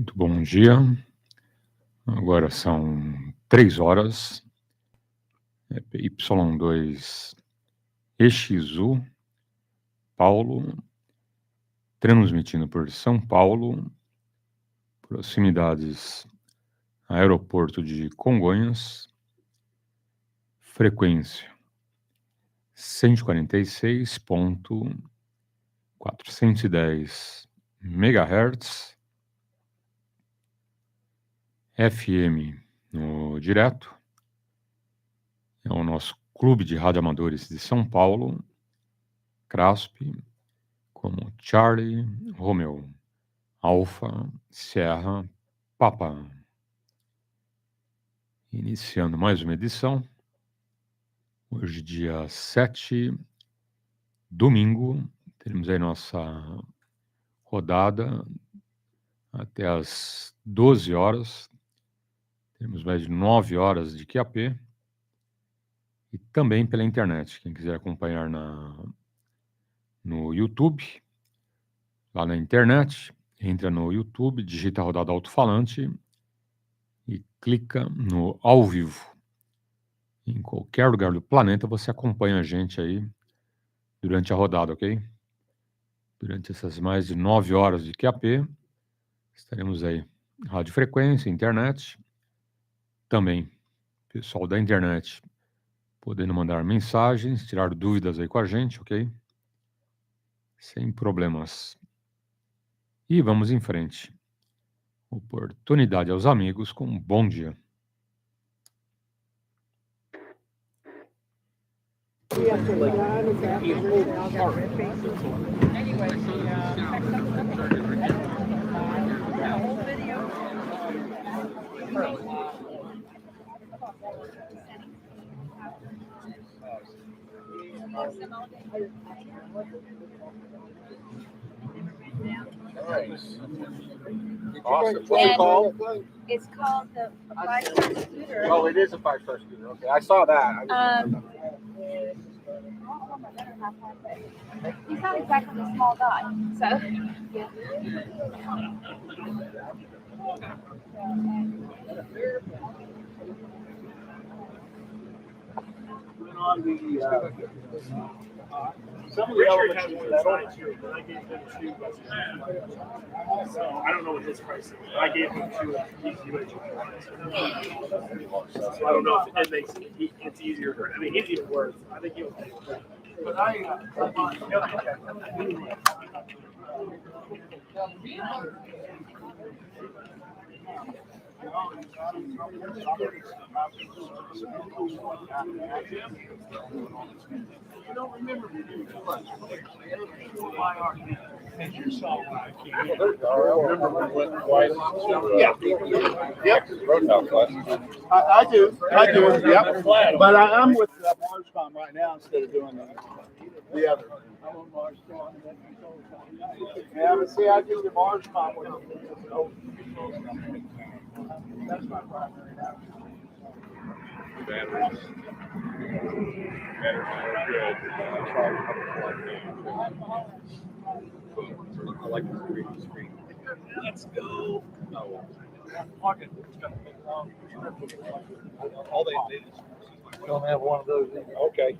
Muito bom dia. Agora são 3 horas. PY2EXU, Paulo, transmitindo por São Paulo, proximidades aeroporto de Congonhas, frequência 146.410 MHz, FM no direto, é o nosso Clube de Radioamadores de São Paulo, CRASP, como Charlie, Romeo, Alfa, Sierra, Papa. Iniciando mais uma edição, hoje dia 7, domingo, teremos aí nossa rodada até as 12 horas, temos mais de 9 horas de QAP, e também pela internet, quem quiser acompanhar no YouTube, lá na internet, entra no YouTube, digita Rodada Alto-Falante e clica no ao vivo. Em qualquer lugar do planeta você acompanha a gente aí durante a rodada, ok? Durante essas mais de 9 horas de QAP, estaremos aí, radiofrequência, internet, também pessoal da internet podendo mandar mensagens, tirar dúvidas aí com a gente, ok? Sem problemas. E vamos em frente. Oportunidade aos amigos com um bom dia. Nice. Awesome. What's it called? It's called the 5-star scooter. Oh, it is a 5-star scooter. Okay, I saw that. He's not exactly a small guy, so. Some of the Richard has elements one inside too, but I gave him 2. So I don't know what his price is. I gave him 2. So I don't know if it makes it's easier for. I mean, he's even worse. I think he'll pay for that. But I don't remember me doing too much. Yep. I do. Yep. But I'm with MarsCom right now instead of doing the other. I'm on MarsCom. Yeah, but see, I do the MarsCom with that's my primary now. Batteries are good. I like the screen. Let's go. No. All they did is don't have one of those either. Okay.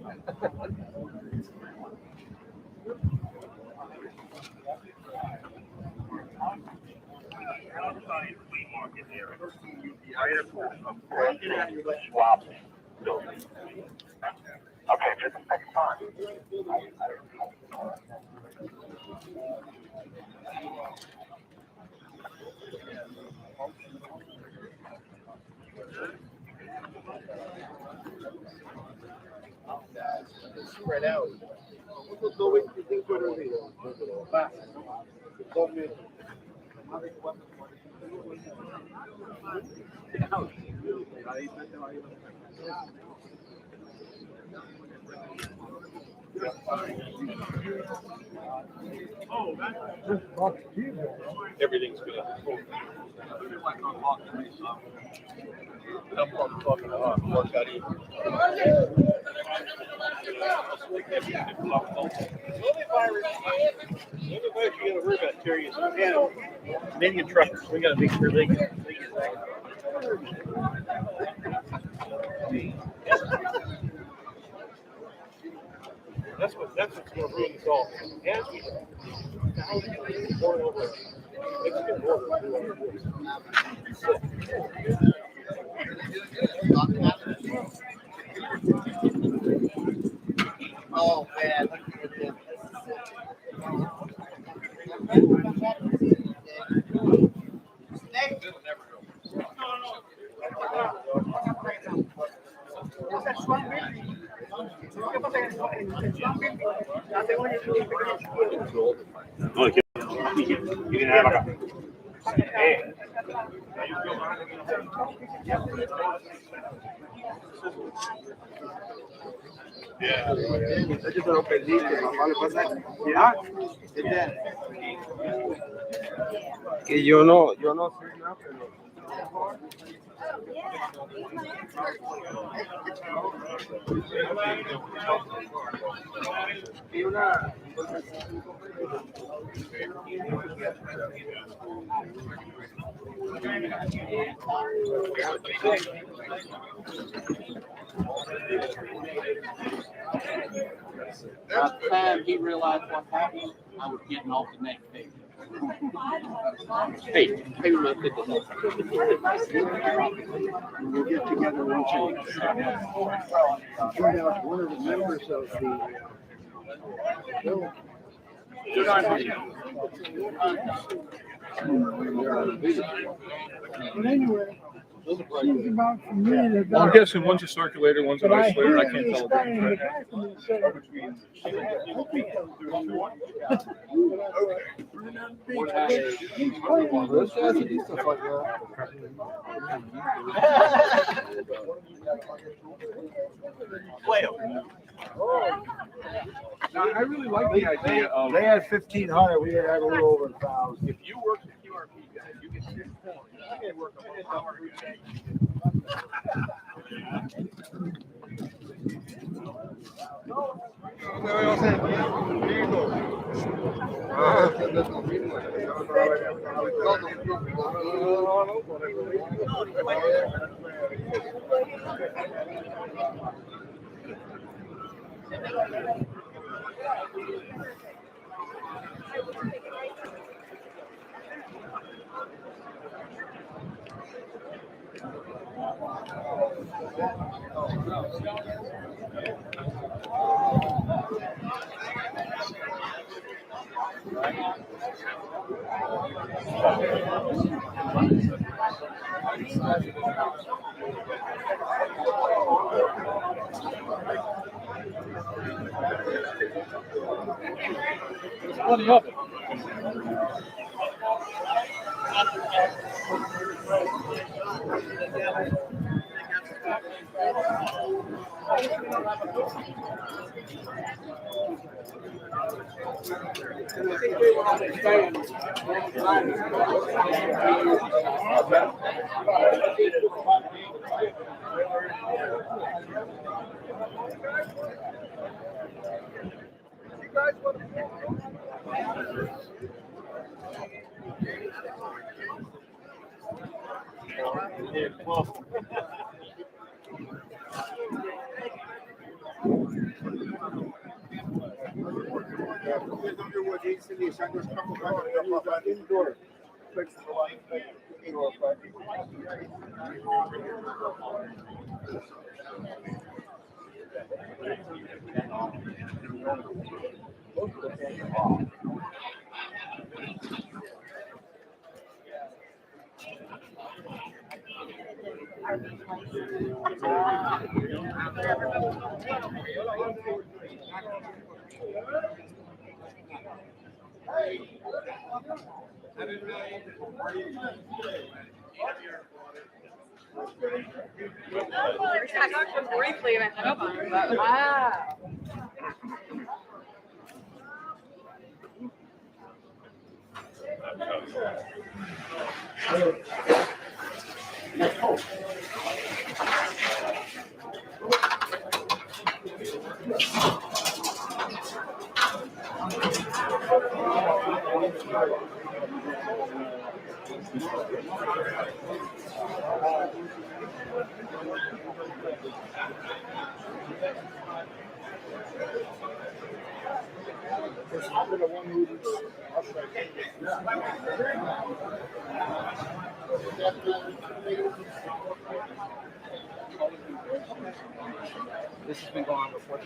Okay, just a second time. Spread out. Everything's good. I'm fucking work out even. You gotta worry about carrying some minion truckers. We gotta make sure they get That's what's going to ruin us all. As we born over Mexican border. Oh, man. Que yo no sé nada, pero hay una By the time he realized what happened, I was getting off the next day. Hey, pay my ticket. We'll get together once a week. Turned out one of the members of But anyway, she's about for me to Well, I'm guessing one's a circulator, one's an isolator. I can't tell the difference. Now, I really like the idea of. They had 1,500. We had a little over 1,000. If you work the QRP guys, you get 6 points. You can work a whole hour a day. There's plenty of it. I talked to him briefly and I hung up on him, but wow. This has been going on before.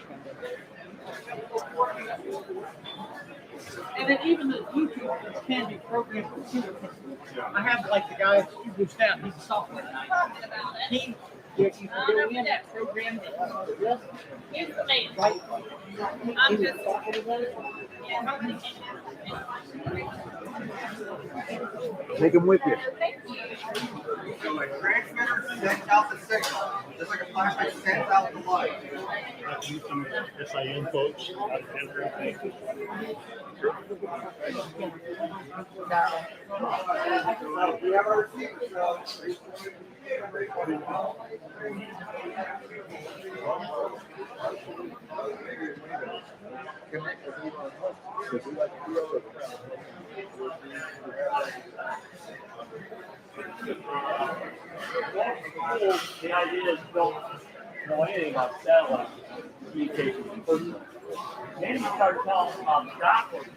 And then even the YouTube can be programmed for computer. I have like the guy who's down, he's a software guy. You can go in and program it. Right? I'm just. Take them with you. So a transmitter sends out the signal, just like a flashlight sends out the light. SIN folks out of Denver. We have our receiver, so. The idea is don't know anything about satellite communication. Then you start telling them about Scotland.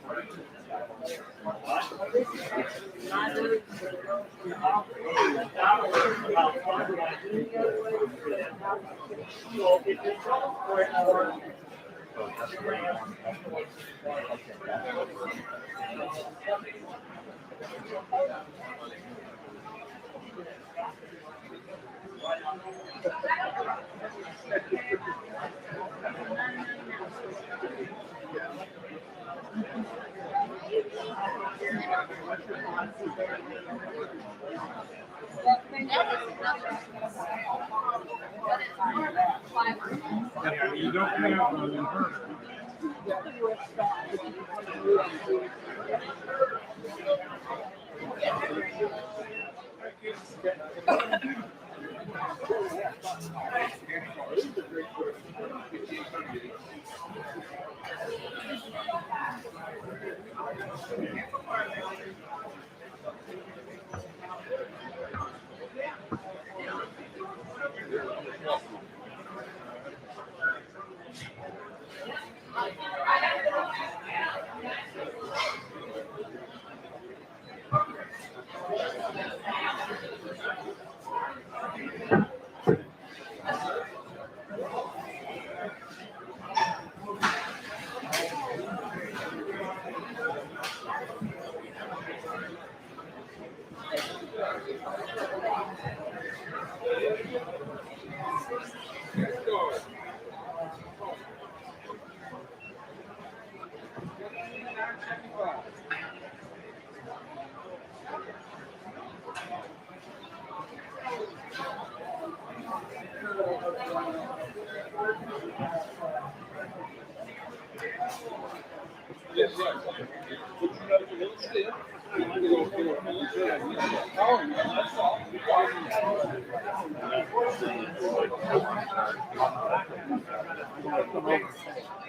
You don't have an inverter.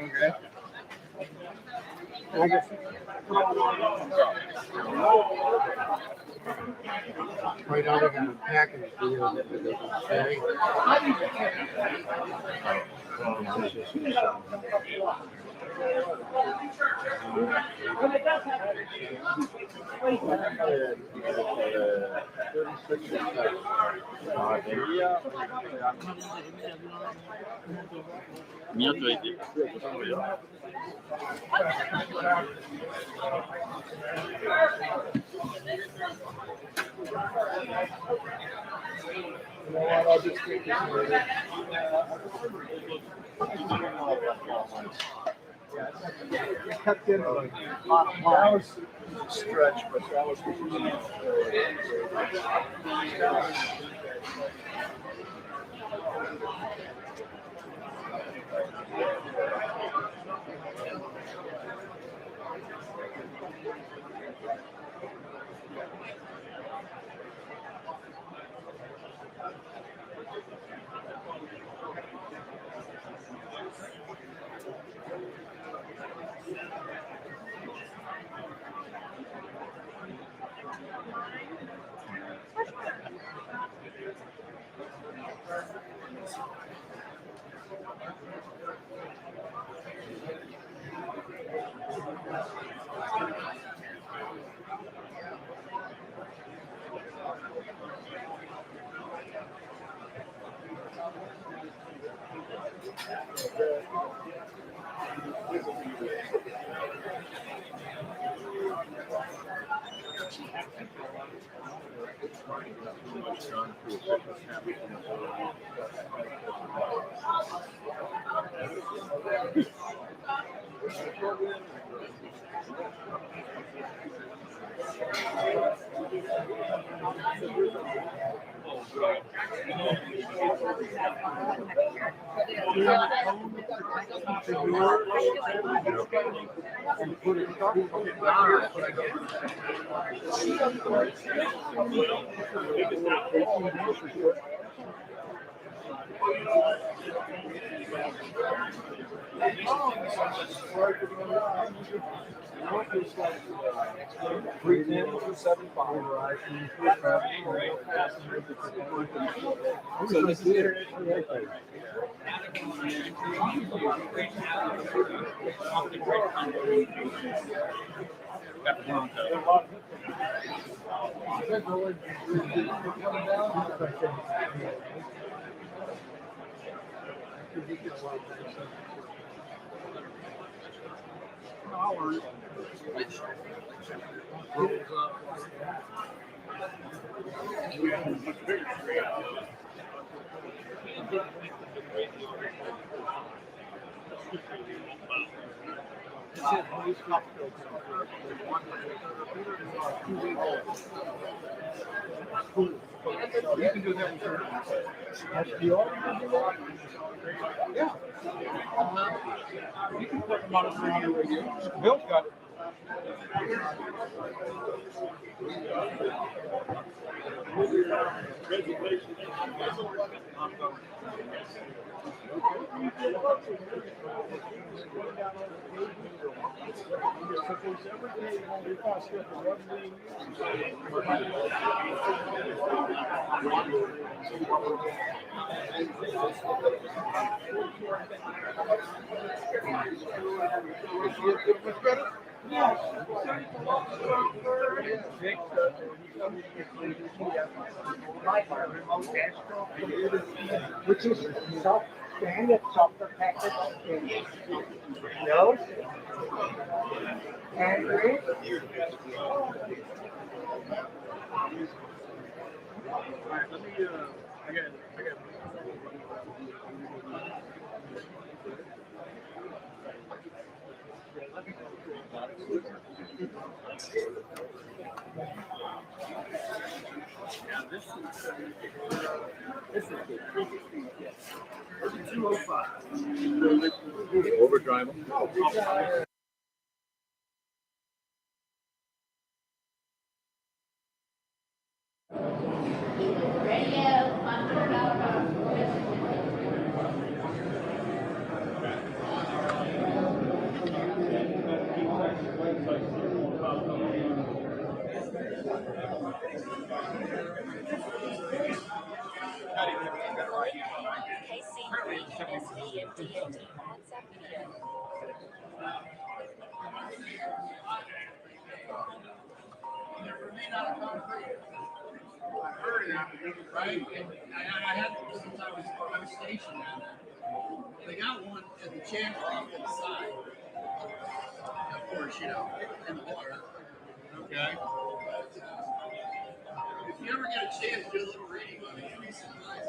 Okay. I guess. Right now they're gonna package deal that they can say. I'll just take this later. It cut in like that was a stretch, but that was So this is international. You can do that with your yeah. You can put them on a radio radio. Bill's got it. Which is soft, standard software package in those and grid. Alright, let me I got this is good. 3205. Overdrive them. Right? I had since I was stationed down there. They got one at the channel off to the side. Of course, you know, in the water. Okay. If you ever get a chance to do a little reading on it, give me some nice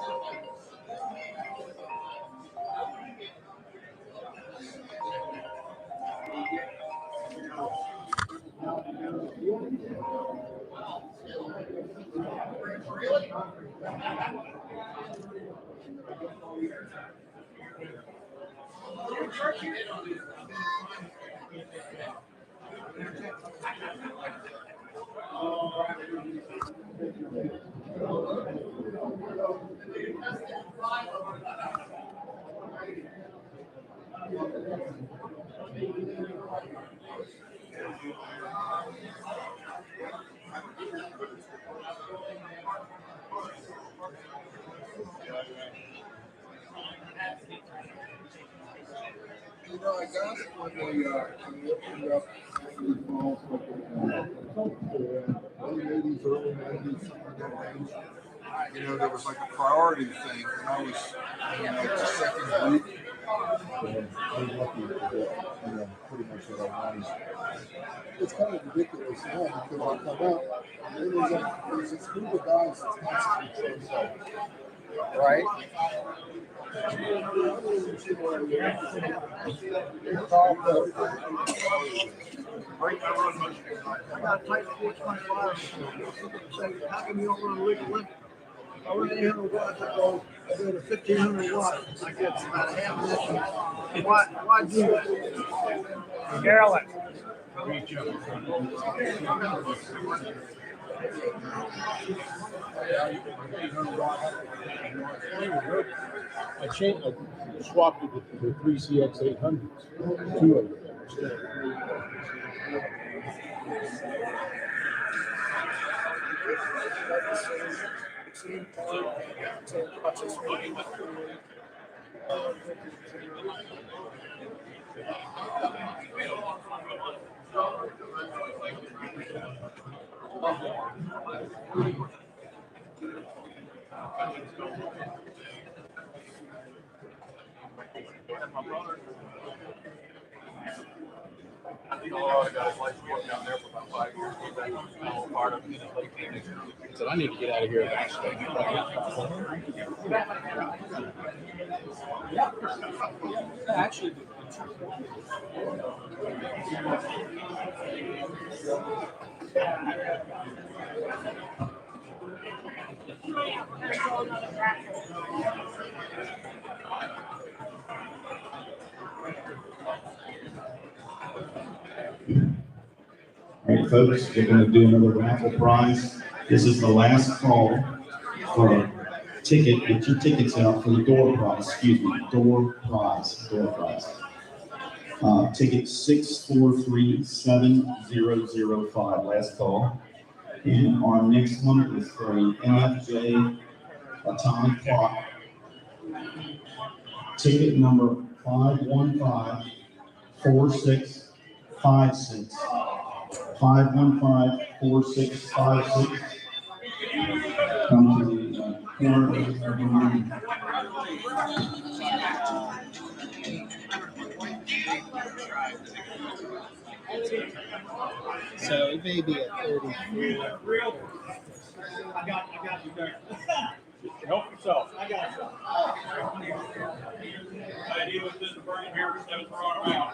Really? You know, I got it when they opened up the falls, early 80s, early 90s, something like that range. You know, there was like a priority thing, and I was in like the second group. we're lucky to get, pretty much what I wanted. It's kind of ridiculous now because I come out and then there's this group of guys that's constantly chasing. Right. I got a type 425. Say, how come you don't run a legal limit? I run 800 watts. I go to 1500 watts. I get about a half an inch. Why do that? Carolyn. I swapped it to the 3CX 800s. Two of them. I think a lot of guys like to work down there for about 5 years. Part of Lake Phoenix. I said, I need to get out of here. Actually, All right, folks, we're going to do another raffle prize. This is the last call for a ticket. Get your tickets out for the door prize. Excuse me, door prize. Ticket 6437005. Last call. And our next one is for the NFJ atomic clock. Ticket number 5154656. 5154656. Come to the corner of the room. so it may be at 30. I got you there. Help yourself. I got you. I deal with this burning here, so it's brought them out.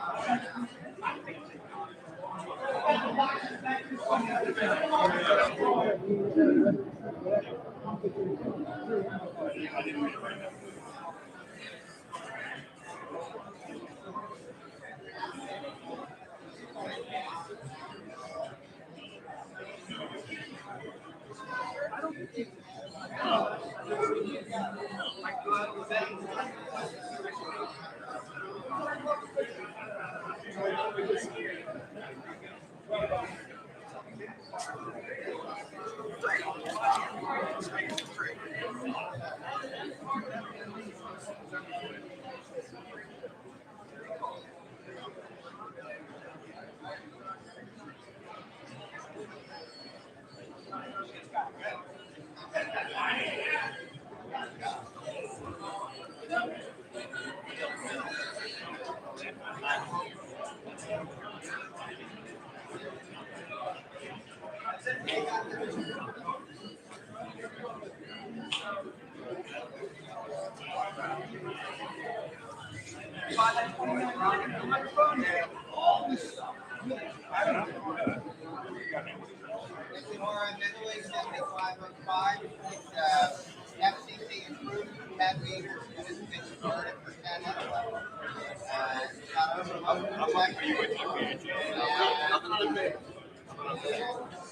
FCC approved 10 meters and it's been converted for 10 anyway.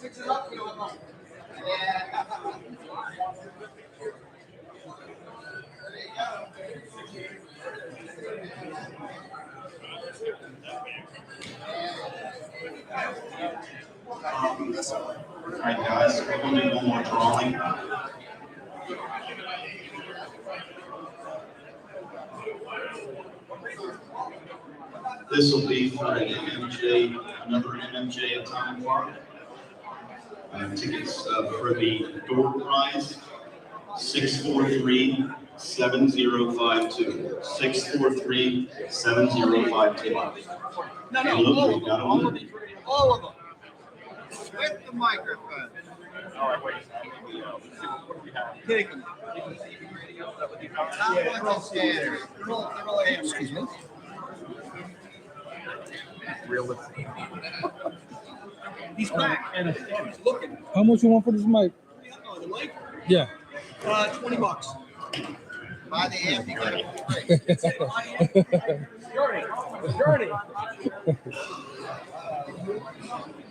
Fix it up, you know. Yeah. There you go. All right, guys, we're going to do one more drawing. This will be for an MMJ, another MMJ atomic clock. Tickets for the door prize. 643-7052. 643-7052. No, all of them. With the microphone. All right, wait. Take them. Excuse me. Realistic. He's back. He's looking. How much you want for this mic? Oh, the mic? Yeah. $20. Buy the amp, you get it. Journey.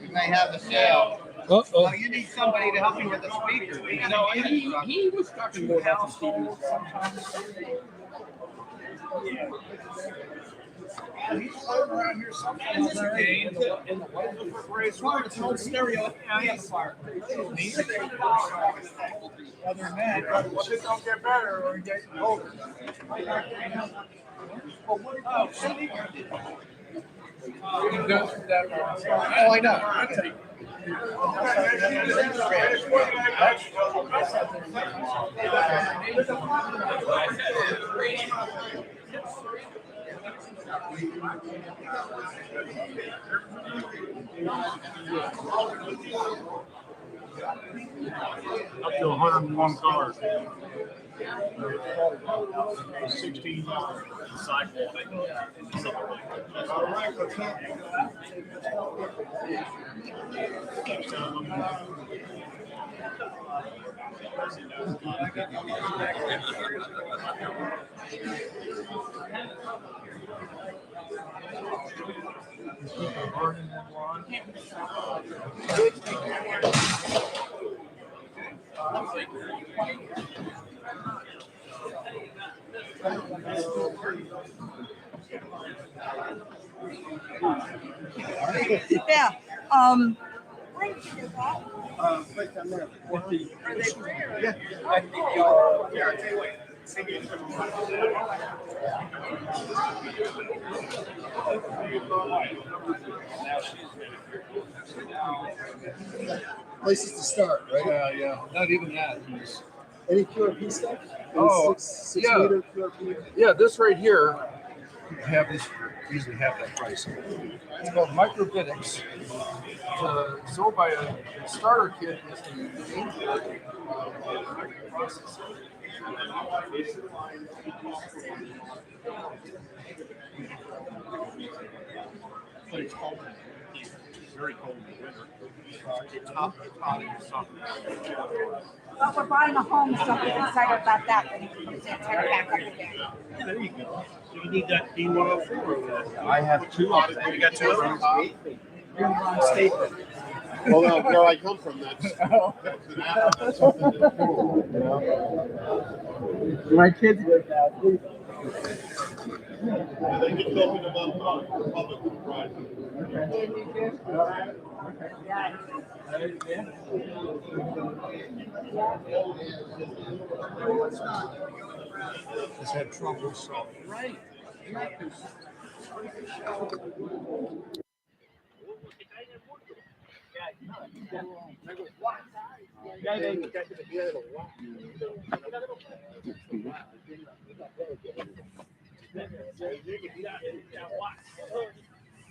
We may have the sale. Uh-oh. Oh, you need somebody to help you with the speakers. No, he was talking more about the Stevens. He's floating around here somewhere. It's hard to hold stereo amplifier. Other than that, Just don't get better or get older. Oh, I know. Up to 101 cars. 16 Sidewalk. All right, what's up? Yeah. Right down there. Are they free or? Yeah. Here, I tell you what. Places to start, right? Yeah. Not even that. Any QRP stuff? Oh, six yeah. meter QRP. Yeah, this right here, have this, usually have that price. It's called microbitics. It's sold by a starter kit with the microprocessor. But it's cold. It's very cold in the winter. It's hot in the summer. But we're buying a home, so I'm excited about that. When it comes in, turn it back up again. There you go. You need that D104 over there. I have two of them. You got two of them? You're in the wrong state. Well, where I come from, that's something that's cool, you know? My kids did that. Yeah, they get talking about public and private. Has had trouble, so. Right.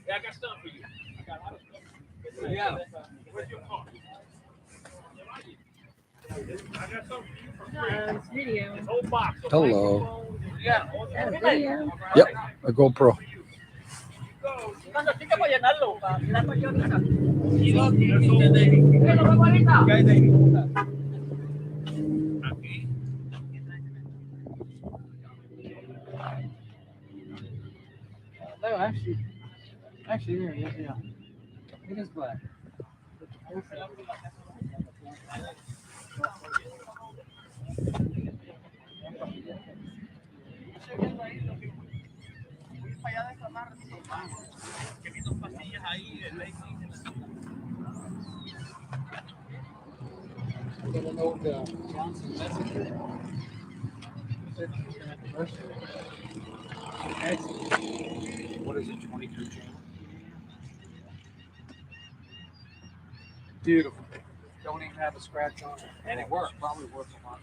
Yeah, I got stuff for you. I got a lot of stuff. Yeah. Where's your car? I got something for you for free. This whole box. Hello. Yeah. Yep, a GoPro. No, actually, here it is, yeah. It is black. What is it, 22 channel? Beautiful. Don't even have a scratch on it. And it works, probably works a lot.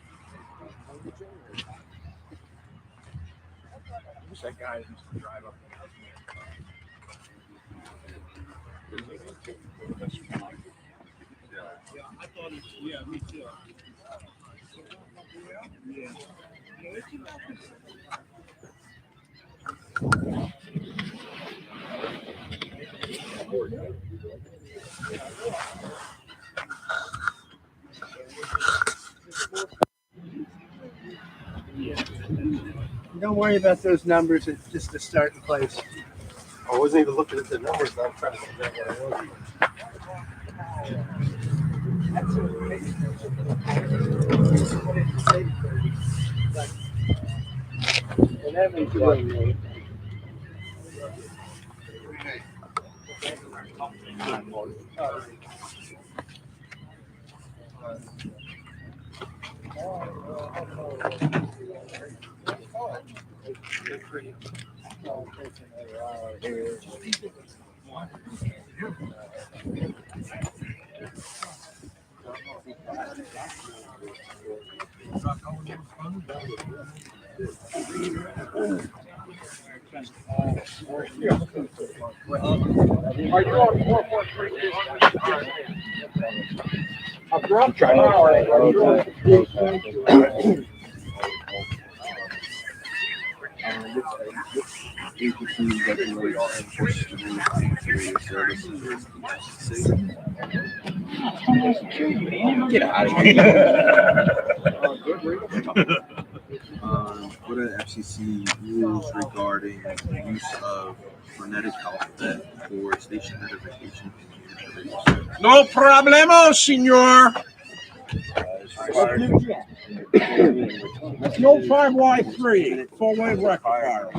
Who's that guy that used to drive up? Yeah, I thought it's, yeah, me too. Yeah. Don't worry about those numbers. It's just a starting place. I wasn't even looking at the numbers. I'm trying to figure out what I was. And that means you're right. Are you on 443? I'm trying. Get out of here. What are FCC rules regarding the use of phonetic alphabet for station identification? No problemo, senor. That's the old 5Y3 four-way rectifier.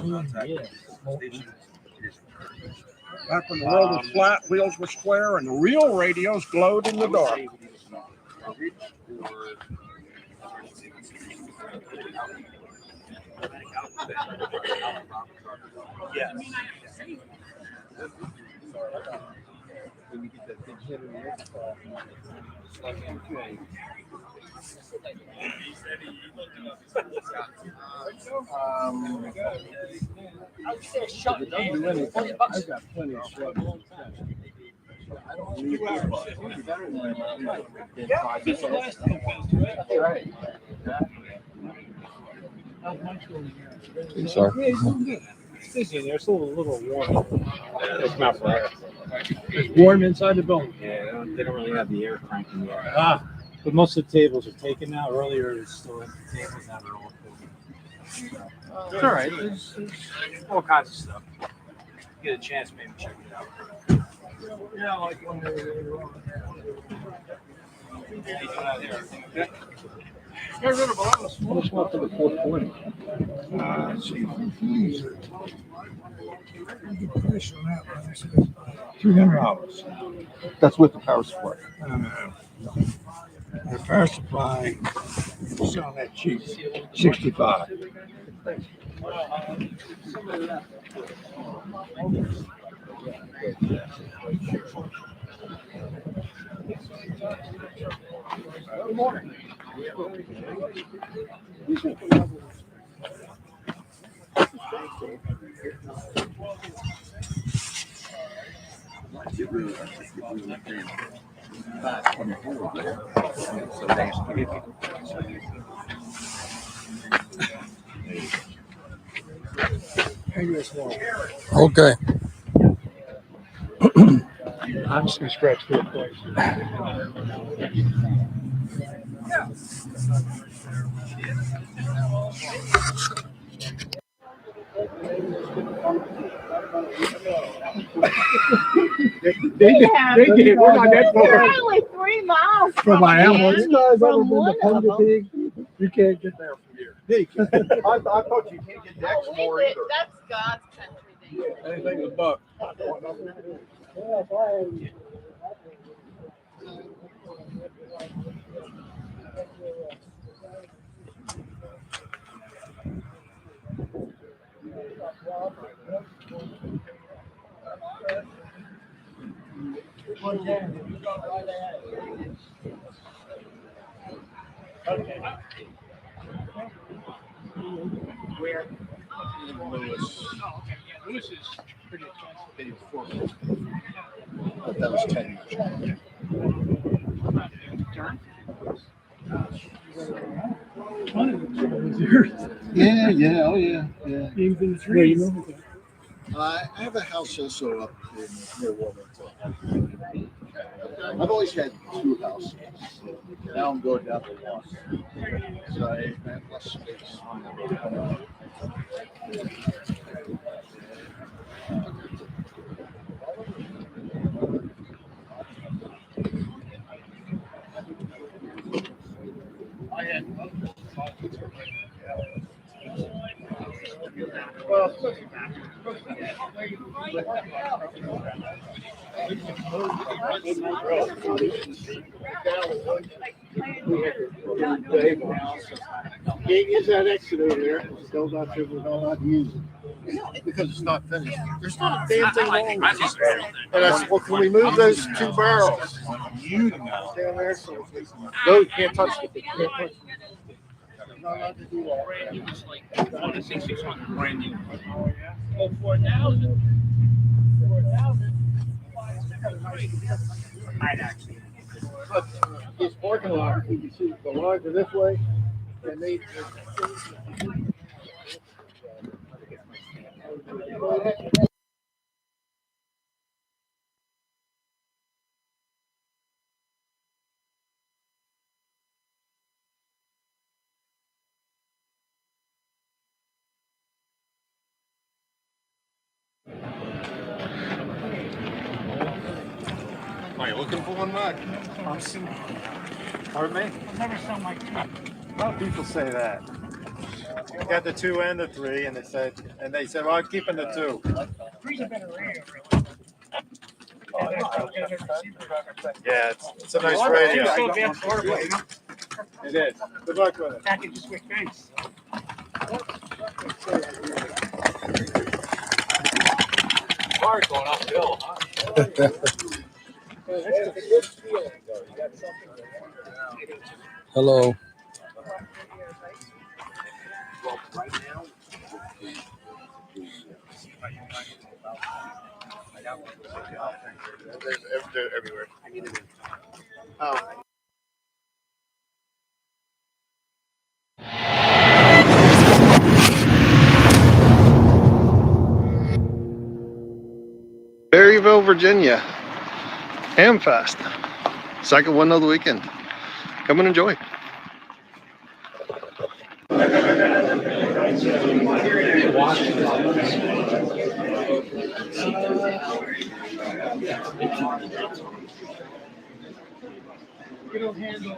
Back when the world was flat, wheels were square, and the real radios glowed in the dark. Yes. It doesn't do anything. I've got plenty of slugs. I don't need it. Better than That's right. Sorry. It's busy in there. It's a little warm. It's not bad. It's warm inside the building. Yeah, they don't really have the air cranking yet. But most of the tables are taken now. Earlier, it's still empty tables. Now they're all taken. It's all right. There's all kinds of stuff. Get a chance, maybe check it out. Yeah, like when they were later on. What's up for the 420? Let's see. The price on that one is $300. That's with the power supply. The power supply is selling that cheap, $65. Good morning. Okay. I'm just gonna scratch through it twice. They did. We're not that far. Only 3 miles From Miami. here. You guys ever From been to one of them. Pig? You can't get there from here. I thought you can't get to Oh, Exmoor we did. either. That's God's country. Anything but buck. Lewis. Oh, okay. Yeah, Lewis is pretty expensive. Paid $450. But that was 10 years. Yeah, oh yeah. Even trees. I have a house also up near Wilmington. I've always had 2 houses. Now I'm going down to 1. So I have less space. I had Can't use that exit over there. Still not sure we're not allowed to use it. Because it's not finished. There's not a damn thing wrong with it. And I said, well, can we move those 2 barrels? Down there, so no, you can't touch it. You can't touch it. Not allowed to do that. brand new. It's like 2600 brand new. Oh, 4,000. 4,000. I'd actually. But this parking lot, you can see the lines are this way, and they. Are you looking for one, Mac? Pardon me? I've never sold my truck. A lot of people say that. I got the 2 and the 3, and they said, well, I'm keeping the 2. Three's a better radio, really. Yeah, it's a nice radio. It's so advanced portable, you know? It is. Good luck with it. I can just switch things. Hard going uphill, huh? Hello. They're everywhere. Oh. Berryville, Virginia. Hamfest. Second one of the weekend. Come and enjoy. You don't handle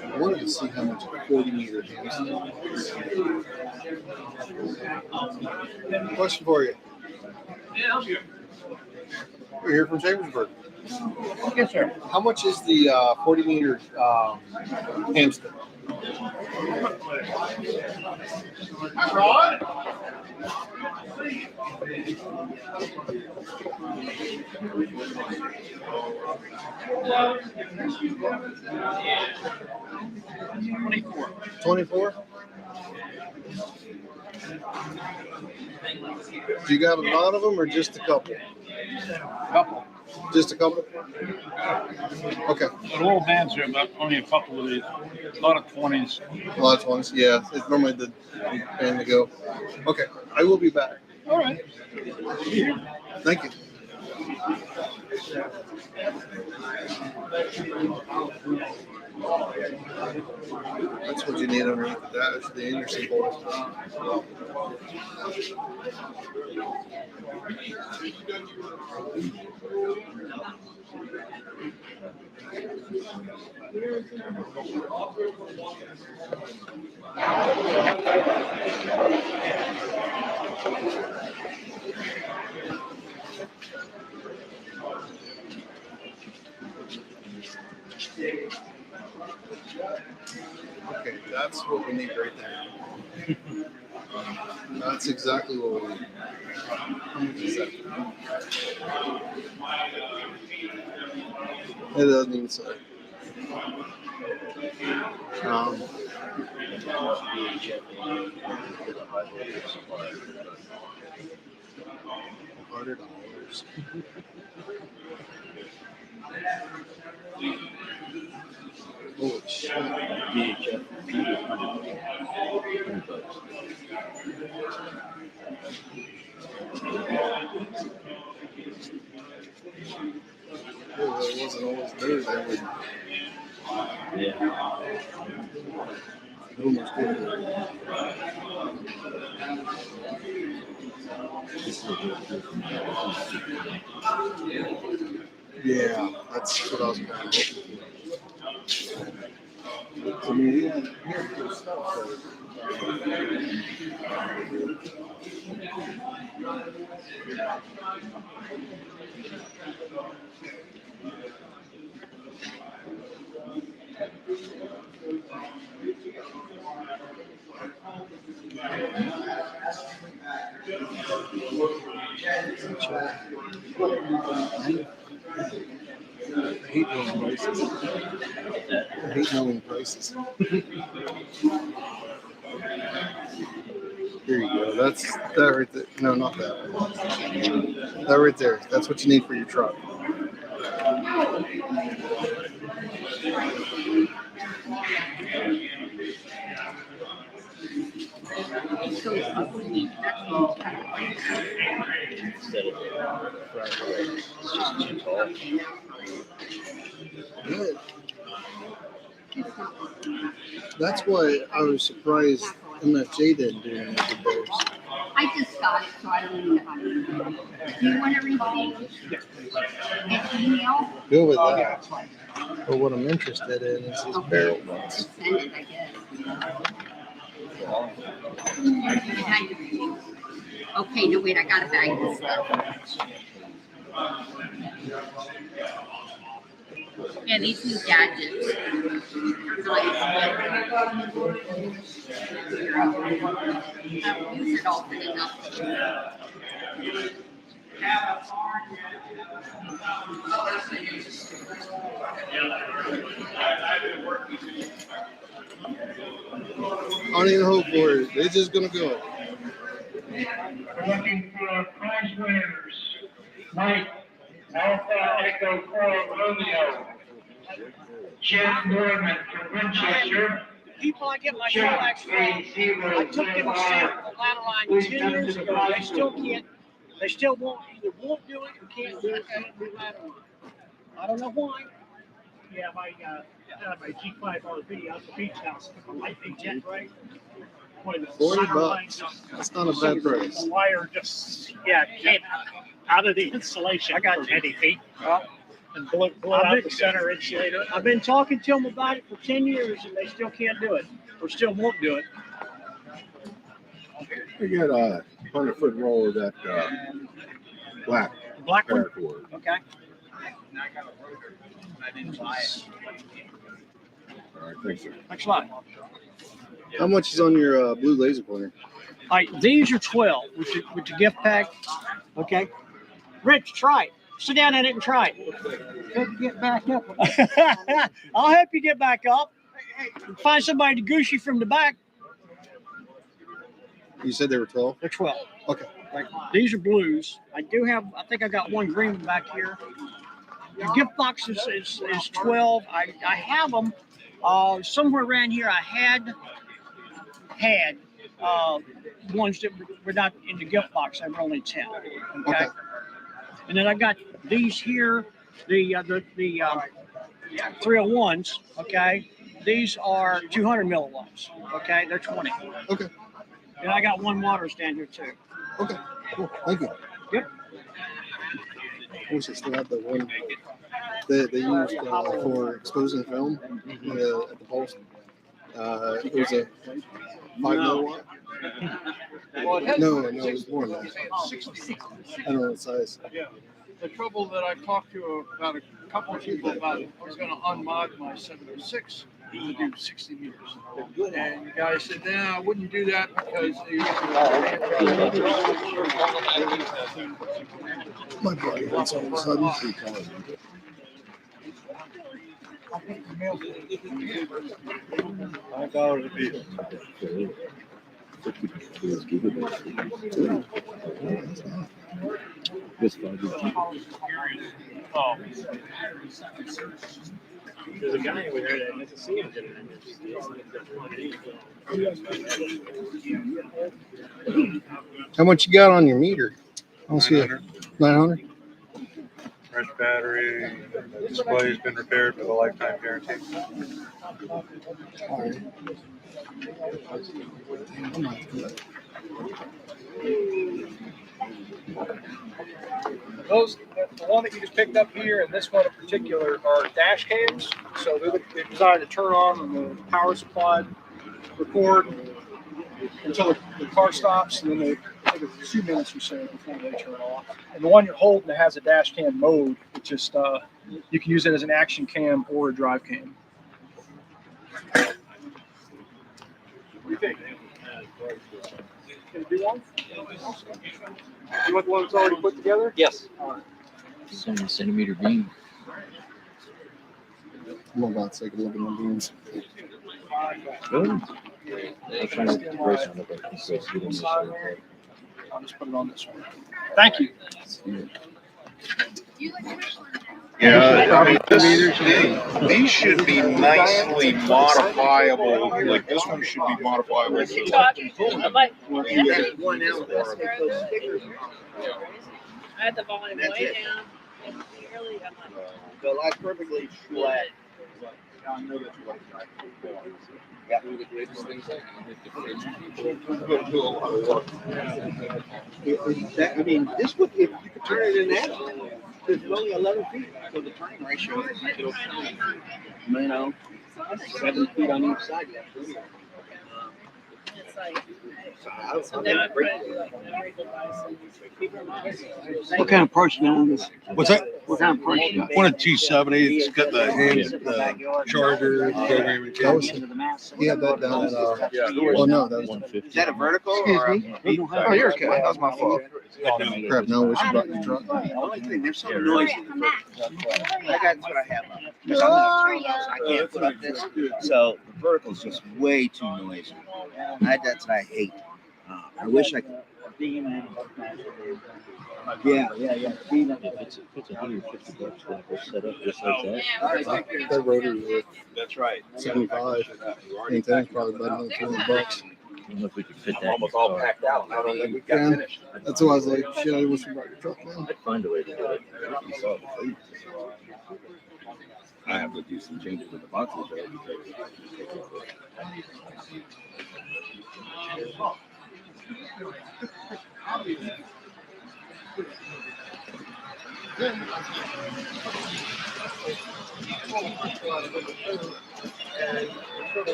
I wanted to see how much a 40-meter handstand is. Question for you. Yeah, We're here from Chambersburg. yes, sir. How much is the 40-meter handstand? Rod? $24? Do you got a lot of them or just a couple? Couple. Just a couple? Okay. The little bands are about only a couple of these. A lot of 20s. A lot of ones, yeah. It's normally the band to go. Okay, I will be back. All right. Thank you. That's what you need underneath the dash, the Anderson bolt. Okay, that That's what we need right there. That's exactly what we need. How much is that? It doesn't even say. $100. Holy shit. VHF computer, $100. It wasn't always there. They would. Yeah. Almost did. Yeah, that's what I was kind of hoping for. I mean, he had good stuff. I hate knowing prices. I hate knowing prices. Here you go. That's that right there. No, not that. That right there. That's what you need for your truck. Instead of the front wheel, it's just too tall. Good. That's why I was surprised MFJ didn't do any of theirs. I just got it, so I don't even know how to do it. Do you want to receive an email? Go with that. But what I'm interested in is his barrel ones. Send it, I guess. Okay, no, wait, I got a bag of stuff. Yeah, these new gadgets. I don't use it often enough. I don't even hope for it. They're just gonna go. We're looking for prize winners. Mike, Alpha Echo 4 Romeo. Jim Norman from Winchester. People I get my shellac from, I took them a sample ladder line 10 years ago. They still can't, they still won't, either won't do it or can't do it. I don't know why. Yeah, my G5 RV out the beach house, a lightning jet, right? $40. That's not a bad price. The wire just, came out of the insulation. I got 10 feet. And blew out the center insulator. I've been talking to them about it for 10 years and they still can't do it, or still won't do it. We got a 100-foot roll of that black one? paracord. Okay. All right, thanks, sir. Thanks a lot. How much is on your blue laser pointer? All right, these are 12 with the gift pack. Okay. Rich, try it. Sit down in it and try it. Help you get back up. I'll help you get back up. Find somebody to goose you from the back. You said they were 12? They're 12. Okay. Right. These are blues. I think I got one green back here. The gift box is 12. I have them somewhere around here. I had ones that were not in the gift box. They were only 10. Okay. And then I got these here, the 301s. Okay. These are 200 milliwatts. Okay. They're 20. Okay. And I got one water stand here too. Okay. Cool. Thank you. Yep. I wish I still had the one that they used for exposing film at the Pulse. It was a 5 milliwatt. No, it was more than that. I don't know what size. Yeah. The trouble that I've talked to about a couple of people about, I was going to unmod my 706 to do 60 meters. And the guy said, "Nah, I wouldn't do that because My buddy wants all of a sudden. $5 a piece. Oh. There's a guy over there that I see him How much you got on your meter? I don't see it. 900. Fresh battery. The display's been repaired with a lifetime guarantee. All right. I'm not good. Those, the one that you just picked up here and this one in particular are dash cams. So they're designed to turn on when the power supply, record until the car stops, and then they take a few minutes or so before they turn off. And the one you're holding that has a dash cam mode, it just you can use it as an action cam or a drive cam. What do you think? Can you do one? You want the one that's already put together? Yes. 70 centimeter beam. I'm about to take a look at my beans. Really? I'm trying to get the brace on it, but he says he didn't I'll just put it on this one. Thank you. Yeah, I mean, these should be nicely modifiable. Like this one should be modifiable. So I had the volume way down. So like perfectly flat. I mean, this would, if you could turn it in that, it's only 11 feet, so the turning ratio is, 7 feet on each side. What kind of price you on this? What's that? What kind of price you got? One at 270. It's got the hand charger, programming. Yeah, that down at, well, no, that was 150. Is that a vertical? Excuse me? Oh, you're okay. That was my fault. Crap, no, we should brought your truck. The only thing, there's some noise in the vertical. That's what I have. Because I'm gonna turn those, I can't put up this. So the vertical is just way too noisy. That's what I hate. I wish I could. Yeah. It's $150 to have it set up just like that. That rotary was that's right. 75. Anything, probably about another $200. I don't know if we could fit that. Almost all packed out. I don't think we got finished. That's why I was like, shit, I wish we brought your truck down. I'd find a way to do it. I have to do some changes with the boxes though.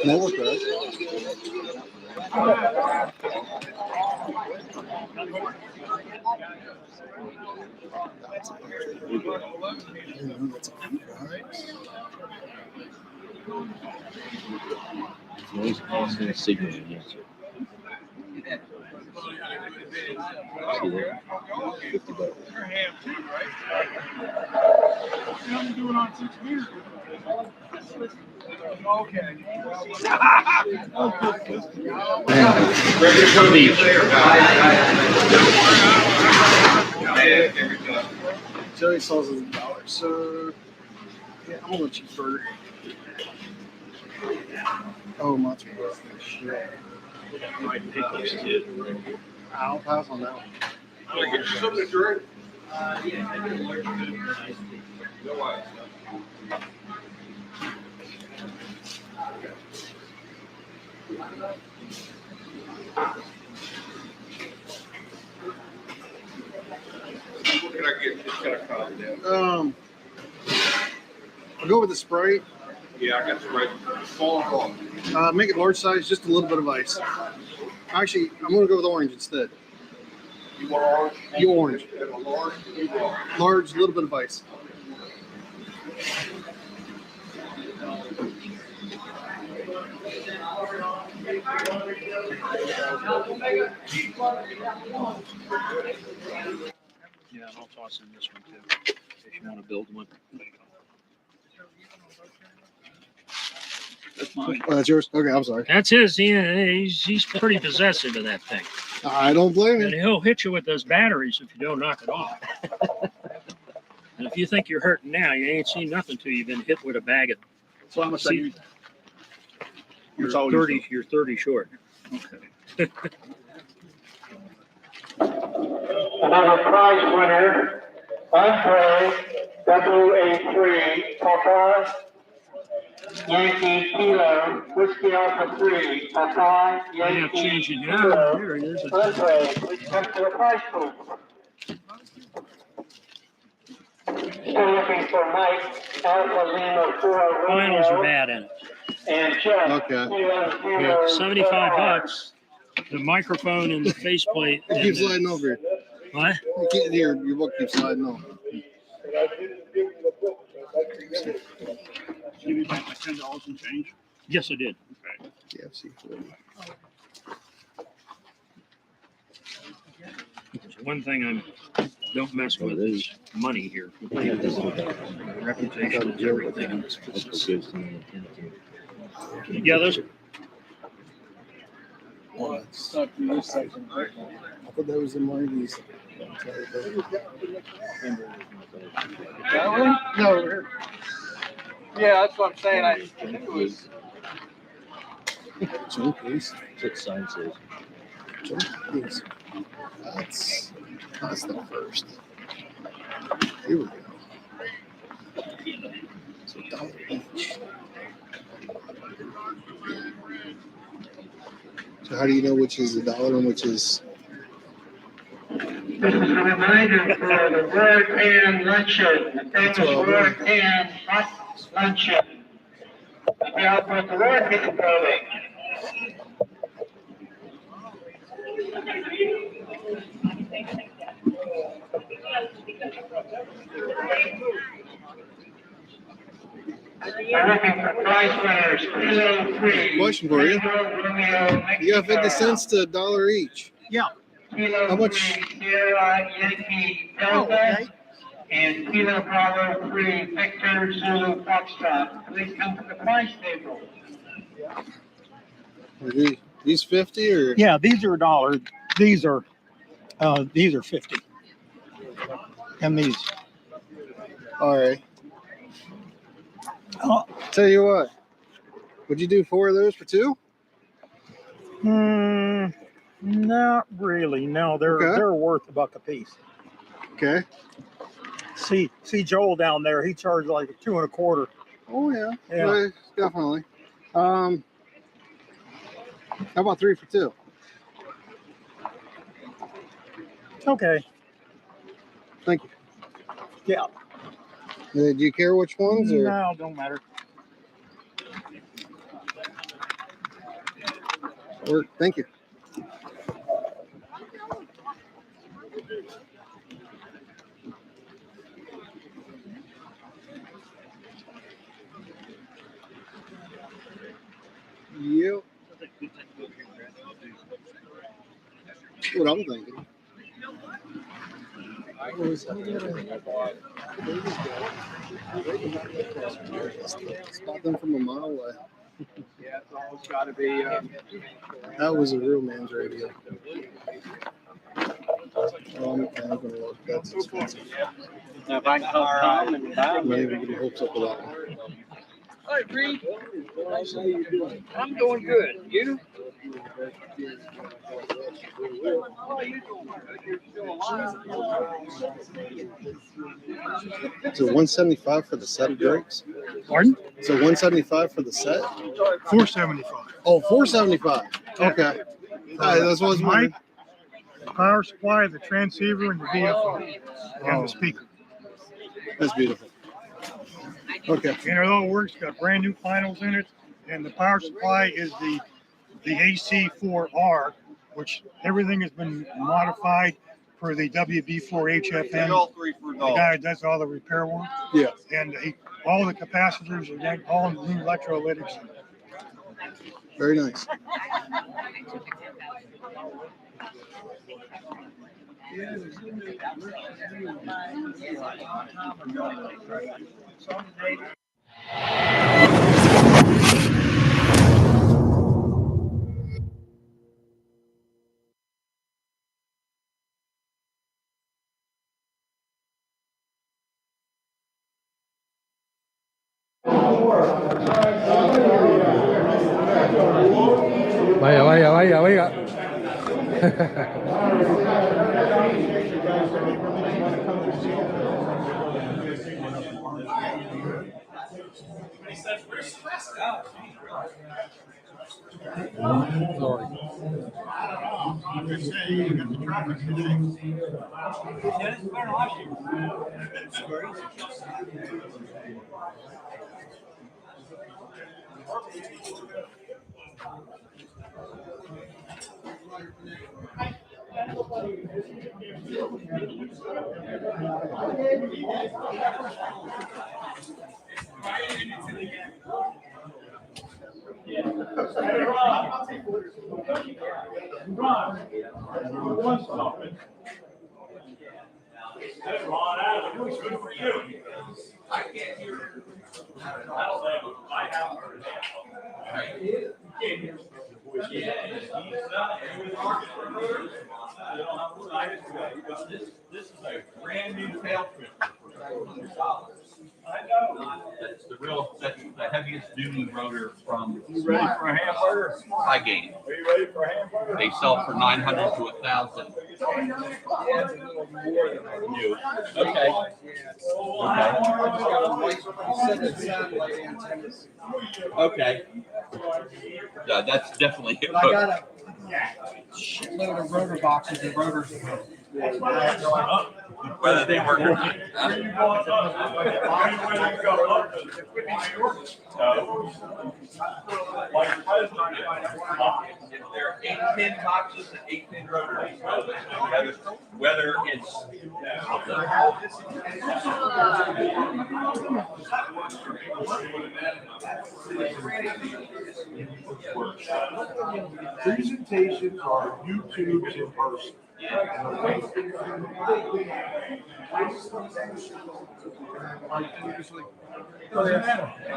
No, we're good. Noise canceling signal. Yes. See there? $50. I'm doing on 6 meters. Okay. Joey sells us $1, so yeah, I'm gonna let you for. Oh, my shit. I'll pass on that one. Can I get you something to drink? What can I get? Just gotta calm down. I'll go with the Sprite. Yeah, I got Sprite. Fall. Make it large size, just a little bit of ice. Actually, I'm going to go with orange instead. You want orange? You orange. Large, Large, little bit of ice. Yeah, and I'll toss in this one too, if you want to build one. That's mine. Oh, that's yours? Okay, I'm sorry. That's his. He's pretty possessive of that thing. I don't blame And you. he'll hit you with those batteries if you don't knock it off. And if you think you're hurting now, you ain't seen nothing till you've been hit with a bag of. So how much See, you? You're That's all 30. you You're 30 short. Okay. Another prize winner, Andre WA3, Papa Yankee Kilo, Whiskey Alpha 3, Papa I have Yankee changing now. Kilo, There it is. Andre, please come to the prize pool. Still looking for Mike, Alpha Lima 4 Finals are Romeo, bad in it. and Jeff, Okay. Kilo Kilo 75 Star. bucks. The microphone and the faceplate. It keeps sliding over here. What? You can't hear your book keeps sliding over. Give me back my $10 and change. Yes, I did. Okay. TFC 40. One thing I don't mess with is money here. Reputation is everything in this business. Yeah, those. Oh, it's not from this section. I thought that was in one of these. That one? No, over here. Yeah, that's what I'm saying. I think it was. Junkies. That's what sign says. Junkies. That's the first. Here we go. It's $1 each. So how do you know which is $1 and which is? This is a reminder for the Word Pan Luncheon, the famous Word Pan Hot Luncheon. Now put the word in the building. We're looking for prize winners. Kilo 3. Question for you. Romeo, You got 50 cents to $1 each. Yeah. Kilo How much? 3, Sierra Yankee Delta, and Kilo Bravo 3, Victor Zulu Foxtrot. Please come to the prize table. Are these 50 or? Yeah, these are $1. These are 50. And these. All right. Oh, Tell you what. Would you do 4 of those for 2? not really. No, they're worth $1 a piece. Okay. See Joel down there. He charged like $2 1/4. Oh yeah. Yeah. Right, definitely. How about 3 for 2? Okay. Thank you. Yeah. Do you care which ones or? No, don't matter. Or thank you. Yep. That's what I'm thinking. Spot them from a mile away. Yeah, it's almost got to be. That was a real man's radio. I'm gonna look. That's expensive. Now, if I can help Tom and buy I'm not even getting hopes up with that one. Hi, Reed. Nice how you doing? I'm doing good. You? How are you doing? You're still alive. Is it 175 for the set of drinks? Pardon? So 175 for the set? 475. Oh, 475. Okay. All right, that's what I was wondering. Power supply, the transceiver, and the VFO, and the speaker. That's beautiful. Okay. And it all works. Got brand new finals in it, and the power supply is the AC4R, which everything has been modified for the WB4 HFN. All 3 for The guy does all the repair work. Yeah. And all the capacitors and all the new electrolytics. Very nice. Vaya, vaya, vaya, vaya. This is a brand new tail trimmer for $200. That's the heaviest duty rotor from. You ready for a hamburger? High gain. Are you ready for a hamburger? They sell for 900 to 1,000. New. Okay. Okay. Yeah, that's definitely it. But I got a shitload of rotor boxes and rotors. Whether they work or not. There are 8-pin boxes and 8-pin rotors. Whether it's Presentations are YouTubes in person.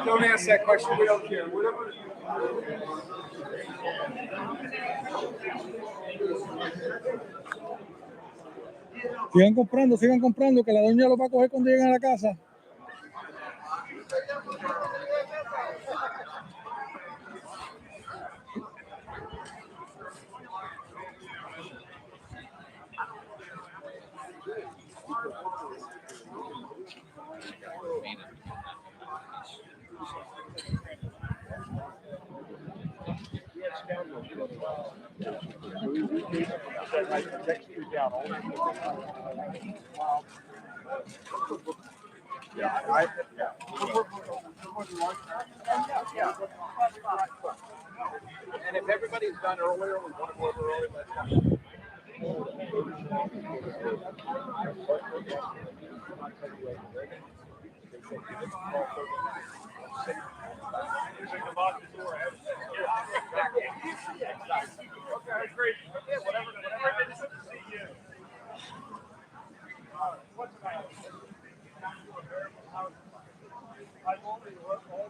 Don't ask that question. We don't care. Whatever. Sigan comprando, que la doña los va a coger cuando lleguen a la casa. Yeah, right? Yeah. And if everybody's done earlier, we want to go over early, that's fine. Okay, great. Whatever it is to see you. What's the matter? I've only worked all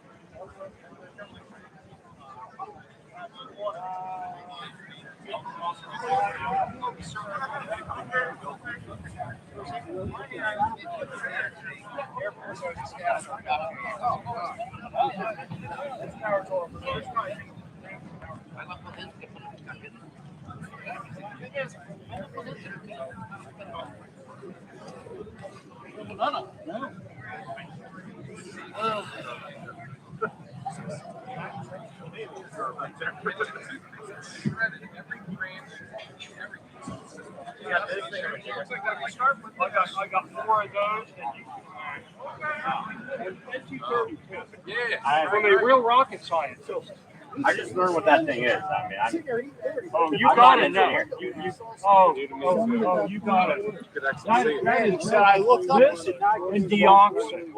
I got 4 of those. Yeah. From a real rocket science. I just learned what that thing is. I mean, you got it now. You got it. That is, I looked up this and deoxin.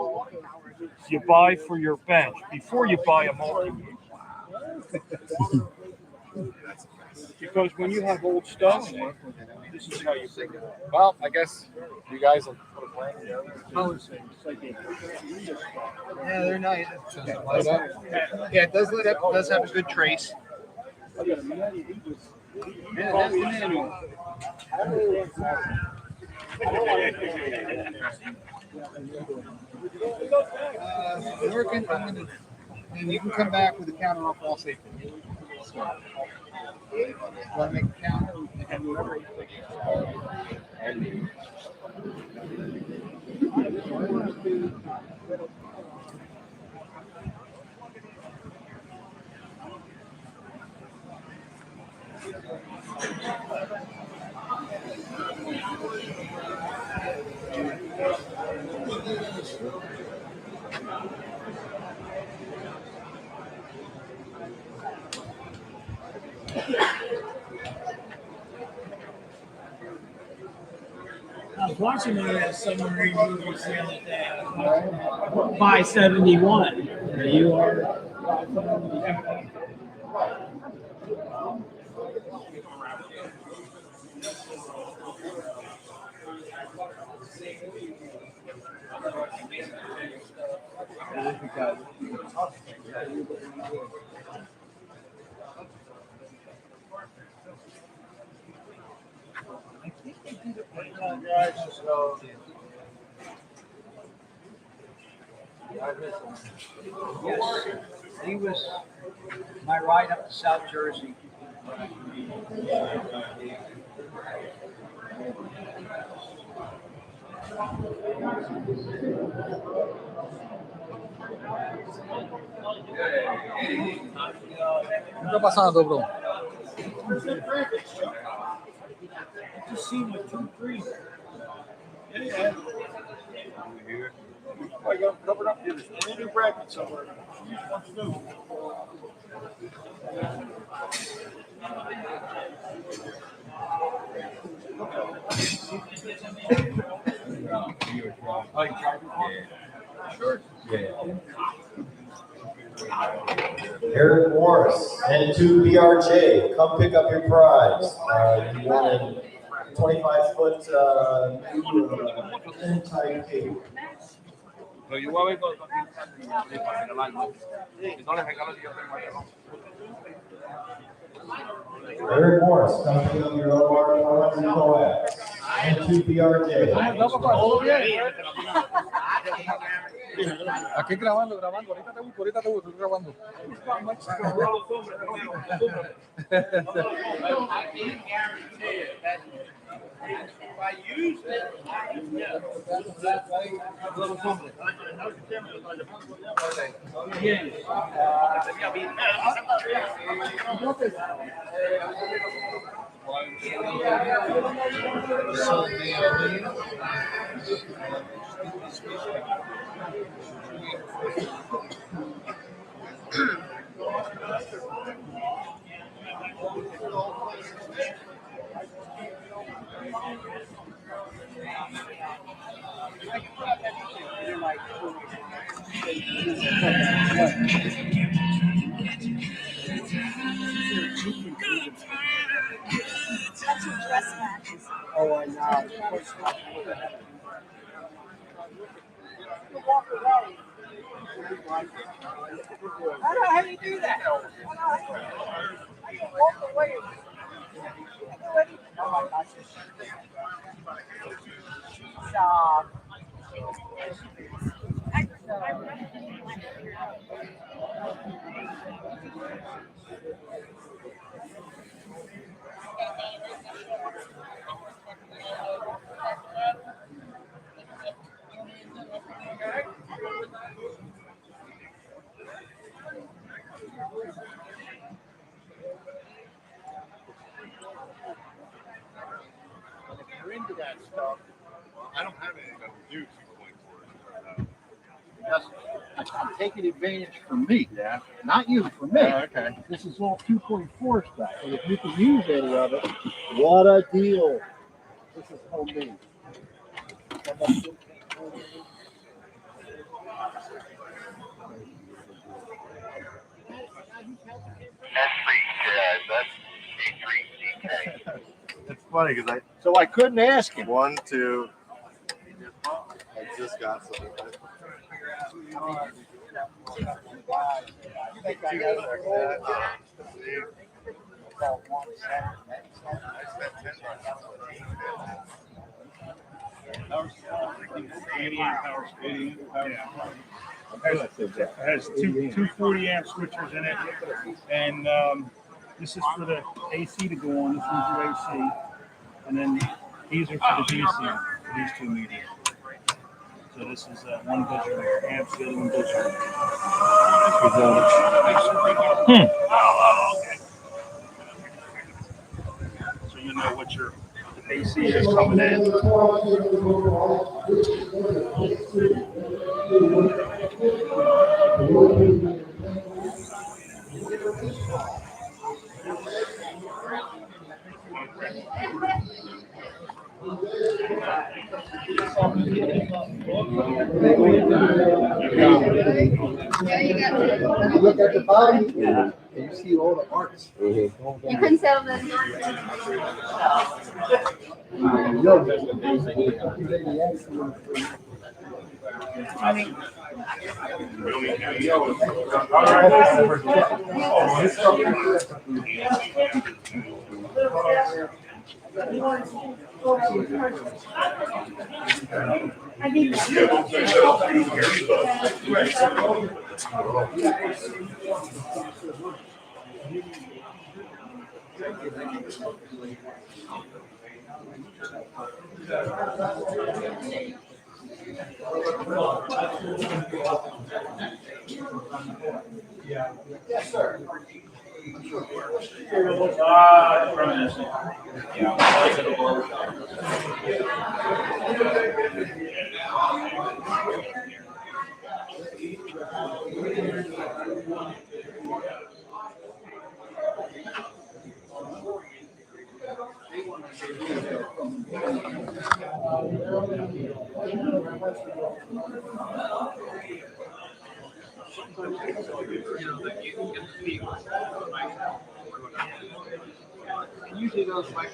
you buy for your bench before you buy a multi. Because when you have old stuff, this is how you bring it up. Well, I guess you guys will put a plan together. Yeah, they're nice. Light up. Yeah, it does light up. It does have a good trace. Yeah, that's the manual. Working. I'm gonna, and you can come back with a counter off all safety. Want to make a counter? We can do whatever. I was watching that submarine movie the other day. By 71. You are. Yes, he was my ride up to South Jersey. ¿Qué está pasando, bro? Just seen my 2-3. Yeah. I got covered up here. There's a new bracket somewhere. What's new? Sure. Eric Morris, N2 BRJ, come pick up your prize. You wanted 25-foot N-type cable. Pero yo voy a ver con para regalarlo. Si no les regalo, yo tengo ahí, ¿no? Eric Morris, come pick up your OR 400 coax. N2 BRJ. Aquí grabando, ahorita te busco, estoy grabando. If I use it, Oh, I know. I don't know how you do that. I can walk away. Oh my gosh. Stop. If you're into that stuff, I don't have anything that will do 2.4. Yes, I'm taking advantage for me. Yeah. Not you, for me. Okay. This is all 2.4 stuff. And if you can use any of it, what a deal. This is homemade. It's funny because So I couldn't ask him. 1, 2. I just got some. It has two 40 amp switchers in it, and this is for the AC to go on. This one's your AC, and then these are for the DC for these two meters. So this is one digital amps, the other one digital. So you know what your AC is coming in. Look at the bottom, and you see all the arts. You can sell them. Yes, sir. Usually those like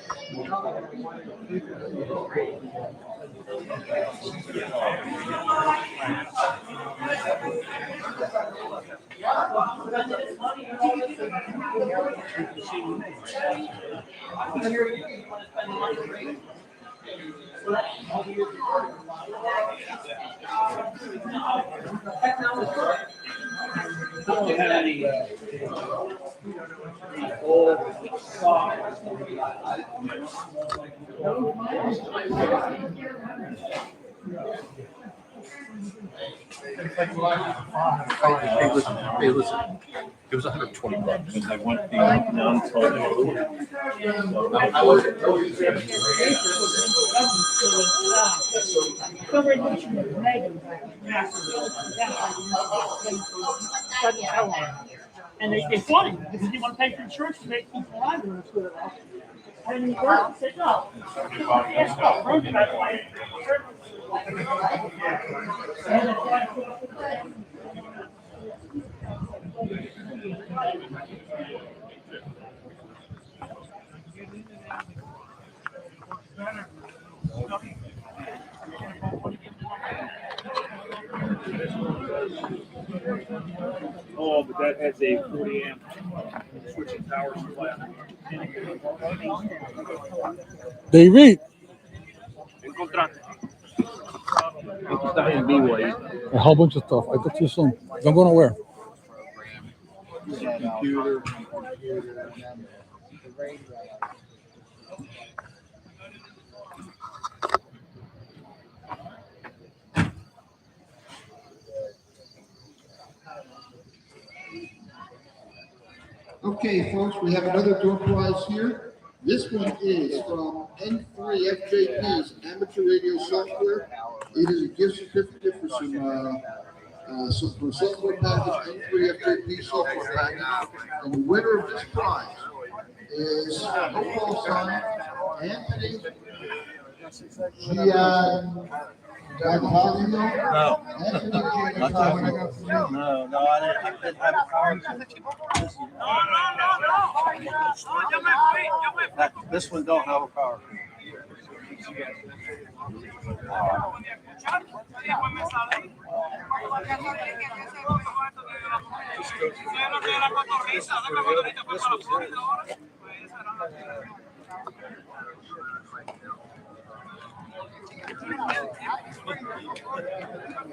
Hey, listen. It was $120 because I went the non-total. And they fought him because he want to pay for insurance to make people alive in this world. And he said no. Yes, no. Road Oh, but that has a 40 amp switching power supply. David. Encontrate. A whole bunch of stuff. I talk to you soon. Don't go nowhere. computer. Okay, folks, we have another door prize here. This one is from N3FJP's Amateur Radio Software. It is a gift certificate for some software package, N3FJP software package. And the winner of this prize is Opal son Anthony I didn't have a car. This one don't have a power.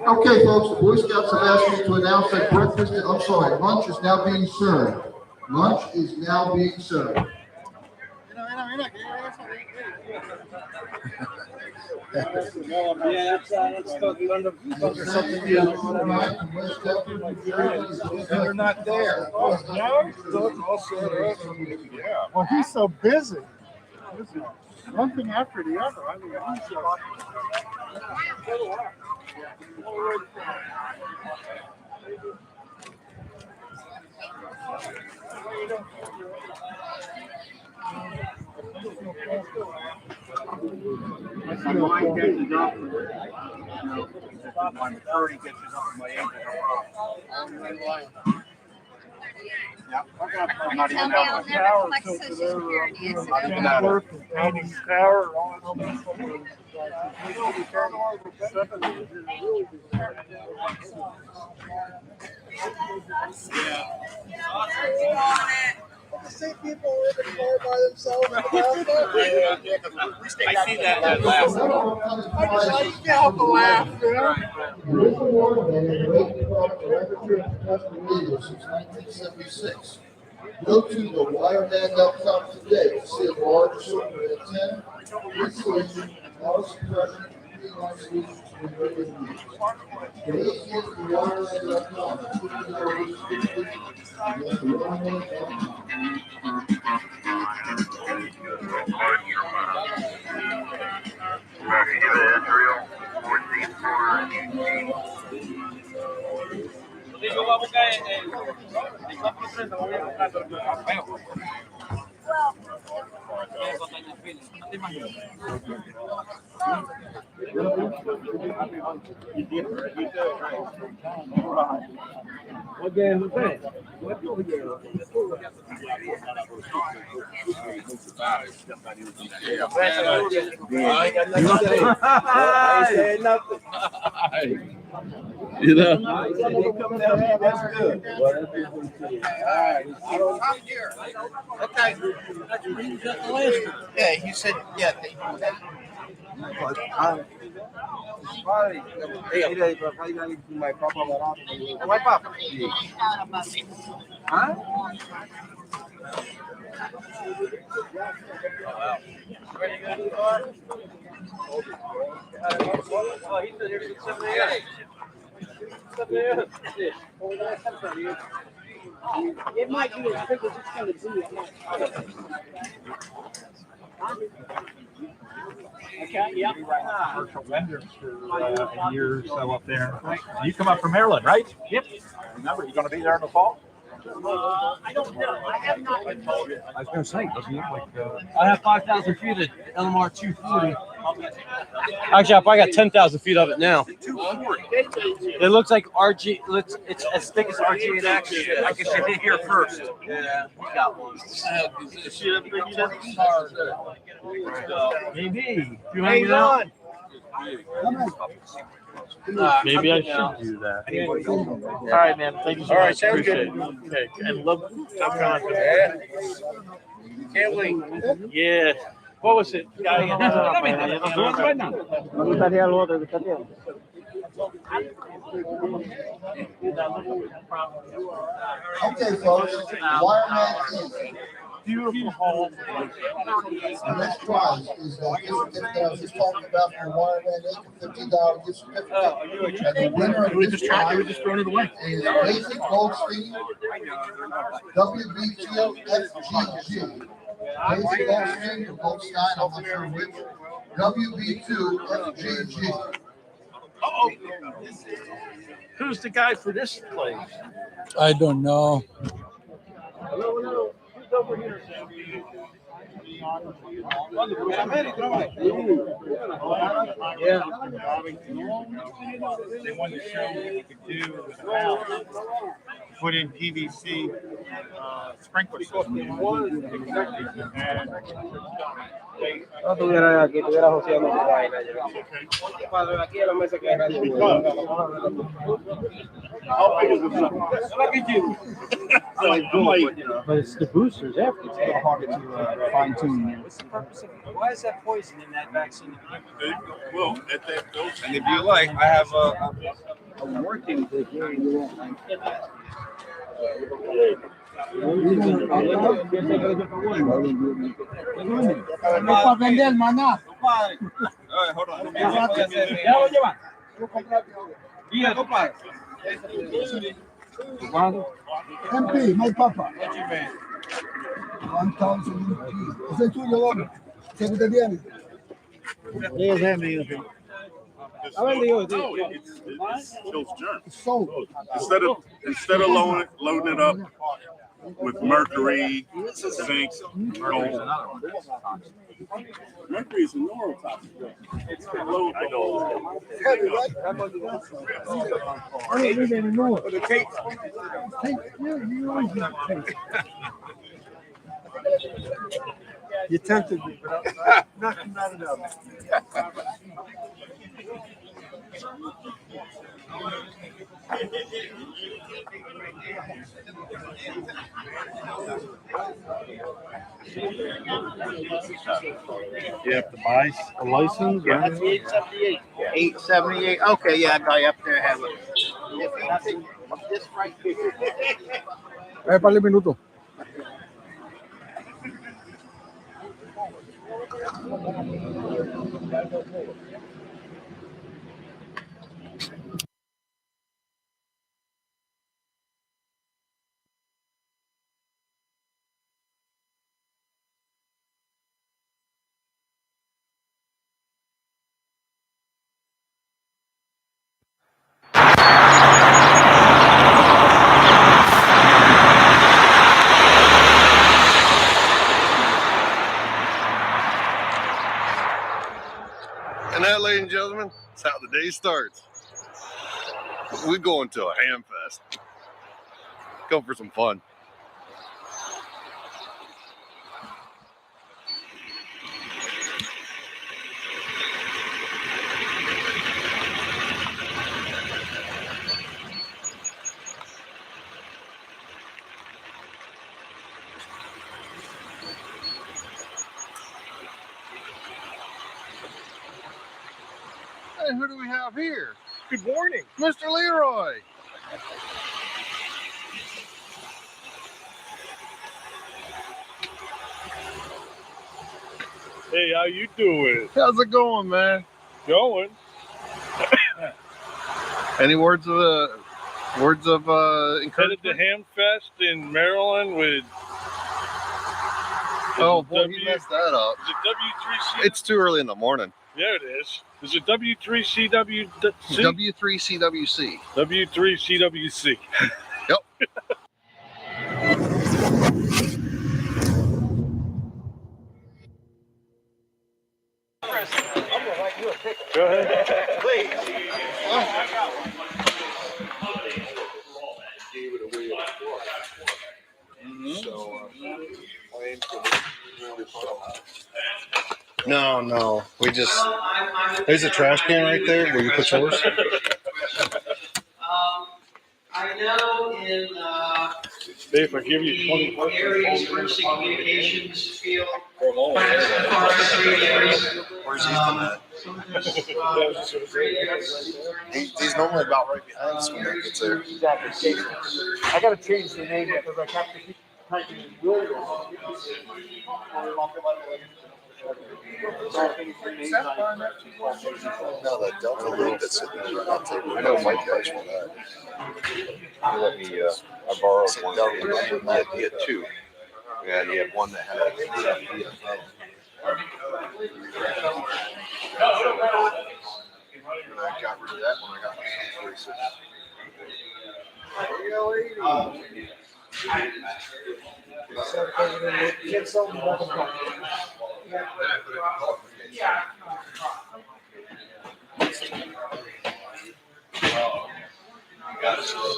Okay, folks, the Boy Scouts have asked me to announce that breakfast, lunch is now being served. Lunch is now being served. Yeah, that's something They're not there. Well, he's so busy. One thing after the other. I mean, My mind catches up. My maturity catches up with my age. I'm not even down. Tower tilted over. I'm doing work and painting tower. All that stuff. The same people were in the car by themselves. I see that last I just can't help but laugh. This award has been waiting for the record of professional leaders since 1976. Go to the wireman.com today to see a large assortment of 10 installation, power suppression, P-line solutions and radio units. Today's gift to wireman.com is Yo voy a buscar el 430, voy a buscar el campeón. What game was that? You know? That's good. Okay. Yeah, he said, yeah. Huh? It might be as big as it's going to be. Okay, yeah. Commercial vendors for a year or so up there. You come up from Maryland, right? Yep. Remember, you going to be there in the fall? I don't know. I have not been told. I was going to say, doesn't it look like... I have 5,000 feet of LMR 240. Actually, I probably got 10,000 feet of it now. 240. It looks like RG. It's as thick as RG8X. I guess you hit here first. Yeah, we got one. Maybe. You hang on. Maybe I should do that. All right, man. Thank you so much. All right, sounds good. Okay, and love content. Yeah. Can't wait. Yeah. What was it? Okay, folks, Wireman Inc. Beautiful home. The next prize is the gift that I was just talking about from Wireman Inc. $15 gift certificate. And the winner of this prize is Basic Goldstein WB2FGG. Basic Goldstein or Goldstein, I'm not sure which. WB2FGG. Who's the guy for this place? I don't know. Hello. over here. Yeah. They wanted to show what you could do with a house. Put in PVC sprinkler system. No tuviera aquí, tuviera joseando su vaina ya. Padre, aquí a la mesa que era But it's the boosters after. It's a little harder to fine tune. What's the purpose of why is that poison in that vaccine? Well, at that dose. And if you like, I have a working para vender, maná. Hold on. Ya lo llevan. Yeah, compadre. MP, my papa. 1,000 MP. Ese es tuyo, hombre. ¿Qué te tiene? No, it kills germs. Instead of loading it up with mercury, zinc, gold. Mercury is a neurotoxin. It's not low. I know. I don't need any more. Tape. Yeah, you always need tape. You tempted me, but not enough. You have to buy a license? Yeah, that's 878. 878. Okay, yeah, that guy up there has it. I think this right here. Par de minutos. And that, ladies and gentlemen, is how the day starts. We're going to a ham fest. Go for some fun. Hey, who do we have here? Good morning, Mr. Leroy. Hey, how you doing? How's it going, man? Going. Any words of encouragement? Headed to Ham Fest in Maryland with. Oh boy, you messed that up. Is it W3C? It's too early in the morning. Yeah, it is. Is it W3CWC? W3CWC. W3CWC. Yep. Go ahead. Please. No. We just there's a trash can right there where you put yours. I know in Dave, I give you 20 the areas emergency communications field, forestry areas. Where's Ethan at? He's normally about right behind us when he gets there. Exactly. I got to change the name because I have to keep typing in William. No, the Delta loop that's sitting there right on the table. I know Mike guys for that. He let me, I borrowed one. He had two. Yeah, and he had one that had a PFP. And I got rid of that when I got my 46.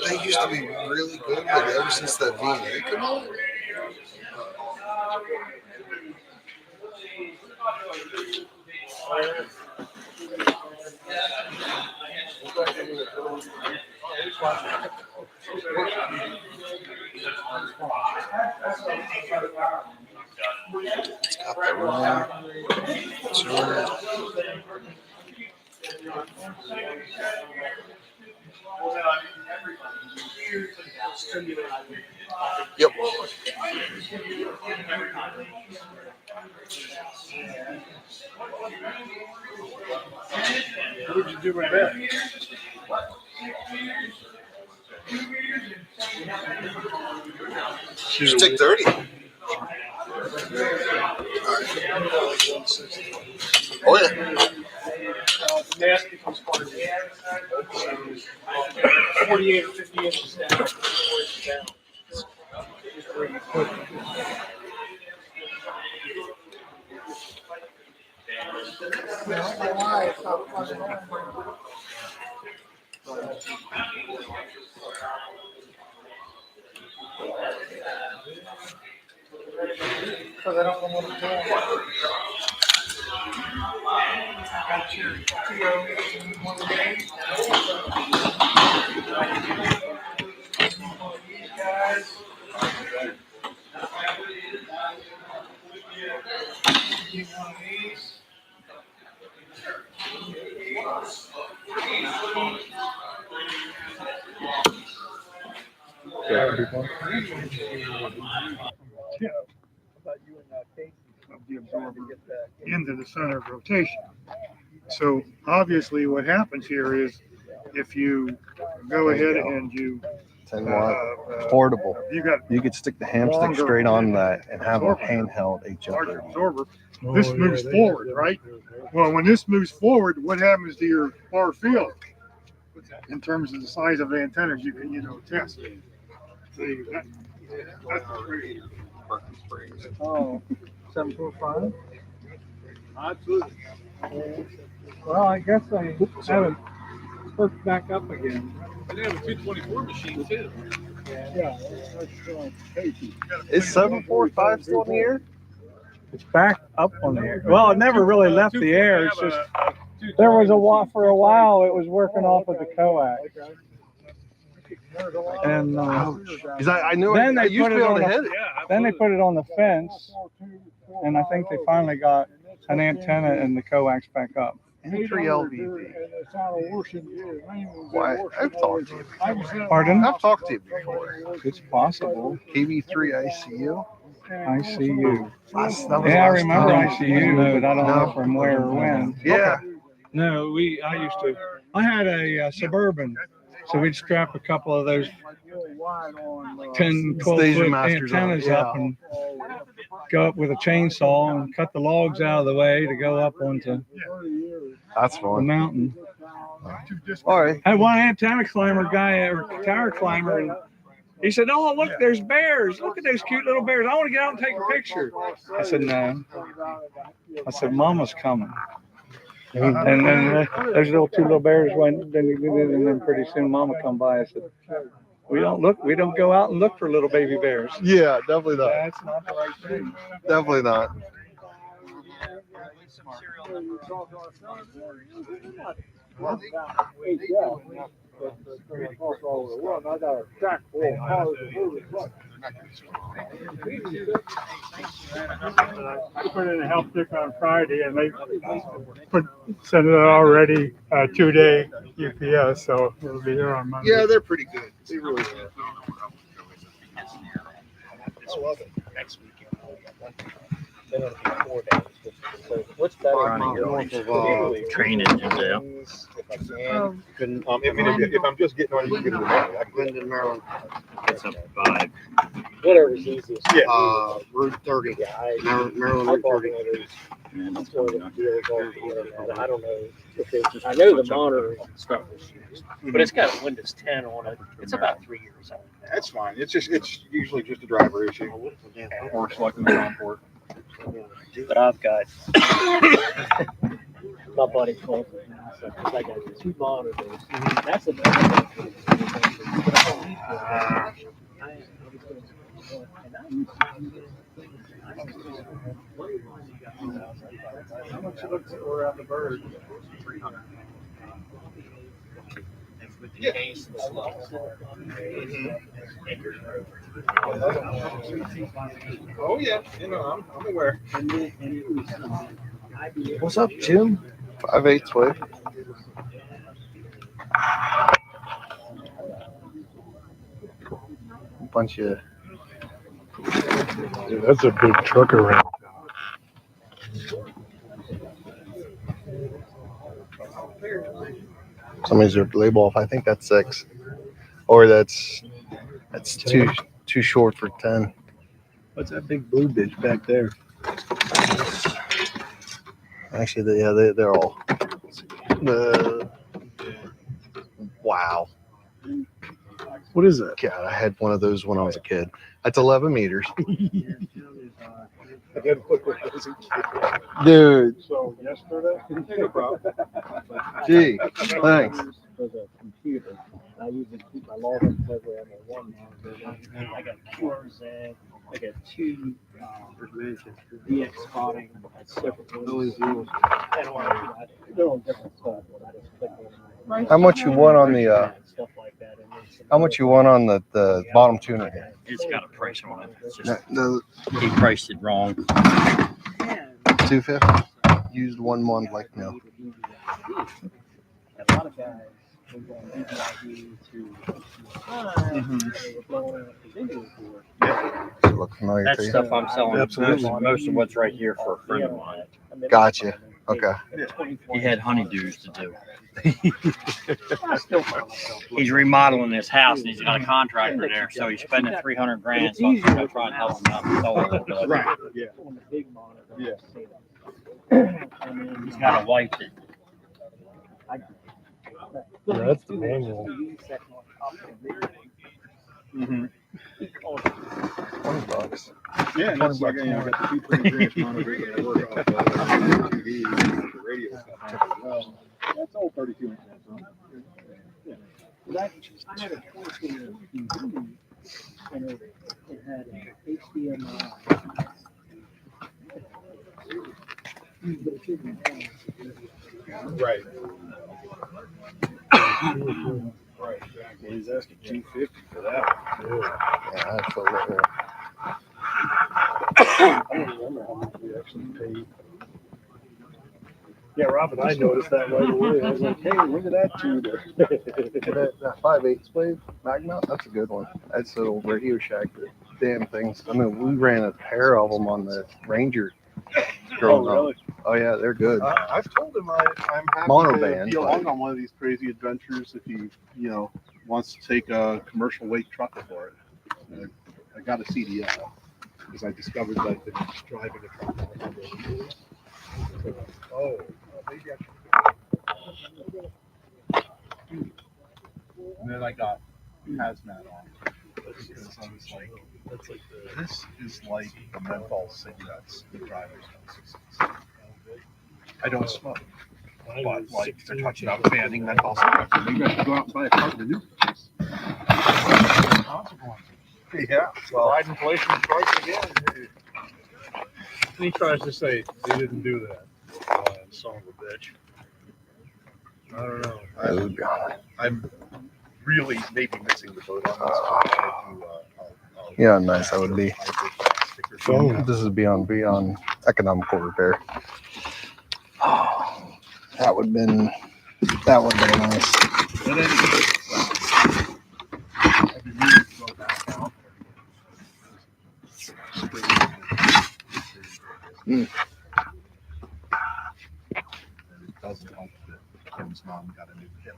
They used to be really good, but ever since that V&A came out, it's got the room. Yep. What did you do with that? Stick 30. Oh yeah. Mask becomes part of it. 48 or 50 inches down. 4 inches down. Is where you put it. Because I don't know what I'm doing. Into the center of rotation. So obviously what happens here is if you go ahead and you 10 watt portable. You could stick the hamstick straight on that and have a handheld HL30. absorber, this moves forward, right? Well, when this moves forward, what happens to your far field in terms of the size of the antennas you can, test? See, that's great. Oh, 745? Absolutely. Well, I guess I haven't perked back up again. And they have a 224 machine too. Yeah, that's Is 745 still in the air? it's back up on the air. Well, it never really left the air. It's just there was for a while it was working off of the coax. And because I knew then I they used put to be it able on to the, hit it. then they put it on the fence, and I think they finally got an antenna and the coax back up. Entry LVV. Why? I've talked to you. Pardon? I've talked to you before. It's possible. KV3 ICU. ICU. Yeah, I remember ICU, but I don't know from where or when. Yeah. No, I had a Suburban, so we'd strap a couple of those 10, 12 Station foot masters on it, antennas up and go up with a chainsaw and cut the logs out of the way to go up onto That's the fun. mountain. All right. I had one antenna climber guy, or tower climber, and he said, "Oh, look, there's bears. Look at those cute little bears. I want to get out and take a picture." I said, "No." I said, "Mama's coming." And then those two little bears went, and then pretty soon Mama come by. I said, we don't go out and look for little baby bears. Yeah, definitely not. That's not the right thing. Definitely not. I put in a health stick on Friday, and they sent it already 2-day UPS, so it'll be here on Monday. Yeah, they're pretty good. They really are. I love it. Next week, then it'll be 4 days. So what's better? Train engines out. If I can. If I'm just getting on, you can get it tomorrow. Glendon, Maryland. It's a 5. Whatever's easiest. Route 30. Yeah, Maryland I Route bought 30. one of those. That's one of the deals off the internet. I don't know if it's, I know the monitoring stuff is used, but it's got Windows 10 on it. It's about 3 years old. That's fine. It's usually just a driver issue. Or selecting the COM port. But I've got my buddy called me and I said, because I got 2 monitors. That's another thing. How much it looks around the bird? 300. Yeah. Oh yeah, I'm aware. What's up, Jim? 5/8 wave. Bunch of. Yeah, that's a big truck around. Somebody's ripped the label off. I think that's 6, or that's too short for 10. What's that big blue bitch back there? Actually, they're all. Wow. What is that? God, I had one of those when I was a kid. That's 11 meters. I did put those in. Dude. So yesterday, no problem. Gee, thanks. For the computer, I usually keep my login program on one monitor. I got QRZ, I got 2 DX spotting at separate windows. And they're on different stuff. I just click on them. How much you want on the? Stuff like that. And then some How much you want on the bottom tuner here? It's got a price on it. It's just, No, he priced it wrong. 250. Used 1 month like no. A lot of guys were going DVID to they were blowing out the video board. Look familiar That to you? stuff I'm selling. Absolutely. Most of what's right here for a friend of mine. Gotcha. Okay. He had honeydews to do. He's remodeling his house and he's got a contractor there, so he's spending $300,000. So I'm gonna try and help him out and sell a little bit. Right. Yeah. On the big monitor. Yeah. He's got a wife that. Yeah, that's the manual. Mm-hmm. $20. Yeah, and that's like, I got the 2 3-inch monitors that I work off of TV and the radio stuff as well. That's all 32 inches. Yeah. I had a 22 TV and it had an HDMI. Right. Right. Exactly. He's asking $250 for that. Yeah, that's a little. I don't remember how much we actually paid. Yeah, Rob and I noticed that right away. I was like, hey, look at that tuner. that 5/8 wave mag mount, that's a good one. That's a little Radio Shack. The damn things. I mean, we ran a pair of them on the Ranger. Oh, really? Oh yeah, they're good. I've told him I'm happy Mono to band, be but- along on one of these crazy adventures if he, wants to take a commercial weight truck for it. I got a CDL because I discovered that I've been driving a truck. Oh, maybe I should. And then I got hazmat on. Because I was like, this is like the menthol cigarettes the drivers don't. I don't smoke. But like they're talking about banning menthol cigarettes. Maybe I should go out and buy a carton of new ones. Yeah. Well, ride inflation strikes again. He tries to say he didn't do that. Son of a bitch. I don't know. Oh god. I'm really maybe missing the boat on this. Yeah, nice that would be. This is beyond economical repair. Oh, that would have been nice. It doesn't help that Kim's mom got a new hip.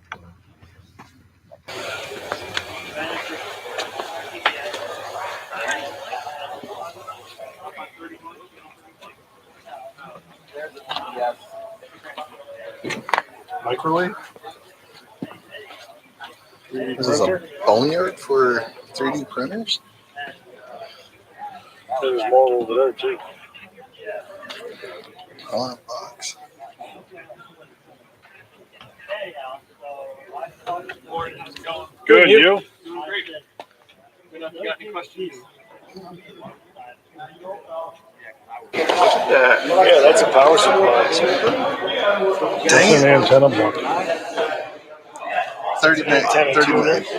Microwave? This is a boneyard for 3D printers? There's more over there too. On a box. Good, you? Got any questions? Yeah, that's a power supply. That's an antenna block. 30 minutes. 30 minutes.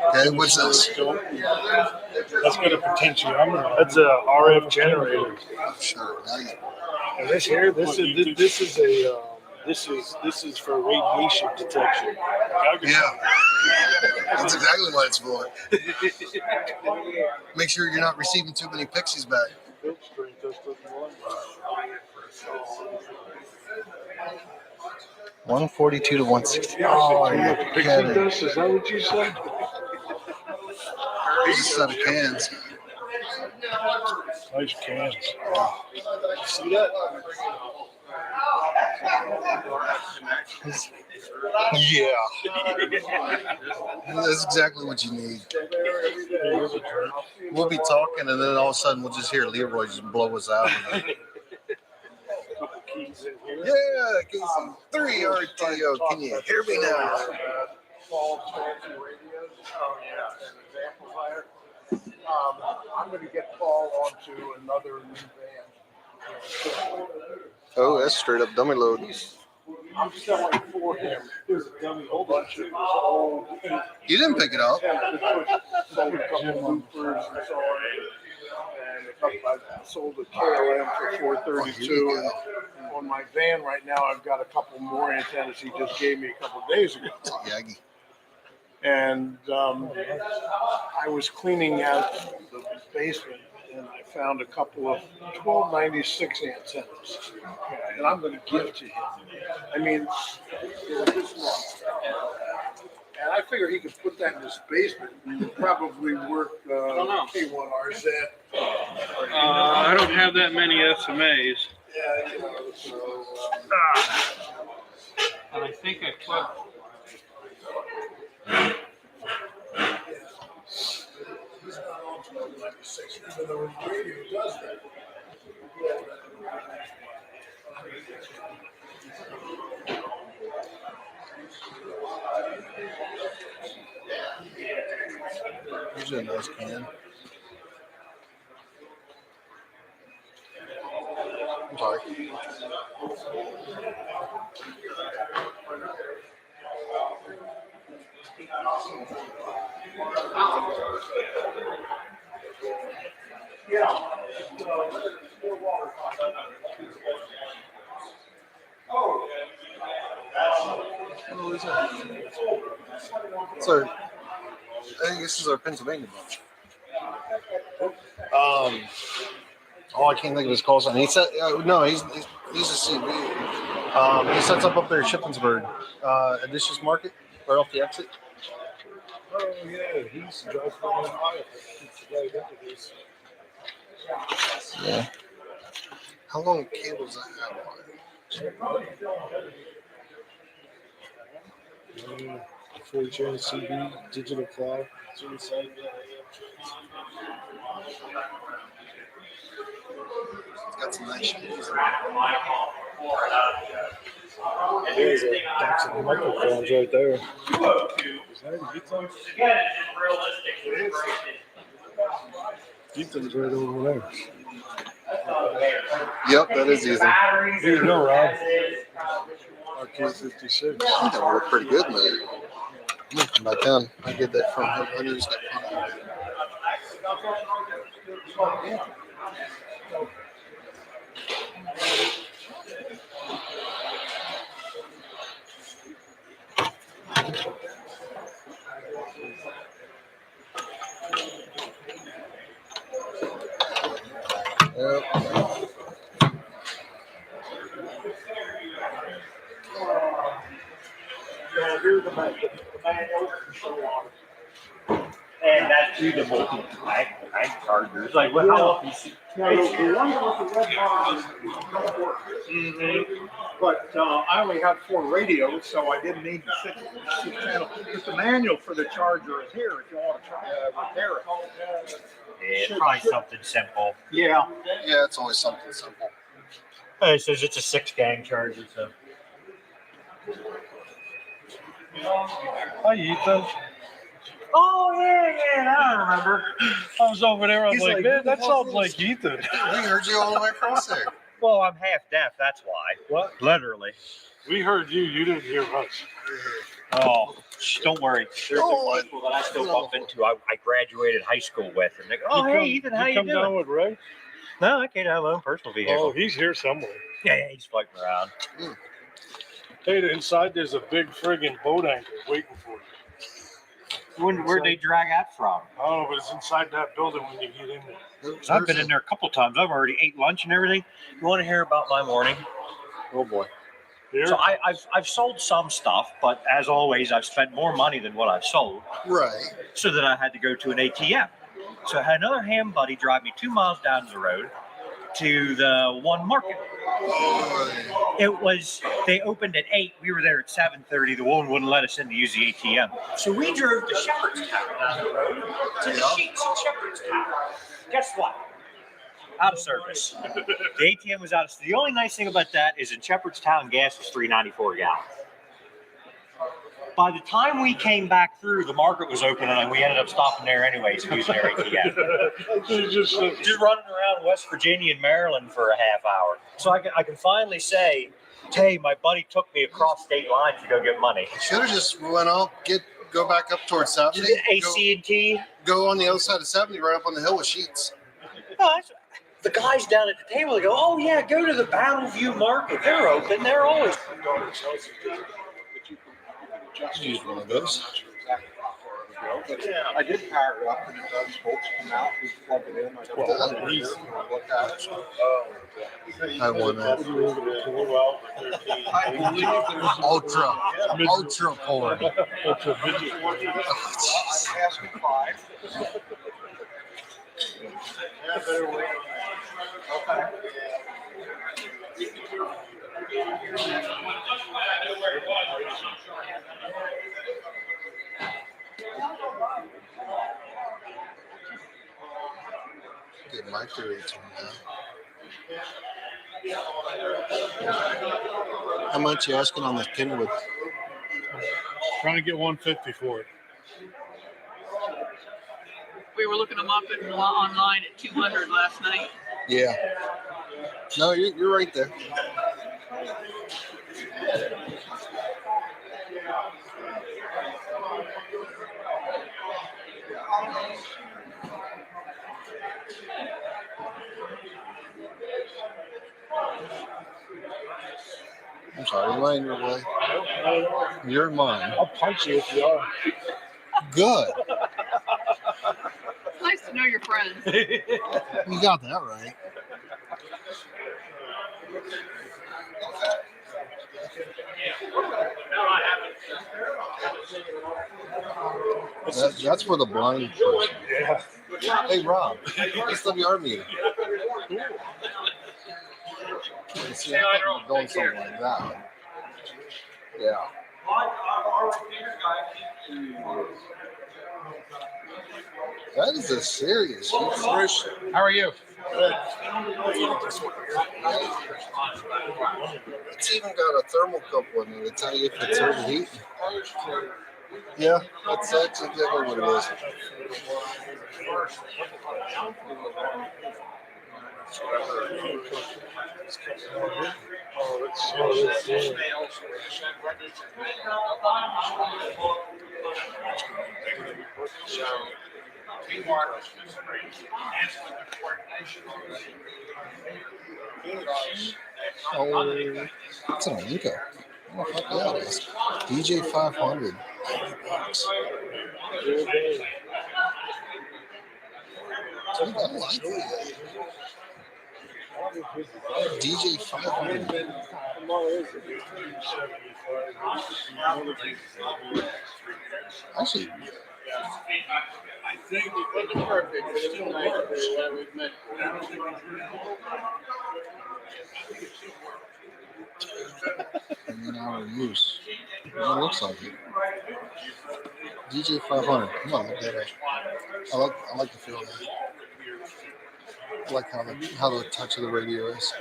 Okay, what's this? That's got a potentiometer. That's a RF generator. Sure. And this here, this is for radiation detection. Yeah. That's exactly what it's for. Make sure you're not receiving too many pixies back. 142 to 160. Oh, you're kidding. Dust, is that what you said? Here's a set of cans. Nice cans. See that? Yeah. That's exactly what you need. We'll be talking, and then all of a sudden we'll just hear Leroy just blow us out. Yeah, Casey. 3 RTO. Can you hear me now? I'm going to get Paul onto another new band. Oh, that's straight up dummy load. I'm selling for him. There's a dummy whole bunch of his old. You didn't pick it up. Sold a couple of loopers and so on. And I sold a KLM for $432. And on my van right now, I've got a couple more antennas he just gave me a couple of days ago. And I was cleaning out the basement, and I found a couple of 1296 antennas, and I'm going to give to him. I mean, they're this long. And I figure he could put that in his basement and probably work K1RZ. I don't have that many SMAs. Yeah, you know, so. And I think I put. He's not on 1296, even though his radio does that. Here's a nice can. I'm sorry. Oh, is that? So, I think this is our Pennsylvania bunch. I can't think of his call sign. He said, no, he's a CB. He sets up there at Shippensburg, Adicious Market, right off the exit. Oh, yeah, he's driving from Ohio. Yeah. How long cables does that have on it? 40 channel CB, digital cloud. It's inside. It's got some nice shapes. There's a box of microphones right there. Is that a guitar? Ethan's right over there. Yep, that is Ethan. Here you go, Rob. RK56. I think that worked pretty good, man. I'm gonna come back down. I get that from him. I knew he's got fun. Yep. And that's through the multi-tank chargers. Like, what? How often Now, the one with the red bar don't work. But I only have 4 radios, so I didn't need the 6 channel. But the manual for the charger is here if you want to repair it. Yeah, probably something simple. Yeah. Yeah, it's always something simple. It says it's a 6-gang charger, so. Hi, Ethan. Oh, yeah, I remember. I was over there. I was He's like, like, man, that sounds like Ethan. We heard you all the way across there. Well, I'm half deaf, that's why. What? Literally. We heard you. You didn't hear us. Oh, don't worry. There's some people that I still bump into. I graduated high school with, and they go, "Oh, hey, Ethan, how you come doing?" down with Ray? No, I can't have my own personal vehicle. Oh, he's here somewhere. Yeah, he's floating around. Hey, inside there's a big friggin' boat anchor waiting for you. Where'd they drag that from? Oh, but it's inside that building when you get in there. I've been in there a couple times. I've already ate lunch and everything. You want to hear about my morning? Oh boy. Here? So I've sold some stuff, but as always, I've spent more money than what I've sold. Right. So that I had to go to an ATM. So I had another ham buddy drive me 2 miles down the road to the one market. It was, they opened at 8. We were there at 7:30. The woman wouldn't let us in to use the ATM. So we drove to Shepherdstown down the road to the Sheets in Shepherdstown. Guess what? Out of service. The ATM was out. The only nice thing about that is in Shepherdstown, gas was $3.94 a gallon. By the time we came back through, the market was open, and we ended up stopping there anyways and using their ATM. just running around West Virginia and Maryland for a half hour. So I can finally say, hey, my buddy took me across state lines to go get money. Should have just went out, go back up towards 70. AC&T. Go on the other side of 70, right up on the hill with Sheets. Oh, the guys down at the table, they go, oh, yeah, go to the Battleview Market. They're open. They're always. Use one of those. I did power it up, and it does bolts come out. You plug it in. I won that. I believe there's Ultra polar. Ultra midget. I'm asking 5. Yeah, better wait. Okay. Get my theory turned down. How much you asking on this Kenwood? Trying to get 150 for it. We were looking them up online at 200 last night. Yeah. No, you're right there. I'm sorry, am I in your way? You're mine. I'll punch you if you are. Good. It's nice to know your friends. You got that right. That's for the blind person. Yeah. Hey, Rob, SWR meeting. See, I thought we were doing something like that. Yeah. That is a serious nutrition. How are you? Good. It's even got a thermocouple in it to tell you if it's overheating. Yeah, that's exactly what it is. Oh, it's an Amico. What the fuck that is? DJ 500. $90. I like it. DJ 500. Actually, I think it wasn't perfect, but it still works for what we've meant. and then our use. It looks like it. DJ 500. I'm gonna look that up. I like the feel of that. I like how the touch of the radio is.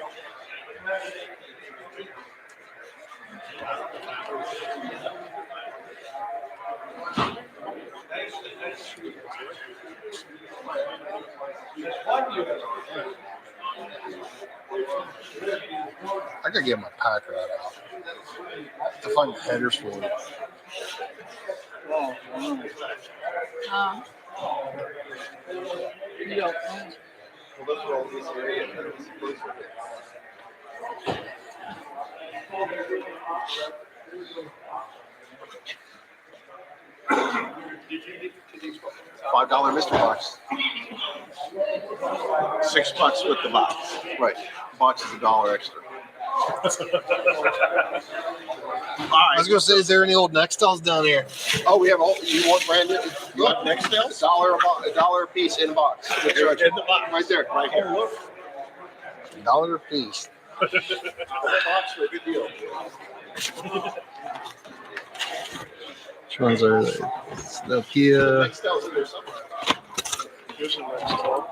I gotta get my pack right out to find the headers for it. $5 mystery box. $6 with the box. Right. Box is $1 extra. I was gonna say, is there any old Nextels down here? Oh, we have all. You want brand new? You want Nextels? $1 a piece in a box. In the box. Right there. Right here. $1 a piece. Box for a good deal. Which ones are they? It's the Kia. Nextels in there somewhere. Here's some Nextel.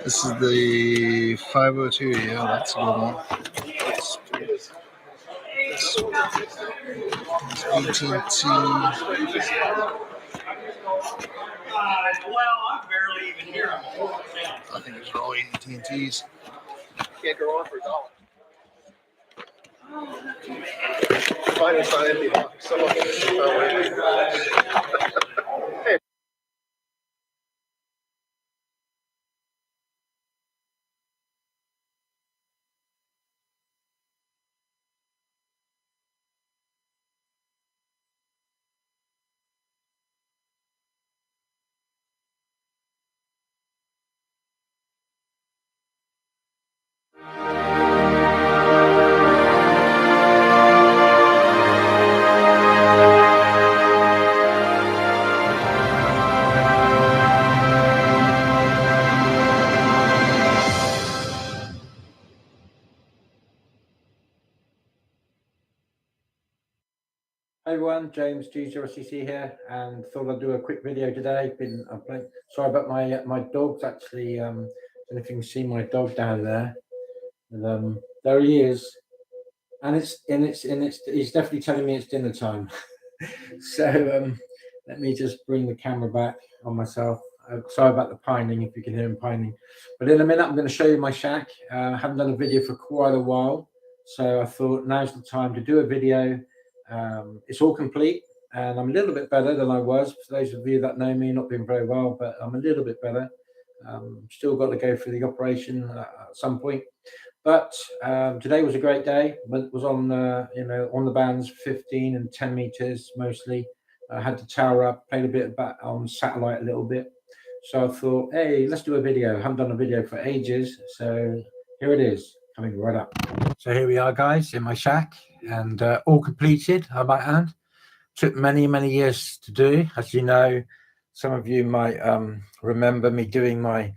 This is the 502. Yeah, that's a good one. AT&T. Well, I'm barely even here. I think these are all AT&Ts. Can't go on for $1. Mine is not empty. Some of them. Hey. Hey everyone, James G0CC here, and thought I'd do a quick video today. Sorry about my dog's actually. I don't know if you can see my dog down there. And, there he is, and he's definitely telling me it's dinner time. So let me just bring the camera back on myself. Sorry about the pining, if you can hear him pining. But in a minute, I'm going to show you my shack. I haven't done a video for quite a while, so I thought now's the time to do a video. It's all complete, and I'm a little bit better than I was. For those of you that know me, not been very well, but I'm a little bit better. Still got to go through the operation at some point, but today was a great day. Was on on the bands 15 and 10 meters mostly. I had the tower up, played a bit on satellite a little bit. So I thought, hey, let's do a video. I haven't done a video for ages, so here it is, coming right up. So here we are, guys, in my shack, and all completed, I might add. Took many years to do. As you know, some of you might remember me doing my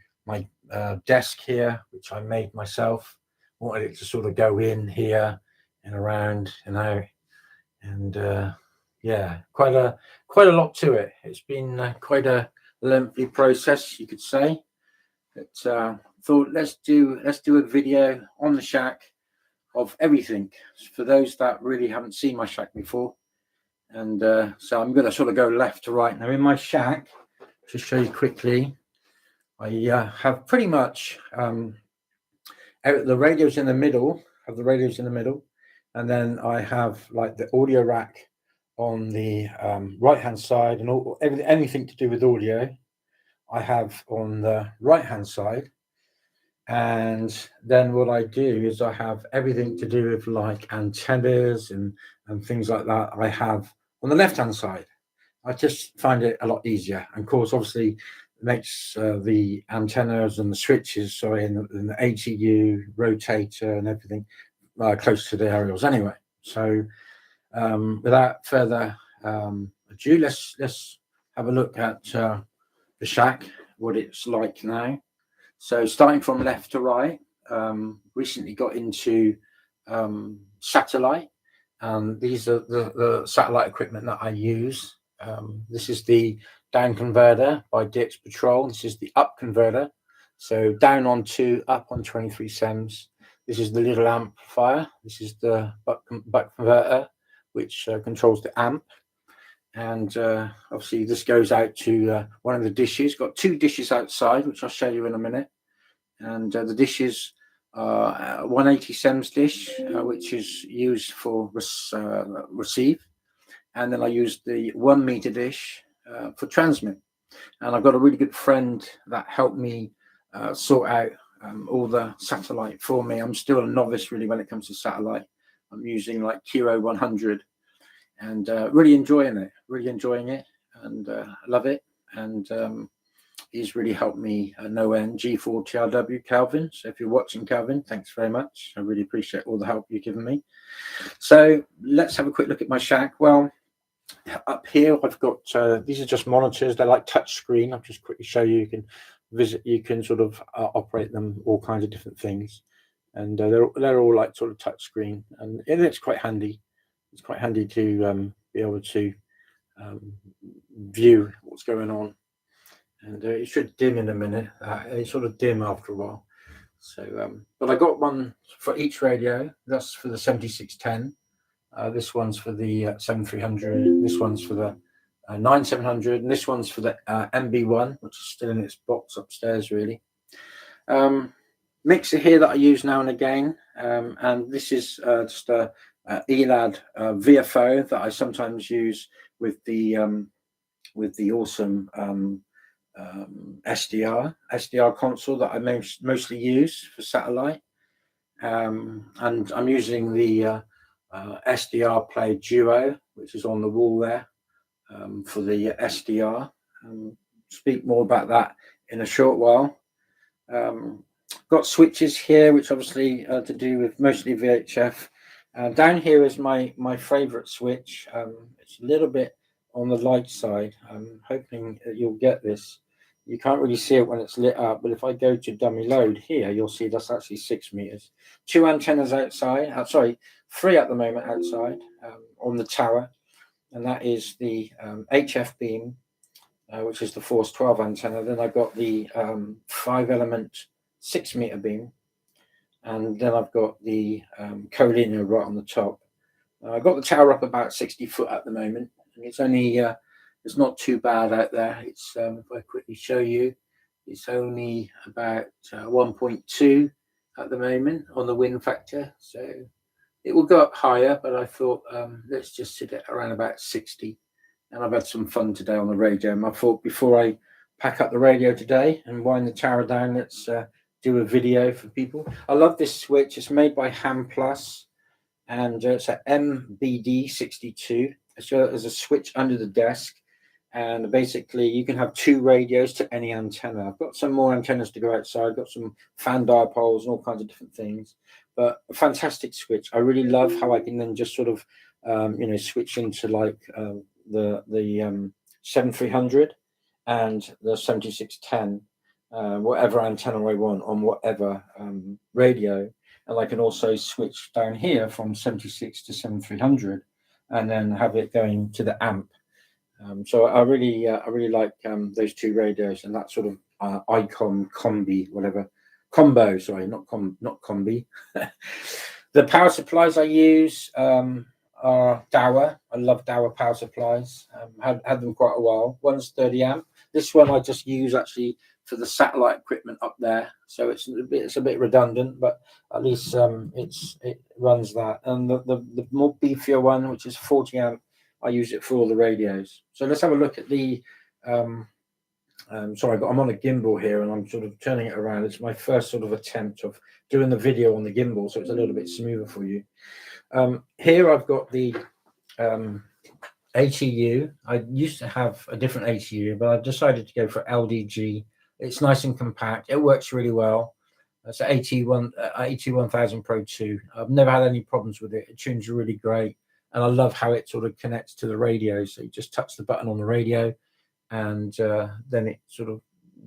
desk here, which I made myself. Wanted it to sort of go in here and around, and yeah, quite a lot to it. It's been quite a lengthy process, you could say. But thought let's do a video on the shack of everything for those that really haven't seen my shack before. And so I'm going to sort of go left to right now. In my shack, to show you quickly, I have pretty much the radios in the middle. And then I have like the audio rack on the right hand side, and anything to do with audio I have on the right hand side. And then what I do is I have everything to do with like antennas and things like that I have on the left hand side. I just find it a lot easier. And of course, obviously, it makes the antennas and the switches, sorry, and the ATU, rotator, and everything close to the aerials anyway. So without further ado, let's have a look at the shack, what it's like now. So starting from left to right, recently got into satellite. These are the satellite equipment that I use. This is the down converter by DX Patrol. This is the up converter. So down on 2, up on 23 sems. This is the little amplifier. This is the buck converter, which controls the amp. And obviously this goes out to one of the dishes. Got 2 dishes outside, which I'll show you in a minute. And the dishes 180 sems dish, which is used for receive, and then I use the 1 meter dish for transmit. And I've got a really good friend that helped me sort out all the satellite for me. I'm still a novice really when it comes to satellite. I'm using like Kiro 100 and really enjoying it, and love it. And he's really helped me no end. G4TRW Calvin. So if you're watching, Calvin, thanks very much. I really appreciate all the help you've given me. So let's have a quick look at my shack. Well, up here I've got these are just monitors. They're like touch screen. I'll just quickly show you. You can sort of operate them, all kinds of different things, and they're all like sort of touch screen, and it's quite handy. It's quite handy to be able to view what's going on. And it should dim in a minute. It sort of dim after a while. So, but I got one for each radio. That's for the 7610. This one's for the 7300. This one's for the 9700, and this one's for the MB1, which is still in its box upstairs, really. Mixer here that I use now and again, and this is just a ELAD VFO that I sometimes use with the awesome SDR console that I mostly use for satellite, and I'm using the SDR Play Duo, which is on the wall there, for the SDR. Speak more about that in a short while. Got switches here, which obviously to do with mostly VHF. Down here is my favorite switch. It's a little bit on the light side. I'm hoping that you'll get this. You can't really see it when it's lit up, but if I go to dummy load here, you'll see that's actually 6 meters. 2 antennas outside, sorry, 3 at the moment outside on the tower, and that is the HF beam, which is the Force 12 antenna. Then I've got the 5-element 6 meter beam, and then I've got the collinear right on the top. I've got the tower up about 60 foot at the moment, and it's only it's not too bad out there. It's if I quickly show you, it's only about 1.2 at the moment on the wind factor, so it will go up higher, but I thought let's just sit it around about 60. And I've had some fun today on the radio, and I thought before I pack up the radio today and wind the tower down, let's do a video for people. I love this switch. It's made by Ham Plus, and it's an MBD62. So there's a switch under the desk, and basically you can have 2 radios to any antenna. I've got some more antennas to go outside. I've got some fan dipoles and all kinds of different things, but a fantastic switch. I really love how I can then just sort of switch into like the 7300 and the 7610, whatever antenna I want on whatever radio. And I can also switch down here from 76 to 7300 and then have it going to the amp. So I really like those 2 radios and that sort of ICOM combo, sorry, not combi. The power supplies I use are Dower. I love Dower power supplies. Had them quite a while. One's 30 amp. This one I just use actually for the satellite equipment up there, so it's a bit redundant, but at least it runs that. And the more beefier one, which is 40 amp, I use it for all the radios. So let's have a look at the sorry, but I'm on a gimbal here and I'm sort of turning it around. It's my first sort of attempt of doing the video on the gimbal, so it's a little bit smoother for you. Here I've got the ATU. I used to have a different ATU, but I've decided to go for LDG. It's nice and compact. It works really well. It's an AT1000 Pro 2. I've never had any problems with it. It tunes really great. And I love how it sort of connects to the radio. So you just touch the button on the radio, and then it sort of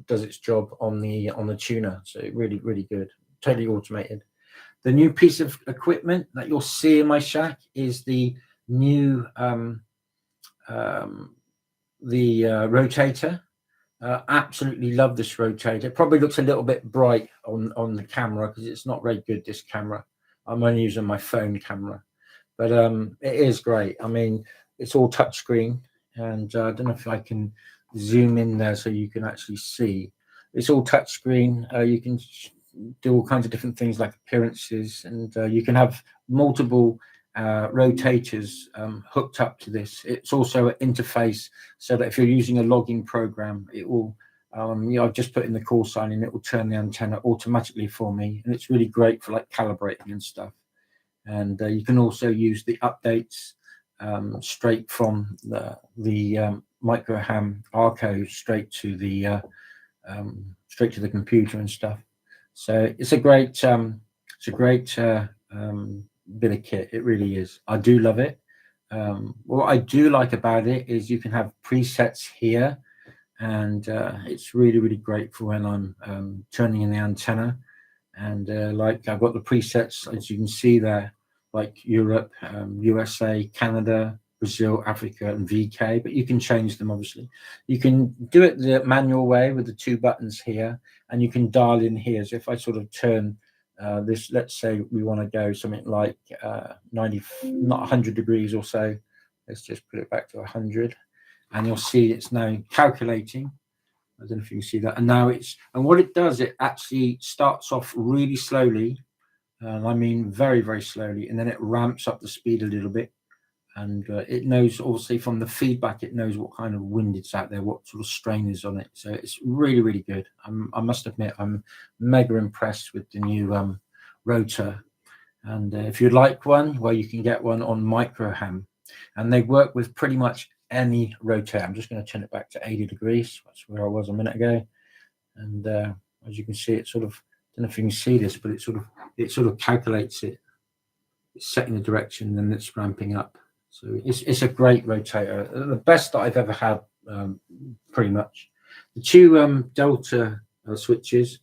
does its job on the tuner. So really, really good. Totally automated. The new piece of equipment that you'll see in my shack is the new rotator. Absolutely love this rotator. It probably looks a little bit bright on the camera because it's not very good, this camera. I'm only using my phone camera, but it is great. I mean, it's all touchscreen, and I don't know if I can zoom in there so you can actually see. It's all touchscreen. You can do all kinds of different things like appearances, and you can have multiple rotators hooked up to this. It's also an interface so that if you're using a logging program, it will I've just put in the call sign and it will turn the antenna automatically for me, and it's really great for like calibrating and stuff. And you can also use the updates straight from the micro ham Arco straight to the computer and stuff. So it's a great bit of kit. It really is. I do love it. What I do like about it is you can have presets here, and it's really, really great for when I'm turning in the antenna. And like I've got the presets, as you can see there, like Europe, USA, Canada, Brazil, Africa, and VK, but you can change them. Obviously you can do it the manual way with the 2 buttons here, and you can dial in here. So if I sort of turn this, let's say we want to go something like 90, not 100 degrees or so, let's just put it back to 100, and you'll see it's now calculating. I don't know if you can see that. And now and what it does, it actually starts off really slowly, and I mean very, very slowly, and then it ramps up the speed a little bit. And it knows, obviously from the feedback, it knows what kind of wind it's out there, what sort of strain is on it. So it's really, really good. I must admit, I'm mega impressed with the new rotor. And if you'd like one, well, you can get one on Microham, and they work with pretty much any rotor. I'm just going to turn it back to 80 degrees. That's where I was a minute ago. And as you can see, it sort of, I don't know if you can see this, but it sort of calculates it. It's setting the direction, and then it's ramping up. So it's a great rotator, the best that I've ever had, pretty much. The 2 Delta switches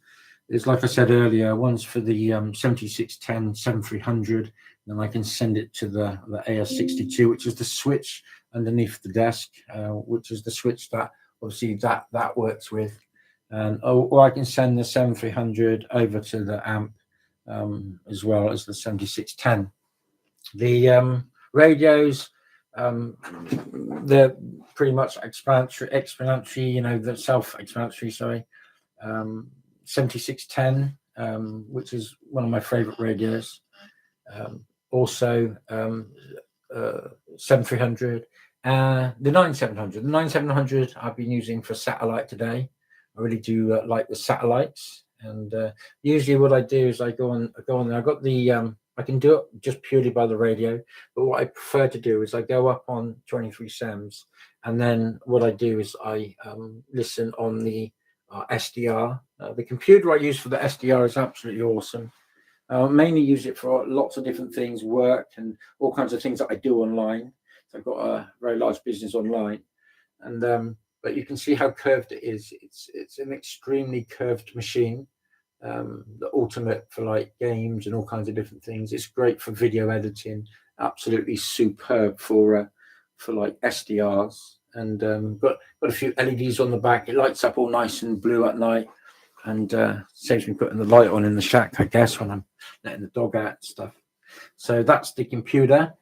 is, like I said earlier, one's for the 7610 7300, and I can send it to the AS62, which is the switch underneath the desk, which is the switch that obviously that works with, or I can send the 7300 over to the amp as well as the 7610. The radios, they're pretty much explanatory, you know, they're self-explanatory, sorry. 7610, which is one of my favorite radios. Also 7300, the 9700. The 9700 I've been using for satellite today. I really do like the satellites, and usually what I do is I go on there. I've got the I can do it just purely by the radio, but what I prefer to do is I go up on 23 SEMS, and then what I do is I listen on the SDR. The computer I use for the SDR is absolutely awesome. I mainly use it for lots of different things, work and all kinds of things that I do online. So I've got a very large business online, and but you can see how curved it is. It's an extremely curved machine. The ultimate for like games and all kinds of different things. It's great for video editing, absolutely superb for like SDRs, and got a few LEDs on the back. It lights up all nice and blue at night, and saves me putting the light on in the shack, I guess, when I'm letting the dog out and stuff. So that's the computer.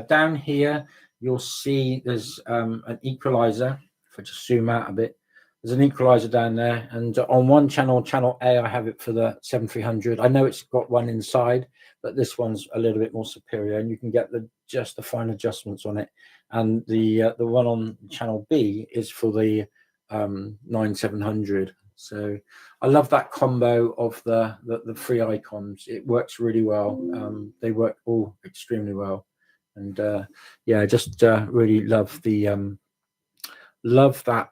Down here you'll see there's an equalizer. If I just zoom out a bit, there's an equalizer down there, and on one channel, channel A, I have it for the 7300. I know it's got one inside, but this one's a little bit more superior, and you can get just the fine adjustments on it. And the one on channel B is for the 9700. So I love that combo of the 3 icons. It works really well. They work all extremely well, And yeah, I just really love the love that.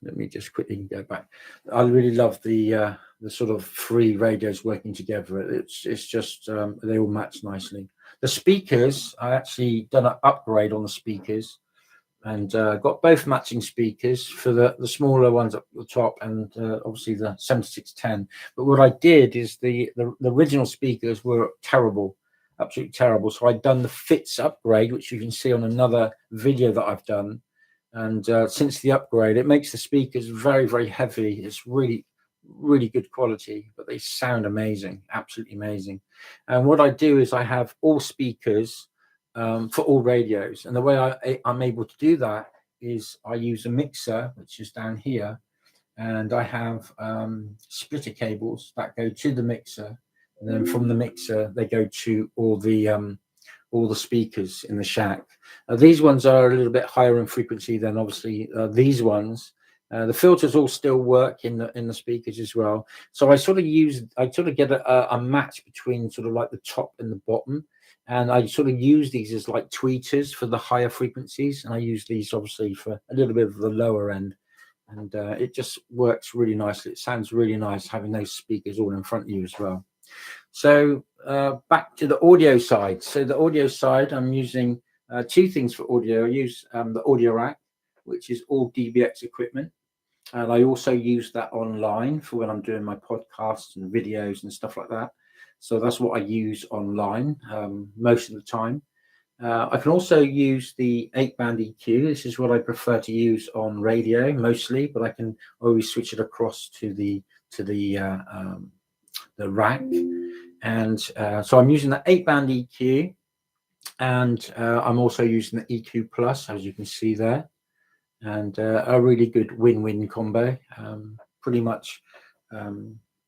Let me just quickly go back. I really love the sort of three radios working together. It's just they all match nicely. The speakers, I actually done an upgrade on the speakers, and got both matching speakers for the smaller ones up the top, and obviously the 7610. But what I did is the original speakers were terrible, absolutely terrible. So I'd done the FITS upgrade, which you can see on another video that I've done. And since the upgrade, it makes the speakers very, very heavy. It's really, really good quality, but they sound amazing, absolutely amazing. And what I do is I have all speakers for all radios, and the way I'm able to do that is I use a mixer, which is down here, and I have splitter cables that go to the mixer, and then from the mixer they go to all the speakers in the shack. These ones are a little bit higher in frequency than obviously these ones. The filters all still work in the speakers as well. So I sort of get a match between sort of like the top and the bottom. And I sort of use these as like tweeters for the higher frequencies. And I use these obviously for a little bit of the lower end. And it just works really nicely. It sounds really nice having those speakers all in front of you as well. So back to the audio side. So the audio side, I'm using two things for audio. I use the audio rack, which is all DBX equipment. And I also use that online for when I'm doing my podcasts and videos and stuff like that. So that's what I use online most of the time. I can also use the 8-band EQ. This is what I prefer to use on radio mostly, but I can always switch it across to the rack. And so I'm using the 8-band EQ, and I'm also using the EQ Plus, as you can see there. And a really good win-win combo. Pretty much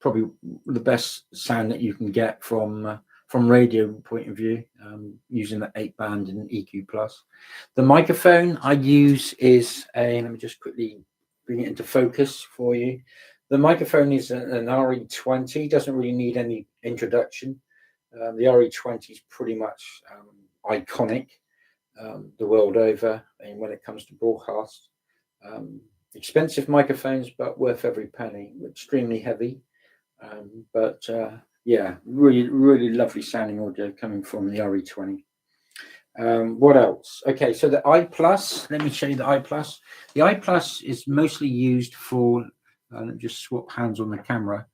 probably the best sound that you can get from radio point of view, using the 8-band and EQ Plus. The microphone I use is let me just quickly bring it into focus for you. The microphone is an RE20, doesn't really need any introduction. The RE20 is pretty much iconic the world over, and when it comes to broadcast. Expensive microphones, but worth every penny. Extremely heavy, but yeah, really, really lovely sounding audio coming from the RE20. What else? Okay, so the I Plus, let me show you the I Plus. The I Plus is mostly used for, let me just swap hands on the camera.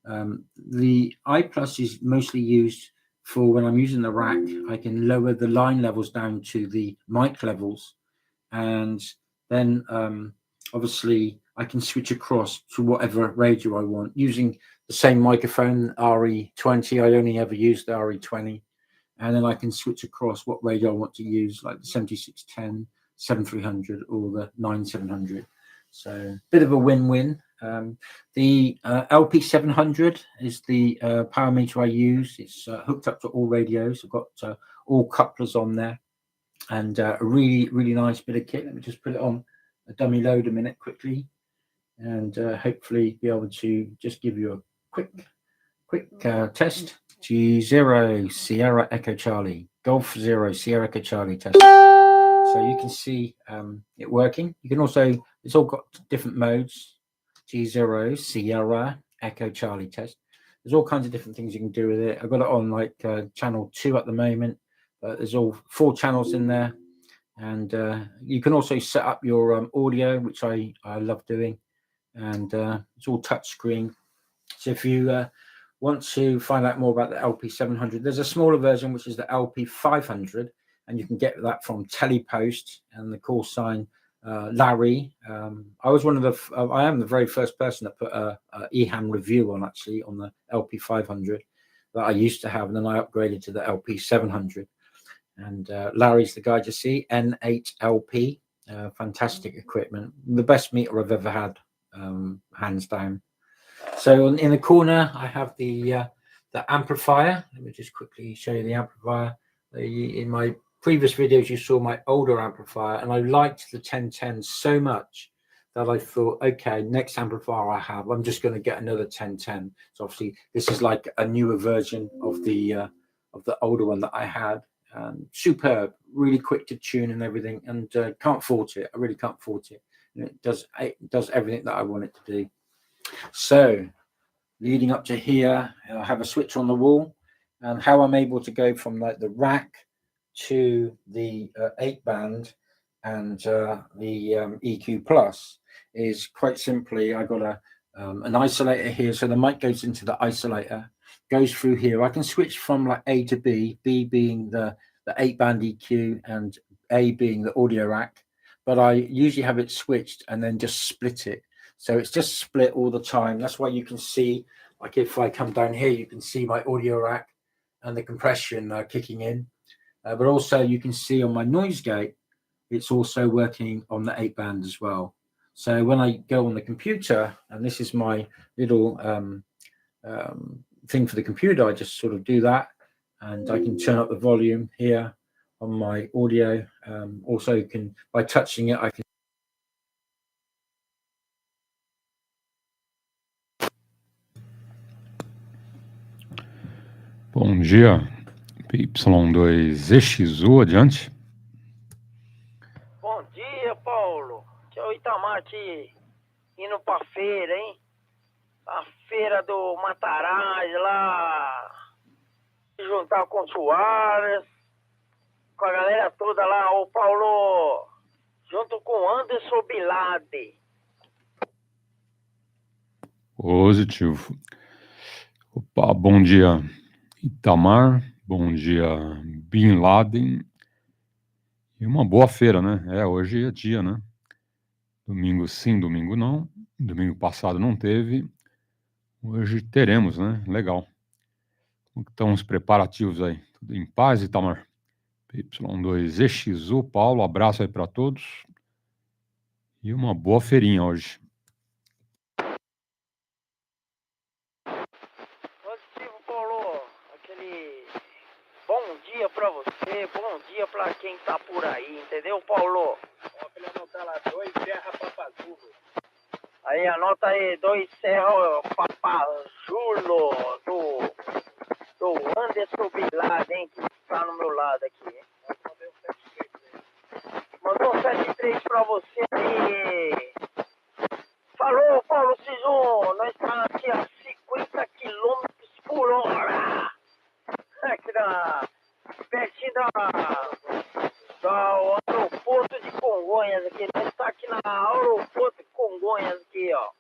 The I Plus is mostly used for when I'm using the rack. I can lower the line levels down to the mic levels, and then obviously I can switch across to whatever radio I want using the same microphone, RE20. I only ever use the RE20, and then I can switch across what radio I want to use, like the 7610, 7300, or the 9700. So a bit of a win-win. The LP700 is the power meter I use. It's hooked up to all radios. I've got all couplers on there, and a really, really nice bit of kit. Let me just put it on a dummy load a minute quickly, and hopefully be able to just give you a quick test. G0 Sierra Echo Charlie, Golf 0 Sierra Echo Charlie test. So you can see it working. You can also, it's all got different modes. G0 Sierra Echo Charlie test. There's all kinds of different things you can do with it. I've got it on like channel 2 at the moment. There's all 4 channels in there, and you can also set up your audio, which I love doing, and it's all touch screen. So if you want to find out more about the LP700, there's a smaller version which is the LP500, and you can get that from Telepost, and the call sign Larry. I was I am the very first person that put a EHAM review on, actually, on the LP500 that I used to have, and then I upgraded to the LP700. And Larry's the guy you see, N8LP, fantastic equipment, the best meter I've ever had, hands down. So in the corner I have the amplifier. Let me just quickly show you the amplifier. In my previous videos you saw my older amplifier, and I liked the 1010 so much that I thought, okay, next amplifier I have, I'm just going to get another 1010. So obviously this is like a newer version of the of the older one that I had. Superb, really quick to tune and everything, and can't fault it. I really can't fault it. And it does everything that I want it to do. So leading up to here, I have a switcher on the wall, and how I'm able to go from like the rack to the 8-band and the EQ Plus is quite simply, I got an isolator here, so the mic goes into the isolator, goes through here. I can switch from like A to B, B being the 8-band EQ and A being the audio rack, but I usually have it switched and then just split it. So it's just split all the time. That's why you can see, like if I come down here, you can see my audio rack and the compression kicking in. But also you can see on my noise gate, it's also working on the 8-band as well. So when I go on the computer, and this is my little thing for the computer, I just sort of do that, and I can turn up the volume here on my audio. Also, you can, by touching it, I can. Bom dia, PY2EXU, adiante. Bom dia, Paulo. Que é o Itamar aqui, indo pra feira, hein? A feira do Matarazzo lá, se juntar com o Soares, com a galera toda lá, o Paulo, junto com o Anderson Bilade. Positivo. Opa, bom dia, Itamar. Bom dia, Bin Laden. E uma boa feira, né? Hoje é dia, né? Domingo sim, domingo não. Domingo passado não teve. Hoje teremos, né? Legal. Como estão os preparativos aí? Tudo em paz, Itamar? PY2EXU, Paulo, abraço aí para todos. E uma boa feirinha hoje. Positivo, Paulo. Aquele bom dia pra você, bom dia pra quem tá por aí, entendeu, Paulo? Ó, pra ele anotar lá, 2 Serra Papazulo. Aí, anota aí, 2 Serra Papazulo do Anderson Bilade, hein, que tá no meu lado aqui, hein? Mandou um 73 pra você aí. Falou, Paulo Cisu, nós estamos aqui a 50 km por hora. Aqui pertinho do aeroporto de Congonhas aqui. Nós estamos aqui na aeroporto de Congonhas aqui, ó.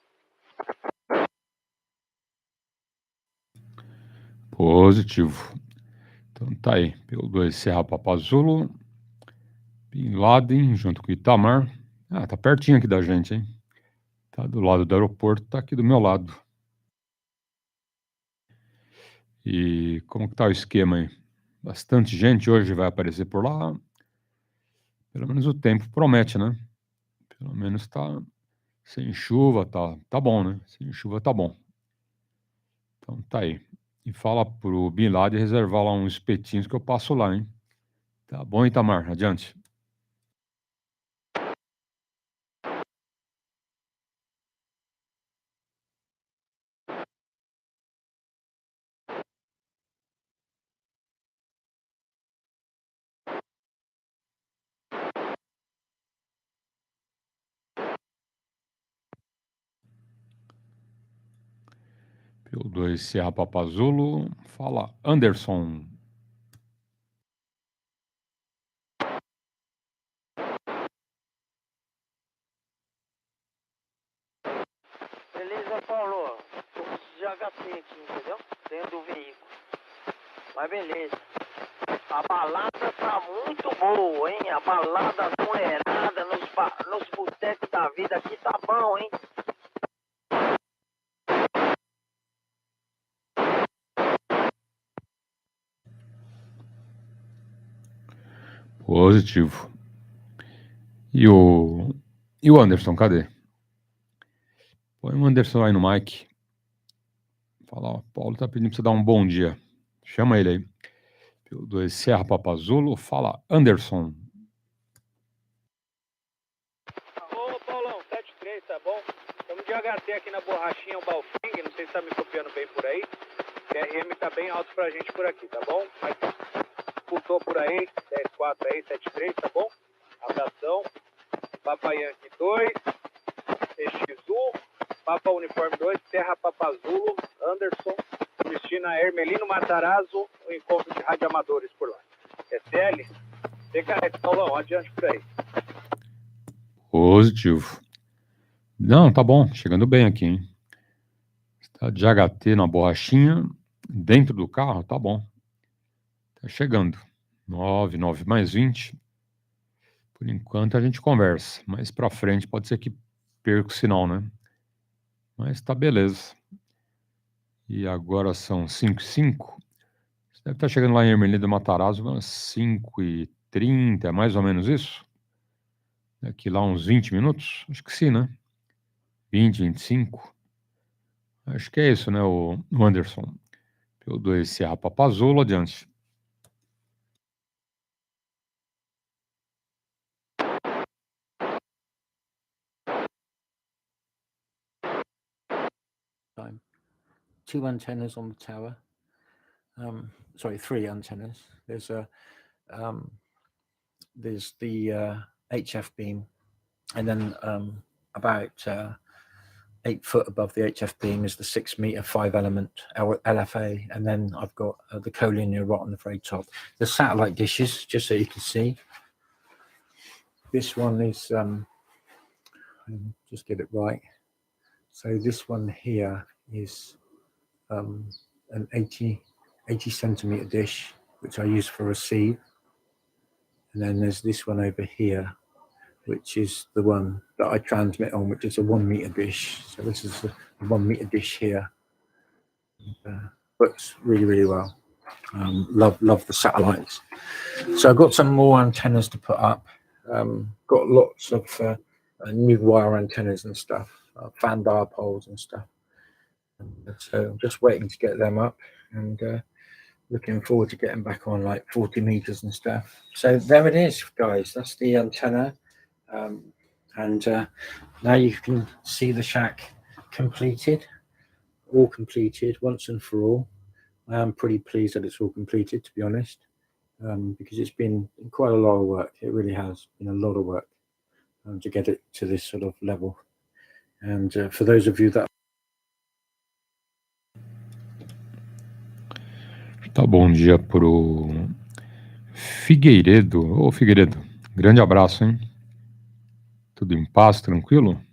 Positivo. Então tá aí, pelo 2 Serra Papazulo, Bin Laden, junto com o Itamar. Ah, tá pertinho aqui da gente, hein? Tá do lado do aeroporto, tá aqui do meu lado. E como que tá o esquema aí? Bastante gente hoje vai aparecer por lá. Pelo menos o tempo promete, né? Pelo menos tá sem chuva, tá bom, né? Sem chuva tá bom. Então tá aí. E fala pro Bin Laden reservar lá uns espetinhos que eu passo lá, hein? Tá bom, Itamar? Adiante. Pelo 2 Serra Papazulo, fala Anderson. Beleza, Paulo? Tô com de HT aqui, entendeu? Dentro do veículo. Mas beleza. A balada tá muito boa, hein? A balada mulherada nos botecos da vida aqui tá bom, hein? Positivo. E o Anderson, cadê? Põe o Anderson aí no mic. Fala, ó, Paulo tá pedindo pra você dar um bom dia. Chama ele aí. Pelo 2 Serra Papazulo, fala Anderson. Ô, Paulão, 73, tá bom? Estamos de HT aqui na borrachinha, o Balfing, não sei se tá me copiando bem por aí. QRM tá bem alto pra gente por aqui, tá bom? Mas pultou por aí, 10-4 aí, 7-3, tá bom? Abração. Papa Yankee 2, PX1, Papa Uniforme 2, Terra Papa Zulu, Anderson, Cristina Hermelino Matarazzo, o encontro de radioamadores por lá. SL, TVCRASP, Paulão, adiante por aí. Positivo. Não, tá bom, chegando bem aqui, hein? Está de HT na borrachinha, dentro do carro, tá bom. Tá chegando. 9 mais 20. Por enquanto a gente conversa. Mais pra frente pode ser que perca o sinal, né? Mas tá beleza. E agora são 5h05. Você deve estar chegando lá em Hermelino do Matarazzo umas 5h30, é mais ou menos isso? Daqui lá uns 20 minutos? Acho que sim, né? 20, 25. Acho que é isso, né, o Anderson? PY2EXU Papazolo, adiante. Time. 2 antennas on the tower. Sorry, 3 antennas. There's the HF beam, and then about 8 foot above the HF beam is the 6 meter 5 element LFA, and then I've got the collinear rod on the very top. The satellite dishes, just so you can see. This one is just get it right. So this one here is an 80 centimeter dish, which I use for receive. And then there's this one over here, which is the one that I transmit on, which is a 1 meter dish. So this is a 1 meter dish here. Works really, really well. Love the satellites. So I've got some more antennas to put up. Got lots of new wire antennas and stuff, fan dipoles and stuff. So I'm just waiting to get them up, and looking forward to getting back on like 40 meters and stuff. So there it is, guys. That's the antenna. And now you can see the shack completed, all completed once and for all. I am pretty pleased that it's all completed, to be honest, because it's been quite a lot of work. It really has been a lot of work to get it to this sort of level. And for those of you that... Tá, bom dia pro Figueiredo. Ô, Figueiredo, grande abraço, hein? Tudo em paz, tranquilo?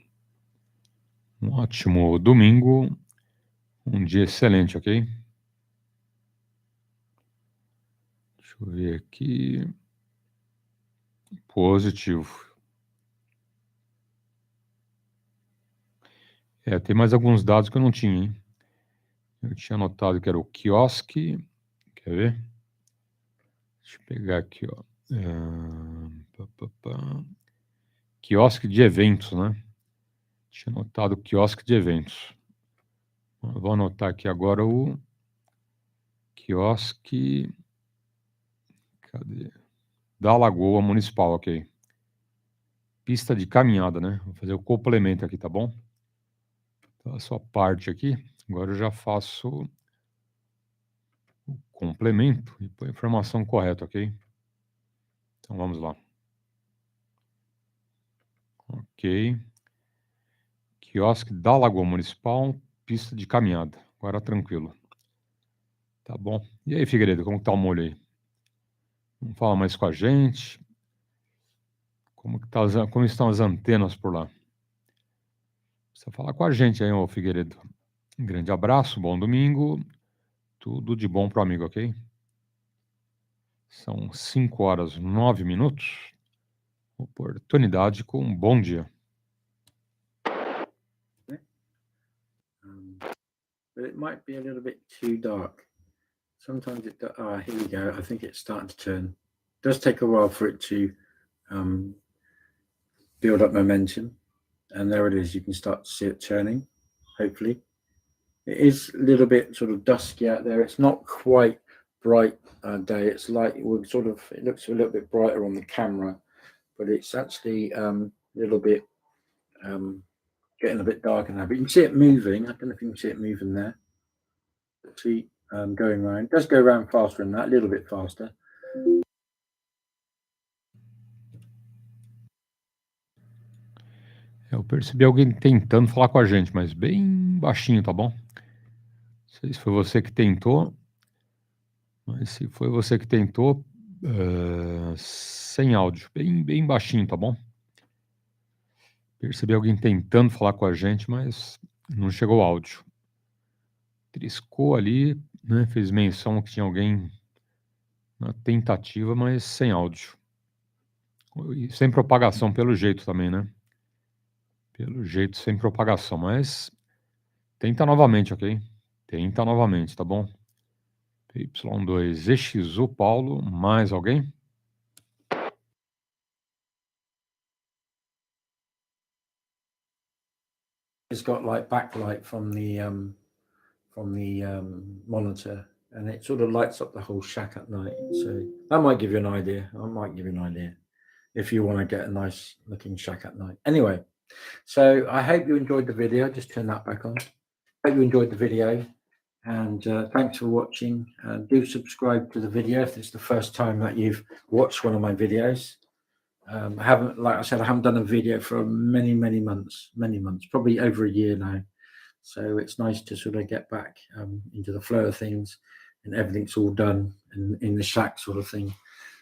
Um ótimo domingo, um dia excelente, ok? Deixa eu ver aqui. Positivo. Tem mais alguns dados que eu não tinha, hein? Eu tinha anotado que era o quiosque. Quer ver? Deixa eu pegar aqui, ó. Quiosque de eventos, né? Tinha anotado quiosque de eventos. Vou anotar aqui agora o quiosque. Cadê? Da Lagoa Municipal, ok. Pista de caminhada, né? Vou fazer o complemento aqui, tá bom? Então, a sua parte aqui. Agora eu já faço o complemento e põe a informação correta, ok? Então vamos lá. Ok. Quiosque da Lagoa Municipal, pista de caminhada. Agora tranquilo. Tá bom. E aí, Figueiredo, como tá o molho aí? Não fala mais com a gente? Como estão as antenas por lá? Precisa falar com a gente aí, ô Figueiredo. Um grande abraço, bom domingo. Tudo de bom pro amigo, ok? São 5h09. Oportunidade com um bom dia. But it might be a little bit too dark. Sometimes it does. Ah, here we go. I think it's starting to turn. It does take a while for it to build up momentum. And there it is. You can start to see it turning, hopefully. It is a little bit sort of dusky out there. It's not quite bright day. It's like it looks a little bit brighter on the camera, but it's actually a little bit getting a bit darker now. But you can see it moving. I don't know if you can see it moving there. See, going round. It does go round faster than that, a little bit faster. Eu percebi alguém tentando falar com a gente, mas bem baixinho, tá bom? Não sei se foi você que tentou, mas se foi você que tentou, sem áudio, bem baixinho, tá bom? Percebi alguém tentando falar com a gente, mas não chegou áudio. Triscou ali, né? Fez menção que tinha alguém na tentativa, mas sem áudio. E sem propagação, pelo jeito também, né? Pelo jeito, sem propagação, mas tenta novamente, ok? Tenta novamente, tá bom? PY2EXU, Paulo, mais alguém? It's got like backlight from the monitor, and it sort of lights up the whole shack at night. So that might give you an idea. I might give you an idea if you want to get a nice looking shack at night. Anyway, so I hope you enjoyed the video. Just turn that back on. Hope you enjoyed the video, and thanks for watching. Do subscribe to the video if it's the first time that you've watched one of my videos. I haven't, like I said, I haven't done a video for many months, probably over a year now. So it's nice to sort of get back into the flow of things, and everything's all done in the shack sort of thing.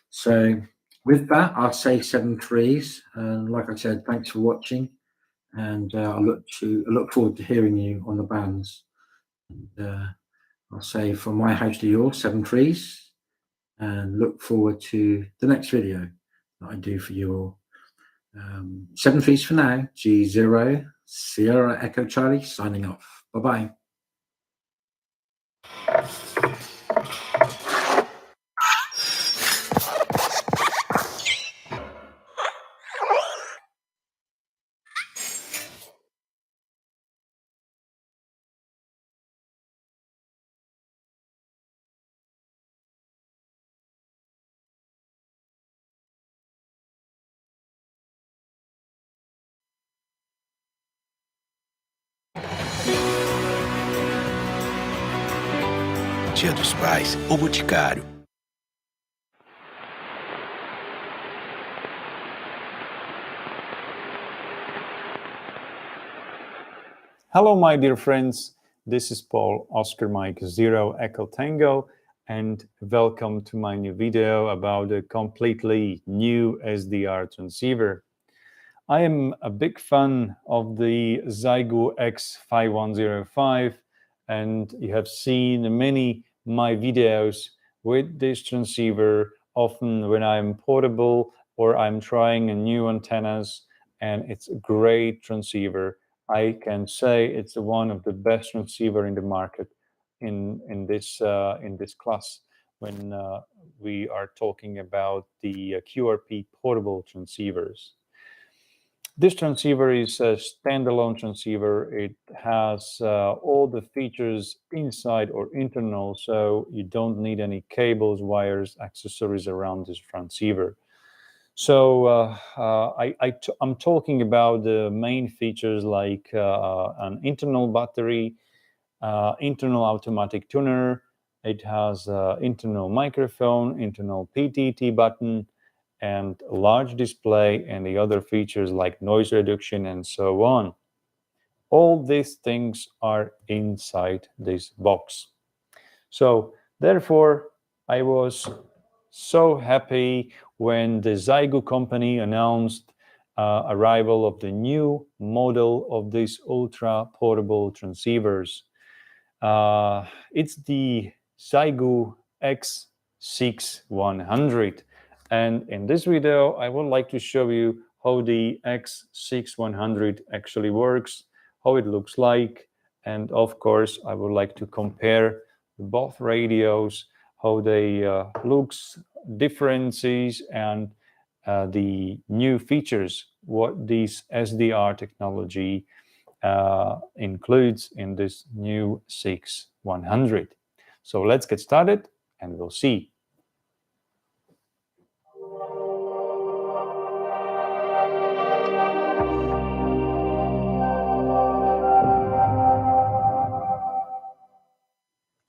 So with that, I'll say 7 threes, and like I said, thanks for watching, and I look forward to hearing you on the bands. I'll say from my house to yours, 7 threes, and look forward to the next video that I do for you all. 7 threes for now. G0 Sierra Echo Charlie signing off. Bye-bye. Dia dos Pais, o Boticário. Hello, my dear friends. This is Paul, Oscar Mike 0 Echo Tango, and welcome to my new video about a completely new SDR transceiver. I am a big fan of the Zygo X5105, and you have seen many my videos with this transceiver, often when I'm portable or I'm trying new antennas, and it's a great transceiver. I can say it's one of the best transceiver in the market in this class when we are talking about the QRP portable transceivers. This transceiver is a standalone transceiver. It has all the features inside or internal, so you don't need any cables, wires, accessories around this transceiver. So I'm talking about the main features like an internal battery, internal automatic tuner. It has internal microphone, internal PTT button, and a large display, and the other features like noise reduction and so on. All these things are inside this box. So therefore, I was so happy when the Zygo company announced arrival of the new model of these ultra portable transceivers. It's the Zygo X6100. And in this video, I would like to show you how the X6100 actually works, how it looks like, and of course, I would like to compare both radios, how they looks, differences, and the new features, what this SDR technology includes in this new 6100. So let's get started and we'll see.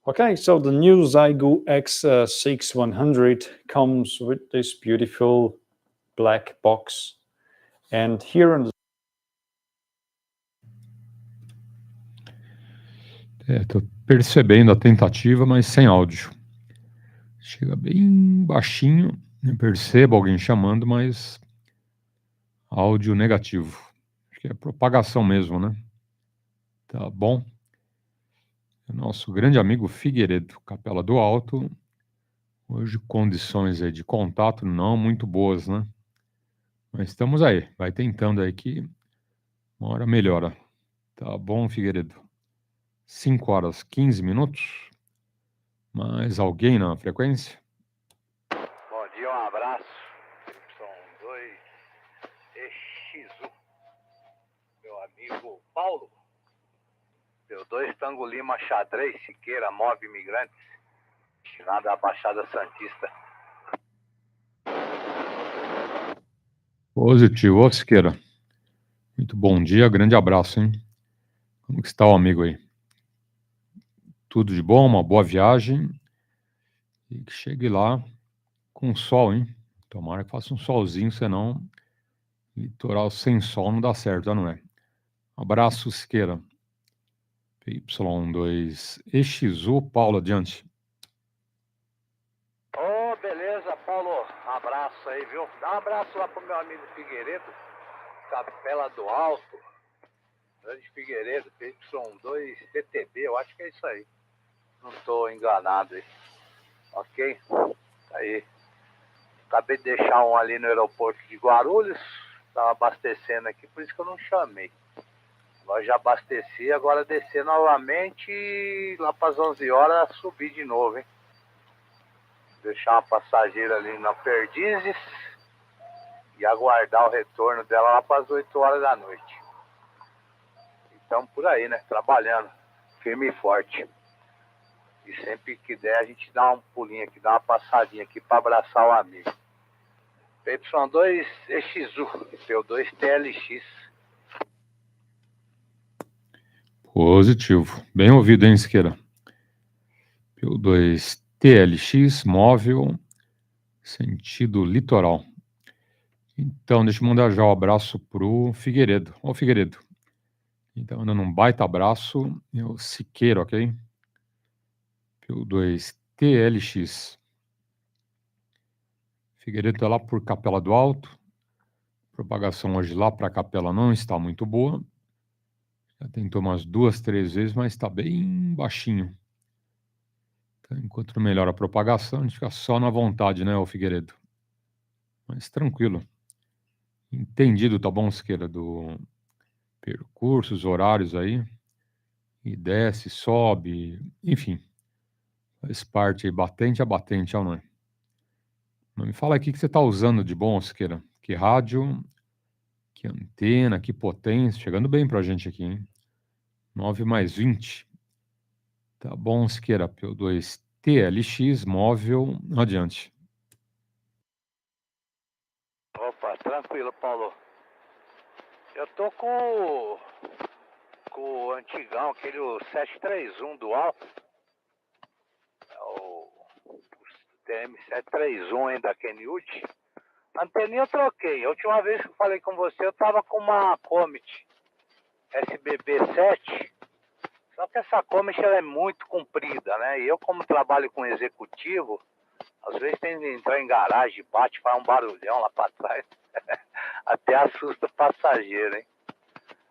Okay, so the new Zygo X6100 comes with this beautiful black box, and here on the Tô percebendo a tentativa, mas sem áudio. Chega bem baixinho, eu percebo alguém chamando, mas áudio negativo. Acho que é propagação mesmo, né? Tá bom. Nosso grande amigo Figueiredo, Capela do Alto. Hoje condições aí de contato não muito boas, né? Mas estamos aí, vai tentando aí que uma hora melhora. Tá bom, Figueiredo? 5h15. Mais alguém na frequência? Bom dia, um abraço. PY2EXU. Meu amigo Paulo. PY2 Tango Lima Xadrez, Siqueira, Move Imigrantes. Destinado à Baixada Santista. Positivo, ô Siqueira. Muito bom dia, grande abraço, hein? Como que está o amigo aí? Tudo de bom, uma boa viagem. E que chegue lá com sol, hein? Tomara que faça um solzinho, senão litoral sem sol não dá certo, não é? Abraço, Siqueira. PY2EXU, Paulo, adiante. Ô, beleza, Paulo. Um abraço aí, viu? Dá um abraço lá pro meu amigo Figueiredo, Capela do Alto. Grande Figueiredo, PY2TTB, eu acho que é isso aí. Não tô enganado aí. Ok? Aí. Acabei de deixar um ali no aeroporto de Guarulhos. Tava abastecendo aqui, por isso que eu não chamei. Agora já abasteci, agora descer novamente e lá para as 11 horas subir de novo, hein? Deixar uma passageira ali na Perdizes e aguardar o retorno dela lá para as 8 horas da noite. Então por aí, né? Trabalhando, firme e forte. E sempre que der a gente dá um pulinho aqui, dá uma passadinha aqui para abraçar o amigo. PY2EXU, PY2TLX. Positivo. Bem ouvido, hein, Siqueira? PY2TLX, móvel, sentido litoral. Então, deixa eu mandar já um abraço pro Figueiredo. Ô, Figueiredo. Então, dando um baita abraço. É o Siqueira, ok? PY2TLX. Figueiredo tá lá por Capela do Alto. Propagação hoje lá para a Capela não está muito boa. Já tentou umas 2, 3 vezes, mas está bem baixinho. Então, enquanto não melhora a propagação, a gente fica só na vontade, né, ô Figueiredo? Mas tranquilo. Entendido, tá bom, Siqueira, do percursos, horários aí. E desce, sobe, enfim. Faz parte aí, batente a batente, ou não é? Mas me fala aqui o que você está usando de bom, Siqueira. Que rádio, que antena, que potência. Chegando bem pra gente aqui, hein? 9+20. Tá bom, Siqueira, PY2TLX, móvel, adiante. Opa, tranquilo, Paulo. Eu tô com o antigão, aquele 731 dual. É o TM731 ainda, Kenwood. A anteninha eu troquei. A última vez que eu falei com você, eu tava com uma Comet SBB7. Só que essa Comet ela é muito comprida, né? E eu, como trabalho com executivo, às vezes tem que entrar em garagem, bate, faz um barulhão lá pra trás. Até assusta o passageiro, hein?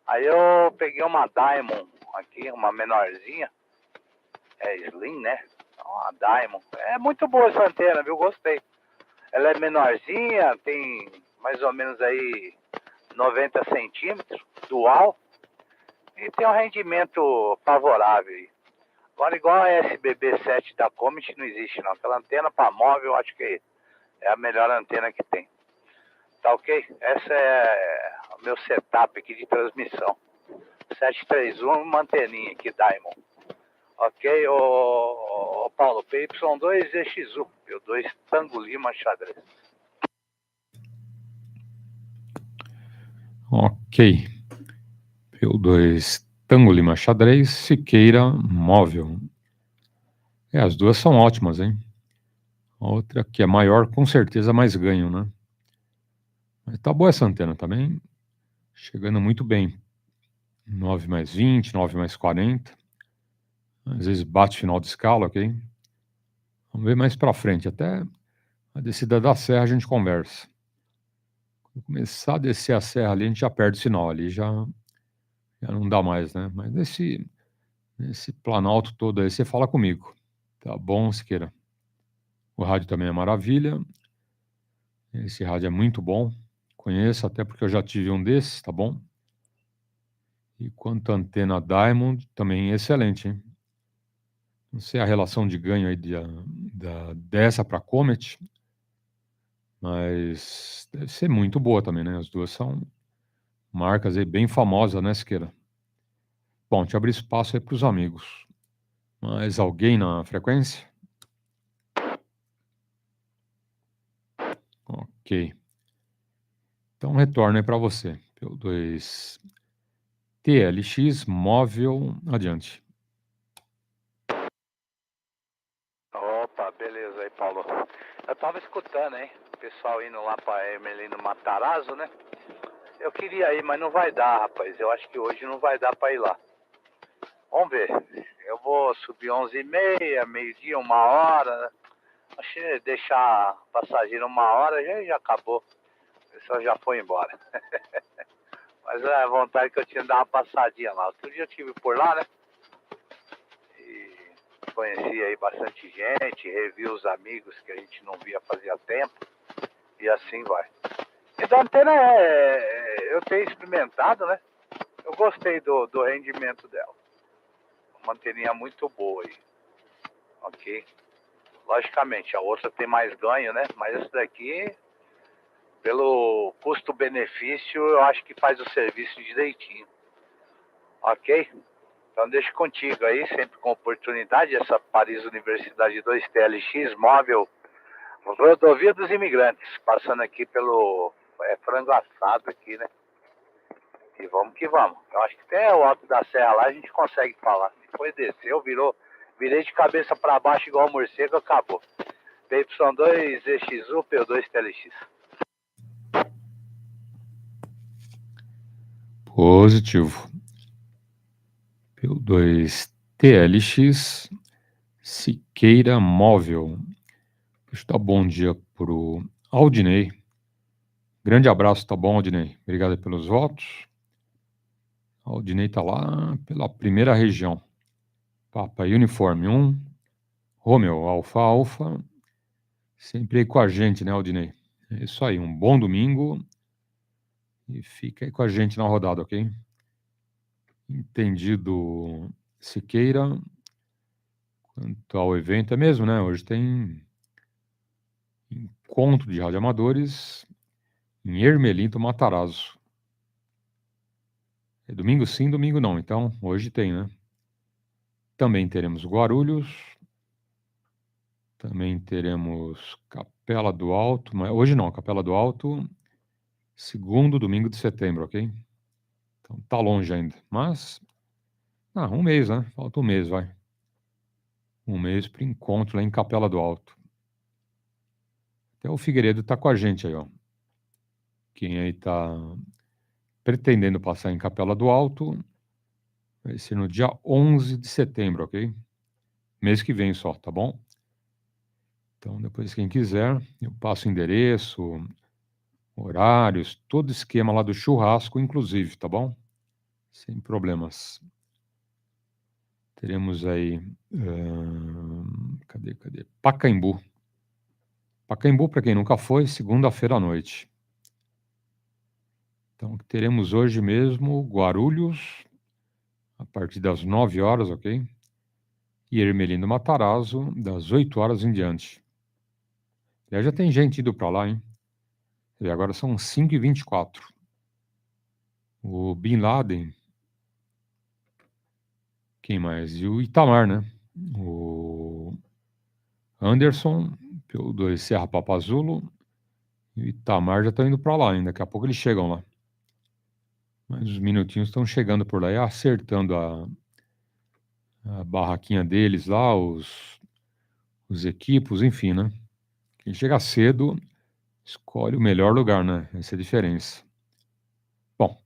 Aí eu peguei uma Diamond aqui, uma menorzinha. É Slim, né? Uma Diamond. É muito boa essa antena, viu? Gostei. Ela é menorzinha, tem mais ou menos aí 90 centímetros, dual. E tem um rendimento favorável aí. Agora, igual a SBB7 da Comet, não existe não. Aquela antena para móvel, eu acho que é a melhor antena que tem. Tá ok? Essa é o meu setup aqui de transmissão. 731, uma anteninha aqui, Diamond. Ok, ô Paulo, PY2EXU, PY2 Tango Lima Xadrez. Ok. PY2 Tango Lima Xadrez, Siqueira, móvel. As duas são ótimas, hein? A outra que é maior, com certeza mais ganho, né? Mas tá boa essa antena também, chegando muito bem. 9 mais 20, 9 mais 40. Às vezes bate final de escala, ok? Vamos ver mais pra frente, até a descida da serra a gente conversa. Quando começar a descer a serra ali, a gente já perde o sinal ali, já não dá mais, né? Mas nesse planalto todo aí, você fala comigo. Tá bom, Siqueira? O rádio também é maravilha. Esse rádio é muito bom. Conheço até porque eu já tive um desses, tá bom? E quanto à antena Diamond, também excelente, hein? Não sei a relação de ganho aí dessa para Comet, mas deve ser muito boa também, né? As duas são marcas aí bem famosas, né, Siqueira? Bom, te abrir espaço aí para os amigos. Mais alguém na frequência? Ok. Então, retorno aí para você. PY2 TLX móvel, adiante. Opa, beleza aí, Paulo. Eu tava escutando, hein? O pessoal indo lá pra Emelino Matarazzo, né? Eu queria ir, mas não vai dar, rapaz. Eu acho que hoje não vai dar pra ir lá. Vamos ver. Eu vou subir 11h30, meio-dia, 1 hora. Acho que deixar passageiro 1 hora já acabou. O pessoal já foi embora. Mas é a vontade que eu tinha de dar uma passadinha lá. Outro dia eu estive por lá, né? Conheci aí bastante gente, revi os amigos que a gente não via fazia tempo, e assim vai. E da antena eu tenho experimentado, né? Eu gostei do rendimento dela. Uma anteninha muito boa aí, ok? Logicamente, a outra tem mais ganho, né? Mas essa daqui, pelo custo-benefício, eu acho que faz o serviço direitinho, ok? Então deixo contigo aí, sempre com oportunidade, essa Paris Universidade 2 TLX móvel, rodovia dos imigrantes, passando aqui pelo frango assado aqui, né? E vamos que vamos. Eu acho que até o alto da serra lá a gente consegue falar. Depois desceu, virei de cabeça para baixo igual morcego, acabou. PY2EXU, PY2 TLX. Positivo. PY2 TLX Siqueira móvel. Deixa eu dar bom dia pro Aldinei. Grande abraço, tá bom, Aldinei? Obrigado pelos votos. Aldinei tá lá pela primeira região. Papa Uniforme 1, Romeo Alfa Alfa. Sempre aí com a gente, né, Aldinei? É isso aí, um bom domingo. E fica aí com a gente na rodada, ok? Entendido, Siqueira. Quanto ao evento, é mesmo, né? Hoje tem encontro de radioamadores em Ermelinto, Matarazzo. É domingo sim, domingo não. Então, hoje tem, né? Também teremos Guarulhos. Também teremos Capela do Alto. Mas hoje não, Capela do Alto, segundo domingo de setembro, ok? Então, tá longe ainda. Mas, um mês, né? Falta um mês, vai. Um mês para encontro lá em Capela do Alto. Até o Figueiredo tá com a gente aí, ó. Quem aí tá pretendendo passar em Capela do Alto, vai ser no dia 11 de setembro, ok? Mês que vem só, tá bom? Então, depois, quem quiser, eu passo o endereço, horários, todo esquema lá do churrasco, inclusive, tá bom? Sem problemas. Teremos aí... cadê? Pacaembu. Pacaembu, para quem nunca foi, segunda-feira à noite. Então, teremos hoje mesmo Guarulhos, a partir das 9 horas, ok? E Ermelino Matarazzo, das 8 horas em diante. Já tem gente indo para lá, hein? E agora são 5h24. O Bin Laden. Quem mais? E o Itamar, né? O Anderson, PY2 Serra Papazulo. E o Itamar já estão indo para lá ainda. Daqui a pouco eles chegam lá. Mas os minutinhos estão chegando por lá e acertando a barraquinha deles lá, os os equipos, enfim, né? Quem chega cedo escolhe o melhor lugar, né? Essa é a diferença. Bom,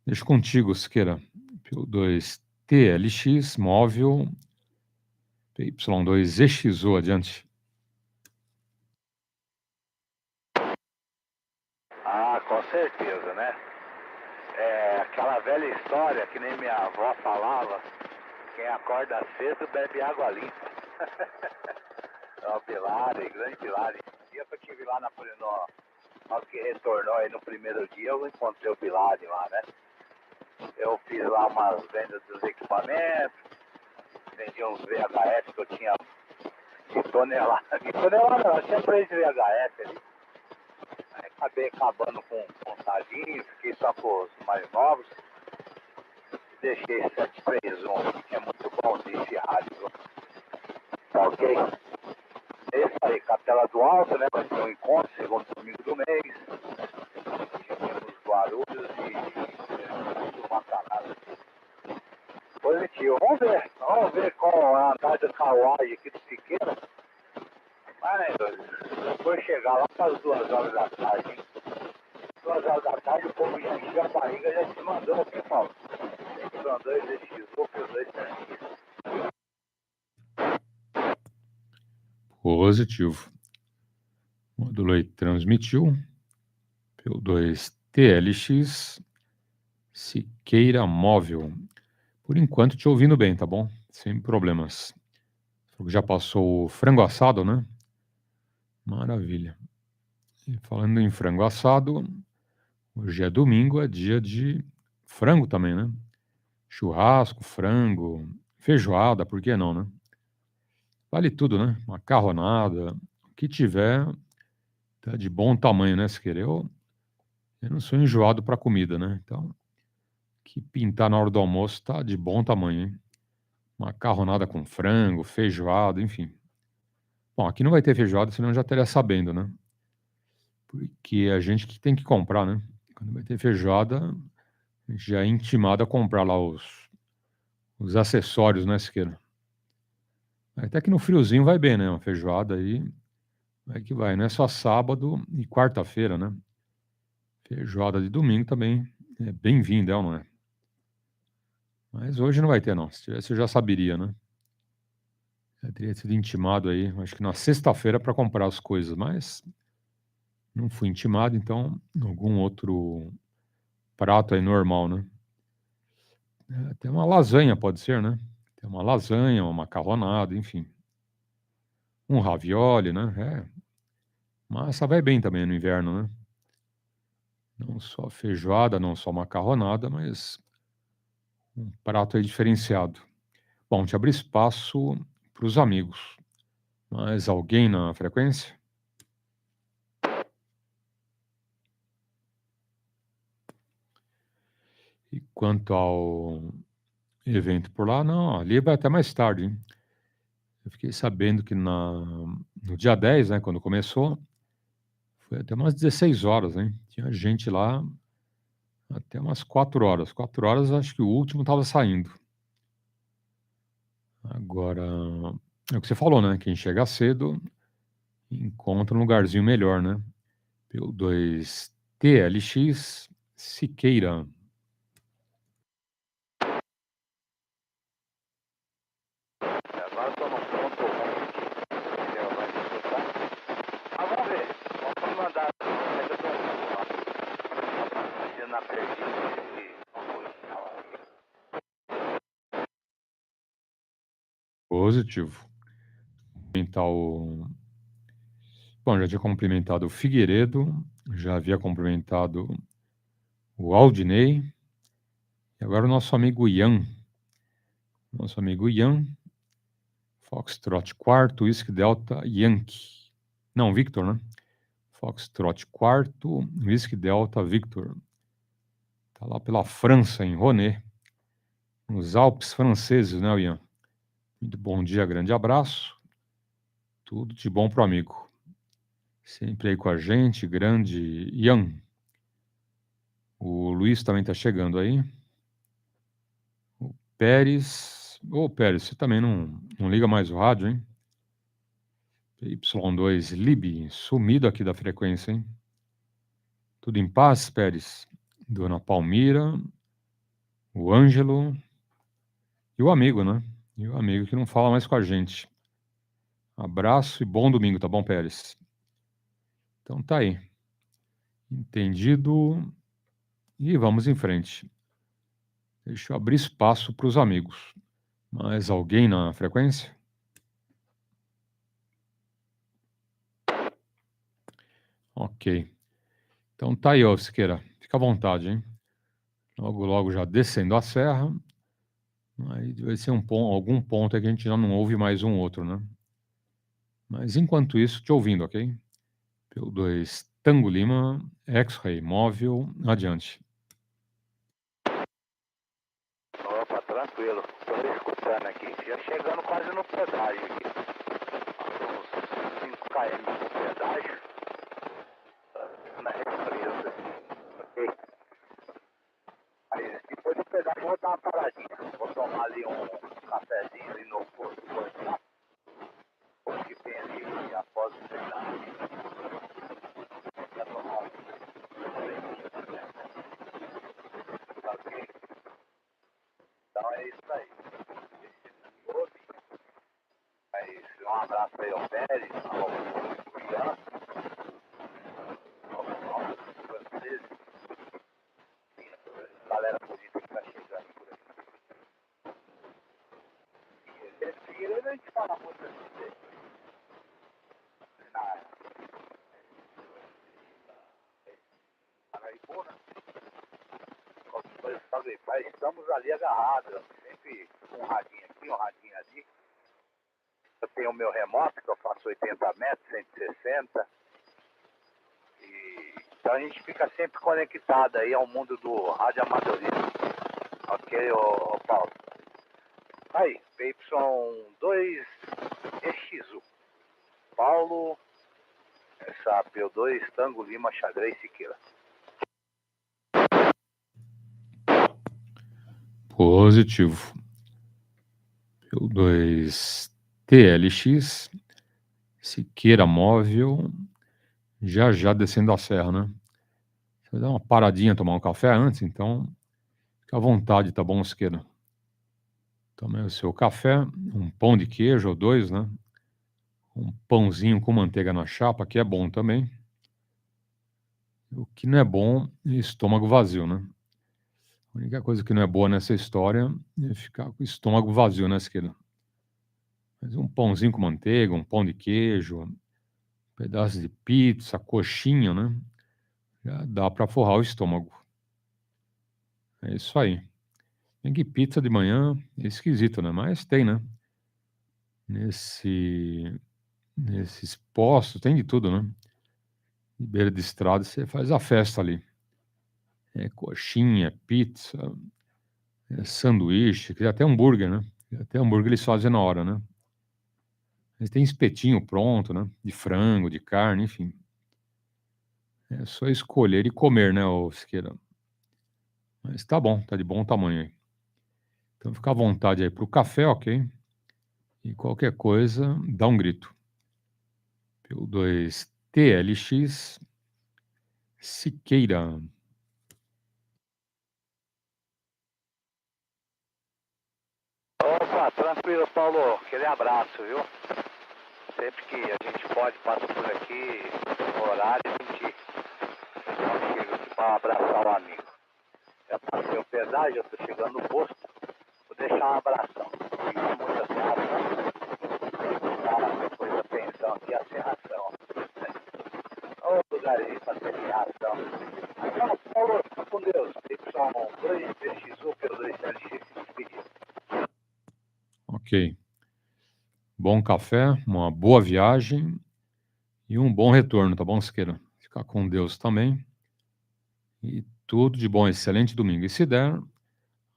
deixo contigo, Siqueira. PY2TLX, móvel, PY2EXU, adiante. Ah, com certeza, né? É aquela velha história que nem minha avó falava, quem acorda cedo bebe água limpa. É o Bilari, grande Bilari. Um dia que eu estive lá na que retornou aí no primeiro dia, eu encontrei o Bilari lá, né? Eu fiz lá umas vendas dos equipamentos, vendi uns VHS que eu tinha de tonelada. De tonelada não, eu tinha 3 VHS ali. Aí acabei acabando com um tadinho, fiquei só com os mais novos. Deixei 731, que é muito bom esse rádio. Tá ok? É isso aí, Capela do Alto, né? Vai ter um encontro, segundo domingo do mês. Temos Guarulhos e Macanada. Positivo. Vamos ver com a andar de Kauai aqui do Siqueira. Mas, depois chegar lá para as 2 horas da tarde, hein? 2 horas da tarde, o povo já encheu a barriga, já te mandou aqui, Paulo. PY2EXU, PY2EXU. Positivo. Módulo aí transmitiu. PY2TLX, Siqueira móvel. Por enquanto te ouvindo bem, tá bom? Sem problemas. Já passou o frango assado, né? Maravilha. E falando em frango assado, hoje é domingo, é dia de frango também, né? Churrasco, frango, feijoada, por que não, né? Vale tudo, né? Macarronada, o que tiver, tá de bom tamanho, né? Se querer, eu não sou enjoado para comida, né? Então, que pintar na hora do almoço tá de bom tamanho, hein? Macarronada com frango, feijoada, enfim. Bom, aqui não vai ter feijoada, senão eu já estaria sabendo, né? Porque a gente que tem que comprar, né? Quando vai ter feijoada, a gente já é intimado a comprar lá os acessórios, né, Siqueira? Até que no friozinho vai bem, né? Uma feijoada aí, vai que vai. Não é só sábado e quarta-feira, né? Feijoada de domingo também é bem-vinda, é ou não é? Mas hoje não vai ter, não. Se tivesse, eu já saberia, né? Já teria sido intimado aí, acho que na sexta-feira para comprar as coisas, mas não fui intimado, então algum outro prato aí normal, né? Até uma lasanha pode ser, né? Tem uma lasanha, uma macarronada, enfim. Um ravioli, né? Massa vai bem também no inverno, né? Não só feijoada, não só macarronada, mas um prato aí diferenciado. Bom, te abrir espaço para os amigos. Mais alguém na frequência? E quanto ao evento por lá, não, ali vai até mais tarde, hein? Eu fiquei sabendo que no dia 10, né, quando começou, foi até umas 16 horas, hein? Tinha gente lá até umas 4 horas. 4 horas, acho que o último estava saindo. Agora, é o que você falou, né? Quem chega cedo encontra um lugarzinho melhor, né? PY2TLX, Siqueira. Agora estou num ponto ruim aqui. Mas vamos ver. Vamos mandar. Eu estou na perdida Positivo. Bom, já tinha cumprimentado o Figueiredo, já havia cumprimentado o Aldinei, e agora o nosso amigo Ian. Nosso amigo Ian, Foxtrot 4, Whisky Delta Yankee. Não, Victor, né? Foxtrot 4, Whisky Delta Victor. Tá lá pela França, em Roné, nos Alpes franceses, né, Ian? Muito bom dia, grande abraço. Tudo de bom pro amigo. Sempre aí com a gente, grande Ian. O Luiz também tá chegando aí. Pérez. Ô, Pérez, você também não liga mais o rádio, hein? PY2 Lib, sumido aqui da frequência, hein? Tudo em paz, Pérez? Dona Palmira, o Ângelo e o amigo, né? E o amigo que não fala mais com a gente. Abraço e bom domingo, tá bom, Pérez? Então tá aí. Entendido. E vamos em frente. Deixa eu abrir espaço para os amigos. Mais alguém na frequência? Ok. Então tá aí, ó, Siqueira. Fica à vontade, hein? Logo, logo já descendo a serra. Aí vai ser algum ponto aí que a gente já não ouve mais um outro, né? Mas enquanto isso, te ouvindo, ok? PY2 Tango Lima, X-Ray móvel, adiante. Opa, tranquilo. Tô escutando aqui. Já chegando quase no pedágio aqui. Uns 5 km no pedágio. Na represa. Ok? Aí depois do pedágio eu vou dar uma paradinha. Vou tomar ali um cafezinho ali no posto do Guardião. Que tem ali após o pedágio. Já tomar um. Ok? Então é isso aí. Mas um abraço aí ao Pérez, ao Ian, ao francês, galera bonita que tá chegando por aqui. Figueiredo a gente fala muito assim, na Paraibuna, mas estamos ali agarrados, sempre um radinho aqui, um radinho ali. Eu tenho o meu remoto, que eu faço 80 metros, 160. Então a gente fica sempre conectado aí ao mundo do radioamadorismo. Ok, ô Paulo? Aí, PY2EXU. Paulo, essa PY2 Tango Lima Xadrez Siqueira. Positivo. PY2 TLX, Siqueira móvel, já descendo a serra, né? Você vai dar uma paradinha, tomar um café antes, então fica à vontade, tá bom, Siqueira? Tome o seu café, um pão de queijo ou dois, né? Um pãozinho com manteiga na chapa, que é bom também. O que não é bom é estômago vazio, né? A única coisa que não é boa nessa história é ficar com o estômago vazio, né, Siqueira? Mas um pãozinho com manteiga, um pão de queijo, um pedaço de pizza, coxinha, né? Já dá para forrar o estômago. É isso aí. Tem que pizza de manhã é esquisito, né? Mas tem, né? Nesses postos tem de tudo, né? De beira de estrada você faz a festa ali. É coxinha, pizza, é sanduíche, até hambúrguer, né? Até hambúrguer eles fazem na hora, né? Eles têm espetinho pronto, né? De frango, de carne, enfim. É só escolher e comer, né, ô Siqueira? Mas tá bom, tá de bom tamanho aí. Então fica à vontade aí pro café, ok? E qualquer coisa, dá um grito. PY2 TLX Siqueira. Opa, tranquilo, Paulo. Aquele abraço, viu? Sempre que a gente pode, passa por aqui, no horário, a gente chega aqui para abraçar o amigo. Já passei o pedágio, eu tô chegando no posto. Vou deixar um abração. Fica muita serração. Depois da pensão aqui, a serração. Ô lugarzinho pra ter serração. Então, Paulo, fica com Deus. PY2EXU, PY2LX, se despedir. Ok. Bom café, uma boa viagem e um bom retorno, tá bom, Siqueira? Ficar com Deus também. E tudo de bom, excelente domingo. E se der,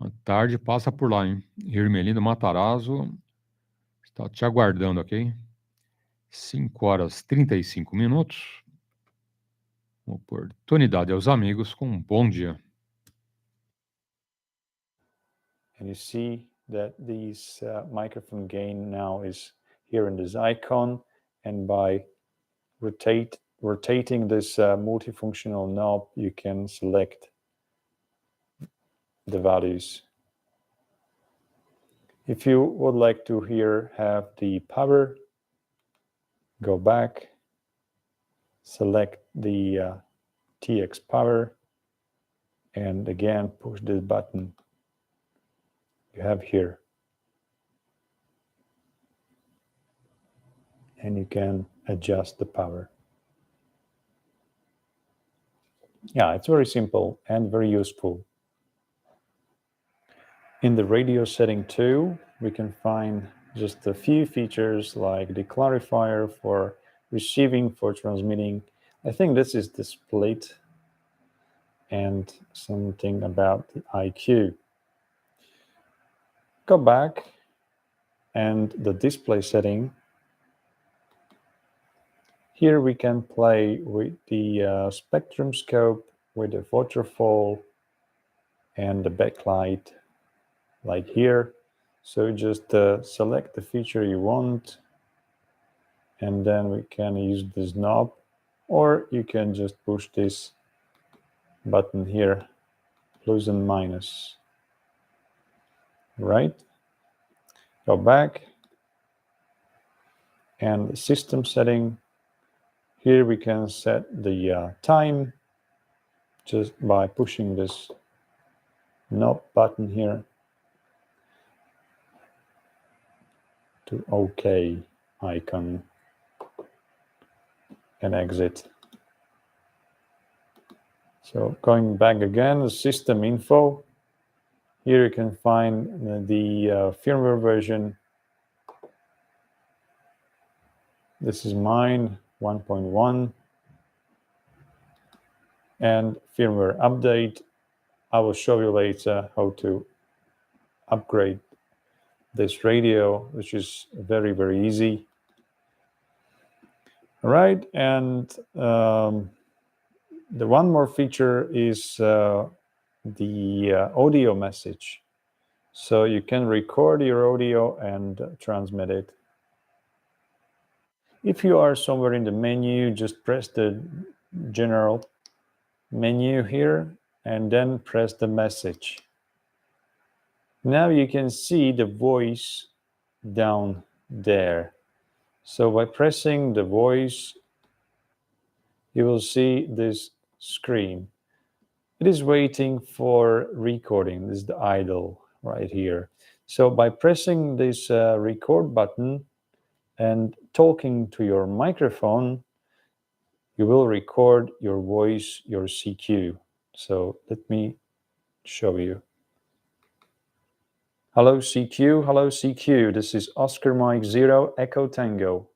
à tarde passa por lá, hein? Irmelino Matarazzo está te aguardando, ok? 5h35. Oportunidade aos amigos com um bom dia. And you see that this microphone gain now is here in this icon, and by rotating this multifunctional knob, you can select the values. If you would like to here have the power, go back, select the TX power, and again push this button you have here. And you can adjust the power. Yeah, it's very simple and very useful. In the radio setting too, we can find just a few features like the clarifier for receiving, for transmitting. I think this is the split, and something about the IQ. Go back, and the display setting. Here we can play with the spectrum scope, with the waterfall, and the backlight, like here. So just select the feature you want, and then we can use this knob, or you can just push this button here, plus and minus. Right? Go back, and the system setting. Here we can set the time just by pushing this knob button here to OK icon and exit. So going back again, the system info. Here you can find the firmware version. This is mine, 1.1. And firmware update. I will show you later how to upgrade this radio, which is very, very easy. All right, and the one more feature is the audio message. So you can record your audio and transmit it. If you are somewhere in the menu, just press the general menu here and then press the message. Now you can see the voice down there. So by pressing the voice, you will see this screen. It is waiting for recording. This is the idle right here. So by pressing this record button and talking to your microphone, you will record your voice, your CQ. So let me show you. Hello CQ, this is Oscar Mike 0 Echo Tango.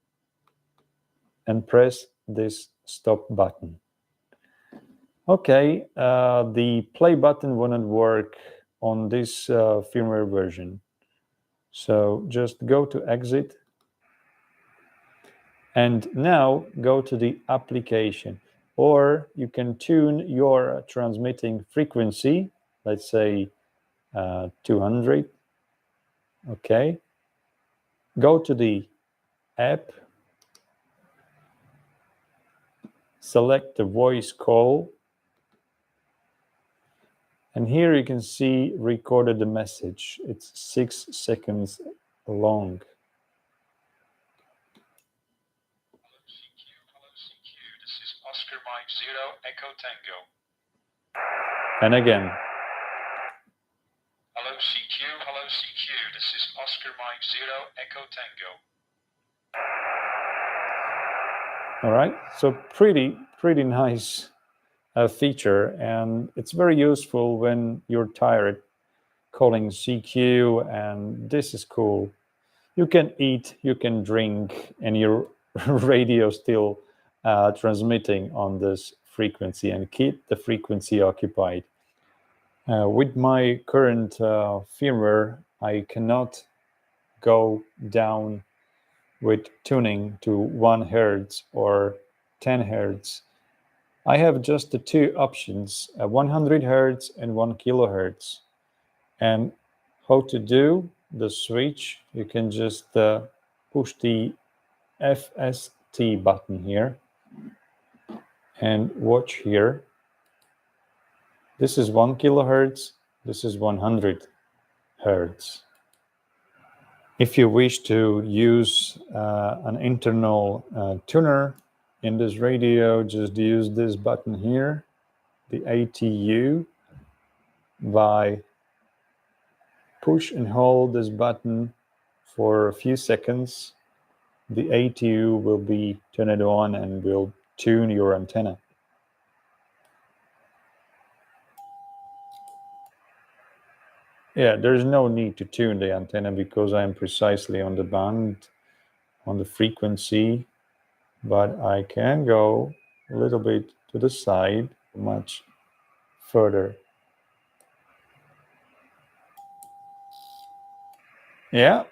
And press this stop button. Okay, the play button wouldn't work on this firmware version. So just go to exit. And now go to the application. Or you can tune your transmitting frequency, let's say 200. Okay. Go to the app. Select the voice call. And here you can see recorded the message. It's 6 seconds long. Hello CQ, this is Oscar Mike 0 Echo Tango. And again. Hello CQ, this is Oscar Mike 0 Echo Tango. All right, so pretty nice feature, and it's very useful when you're tired calling CQ, and this is cool. You can eat, you can drink, and your radio still transmitting on this frequency and keep the frequency occupied. With my current firmware, I cannot go down with tuning to 1 Hertz or 10 Hertz. I have just the two options, 100 Hertz and 1 kilohertz. And how to do the switch, you can just push the FS T button here. And watch here. This is 1 kilohertz. This is 100 hertz. If you wish to use an internal tuner in this radio, just use this button here, the ATU. By push and hold this button for a few seconds, the ATU will be turned on and will tune your antenna. Yeah, there's no need to tune the antenna because I'm precisely on the band, on the frequency, but I can go a little bit to the side, much further. Yeah,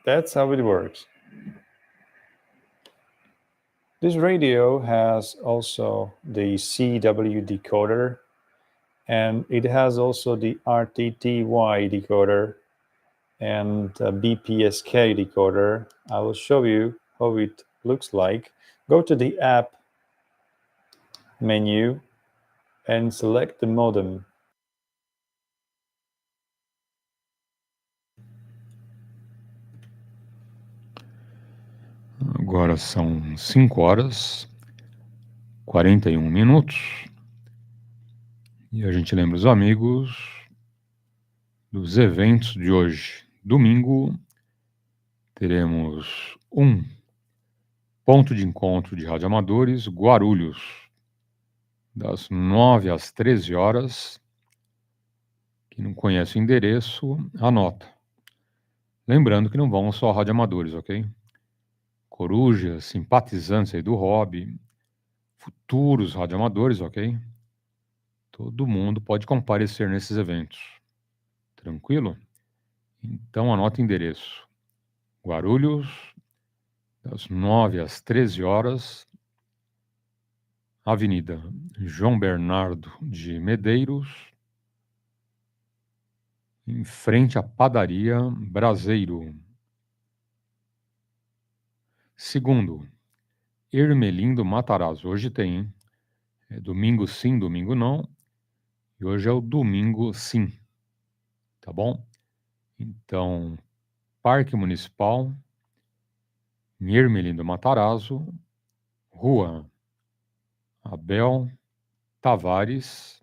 that's how it works. This radio has also the CW decoder, and it has also the RTTY decoder and BPSK decoder. I will show you how it looks like. Go to the app menu and select the modem. Agora são 5h41. E a gente lembra os amigos dos eventos de hoje. Domingo, teremos um ponto de encontro de radioamadores, Guarulhos, das 9 às 13 horas. Quem não conhece o endereço, anota. Lembrando que não vão só radioamadores, ok? Corujas, simpatizantes aí do hobby, futuros radioamadores, ok? Todo mundo pode comparecer nesses eventos. Tranquilo? Então anota o endereço. Guarulhos, das 9 às 13 horas, Avenida João Bernardo de Medeiros, em frente à padaria Braseiro. Segundo, Ermelindo Matarazzo. Hoje tem, hein? É domingo sim, domingo não. E hoje é o domingo sim. Tá bom? Então, Parque Municipal, em Ermelindo Matarazzo, Rua Abel Tavares,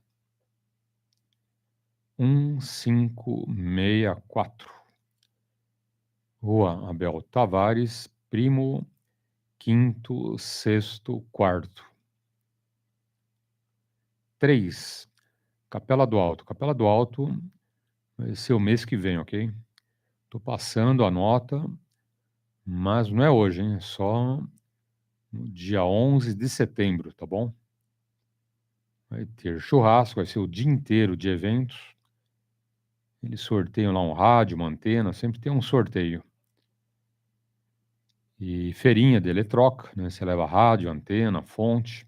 1564. Rua Abel Tavares, primo, quinto, sexto, quarto. 3. Capela do Alto. Capela do Alto vai ser o mês que vem, ok? Tô passando a nota, mas não é hoje, hein? É só no dia 11 de setembro, tá bom? Vai ter churrasco, vai ser o dia inteiro de eventos. Eles sorteiam lá um rádio, uma antena, sempre tem um sorteio. E feirinha de eletroca, né? Você leva rádio, antena, fonte,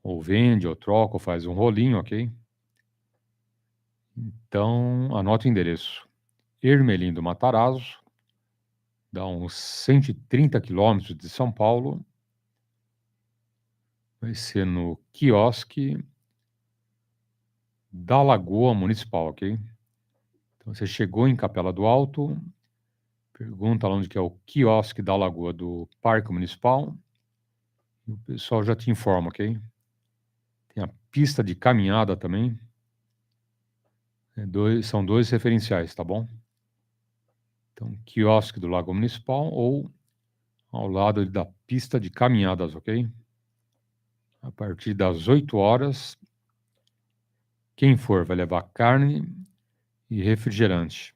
ou vende, ou troca, ou faz um rolinho, ok? Então, anota o endereço. Ermelindo Matarazzo, dá uns 130 quilômetros de São Paulo. Vai ser no quiosque da Lagoa Municipal, ok? Então, você chegou em Capela do Alto, pergunta lá onde que é o quiosque da Lagoa do Parque Municipal, e o pessoal já te informa, ok? Tem a pista de caminhada também. São dois referenciais, tá bom? Então, quiosque do Lago Municipal ou ao lado da pista de caminhadas, ok? A partir das 8 horas, quem for vai levar carne e refrigerante.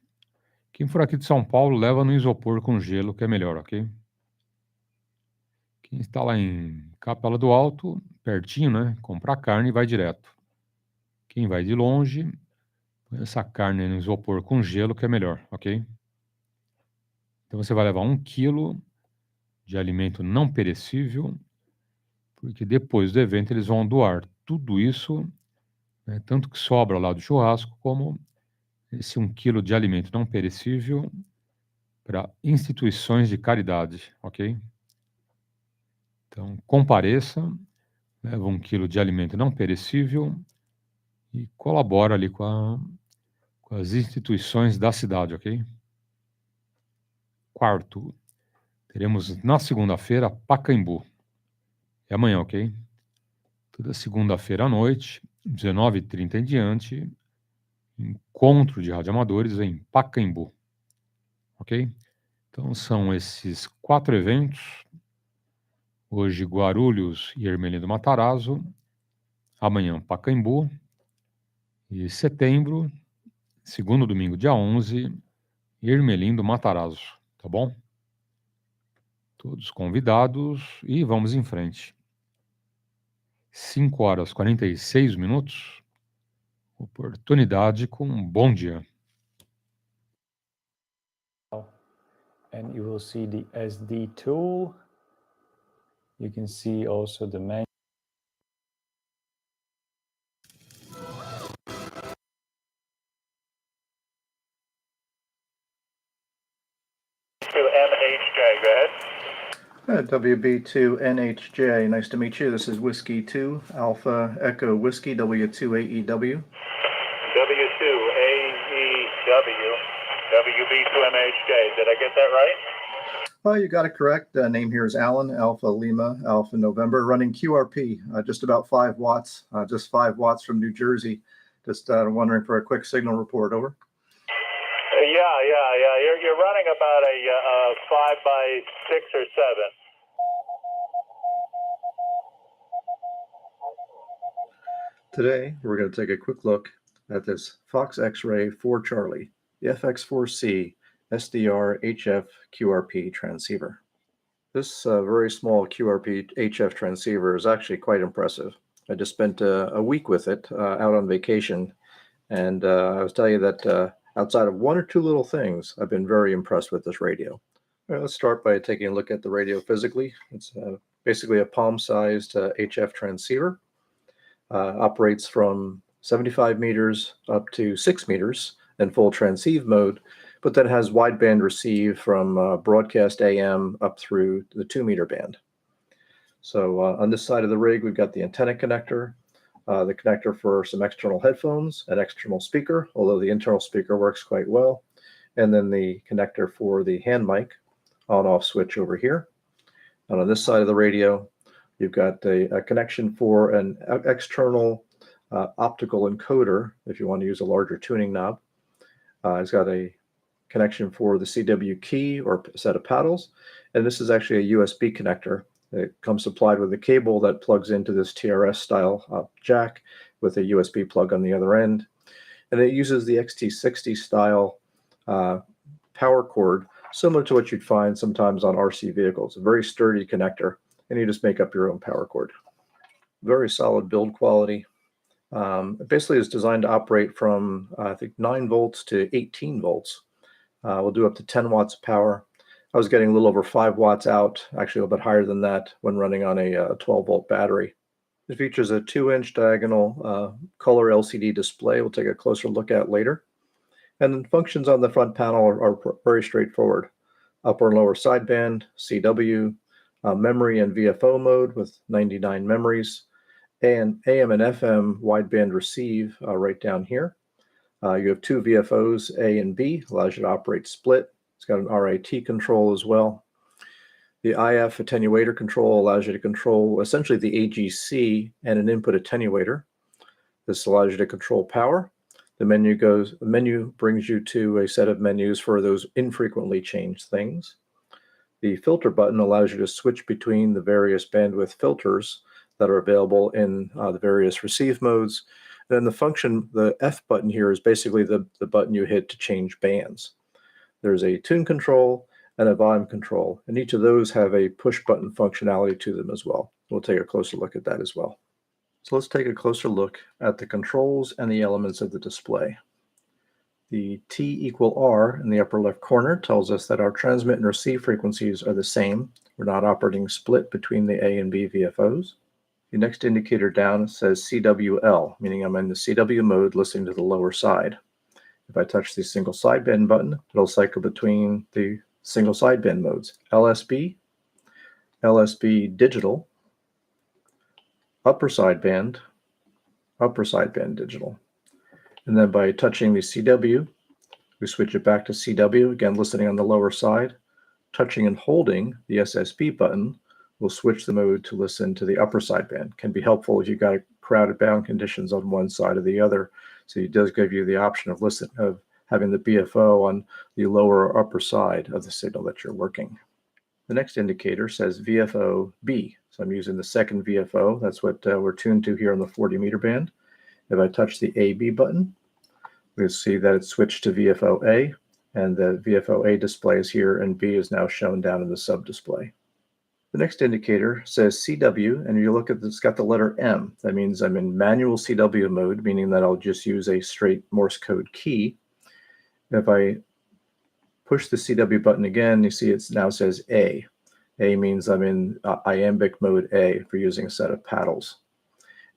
Quem for aqui de São Paulo, leva no isopor com gelo, que é melhor, ok? Quem está lá em Capela do Alto, pertinho, né? Comprar carne e vai direto. Quem vai de longe, põe essa carne no isopor com gelo, que é melhor, ok? Então você vai levar 1 quilo de alimento não perecível, porque depois do evento eles vão doar tudo isso, né, tanto que sobra lá do churrasco, como esse 1 quilo de alimento não perecível para instituições de caridade, ok? Então, compareça, leva 1 quilo de alimento não perecível e colabora ali com as instituições da cidade, ok? Quarto, teremos na segunda-feira Pacaembu. É amanhã, ok? Toda segunda-feira à noite, 19h30 em diante, encontro de radioamadores em Pacaembu, ok? Então são esses 4 eventos. Hoje Guarulhos e Ermelino Matarazzo, amanhã Pacaembu, e setembro, segundo domingo, dia 11, Ermelindo Matarazzo, tá bom? Todos convidados e vamos em frente. 5h46, oportunidade com um bom dia. And you will see the SD tool. You can see also the menu. NHJ, go ahead. WB2NHJ, nice to meet you. This is Whiskey 2, Alpha Echo Whiskey, W2AEW. W2AEW, WB2MHJ. Did I get that right? Well, you got it correct. Name here is Alan, Alpha Lima, Alpha November, running QRP, just about 5 watts, just 5 watts from New Jersey. Just wondering for a quick signal report, over. Yeah. You're running about a 5 by 6 or 7. Today, we're going to take a quick look at this Fox X-Ray 4 Charlie, the FX4C SDR HF QRP transceiver. This very small QRP HF transceiver is actually quite impressive. I just spent a week with it out on vacation, and I was telling you that outside of 1 or 2 little things, I've been very impressed with this radio. All right, let's start by taking a look at the radio physically. It's basically a palm-sized HF transceiver. Operates from 75 meters up to 6 meters in full transceive mode, but then has wideband receive from broadcast AM up through the 2-meter band. So on this side of the rig, we've got the antenna connector, the connector for some external headphones, an external speaker, although the internal speaker works quite well, and then the connector for the hand mic, on-off switch over here. And on this side of the radio, you've got a connection for an external optical encoder, if you want to use a larger tuning knob. It's got a connection for the CW key or set of paddles, and this is actually a USB connector. It comes supplied with a cable that plugs into this TRS style jack with a USB plug on the other end, and it uses the XT60 style power cord, similar to what you'd find sometimes on RC vehicles. A very sturdy connector, and you just make up your own power cord. Very solid build quality. It basically is designed to operate from I think 9 volts to 18 volts. We'll do up to 10 watts of power. I was getting a little over 5 watts out, actually a little bit higher than that when running on a 12-volt battery. It features a 2-inch diagonal color LCD display we'll take a closer look at later. And then functions on the front panel are very straightforward. Upper and lower sideband, CW, memory and VFO mode with 99 memories, and AM and FM wideband receive right down here. You have 2 VFOs, A and B, allows you to operate split. It's got an RIT control as well. The IF attenuator control allows you to control essentially the AGC and an input attenuator. This allows you to control power. The menu brings you to a set of menus for those infrequently changed things. The filter button allows you to switch between the various bandwidth filters that are available in the various receive modes. Then the F button here is basically the button you hit to change bands. There's a tune control and a volume control, and each of those have a push button functionality to them as well. We'll take a closer look at that as well. So let's take a closer look at the controls and the elements of the display. The T=R in the upper left corner tells us that our transmit and receive frequencies are the same. We're not operating split between the A and B VFOs. The next indicator down says CWL, meaning I'm in the CW mode listening to the lower side. If I touch the single sideband button, it'll cycle between the single sideband modes, LSB, LSB digital, upper sideband digital. And then by touching the CW, we switch it back to CW, again listening on the lower side. Touching and holding the SSB button will switch the mode to listen to the upper sideband. Can be helpful if you've got crowded band conditions on one side or the other. So it does give you the option of having the BFO on the lower or upper side of the signal that you're working. The next indicator says VFO B. So I'm using the second VFO. That's what we're tuned to here on the 40 meter band. If I touch the AB button, we'll see that it's switched to VFO A, and the VFO A display is here, and B is now shown down in the sub display. The next indicator says CW, and you look at this, it's got the letter M. That means I'm in manual CW mode, meaning that I'll just use a straight Morse code key. If I push the CW button again, you see it now says A. A means I'm in iambic mode A for using a set of paddles.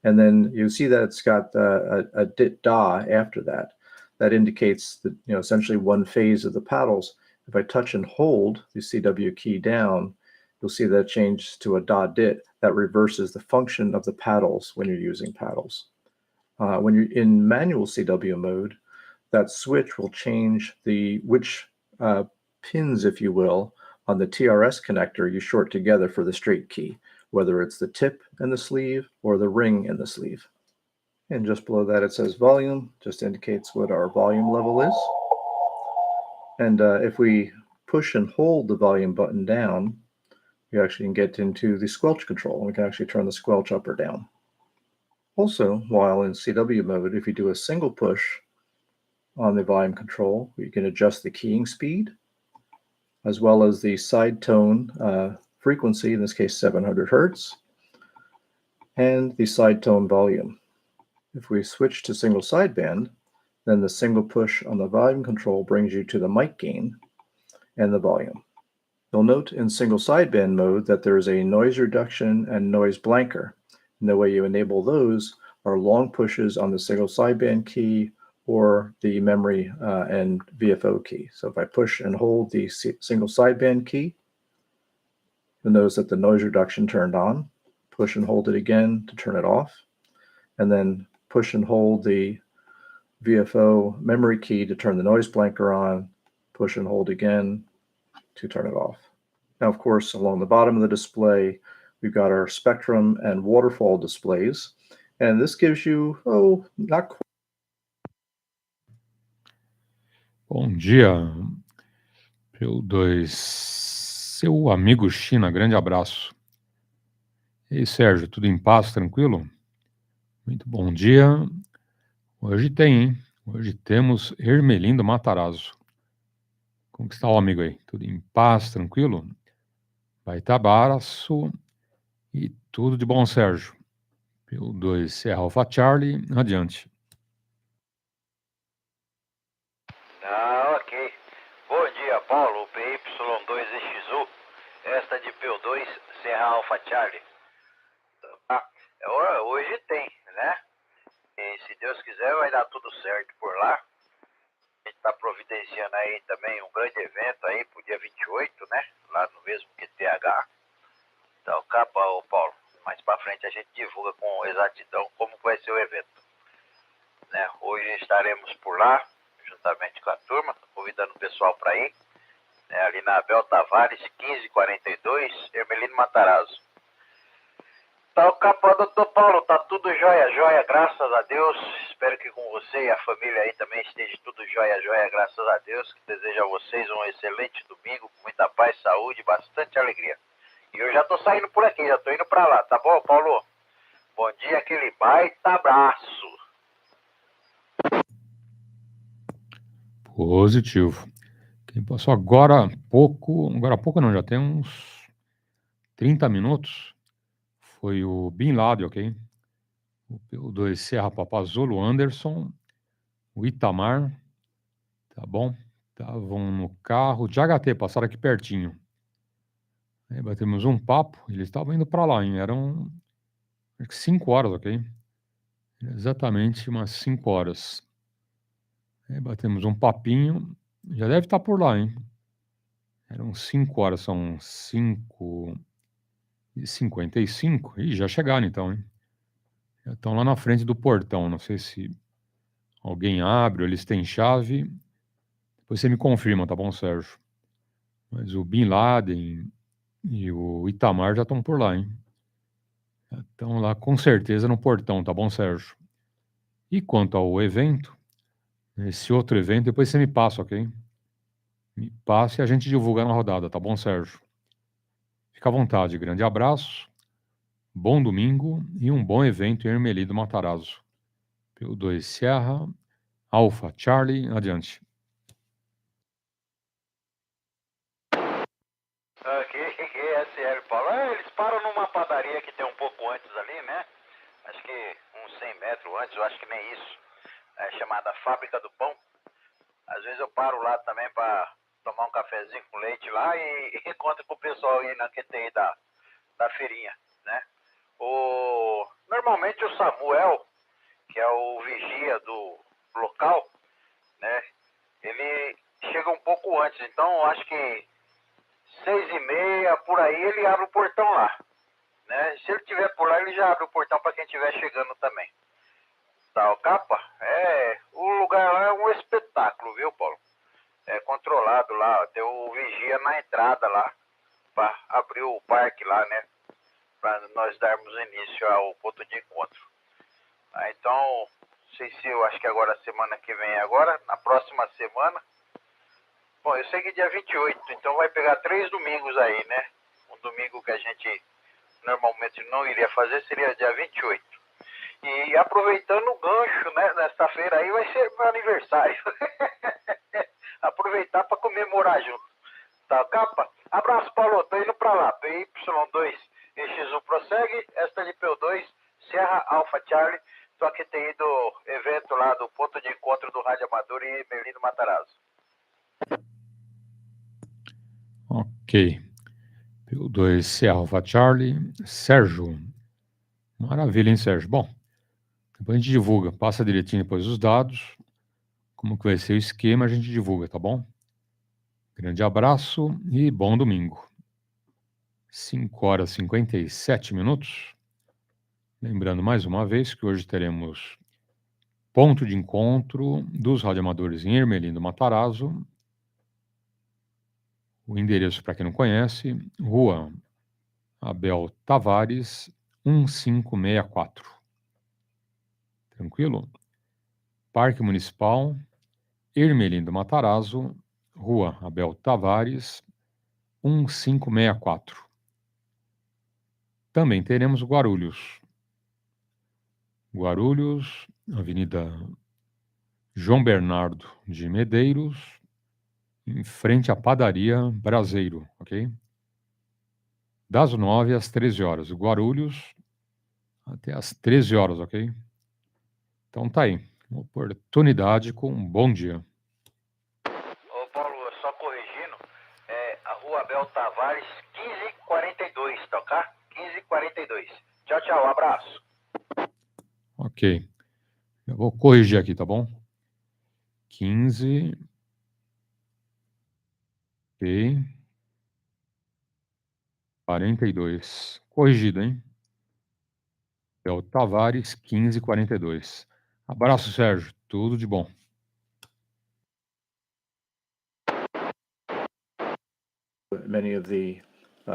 And then you see that it's got a dit da after that. That indicates that, essentially one phase of the paddles. If I touch and hold the CW key down, you'll see that it changes to a da dit. That reverses the function of the paddles when you're using paddles. When you're in manual CW mode, that switch will change which pins, if you will, on the TRS connector you short together for the straight key, whether it's the tip and the sleeve or the ring in the sleeve. And just below that it says volume, just indicates what our volume level is. And if we push and hold the volume button down, you actually can get into the squelch control. We can actually turn the squelch up or down. Also, while in CW mode, if you do a single push on the volume control, you can adjust the keying speed, as well as the side tone frequency, in this case 700 Hertz, and the side tone volume. If we switch to single sideband, then the single push on the volume control brings you to the mic gain and the volume. You'll note in single sideband mode that there is a noise reduction and noise blanker. And the way you enable those are long pushes on the single sideband key or the memory and VFO key. So if I push and hold the single sideband key, you'll notice that the noise reduction turned on. Push and hold it again to turn it off. And then push and hold the VFO memory key to turn the noise blanker on. Push and hold again to turn it off. Now, of course, along the bottom of the display, we've got our spectrum and waterfall displays. And this gives you, not quite. Bom dia, PY2EXU, seu amigo China, grande abraço. E aí, Sérgio, tudo em paz, tranquilo? Muito bom dia. Hoje tem, hein? Hoje temos Hermelindo Matarazzo. Como que está o amigo aí? Tudo em paz, tranquilo? Baita abraço e tudo de bom, Sérgio. PY2 Serra Alpha Charlie, adiante. Ok. Bom dia, Paulo, PY2EXU. Esta de PY2 Serra Alpha Charlie. Hoje tem, né? E se Deus quiser vai dar tudo certo por lá. A gente está providenciando aí também um grande evento aí pro dia 28, né? Lá no mesmo QTH. Então, capa, Paulo. Mais para frente a gente divulga com exatidão como vai ser o evento. Né? Hoje estaremos por lá, juntamente com a turma, convidando o pessoal para ir. Né? Ali na Abel Tavares, 1542, Hermelino Matarazzo. Tá o capa, doutor Paulo, tá tudo jóia, graças a Deus. Espero que com você e a família aí também esteja tudo jóia, graças a Deus. Que desejo a vocês um excelente domingo, com muita paz, saúde, bastante alegria. E eu já tô saindo por aqui, já tô indo para lá, tá bom, Paulo? Bom dia, aquele baita abraço. Positivo. Quem passou agora há pouco não, já tem uns 30 minutos, foi o Bin Laden, ok? O PY2 Serra Papazolo Anderson, o Itamar, tá bom? Estavam no carro de HT, passaram aqui pertinho. Aí batemos um papo, eles estavam indo para lá, hein? Eram acho que 5 horas, ok? Exatamente umas 5 horas. Aí batemos um papinho, já deve estar por lá, hein? Eram 5 horas, são 5 e 55. E já chegaram então, hein? Já estão lá na frente do portão. Não sei se alguém abre ou eles têm chave. Depois você me confirma, tá bom, Sérgio? Mas o Bin Laden e o Itamar já estão por lá, hein? Já estão lá com certeza no portão, tá bom, Sérgio? E quanto ao evento, esse outro evento, depois você me passa, ok? Me passa e a gente divulga na rodada, tá bom, Sérgio? Fica à vontade, grande abraço, bom domingo e um bom evento em Ermeli do Matarazzo. PY2 Sierra, Alpha Charlie, adiante. Aqui é SL Paulo. Eles param numa padaria que tem um pouco antes ali, né? Acho que uns 100 metros antes, eu acho que nem isso. É chamada Fábrica do Pão. Às vezes eu paro lá também para tomar um cafezinho com leite lá e encontro com o pessoal aí na QTI da feirinha, né? Normalmente o Samuel, que é o vigia do local, né? Ele chega um pouco antes, então eu acho que 6h30, por aí, ele abre o portão lá, né? Se ele estiver por lá, ele já abre o portão para quem estiver chegando também. Tá, o capa? O lugar lá é um espetáculo, viu, Paulo? É controlado lá, tem o vigia na entrada lá, para abrir o parque lá, né? Para nós darmos início ao ponto de encontro. Então, não sei se eu acho que agora, semana que vem, na próxima semana. Bom, eu sei que dia 28, então vai pegar 3 domingos aí, né? Um domingo que a gente normalmente não iria fazer seria dia 28. E aproveitando o gancho, né? Nesta feira aí vai ser meu aniversário. Aproveitar para comemorar junto. Tá, capa? Abraço, Paulo. Tô indo para lá. PY2EXU prossegue. Esta de PO2, Serra Alpha Charlie. Tô aqui tem ido evento lá do ponto de encontro do Rádio Amador e Merlino Matarazzo. Ok. PY2 Serra Alpha Charlie. Sérgio. Maravilha, hein, Sérgio? Bom, depois a gente divulga. Passa direitinho depois os dados. Como que vai ser o esquema, a gente divulga, tá bom? Grande abraço e bom domingo. 5h57. Lembrando mais uma vez que hoje teremos ponto de encontro dos radioamadores em Ermelino do Matarazzo. O endereço, para quem não conhece, Rua Abel Tavares, 1564. Tranquilo? Parque Municipal, Ermelino do Matarazzo, Rua Abel Tavares, 1564. Também teremos Guarulhos. Guarulhos, Avenida João Bernardo de Medeiros, em frente à padaria Braseiro, ok? Das 9 às 13 horas. Guarulhos, até às 13 horas, ok? Então tá aí. Uma oportunidade com um bom dia. Ô Paulo, só corrigindo, a Rua Abel Tavares, 1542, tá, ok? 1542. Tchau, tchau, abraço. Ok. Eu vou corrigir aqui, tá bom? 15. Ok. 42. Corrigido, hein? É o Tavares, 1542. Abraço, Sérgio. Tudo de bom. Many of the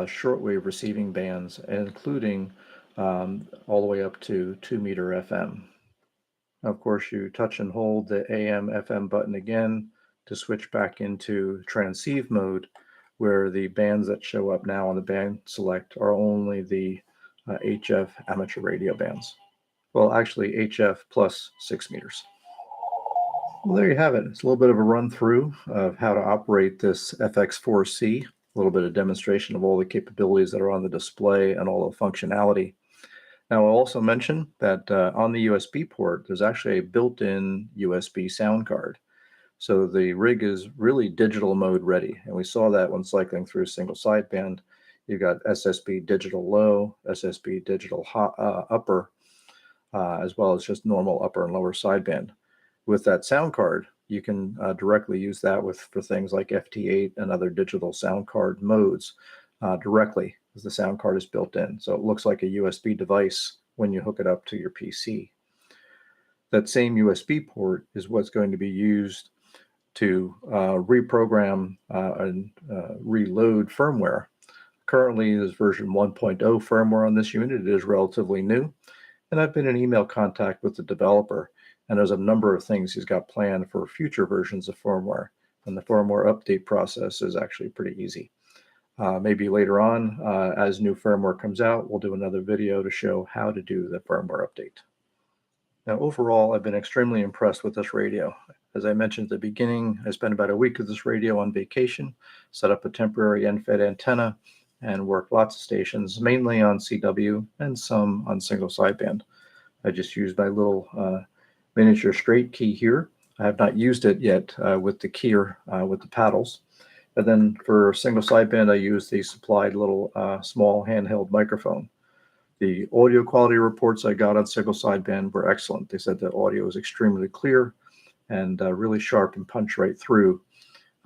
shortwave receiving bands, including all the way up to 2-meter FM. Of course, you touch and hold the AM FM button again to switch back into transceive mode, where the bands that show up now on the band select are only the HF amateur radio bands. Well, actually HF plus 6 meters. Well, there you have it. It's a little bit of a run through of how to operate this FX4C, a little bit of demonstration of all the capabilities that are on the display and all the functionality. Now, I'll also mention that on the USB port, there's actually a built-in USB sound card. So the rig is really digital mode ready. And we saw that when cycling through single sideband. You've got SSB digital low, SSB digital upper, as well as just normal upper and lower sideband. With that sound card, you can directly use that for things like FT8 and other digital sound card modes directly because the sound card is built in. So it looks like a USB device when you hook it up to your PC. That same USB port is what's going to be used to reprogram and reload firmware. Currently, there's version 1.0 firmware on this unit. It is relatively new. And I've been in email contact with the developer, and there's a number of things he's got planned for future versions of firmware. And the firmware update process is actually pretty easy. Maybe later on, as new firmware comes out, we'll do another video to show how to do the firmware update. Now, overall, I've been extremely impressed with this radio. As I mentioned at the beginning, I spent about a week with this radio on vacation, set up a temporary end-fed antenna, and worked lots of stations, mainly on CW and some on single sideband. I just used my little miniature straight key here. I have not used it yet with the keyer, with the paddles. And then for single sideband, I used the supplied little small handheld microphone. The audio quality reports I got on single sideband were excellent. They said the audio was extremely clear and really sharp and punch right through.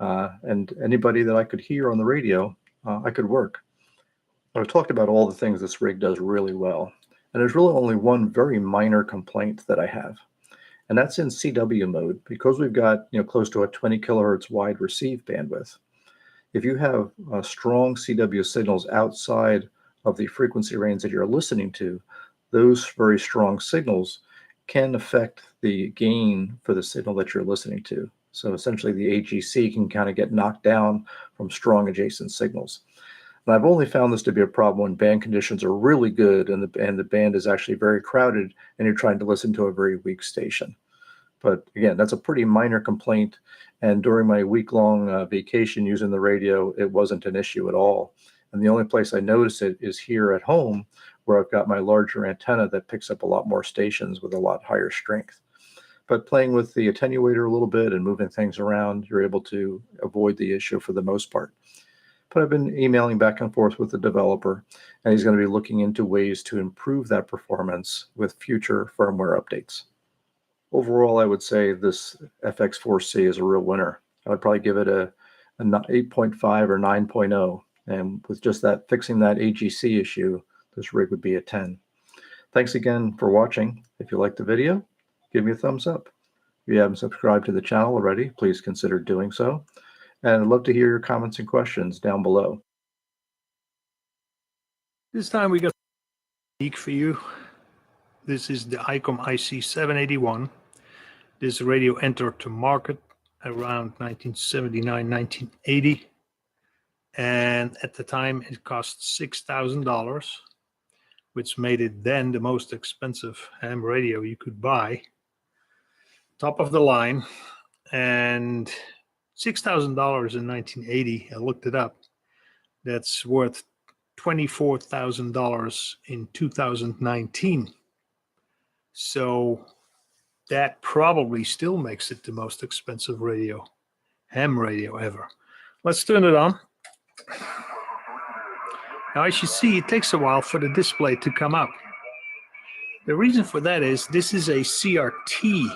And anybody that I could hear on the radio, I could work. I've talked about all the things this rig does really well. And there's really only one very minor complaint that I have. And that's in CW mode, because we've got close to a 20 kilohertz wide receive bandwidth. If you have strong CW signals outside of the frequency range that you're listening to, those very strong signals can affect the gain for the signal that you're listening to. So essentially the AGC can kind of get knocked down from strong adjacent signals. And I've only found this to be a problem when band conditions are really good and the band is actually very crowded and you're trying to listen to a very weak station. But again, that's a pretty minor complaint. And during my week-long vacation using the radio, it wasn't an issue at all. And the only place I notice it is here at home, where I've got my larger antenna that picks up a lot more stations with a lot higher strength. But playing with the attenuator a little bit and moving things around, you're able to avoid the issue for the most part. But I've been emailing back and forth with the developer, and he's going to be looking into ways to improve that performance with future firmware updates. Overall, I would say this FX4C is a real winner. I would probably give it a 8.5 or 9.0. And with just that, fixing that AGC issue, this rig would be a 10. Thanks again for watching. If you liked the video, give me a thumbs up. If you haven't subscribed to the channel already, please consider doing so. And I'd love to hear your comments and questions down below. This time we got a leak for you. This is the ICOM IC781. This radio entered the market around 1979, 1980. And at the time it cost $6,000, which made it then the most expensive ham radio you could buy. Top of the line. And $6,000 in 1980, I looked it up. That's worth $24,000 in 2019. So that probably still makes it the most expensive radio, ham radio ever. Let's turn it on. Now, as you see, it takes a while for the display to come up. The reason for that is this is a CRT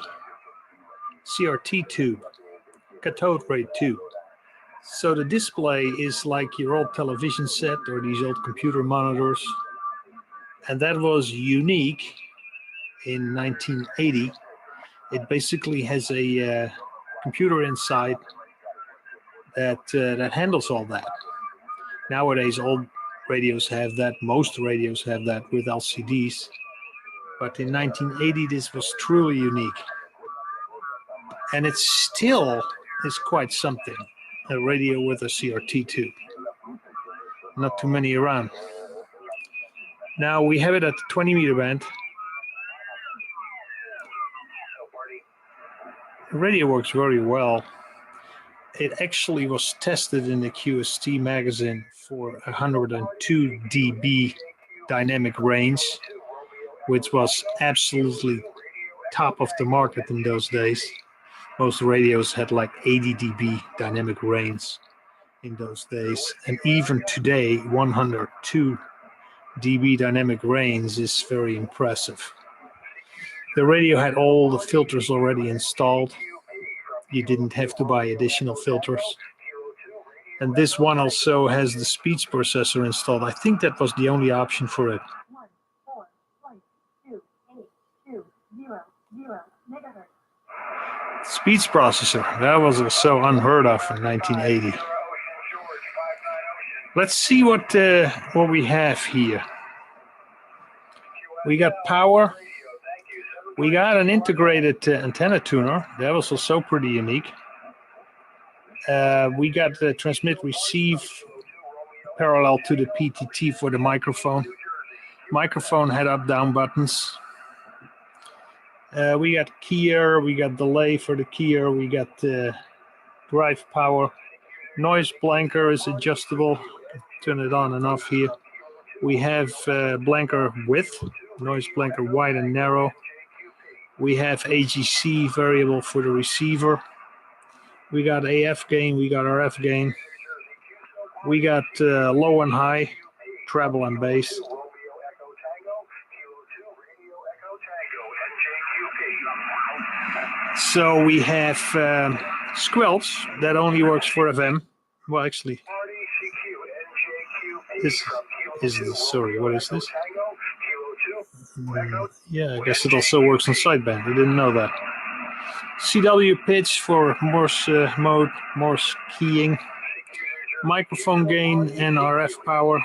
tube, cathode ray tube. So the display is like your old television set or these old computer monitors. And that was unique in 1980. It basically has a computer inside that handles all that. Nowadays, old radios have that. Most radios have that with LCDs. But in 1980, this was truly unique. And it still is quite something. A radio with a CRT tube. Not too many around. Now we have it at the 20 meter band. The radio works very well. It actually was tested in the QST magazine for 102 dB dynamic range, which was absolutely top of the market in those days. Most radios had like 80 dB dynamic range in those days. And even today, 102 dB dynamic range is very impressive. The radio had all the filters already installed. You didn't have to buy additional filters. And this one also has the speech processor installed. I think that was the only option for it. Speech processor, that was so unheard of in 1980. Let's see what we have here. We got power. We got an integrated antenna tuner. That was also pretty unique. We got the transmit receive parallel to the PTT for the microphone. Microphone had up down buttons. We got keyer, we got delay for the keyer, we got drive power. Noise blanker is adjustable. Turn it on and off here. We have blanker width, noise blanker wide and narrow. We have AGC variable for the receiver. We got AF gain, we got RF gain. We got low and high, treble and bass. So we have squelch that only works for FM. Well, actually, this is the, sorry, what is this? Yeah, I guess it also works on sideband. I didn't know that. CW pitch for Morse mode, Morse keying. Microphone gain and RF power.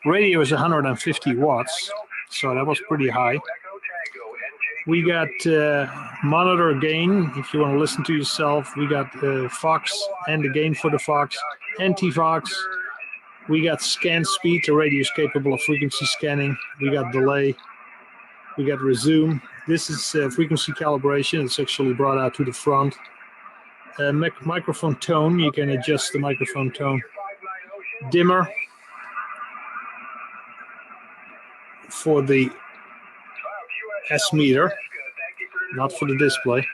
Radio is 150 watts, so that was pretty high. We got monitor gain, if you want to listen to yourself. We got Fox and the gain for the Fox. Anti-Fox. We got scan speed, the radio is capable of frequency scanning. We got delay. We got resume. This is frequency calibration. It's actually brought out to the front. Microphone tone, you can adjust the microphone tone. Dimmer for the S meter, not for the display,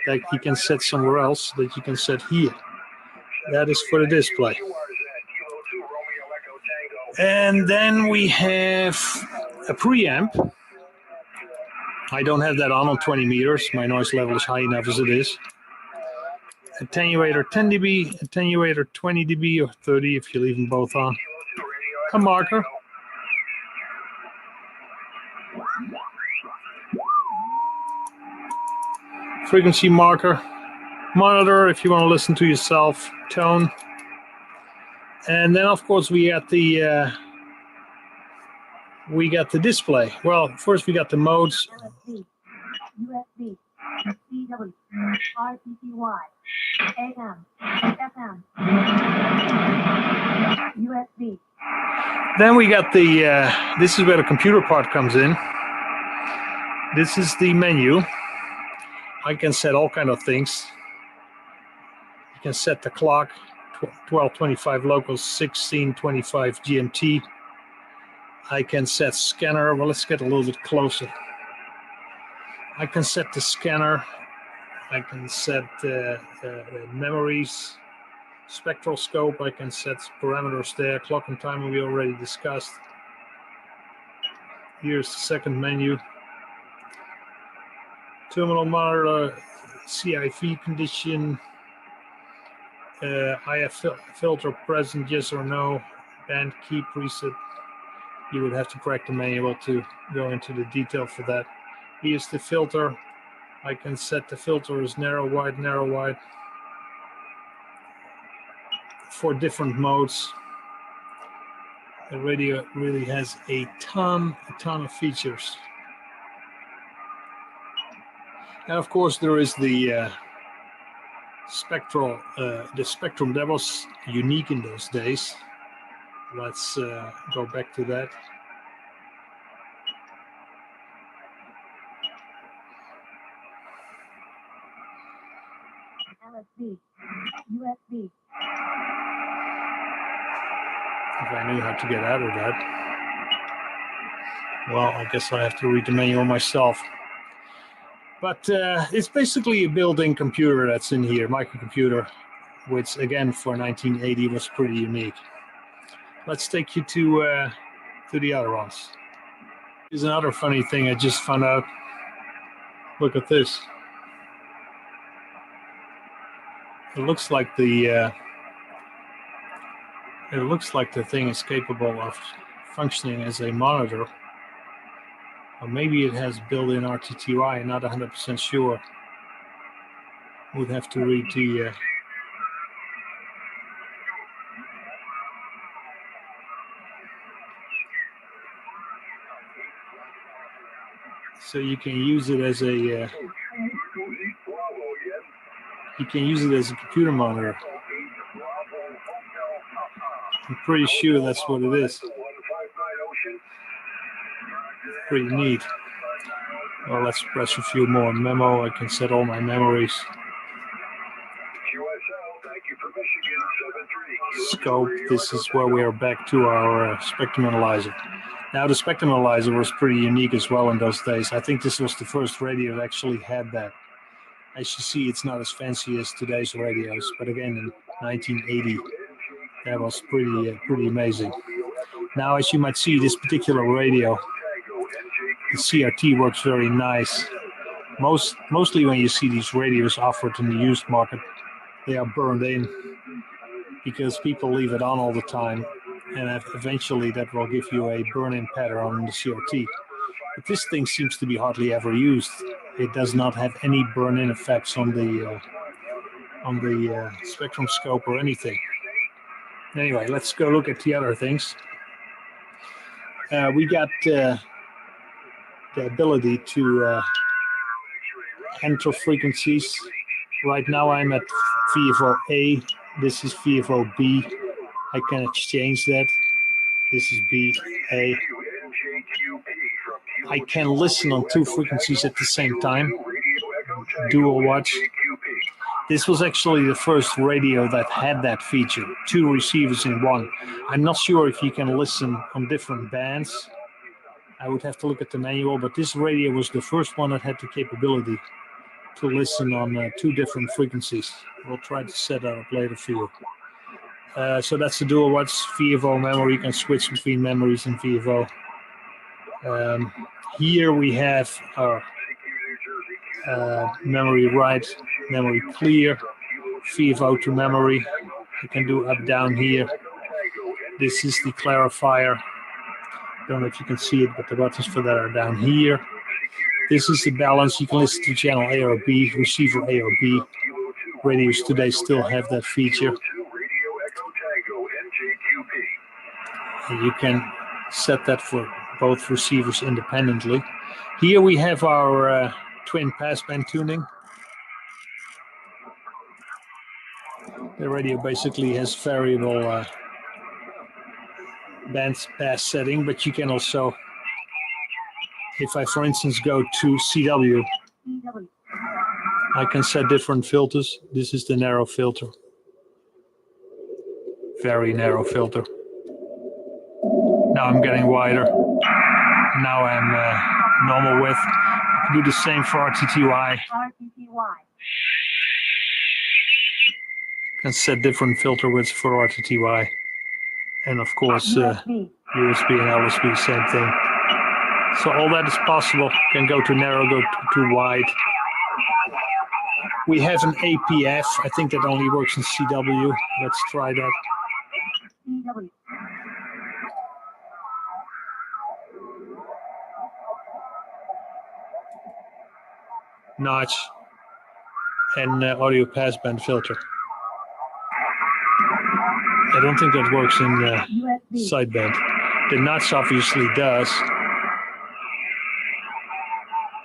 that you can set somewhere else, that you can set here. That is for the display. And then we have a preamp. I don't have that on 20 meters. My noise level is high enough as it is. Attenuator 10 dB, attenuator 20 dB or 30 if you leave them both on. A marker. Frequency marker. Monitor if you want to listen to yourself. Tone. And then of course we got the display. Well, first we got the modes. USB, CW, RTTY, AM, FM, USB. Then we got the, this is where the computer part comes in. This is the menu. I can set all kind of things. You can set the clock, 12:25 local, 16:25 GMT. I can set scanner. Well, let's get a little bit closer. I can set the scanner. I can set memories, spectral scope. I can set parameters there. Clock and timer we already discussed. Here's the second menu. Terminal monitor, CIV condition, IF filter present, yes or no, band key preset. You would have to crack the manual to go into the detail for that. Here's the filter. I can set the filter as narrow, wide, for different modes. The radio really has a ton of features. And of course there is the spectrum that was unique in those days. Let's go back to that. LSB, USB. If I knew how to get out of that. Well, I guess I have to read the manual myself. But it's basically a built-in computer that's in here, microcomputer, which again for 1980 was pretty unique. Let's take you to the other ones. Here's another funny thing I just found out. Look at this. It looks like the It looks like the thing is capable of functioning as a monitor. Or maybe it has built-in RTTY, not 100% sure. Would have to read the... So you can use it as a... you can use it as a computer monitor. I'm pretty sure that's what it is. Pretty neat. Well, let's press a few more memo. I can set all my memories. Scope. This is where we are back to our spectrum analyzer. Now, the spectrum analyzer was pretty unique as well in those days. I think this was the first radio that actually had that. As you see, it's not as fancy as today's radios, but again, in 1980, that was pretty amazing. Now, as you might see, this particular radio, the CRT works very nice. Mostly when you see these radios offered in the used market, they are burned in because people leave it on all the time, and eventually that will give you a burn-in pattern on the CRT. But this thing seems to be hardly ever used. It does not have any burn-in effects on the spectrum scope or anything. Anyway, let's go look at the other things. We got the ability to enter frequencies. Right now I'm at VFO A. This is VFO B. I can exchange that. This is B, A. I can listen on two frequencies at the same time. Dual watch. This was actually the first radio that had that feature. Two receivers in one. I'm not sure if you can listen on different bands. I would have to look at the manual, but this radio was the first one that had the capability to listen on two different frequencies. We'll try to set that up later for you. So that's the dual watch VFO memory. You can switch between memories and VFO. Here we have our memory write, memory clear, VFO to memory. You can do up down here. This is the clarifier. Don't know if you can see it, but the buttons for that are down here. This is the balance. You can listen to channel A or B, receiver A or B. Radios today still have that feature. And you can set that for both receivers independently. Here we have our twin passband tuning. The radio basically has variable band pass setting, but you can also, if I, for instance, go to CW, I can set different filters. This is the narrow filter. Very narrow filter. Now I'm getting wider. Now I'm normal width. I can do the same for RTTY. Can set different filter widths for RTTY. And of course, USB and LSB, same thing. So all that is possible. Can go to narrow, go to wide. We have an APF. I think that only works in CW. Let's try that. Notch and audio passband filter. I don't think that works in sideband. The notch obviously does,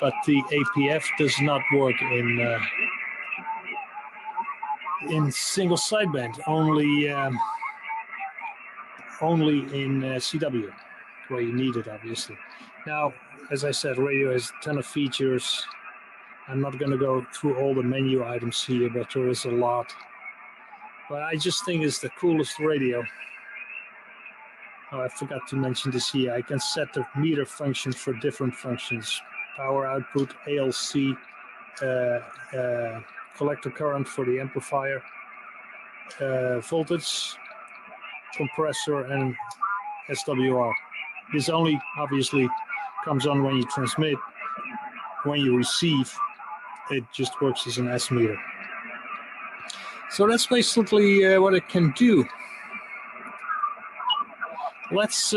but the APF does not work in single sideband. Only in CW, where you need it, obviously. Now, as I said, radio has a ton of features. I'm not going to go through all the menu items here, but there is a lot. But I just think it's the coolest radio. Oh, I forgot to mention this here. I can set the meter function for different functions. Power output, ALC, collector current for the amplifier, voltage, compressor, and SWR. This only obviously comes on when you transmit. When you receive, it just works as an S meter. So that's basically what it can do. let's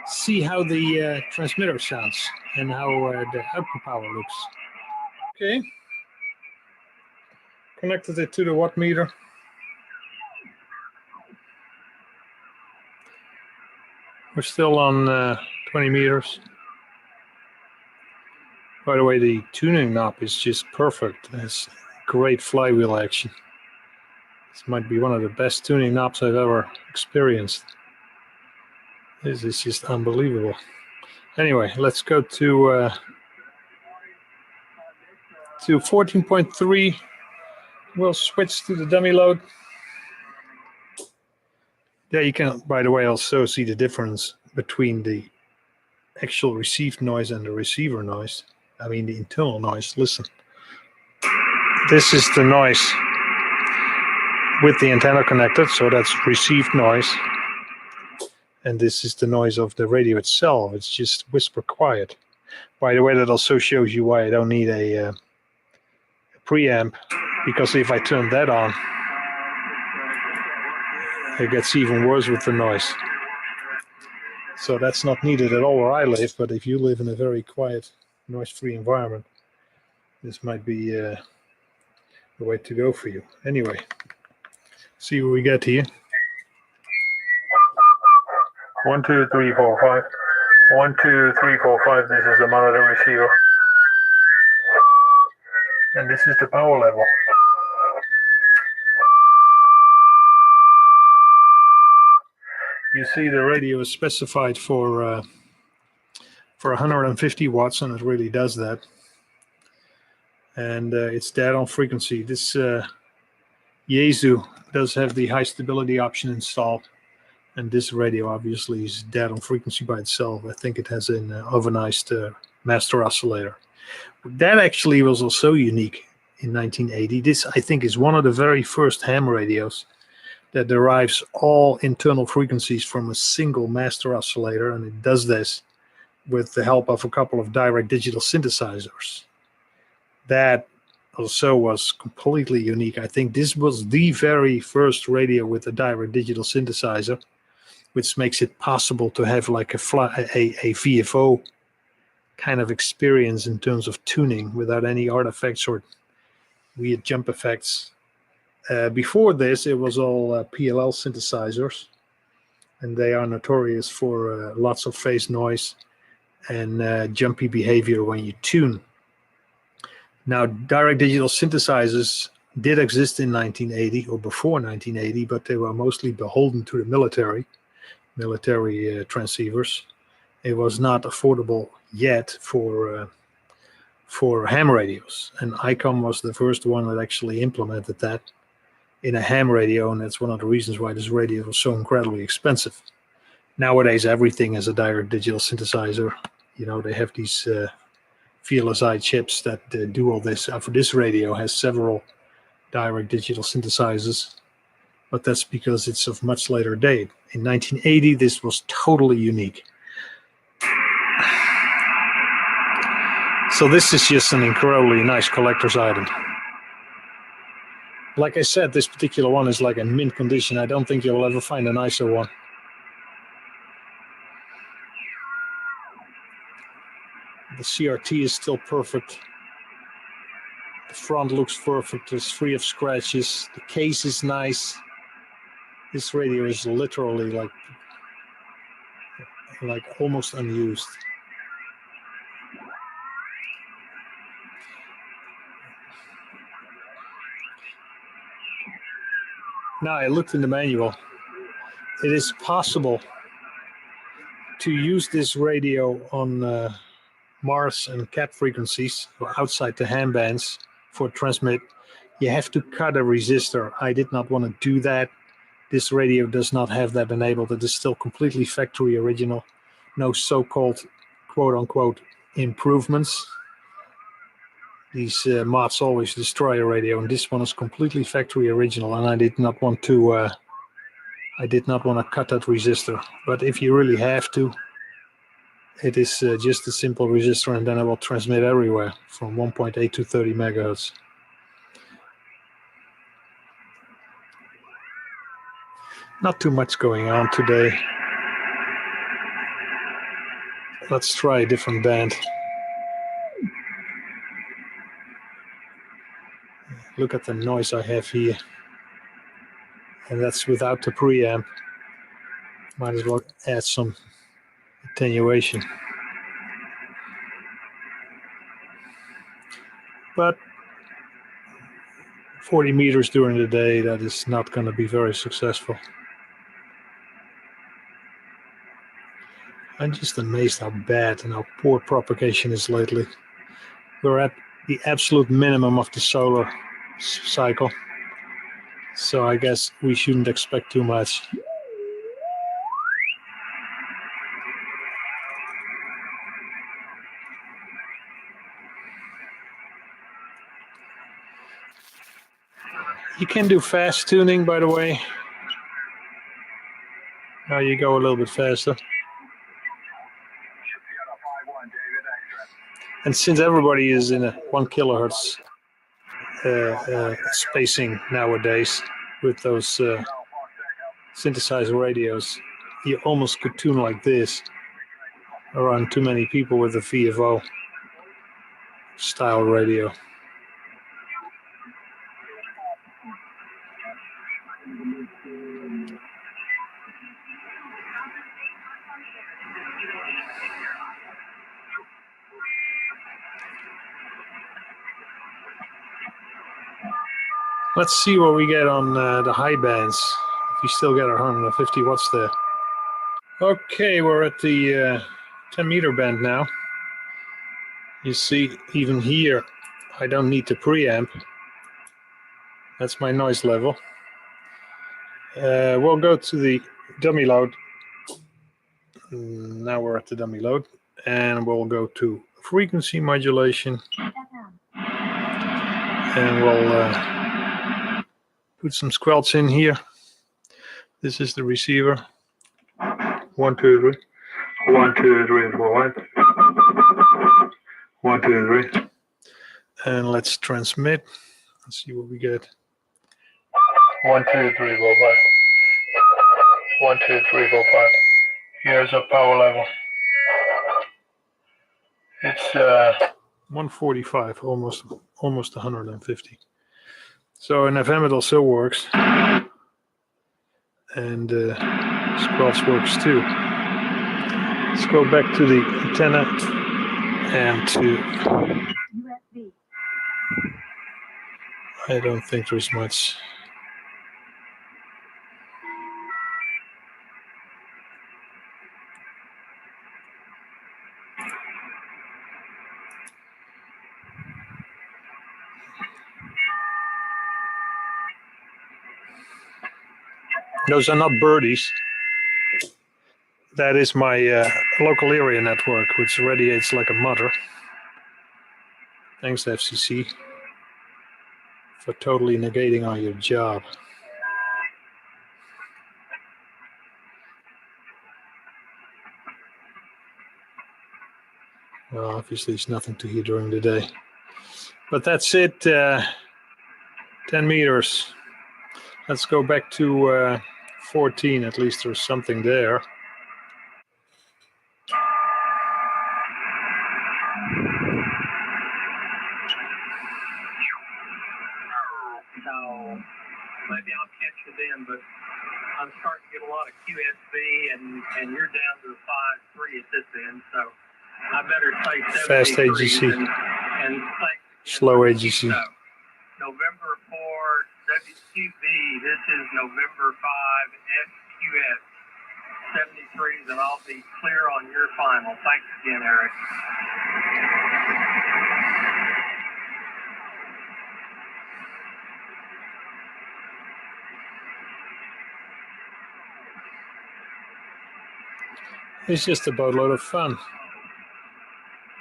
see how the transmitter sounds and how the output power looks. Okay. Connected it to the watt meter. We're still on 20 meters. By the way, the tuning knob is just perfect. It has great flywheel action. This might be one of the best tuning knobs I've ever experienced. This is just unbelievable. Anyway, let's go to 14.3. We'll switch to the dummy load. There you can, by the way, also see the difference between the actual received noise and the receiver noise. I mean the internal noise. Listen. This is the noise with the antenna connected, so that's received noise. And this is the noise of the radio itself. It's just whisper quiet. By the way, that also shows you why I don't need a preamp, because if I turn that on, it gets even worse with the noise. So that's not needed at all where I live, but if you live in a very quiet, noise-free environment, this might be the way to go for you. Anyway, see what we get here. 1, 2, 3, 4, 5. 1, 2, 3, 4, 5. This is the monitor receiver. And this is the power level. You see the radio is specified for 150 watts, and it really does that. And it's dead on frequency. This PY2EXU does have the high stability option installed. And this radio obviously is dead on frequency by itself. I think it has an overniced master oscillator. That actually was also unique in 1980. This, I think, is one of the very first ham radios that derives all internal frequencies from a single master oscillator. And it does this with the help of a couple of direct digital synthesizers. That also was completely unique. I think this was the very first radio with a direct digital synthesizer, which makes it possible to have like a VFO kind of experience in terms of tuning without any artifacts or weird jump effects. Before this, it was all PLL synthesizers, and they are notorious for lots of phase noise and jumpy behavior when you tune. Now, direct digital synthesizers did exist in 1980 or before 1980, but they were mostly beholden to the military transceivers. It was not affordable yet for ham radios, and ICOM was the first one that actually implemented that in a ham radio, and that's one of the reasons why this radio was so incredibly expensive. Nowadays, everything is a direct digital synthesizer. You know, they have these VLSI chips that do all this. For this radio has several direct digital synthesizers, but that's because it's of much later date. In 1980, this was totally unique. So this is just an incredibly nice collector's item. Like I said, this particular one is like in mint condition. I don't think you'll ever find a nicer one. The CRT is still perfect. The front looks perfect. It's free of scratches. The case is nice. This radio is literally like almost unused. Now I looked in the manual. It is possible to use this radio on Mars and cap frequencies or outside the ham bands for transmit. You have to cut a resistor. I did not want to do that. This radio does not have that enabled. It is still completely factory original. No so-called quote-unquote improvements. These mods always destroy a radio, and this one is completely factory original, and I did not want to cut that resistor. But if you really have to, it is just a simple resistor, and then it will transmit everywhere from 1.8 to 30 megahertz. Not too much going on today. Let's try a different band. Look at the noise I have here. And that's without the preamp. Might as well add some attenuation. But 40 meters during the day, that is not going to be very successful. I'm just amazed how bad and how poor propagation is lately. We're at the absolute minimum of the solar cycle. So I guess we shouldn't expect too much. You can do fast tuning, by the way. Now you go a little bit faster. And since everybody is in a 1 kilohertz spacing nowadays with those synthesizer radios, you almost could tune like this around too many people with a VFO style radio. Let's see what we get on the high bands. If you still get 150 watts there. Okay, we're at the 10 meter band now. You see, even here, I don't need the preamp. That's my noise level. We'll go to the dummy load. Now we're at the dummy load. And we'll go to frequency modulation. And we'll put some squelch in here. This is the receiver. 1, 2, 3. 1, 2, 3, 4, 5. 1, 2, 3. And let's transmit. Let's see what we get. 1, 2, 3, 4, 5. 1, 2, 3, 4, 5. Here's our power level. It's 145, almost 150. So in FM it also works, and squelch works too. Let's go back to the antenna and to USB. I don't think there's much. Those are not birdies. That is my local area network, which radiates like a mother. Thanks, FCC, for totally negating on your job. Well, obviously, it's nothing to hear during the day. But that's it, 10 meters. Let's go back to 14, at least there's something there. So maybe I'll catch you then, but I'm starting to get a lot of QSB, and you're down to 5.3 at this end, so I better say Fast AGC, and slow AGC. So, November 4 WQB, this is November 5 SQS 73s, and I'll be clear on your final. Thanks again, Eric. It's just a boatload of fun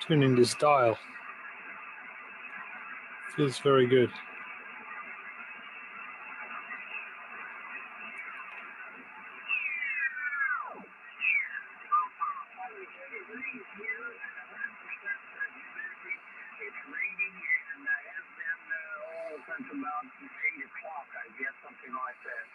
tuning this dial. Feels very good. Since about 8 o'clock, I guess, something like that.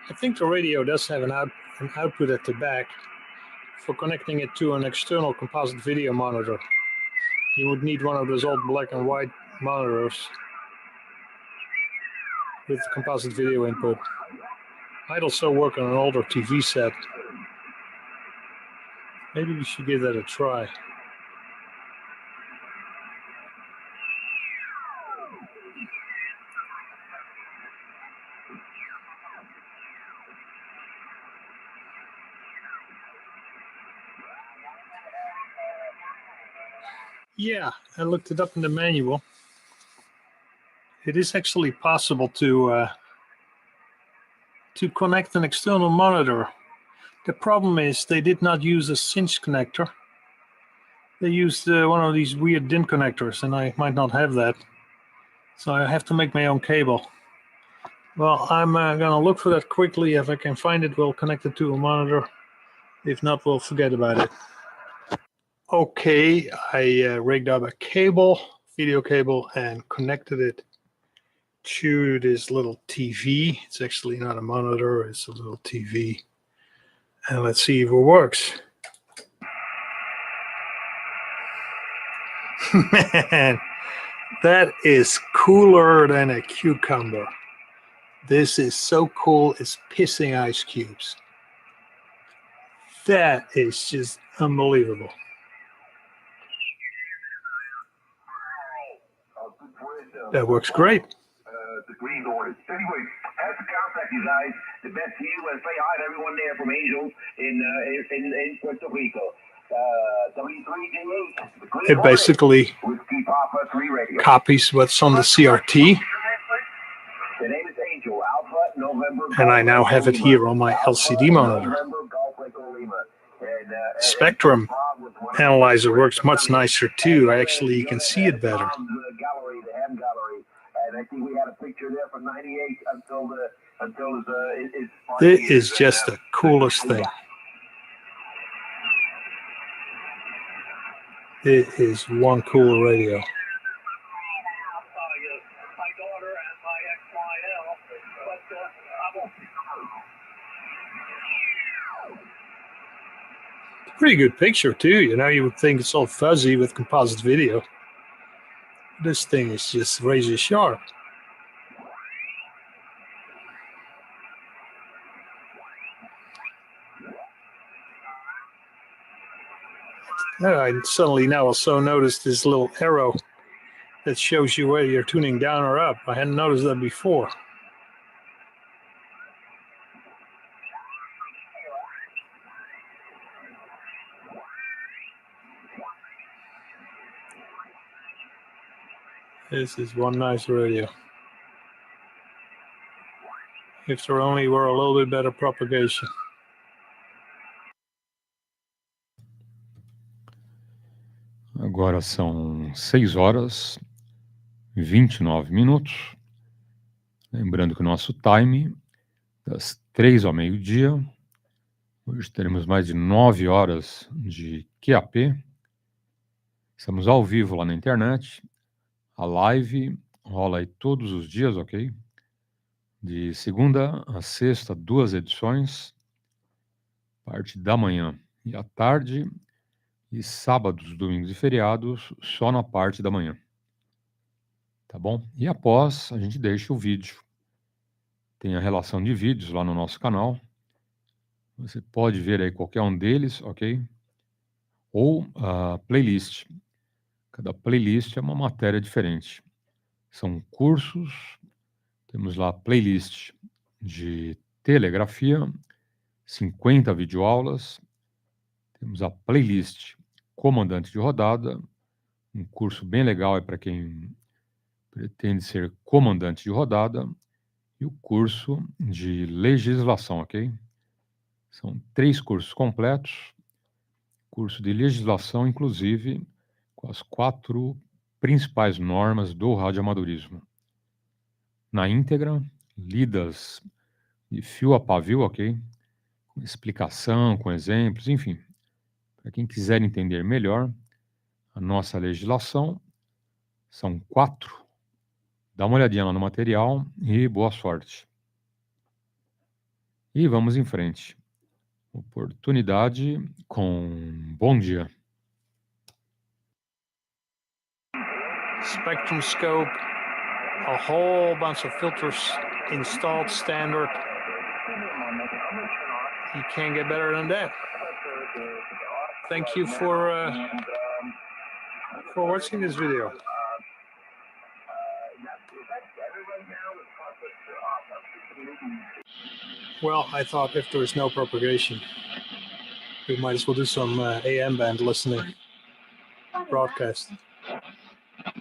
I think the radio does have an output at the back for connecting it to an external composite video monitor. You would need one of those old black and white monitors with composite video input. I'd also work on an older TV set. Maybe we should give that a try. Yeah, I looked it up in the manual. It is actually possible to connect an external monitor. The problem is they did not use a cinch connector. They used one of these weird DIN connectors, and I might not have that. So I have to make my own cable. Well, I'm gonna look for that quickly. If I can find it, we'll connect it to a monitor. If not, we'll forget about it. Okay, I rigged up a cable, video cable, and connected it to this little TV. It's actually not a monitor, it's a little TV. And let's see if it works. Man, that is cooler than a cucumber. This is so cool, it's pissing ice cubes. That is just unbelievable. That works great. The green doors. Anyway, I have to contact you guys. The best to you and say hi to everyone there from Angels in Puerto Rico. W3J8. It basically copies what's on the CRT. The name is Angel, Alpha, November. And I now have it here on my LCD monitor. Spectrum analyzer works much nicer too. You can see it better. And I think we had a picture there from '98 until This is just the coolest thing. It is one cool radio. Pretty good picture too. You would think it's all fuzzy with composite video. This thing is just razor sharp. I suddenly now also noticed this little arrow that shows you whether you're tuning down or up. I hadn't noticed that before. This is one nice radio. If there only were a little bit better propagation. Agora são 6h29. Lembrando que o nosso time, das 3 ao meio-dia. Hoje teremos mais de 9 horas de QAP. Estamos ao vivo lá na internet. A live rola aí todos os dias, ok? De segunda a sexta, 2 edições. Parte da manhã e à tarde. E sábados, domingos e feriados, só na parte da manhã. Tá bom? E após, a gente deixa o vídeo. Tem a relação de vídeos lá no nosso canal. Você pode ver aí qualquer um deles, ok? Ou a playlist. Cada playlist é uma matéria diferente. São cursos. Temos lá a playlist de telegrafia, 50 videoaulas. Temos a playlist comandante de rodada, um curso bem legal para quem pretende ser comandante de rodada, e o curso de legislação, ok? São 3 cursos completos, curso de legislação, inclusive, com as 4 principais normas do radioamadorismo. Na íntegra, lidas de fio a pavio, ok? Com explicação, com exemplos, enfim. Para quem quiser entender melhor a nossa legislação, são 4. Dá uma olhadinha lá no material e boa sorte. E vamos em frente. Oportunidade com bom dia. Spectrum scope, a whole bunch of filters installed standard. You can't get better than that. Thank you for watching this video. Well, I thought if there is no propagation, we might as well do some AM band listening broadcast.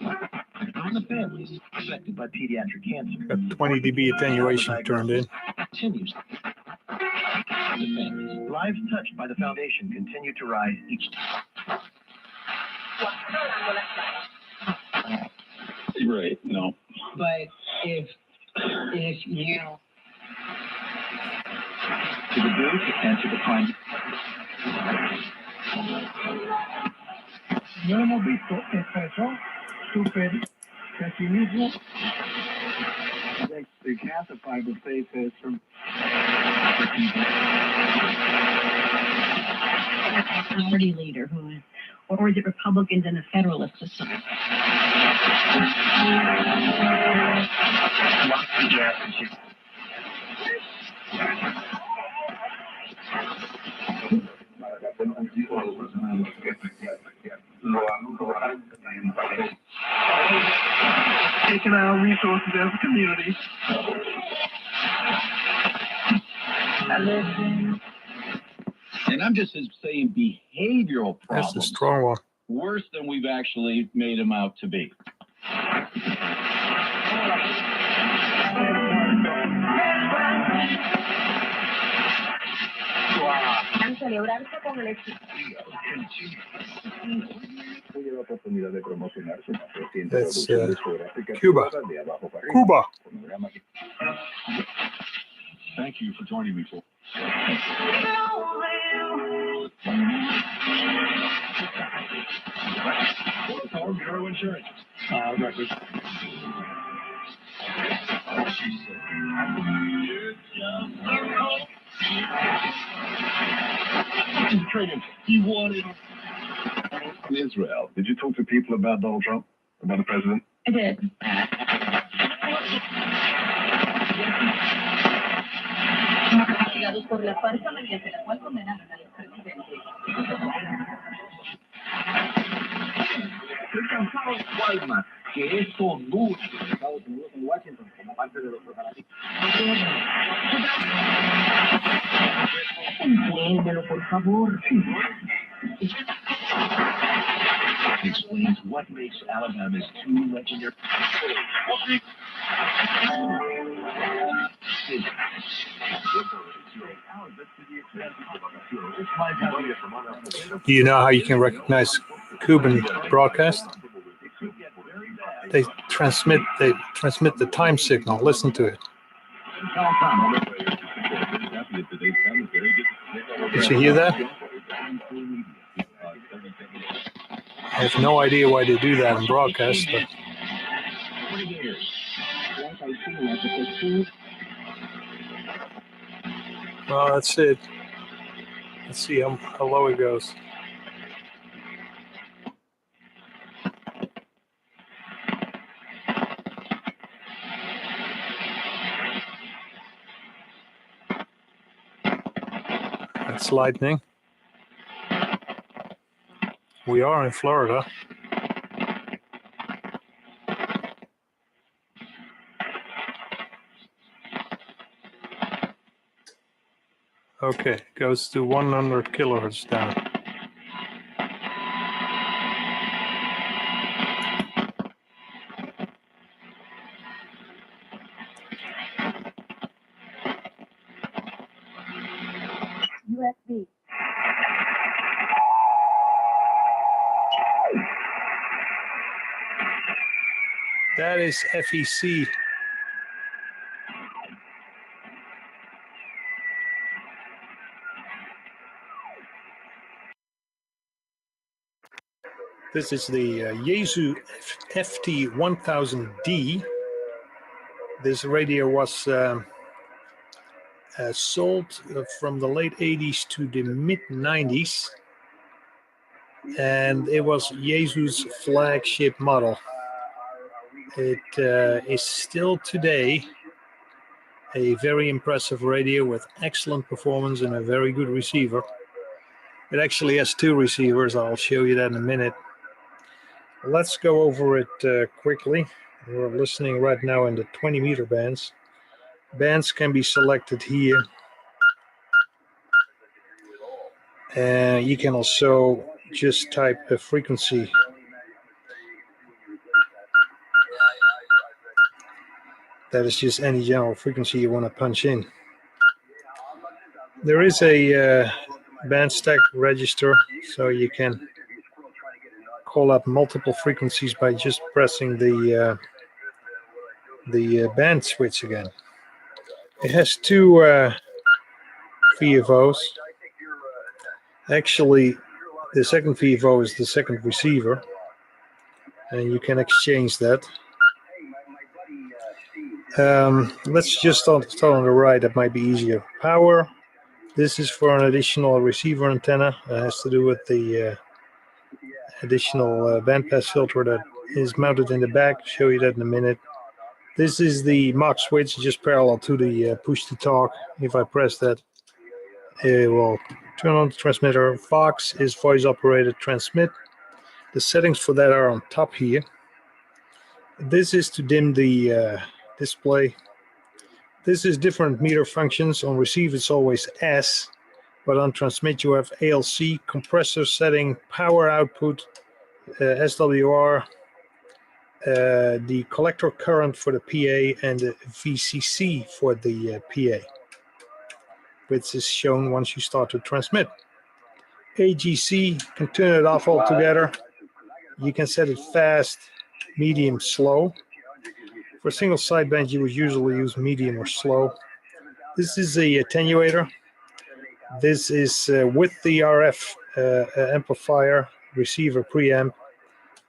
On the families affected by pediatric cancer. Got 20 dB attenuation turned in. Continues. The families. Lives touched by the foundation continue to rise each time. Right, no. But if you to the good and to the kind. no hemos visto expresó super pesimismo. The cancer fiber faith is from Party leader who is, or is it Republicans in the Federalist system? taking our resources as a community. And I'm just saying behavioral problems. That's a strong one. Worse than we've actually made them out to be. That's Cuba. Cuba. Thank you for joining me. Bureau Insurance. Records. He wanted Israel. Did you talk to people about Donald Trump? About the president? I did. Estoy cansado de Walmart, que eso dura en Estados Unidos, en Washington, como parte de los preparativos. Entiéndelo, por favor. Explains what makes Alabama's two legendary. Do you know how you can recognize Cuban broadcast? They transmit the time signal. Listen to it. Did you hear that? I have no idea why they do that in broadcast, but well, that's it. Let's see how low it goes. That's lightning. We are in Florida. Okay, goes to 100 kilohertz down. USB. That is FEC. This is the Yaesu FT1000D. This radio was sold from the late 80s to the mid 90s. And it was Yaesu's flagship model. It is still today a very impressive radio with excellent performance and a very good receiver. It actually has 2 receivers. I'll show you that in a minute. Let's go over it quickly. We're listening right now in the 20 meter bands. Bands can be selected here. You can also just type a frequency. That is just any general frequency you want to punch in. There is a band stack register, so you can call up multiple frequencies by just pressing the band switch again. It has 2 VFOs. Actually, the second VFO is the second receiver, and you can exchange that. Let's just start on the right. That might be easier. Power. This is for an additional receiver antenna. It has to do with the additional bandpass filter that is mounted in the back. Show you that in a minute. This is the Mach switch, just parallel to the push to talk. If I press that, it will turn on the transmitter. Vox is voice operated transmit. The settings for that are on top here. This is to dim the display. This is different meter functions. On receive it's always S, but on transmit you have ALC, compressor setting, power output, SWR, the collector current for the PA, and the VCC for the PA, which is shown once you start to transmit. AGC, can turn it off altogether. You can set it fast, medium, slow. For single sideband, you would usually use medium or slow. This is a attenuator. This is with the RF amplifier, receiver preamp.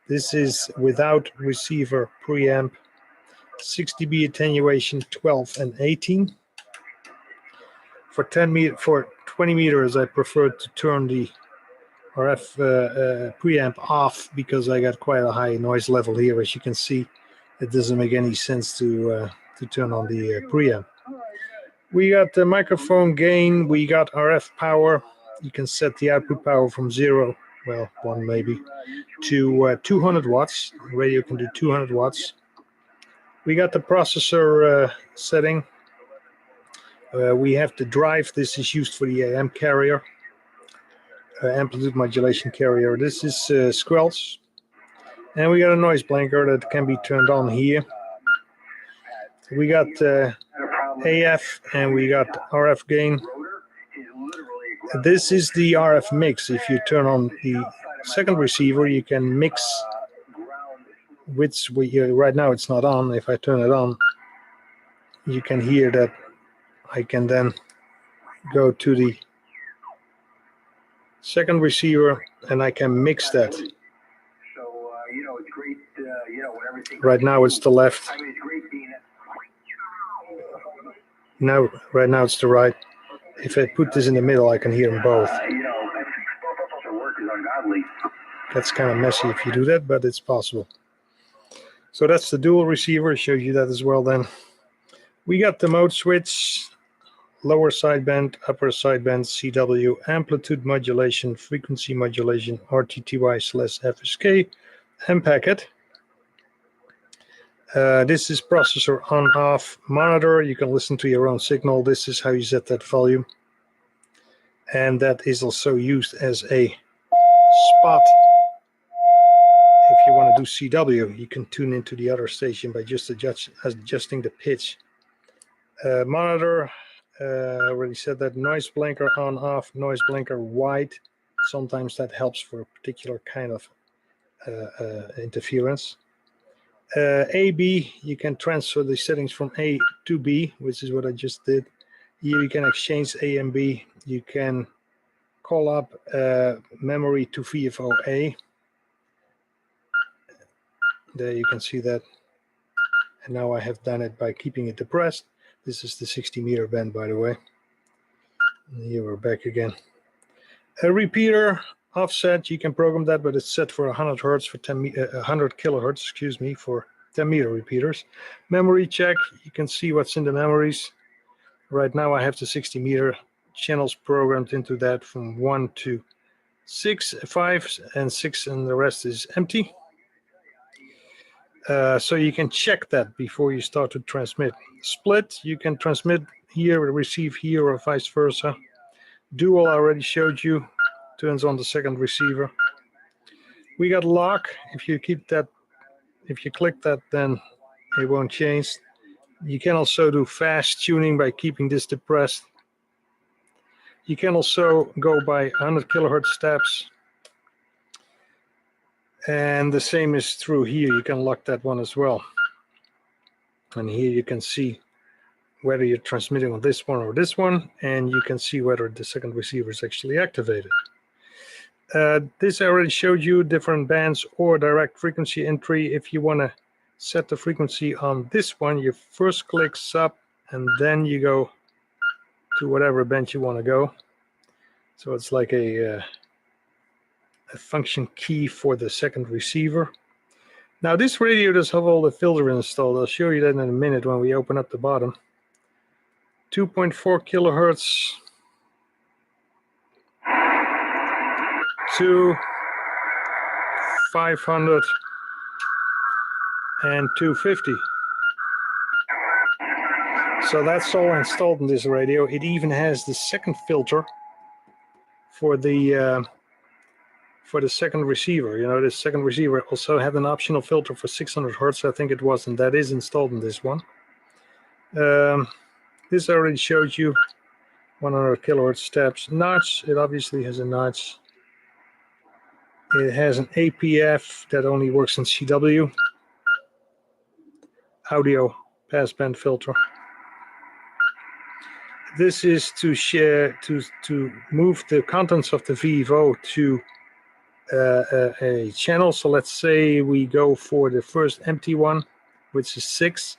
This is without receiver preamp. 6 dB attenuation, 12 and 18. For 20 meters, I prefer to turn the RF preamp off because I got quite a high noise level here. As you can see, it doesn't make any sense to turn on the preamp. We got the microphone gain. We got RF power. You can set the output power from 0, well, 1 maybe, to 200 watts. The radio can do 200 watts. We got the processor setting. We have the drive. This is used for the AM carrier, amplitude modulation carrier. This is squelch. And we got a noise blanker that can be turned on here. We got AF and we got RF gain. This is the RF mix. If you turn on the second receiver, you can mix, which right now it's not on. If I turn it on, you can hear that I can then go to the second receiver and I can mix that. Right now it's the left. No, right now it's the right. If I put this in the middle, I can hear them both. That's kind of messy if you do that, but it's possible. So that's the dual receiver. Shows you that as well then. We got the mode switch, lower sideband, upper sideband, CW, amplitude modulation, frequency modulation, RTTY/FSK, and packet. This is processor on-off monitor. You can listen to your own signal. This is how you set that volume. And that is also used as a spot. If you want to do CW, you can tune into the other station by just adjusting the pitch. Monitor, already said that. Noise blanker on-off, noise blanker wide. Sometimes that helps for a particular kind of interference. A/B, you can transfer the settings from A to B, which is what I just did. Here you can exchange A and B. You can call up memory to VFO-A. There you can see that. And now I have done it by keeping it depressed. This is the 60 meter band, by the way. Here we're back again. A repeater offset, you can program that, but it's set for 100 hertz for 100 kilohertz, excuse me, for 10 meter repeaters. Memory check, you can see what's in the memories. Right now I have the 60 meter channels programmed into that from 1 to 6, 5, and 6, and the rest is empty. So you can check that before you start to transmit. Split, you can transmit here, receive here, or vice versa. Dual I already showed you, turns on the second receiver. We got lock. If you keep that, if you click that, then it won't change. You can also do fast tuning by keeping this depressed. You can also go by 100 kilohertz steps. And the same is true here. You can lock that one as well. And here you can see whether you're transmitting on this one or this one, and you can see whether the second receiver is actually activated. This I already showed you, different bands or direct frequency entry. If you want to set the frequency on this one, you first click sub, and then you go to whatever band you want to go. So it's like a function key for the second receiver. Now this radio does have all the filters installed. I'll show you that in a minute when we open up the bottom. 2.4 kilohertz to 500 and 250. So that's all installed in this radio. It even has the second filter for the second receiver. You know, the second receiver also had an optional filter for 600 hertz, I think it was, and that is installed in this one. This I already showed you, 100 kilohertz steps. Notch, it obviously has a notch. It has an APF that only works in CW. Audio passband filter. This is to share, to move the contents of the VFO to a channel. So let's say we go for the first empty one, which is 6.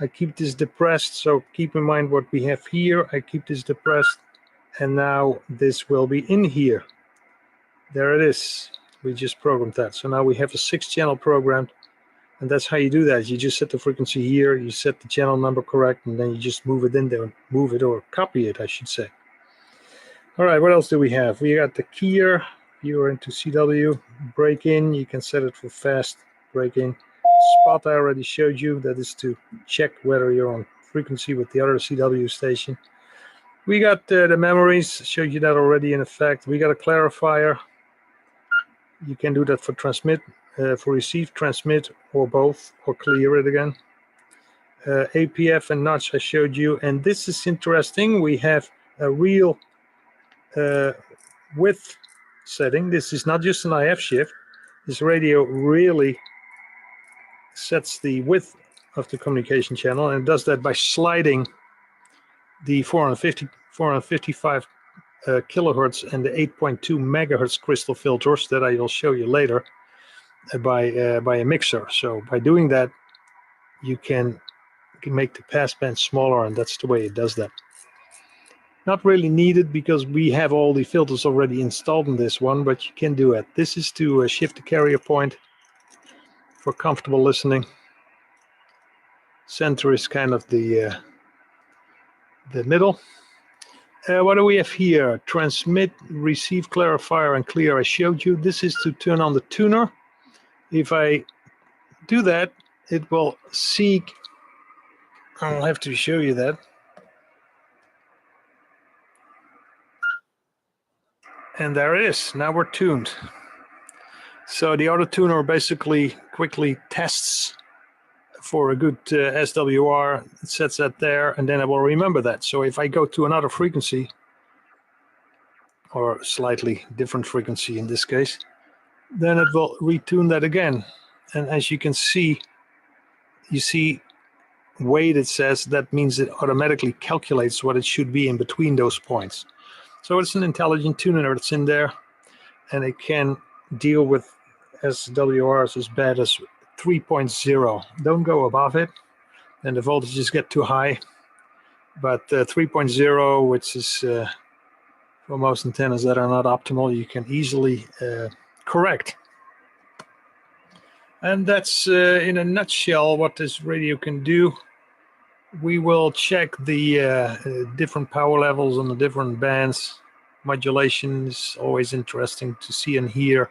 I keep this depressed, so keep in mind what we have here. I keep this depressed, and now this will be in here. There it is. We just programmed that. So now we have a 6-channel programmed, and that's how you do that. You just set the frequency here, you set the channel number correct, and then you just move it in there, move it or copy it, I should say. All right, what else do we have? We got the keyer. You're into CW. Break in, you can set it for fast break in. Spot I already showed you, that is to check whether you're on frequency with the other CW station. We got the memories, showed you that already in effect. We got a clarifier. You can do that for transmit, for receive, transmit, or both, or clear it again. APF and notch I showed you, and this is interesting. We have a real width setting. This is not just an IF shift. This radio really sets the width of the communication channel, and it does that by sliding the 455 kilohertz and the 8.2 megahertz crystal filters that I will show you later by a mixer. So by doing that, you can make the passband smaller, and that's the way it does that. Not really needed because we have all the filters already installed in this one, but you can do it. This is to shift the carrier point for comfortable listening. Center is kind of the middle. What do we have here? Transmit, receive, clarifier, and clear. I showed you. This is to turn on the tuner. If I do that, it will seek. I'll have to show you that. And there it is. Now we're tuned. So the auto tuner basically quickly tests for a good SWR, it sets that there, and then it will remember that. So if I go to another frequency, or slightly different frequency in this case, then it will retune that again. And as you can see, you see weight, it says, that means it automatically calculates what it should be in between those points. So it's an intelligent tuner that's in there, and it can deal with SWRs as bad as 3.0. Don't go above it, and the voltages get too high. But 3.0, which is for most antennas that are not optimal, you can easily correct. And that's in a nutshell what this radio can do. We will check the different power levels on the different bands. Modulation is always interesting to see and hear.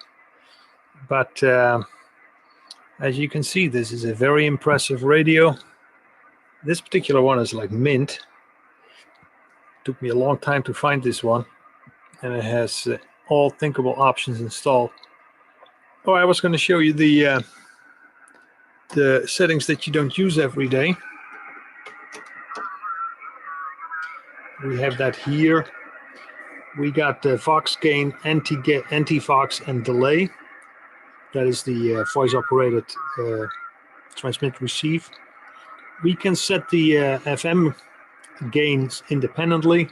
But as you can see, this is a very impressive radio. This particular one is like mint. Took me a long time to find this one. And it has all thinkable options installed. Oh, I was going to show you the settings that you don't use every day. We have that here. We got the Fox gain, anti-Fox, and delay. That is the voice-operated transmit receive. We can set the FM gains independently.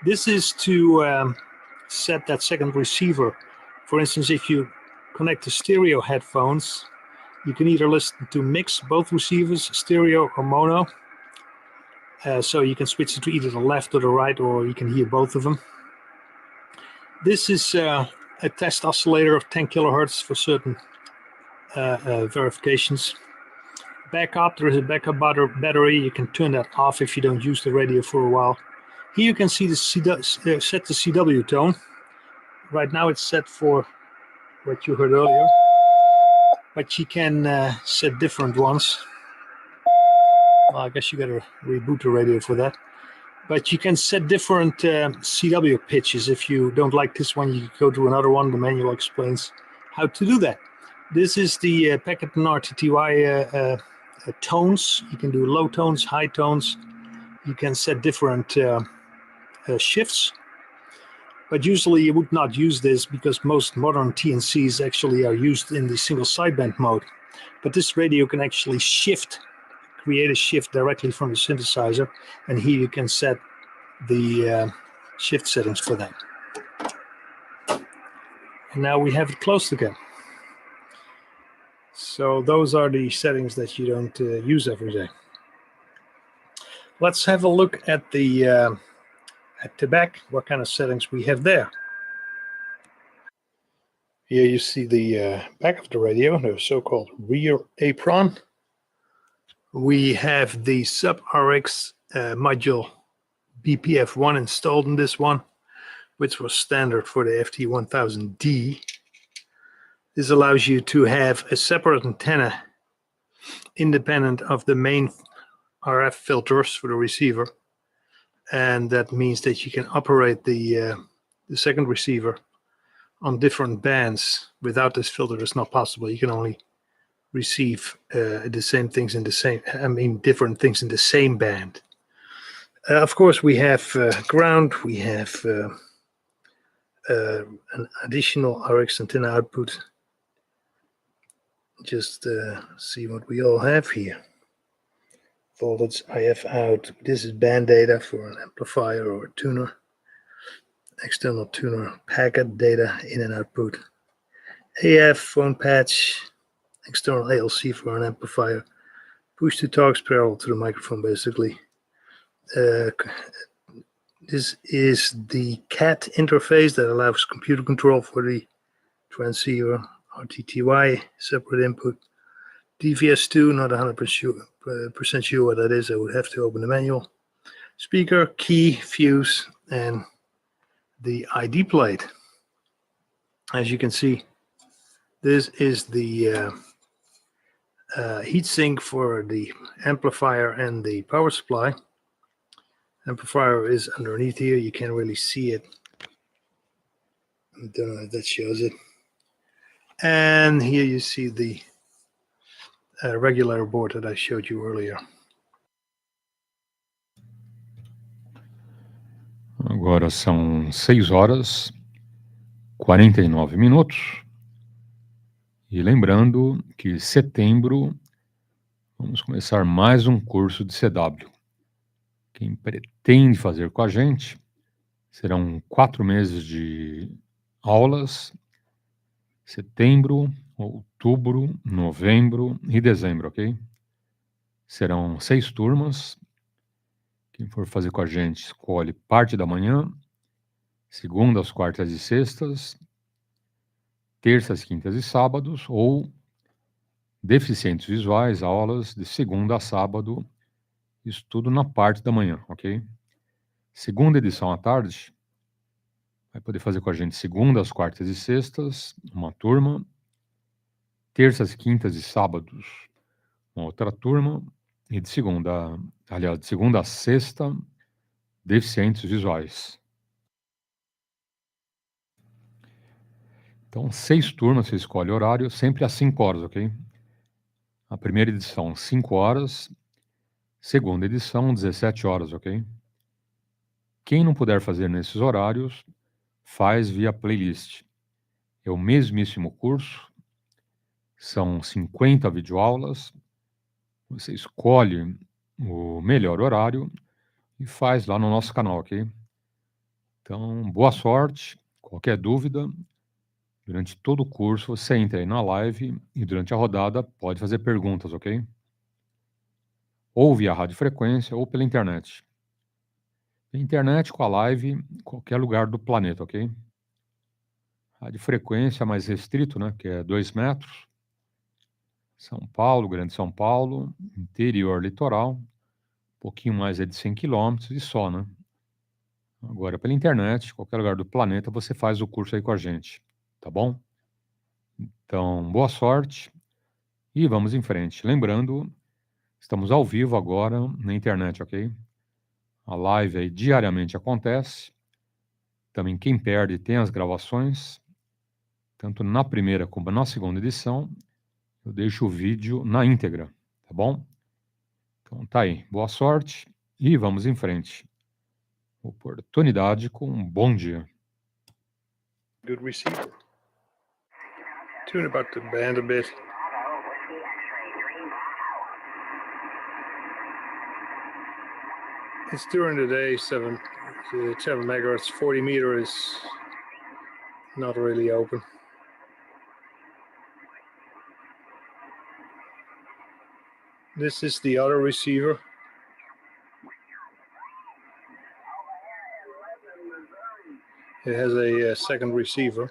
This is to set that second receiver. For instance, if you connect the stereo headphones, you can either listen to mix both receivers, stereo or mono. So you can switch it to either the left or the right, or you can hear both of them. This is a test oscillator of 10 kilohertz for certain verifications. Backup, there is a backup battery. You can turn that off if you don't use the radio for a while. Here you can see the set the CW tone. Right now it's set for what you heard earlier, but you can set different ones. Well, I guess you got to reboot the radio for that. But you can set different CW pitches. If you don't like this one, you can go to another one. The manual explains how to do that. This is the packet and RTTY tones. You can do low tones, high tones. You can set different shifts. But usually you would not use this because most modern TNCs actually are used in the single sideband mode. But this radio can actually create a shift directly from the synthesizer, and here you can set the shift settings for that. And now we have it closed again. So those are the settings that you don't use every day. Let's have a look at the back, what kind of settings we have there. Here you see the back of the radio, the so-called rear apron. We have the sub-RX module BPF1 installed in this one, which was standard for the FT1000D. This allows you to have a separate antenna independent of the main RF filters for the receiver. And that means that you can operate the second receiver on different bands. Without this filter, it's not possible. You can only receive the same things in the same, different things in the same band. Of course, we have ground, we have an additional RX antenna output. Just see what we all have here. Voltage IF out. This is band data for an amplifier or a tuner. External tuner packet data in and output. AF phone patch. External ALC for an amplifier. Push to talks parallel to the microphone, basically. This is the CAT interface that allows computer control for the transceiver. RTTY, separate input. DVS2, not 100% sure what that is. I would have to open the manual. Speaker, key, fuse, and the ID plate. As you can see, this is the heatsink for the amplifier and the power supply. Amplifier is underneath here. You can't really see it. I don't know if that shows it. And here you see the regulator board that I showed you earlier. Agora são 6h49. E lembrando que setembro vamos começar mais um curso de CW. Quem pretende fazer com a gente serão 4 meses de aulas. Setembro, outubro, novembro e dezembro, ok? Serão 6 turmas. Quem for fazer com a gente escolhe parte da manhã segundas, quartas e sextas, terças, quintas e sábados, ou deficientes visuais, aulas de segunda a sábado, isso tudo na parte da manhã, ok? Segunda edição à tarde, vai poder fazer com a gente segundas, quartas e sextas, uma turma, terças, quintas e sábados, uma outra turma, e de segunda a sexta, deficientes visuais. Então, 6 turmas, você escolhe horário, sempre às 5 horas, ok? A primeira edição, 5 horas. Segunda edição, 17 horas, ok? Quem não puder fazer nesses horários, faz via playlist. É o mesmíssimo curso, são 50 videoaulas, você escolhe o melhor horário e faz lá no nosso canal, ok? Então, boa sorte, qualquer dúvida, durante todo o curso você entra aí na live e durante a rodada pode fazer perguntas, ok? Ou via radiofrequência ou pela internet. Pela internet com a live, em qualquer lugar do planeta, ok? Radiofrequência mais restrito, né, que é 2 metros. São Paulo, Grande São Paulo, interior litoral, um pouquinho mais é de 100 quilômetros e só, né? Agora, pela internet, qualquer lugar do planeta, você faz o curso aí com a gente, tá bom? Então, boa sorte e vamos em frente. Lembrando, estamos ao vivo agora na internet, ok? A live aí diariamente acontece. Também quem perde tem as gravações, tanto na primeira como na segunda edição. Eu deixo o vídeo na íntegra, tá bom? Então tá aí, boa sorte e vamos em frente. Oportunidade com um bom dia. Good receiver. Tune about the band a bit. It's during the day, 7 megahertz, 40 meter is not really open. This is the other receiver. It has a second receiver.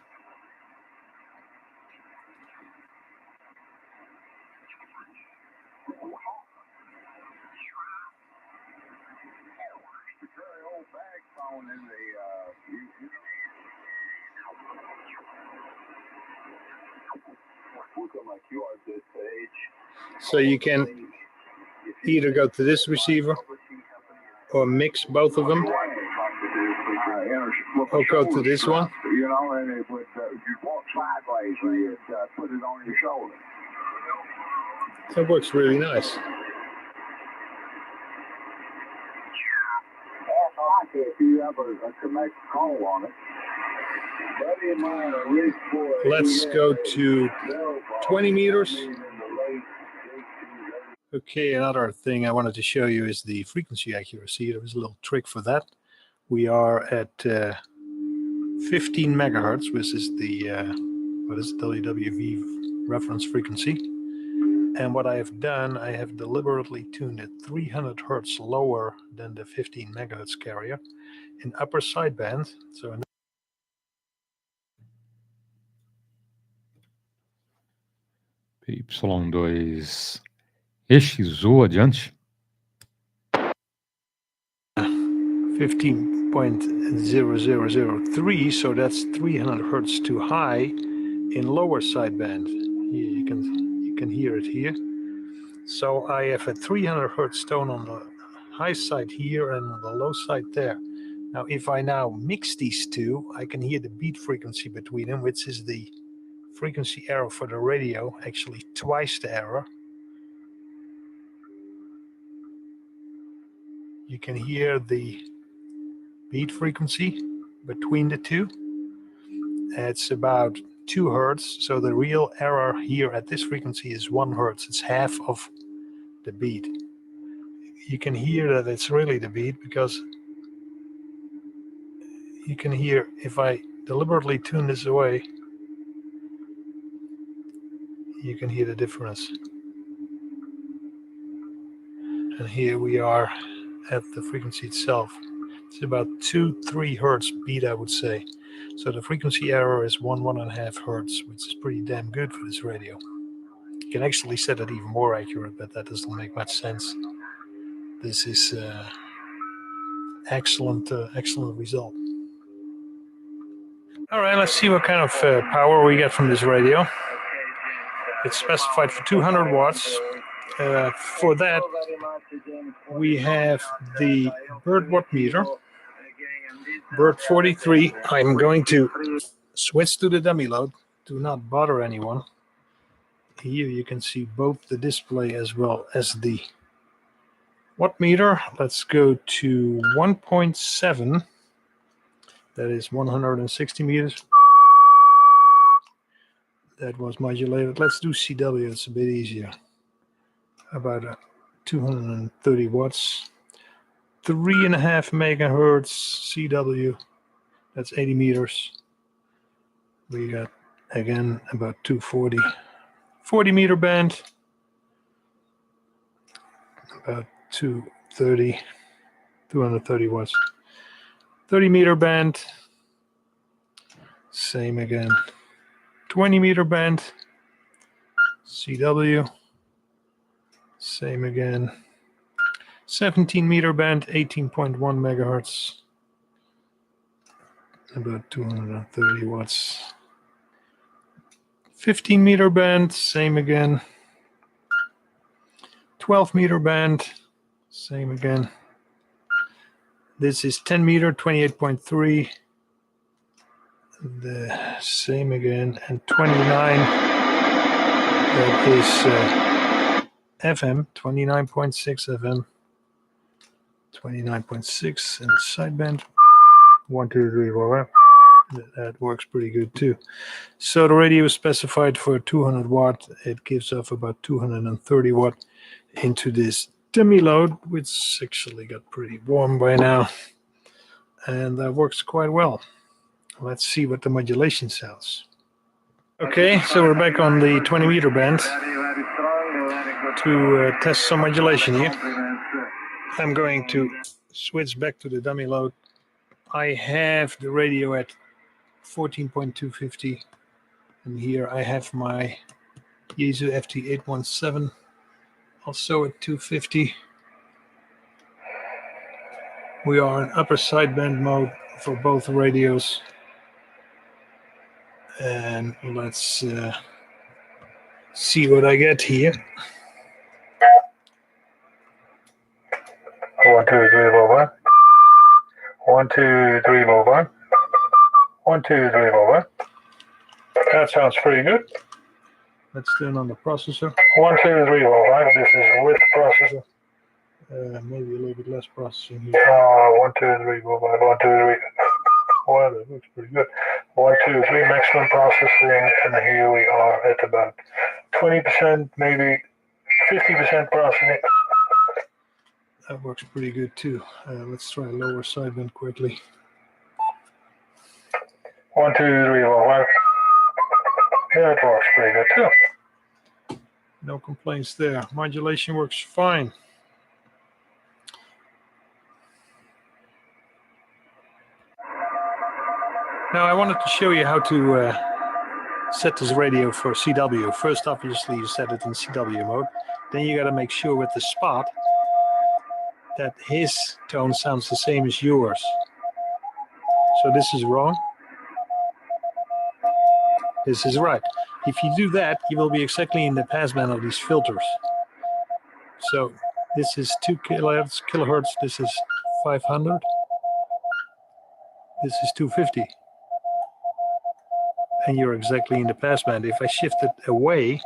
So you can either go to this receiver or mix both of them, or go to this one. You know, and it would, you walk sideways and you'd put it on your shoulder. That works really nice. If you have a connect call on it. Let's go to 20 meters. Okay, another thing I wanted to show you is the frequency accuracy. There was a little trick for that. We are at 15 megahertz, which is the WWV reference frequency. And what I have done, I have deliberately tuned it 300 hertz lower than the 15 megahertz carrier in upper sideband. So in PY2EXU adiante. 15.0003, so that's 300 hertz too high in lower sideband. Here you can hear it here. So I have a 300 hertz tone on the high side here and on the low side there. Now if I now mix these two, I can hear the beat frequency between them, which is the frequency error for the radio, actually twice the error. You can hear the beat frequency between the two. It's about 2 hertz, so the real error here at this frequency is 1 hertz. It's half of the beat. You can hear that it's really the beat because you can hear, if I deliberately tune this away, you can hear the difference. And here we are at the frequency itself. It's about 2-3 hertz beat, I would say. So the frequency error is 1.5 hertz, which is pretty damn good for this radio. You can actually set it even more accurate, but that doesn't make much sense. This is excellent result. All right, let's see what kind of power we get from this radio. It's specified for 200 watts. For that, we have the bird watt meter, bird 43. I'm going to switch to the dummy load. Do not bother anyone. Here you can see both the display as well as the watt meter. Let's go to 1.7. That is 160 meters. That was modulated. Let's do CW. It's a bit easier. About 230 watts. 3.5 megahertz CW. That's 80 meters. We got, again, about 240. 40 meter band. About 230 watts. 30 meter band. Same again. 20 meter band. CW. Same again. 17 meter band, 18.1 megahertz. About 230 watts. 15 meter band, same again. 12 meter band, same again. This is 10 meter, 28.3. The same again. And 29, that is FM, 29.6 FM. 29.6 in the sideband. 1, 2, 3, 4. That works pretty good too. So the radio is specified for 200 watt. It gives off about 230 watt into this dummy load, which actually got pretty warm by now. And that works quite well. Let's see what the modulation sounds. Okay, so we're back on the 20 meter band to test some modulation here. I'm going to switch back to the dummy load. I have the radio at 14.250, and here I have my Yaesu FT817 also at 250. We are in upper sideband mode for both radios, and let's see what I get here. 1, 2, 3, 4, 1. 1, 2, 3, 4, 1. 1, 2, 3, 4, 1. That sounds pretty good. Let's turn on the processor. 1, 2, 3, 4, 5. This is with processor. Maybe a little bit less processing here. 1, 2, 3, 4, 5. 1, 2, 3. Well, that looks pretty good. 1, 2, 3 maximum processing, and here we are at about 20%, maybe 50% processing. That works pretty good too. Let's try lower sideband quickly. 1, 2, 3, 4, 5. Yeah, that works pretty good too. No complaints there. Modulation works fine. Now I wanted to show you how to set this radio for CW. First, obviously, you set it in CW mode. Then you got to make sure with the spot that his tone sounds the same as yours. So this is wrong. This is right. If you do that, you will be exactly in the passband of these filters. So this is 2 kilohertz. This is 500. This is 250. And you're exactly in the passband. If I shift it away,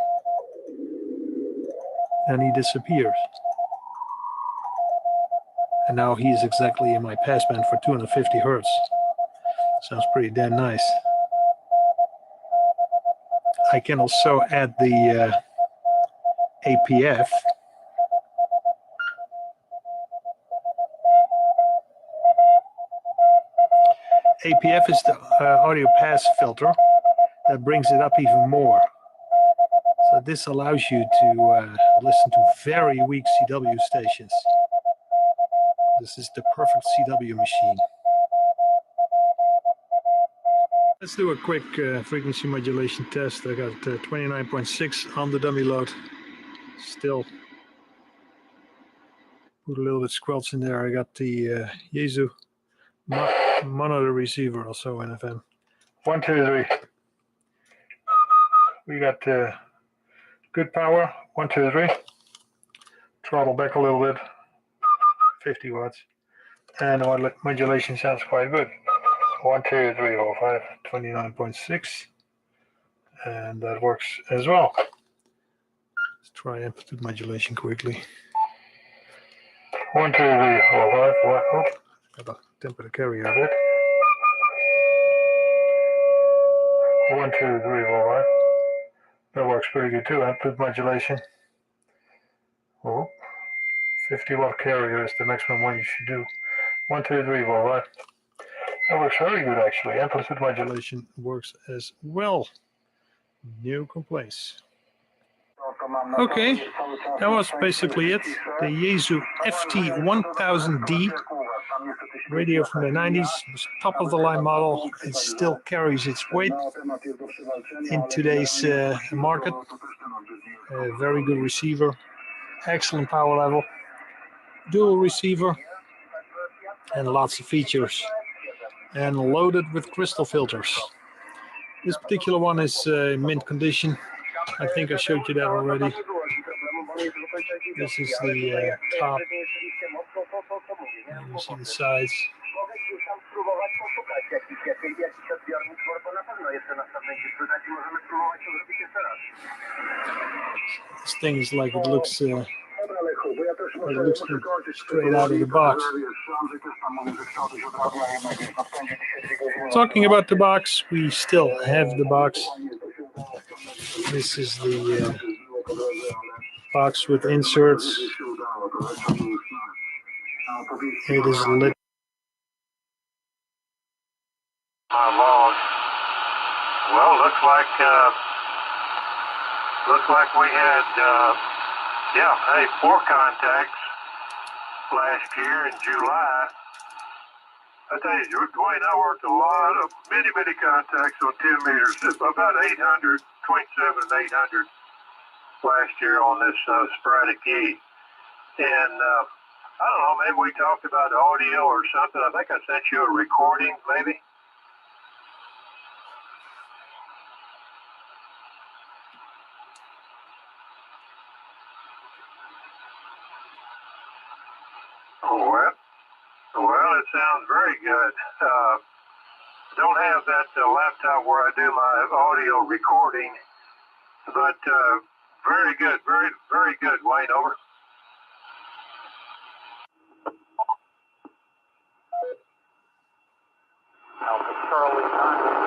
then he disappears. And now he's exactly in my passband for 250 hertz. Sounds pretty damn nice. I can also add the APF. APF is the audio pass filter that brings it up even more. So this allows you to listen to very weak CW stations. This is the perfect CW machine. Let's do a quick frequency modulation test. I got 29.6 on the dummy load. Still put a little bit squelch in there. I got the PY2EXU monitor receiver also in FM. 1, 2, 3. We got good power. 1, 2, 3. Throttle back a little bit. 50 watts. And the modulation sounds quite good. 1, 2, 3, 4, 5. 29.6. And that works as well. Let's try amplitude modulation quickly. 1, 2, 3, 4, 5. Oh, gotta temper the carrier a bit. 1, 2, 3, 4, 5. That works pretty good too. Amplitude modulation. Oh, 50 watt carrier is the maximum one you should do. 1, 2, 3, 4, 5. That works very good actually. Amplitude modulation works as well. No complaints. Okay, that was basically it. The PY2EXU FT1000D radio from the 90s was top of the line model. It still carries its weight in today's market. A very good receiver, excellent power level, dual receiver, and lots of features, and loaded with crystal filters. This particular one is mint condition. I think I showed you that already. This is the top. And you see the sides. This thing is like it looks straight out of the box. Talking about the box, we still have the box. This is the box with inserts. It is lit. Well, looks like we had, 4 contacts last year in July. I tell you, Dwayne, I worked a lot of many contacts on 10 meters. About 800, between 700 and 800 last year on this sporadic E. And I don't know, maybe we talked about audio or something. I think I sent you a recording, maybe. Well, it sounds very good. Don't have that laptop where I do my audio recording, but very good, very good. Wayne, over. Alpha Charlie 9.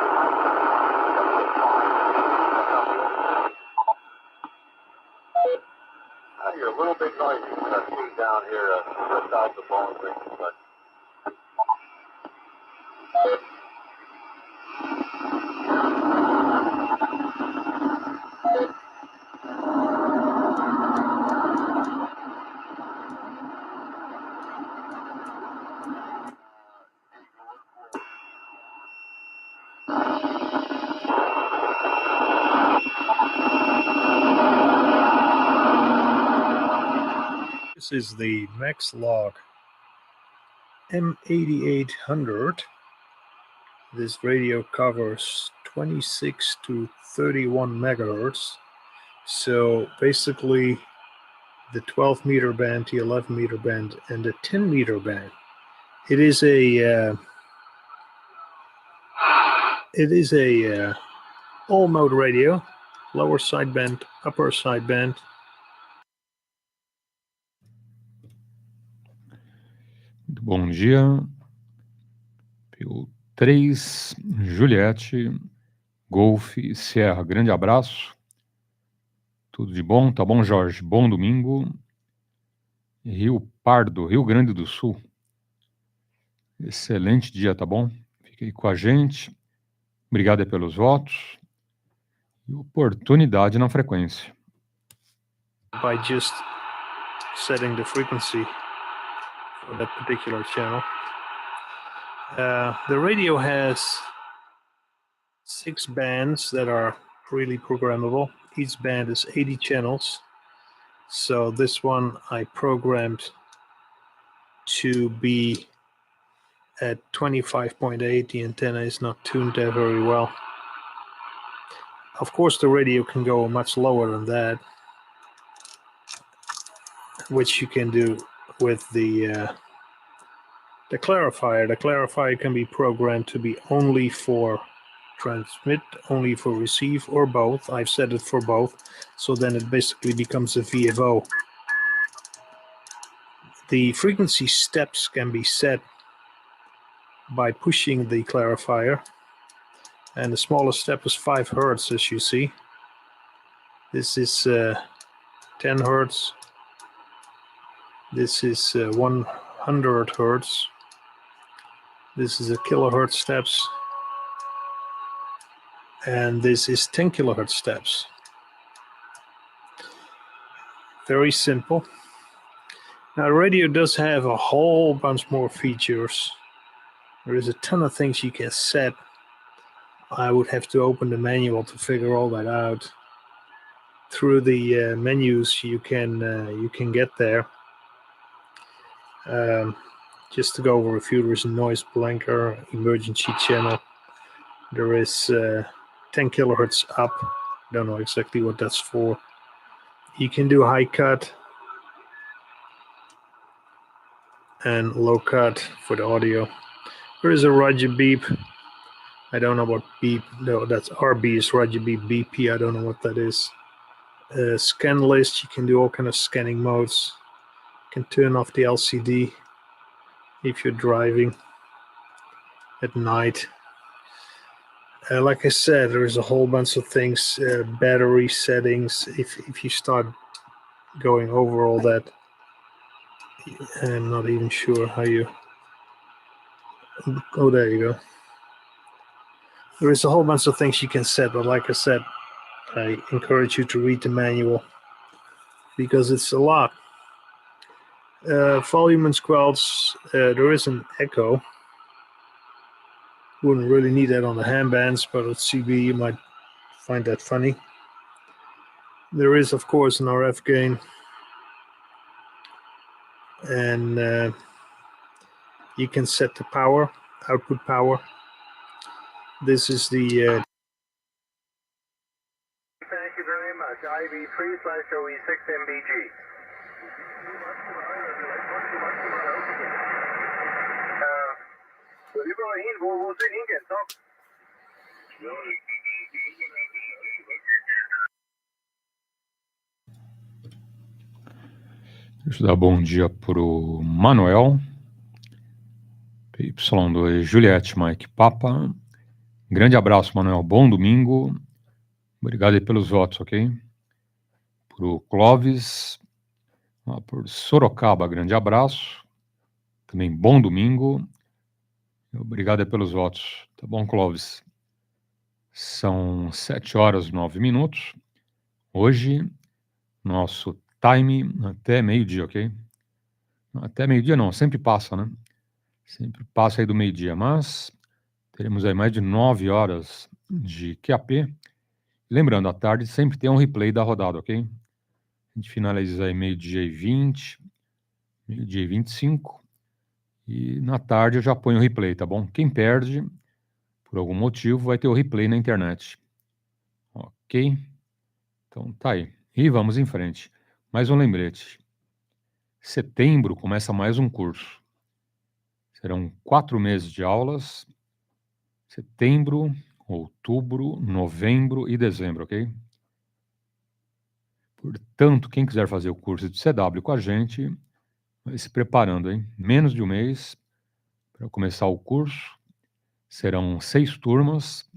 You're a little bit noisy when I see down here just out the bone ring, but. This is the MaxLog M8800. This radio covers 26 to 31 megahertz. So basically the 12 meter band, the 11 meter band, and the 10 meter band. It is a all mode radio, lower sideband, upper sideband. Bom dia. PY2EXU Juliette, Golf, Sierra. Grande abraço. Tudo de bom? Tá bom, Jorge? Bom domingo. Rio Pardo, Rio Grande do Sul. Excelente dia, tá bom? Fique aí com a gente. Obrigado aí pelos votos. E oportunidade na frequência. By just setting the frequency for that particular channel. The radio has 6 bands that are really programmable. Each band is 80 channels. So this one I programmed to be at 25.8. The antenna is not tuned there very well. Of course, the radio can go much lower than that, which you can do with the clarifier. The clarifier can be programmed to be only for transmit, only for receive, or both. I've set it for both, so then it basically becomes a VFO. The frequency steps can be set by pushing the clarifier, and the smallest step is 5 Hertz, as you see. This is 10 Hertz. This is 100 Hertz. This is a kilohertz steps. And this is 10 kilohertz steps. Very simple. Now, the radio does have a whole bunch more features. There is a ton of things you can set. I would have to open the manual to figure all that out. Through the menus you can get there. Just to go over a few, there is a noise blanker, emergency channel. There is 10 kilohertz up. Don't know exactly what that's for. You can do high cut and low cut for the audio. There is a Roger beep. I don't know what beep. No, that's RB is Roger beep. BP, I don't know what that is. Scan list. You can do all kind of scanning modes. You can turn off the LCD if you're driving at night. Like I said, there's a whole bunch of things, battery settings. If you start going over all that, I'm not even sure how you. Oh, there you go. There is a whole bunch of things you can set, but like I said, I encourage you to read the manual because it's a lot. Volume and squelch. There is an echo. Wouldn't really need that on the handbands, but at CB you might find that funny. There is, of course, an RF gain, and you can set the power, output power. This is the. Thank you very much. IV3/OE6MBG. Ibrahim, wo sind hingehen? Top. Deixa eu dar bom dia pro Manuel. PY2EXU Juliette Mike Papa. Grande abraço, Manuel. Bom domingo. Obrigado aí pelos votos, ok? Pro Clóvis. Por Sorocaba, grande abraço. Também bom domingo. Obrigado aí pelos votos. Tá bom, Clóvis? São 7h09. Hoje, nosso time até meio-dia, ok? Até meio-dia não, sempre passa, né? Sempre passa aí do meio-dia, mas teremos aí mais de 9 horas de QAP. Lembrando, à tarde sempre tem um replay da rodada, ok? A gente finaliza aí meio-dia e 20, meio-dia e 25, e na tarde eu já ponho o replay, tá bom? Quem perde, por algum motivo, vai ter o replay na internet. Ok? Então tá aí. E vamos em frente. Mais um lembrete. Setembro começa mais um curso. Serão 4 meses de aulas. Setembro, outubro, novembro e dezembro, ok? Portanto, quem quiser fazer o curso de CW com a gente, vai se preparando, hein? Menos de um mês para começar o curso. Serão 6 turmas,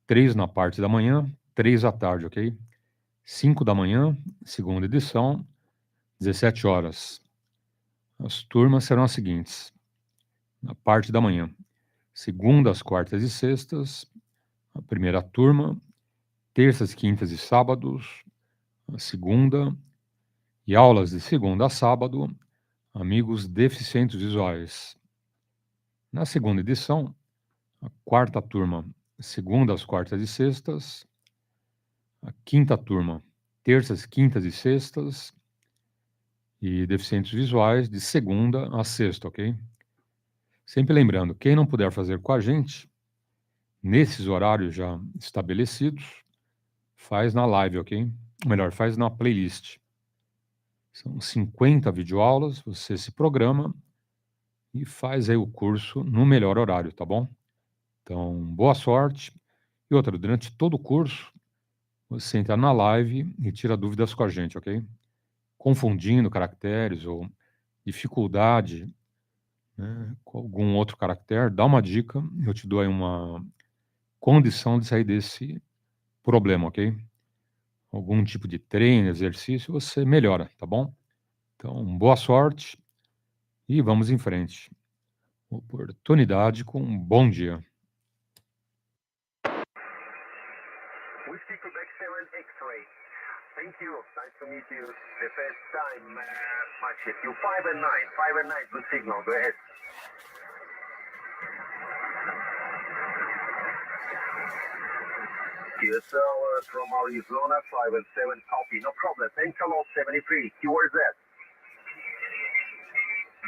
3 na parte da manhã, 3 à tarde, ok? 5 da manhã, segunda edição, 17 horas. As turmas serão as seguintes. Na parte da manhã, segundas, quartas e sextas, a primeira turma, terças, quintas e sábados, a segunda, e aulas de segunda a sábado, amigos deficientes visuais. Na segunda edição, a quarta turma, segundas, quartas e sextas. A quinta turma, terças, quintas e sextas. E deficientes visuais, de segunda a sexta, ok? Sempre lembrando, quem não puder fazer com a gente, nesses horários já estabelecidos, faz na live, ok? Ou melhor, faz na playlist. São 50 videoaulas, você se programa e faz aí o curso no melhor horário, tá bom? Então, boa sorte. E outra, durante todo o curso, você entra na live e tira dúvidas com a gente, ok? Confundindo caracteres ou dificuldade, né, com algum outro caractere, dá uma dica, eu te dou aí uma condição de sair desse problema, ok? Algum tipo de treino, exercício, você melhora, tá bom? Então, boa sorte e vamos em frente. Oportunidade com um bom dia. Whiskey Quebec 7 X-ray. Thank you. Nice to meet you. The first time, match it. You 5 and 9. 5 and 9. Good signal. Go ahead. QSL from Arizona, 5 and 7. Copy. No problem. Thanks a lot. 73. Where's that?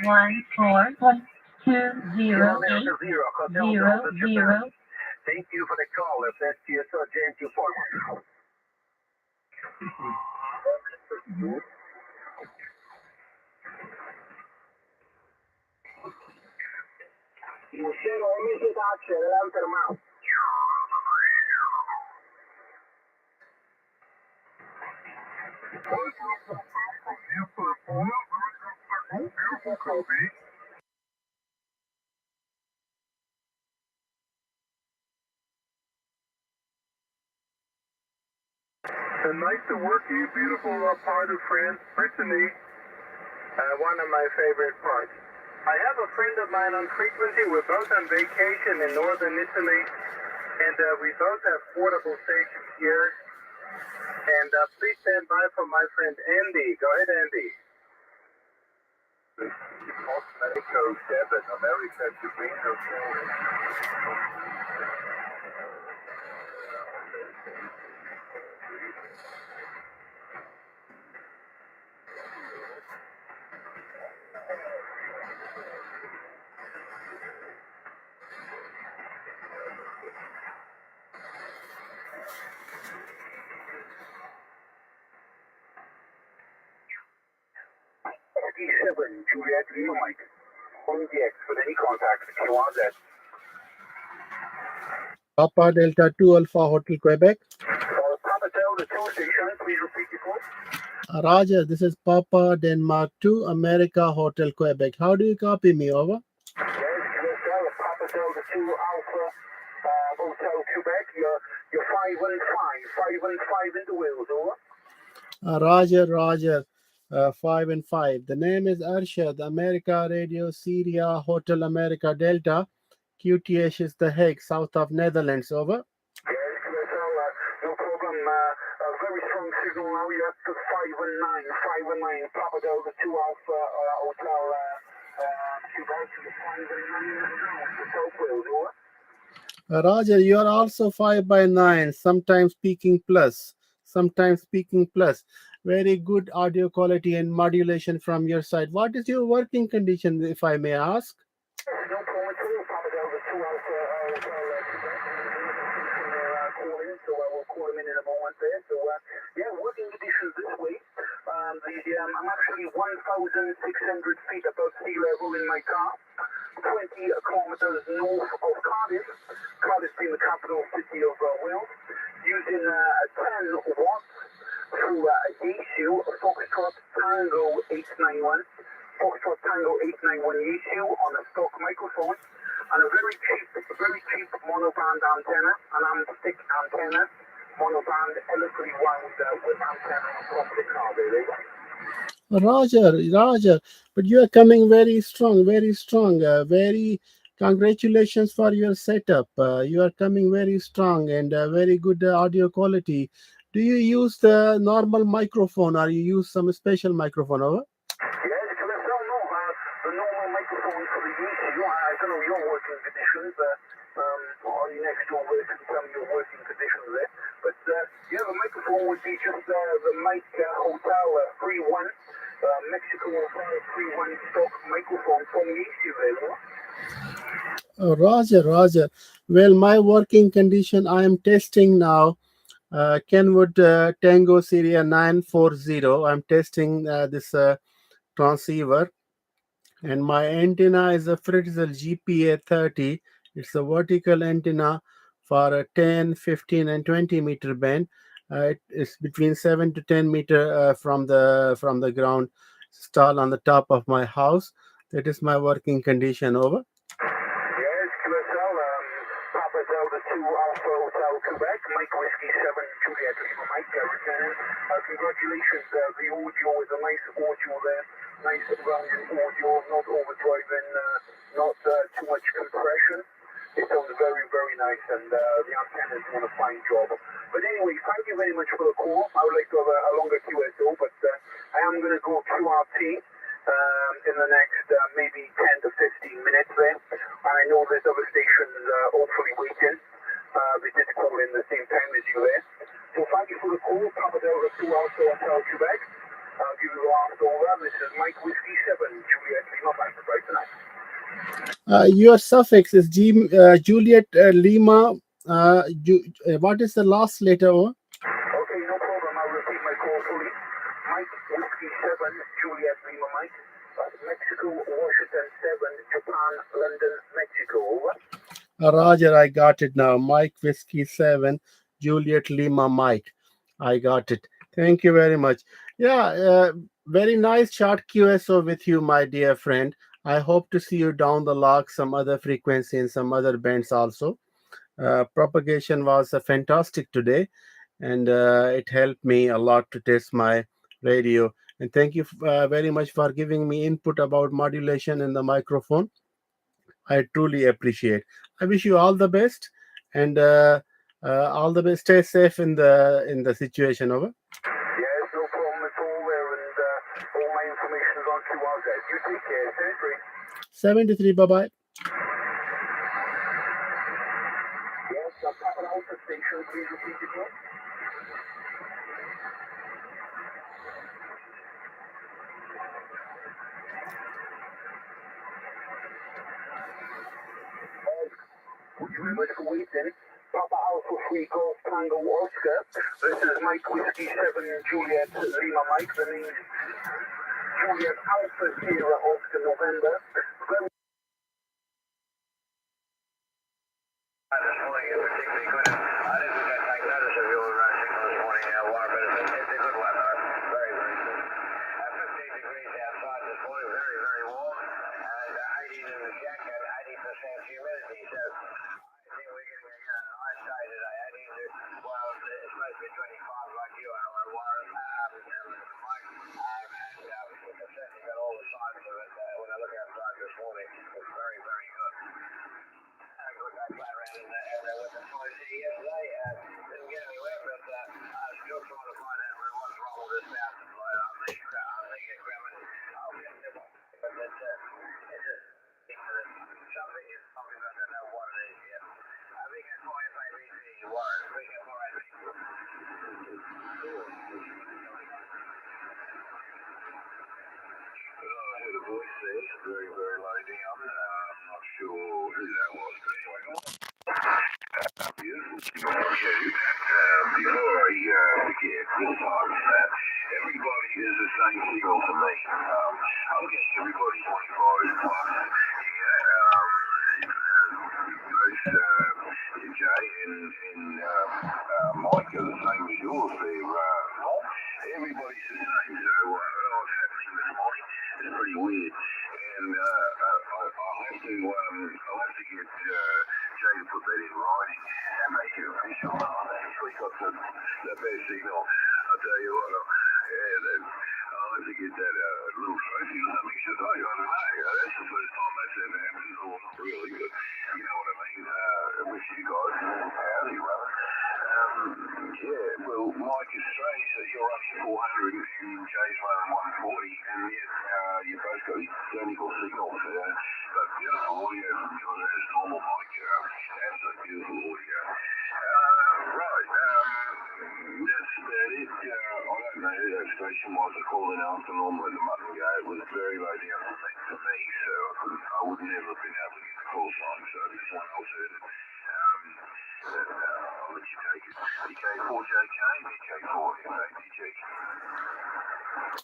141208000. Thank you for the call. That's QSL James 24. Michelle, emi si taxi, l'hanno fermato. Nice to work you, beautiful part of France, Brittany. One of my favorite parts. I have a friend of mine on frequency. We're both on vacation in northern Italy, and we both have portable stations here. And please stand by for my friend Andy. Go ahead, Andy. Echo 7, America to Reno. D7, Juliet Lima Mike. Holding DX with any contact. Q1Z. Papa Delta 2 Alpha Hotel Quebec. Papa Delta 2 station, please repeat your code. Roger, this is Papa Denmark 2 America Hotel Quebec. How do you copy me? Over. Yes, QSL, Papa Delta 2 Alpha Hotel Quebec. You're 515 in the wheels, over. Roger. 5 and 5. The name is Arshad, America Radio Syria Hotel America Delta. QTH is The Hague, south of Netherlands. Over. Yes, QSL, no problem. Very strong signal now. You're up to 5 and 9. Papa Delta 2 Alpha Hotel Quebec. Roger, you are also 5 by 9, sometimes speaking plus. Very good audio quality and modulation from your side. What is your working condition, if I may ask? No problem at all. Papa Delta 2 Alpha Hotel calling, so I will call him in a moment there. So, yeah, working conditions this week. I'm actually 1,600 feet above sea level in my car, 20 kilometers north of Cardiff, Cardiff being the capital city of Wales, using a 10 watts through Yesu, Foxtrot Tango 891, Foxtrot Tango 891 Yesu on a stock microphone, and a very cheap monoband antenna, an stick antenna, monoband electrically wound with antenna on top of the car, really. Roger, but you are coming very strong. Very congratulations for your setup. You are coming very strong and very good audio quality. Do you use the normal microphone or you use some special microphone? Over? Yes, QSL, no. I microphone for the ECU. I don't know your working conditions, or your next door working, some of your working conditions there. But yeah, the microphone would be just the Mike Hotel 31, Mexico Hotel 31 stock microphone from the ECU there. Roger, Roger. Well, my working condition, I am testing now. Kenwood Tango Syria 940. I'm testing this transceiver, and my antenna is a Fritzl GPA 30. It's a vertical antenna for a 10, 15, and 20 meter band. It's between 7 to 10 meter from the ground, installed on the top of my house. That is my working condition. Over. Yes, QSL, Papa Delta 2 Alpha Hotel Quebec, Mike Whiskey 7 Juliet Lima Mike, returning. Congratulations, the audio is a nice audio there, nice rounded audio, not overdriving, not too much compression. It sounds very, very nice, and the antenna is doing a fine job. But anyway, thank you very much for the call. I would like to have a longer QSO, but I am going to go QRT in the next maybe 10 to 15 minutes there. And I know there's other stations hopefully waiting. They did call in the same time as you there. So thank you for the call, Papa Delta 2 Alpha Hotel Quebec. I'll give you the last over. This is Mike Whiskey 7 Juliet Lima Mike right tonight. Your suffix is Juliet Lima. What is the last letter? Over? Okay, no problem. I'll repeat my call fully. Mike Whiskey 7 Juliet Lima Mike. Mexico, Washington 7, Japan, London, Mexico. Over. Roger, I got it now. Mike Whiskey 7 Juliet Lima Mike. I got it. Thank you very much. Yeah, very nice short QSO with you, my dear friend. I hope to see you down the log, some other frequency and some other bands also. Propagation was fantastic today, and it helped me a lot to test my radio. And thank you very much for giving me input about modulation in the microphone. I truly appreciate. I wish you all the best, and all the best. Stay safe in the situation. Over. Yes, no problem at all there, and all my information is on QRZ. You take care. 73. Bye bye. Yes, I'm Papa Alpha Station. Please repeat it, please. Would you very much for waiting? Papa Alpha 3 Golf Tango Oscar. This is Mike Whiskey 7 Juliet Lima Mike. The name is Juliet Alpha Sierra Oscar November. went out to normal at the mutton guy. It was very low down for me, so I would never have been able to get the call sign. So if someone else heard it, I'll let you take it. VK4JK, VK4FABG.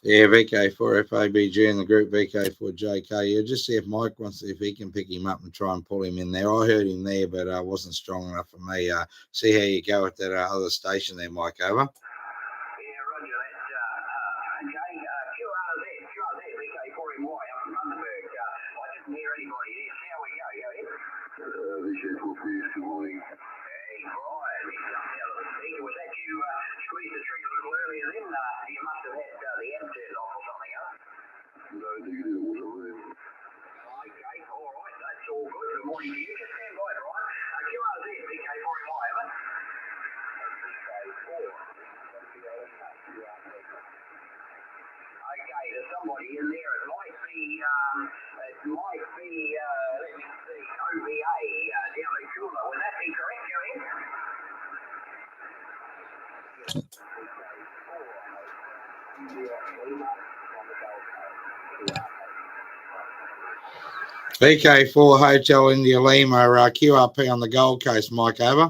Yeah, VK4FABG in the group, VK4JK. Yeah, just see if Mike wants, if he can pick him up and try and pull him in there. I heard him there, but wasn't strong enough for me. See how you go with that other station there, Mike. Over. Good morning. Hey, Brian, he's something out of the speaker. Was that you squeezed the trigger a little earlier then? You must have had the end turned off or something, huh? No, negative. It wasn't me. Okay, all right. That's all good. Good morning to you. Just stand by, Brian. QRZ, VK4MY, over. Okay, there's somebody in there. It might be, let me see, OVA down at Cooler. Would that be correct, Joey? VK4 Hotel India Lima, QRP on the Gold Coast, Mike. Over.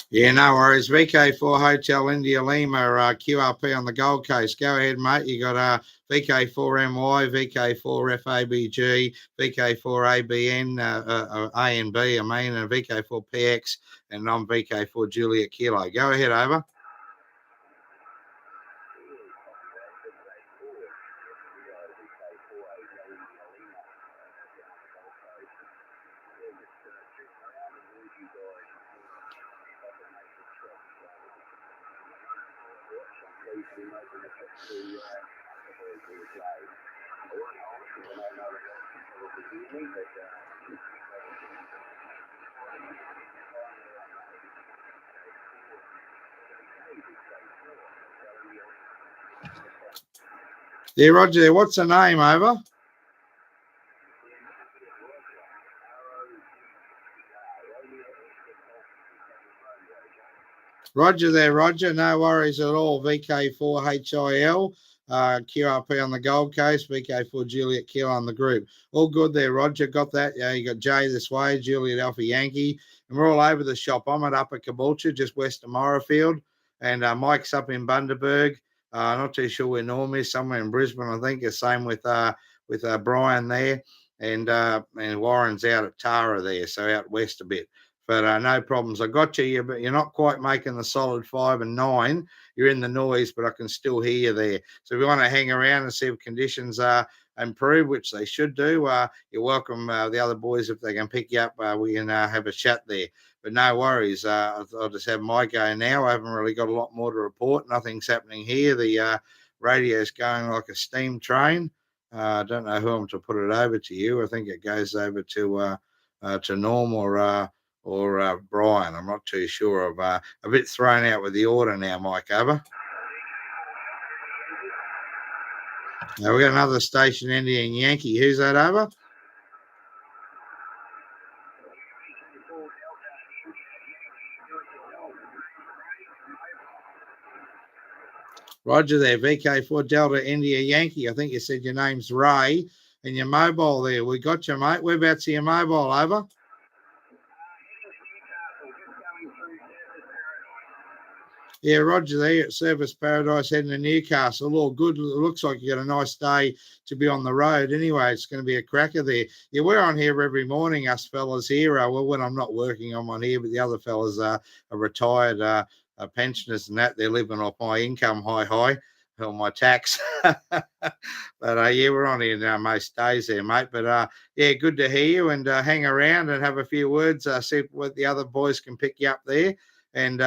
Yeah, no worries. VK4 Hotel India Lima, QRP on the Gold Coast. Go ahead, mate. You got VK4MY, VK4FABG, VK4ABN, A and B, and VK4PX, and I'm VK4 Juliet Kilo. Go ahead, over. Yeah, Roger, what's the name, over? Roger there, Roger. No worries at all. VK4HIL, QRP on the Gold Coast, VK4 Juliet Kilo on the group. All good there, Roger. Got that? Yeah, you got Jay this way, Juliet Alpha Yankee. And we're all over the shop. I'm at Upper Caboolture, just west of Morrowfield. And Mike's up in Bundaberg. Not too sure where Norm is, somewhere in Brisbane, I think. The same with Brian there. And Warren's out at Tara there, so out west a bit. But no problems. I got you, but you're not quite making the solid 5 and 9. You're in the noise, but I can still hear you there. So if you want to hang around and see if conditions improve, which they should do, you're welcome. The other boys, if they can pick you up, we can have a chat there. But no worries. I'll just have my go now. I haven't really got a lot more to report. Nothing's happening here. The radio's going like a steam train. I don't know who I'm to put it over to you. I think it goes over to Norm or Brian. I'm not too sure. Of a bit thrown out with the order now, Mike. Over. Now we got another station, Indian Yankee. Who's that, over? Roger there, VK4 Delta India Yankee. I think you said your name's Ray and your mobile there. We got you, mate. Whereabouts are your mobile, over? Yeah, Roger there at Service Paradise heading to Newcastle. All good. It looks like you got a nice day to be on the road. Anyway, it's going to be a cracker there. Yeah, we're on here every morning, us fellas here. Well, when I'm not working, I'm on here, but the other fellas are retired pensioners and that. They're living off my income, high, or my tax. But yeah, we're on here now most days there, mate. But yeah, good to hear you and hang around and have a few words. See what the other boys can pick you up there. And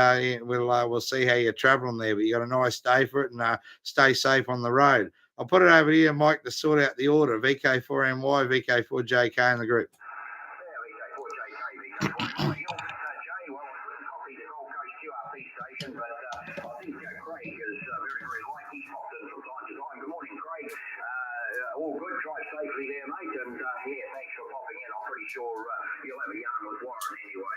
we'll see how you're traveling there. But you got a nice day for it, and stay safe on the road. I'll put it over here, Mike, to sort out the order. VK4MY, VK4JK in the group. All good, drive safely there, mate, and yeah, thanks for popping in. I'm pretty sure you'll have a yarn with Warren anyway.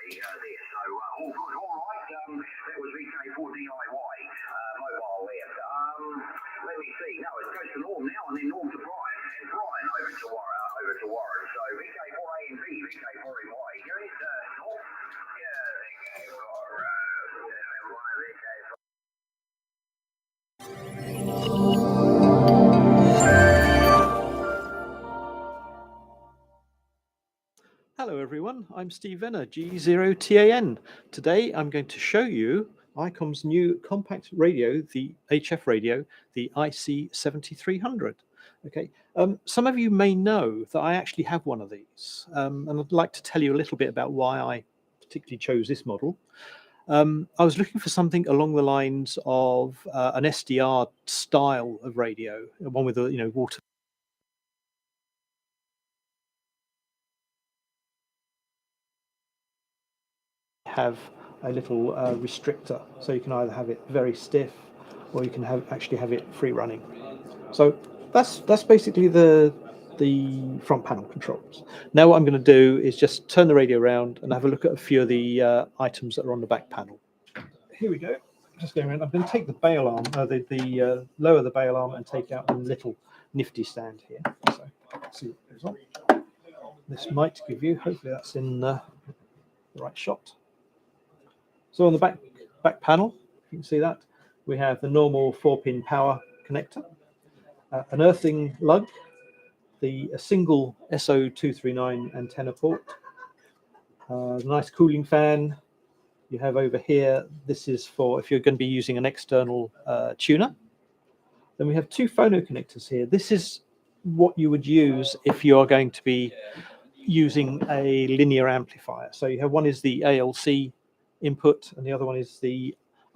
everyone, I'm Steve Venner, G0TAN. Today I'm going to show you ICOM's new compact radio, the HF radio, the IC7300. Okay, some of you may know that I actually have one of these, and I'd like to tell you a little bit about why I particularly chose this model. I was looking for something along the lines of an SDR style of radio, one with a water. Have a little restrictor, so you can either have it very stiff or you can actually have it free running. So that's basically the front panel controls. Now what I'm going to do is just turn the radio around and have a look at a few of the items that are on the back panel. Here we go. Just going around. I'm going to take the bail arm, lower the bail arm and take out a little nifty stand here. So let's see what goes on. This might give you, hopefully that's in the right shot. So on the back panel, you can see that, we have the normal 4-pin power connector, an earthing lug, a single SO239 antenna port, nice cooling fan. You have over here, this is for if you're going to be using an external tuner. Then we have 2 phono connectors here. This is what you would use if you are going to be using a linear amplifier. So you have one is the ALC input and the other one is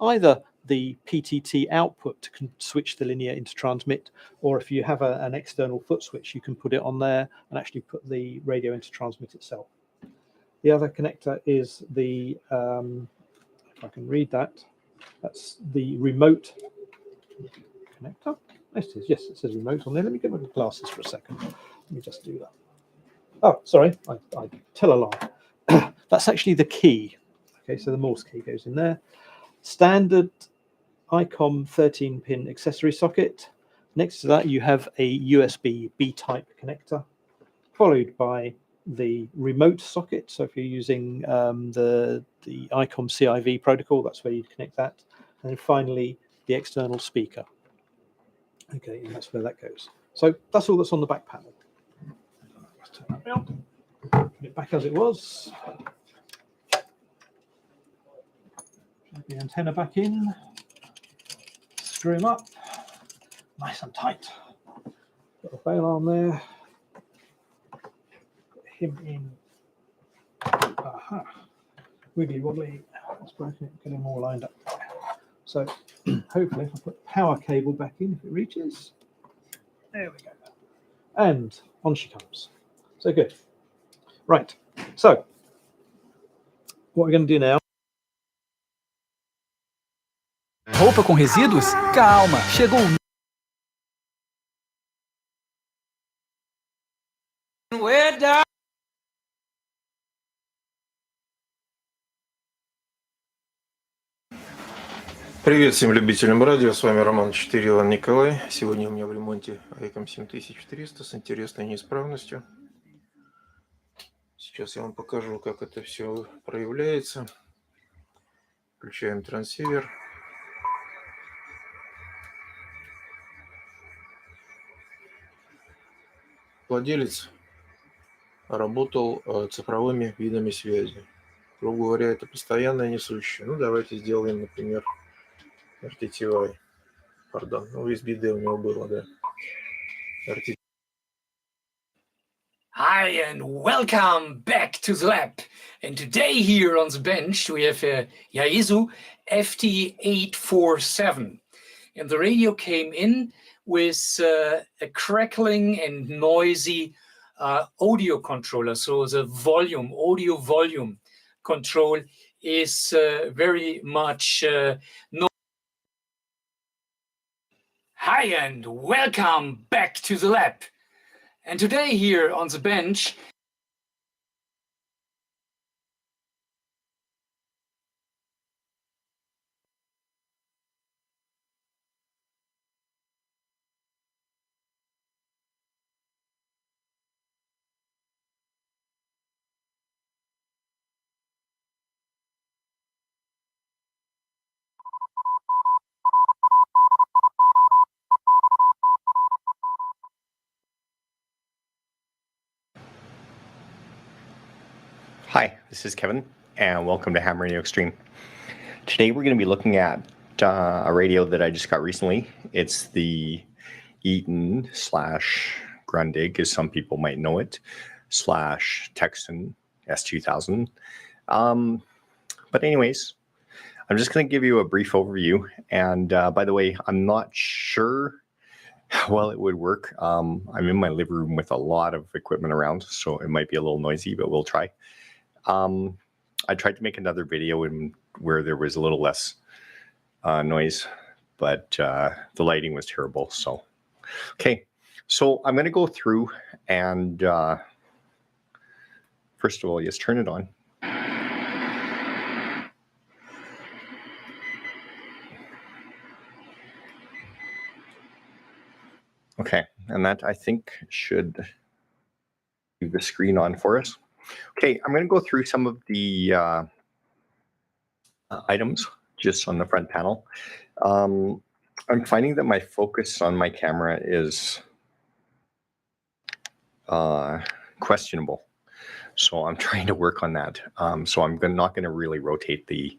either the PTT output to switch the linear into transmit, or if you have an external foot switch, you can put it on there and actually put the radio into transmit itself. The other connector is the, if I can read that, that's the remote connector. Yes, it says remote on there. Let me get my glasses for a second. Let me just do that. Oh, sorry, I tell a lie. That's actually the key. Okay, so the Morse key goes in there. Standard ICOM 13-pin accessory socket. Next to that, you have a USB B-type connector, followed by the remote socket. So if you're using the ICOM CIV protocol, that's where you'd connect that. And then finally, the external speaker. Okay, and that's where that goes. So that's all that's on the back panel. Let's turn that around. Put it back as it was. Plug the antenna back in. Screw him up. Nice and tight. Got the bail arm there. Put him in. Aha. Wiggly woggly. That's broken it. Get him all lined up. So hopefully if I put the power cable back in, if it reaches. There we go. And on she comes. So good. Right. So what we're going to do now. Roupa com resíduos? Calma, chegou Привет всем любителям радио, с вами Роман 4 Иван Николай. Сегодня у меня в ремонте ICOM 7300 с интересной неисправностью. Сейчас я вам покажу, как это все проявляется. Включаем трансивер. Владелец работал цифровыми видами связи. Грубо говоря, это постоянное несущее. Ну, давайте сделаем, например, RTTY. Пардон, USB-D у него было, да. RTTY. Hi and welcome back to the lab. And today here on the bench we have a Yaesu FT847. And the radio came in with a crackling and noisy audio controller. So the audio volume control is very much Hi and welcome back to the lab. And today here on the bench Hi, this is Kevin, and welcome to Ham Radio Extreme. Today we're going to be looking at a radio that I just got recently. It's the Eaton / Grundig, as some people might know it, / Texan S2000. But anyways, I'm just going to give you a brief overview. And by the way, I'm not sure how well it would work. I'm in my living room with a lot of equipment around, so it might be a little noisy, but we'll try. I tried to make another video where there was a little less noise, but the lighting was terrible. So, okay. So I'm going to go through and first of all, just turn it on. Okay, and that I think should leave the screen on for us. Okay, I'm going to go through some of the items just on the front panel. I'm finding that my focus on my camera is questionable. So I'm trying to work on that. So I'm not going to really rotate the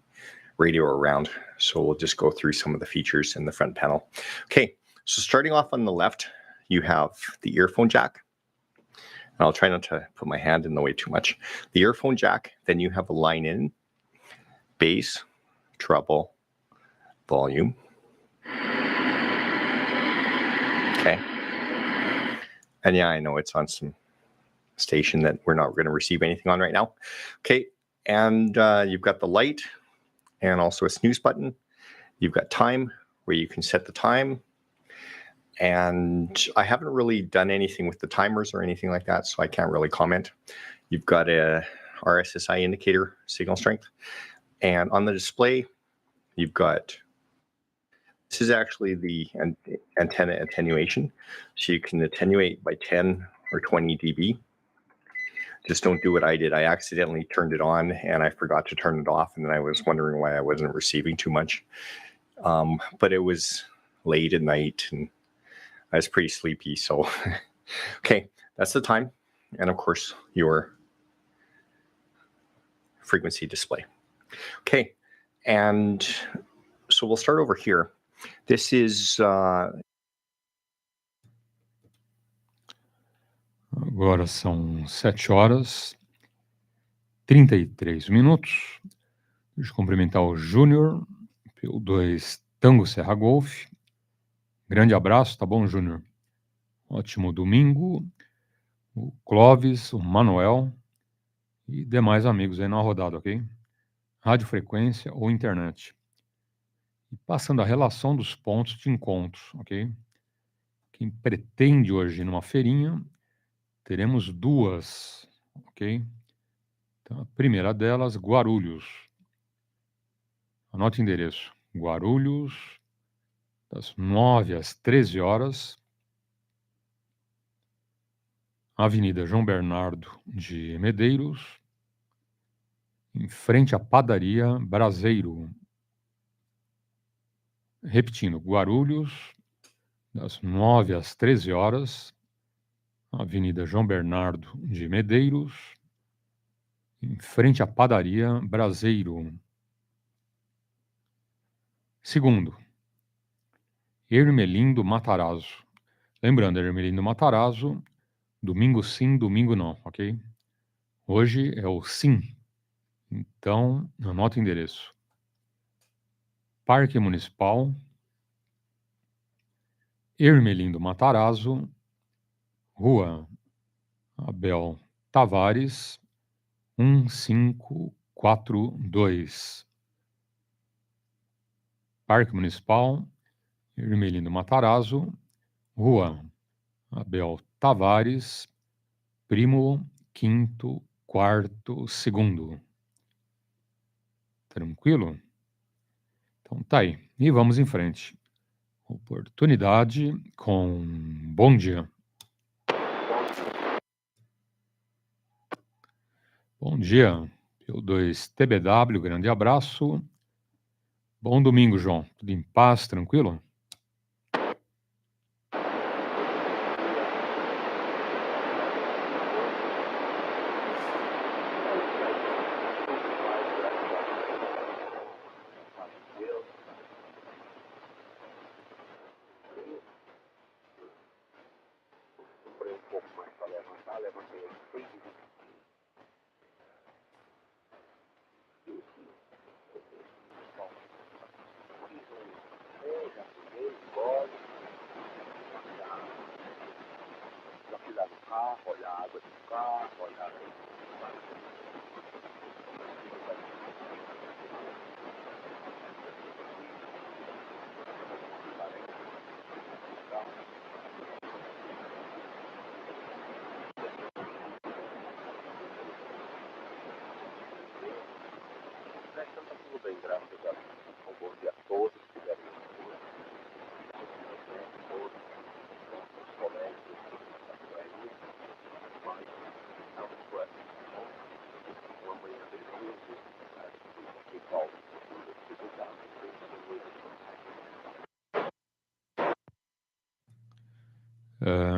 radio around. So we'll just go through some of the features in the front panel. Okay, so starting off on the left, you have the earphone jack. And I'll try not to put my hand in the way too much. The earphone jack, then you have a line in, bass, treble, volume. Okay. And yeah, I know it's on some station that we're not going to receive anything on right now. Okay, and you've got the light and also a snooze button. You've got time where you can set the time. And I haven't really done anything with the timers or anything like that, so I can't really comment. You've got a RSSI indicator, signal strength. And on the display, you've got, this is actually the antenna attenuation. So you can attenuate by 10 or 20 dB. Just don't do what I did. I accidentally turned it on and I forgot to turn it off. And then I was wondering why I wasn't receiving too much. But it was late at night and I was pretty sleepy. So, okay, that's the time. And of course, your frequency display. Okay, and so we'll start over here. This is... Agora são 7h33. Deixa eu cumprimentar o Júnior, PY2EXU Tango Serra Golf. Grande abraço, tá bom, Júnior? Ótimo domingo. O Clóvis, o Manuel e demais amigos aí na rodada, ok? Radiofrequência ou internet. E passando a relação dos pontos de encontro, ok? Quem pretende hoje ir numa feirinha, teremos duas, ok? Então, a primeira delas, Guarulhos. Anote o endereço. Guarulhos, das 9 às 13 horas. Avenida João Bernardo de Medeiros, em frente à padaria Braseiro. Repetindo, Guarulhos, das 9 às 13 horas, Avenida João Bernardo de Medeiros, em frente à padaria Braseiro. Segundo, Ermelindo Matarazzo. Lembrando, Ermelindo Matarazzo, domingo sim, domingo não, ok? Hoje é o sim. Então, anota o endereço. Parque Municipal, Ermelindo Matarazzo, Rua Abel Tavares, 1542. Parque Municipal, Ermelindo Matarazzo, Rua Abel Tavares, primo, quinto, quarto, segundo. Tranquilo? Então tá aí. E vamos em frente. Oportunidade com bom dia. Bom dia, PY2TBW, grande abraço. Bom domingo, João. Tudo em paz, tranquilo?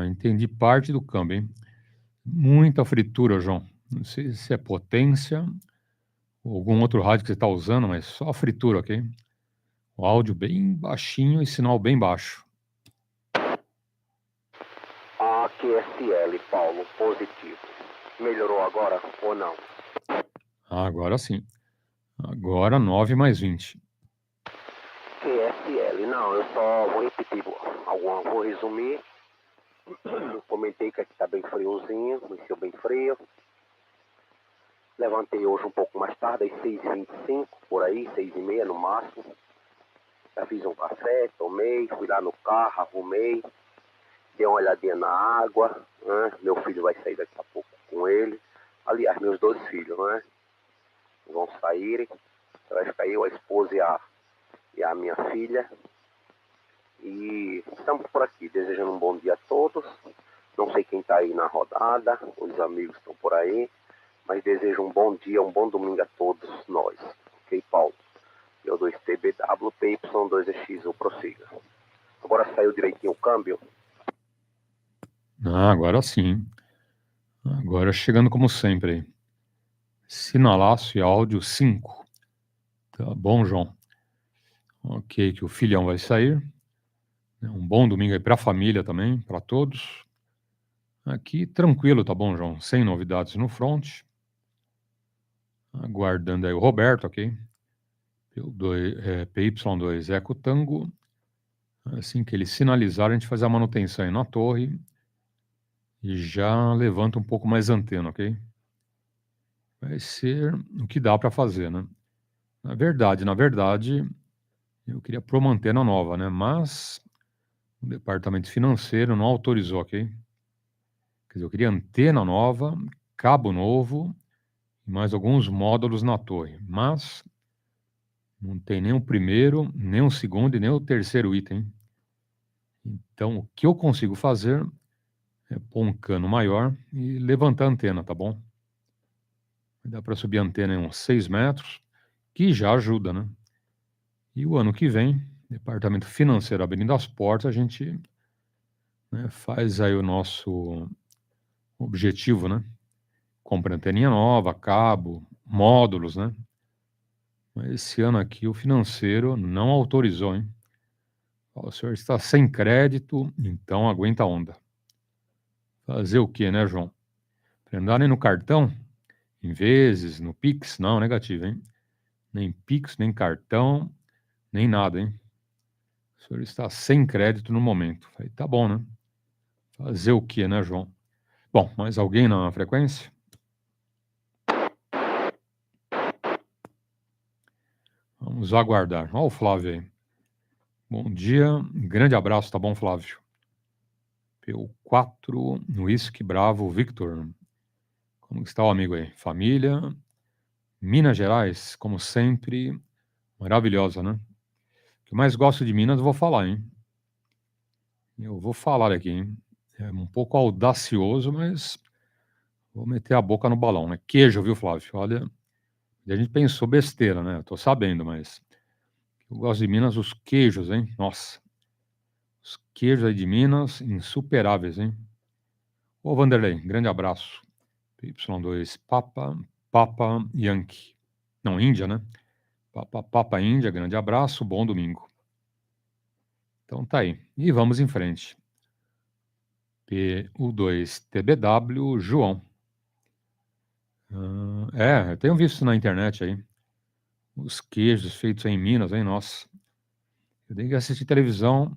Entendi parte do câmbio, hein? Muita fritura, João. Não sei se é potência ou algum outro rádio que você está usando, mas só fritura, ok? O áudio bem baixinho e sinal bem baixo. AQSL, Paulo, positivo. Melhorou agora ou não? Agora sim. Agora 9 mais 20. QSL, não, eu só vou repetir vou resumir. Comentei que aqui tá bem friozinho, amanheceu bem frio. Levantei hoje um pouco mais tarde, às 6h25, por aí, 6h30 no máximo. Já fiz um café, tomei, fui lá no carro, arrumei, dei uma olhadinha na água, né? Meu filho vai sair daqui a pouco com ele. Aliás, meus 2 filhos, né? Vão saírem. Vai ficar eu, a esposa e a minha filha. E estamos por aqui, desejando um bom dia a todos. Não sei quem está aí na rodada, os amigos estão por aí, mas desejo um bom dia, um bom domingo a todos nós. Ok, Paulo? P2TBW, PY2EXU, prossiga. Agora saiu direitinho o câmbio? Agora sim. Agora chegando como sempre aí. Sinalaço e áudio 5. Tá bom, João? Ok, que o filhão vai sair. Um bom domingo aí para a família também, para todos. Aqui tranquilo, tá bom, João? Sem novidades no front. Aguardando aí o Roberto, ok? PY2EXU Tango. Assim que ele sinalizar, a gente faz a manutenção aí na torre e já levanta um pouco mais a antena, ok? Vai ser o que dá para fazer, né? Na verdade, eu queria pôr uma antena nova, né? Mas o departamento financeiro não autorizou, ok? Quer dizer, eu queria antena nova, cabo novo e mais alguns módulos na torre. Mas não tem nem o primeiro, nem o segundo e nem o terceiro item. Então, o que eu consigo fazer é pôr um cano maior e levantar a antena, tá bom? Dá para subir a antena em uns 6 metros, que já ajuda, né? E o ano que vem, departamento financeiro abrindo as portas, a gente, né, faz aí o nosso objetivo, né? Compra anteninha nova, cabo, módulos, né? Mas esse ano aqui o financeiro não autorizou, hein? O senhor está sem crédito, então aguenta a onda. Fazer o quê, né, João? Prendar nem no cartão? Em vezes, no Pix? Não, negativo, hein? Nem Pix, nem cartão, nem nada, hein? O senhor está sem crédito no momento. Falei, tá bom, né? Fazer o quê, né, João? Bom, mais alguém na frequência? Vamos aguardar. Olha o Flávio aí. Bom dia, grande abraço, tá bom, Flávio? P4, Whisky Bravo, Victor. Como está o amigo aí? Família, Minas Gerais, como sempre, maravilhosa, né? O que eu mais gosto de Minas, eu vou falar, hein? Eu vou falar aqui, hein? É um pouco audacioso, mas vou meter a boca no balão, né? Queijo, viu, Flávio? Olha, a gente pensou besteira, né? Eu tô sabendo, mas eu gosto de Minas, os queijos, hein? Nossa, os queijos aí de Minas, insuperáveis, hein? Ô, Vanderlei, grande abraço. Y2, Papa Yankee. Não, Índia, né? Papa Índia, grande abraço, bom domingo. Então tá aí. E vamos em frente. PU2TBW, João. Eu tenho visto na internet aí. Os queijos feitos em Minas, hein? Nossa. Eu tenho que assistir televisão,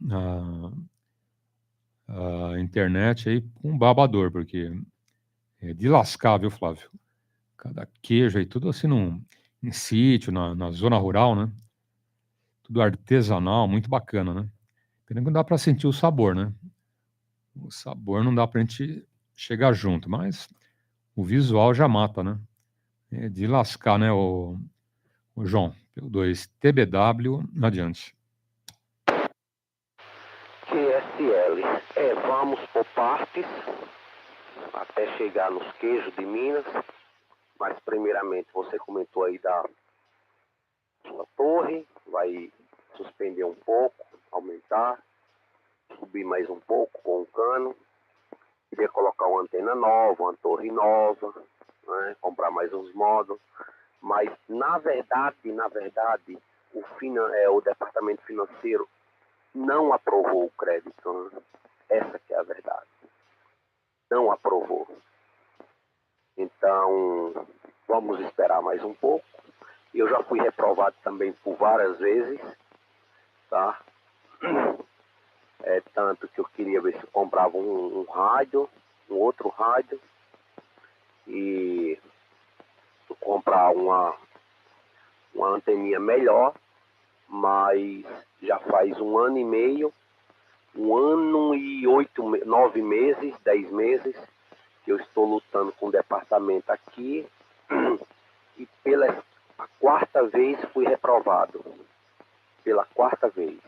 a internet aí com babador, porque é de lascar, viu, Flávio? Cada queijo aí, tudo assim em sítio, na zona rural, né? Tudo artesanal, muito bacana, né? Pena que não dá para sentir o sabor, né? O sabor não dá pra gente chegar junto, mas o visual já mata, né? É de lascar, né, o João? P2 TBW, adiante. QSL, vamos por partes, até chegar nos queijos de Minas, mas primeiramente você comentou aí da torre, vai suspender um pouco, aumentar, subir mais um pouco com o cano. Queria colocar uma antena nova, uma torre nova, né? Comprar mais uns módulos. Mas, na verdade, o departamento financeiro não aprovou o crédito. Né? Essa que é a verdade. Não aprovou. Então, vamos esperar mais um pouco. Eu já fui reprovado também por várias vezes, tá? Tanto que eu queria ver se eu comprava um rádio, um outro rádio, e comprar uma anteninha melhor, mas já faz 1 ano e meio, 1 ano e 9 meses, 10 meses, que eu estou lutando com o departamento aqui, e pela 4ª vez fui reprovado. Pela 4ª vez.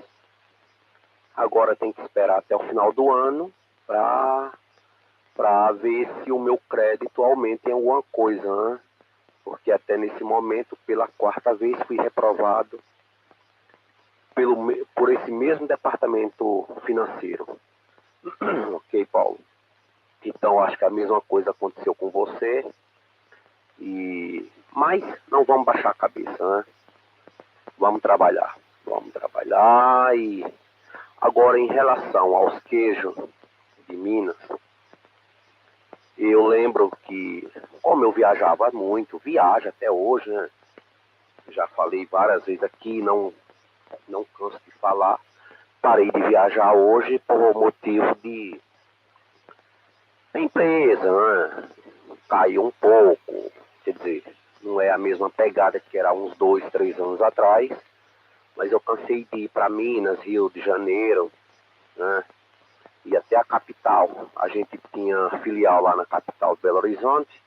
Agora tem que esperar até o final do ano para ver se o meu crédito aumenta em alguma coisa, né? Porque até nesse momento, pela 4ª vez, fui reprovado por esse mesmo departamento financeiro. Ok, Paulo? Então, acho que a mesma coisa aconteceu com você. Mas não vamos baixar a cabeça, né? Vamos trabalhar. E agora, em relação aos queijos de Minas, eu lembro que, como eu viajava muito, viajo até hoje, né? Já falei várias vezes aqui, não canso de falar. Parei de viajar hoje por motivo de empresa, né? Caiu um pouco, quer dizer, não é a mesma pegada que era há uns 2, 3 anos atrás, mas eu cansei de ir para Minas, Rio de Janeiro, né? E até a capital. A gente tinha filial lá na capital de Belo Horizonte,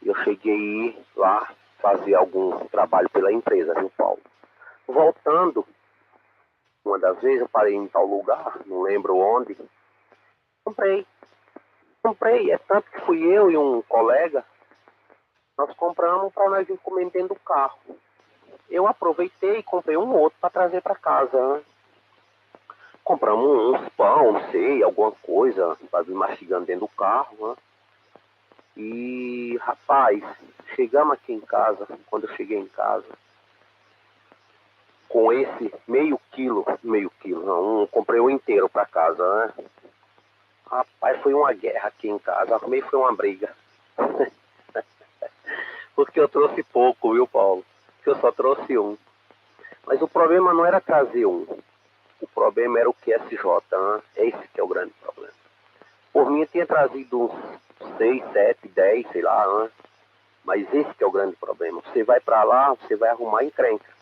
e eu cheguei a ir lá fazer algum trabalho pela empresa, viu, Paulo? Voltando, uma das vezes eu parei em tal lugar, não lembro onde, comprei, é tanto que fui eu e um colega, nós compramos para nós encomendar dentro do carro. Eu aproveitei e comprei um outro para trazer para casa, né? Compramos uns pão, não sei, alguma coisa para vir mastigando dentro do carro, né? E, rapaz, chegamos aqui em casa, quando eu cheguei em casa, com esse meio quilo, não, comprei o inteiro para casa, né? Rapaz, foi uma guerra aqui em casa, meio foi uma briga. Porque eu trouxe pouco, viu, Paulo? Porque eu só trouxe um. Mas o problema não era trazer um. O problema era o QSJ, né? Esse que é o grande problema. Por mim, eu tinha trazido uns 6, 7, 10, sei lá, né? Mas esse que é o grande problema. Você vai para lá, você vai arrumar encrenca.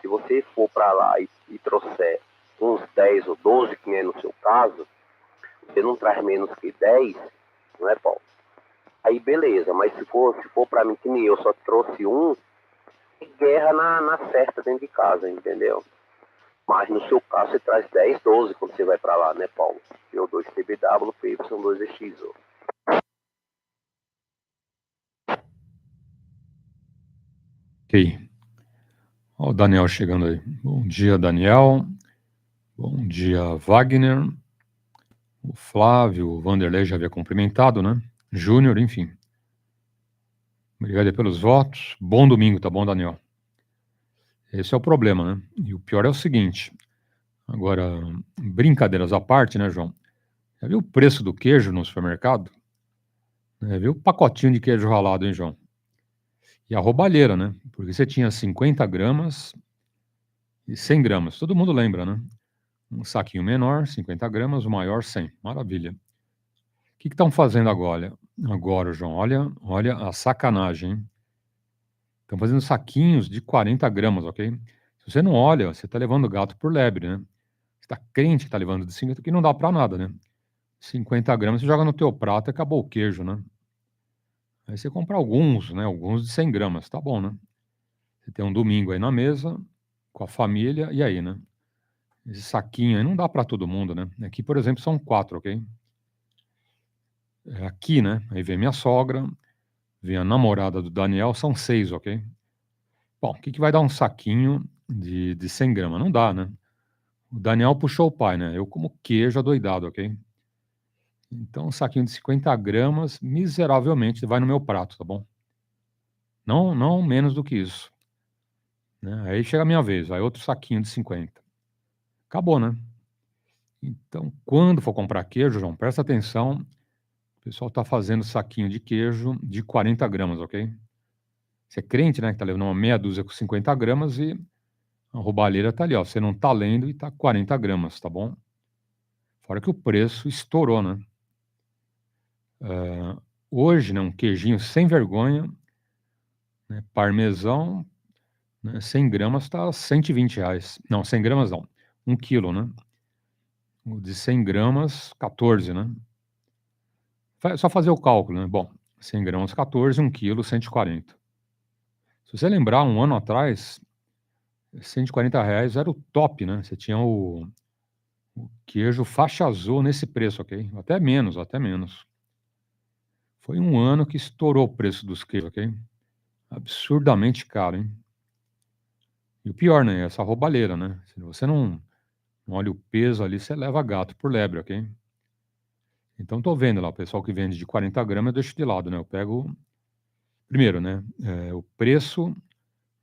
Se você for para lá e trouxer uns 10 ou 12, que nem no seu caso, você não traz menos que 10, não é, Paulo? Aí beleza, mas se for para mim que nem eu só trouxe um, guerra na certa dentro de casa, entendeu? Mas no seu caso você traz 10, 12 quando você vai para lá, né, Paulo? PO2 TBW, PY2EXU. Ok. Olha o Daniel chegando aí. Bom dia, Daniel. Bom dia, Wagner. O Flávio, o Vanderlei já havia cumprimentado, né? Júnior, enfim. Obrigado aí pelos votos. Bom domingo, tá bom, Daniel? Esse é o problema, né? E o pior é o seguinte. Agora, brincadeiras à parte, né, João? Já viu o preço do queijo no supermercado? Viu o pacotinho de queijo ralado, hein, João? E a roubalheira, né? Porque você tinha 50 gramas e 100 gramas. Todo mundo lembra, né? Um saquinho menor, 50 gramas, o maior, 100. Maravilha. O que estão fazendo agora? Agora, João, olha a sacanagem, hein? Estão fazendo saquinhos de 40 gramas, ok? Se você não olha, você está levando o gato por lebre, né? Você está crente que está levando de 50, que não dá para nada, né? 50 gramas, você joga no teu prato e acabou o queijo, né? Aí você compra alguns, né? Alguns de 100 gramas, tá bom, né? Você tem um domingo aí na mesa, com a família, e aí, né? Esse saquinho aí não dá para todo mundo, né? Aqui, por exemplo, são 4, ok? Aqui, né? Aí vem minha sogra, vem a namorada do Daniel, são 6, ok? Bom, o que vai dar um saquinho de 100 gramas? Não dá, né? O Daniel puxou o pai, né? Eu como queijo adoidado, ok? Então, um saquinho de 50 gramas, miseravelmente, vai no meu prato, tá bom? Não menos do que isso. Né? Aí chega a minha vez, vai outro saquinho de 50. Acabou, né? Então, quando for comprar queijo, João, presta atenção. O pessoal está fazendo saquinho de queijo de 40 gramas, ok? Você é crente, né? Que tá levando uma meia dúzia com 50 gramas e a roubalheira tá ali, ó. Você não tá lendo e tá 40 gramas, tá bom? Fora que o preço estourou, né? Hoje, né, um queijinho sem vergonha, né, parmesão, né, 100 gramas tá R$ 120. Não, 100 gramas não. 1 quilo, né? O de 100 gramas, 14, né? Só fazer o cálculo, né? Bom, 100 gramas, 14, 1 quilo, 140. Se você lembrar, um ano atrás, R$ 140 era o top, né? Você tinha o queijo faixa azul nesse preço, ok? Até menos, até menos. Foi um ano que estourou o preço dos queijos, ok? Absurdamente caro, hein? E o pior, né? Essa roubalheira, né? Se você não olha o peso ali, você leva gato por lebre, ok? Então, tô vendo lá, o pessoal que vende de 40 gramas, eu deixo de lado, né? Eu pego, primeiro, né? O preço,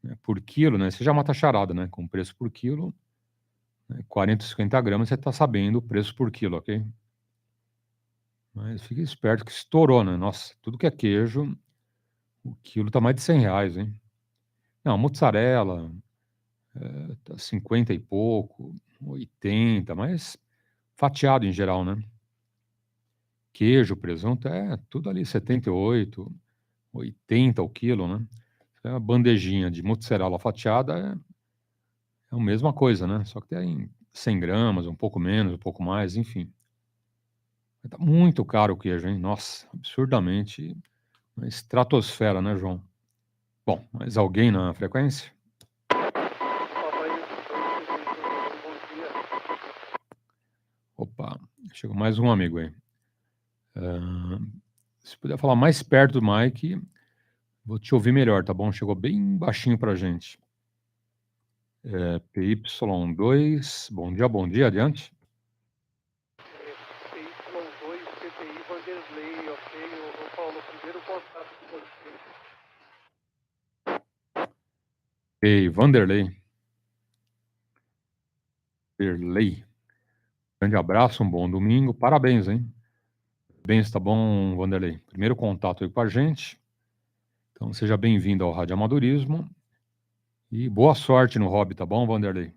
né, por quilo, né? Seja uma taxarada, né? Com preço por quilo, né, 40, 50 gramas, você tá sabendo o preço por quilo, ok? Mas fica esperto que estourou, né? Nossa, tudo que é queijo, o quilo tá mais de R$ 100, hein? Não, mozzarella, tá 50 e pouco, 80, mas fatiado em geral, né? Queijo, presunto, tudo ali 78, 80 o quilo, né? A bandejinha de mozzarella fatiada é a mesma coisa, né? Só que tem 100 gramas, um pouco menos, um pouco mais, enfim. Tá muito caro o queijo, hein? Nossa, absurdamente, uma estratosfera, né, João? Bom, mais alguém na frequência? Opa, chegou mais um amigo aí. Se puder falar mais perto do mic, vou te ouvir melhor, tá bom? Chegou bem baixinho pra gente. PY2, bom dia, adiante. PY2, CPI, Vanderlei, ok? Ô Paulo, primeiro contato com você. Ei, Vanderlei. Grande abraço, um bom domingo. Parabéns, hein? Parabéns, tá bom, Vanderlei? Primeiro contato aí com a gente. Então, seja bem-vindo ao Radioamadorismo. E boa sorte no hobby, tá bom, Vanderlei?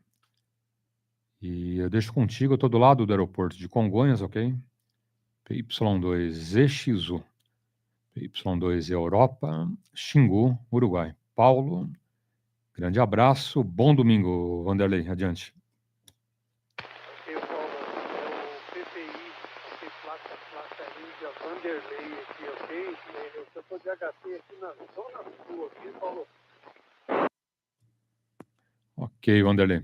E eu deixo contigo, eu tô do lado do aeroporto de Congonhas, ok? PY2EXU. PY2 Europa, Xingu, Uruguai. Paulo, grande abraço, bom domingo, Vanderlei, adiante. Ok, Paulo, é o PPI, placa Índia, Vanderlei aqui, ok? Eu tô de HT aqui na zona sul, aqui, Paulo. Ok, Vanderlei.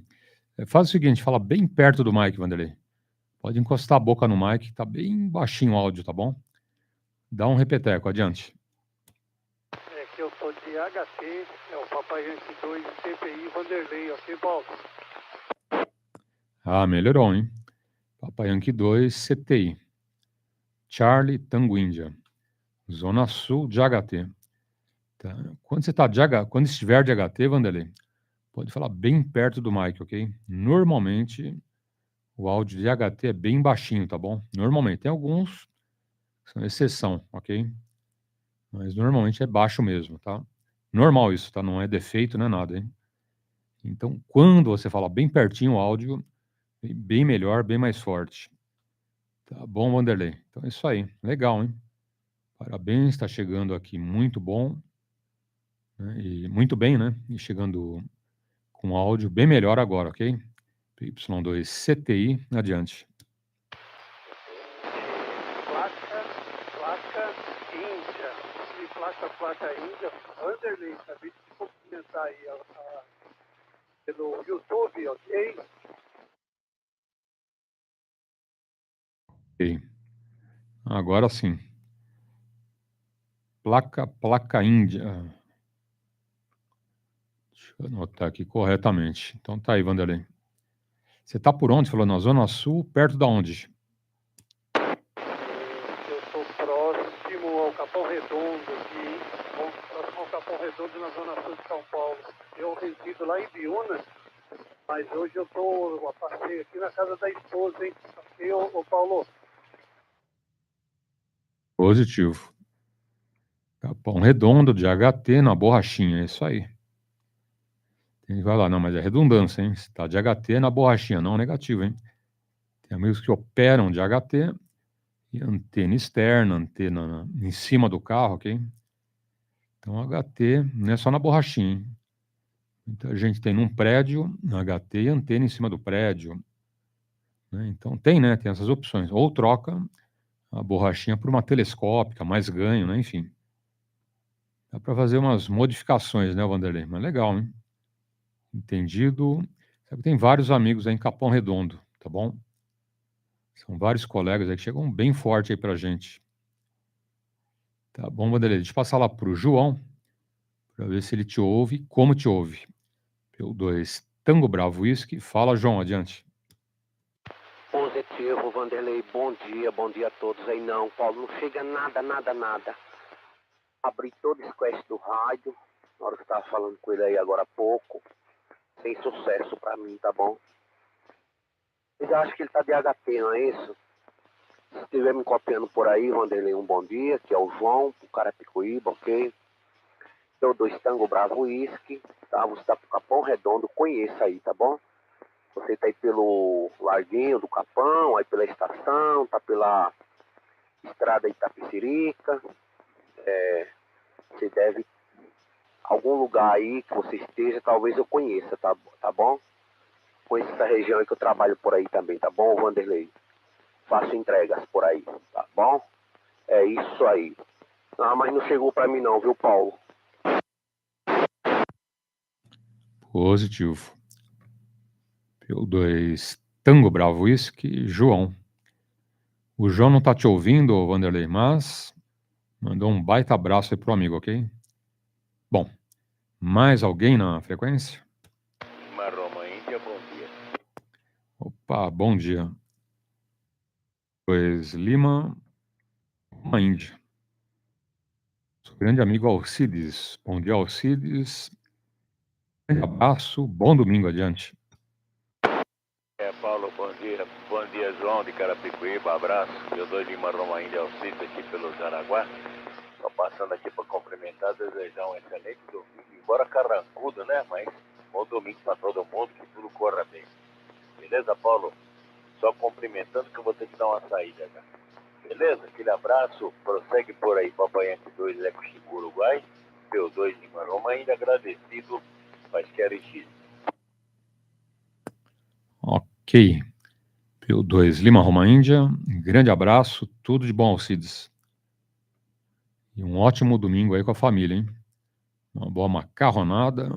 Faz o seguinte, fala bem perto do mic, Vanderlei. Pode encostar a boca no mic, tá bem baixinho o áudio, tá bom? Dá um repeteco, adiante. É que eu tô de HT, é o Papai Yankee 2, CPI, Vanderlei, ok, Paulo? Ah, melhorou, hein? Papai Yankee 2, CTI. Charlie Tango Índia. Zona Sul de HT. Tá. Quando estiver de HT, Vanderlei, pode falar bem perto do mic, ok? Normalmente, o áudio de HT é bem baixinho, tá bom? Normalmente. Tem alguns que são exceção, ok? Mas normalmente é baixo mesmo, tá? Normal isso, tá? Não é defeito, não é nada, hein? Então, quando você fala bem pertinho o áudio, bem melhor, bem mais forte. Tá bom, Vanderlei? Então é isso aí. Legal, hein? Parabéns, está chegando aqui muito bom. Né? E muito bem, né? E chegando com áudio bem melhor agora, ok? PY2 CTI, adiante. Placa Índia. E placa Índia, Vanderlei, acabei de cumprimentar aí pelo YouTube, ok? Ok. Agora sim. Placa Índia. Deixa eu anotar aqui corretamente. Então tá aí, Vanderlei. Você tá por onde? Você falou na Zona Sul, perto da onde? Eu estou próximo ao Capão Redondo aqui, próximo ao Capão Redondo na Zona Sul de São Paulo. Eu resido lá em Biúna, mas hoje eu passei aqui na casa da esposa, hein? E ô Paulo, Positivo. Capão Redondo, de HT, na borrachinha, é isso aí. Tem gente que vai lá, não, mas é redundância, hein? Se tá de HT na borrachinha, não negativo, hein? Tem amigos que operam de HT e antena externa, antena em cima do carro, ok? Então, HT não é só na borrachinha, hein? Muita gente tem num prédio, HT e antena em cima do prédio, né? Então, tem, né? Tem essas opções. Ou troca a borrachinha por uma telescópica, mais ganho, né? Enfim. Dá para fazer umas modificações, né, Vanderlei? Mas legal, hein? Entendido. Sabe, tem vários amigos aí em Capão Redondo, tá bom? São vários colegas aí que chegam bem forte aí pra gente. Tá bom, Vanderlei? Deixa eu passar lá pro João, para ver se ele te ouve, como te ouve. PY2 Tango Bravo Whisky. Fala, João, adiante. Positivo, Vanderlei. Bom dia a todos aí. Não, Paulo, não chega nada. Abri todo o squash do rádio, na hora que eu estava falando com ele aí agora há pouco. Sem sucesso pra mim, tá bom? Eu acho que ele tá de HT, não é isso? Se estiver me copiando por aí, Vanderlei, um bom dia, que é o João, o Carapicuíba, ok? Eu 2 Tango Bravo Whisky, tá? Você tá pro Capão Redondo, conheça aí, tá bom? Você tá aí pelo Larguinho do Capão, aí pela estação, tá pela estrada Itapecerica. Você deve... Algum lugar aí que você esteja, talvez eu conheça, tá bom? Conheço essa região aí que eu trabalho por aí também, tá bom, Vanderlei? Faço entregas por aí, tá bom? É isso aí. Ah, mas não chegou pra mim não, viu, Paulo? Positivo. PY2 Tango Bravo Whisky, João. O João não tá te ouvindo, Vanderlei, mas mandou um baita abraço aí pro amigo, ok? Bom, mais alguém na frequência? Lima Roma Índia, bom dia. Opa, bom dia. Pois Lima, Roma Índia. Sou grande amigo Alcides. Bom dia, Alcides. Grande abraço, bom domingo adiante. Paulo, bom dia. Bom dia, João de Carapicuíba, abraço. Eu dou Lima Roma Índia Alcides aqui pelo Jaraguá. Estou passando aqui para cumprimentar, desejar um excelente domingo. Embora carrancudo, né? Mas bom domingo para todo mundo, que tudo corra bem. Beleza, Paulo? Só cumprimentando que eu vou ter que dar uma saída já. Beleza? Aquele abraço. Prossegue por aí, Papai PY2EXU Uruguai. PY2 Lima Roma ainda agradecido. Quaisquer X. Ok. PY2 Lima Roma Índia. Grande abraço. Tudo de bom, Alcides. E um ótimo domingo aí com a família, hein? Uma boa macarronada,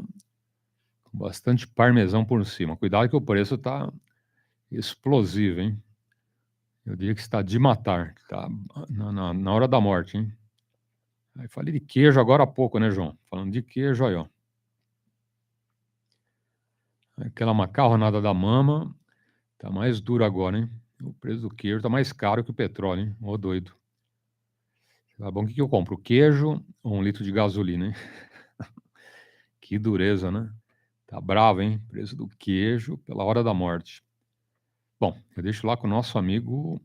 com bastante parmesão por cima. Cuidado que o preço tá explosivo, hein? Eu diria que está de matar, tá na hora da morte, hein? Aí falei de queijo agora há pouco, né, João? Falando de queijo aí, ó. Aquela macarronada da mama tá mais dura agora, hein? O preço do queijo tá mais caro que o petróleo, hein? Ô doido. Tá bom, o que eu compro? Queijo ou 1 litro de gasolina, hein? Que dureza, né? Tá bravo, hein? Preço do queijo pela hora da morte. Bom, eu deixo lá com o nosso amigo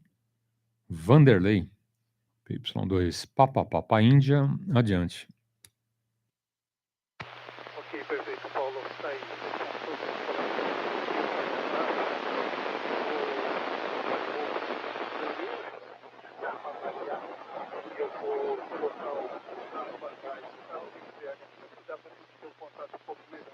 Vanderlei, PY2 Papa Índia, adiante. ok, perfeito, Paulo. Tá aí. Eu vou colocar o carro para trás, dá para ter um contato um pouco melhor.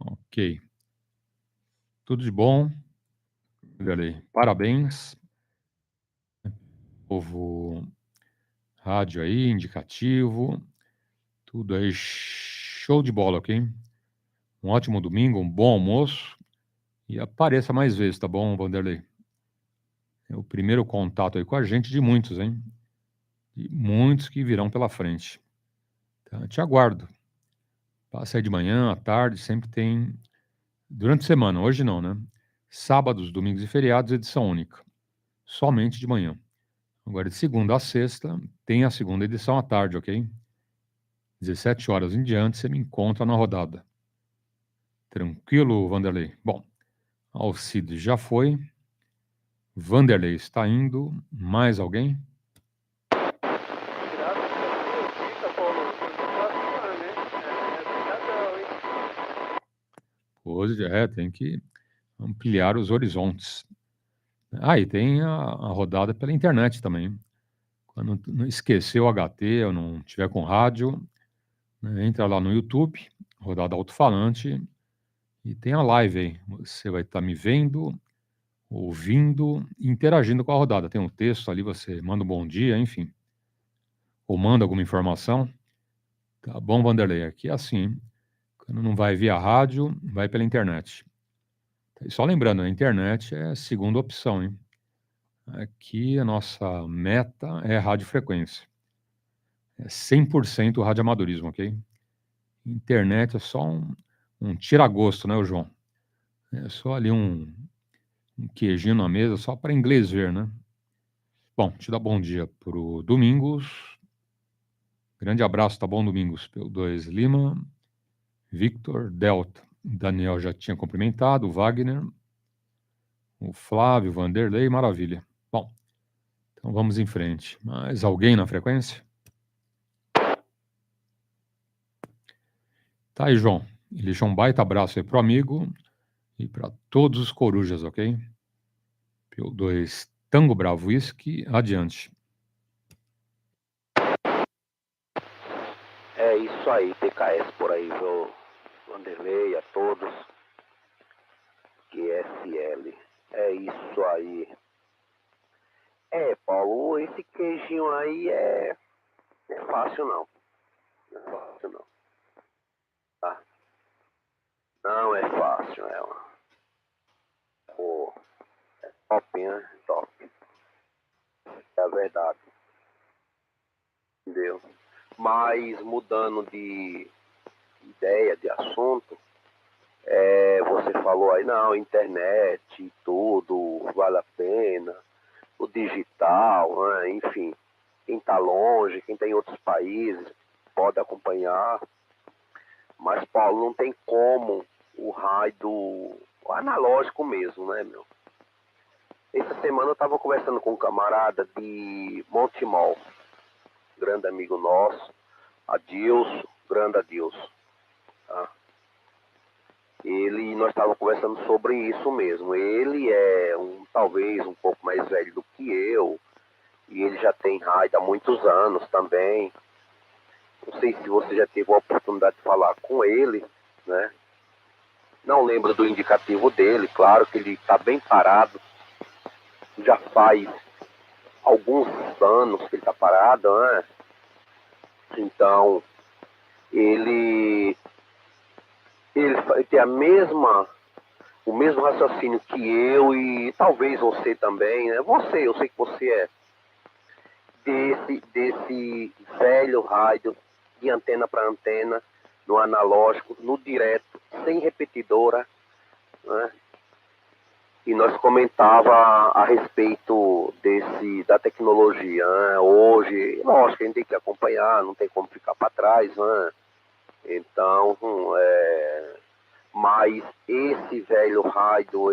Ok. Tudo de bom. Vanderlei, parabéns. Novo rádio aí, indicativo. Tudo aí show de bola, ok? um ótimo domingo, um bom almoço e apareça mais vezes, tá bom, Vanderlei? É o primeiro contato aí com a gente de muitos, hein? E muitos que virão pela frente. Tá? Te aguardo. Passa aí de manhã, à tarde, sempre tem. Durante a semana, hoje não, né? Sábados, domingos e feriados, edição única. Somente de manhã. Agora, de segunda a sexta, tem a segunda edição à tarde, ok? 17 horas em diante, você me encontra na rodada. Tranquilo, Vanderlei? Bom, Alcides já foi. Vanderlei está indo. Mais alguém? Hoje tem que ampliar os horizontes. E tem a rodada pela internet também. Quando não esquecer o HT ou não tiver com rádio, né, entra lá no YouTube, Rodada Alto-Falante, e tem a live aí. Você vai estar me vendo, ouvindo, interagindo com a rodada. Tem um texto ali, você manda um bom dia, enfim. Ou manda alguma informação. Tá bom, Vanderlei? Aqui é assim. Quando não vai via rádio, vai pela internet. E só lembrando, a internet é a segunda opção, hein? Aqui a nossa meta é radiofrequência. É 100% radioamadorismo, ok? Internet é só um tira-gosto, né, João? É só ali um queijinho na mesa, só para inglês ver, né? Bom, te dá bom dia pro Domingos. Grande abraço, tá bom, Domingos? PY2 Lima, Victor, Delta. Daniel já tinha cumprimentado, o Wagner, o Flávio, Vanderlei, maravilha. Bom, então vamos em frente. Mais alguém na frequência? Tá aí, João. Ele deixou um baita abraço aí pro amigo e para todos os corujas, ok? PY2 Tango Bravo Whisky, adiante. É isso aí, TKS por aí, viu? Vanderlei, a todos. QSL. É isso aí. Paulo, esse queijinho aí é fácil não. Não é fácil não. Tá? Não é fácil, é top, né? Top. É a verdade. Entendeu? Mas mudando de ideia, de assunto, você falou aí, não, internet, tudo, vale a pena, o digital, né? Enfim, quem está longe, quem está em outros países, pode acompanhar. Mas, Paulo, não tem como o rádio o analógico mesmo, né, meu? Essa semana eu estava conversando com um camarada de Montemol, grande amigo nosso, Adilson, grande Adilson. Tá? Nós estávamos conversando sobre isso mesmo. Ele é talvez um pouco mais velho do que eu, e ele já tem rádio há muitos anos também. Não sei se você já teve a oportunidade de falar com ele, né? Não lembro do indicativo dele, claro que ele está bem parado. Já faz alguns anos que ele está parado, né? Então, ele tem o mesmo raciocínio que eu e talvez você também, né? Eu sei que você é desse velho rádio de antena para antena, no analógico, no direto, sem repetidora, né? E nós comentava a respeito da tecnologia, né? Hoje, lógico, a gente tem que acompanhar, não tem como ficar para trás, né? Então, mas esse velho rádio,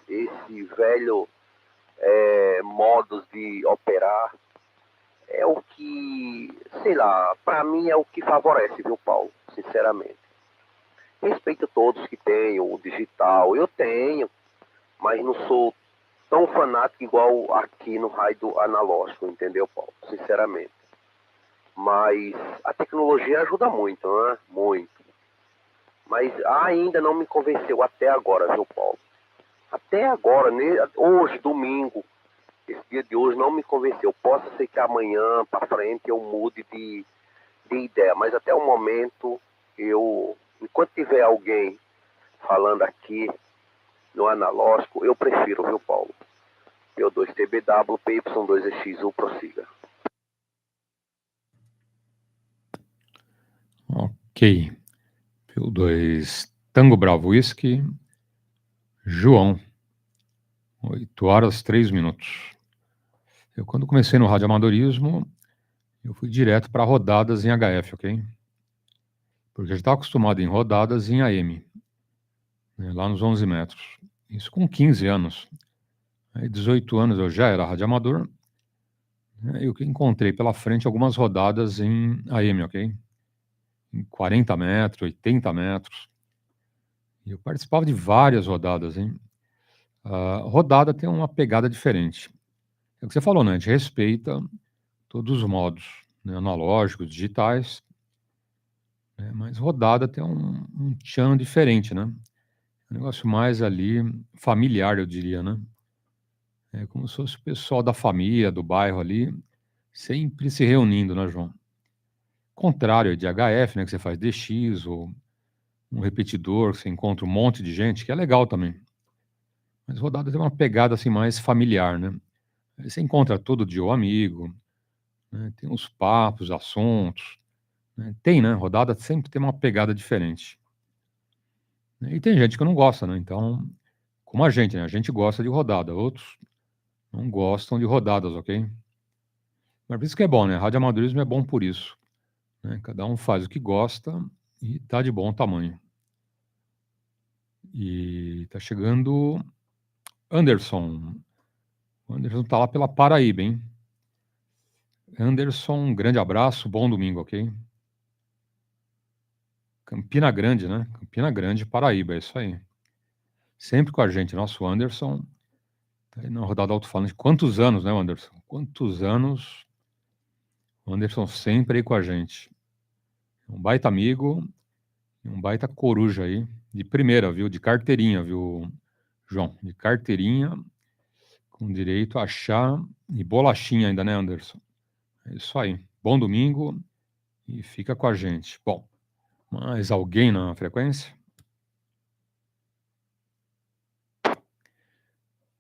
esse velho modos de operar, é o que, sei lá, para mim é o que favorece, viu, Paulo? Sinceramente. Respeito todos que têm o digital, eu tenho, mas não sou tão fanático igual aqui no rádio analógico, entendeu, Paulo? Sinceramente. Mas a tecnologia ajuda muito, né? Muito. Mas ainda não me convenceu até agora, viu, Paulo? Até agora, hoje, domingo, esse dia de hoje não me convenceu. Possa ser que amanhã, para frente, eu mude de ideia. Mas até o momento, enquanto tiver alguém falando aqui no analógico, eu prefiro, viu, Paulo? PY2TBW, PY2EXU, prossiga. Ok. PY2 Tango Bravo Whisky, João, 8h03. Eu, quando comecei no radioamadorismo, eu fui direto para rodadas em HF, ok? Porque eu já estava acostumado em rodadas em AM, né, lá nos 11 metros. Isso com 15 anos. Aí, 18 anos eu já era radioamador, né, e eu encontrei pela frente algumas rodadas em AM, ok? Em 40 metros, 80 metros. E eu participava de várias rodadas, hein? Rodada tem uma pegada diferente. É o que você falou, né? A gente respeita todos os modos, né? Analógicos, digitais, né? Mas rodada tem um tchan diferente, né? Um negócio mais ali familiar, eu diria, né? É como se fosse o pessoal da família, do bairro ali, sempre se reunindo, né, João? Contrário de HF, né? Que você faz DX ou um repetidor, que você encontra um monte de gente, que é legal também. Mas rodada tem uma pegada assim mais familiar, né? Aí você encontra todo dia o amigo, né? Tem os papos, assuntos, né? Tem, né? Rodada sempre tem uma pegada diferente. E tem gente que não gosta, né? Então, como a gente, né? A gente gosta de rodada, outros não gostam de rodadas, ok? Mas por isso que é bom, né? Radioamadorismo é bom por isso, né? Cada um faz o que gosta e tá de bom tamanho. E tá chegando Anderson. O Anderson tá lá pela Paraíba, hein? Anderson, um grande abraço, bom domingo, ok? Campina Grande, né? Campina Grande, Paraíba, é isso aí. Sempre com a gente, nosso Anderson, tá aí na rodada alto-falante. Quantos anos, né, Anderson? Quantos anos? O Anderson sempre aí com a gente. Um baita amigo, um baita coruja aí, de primeira, viu? De carteirinha, viu, João? De carteirinha, com direito a chá e bolachinha ainda, né, Anderson? É isso aí. Bom domingo e fica com a gente. Bom, mais alguém na frequência?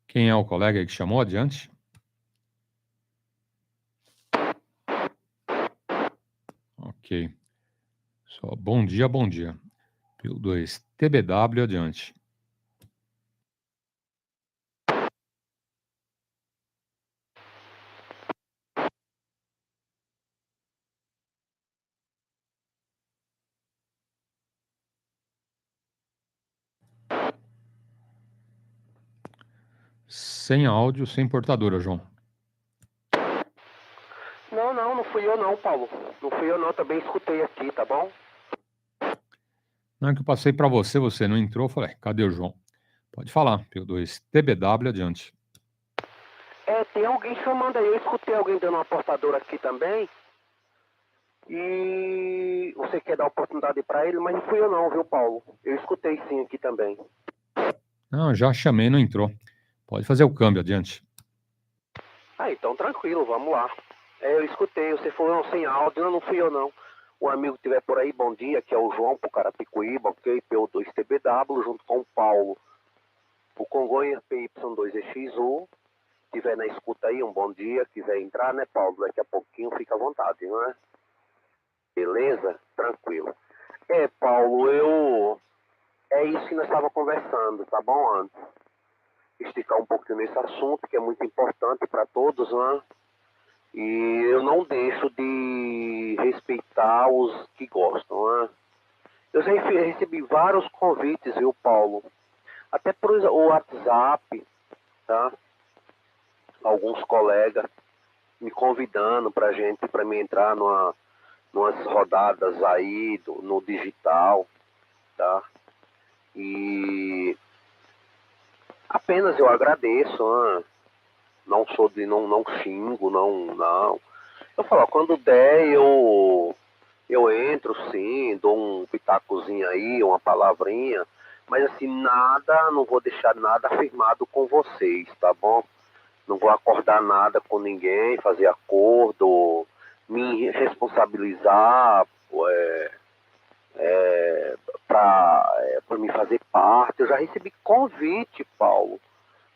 Quem é o colega aí que chamou? Adiante. Ok. Só bom dia, bom dia. PY2 TBW, adiante. Sem áudio, sem portadora, João. Não fui eu não, Paulo. Não fui eu não, também escutei aqui, tá bom? Na hora que eu passei para você, você não entrou, eu falei, cadê o João? Pode falar, PY2 TBW, adiante. Tem alguém chamando aí, eu escutei alguém dando uma portadora aqui também. E você quer dar oportunidade para ele, mas não fui eu não, viu, Paulo? Eu escutei sim aqui também. Não, já chamei, não entrou. Pode fazer o câmbio, adiante. Então tranquilo, vamos lá. Eu escutei, você falou sem áudio, não fui eu não. O amigo que estiver por aí, bom dia, que é o João, pro Carapicuíba, ok? PY2TBW, junto com o Paulo. O Congonha, PY2EXU. Estiver na escuta aí, um bom dia. Quiser entrar, né, Paulo? Daqui a pouquinho, fica à vontade, não é? Beleza? Tranquilo. Paulo, é isso que nós estávamos conversando, tá bom, antes? Esticar um pouquinho nesse assunto, que é muito importante para todos, né? E eu não deixo de respeitar os que gostam, né? Eu já recebi vários convites, viu, Paulo? Até por o WhatsApp, tá? Alguns colegas me convidando para mim entrar numas rodadas aí no digital, tá? E apenas eu agradeço, né? Não sou não xingo, não. Eu falo, quando der eu entro sim, dou um pitacozinho aí, uma palavrinha, mas assim, não vou deixar nada firmado com vocês, tá bom? Não vou acordar nada com ninguém, fazer acordo, me responsabilizar para me fazer parte. Eu já recebi convite, Paulo,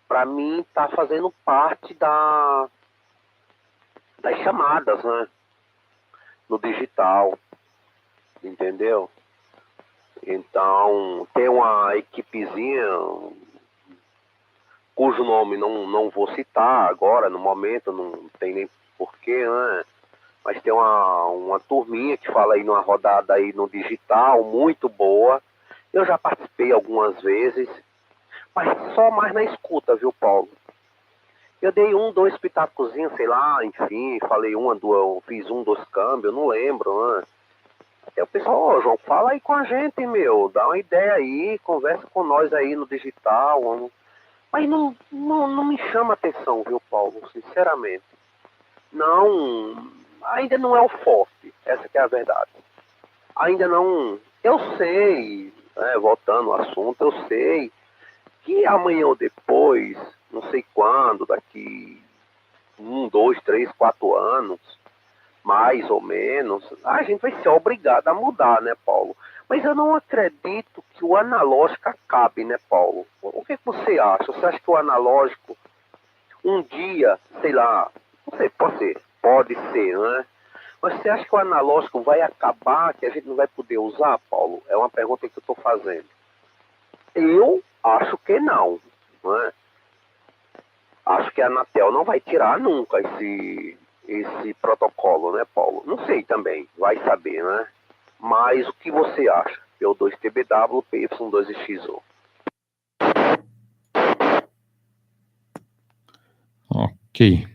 para mim estar fazendo parte das chamadas, né? No digital, entendeu? Então, tem uma equipezinha cujo nome não vou citar agora, no momento, não tem nem porquê, né? Mas tem uma turminha que fala aí numa rodada aí no digital, muito boa. Eu já participei algumas vezes, mas só mais na escuta, viu, Paulo? Eu dei 2 pitacozinhos, sei lá, enfim, falei fiz 2 câmbios, não lembro, né? Aí o pessoal, ô João, fala aí com a gente, meu, dá uma ideia aí, conversa com nós aí no digital. Mas não me chama atenção, viu, Paulo, sinceramente. Não, ainda não é o forte, essa que é a verdade. Ainda não, eu sei, voltando ao assunto, eu sei que amanhã ou depois, não sei quando, daqui 1, 2, 3, 4 anos, mais ou menos, a gente vai ser obrigado a mudar, né, Paulo? Mas eu não acredito que o analógico acabe, né, Paulo? O que você acha? Você acha que o analógico, um dia, sei lá, não sei, pode ser, né? Mas você acha que o analógico vai acabar, que a gente não vai poder usar, Paulo? É uma pergunta que eu estou fazendo. Eu acho que não, né? Acho que a Anatel não vai tirar nunca esse protocolo, né, Paulo? Não sei também, vai saber, né? Mas o que você acha? PY2TBW, PY2EXU. Ok.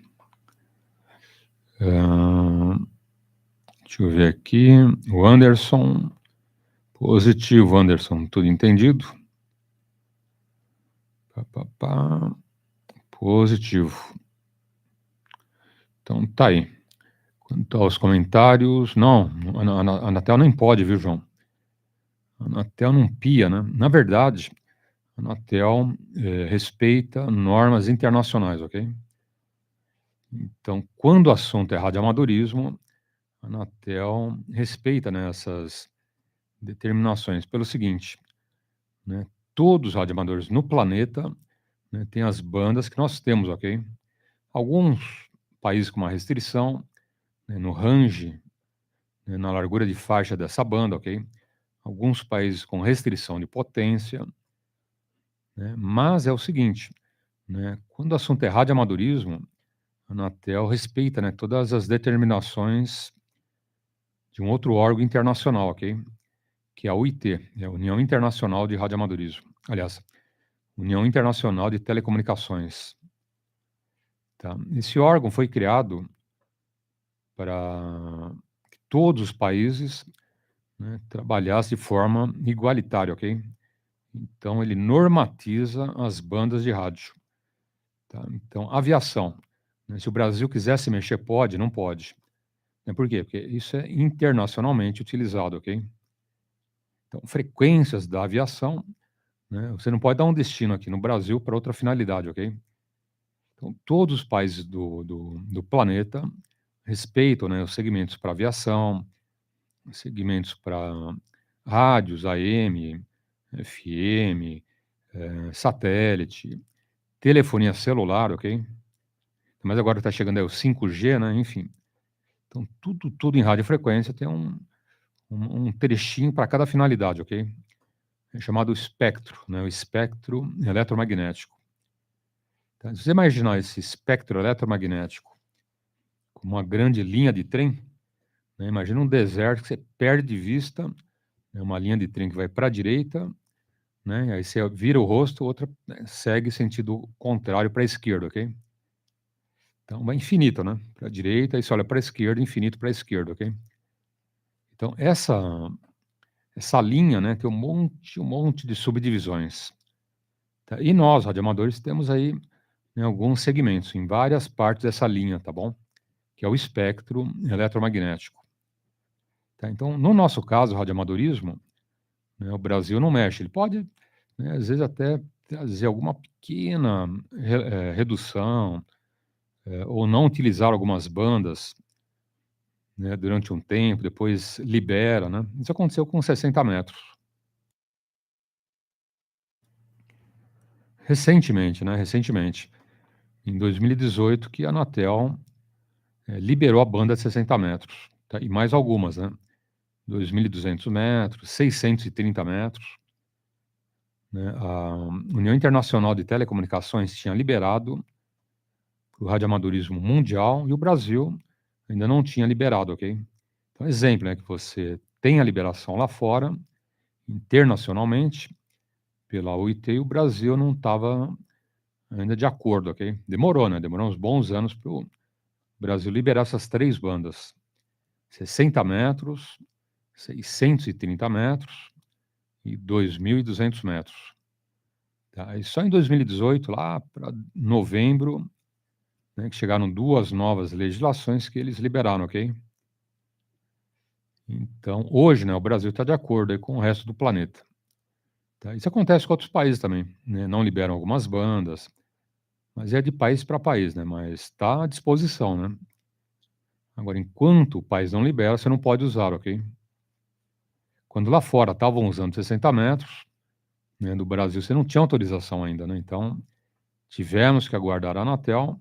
Deixa eu ver aqui. O Anderson. Positivo, Anderson. Tudo entendido? Positivo. Então tá aí. Quanto aos comentários, não, a Anatel nem pode, viu, João? A Anatel não pia, né? Na verdade, a Anatel respeita normas internacionais, ok? Então, quando o assunto é radioamadorismo, a Anatel respeita, né, essas determinações pelo seguinte, né? Todos os radioamadores no planeta, né, têm as bandas que nós temos, ok? Alguns países com uma restrição, né, no range, né, na largura de faixa dessa banda, ok? Alguns países com restrição de potência, né? Mas é o seguinte, né? Quando o assunto é radioamadorismo, a Anatel respeita, né, todas as determinações de um outro órgão internacional, ok? Que é a UIT, é a União Internacional de Radioamadorismo. Aliás, União Internacional de Telecomunicações. Tá? Esse órgão foi criado para que todos os países, né, trabalhassem de forma igualitária, ok? Então, ele normatiza as bandas de rádio. Tá? Então, aviação. Né? Se o Brasil quiser se mexer, pode? Não pode. Por quê? Porque isso é internacionalmente utilizado, ok? Então, frequências da aviação, né? Você não pode dar um destino aqui no Brasil para outra finalidade, ok? Então, todos os países do planeta respeitam, né, os segmentos para aviação, segmentos para rádios, AM, FM, satélite, telefonia celular, ok? Mas agora está chegando aí o 5G, né? Enfim. Então, tudo em radiofrequência tem um trechinho para cada finalidade, ok? É chamado espectro, né? O espectro eletromagnético. Então, se você imaginar esse espectro eletromagnético como uma grande linha de trem, né? Imagina um deserto que você perde de vista, né? Uma linha de trem que vai para a direita, né? Aí você vira o rosto, outra, né, segue sentido contrário para a esquerda, ok? Então vai infinito, né? Para a direita, aí você olha para a esquerda, infinito para a esquerda, ok? Então essa linha, né, tem um monte de subdivisões. Tá? E nós, radioamadores, temos aí, né, alguns segmentos em várias partes dessa linha, tá bom? Que é o espectro eletromagnético. Tá? Então, no nosso caso, o radioamadorismo, né, o Brasil não mexe. Ele pode, né, às vezes, até trazer alguma pequena redução, ou não utilizar algumas bandas, né, durante um tempo, depois libera, né? Isso aconteceu com 60 metros. recentemente, né? Recentemente, em 2018, que a Anatel liberou a banda de 60 metros, tá? E mais algumas, né? 2.200 metros, 630 metros. Né? A União Internacional de Telecomunicações tinha liberado o radioamadorismo mundial e o Brasil ainda não tinha liberado, ok? Então, exemplo, né, que você tem a liberação lá fora, internacionalmente, pela OIT, e o Brasil não estava ainda de acordo, ok? Demorou, né? Demorou uns bons anos para o Brasil liberar essas 3 bandas. 60 metros, 630 metros e 2.200 metros. Tá? E só em 2018, lá para novembro, né, que chegaram 2 novas legislações que eles liberaram, ok? Então, hoje, né, o Brasil está de acordo aí com o resto do planeta. Tá? Isso acontece com outros países também, né? Não liberam algumas bandas, mas é de país para país, né? Mas está à disposição, né? Agora, enquanto o país não libera, você não pode usar, ok? Quando lá fora estavam usando 60 metros, né, do Brasil, você não tinha autorização ainda, né? Então, tivemos que aguardar a Anatel,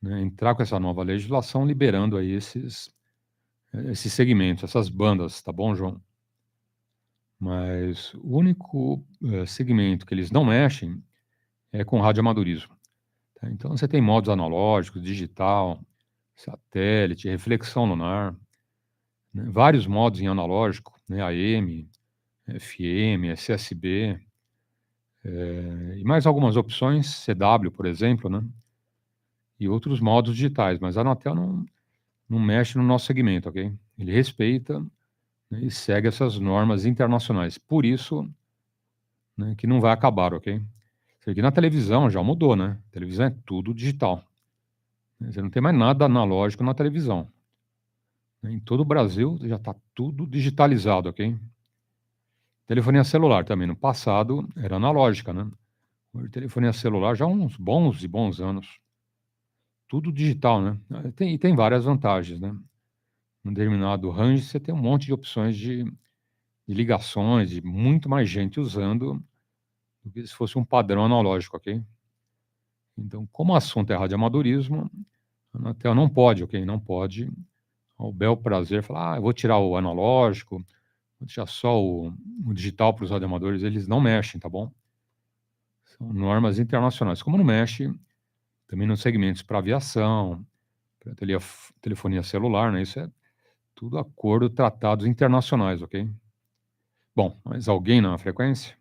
né, entrar com essa nova legislação, liberando aí esses segmentos, essas bandas, tá bom, João? Mas o único segmento que eles não mexem é com radioamadorismo. Tá? Então, você tem modos analógicos, digital, satélite, reflexão lunar, né? Vários modos em analógico, né? AM, FM, SSB, e mais algumas opções, CW, por exemplo, né? E outros modos digitais, mas a Anatel não mexe no nosso segmento, ok? Ele respeita, né, e segue essas normas internacionais. Por isso, né, que não vai acabar, ok? Porque na televisão já mudou, né? A televisão é tudo digital. Você não tem mais nada analógico na televisão. Em todo o Brasil já está tudo digitalizado, ok? Telefonia celular também, no passado, era analógica, né? Hoje, telefonia celular já há uns bons e bons anos. Tudo digital, né? Tem várias vantagens, né? Num determinado range, você tem um monte de opções de ligações, de muito mais gente usando do que se fosse um padrão analógico, ok? Então, como o assunto é radioamadorismo, a Anatel não pode, ok? Não pode, ao bel prazer, falar, eu vou tirar o analógico, vou deixar só o digital para os radioamadores. Eles não mexem, tá bom? São normas internacionais. Como não mexe, também nos segmentos para aviação, para telefonia celular, né? Isso é tudo acordo, tratados internacionais, ok? Bom, mais alguém na frequência?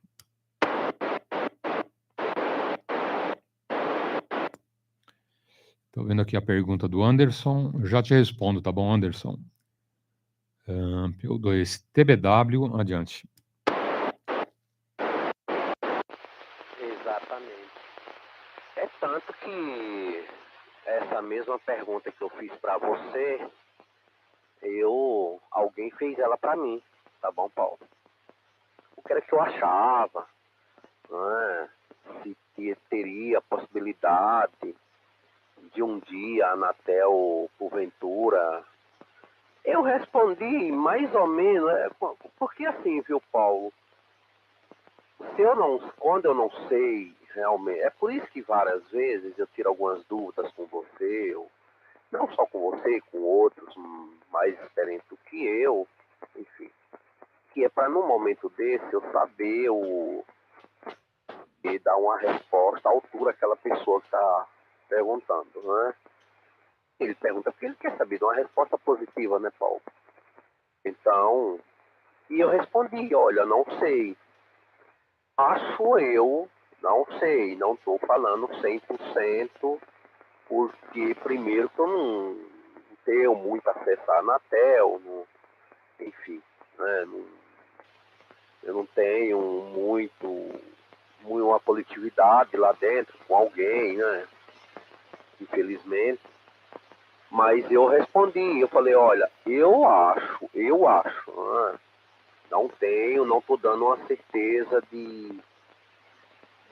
Estou vendo aqui a pergunta do Anderson. Eu já te respondo, tá bom, Anderson? PY2EXU, adiante. Exatamente. É tanto que essa mesma pergunta que eu fiz para você, alguém fez ela para mim, tá bom, Paulo? O que era que eu achava, né? Se teria a possibilidade de um dia a Anatel, porventura. Eu respondi mais ou menos, porque assim, viu, Paulo? Quando eu não sei realmente, é por isso que várias vezes eu tiro algumas dúvidas com você, não só com você, com outros mais experientes do que eu, enfim, que é para num momento desse eu saber e dar uma resposta à altura àquela pessoa que está perguntando, né? Ele pergunta porque ele quer saber de uma resposta positiva, né, Paulo? Então, e eu respondi, olha, não sei. Acho eu, não sei, não estou falando 100%, porque primeiro que eu não tenho muito acesso à Anatel, enfim, né, eu não tenho uma coletividade lá dentro com alguém, né, infelizmente. Mas eu respondi, eu falei, olha, eu acho, né, não estou dando uma certeza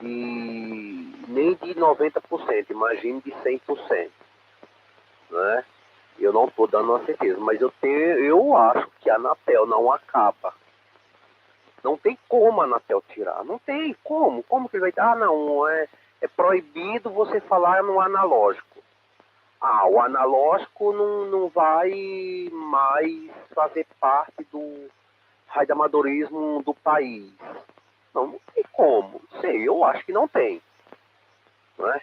nem de 90%, imagine de 100%, né? Eu não estou dando uma certeza, mas eu acho que a Anatel não acaba, Não tem como a Anatel tirar, não tem como. Como que ele vai dar? Ah, não, é proibido você falar no analógico. Ah, o analógico não vai mais fazer parte do radioamadorismo do país. Não tem como. Sei, eu acho que não tem. Não é?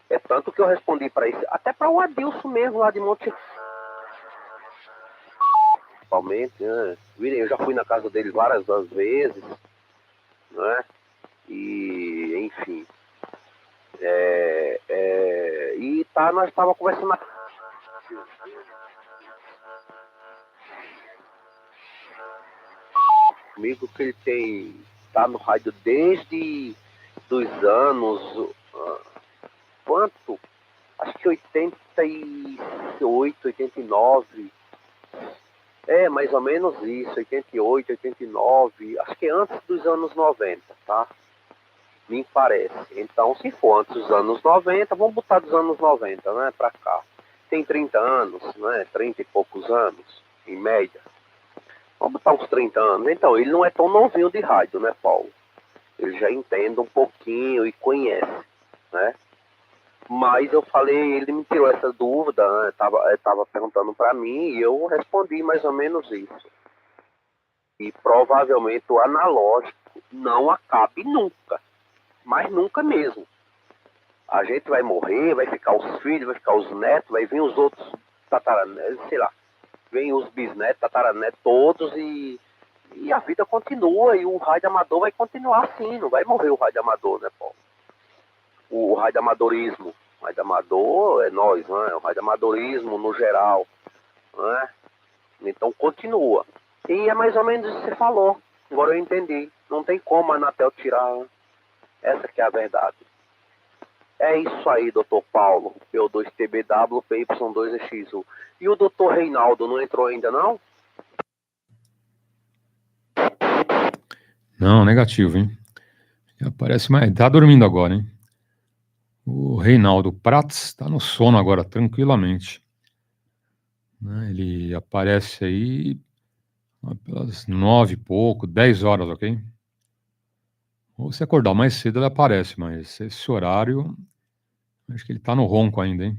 É tanto que eu respondi para isso, até para o Adilson mesmo, lá de Monte... Principalmente, né? Eu já fui na casa dele várias vezes, né? E, enfim. E nós estávamos conversando comigo que ele tá no rádio desde dos anos... quanto? Acho que 88, 89. Mais ou menos isso, 88, 89. Acho que antes dos anos 90, tá? Me parece. Então, se for antes dos anos 90, vamos botar dos anos 90, né? Pra cá. Tem 30 anos, né? 30 e poucos anos, em média. Vamos botar uns 30 anos. Então, ele não é tão novinho de rádio, né, Paulo? Ele já entende um pouquinho e conhece, né? Mas eu falei, ele me tirou essa dúvida, né? Tava perguntando para mim e eu respondi mais ou menos isso. E provavelmente o analógico não acabe nunca, mas nunca mesmo. A gente vai morrer, vai ficar os filhos, vai ficar os netos, vai vir os outros tataranetos, sei lá, vem os bisnetos, tataranetos todos e a vida continua e o rádio amador vai continuar assim, não vai morrer o rádio amador, né, Paulo? O radioamadorismo. O radioamador é nós, né? O radioamadorismo no geral, né? Então continua. E é mais ou menos isso que você falou. Agora eu entendi. Não tem como a Anatel tirar. Essa que é a verdade. É isso aí, doutor Paulo. P2TBW, PY2EXU. E o doutor Reinaldo não entrou ainda, não? Não, negativo, hein? Aparece mais. Tá dormindo agora, hein? O Reinaldo Prats está no sono agora, tranquilamente. Né? Ele aparece aí pelas 9 e pouco, 10 horas, ok? Ou se acordar mais cedo, ele aparece, mas esse horário, acho que ele está no ronco ainda, hein?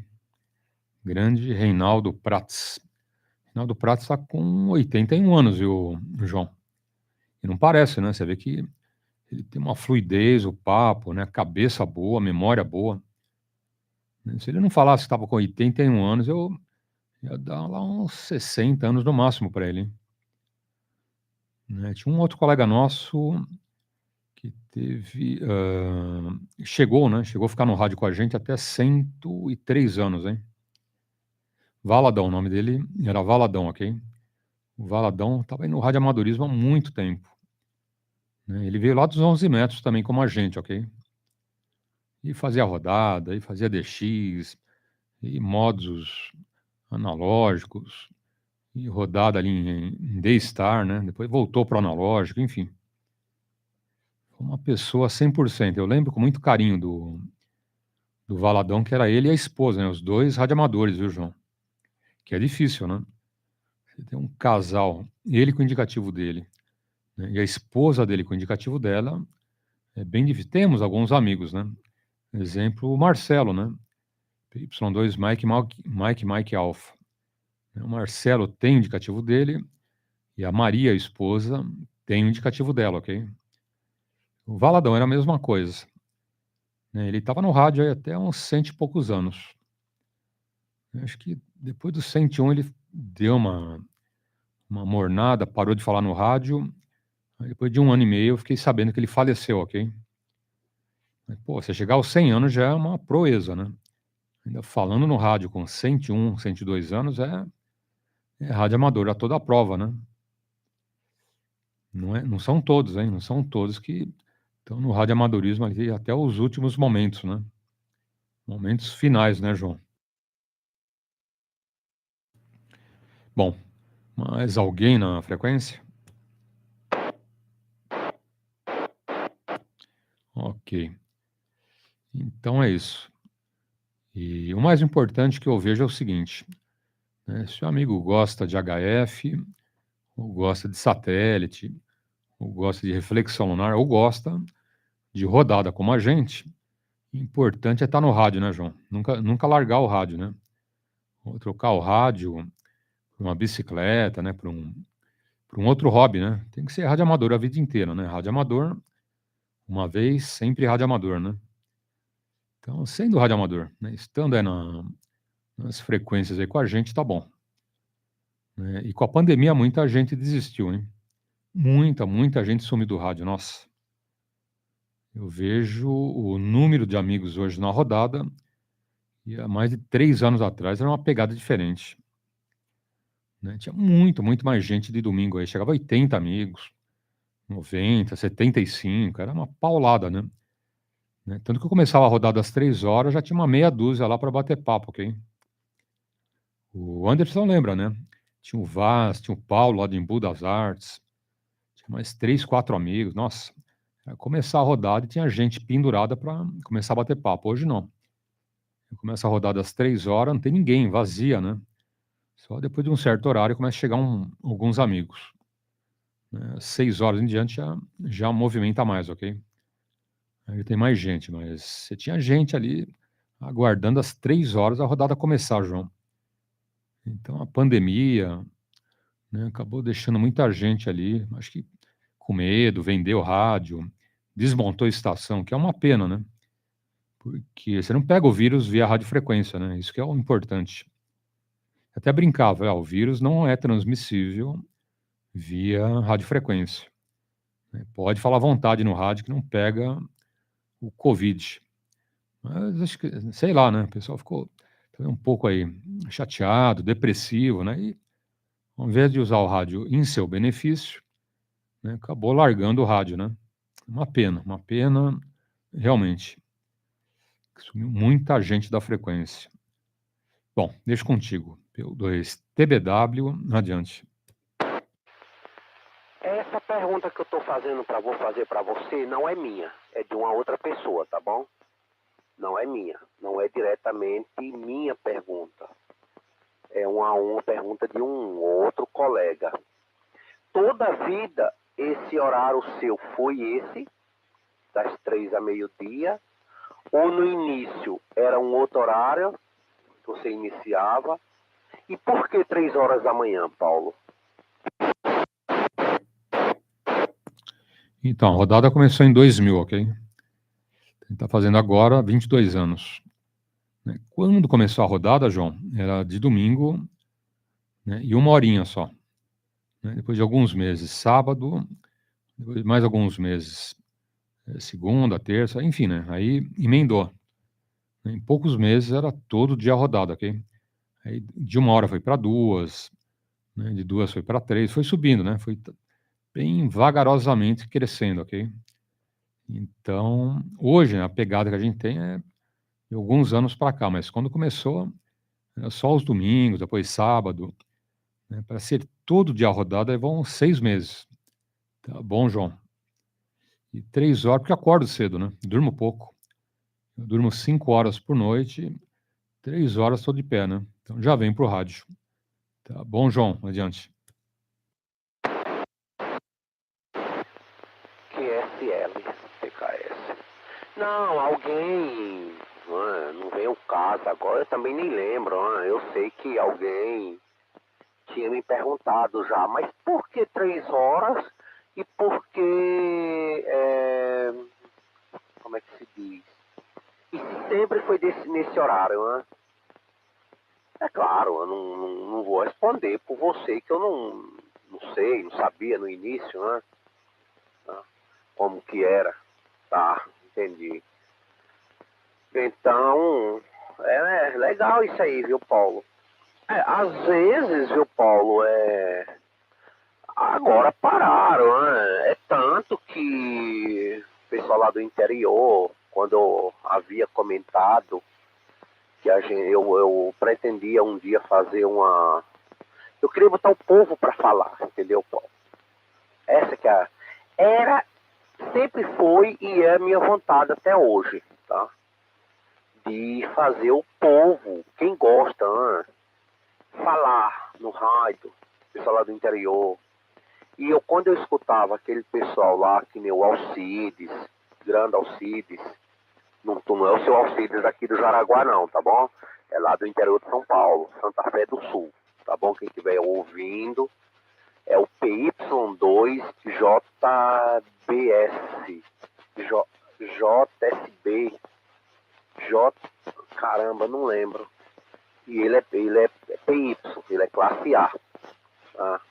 Grande Reinaldo Prats. Reinaldo Prats está com 81 anos, viu, João? E não parece, né? Você vê que ele tem uma fluidez, o papo, né? Cabeça boa, memória boa. Se ele não falasse que estava com 81 anos, eu ia dar lá uns 60 anos no máximo para ele, hein? Né? Tinha um outro colega nosso que chegou, né? Chegou a ficar no rádio com a gente até 103 anos, hein? Valadão, o nome dele era Valadão, ok? O Valadão estava aí no radioamadorismo há muito tempo. Né? Ele veio lá dos 11 metros também, como a gente, ok? E fazia rodada, e fazia DX, e modos analógicos, e rodada ali em D-Star, né? Depois voltou para o analógico, enfim. Foi uma pessoa 100%. Eu lembro com muito carinho do Valadão, que era ele e a esposa, né? Os dois radioamadores, viu, João? Que é difícil, né? Você tem um casal, ele com o indicativo dele, né? E a esposa dele com o indicativo dela, é bem difícil. Temos alguns amigos, né? Exemplo, o Marcelo, né? PY2 Mike Alpha. O Marcelo tem o indicativo dele e a Maria, a esposa, tem o indicativo dela, ok? O Valadão era a mesma coisa. Né? Ele estava no rádio aí até uns 100 e poucos anos. Eu acho que depois dos 101 ele deu uma mornada, parou de falar no rádio. Aí depois de 1 ano e meio eu fiquei sabendo que ele faleceu, ok? Mas, pô, você chegar aos 100 anos já é uma proeza, né? Ainda falando no rádio com 101, 102 anos é rádio amador a toda a prova, né? Não são todos, hein? Não são todos que estão no radioamadorismo ali até os últimos momentos, né? Momentos finais, né, João? Bom, mais alguém na frequência? Ok. Então é isso. E o mais importante que eu vejo é o seguinte, né? Se o amigo gosta de HF, ou gosta de satélite, ou gosta de reflexão lunar, ou gosta de rodada como a gente, o importante é estar no rádio, né, João? Nunca largar o rádio, né? Ou trocar o rádio por uma bicicleta, né, por um outro hobby, né? Tem que ser rádio amador a vida inteira, né? Rádio amador, uma vez, sempre rádio amador, né? Então, sendo rádio amador, né, estando aí nas frequências aí com a gente, tá bom. Né? E com a pandemia, muita gente desistiu, hein? Muita gente sumiu do rádio, nossa. Eu vejo o número de amigos hoje na rodada, e há mais de 3 anos atrás era uma pegada diferente. Né? Tinha muito mais gente de domingo aí, chegava a 80 amigos, 90, 75, era uma paulada, né? Tanto que eu começava a rodada às 3 horas, já tinha uma meia dúzia lá para bater papo, ok? O Anderson lembra, né? Tinha o Vaz, tinha o Paulo lá de Embu das Artes, tinha mais 3, 4 amigos, nossa. Ia começar a rodada e tinha gente pendurada para começar a bater papo. Hoje não. Começa a rodada às 3 horas, não tem ninguém, vazia, né? Só depois de um certo horário começa a chegar alguns amigos. Né? 6 horas em diante já movimenta mais, ok? Aí tem mais gente, mas você tinha gente ali aguardando às 3 horas a rodada começar, João. Então a pandemia, né, acabou deixando muita gente ali, acho que com medo, vendeu rádio, desmontou a estação, que é uma pena, né? Porque você não pega o vírus via radiofrequência, né? Isso que é o importante. Até brincava, o vírus não é transmissível via radiofrequência. Né? Pode falar à vontade no rádio que não pega o Covid. Mas acho que, sei lá, né? O pessoal ficou um pouco aí chateado, depressivo, né? E ao invés de usar o rádio em seu benefício, né, acabou largando o rádio, né? Uma pena, realmente. Sumiu muita gente da frequência. Bom, deixa contigo. PY2EXU, TBW, adiante. Essa pergunta que eu vou fazer para você não é minha, é de uma outra pessoa, tá bom? Não é minha, não é diretamente minha pergunta. É uma pergunta de um outro colega. Toda a vida, esse horário seu foi esse, das 3 a meio-dia, ou no início era um outro horário que você iniciava? E por que 3 horas da manhã, Paulo? Então, a rodada começou em 2000, ok? Ele está fazendo agora 22 anos. Quando começou a rodada, João, era de domingo, né, e 1 horinha só. Né? Depois de alguns meses, sábado, depois de mais alguns meses, segunda, terça, enfim, né? Aí emendou. Em poucos meses era todo dia a rodada, ok? Aí de 1 hora foi para 2, né? De 2 foi para 3, foi subindo, né? Foi bem vagarosamente crescendo, ok? Então, hoje, né, a pegada que a gente tem é de alguns anos para cá, mas quando começou, era só os domingos, depois sábado, né? Para ser todo dia a rodada, vão 6 meses. Tá bom, João? E 3 horas, porque eu acordo cedo, né? Durmo pouco. Eu durmo 5 horas por noite, 3 horas estou de pé, né? Então já vem pro rádio. Tá bom, João? Adiante. QSL, TKS. Não, alguém, não vem o caso agora, eu também nem lembro, eu sei que alguém tinha me perguntado já, mas por que 3 horas e por que, como é que se diz? E sempre foi nesse horário, né? É claro, eu não vou responder por você que eu não sei, não sabia no início, né? Como que era. Tá, entendi. Então, é legal isso aí, viu, Paulo? Às vezes, viu, Paulo, agora pararam, né? É tanto que o pessoal lá do interior, quando eu havia comentado que eu pretendia um dia fazer uma... Eu queria botar o povo para falar, entendeu, Paulo? Essa que sempre foi e é a minha vontade até hoje, tá? De fazer o povo, quem gosta, falar no rádio, pessoal lá do interior. E quando eu escutava aquele pessoal lá, que nem o Alcides, grande Alcides, não é o seu Alcides aqui do Jaraguá não, tá bom? É lá do interior de São Paulo, Santa Fé do Sul, tá bom? Quem estiver ouvindo, é o PY2JBS, JSB, caramba, não lembro. E ele é PY, ele é classe A. Tá?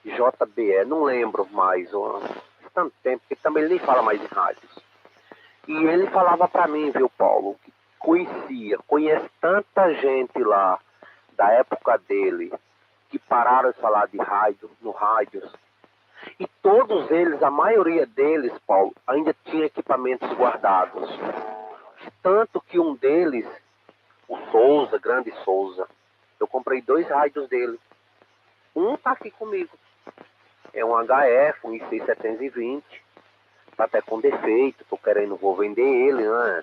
JBE, não lembro mais, há tanto tempo, que também ele nem fala mais em rádios. E ele falava pra mim, viu, Paulo, que conhece tanta gente lá, da época dele, que pararam de falar de rádio, no rádios. E todos eles, a maioria deles, Paulo, ainda tinha equipamentos guardados. Tanto que um deles, o Souza, grande Souza, eu comprei 2 rádios dele. Um tá aqui comigo. É um HF, um I6720. Tá até com defeito, vou vender ele, né?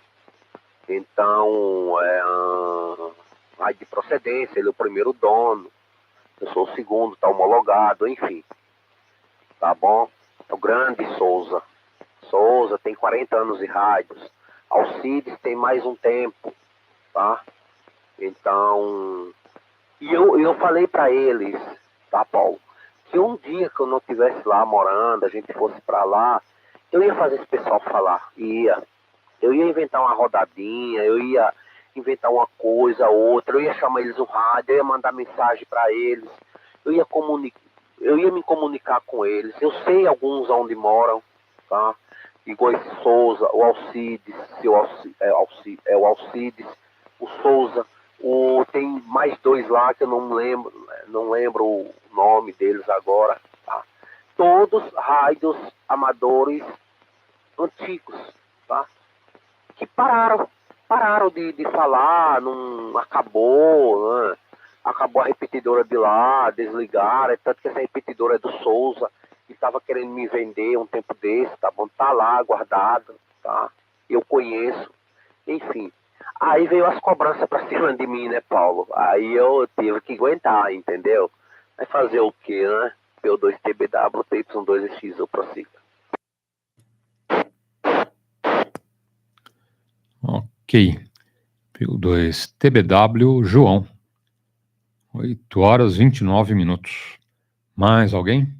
Então, é rádio de procedência, ele é o primeiro dono. Eu sou o segundo, tá homologado, enfim. Tá bom? É o grande Souza. Souza tem 40 anos de rádios. Alcides tem mais um tempo, tá? Então, e eu falei pra eles, tá, Paulo? Que um dia que eu não estivesse lá morando, a gente fosse pra lá, eu ia fazer esse pessoal falar, eu ia inventar uma rodadinha, eu ia inventar uma coisa, outra, eu ia chamar eles no rádio, eu ia mandar mensagem pra eles, eu ia me comunicar com eles, eu sei alguns onde moram, tá? Igual esse Souza, o Alcides, o Alcides, o Souza, tem mais 2 lá que eu não lembro o nome deles agora, tá? Todos rádios amadores antigos, tá? Que pararam de falar, não acabou, né? Acabou a repetidora de lá, desligaram, tanto que essa repetidora é do Souza, que estava querendo me vender um tempo desse, tá bom? Tá lá, guardado, tá? Eu conheço, enfim. Aí veio as cobranças pra cima de mim, né, Paulo? Aí eu tive que aguentar, entendeu? Vai fazer o quê, né? PY2TBW, PY2EXU, prossiga. Ok. PY2TBW, João. 8h29. Mais alguém?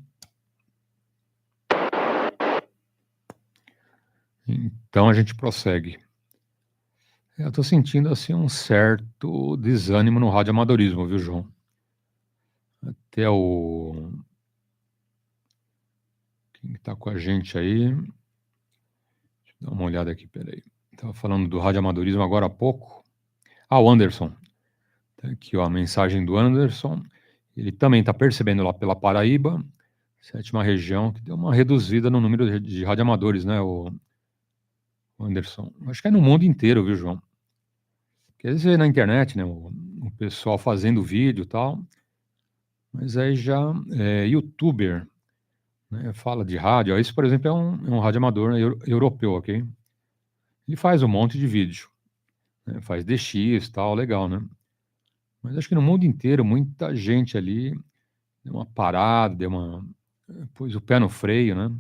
Então a gente prossegue. Eu estou sentindo assim um certo desânimo no radioamadorismo, viu, João? Até quem está com a gente aí? Deixa eu dar uma olhada aqui, peraí. Estava falando do radioamadorismo agora há pouco. O Anderson. Tá aqui, ó, a mensagem do Anderson. Ele também está percebendo lá pela Paraíba, 7ª região, que deu uma reduzida no número de radioamadores, né, o Anderson? Acho que é no mundo inteiro, viu, João? Porque às vezes vê na internet, né, o pessoal fazendo vídeo e tal, mas aí já é youtuber, né, fala de rádio. Esse, por exemplo, é um radioamador europeu, ok? Ele faz um monte de vídeo, né, faz DX e tal, legal, né? Mas acho que no mundo inteiro, muita gente ali deu uma parada, pôs o pé no freio, né?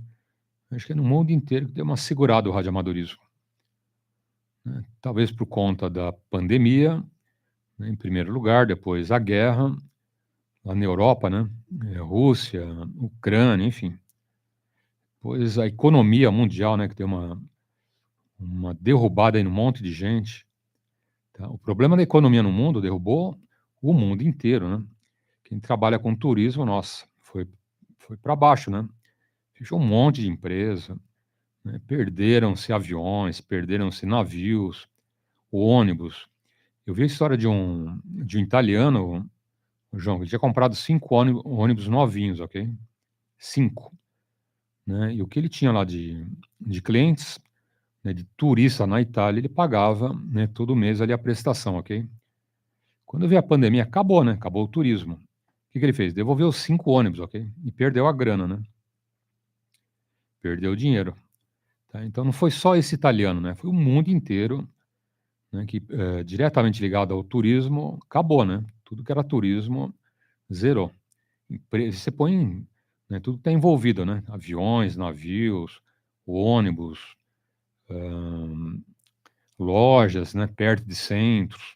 Acho que é no mundo inteiro que deu uma segurada o radioamadorismo. Né? Talvez por conta da pandemia, né, em primeiro lugar, depois a guerra, lá na Europa, né? Rússia, Ucrânia, enfim. Depois a economia mundial, né? Que deu uma derrubada aí no monte de gente. Tá? O problema da economia no mundo derrubou o mundo inteiro, né? Quem trabalha com turismo, nossa, foi para baixo, né? Fechou um monte de empresa, né? Perderam-se aviões, perderam-se navios, ônibus. Eu vi a história de um italiano, João, ele tinha comprado 5 ônibus novinhos, ok? 5. Né? E o que ele tinha lá de clientes, né, de turista na Itália, ele pagava, né, todo mês ali a prestação, ok? Quando veio a pandemia, acabou, né? Acabou o turismo. O que ele fez? Devolveu os 5 ônibus, ok? E perdeu a grana, né? Perdeu o dinheiro. Tá? Então não foi só esse italiano, né? Foi o mundo inteiro, né, que diretamente ligado ao turismo, acabou, né? Tudo que era turismo, zerou. Você põe né? Tudo está envolvido, né? Aviões, navios, ônibus, lojas, né? Perto de centros,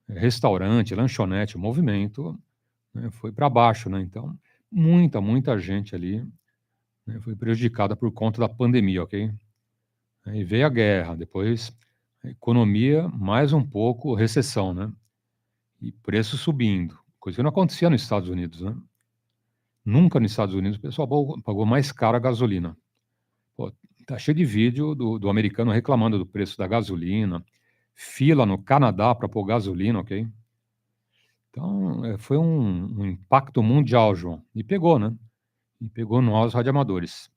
restaurante, lanchonete, o movimento, né? Foi para baixo, né? Então, muita gente ali, né? Foi prejudicada por conta da pandemia, ok? Aí veio a guerra, depois a economia, mais um pouco, recessão, né? E preço subindo, coisa que não acontecia nos Estados Unidos, né? Nunca nos Estados Unidos o pessoal pagou mais caro a gasolina. Pô, tá cheio de vídeo do americano reclamando do preço da gasolina, fila no Canadá para pôr gasolina, ok? Então, foi um impacto mundial, João. E pegou, né? E pegou nós, radioamadores.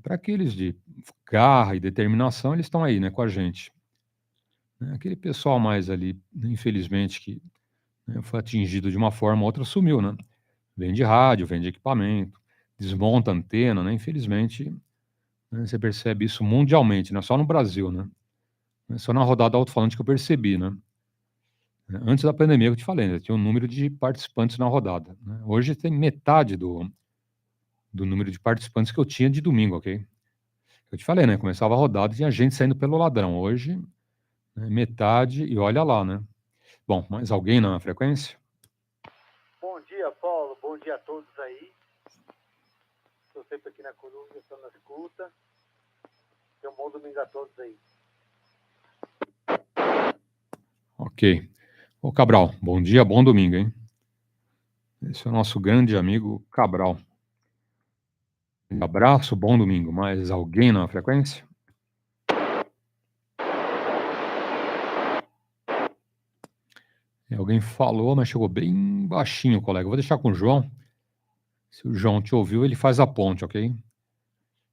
Para aqueles de garra e determinação, eles estão aí, né, com a gente. Aquele pessoal mais ali, infelizmente, que, né, foi atingido de uma forma ou outra, sumiu, né? Vende rádio, vende equipamento, desmonta antena, né? Infelizmente, né, você percebe isso mundialmente, não é só no Brasil, né? Não é só na rodada alto-falante que eu percebi, né? Antes da pandemia, eu te falei, né, tinha um número de participantes na rodada, né? Hoje tem metade do número de participantes que eu tinha de domingo, ok? Eu te falei, né? Começava a rodada e tinha gente saindo pelo ladrão. Hoje, né, metade e olha lá, né? Bom, mais alguém na frequência? Bom dia, Paulo. Bom dia a todos aí. Estou sempre aqui na coluna, estou na escuta. Tenha um bom domingo a todos aí. Ok. Ô, Cabral, bom dia, bom domingo, hein? Esse é o nosso grande amigo Cabral. Um abraço, bom domingo. Mais alguém na frequência? Alguém falou, mas chegou bem baixinho, colega. Eu vou deixar com o João. Se o João te ouviu, ele faz a ponte, ok?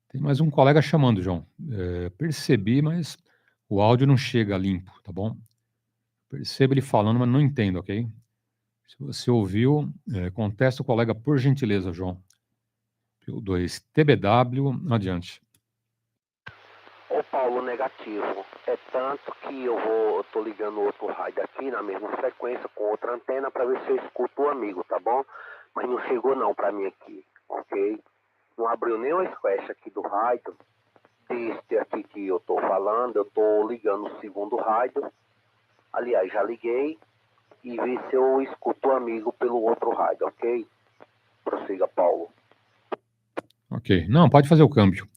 Tem mais um colega chamando, João. Percebi, mas o áudio não chega limpo, tá bom? Percebo ele falando, mas não entendo, ok? Se você ouviu, contesta o colega, por gentileza, João. PY2EXU, TBW, adiante. Ô Paulo, negativo. É tanto que eu tô ligando outro rádio aqui na mesma frequência com outra antena para ver se eu escuto o amigo, tá bom? Mas não chegou não para mim aqui, ok? Não abriu nem o squash aqui do rádio. Deste aqui que eu tô falando, eu tô ligando o segundo rádio. Aliás, já liguei e vi se eu escuto o amigo pelo outro rádio, ok? Prossiga, Paulo. Ok. Não, pode fazer o câmbio.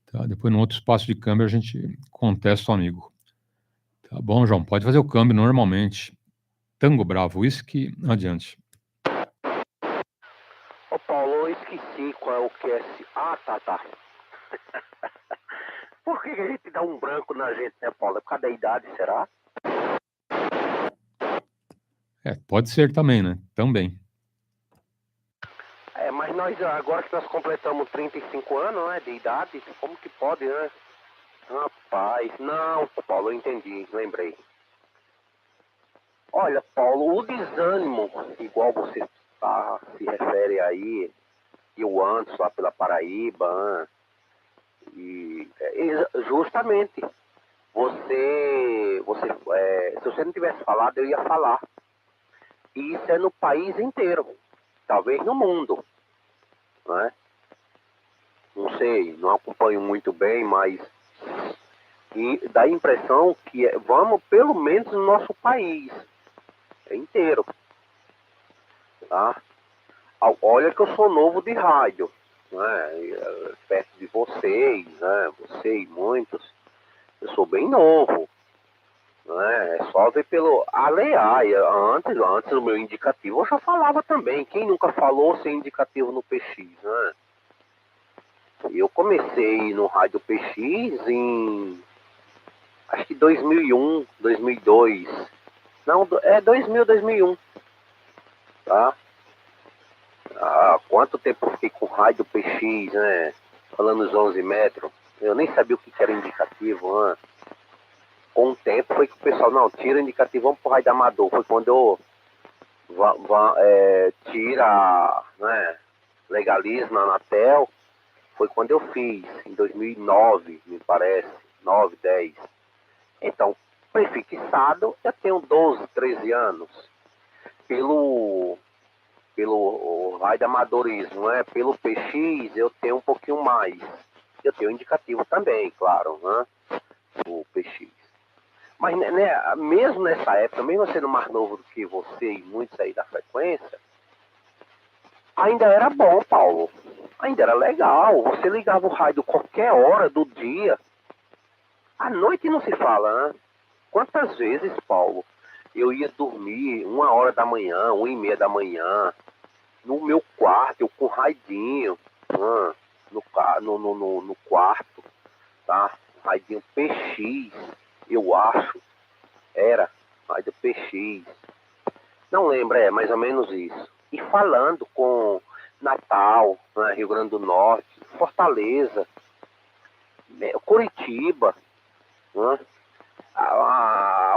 Tá? Depois, no outro espaço de câmbio, a gente contesta o amigo. Tá bom, João? Pode fazer o câmbio normalmente. Tango Bravo, whisky, adiante. Ô Paulo, eu esqueci qual é o QS. Ah, tá. Por que a gente dá um branco na gente, né, Paulo? É por causa da idade, será? Pode ser também, né? Também. Mas nós, agora que nós completamos 35 anos, né, de idade, como que pode, né? Rapaz, não, Paulo, eu entendi, lembrei. Olha, Paulo, o desânimo, igual você se refere aí, e o Anderson lá pela Paraíba, justamente, se você não tivesse falado, eu ia falar. E isso é no país inteiro, talvez no mundo, né? Não sei, não acompanho muito bem, mas dá a impressão que vamos pelo menos no nosso país inteiro, tá? Olha que eu sou novo de rádio, né? Perto de vocês, né? Você e muitos, eu sou bem novo, né? É só ver pelo... Aliás, antes do meu indicativo eu já falava também. Quem nunca falou sem indicativo no PX, né? Eu comecei no rádio PX em... acho que 2001, 2002. Não, 2001. Tá? Há quanto tempo eu fiquei com rádio PX, né? Falando os 11 metros. Eu nem sabia o que era indicativo, né? Com o tempo foi que o pessoal, não, tira o indicativo, vamos pro rádio amador. Foi quando eu tira, né, legalismo na Anatel. Foi quando eu fiz, em 2009, me parece, 9, 10. Então, prefixado, eu tenho 12, 13 anos. Pelo pelo raio de amadorismo, né? Pelo PX eu tenho um pouquinho mais. Eu tenho indicativo também, claro, né? O PX. Mas né, mesmo nessa época, mesmo sendo mais novo do que você e muitos aí da frequência, ainda era bom, Paulo. Ainda era legal. Você ligava o rádio qualquer hora do dia. À noite não se fala, né? Quantas vezes, Paulo, eu ia dormir 1h da manhã, 1h30 da manhã, no meu quarto, eu com raidinho, no quarto, tá? Raidinho PX, eu acho, era, raidinho PX. Não lembro, é mais ou menos isso. E falando com Natal, né, Rio Grande do Norte, Fortaleza, Curitiba, né,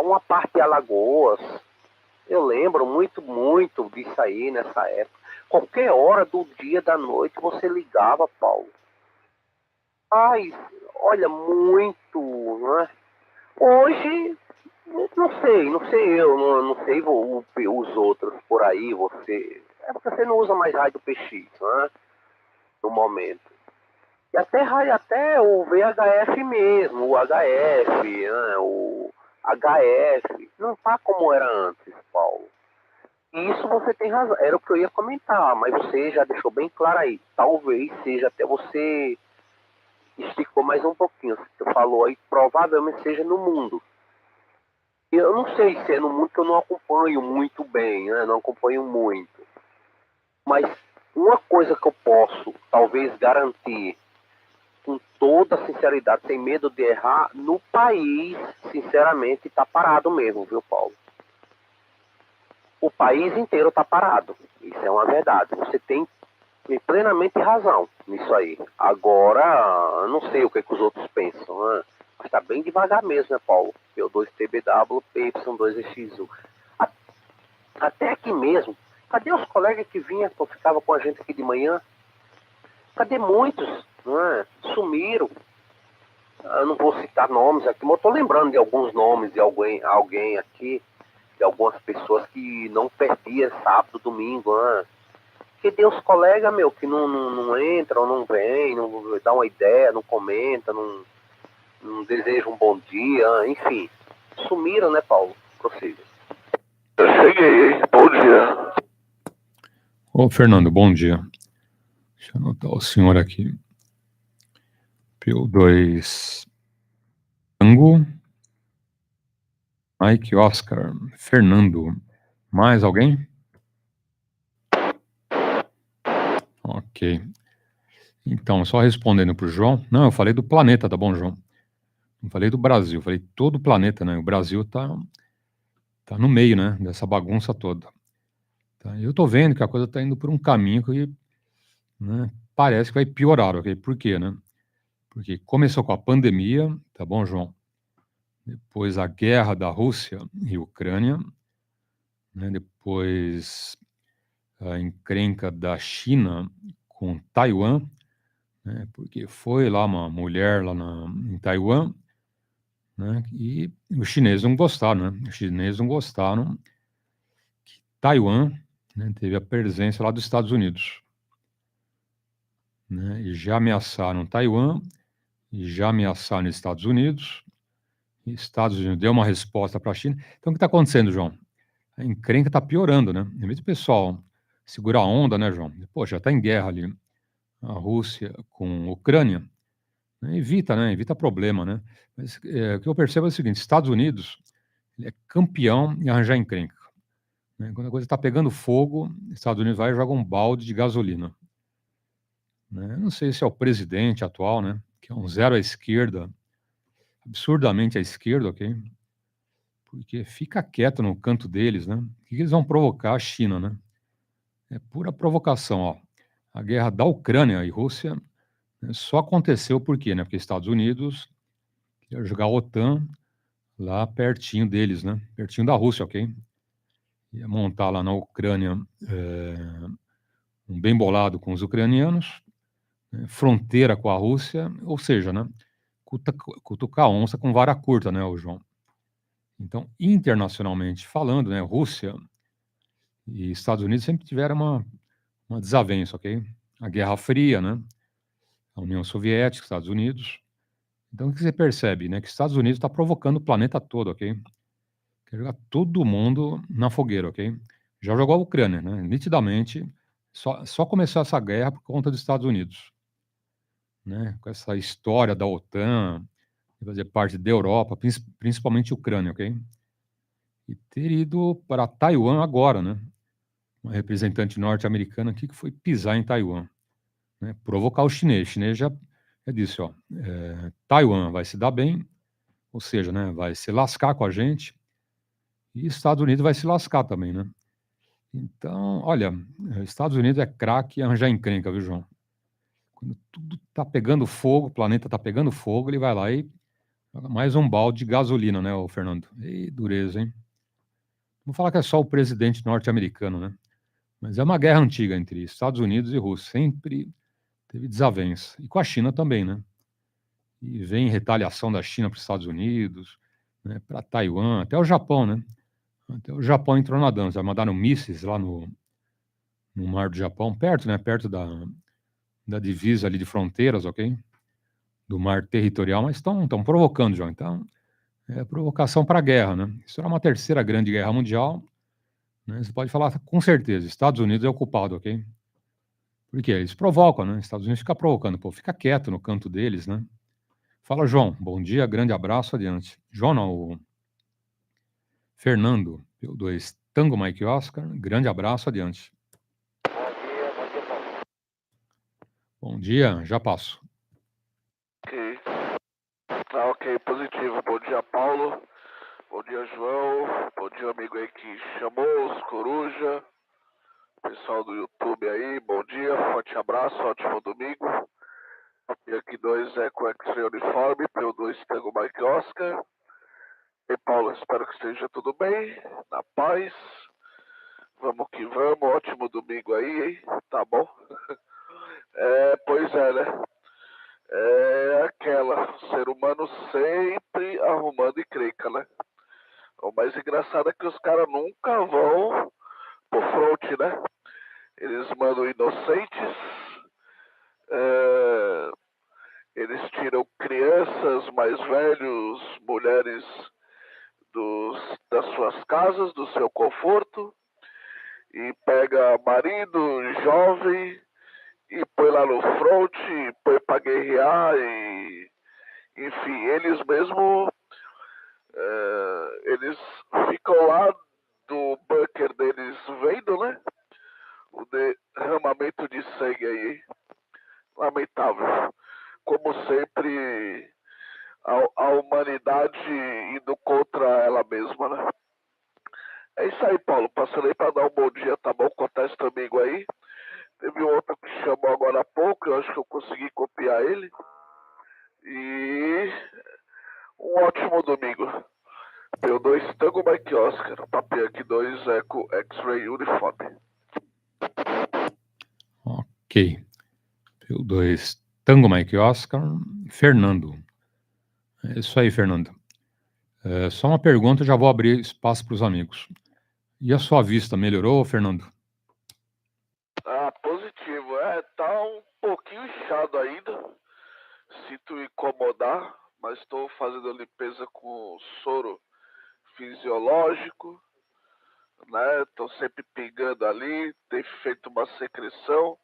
uma parte de Alagoas. Eu lembro muito disso aí nessa época. Qualquer hora do dia, da noite, você ligava, Paulo. Ai, olha, muito, né? Hoje, não sei eu, não sei os outros por aí, você... É porque você não usa mais rádio PX, né? No momento. E até o VHF mesmo, o HF, né? O HF, não tá como era antes, Paulo. E isso você tem razão, era o que eu ia comentar, mas você já deixou bem claro aí. Talvez seja até você esticou mais um pouquinho. Você falou aí, provavelmente seja no mundo. Eu não sei se é no mundo que eu não acompanho muito bem, né? Não acompanho muito. Mas uma coisa que eu posso, talvez, garantir com toda sinceridade, sem medo de errar, no país, sinceramente, está parado mesmo, viu, Paulo? O país inteiro está parado. Isso é uma verdade. Você tem plenamente razão nisso aí. Agora, eu não sei o que os outros pensam, né? Mas está bem devagar mesmo, né, Paulo? PY2TBW, PY2EXU. Até aqui mesmo. Cadê os colegas que vinham, que ficavam com a gente aqui de manhã? Cadê muitos? Né? Sumiram. Eu não vou citar nomes aqui, mas eu estou lembrando de alguns nomes de alguém aqui, de algumas pessoas que não perdiam sábado, domingo, né? Que tem uns colegas, meu, que não entram, não vêm, não dá uma ideia, não comenta, não desejam um bom dia, enfim. Sumiram, né, Paulo? Prossiga. Eu cheguei, bom dia. Ô, Fernando, bom dia. Deixa eu anotar o senhor aqui. PY2 Tango, Mike Oscar, Fernando. Mais alguém? Ok. Então, só respondendo para o João. Não, eu falei do planeta, tá bom, João? Não falei do Brasil, falei todo o planeta, né? O Brasil tá no meio, né? Dessa bagunça toda. Tá? Eu tô vendo que a coisa tá indo por um caminho que, né, parece que vai piorar, ok? Por quê, né? Porque começou com a pandemia, tá bom, João? Depois a guerra da Rússia e Ucrânia, né? Depois a encrenca da China com Taiwan, né? Porque foi lá uma mulher lá em Taiwan, né? E os chineses não gostaram, né? Os chineses não gostaram que Taiwan, né, teve a presença lá dos Estados Unidos, né? E já ameaçaram Taiwan, e já ameaçaram os Estados Unidos. E Estados Unidos deu uma resposta para a China. Então, o que está acontecendo, João? A encrenca está piorando, né? Em vez do pessoal segurar a onda, né, João? Pô, já está em guerra ali a Rússia com a Ucrânia, né? Evita, né? Evita problema, né? Mas o que eu percebo é o seguinte: Estados Unidos ele é campeão em arranjar encrenca, né? Quando a coisa está pegando fogo, Estados Unidos vai e joga um balde de gasolina, né? Eu não sei se é o presidente atual, né? Que é um zero à esquerda, absurdamente à esquerda, ok? Porque fica quieto no canto deles, né? O que eles vão provocar a China, né? É pura provocação, ó. A guerra da Ucrânia e Rússia, né, só aconteceu por quê, né? Porque Estados Unidos queria jogar a OTAN lá pertinho deles, né? Pertinho da Rússia, ok? Ia montar lá na Ucrânia um bem bolado com os ucranianos, né, fronteira com a Rússia, ou seja, né? Cutucar a onça com vara curta, né, o João? Então, internacionalmente falando, né, Rússia E Estados Unidos sempre tiveram uma desavença, ok? A Guerra Fria, né? A União Soviética, Estados Unidos. Então, o que você percebe, né? Que Estados Unidos está provocando o planeta todo, ok? Quer jogar todo mundo na fogueira, ok? Já jogou a Ucrânia, né? Nitidamente, só começou essa guerra por conta dos Estados Unidos, né? Com essa história da OTAN, de fazer parte da Europa, principalmente Ucrânia, ok? E ter ido para Taiwan agora, né? Uma representante norte-americana aqui que foi pisar em Taiwan, né? Provocar o chinês. O chinês já disse, ó, Taiwan vai se dar bem, ou seja, né? Vai se lascar com a gente, e Estados Unidos vai se lascar também, né? Então, olha, Estados Unidos é craque em arranjar encrenca, viu, João? Quando tudo tá pegando fogo, o planeta tá pegando fogo, ele vai lá e joga mais um balde de gasolina, né, ô Fernando? E dureza, hein? Vou falar que é só o presidente norte-americano, né? Mas é uma guerra antiga entre Estados Unidos e Rússia. Sempre teve desavença. E com a China também, né? E vem retaliação da China para os Estados Unidos, né, para Taiwan, até o Japão, né? Até o Japão entrou na dança. Mandaram mísseis lá no mar do Japão, perto, né? Perto da divisa ali de fronteiras, ok? Do mar territorial, mas estão provocando, João. Então, é provocação para a guerra, né? Isso era uma terceira grande guerra mundial, né? Você pode falar com certeza, Estados Unidos é o culpado, ok? Porque eles provocam, né? Estados Unidos fica provocando, pô, fica quieto no canto deles, né? Fala, João, bom dia, grande abraço, adiante. João, não, o Fernando, PY2EXU, Tango Mike Oscar, grande abraço, adiante. Bom dia, já passo. Ok. Ok, positivo. Bom dia, Paulo. Bom dia, João. Bom dia, amigo aí que chamou, os Coruja. Pessoal do YouTube aí, bom dia, forte abraço, ótimo domingo. E aqui 2 Eco X-Ray Uniforme, PY2 Tango Mike Oscar. E Paulo, espero que esteja tudo bem, na paz. Vamos que vamos, ótimo domingo aí, hein? Tá bom? Pois é, né? É aquela, o ser humano sempre arrumando encrenca, né? O mais engraçado é que os caras nunca vão pro front, né? Eles mandam inocentes, eles tiram crianças, mais velhos, mulheres das suas casas, do seu conforto, e pega marido, jovem, e põe lá no front, e põe pra guerrear, e enfim, eles mesmo, eles ficam lá do bunker deles vendo, né? O derramamento de sangue aí, lamentável. Como sempre, a humanidade indo contra ela mesma, né? É isso aí, Paulo. Passando aí para dar um bom dia, tá bom? Contar esse domingo aí. Teve um outro que chamou agora há pouco, eu acho que eu consegui copiar ele. E um ótimo domingo. PY2 Tango Mike Oscar, Papi aqui 2 Eco X-Ray Uniforme. Ok. PY2 Tango Mike Oscar, Fernando. É isso aí, Fernando. Só uma pergunta, já vou abrir espaço para os amigos. E a sua vista melhorou, Fernando? Positivo. Tá um pouquinho inchado ainda. Sinto incomodar, mas estou fazendo limpeza com soro fisiológico, né? Estou sempre pingando ali, tenho feito uma secreção.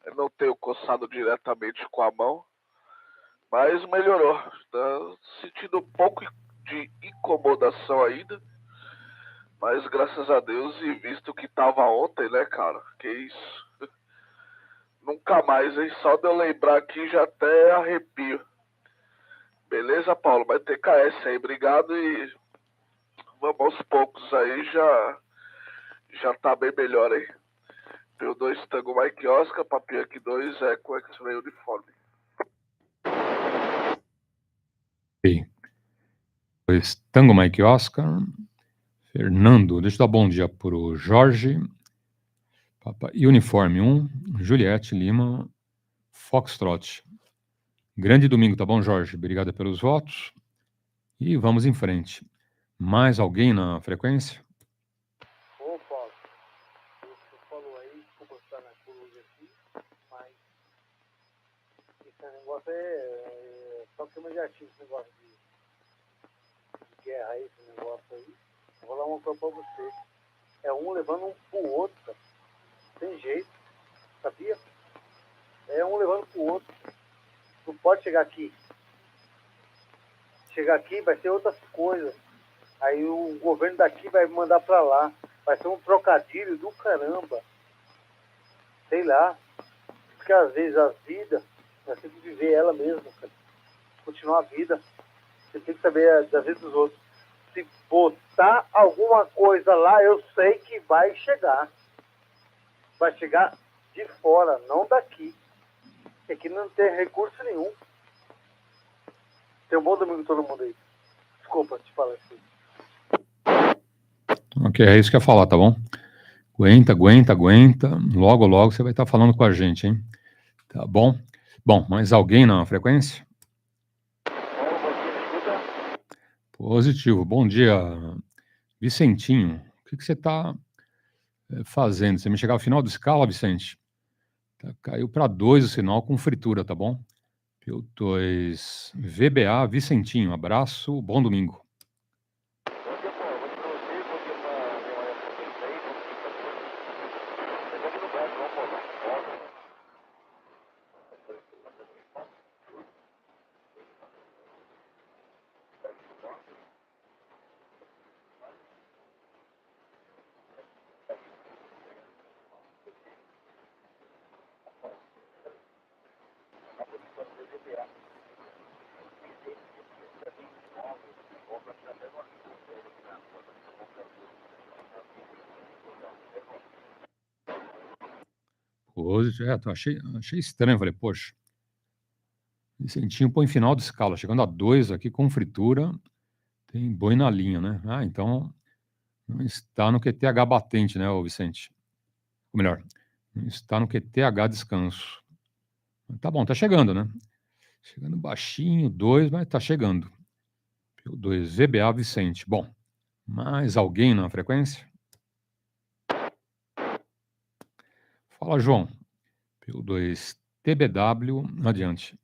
Eu não tenho coçado diretamente com a mão, mas melhorou. Tá sentindo um pouco de incomodação ainda, mas graças a Deus, e visto que tava ontem, né, cara? Que isso. Nunca mais, hein? Só de eu lembrar aqui já até arrepio. Beleza, Paulo? Vai ter KS aí. Obrigado e vamos aos poucos aí, já tá bem melhor aí. PY2 Tango Mike Oscar, Papi aqui 2 Eco X-Ray Uniforme. Ok. PY2 Tango Mike Oscar, Fernando. Deixa eu dar bom dia pro Jorge. E Uniforme 1, Juliette Lima, Foxtrot. Grande domingo, tá bom, Jorge? Obrigado pelos votos. E vamos em frente. Mais alguém na frequência? Opa, pra você. É um levando um pro outro, cara. Tem jeito, sabia? É um levando pro outro. Não pode chegar aqui. Chegar aqui vai ser outras coisas. Aí o governo daqui vai mandar pra lá. Vai ser um trocadilho do caramba. Sei lá. Porque às vezes a vida, nós temos que viver ela mesma, cara. Continuar a vida. Você tem que saber da vida dos outros. Se botar alguma coisa lá, eu sei que vai chegar. Vai chegar de fora, não daqui. Aqui não tem recurso nenhum. Tem um bom domingo todo mundo aí. Desculpa te falar isso. Ok, é isso que eu ia falar, tá bom? Aguenta, aguenta, aguenta. Logo, logo você vai estar falando com a gente, hein? Tá bom? Bom, mais alguém na frequência? Positivo. Bom dia, Vicentinho. O que você está fazendo? Você me chegar ao final da escala, Vicente? Caiu para 2 o sinal com fritura, tá bom? PY2EXU VBA Vicentinho. Abraço, bom domingo. Hoje, achei estranho. Falei, poxa, Vicentinho põe final de escala, chegando a 2 aqui com fritura, tem boi na linha, né? Ah, então não está no QTH batente, né, ô Vicente? Ou melhor, não está no QTH descanso. Tá bom, tá chegando, né? Chegando baixinho, 2, mas tá chegando. PY2 VBA Vicente. Bom, mais alguém na frequência? Fala, João. PY2 TBW, adiante.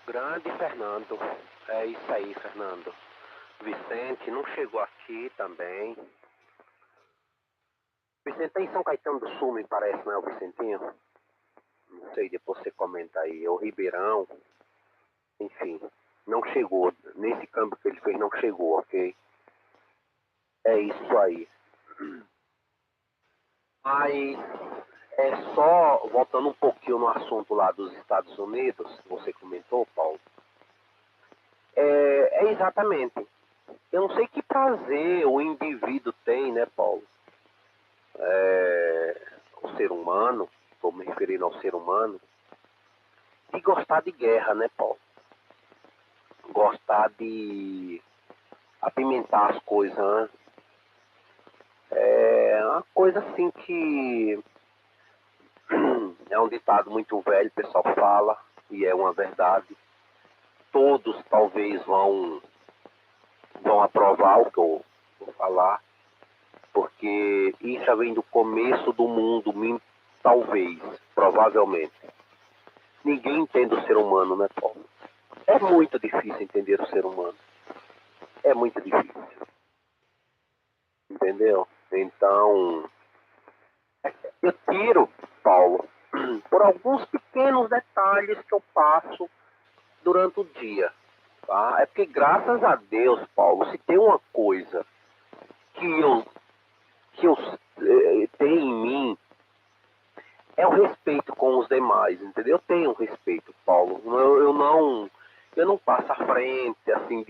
Grande Fernando. É isso aí, Fernando. Vicente não chegou aqui também. Vicente tá em São Caetano do Sul, me parece, não é o Vicentinho? Não sei, depois você comenta aí. É o Ribeirão. Enfim, não chegou. Nesse câmbio que ele fez, não chegou, ok? É isso aí. Mas é só, voltando um pouquinho no assunto lá dos Estados Unidos, que você comentou, Paulo. É exatamente. Eu não sei que prazer o indivíduo tem, né, Paulo? O ser humano, estou me referindo ao ser humano, de gostar de guerra, né, Paulo? Gostar de apimentar as coisas, né? É uma coisa assim que é um ditado muito velho, o pessoal fala, e é uma verdade. Todos talvez vão aprovar o que eu vou falar, porque isso vem do começo do mundo, talvez, provavelmente. Ninguém entende o ser humano, né, Paulo? É muito difícil entender o ser humano. É muito difícil. Entendeu? Então, eu tiro, Paulo, por alguns pequenos detalhes que eu passo durante o dia. Tá? É porque, graças a Deus, Paulo, se tem uma coisa que eu tenho em mim, é o respeito com os demais, entendeu? Eu tenho respeito, Paulo. Eu não passo à frente, assim,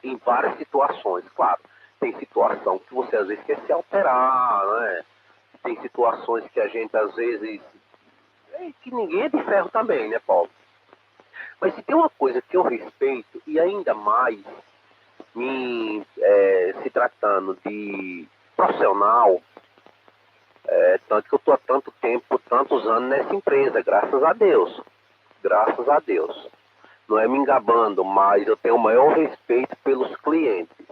em várias situações. Claro, tem situação que você às vezes quer se alterar, né? Tem situações que a gente às vezes... que ninguém é de ferro também, né, Paulo? Mas se tem uma coisa que eu respeito, e ainda mais se tratando de profissional, tanto que eu estou há tanto tempo, tantos anos nessa empresa, graças a Deus. Graças a Deus. Não é me engabando, mas eu tenho o maior respeito pelos clientes,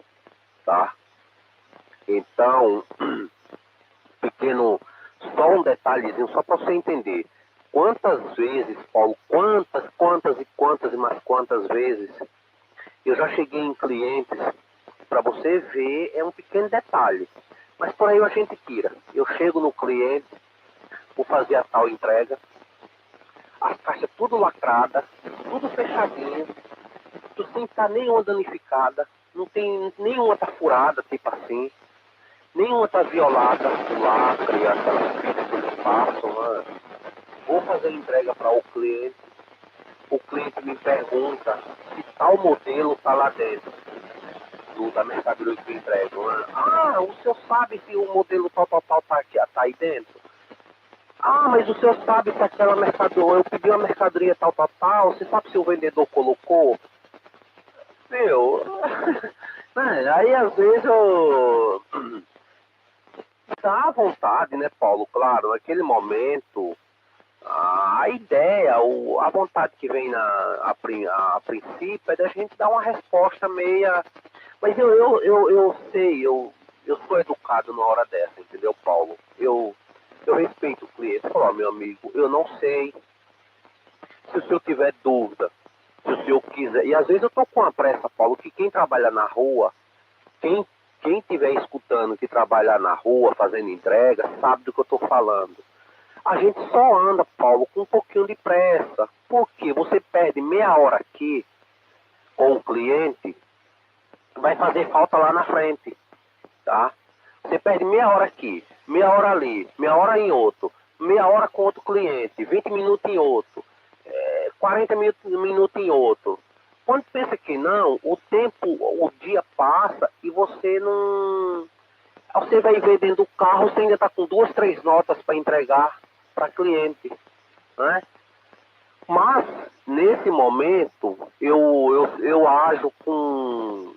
tá? Então, só um detalhezinho, só para você entender. quantas vezes, Paulo, quantas e mais quantas vezes eu já cheguei em clientes, para você ver, é um pequeno detalhe, mas por aí a gente tira. Eu chego no cliente, vou fazer a tal entrega, as caixas tudo lacrada, tudo fechadinho, tu sem estar nenhuma danificada, não tem nenhuma tá furada, tipo assim, nenhuma tá violada, o lacre, aquelas fitas que eles passam, né? Vou fazer a entrega para o cliente me pergunta se tal modelo tá lá dentro da mercadoria que eu entrego, né? Ah, o senhor sabe se o modelo tal tá aí dentro? Ah, mas o senhor sabe se aquela mercadoria, eu pedi uma mercadoria tal, você sabe se o vendedor colocou? Meu, né? Aí às vezes eu dá vontade, né, Paulo? Claro, naquele momento, a ideia, a vontade que vem a princípio é da gente dar uma resposta meia. Mas eu sei, eu sou educado na hora dessa, entendeu, Paulo? Eu respeito o cliente. Falo, meu amigo, eu não sei. Se o senhor tiver dúvida, se o senhor quiser. E às vezes eu tô com a pressa, Paulo, que quem trabalha na rua, quem estiver escutando que trabalha na rua, fazendo entrega, sabe do que eu tô falando. A gente só anda, Paulo, com um pouquinho de pressa. Porque você perde meia hora aqui com o cliente, vai fazer falta lá na frente, tá? Você perde meia hora aqui, meia hora ali, meia hora em outro, meia hora com outro cliente, 20 minutos em outro, 40 minutos em outro. Quando pensa que não, o dia passa e você não... Você vai ver dentro do carro, você ainda está com 2, 3 notas para entregar para cliente, né? Mas, nesse momento, eu ajo com...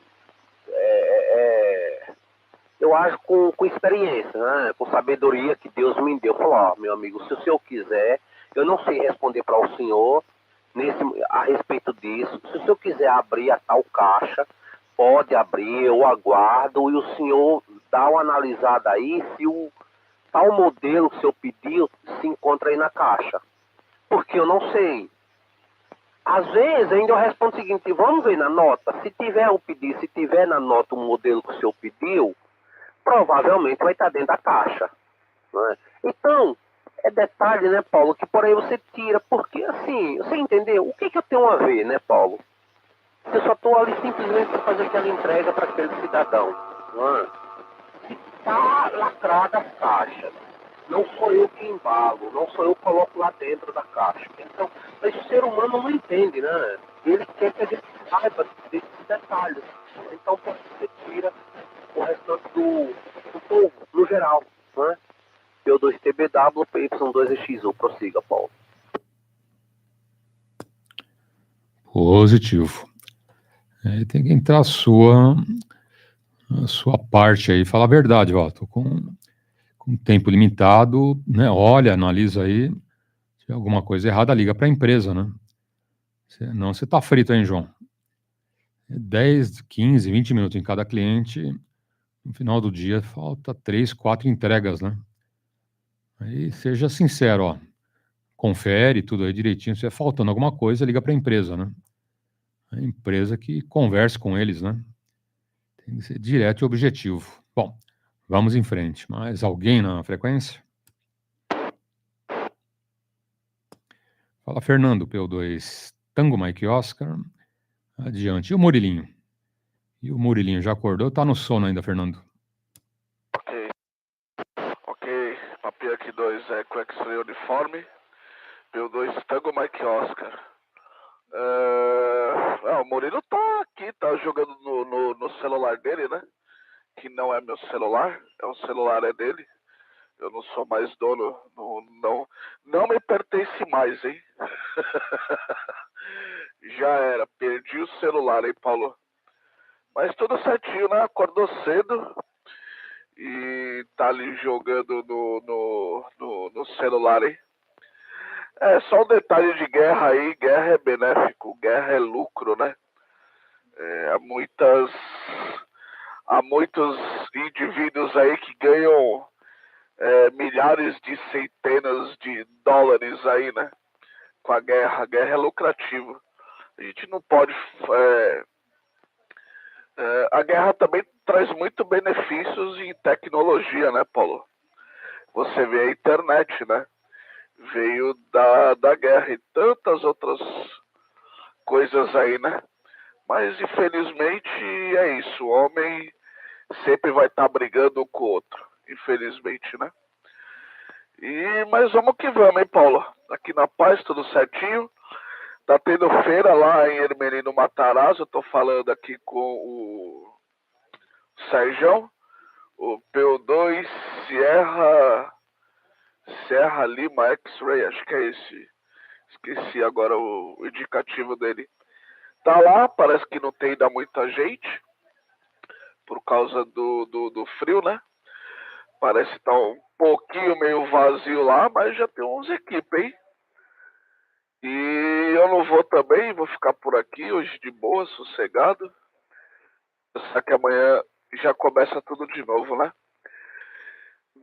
eu ajo com experiência, né? Com sabedoria que Deus me deu. Falou, ó, meu amigo, se o senhor quiser, eu não sei responder para o senhor a respeito disso. Se o senhor quiser abrir a tal caixa, pode abrir, eu aguardo e o senhor dá uma analisada aí se o tal modelo que o senhor pediu se encontra aí na caixa. Porque eu não sei. Às vezes ainda eu respondo o seguinte, vamos ver na nota, se tiver na nota o modelo que o senhor pediu, provavelmente vai estar dentro da caixa, né? Então, é detalhe, né, Paulo, que por aí você tira, porque assim, você entendeu? O que eu tenho a ver, né, Paulo? Eu só estou ali simplesmente para fazer aquela entrega para aquele cidadão, né? Se está lacrada as caixas, não sou eu que embalo, não sou eu que coloco lá dentro da caixa. Então, mas o ser humano não entende, né? Ele quer que a gente saiba desses detalhes. Então, você tira o restante do povo, no geral, né? P2TBW, PY2EXU, prossiga, Paulo. Positivo. Tem que entrar a sua parte aí, falar a verdade, ó, tô com tempo limitado, né? Olha, analisa aí, se tem alguma coisa errada, liga para a empresa, né? Senão você tá frito, hein, João? 10, 15, 20 minutos em cada cliente, no final do dia falta 3, 4 entregas, né? Aí seja sincero, ó, confere tudo aí direitinho, se é faltando alguma coisa, liga para a empresa, né? A empresa que converse com eles, né? Tem que ser direto e objetivo. Bom, vamos em frente. Mais alguém na frequência? Fala, Fernando, P2 Tango Mike Oscar. Adiante. E o Murilinho? E o Murilinho já acordou? Tá no sono ainda, Fernando? Ok. Papi aqui 2 Eco X-Ray Uniforme. P2 Tango Mike Oscar. O Murilo tá aqui, tá jogando no celular dele, né? Que não é meu celular, o celular é dele. Eu não sou mais dono, não me pertence mais, hein? Já era, perdi o celular, hein, Paulo? Mas tudo certinho, né? Acordou cedo e tá ali jogando no celular, hein? É só um detalhe de guerra aí, guerra é benéfico, guerra é lucro, né? Há muitos indivíduos aí que ganham milhares de centenas de dólares aí, né? Com a guerra é lucrativa. A gente não pode... a guerra também traz muito benefícios em tecnologia, né, Paulo? Você vê a internet, né? Veio da guerra e tantas outras coisas aí, né? Mas, infelizmente, é isso. O homem sempre vai estar brigando um com o outro. Infelizmente, né? Mas vamos que vamos, hein, Paulo? Aqui na paz, tudo certinho. Tá tendo feira lá em Ermelino Matarazzo. Eu tô falando aqui com o Sérgio. O PY2 Serra Lima X-Ray, acho que é esse. Esqueci agora o indicativo dele. Tá lá, parece que não tem ainda muita gente. Por causa do frio, né? Parece que tá um pouquinho meio vazio lá, mas já tem uns equipes, hein? E eu não vou também, vou ficar por aqui hoje de boa, sossegado. Só que amanhã já começa tudo de novo, né?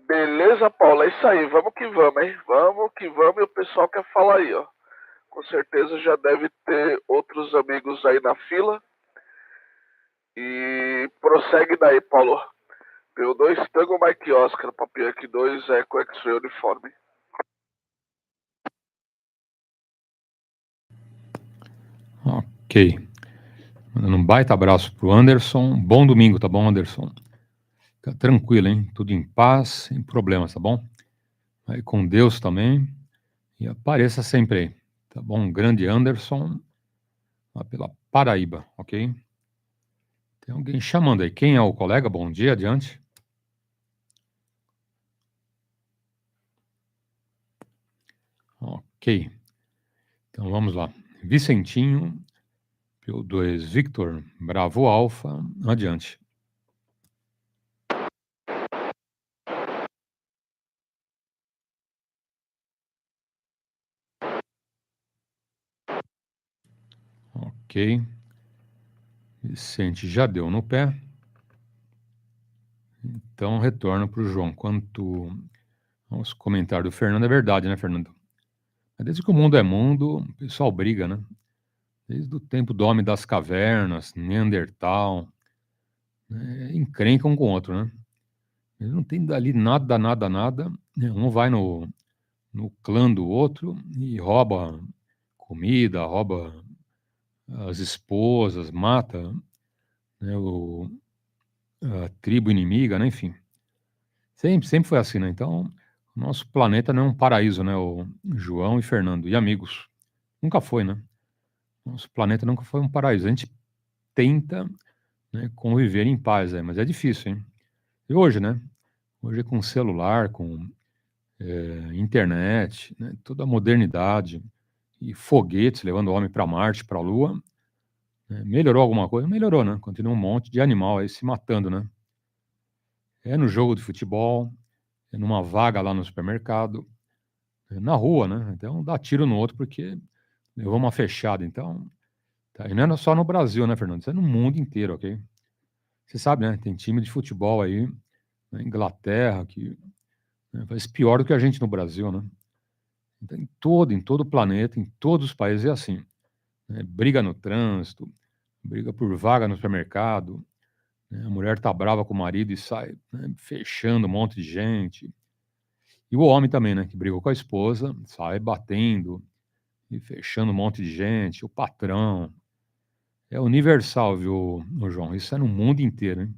Beleza, Paulo? É isso aí, vamos que vamos, hein? Vamos que vamos, e o pessoal quer falar aí, ó. Com certeza já deve ter outros amigos aí na fila. E prossegue daí, Paulo. PY2 Tango Mike Oscar, Papiac 2 Eco X-Ray Uniforme. Ok. Mandando um baita abraço pro Anderson. Bom domingo, tá bom, Anderson? Fica tranquilo, hein? Tudo em paz, sem problemas, tá bom? Aí com Deus também. E apareça sempre aí, tá bom? Grande Anderson, lá pela Paraíba, ok? Tem alguém chamando aí. Quem é o colega? Bom dia, adiante. Ok. Então vamos lá. Vicentinho, PY2 Victor, Bravo Alfa, adiante. Ok. Vicente já deu no pé. Então retorno para o João. Quanto aos comentários do Fernando, é verdade, né, Fernando? Desde que o mundo é mundo, o pessoal briga, né? Desde o tempo do homem das cavernas, Neandertal, encrenca um com o outro, né? Eles não tem dali nada, nada, nada. Um vai no clã do outro e rouba comida, rouba as esposas, mata, né, a tribo inimiga, né? Enfim. Sempre foi assim, né? Então, o nosso planeta não é um paraíso, né? O João e Fernando, e amigos. Nunca foi, né? Nosso planeta nunca foi um paraíso. A gente tenta, né, conviver em paz, mas é difícil, hein? E hoje, né? Hoje com celular, com internet, né, toda a modernidade e foguetes levando o homem para Marte, para a Lua, né, melhorou alguma coisa? Melhorou, né? Continua um monte de animal aí se matando, né? É no jogo de futebol, é numa vaga lá no supermercado, é na rua, né? Então dá tiro no outro porque levou uma fechada. Então, tá, e não é só no Brasil, né, Fernando? Isso é no mundo inteiro, ok? Você sabe, né? Tem time de futebol aí na Inglaterra que, né, faz pior do que a gente no Brasil, né? Então, em todo o planeta, em todos os países é assim, né? Briga no trânsito, briga por vaga no supermercado, né? A mulher tá brava com o marido e sai, né, fechando um monte de gente. E o homem também, né? Que brigou com a esposa, sai batendo e fechando um monte de gente. O patrão. É universal, viu, João? Isso é no mundo inteiro, hein?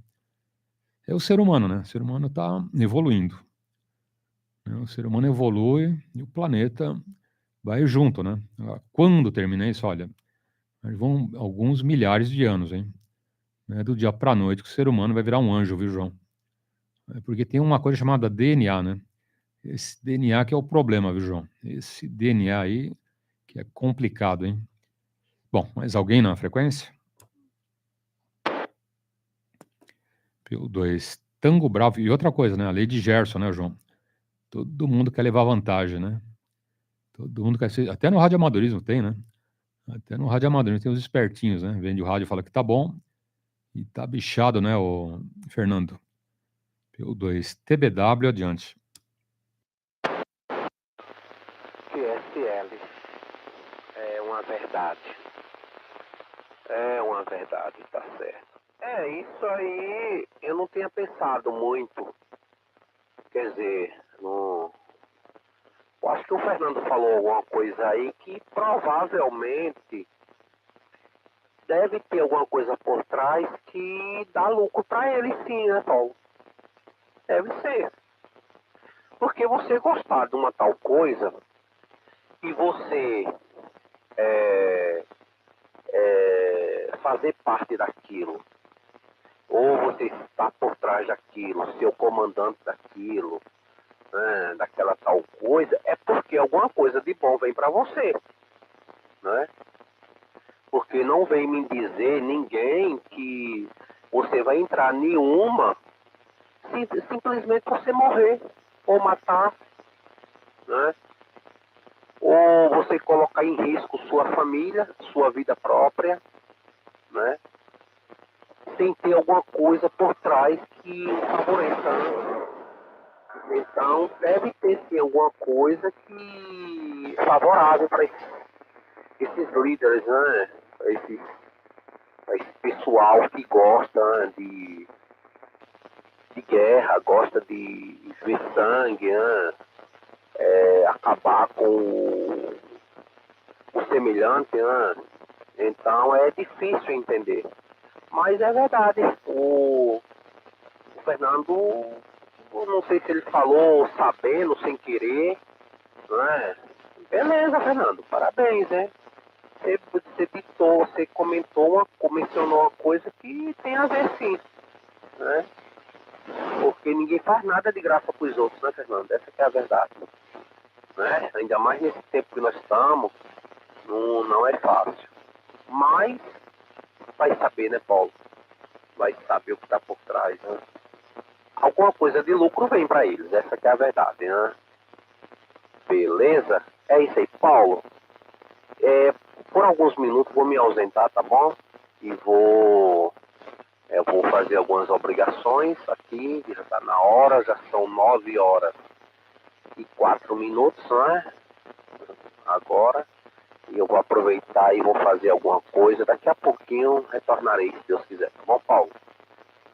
É o ser humano, né? O ser humano está evoluindo, né? O ser humano evolui e o planeta vai junto, né? Quando termina isso, olha, vão alguns milhares de anos, hein? Não é do dia para a noite que o ser humano vai virar um anjo, viu, João? É porque tem uma coisa chamada DNA, né? Esse DNA que é o problema, viu, João? Esse DNA aí que é complicado, hein? Bom, mais alguém na frequência? PY2 Tango Bravo. E outra coisa, né? A lei de Gerson, né, João? Todo mundo quer levar vantagem, né? Todo mundo quer ser. Até no radioamadorismo tem, né? Até no radioamadorismo tem os espertinhos, né? Vende o rádio e fala que tá bom. E tá bichado, né, o Fernando? PY2 TBW adiante. verdade. É uma verdade, tá certo. Isso aí eu não tinha pensado muito. Quer dizer, não... eu acho que o Fernando falou alguma coisa aí que provavelmente deve ter alguma coisa por trás que dá lucro para ele sim, né, Paulo? Deve ser. Porque você gostar de uma tal coisa e você fazer parte daquilo, ou você está por trás daquilo, ser o comandante daquilo, né, daquela tal coisa, é porque alguma coisa de bom vem para você, né? Porque não vem me dizer ninguém que você vai entrar em uma simplesmente você morrer ou matar, né? Ou você colocar em risco sua família, sua vida própria, né? Sem ter alguma coisa por trás que favoreça. Então deve ter sim alguma coisa que é favorável para esses líderes, né? Para esse pessoal que gosta, né, de guerra, gosta de ver sangue, né? Acabar com o semelhante, né? Então é difícil entender. Mas é verdade. O Fernando, eu não sei se ele falou sabendo, sem querer, né? Beleza, Fernando, parabéns, né? Você ditou, você mencionou uma coisa que tem a ver sim, né? Porque ninguém faz nada de graça para os outros, né, Fernando? Essa que é a verdade. Né? Ainda mais nesse tempo que nós estamos, não é fácil. Mas vai saber, né, Paulo? Vai saber o que está por trás, né? Alguma coisa de lucro vem para eles, essa que é a verdade, né? Beleza? É isso aí, Paulo. Por alguns minutos vou me ausentar, tá bom? E vou fazer algumas obrigações aqui, já está na hora, já são 9h04, né? Agora. E eu vou aproveitar e vou fazer alguma coisa. Daqui a pouquinho retornarei, se Deus quiser. Tá bom, Paulo?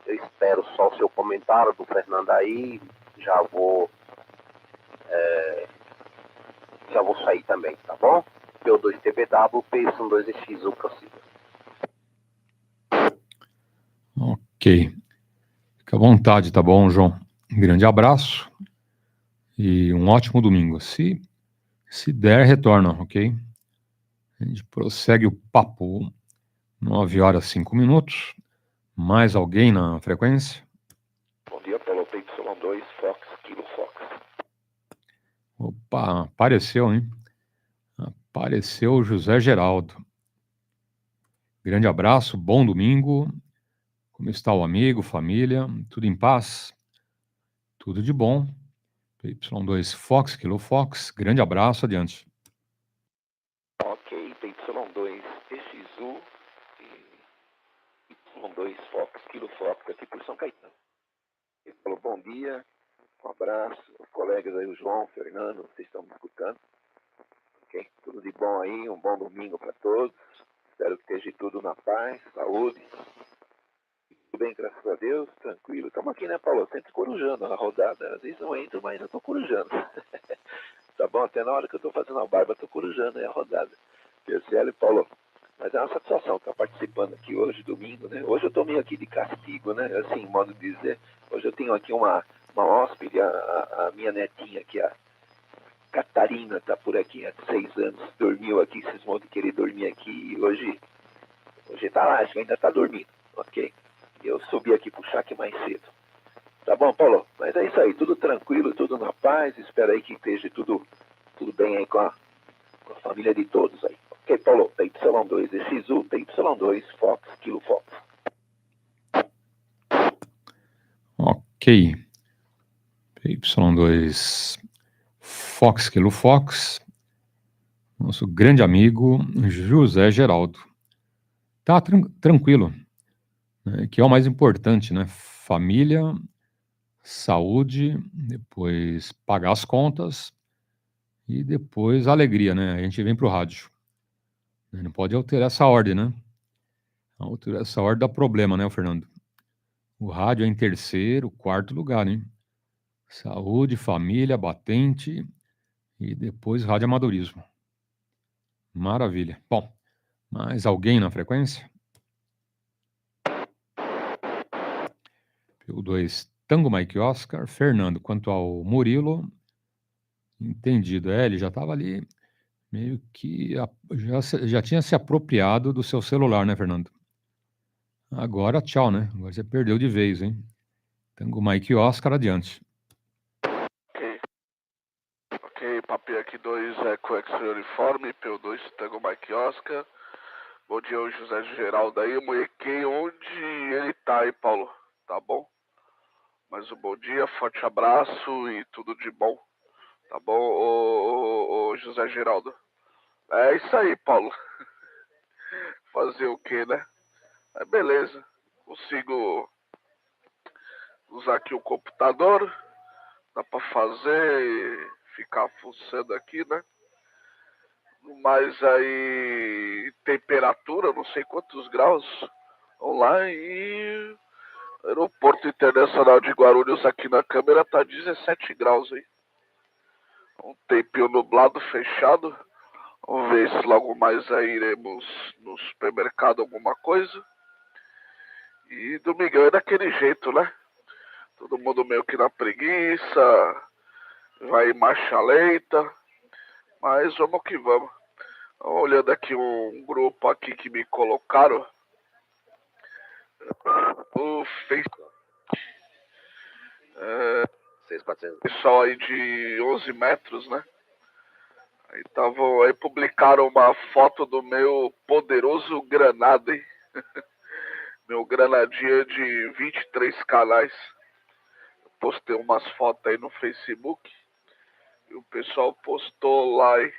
Eu espero só o seu comentário do Fernando aí. Já vou sair também, tá bom? P2TBW, PY2EXU, prossiga. Ok. Fica à vontade, tá bom, João? Um grande abraço e um ótimo domingo. Se der, retorna, ok? A gente prossegue o papo. 9h05. Mais alguém na frequência? Bom dia, Paulo, PY2, Fox, Kilo Fox. Opa, apareceu, hein? Apareceu o José Geraldo. Grande abraço, bom domingo. Como está o amigo, família? Tudo em paz? Tudo de bom. PY2 Fox, Kilo Fox. Grande abraço, adiante. Ok, PY2EXU e PY2 Fox, Kilo Fox, aqui por São Caetano. Ele falou bom dia, um abraço, os colegas aí, o João, o Fernando, vocês estão me escutando. Ok, tudo de bom aí, um bom domingo para todos. Espero que esteja tudo na paz, saúde. Tudo bem, graças a Deus, tranquilo. Estamos aqui, né, Paulo? Sempre corujando a rodada. Às vezes não entro, mas eu estou corujando. Tá bom? Até na hora que eu estou fazendo a barba, estou corujando aí a rodada. Terceiro, Paulo. Mas é uma satisfação estar participando aqui hoje, domingo, né? Hoje eu estou meio aqui de castigo, né? Assim, modo de dizer. Hoje eu tenho aqui uma hóspede, a minha netinha aqui, a Catarina, está por aqui há 6 anos. Dormiu aqui, vocês vão querer dormir aqui. E hoje está lá, acho que ainda está dormindo, ok? Eu subi aqui pro chá mais cedo. Tá bom, Paulo? Mas é isso aí, tudo tranquilo, tudo na paz. Espero aí que esteja tudo bem aí com a família de todos aí. Ok, Paulo? PY2EXU, PY2 Fox, Kilo Fox. Ok. PY2 Fox, Kilo Fox. Nosso grande amigo José Geraldo. Tá tranquilo. Que é o mais importante, né? Família, saúde, depois pagar as contas e depois alegria, né? A gente vem pro rádio. Não pode alterar essa ordem, né? Alterar essa ordem dá problema, né, Fernando? O rádio é em terceiro, quarto lugar, hein? Saúde, família, batente e depois radioamadorismo. Maravilha. Bom, mais alguém na frequência? PY2 Tango Mike Oscar. Fernando, quanto ao Murilo, entendido. Ele já estava ali, meio que já tinha se apropriado do seu celular, né, Fernando? Agora, tchau, né? Agora você perdeu de vez, hein? Tango Mike Oscar, adiante. Ok, papi aqui 2 Eco X-Ray Uniforme, PO2 Tango Mike Oscar. Bom dia, o José Geraldo aí, molequei onde ele tá aí, Paulo, tá bom? Mas um bom dia, forte abraço e tudo de bom, tá bom, ô José Geraldo? É isso aí, Paulo. Fazer o que, né? É beleza, consigo usar aqui o computador, dá pra fazer e ficar fuçando aqui, né? Mas aí, temperatura, não sei quantos graus, online e Aeroporto Internacional de Guarulhos aqui na câmera tá 17 graus aí. Um tempinho nublado, fechado. Vamos ver se logo mais aí iremos no supermercado alguma coisa. E domingão é daquele jeito, né? Todo mundo meio que na preguiça, vai em marcha lenta. Mas vamos que vamos. Olhando aqui um grupo aqui que me colocaram. O Facebook. Pessoal aí de 11 metros, né? Aí publicaram uma foto do meu poderoso granada, hein? Meu granadinha de 23 canais. Postei umas fotos aí no Facebook. E o pessoal postou lá, hein?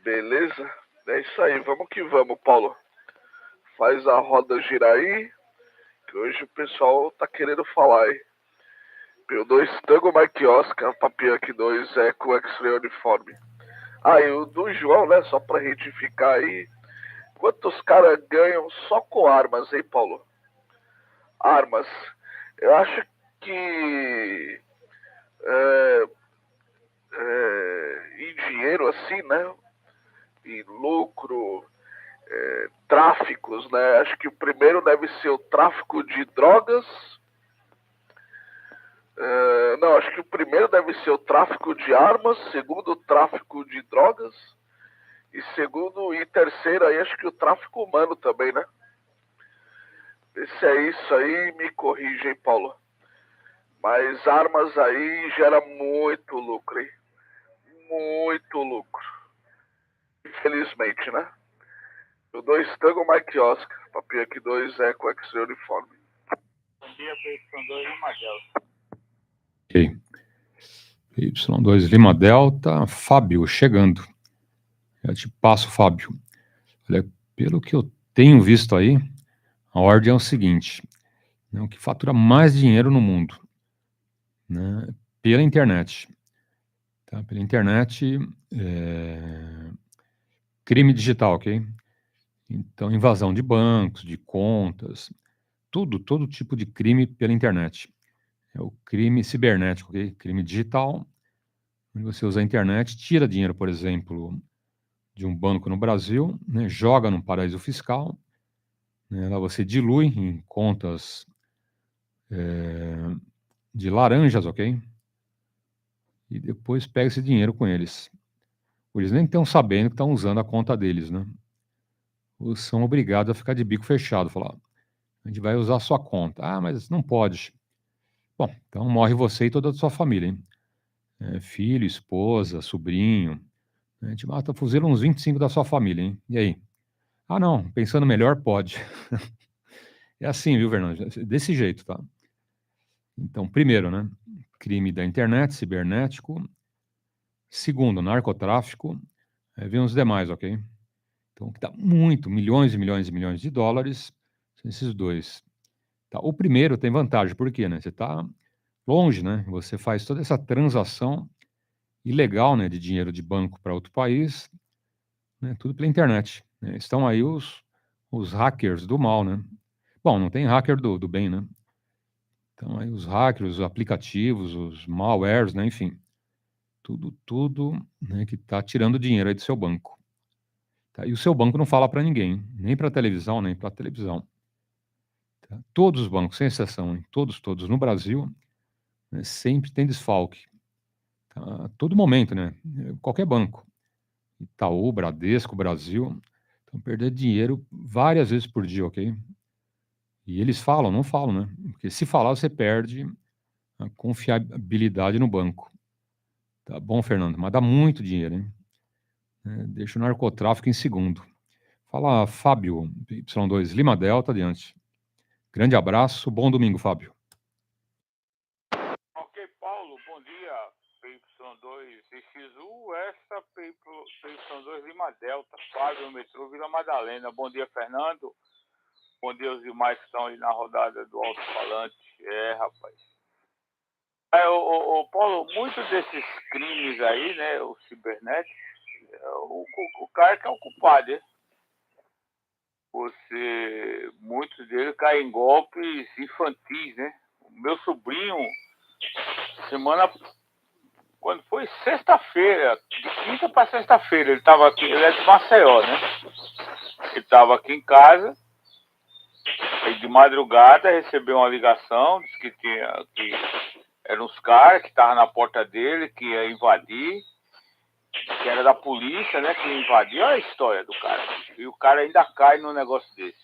Beleza? É isso aí, vamos que vamos, Paulo. Faz a roda girar aí, que hoje o pessoal tá querendo falar, hein? PO2 Tango Mike Oscar, Papianque 2 Eco X-Ray Uniforme. Ah, e o do João, né? Só pra retificar aí. Quantos caras ganham só com armas, hein, Paulo? Armas. Eu acho que em dinheiro assim, né? Em lucro, tráficos, né? Acho que o primeiro deve ser o tráfico de drogas. Não, acho que o primeiro deve ser o tráfico de armas, segundo o tráfico de drogas e terceiro aí acho que o tráfico humano também, né? Se é isso aí, me corrija, hein, Paulo? Mas armas aí gera muito lucro, hein? Muito lucro. Infelizmente, né? O 2 Tango Mike Oscar, Papi aqui 2 Eco X-Ray Uniforme. Bom dia, PY2 Lima Delta. Ok. PY2 Lima Delta, Fábio, chegando. Já te passo, Fábio. Olha, pelo que eu tenho visto aí, a ordem é o seguinte, né, o que fatura mais dinheiro no mundo, né, pela internet. Tá? Pela internet, crime digital, ok? Então, invasão de bancos, de contas, todo tipo de crime pela internet. É o crime cibernético, ok? Crime digital, onde você usa a internet, tira dinheiro, por exemplo, de um banco no Brasil, né, joga num paraíso fiscal, né, lá você dilui em contas de laranjas, ok? E depois pega esse dinheiro com eles. Eles nem estão sabendo que estão usando a conta deles, né? Ou são obrigados a ficar de bico fechado, falar, a gente vai usar a sua conta. Ah, mas não pode. Bom, então morre você e toda a sua família, hein? Filho, esposa, sobrinho. A gente mata, fuzila uns 25 da sua família, hein? E aí? Ah, não, pensando melhor, pode. É assim, viu, Fernando? Desse jeito, tá? Então, primeiro, né? Crime da internet, cibernético. Segundo, narcotráfico. Vem os demais, ok? Então, que dá muito, milhões e milhões e milhões de dólares, são esses dois. Tá? O primeiro tem vantagem, por quê, né? Você está longe, né? Você faz toda essa transação ilegal, né, de dinheiro de banco para outro país, né? Tudo pela internet, né? Estão aí os hackers do mal, né? Bom, não tem hacker do bem, né? Então aí os hackers, os aplicativos, os malwares, né? Enfim, tudo, né, que está tirando dinheiro aí do seu banco. Tá? E o seu banco não fala para ninguém, nem para televisão, nem para televisão. Tá? Todos os bancos, sem exceção, hein? Todos no Brasil, né, sempre tem desfalque. Tá? A todo momento, né? Qualquer banco. Itaú, Bradesco, Brasil, estão perdendo dinheiro várias vezes por dia, ok? E eles falam, não falam, né? Porque se falar, você perde a confiabilidade no banco. Tá bom, Fernando, mas dá muito dinheiro, hein? Deixa o narcotráfico em segundo. Fala, Fábio, Y2, Lima Delta, adiante. Grande abraço, bom domingo, Fábio. Ok, Paulo, bom dia. PY2EXU, essa PY2 Lima Delta, Fábio, metrô Vila Madalena. Bom dia, Fernando. Bom dia aos demais que estão aí na rodada do alto-falante. Rapaz. Paulo, muitos desses crimes aí, né, o cibernético, o cara que é o culpado, né? Muitos deles caem em golpes infantis, né? O meu sobrinho, quando foi sexta-feira, de quinta para sexta-feira, ele estava aqui, ele é de Maceió, né? Ele estava aqui em casa, e de madrugada recebeu uma ligação, disse que eram uns caras que estavam na porta dele, que ia invadir, que era da polícia, né, que ia invadir. Olha a história do cara. E o cara ainda cai num negócio desse.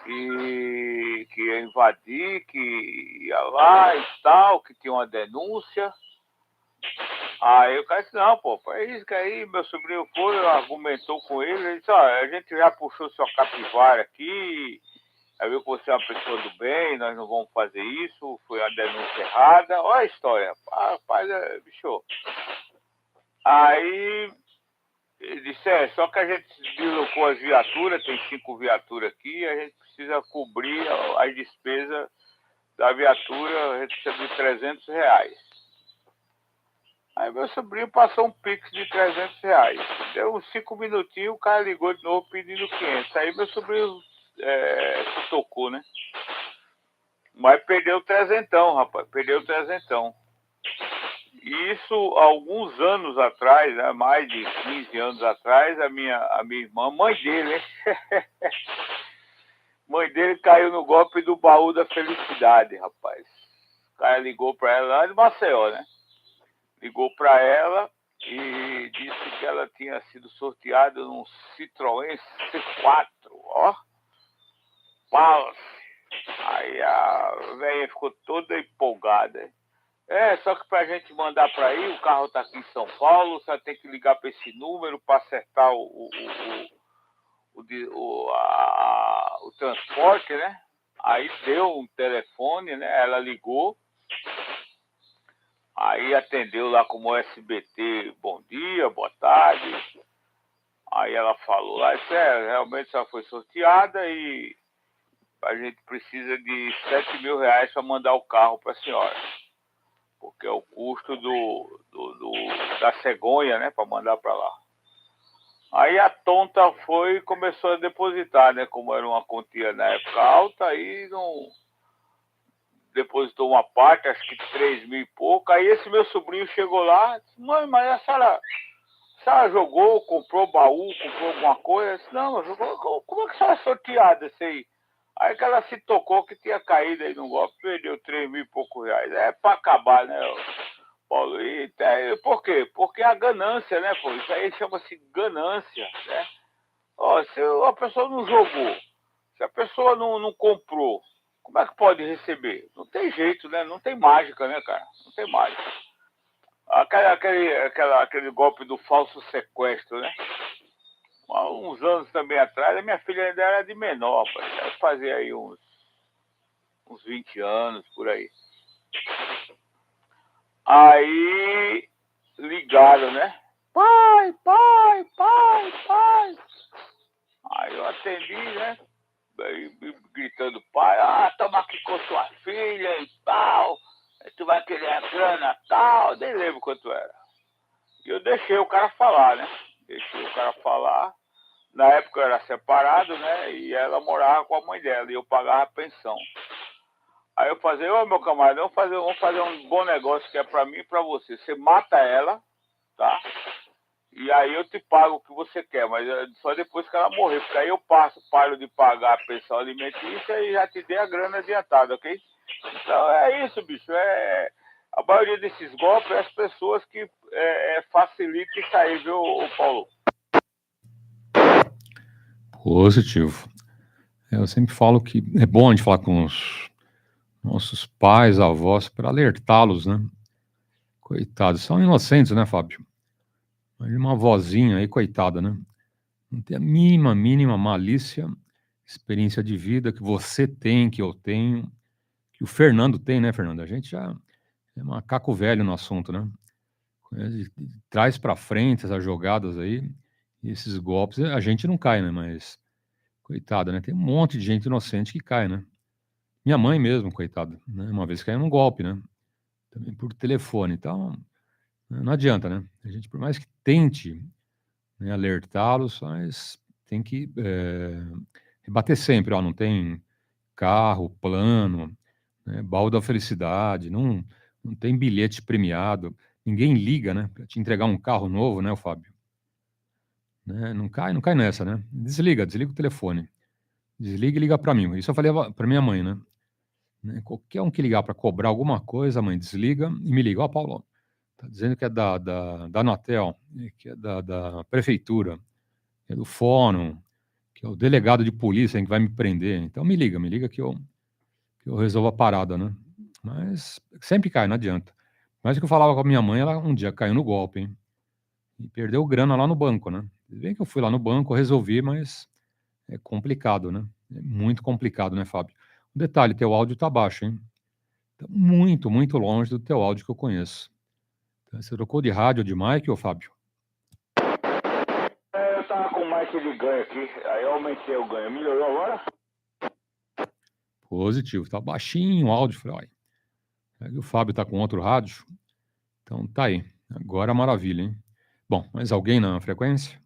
Que ia invadir, que ia lá e tal, que tinha uma denúncia. Aí o cara disse, não, pô, é isso que aí meu sobrinho foi, argumentou com ele disse, a gente já puxou sua capivara aqui, aí viu que você é uma pessoa do bem, nós não vamos fazer isso, foi a denúncia errada. Olha a história, rapaz, bicho. Aí ele disse, só que a gente deslocou as viaturas, tem 5 viaturas aqui, a gente precisa cobrir as despesas da viatura, a gente precisa de R$300. Aí meu sobrinho passou um pix de R$300. Deu uns 5 minutinhos, o cara ligou de novo pedindo 500. Aí meu sobrinho se tocou, né? Mas perdeu trezentão, rapaz, perdeu trezentão. Isso alguns anos atrás, né, mais de 15 anos atrás, a minha irmã, mãe dele, né? Mãe dele caiu no golpe do baú da felicidade, rapaz. O cara ligou pra ela lá de Maceió, né? Ligou pra ela e disse que ela tinha sido sorteada num Citroën C4, ó. Paus. Aí a velha ficou toda empolgada. Só que pra gente mandar pra aí, o carro tá aqui em São Paulo, você tem que ligar pra esse número pra acertar o transporte, né? Aí deu um telefone, né? Ela ligou, aí atendeu lá como SBT, bom dia, boa tarde. Aí ela falou lá, realmente ela foi sorteada e a gente precisa de R$7.000 para mandar o carro para a senhora. Porque é o custo da cegonha, né, para mandar para lá. Aí a tonta foi e começou a depositar, né, como era uma quantia na época alta, aí não depositou uma parte, acho que 3.000 e pouco. Aí esse meu sobrinho chegou lá, disse, mãe, mas a senhora jogou, comprou baú, comprou alguma coisa? Eu disse, não, jogou, como é que a senhora é sorteada isso aí? Aí que ela se tocou que tinha caído aí no golpe, perdeu 3.000 e poucos reais. É pra acabar, né, Paulo? E por quê? Porque a ganância, né, pô? Isso aí chama-se ganância, né? Se a pessoa não jogou, se a pessoa não comprou, como é que pode receber? Não tem jeito, né? Não tem mágica, né, cara? Não tem mágica. Aquele golpe do falso sequestro, né? Há uns anos também atrás, a minha filha ainda era de menor, rapaz. Ela fazia aí uns 20 anos, por aí. Aí ligaram, né? Pai. Aí eu atendi, né? Gritando, pai, toma aqui com sua filha e tal. Tu vai querer a grana tal. Nem lembro quanto era. E eu deixei o cara falar, né? deixei o cara falar. Na época eu era separado, né? E ela morava com a mãe dela e eu pagava a pensão. Aí eu falei, ô meu camarada, vamos fazer um bom negócio que é pra mim e pra você. Você mata ela, tá? E aí eu te pago o que você quer, mas só depois que ela morrer, porque aí eu paro de pagar a pensão alimentícia e já te dei a grana adiantada, ok? Então é isso, bicho. A maioria desses golpes é as pessoas que facilitam isso aí, viu, Paulo? Positivo. Eu sempre falo que é bom a gente falar com os nossos pais, avós, para alertá-los, né? Coitados, são inocentes, né, Fábio? Imagina uma vozinha aí, coitada, né? Não tem a mínima malícia, experiência de vida que você tem, que eu tenho, que o Fernando tem, né, Fernando? A gente já é macaco velho no assunto, né? Traz para frente essas jogadas aí, esses golpes, a gente não cai, né? Mas, coitada, né? Tem um monte de gente inocente que cai, né? Minha mãe mesmo, coitada, né? Uma vez caiu num golpe, né? Também por telefone. Então, não adianta, né? A gente, por mais que tente, né, alertá-los, mas tem que rebater sempre, ó, não tem carro, plano, né, baú da felicidade, não tem bilhete premiado, ninguém liga, né, para te entregar um carro novo, né, o Fábio? Né, não cai nessa, né? Desliga o telefone. Desliga e liga para mim. Isso eu falei para minha mãe, né? Qualquer um que ligar para cobrar alguma coisa, mãe, desliga e me liga. Ó, Paulo, tá dizendo que é da Anatel, que é da prefeitura, que é do fórum, que é o delegado de polícia que vai me prender. Então me liga que eu resolvo a parada, né? Mas sempre cai, não adianta. Mas o que eu falava com a minha mãe, ela um dia caiu no golpe, hein? E perdeu grana lá no banco, né? Bem que eu fui lá no banco, resolvi, mas é complicado, né? É muito complicado, né, Fábio? Um detalhe, teu áudio tá baixo, hein? Tá muito longe do teu áudio que eu conheço. Você trocou de rádio ou de mic, ô Fábio? Eu tava com o mic de ganho aqui, aí eu aumentei o ganho. Melhorou agora? Positivo, tá baixinho o áudio. Falei, olha, o Fábio tá com outro rádio, então tá aí. Agora maravilha, hein? Bom, mais alguém na frequência?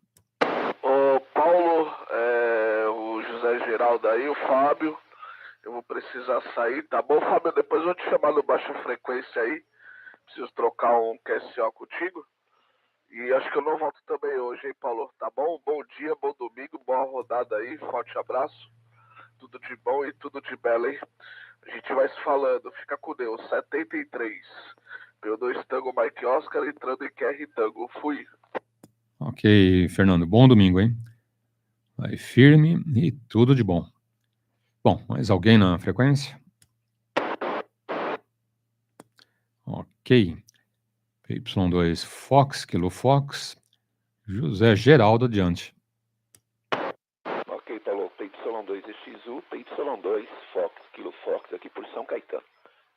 Ô, Paulo, o José Geraldo aí, o Fábio. Eu vou precisar sair, tá bom, Fábio? Depois eu vou te chamar no baixa frequência aí. Preciso trocar um QSO contigo. E acho que eu não volto também hoje, hein, Paulo? Tá bom? Bom dia, bom domingo, boa rodada aí. Forte abraço. Tudo de bom e tudo de belo, hein? A gente vai se falando. Fica com Deus. 73. P2 Tango Mike Oscar entrando em QR Tango. Fui. Ok, Fernando, bom domingo, hein? Vai firme e tudo de bom. Bom, mais alguém na frequência? Ok. PY2 Fox, Kilo Fox, José Geraldo adiante. Ok, Paulo, PY2EXU, PY2 Fox, Kilo Fox, aqui por São Caetano.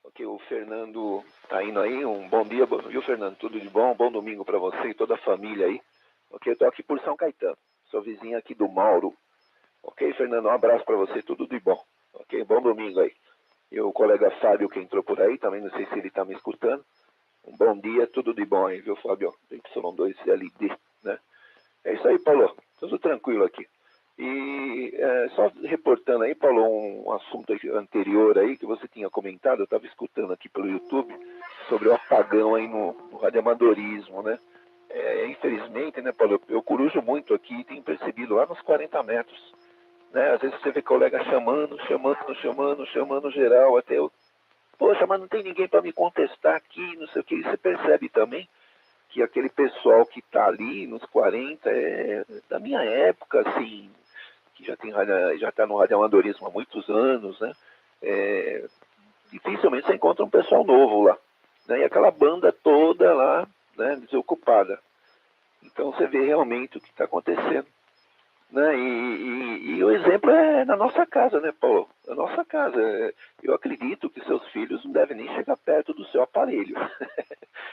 Ok, o Fernando tá indo aí, um bom dia, viu, Fernando? Tudo de bom? Bom domingo para você e toda a família aí. Ok, eu tô aqui por São Caetano, sou vizinho aqui do Mauro. Ok, Fernando, um abraço para você, tudo de bom. Ok, bom domingo aí. E o colega Fábio que entrou por aí, também não sei se ele tá me escutando. Um bom dia, tudo de bom aí, viu, Fábio? PY2LD, né? É isso aí, Paulo, tudo tranquilo aqui. E só reportando aí, Paulo, um assunto anterior aí que você tinha comentado, eu estava escutando aqui pelo YouTube, sobre o apagão aí no radioamadorismo, né? Infelizmente, né, Paulo, eu corujo muito aqui e tenho percebido lá nos 40 metros, né? Às vezes você vê colega chamando geral, até eu, poxa, mas não tem ninguém para me contestar aqui, não sei o que, e você percebe também que aquele pessoal que está ali nos 40 é da minha época, assim, que já está no radioamadorismo há muitos anos, né? Dificilmente você encontra um pessoal novo lá, né? E aquela banda toda lá, né, desocupada. Então você vê realmente o que está acontecendo, né? E o exemplo é na nossa casa, né, Paulo? Na nossa casa. Eu acredito que seus filhos não devem nem chegar perto do seu aparelho.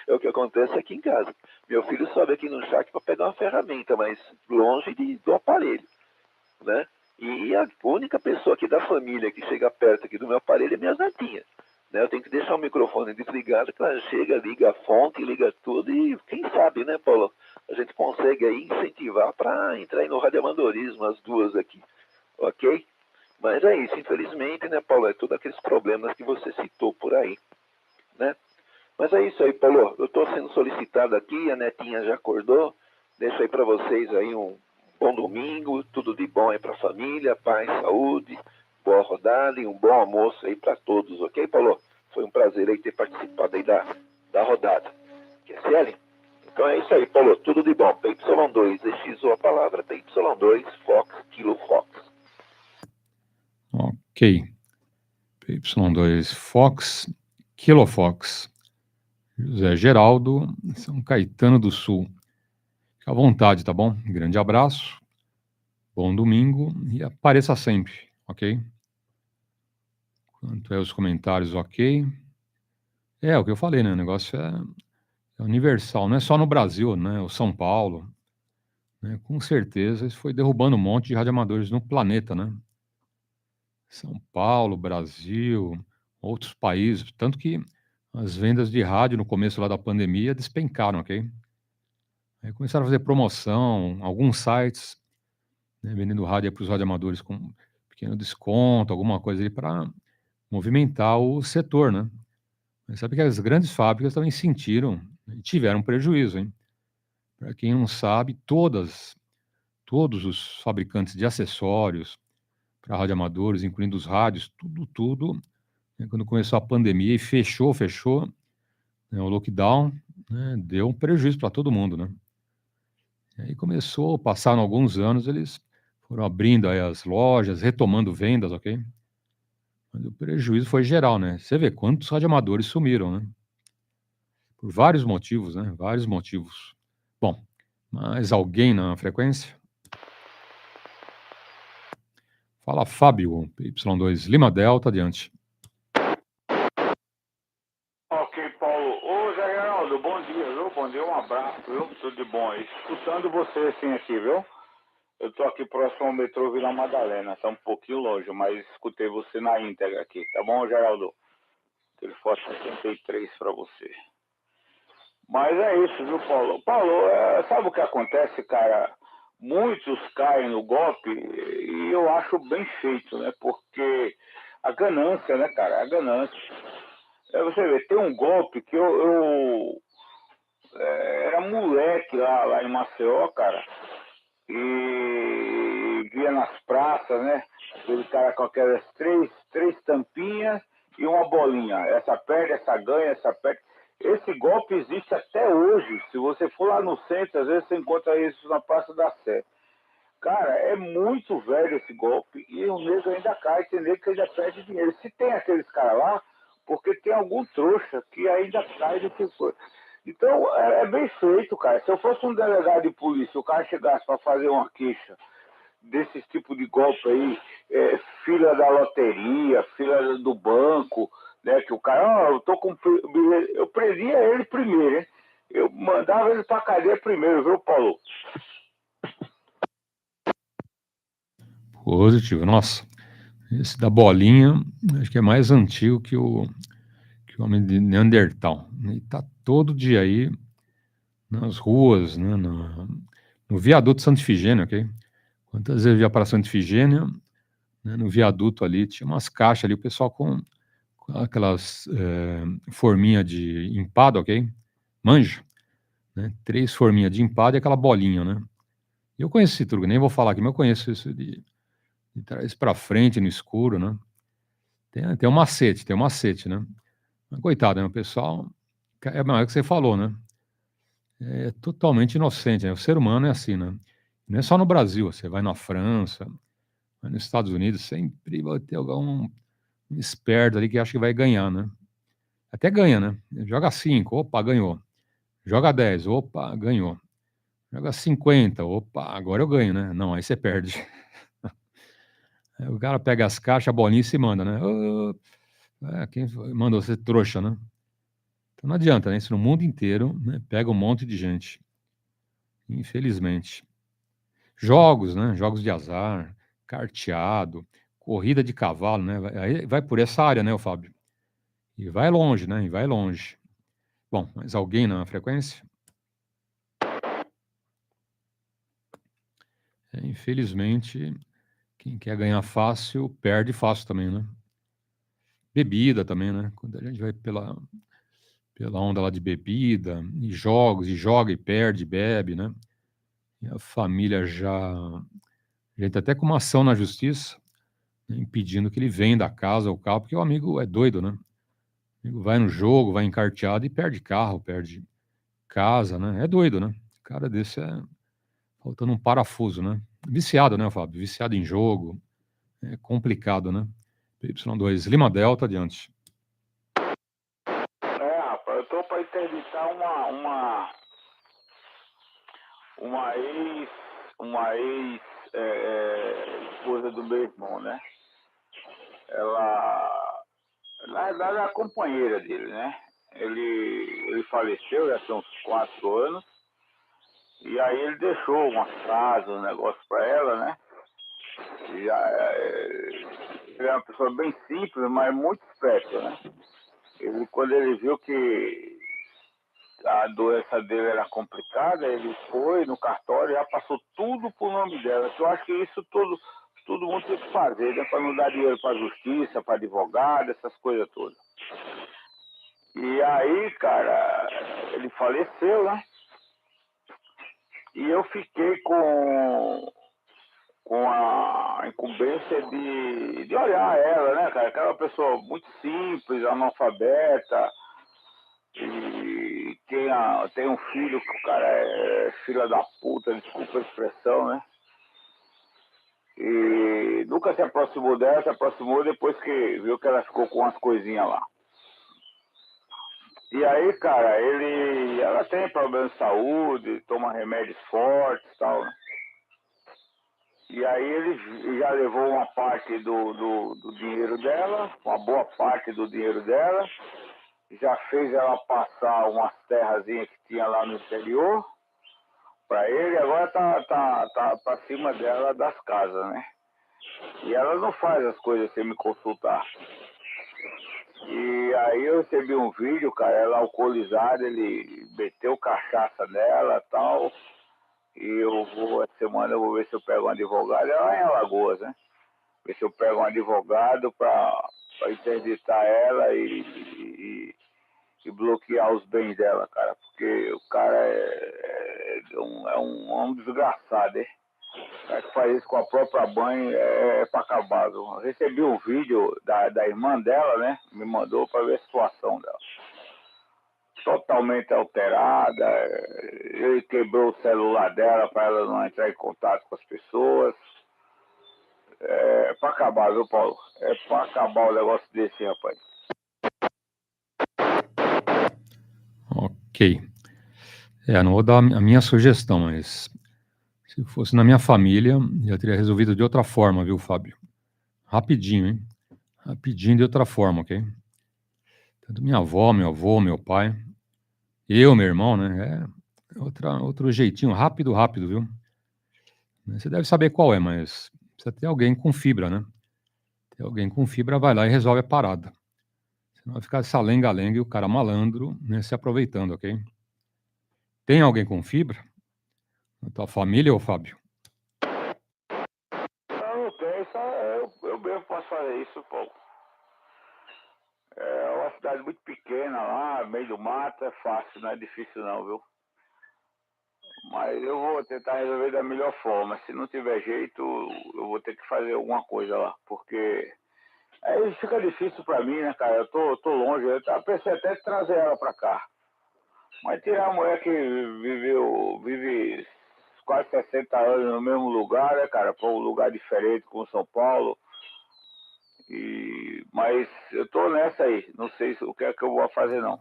É o que acontece aqui em casa. Meu filho sobe aqui no chat para pegar uma ferramenta, mas longe do aparelho, né? E a única pessoa aqui da família que chega perto aqui do meu aparelho é minhas netinhas. né? Eu tenho que deixar o microfone desligado, que ela chega, liga a fonte, liga tudo e quem sabe, né, Paulo? A gente consegue aí incentivar para entrar no radioamadorismo, as duas aqui, ok? Mas é isso, infelizmente, né, Paulo? É todos aqueles problemas que você citou por aí, né? Mas é isso aí, Paulo. Eu estou sendo solicitado aqui, a Netinha já acordou. Deixo aí para vocês aí um bom domingo, tudo de bom aí para a família, paz, saúde, boa rodada e um bom almoço aí para todos, ok, Paulo? Foi um prazer aí ter participado aí da rodada. QSL? Então é isso aí, Paulo. Tudo de bom. PY2, EXU a palavra, PY2, Fox, Kilo Fox. Ok. PY2 Fox, Kilo Fox. José Geraldo, São Caetano do Sul. Fica à vontade, tá bom? Grande abraço, bom domingo e apareça sempre, ok? Quanto aos comentários, ok. É o que eu falei, né? O negócio é universal, não é só no Brasil, né? O São Paulo, né? Com certeza isso foi derrubando um monte de radioamadores no planeta, né? São Paulo, Brasil, outros países, tanto que as vendas de rádio no começo lá da pandemia despencaram, ok? Aí começaram a fazer promoção, alguns sites, né, vendendo rádio para os radioamadores com pequeno desconto, alguma coisa ali para movimentar o setor, né? Mas sabe que as grandes fábricas também sentiram e tiveram prejuízo, hein? Para quem não sabe, todos os fabricantes de acessórios para radioamadores, incluindo os rádios, tudo, né, quando começou a pandemia e fechou, né, o lockdown, né, deu um prejuízo para todo mundo, né? E aí passaram alguns anos, eles foram abrindo aí as lojas, retomando vendas, ok? Mas o prejuízo foi geral, né? Você vê quantos radioamadores sumiram, né? Por vários motivos, né? Vários motivos. Bom, mais alguém na frequência? Fala, Fábio, Y2 Lima Delta, adiante. Ok, Paulo. Ô, Zé Geraldo, bom dia, viu? Bom dia, um abraço, viu? Tudo de bom aí. Escutando você sim aqui, viu? Eu tô aqui próximo ao metrô Vila Madalena, tá um pouquinho longe, mas escutei você na íntegra aqui, tá bom, Geraldo? Telefone 63 para você. Mas é isso, viu, Paulo? Paulo, sabe o que acontece, cara? Muitos caem no golpe e eu acho bem feito, né? Porque a ganância, né, cara? A ganância. Você vê, tem um golpe que eu era moleque lá em Maceió, cara, e via nas praças, né? Aquele cara com aquelas três tampinhas e uma bolinha. Essa perde, essa ganha, essa perde. Esse golpe existe até hoje. Se você for lá no centro, às vezes você encontra isso na Praça da Sé. Cara, é muito velho esse golpe e o nego ainda cai, tem nego que ainda perde dinheiro. Se tem aqueles caras lá, porque tem algum trouxa que ainda cai do que foi. Então, é bem feito, cara. Se eu fosse um delegado de polícia, o cara chegasse para fazer uma queixa desse tipo de golpe aí, fila da loteria, fila do banco, né? Que o cara, eu tô com bilhete, eu prendia ele primeiro, hein? Eu mandava ele pra cadeia primeiro, viu, Paulo? Positivo, nossa. Esse da bolinha, acho que é mais antigo que o homem de Neandertal. E tá todo dia aí nas ruas, né, no viaduto Santa Ifigênia, ok? Quantas vezes eu ia para Santa Ifigênia, né, no viaduto ali, tinha umas caixas ali, o pessoal com aquelas forminhas de empada, ok? Manja, né? 3 forminhas de empada e aquela bolinha, né? Eu conheço esse truque, nem vou falar aqui, mas eu conheço isso de trás para frente, no escuro, né? Tem um macete, né? Mas, coitado, né? O pessoal, é o que você falou, né? É totalmente inocente, né? O ser humano é assim, né? Não é só no Brasil, você vai na França, vai nos Estados Unidos, sempre vai ter algum esperto ali que acha que vai ganhar, né? Até ganha, né? Joga 5, opa, ganhou. Joga 10, opa, ganhou. Joga 50, opa, agora eu ganho, né? Não, aí você perde. Aí o cara pega as caixas, a bolinha e se manda, né? Ô, quem mandou ser trouxa, né? Então não adianta, né? Isso no mundo inteiro, né? Pega um monte de gente. Infelizmente. Jogos, né? Jogos de azar, carteado, corrida de cavalo, né? Aí vai por essa área, né, o Fábio? E vai longe, né? E vai longe. Bom, mas alguém na frequência? Infelizmente, quem quer ganhar fácil, perde fácil também, né? Bebida também, né? Quando a gente vai pela onda lá de bebida, e jogos, e joga, e perde, bebe, né? E a família já entra até com uma ação na justiça, né, impedindo que ele venda a casa ou o carro, porque o amigo é doido, né? O amigo vai no jogo, vai encarteado e perde carro, perde casa, né? É doido, né? O cara desse é faltando um parafuso, né? Viciado, né, Fábio? Viciado em jogo. É complicado, né? PY2, Lima Delta, adiante. Rapaz, eu tô pra interditar uma ex esposa do meu irmão, né? Ela, na verdade, é a companheira dele, né? Ele faleceu já tem uns 4 anos. E aí ele deixou umas casas, um negócio pra ela, né? E ele é uma pessoa bem simples, mas muito esperta, né? Quando ele viu que a doença dele era complicada, ele foi no cartório e já passou tudo pro nome dela. Eu acho que isso todo mundo tem que fazer, né? Para não dar dinheiro para justiça, para advogado, essas coisas todas. E aí, cara, ele faleceu, né? E eu fiquei com a incumbência de olhar ela, né, cara? Aquela pessoa muito simples, analfabeta, e tem um filho que o cara é filha da puta, desculpa a expressão, né? E nunca se aproximou dela, se aproximou depois que viu que ela ficou com umas coisinhas lá. E aí, cara, ela tem problemas de saúde, toma remédios fortes e tal, né? E aí ele já levou uma parte do dinheiro dela, uma boa parte do dinheiro dela, já fez ela passar umas terrazinhas que tinha lá no interior para ele, agora tá pra cima dela das casas, né? E ela não faz as coisas sem me consultar. E aí eu recebi um vídeo, cara, ela alcoolizada, ele meteu cachaça nela e tal. E essa semana eu vou ver se eu pego um advogado, ela é em Alagoas, né? Ver se eu pego um advogado para interditar ela e bloquear os bens dela, cara. Porque o cara é um desgraçado, hein? O cara que faz isso com a própria mãe é pra acabar, viu? Eu recebi um vídeo da irmã dela, né? Me mandou para ver a situação dela. Totalmente alterada, ele quebrou o celular dela para ela não entrar em contato com as pessoas. É pra acabar, viu, Paulo? É pra acabar o negócio desse, rapaz. Ok. Não vou dar a minha sugestão, mas se fosse na minha família, já teria resolvido de outra forma, viu, Fábio? Rapidinho, hein? Rapidinho de outra forma, ok? Tanto minha avó, meu avô, meu pai, eu, meu irmão, né? Outro jeitinho, rápido, viu? Você deve saber qual é, mas precisa ter alguém com fibra, né? Ter alguém com fibra vai lá e resolve a parada. Senão vai ficar essa lenga-lenga e o cara malandro, né, se aproveitando, ok? Tem alguém com fibra? Na tua família, ô Fábio? Não tem, só eu mesmo posso fazer isso, Paulo. É uma cidade muito pequena lá, meio do mato, é fácil, não é difícil não, viu? Mas eu vou tentar resolver da melhor forma. Se não tiver jeito, eu vou ter que fazer alguma coisa lá, porque aí fica difícil pra mim, né, cara? Eu tô longe, eu pensei até de trazer ela pra cá. Mas tirar a mulher que vive quase 60 anos no mesmo lugar, né, cara? Pra um lugar diferente com São Paulo. Mas eu tô nessa aí, não sei o que é que eu vou fazer não.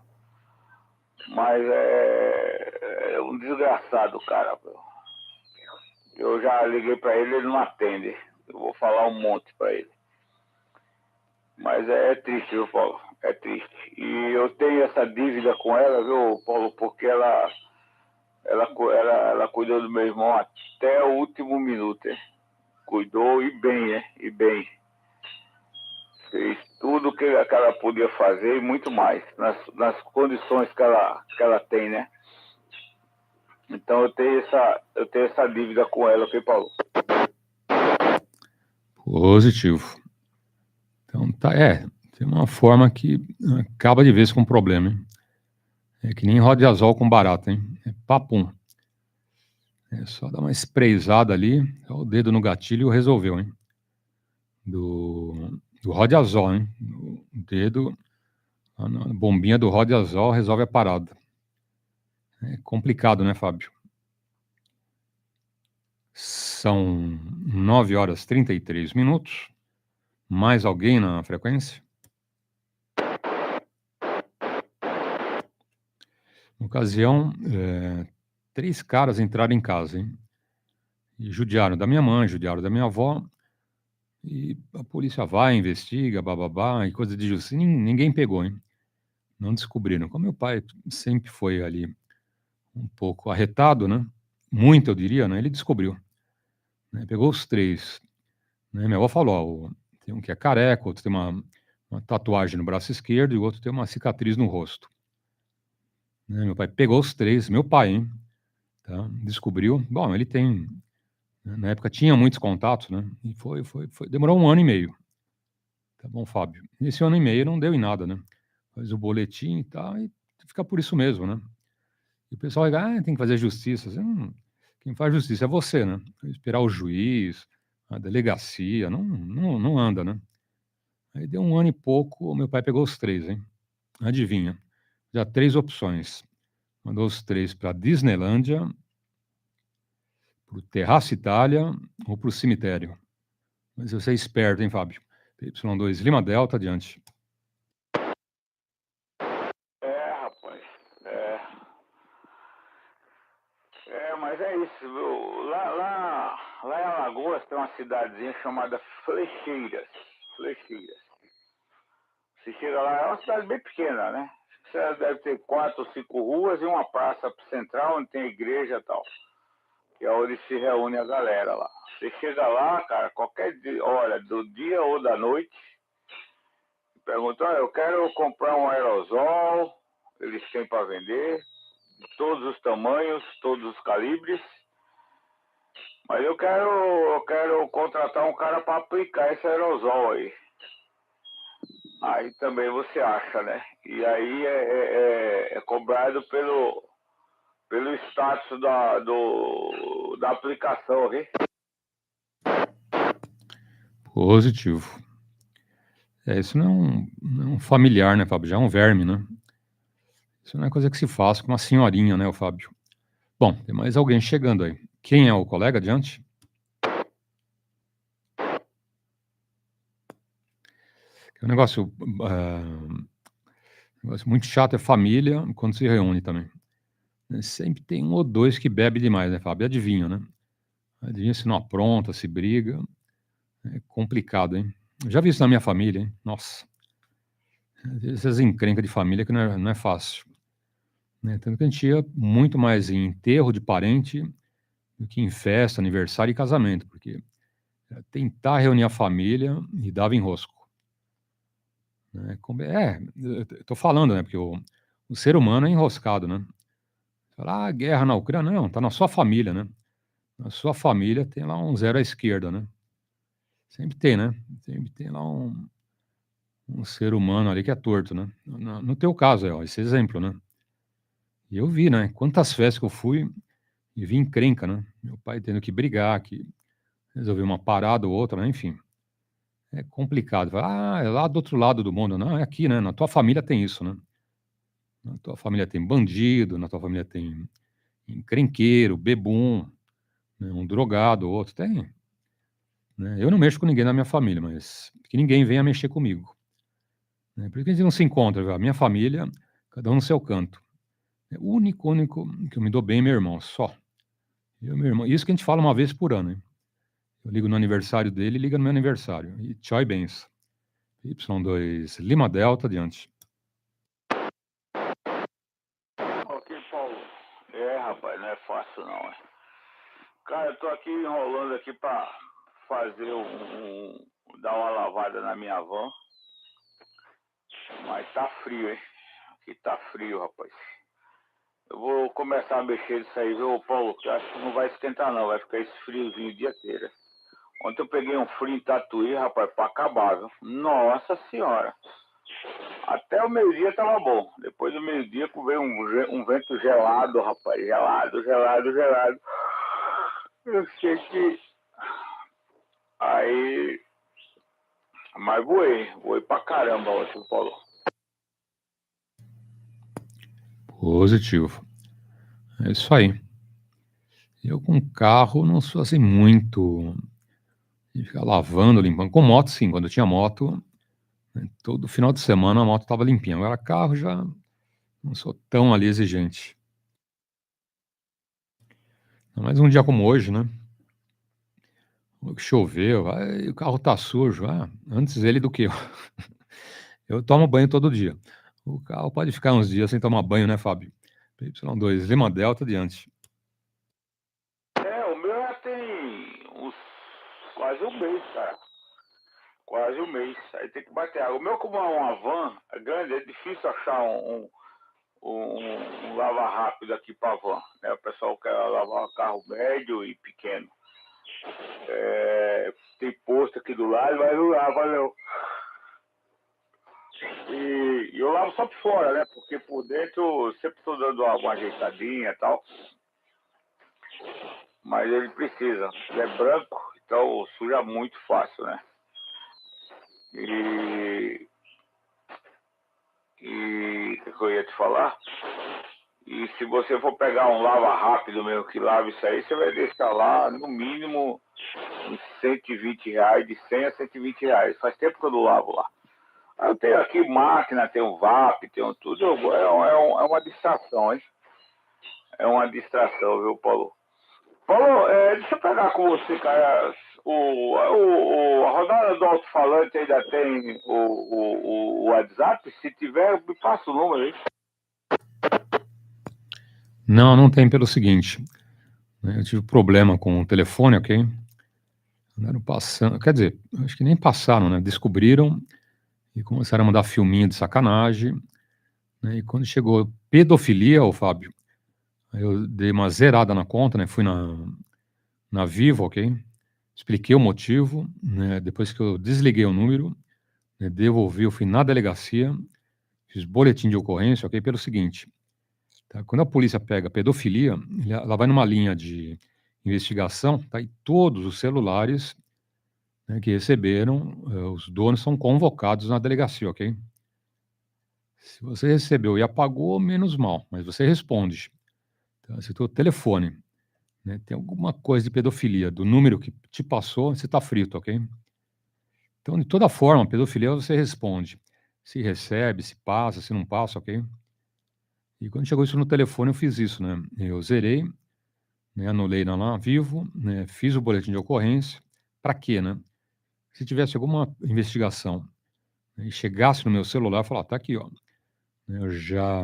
Mas é um desgraçado, cara. Eu já liguei pra ele não atende. Eu vou falar um monte pra ele. Mas é triste, viu, Paulo? É triste. E eu tenho essa dívida com ela, viu, Paulo? Porque ela cuidou do meu irmão até o último minuto, hein? Cuidou e bem, né? E bem. Fez tudo que ela podia fazer e muito mais, nas condições que ela tem, né? Então eu tenho essa dívida com ela, ok, Paulo? Positivo. Então tá, tem uma forma que acaba de vez com problema, hein? É que nem rodiazol com barata, hein? É papum. É só dar uma sprayzada ali, o dedo no gatilho resolveu, hein? Do rodiazol, hein? O dedo, a bombinha do rodiazol resolve a parada. É complicado, né, Fábio? São 9 horas e 33 minutos. Mais alguém na frequência? Na ocasião, 3 caras entraram em casa, hein? E judiaram da minha mãe, judiaram da minha avó. E a polícia vai, investiga, bababá, e coisa de justiça. Ninguém pegou, hein? Não descobriram. Como meu pai sempre foi ali um pouco arretado, né? Muito, eu diria, né? Ele descobriu. Né? Pegou os 3. Né? Minha avó falou, ó, tem um que é careca, outro tem uma tatuagem no braço esquerdo e o outro tem uma cicatriz no rosto. Né? Meu pai pegou os 3, meu pai, hein? Tá? Descobriu. Bom, ele tem, né? Na época tinha muitos contatos, né? E demorou 1 ano e meio. Tá bom, Fábio. Nesse 1 ano e meio não deu em nada, né? Faz o boletim e tal, e fica por isso mesmo, né? E o pessoal vai, tem que fazer justiça. Quem faz justiça é você, né? Esperar o juiz, a delegacia, não anda, né? Aí deu 1 ano e pouco, o meu pai pegou os 3, hein? Adivinha? Já 3 opções. Mandou os 3 para Disneylândia, para o Terraço Itália ou para o cemitério. Mas você é esperto, hein, Fábio? PY2 Lima Delta, adiante. Rapaz. Mas é isso, viu? Lá em Alagoas tem uma cidadezinha chamada Flecheiras. Você chega lá, é uma cidade bem pequena, né? Você deve ter 4 ou 5 ruas e uma praça central onde tem igreja e tal. Que é onde se reúne a galera lá. Você chega lá, cara, qualquer hora do dia ou da noite, pergunta, eu quero comprar um aerosol, eles têm para vender, de todos os tamanhos, todos os calibres, mas eu quero contratar um cara para aplicar esse aerosol aí. Aí também você acha, né? E aí é cobrado pelo status da aplicação, ok? Positivo. Isso não é um familiar, né, Fábio? Já é um verme, né? Isso não é coisa que se faz com uma senhorinha, né, o Fábio? Bom, tem mais alguém chegando aí. Quem é o colega adiante? Um negócio muito chato é família quando se reúne também. Sempre tem 1 ou 2 que bebe demais, né, Fábio? Adivinha, né? Adivinha se não apronta, se briga. É complicado, hein? Eu já vi isso na minha família, hein? Nossa. Essas encrencas de família que não é fácil. Né? Tanto que a gente ia muito mais em enterro de parente do que em festa, aniversário e casamento, porque tentar reunir a família e dava enrosco. Né? Eu tô falando, né? Porque o ser humano é enroscado, né? Fala, guerra na Ucrânia, não, tá na sua família, né? Na sua família tem lá um 0 à esquerda, né? Sempre tem, né? Sempre tem lá um ser humano ali que é torto, né? No teu caso, ó, esse exemplo, né? E eu vi, né? Quantas festas que eu fui e vi encrenca, né? Meu pai tendo que brigar, que resolver uma parada ou outra, né? Enfim. É complicado. Fala, é lá do outro lado do mundo. Não, é aqui, né? Na tua família tem isso, né? Na tua família tem bandido, na tua família tem encrenqueiro, bebum, né? Um drogado, outro. Tem. Né? Eu não mexo com ninguém na minha família, mas que ninguém venha mexer comigo. Né? Por que a gente não se encontra? Viu? A minha família, cada um no seu canto. O único que eu me dou bem é meu irmão, só. Eu e meu irmão. Isso que a gente fala uma vez por ano, hein? Eu ligo no aniversário dele e liga no meu aniversário. E tchau e benção. Y2 Lima Delta, adiante. Ok, Paulo. Rapaz, não é fácil não, é. Cara, eu tô aqui enrolando aqui pra fazer dar uma lavada na minha van. Mas tá frio, hein? Aqui tá frio, rapaz. Eu vou começar a mexer nisso aí, viu, Paulo? Que eu acho que não vai esquentar, não. Vai ficar esse friozinho o dia inteiro. Ontem eu peguei um frio em Tatuí, rapaz, pra acabar, viu? Nossa Senhora. Até o meio-dia tava bom. Depois do meio-dia veio um vento gelado, rapaz. Gelado, gelado, gelado. Eu sei que... Aí... Mas voei pra caramba ontem, Paulo. Positivo. É isso aí. Eu com carro não sou assim muito de ficar lavando, limpando. Com moto, sim. Quando eu tinha moto, né, todo final de semana a moto estava limpinha. Agora carro já não sou tão ali exigente. Mas um dia como hoje, né? Choveu, o carro tá sujo. Antes ele do que eu. Eu tomo banho todo dia. O carro pode ficar uns dias sem tomar banho, né, Fábio? PY2, Lima Delta, adiante. O meu já tem quase um mês, cara. Quase um mês. Aí tem que bater água. O meu, como é uma van, é grande, é difícil achar um lava rápido aqui pra van. Né? O pessoal quer lavar carro médio e pequeno. Tem posto aqui do lado, mas não lava, não. E eu lavo só por fora, né? Porque por dentro eu sempre estou dando uma ajeitadinha e tal. Mas ele precisa. Ele é branco, então suja muito fácil, né? E o que eu ia te falar? E se você for pegar um lava rápido mesmo que lava isso aí, você vai deixar lá no mínimo uns R$120, de 100 a R$120. Faz tempo que eu não lavo lá. Eu tenho aqui máquina, tenho VAP, tenho tudo. É uma distração, hein? É uma distração, viu, Paulo? Paulo, deixa eu pegar com você, cara. A rodada do alto-falante ainda tem o WhatsApp? Se tiver, me passa o número aí. Não tem pelo seguinte. Eu tive problema com o telefone, ok? Andaram passando, quer dizer, acho que nem passaram, né? Descobriram e começaram a mandar filminho de sacanagem. Né? E quando chegou pedofilia, ô Fábio, aí eu dei uma zerada na conta, né? Fui na Vivo, ok? Expliquei o motivo, né? Depois que eu desliguei o número, né? Devolvi, eu fui na delegacia, fiz boletim de ocorrência, ok? Pelo seguinte, tá? Quando a polícia pega pedofilia, ela vai numa linha de investigação, tá? E todos os celulares, né, que receberam, os donos são convocados na delegacia, ok? Se você recebeu e apagou, menos mal, mas você responde. Tá? Se o teu telefone, né, tem alguma coisa de pedofilia do número que te passou, você está frito, ok? Então, de toda forma, pedofilia você responde. Se recebe, se passa, se não passa, ok? E quando chegou isso no telefone, eu fiz isso, né? Eu zerei, né, anulei na Vivo, né, fiz o boletim de ocorrência. Para quê, né? Se tivesse alguma investigação, né, e chegasse no meu celular, falar, tá aqui, ó. Eu já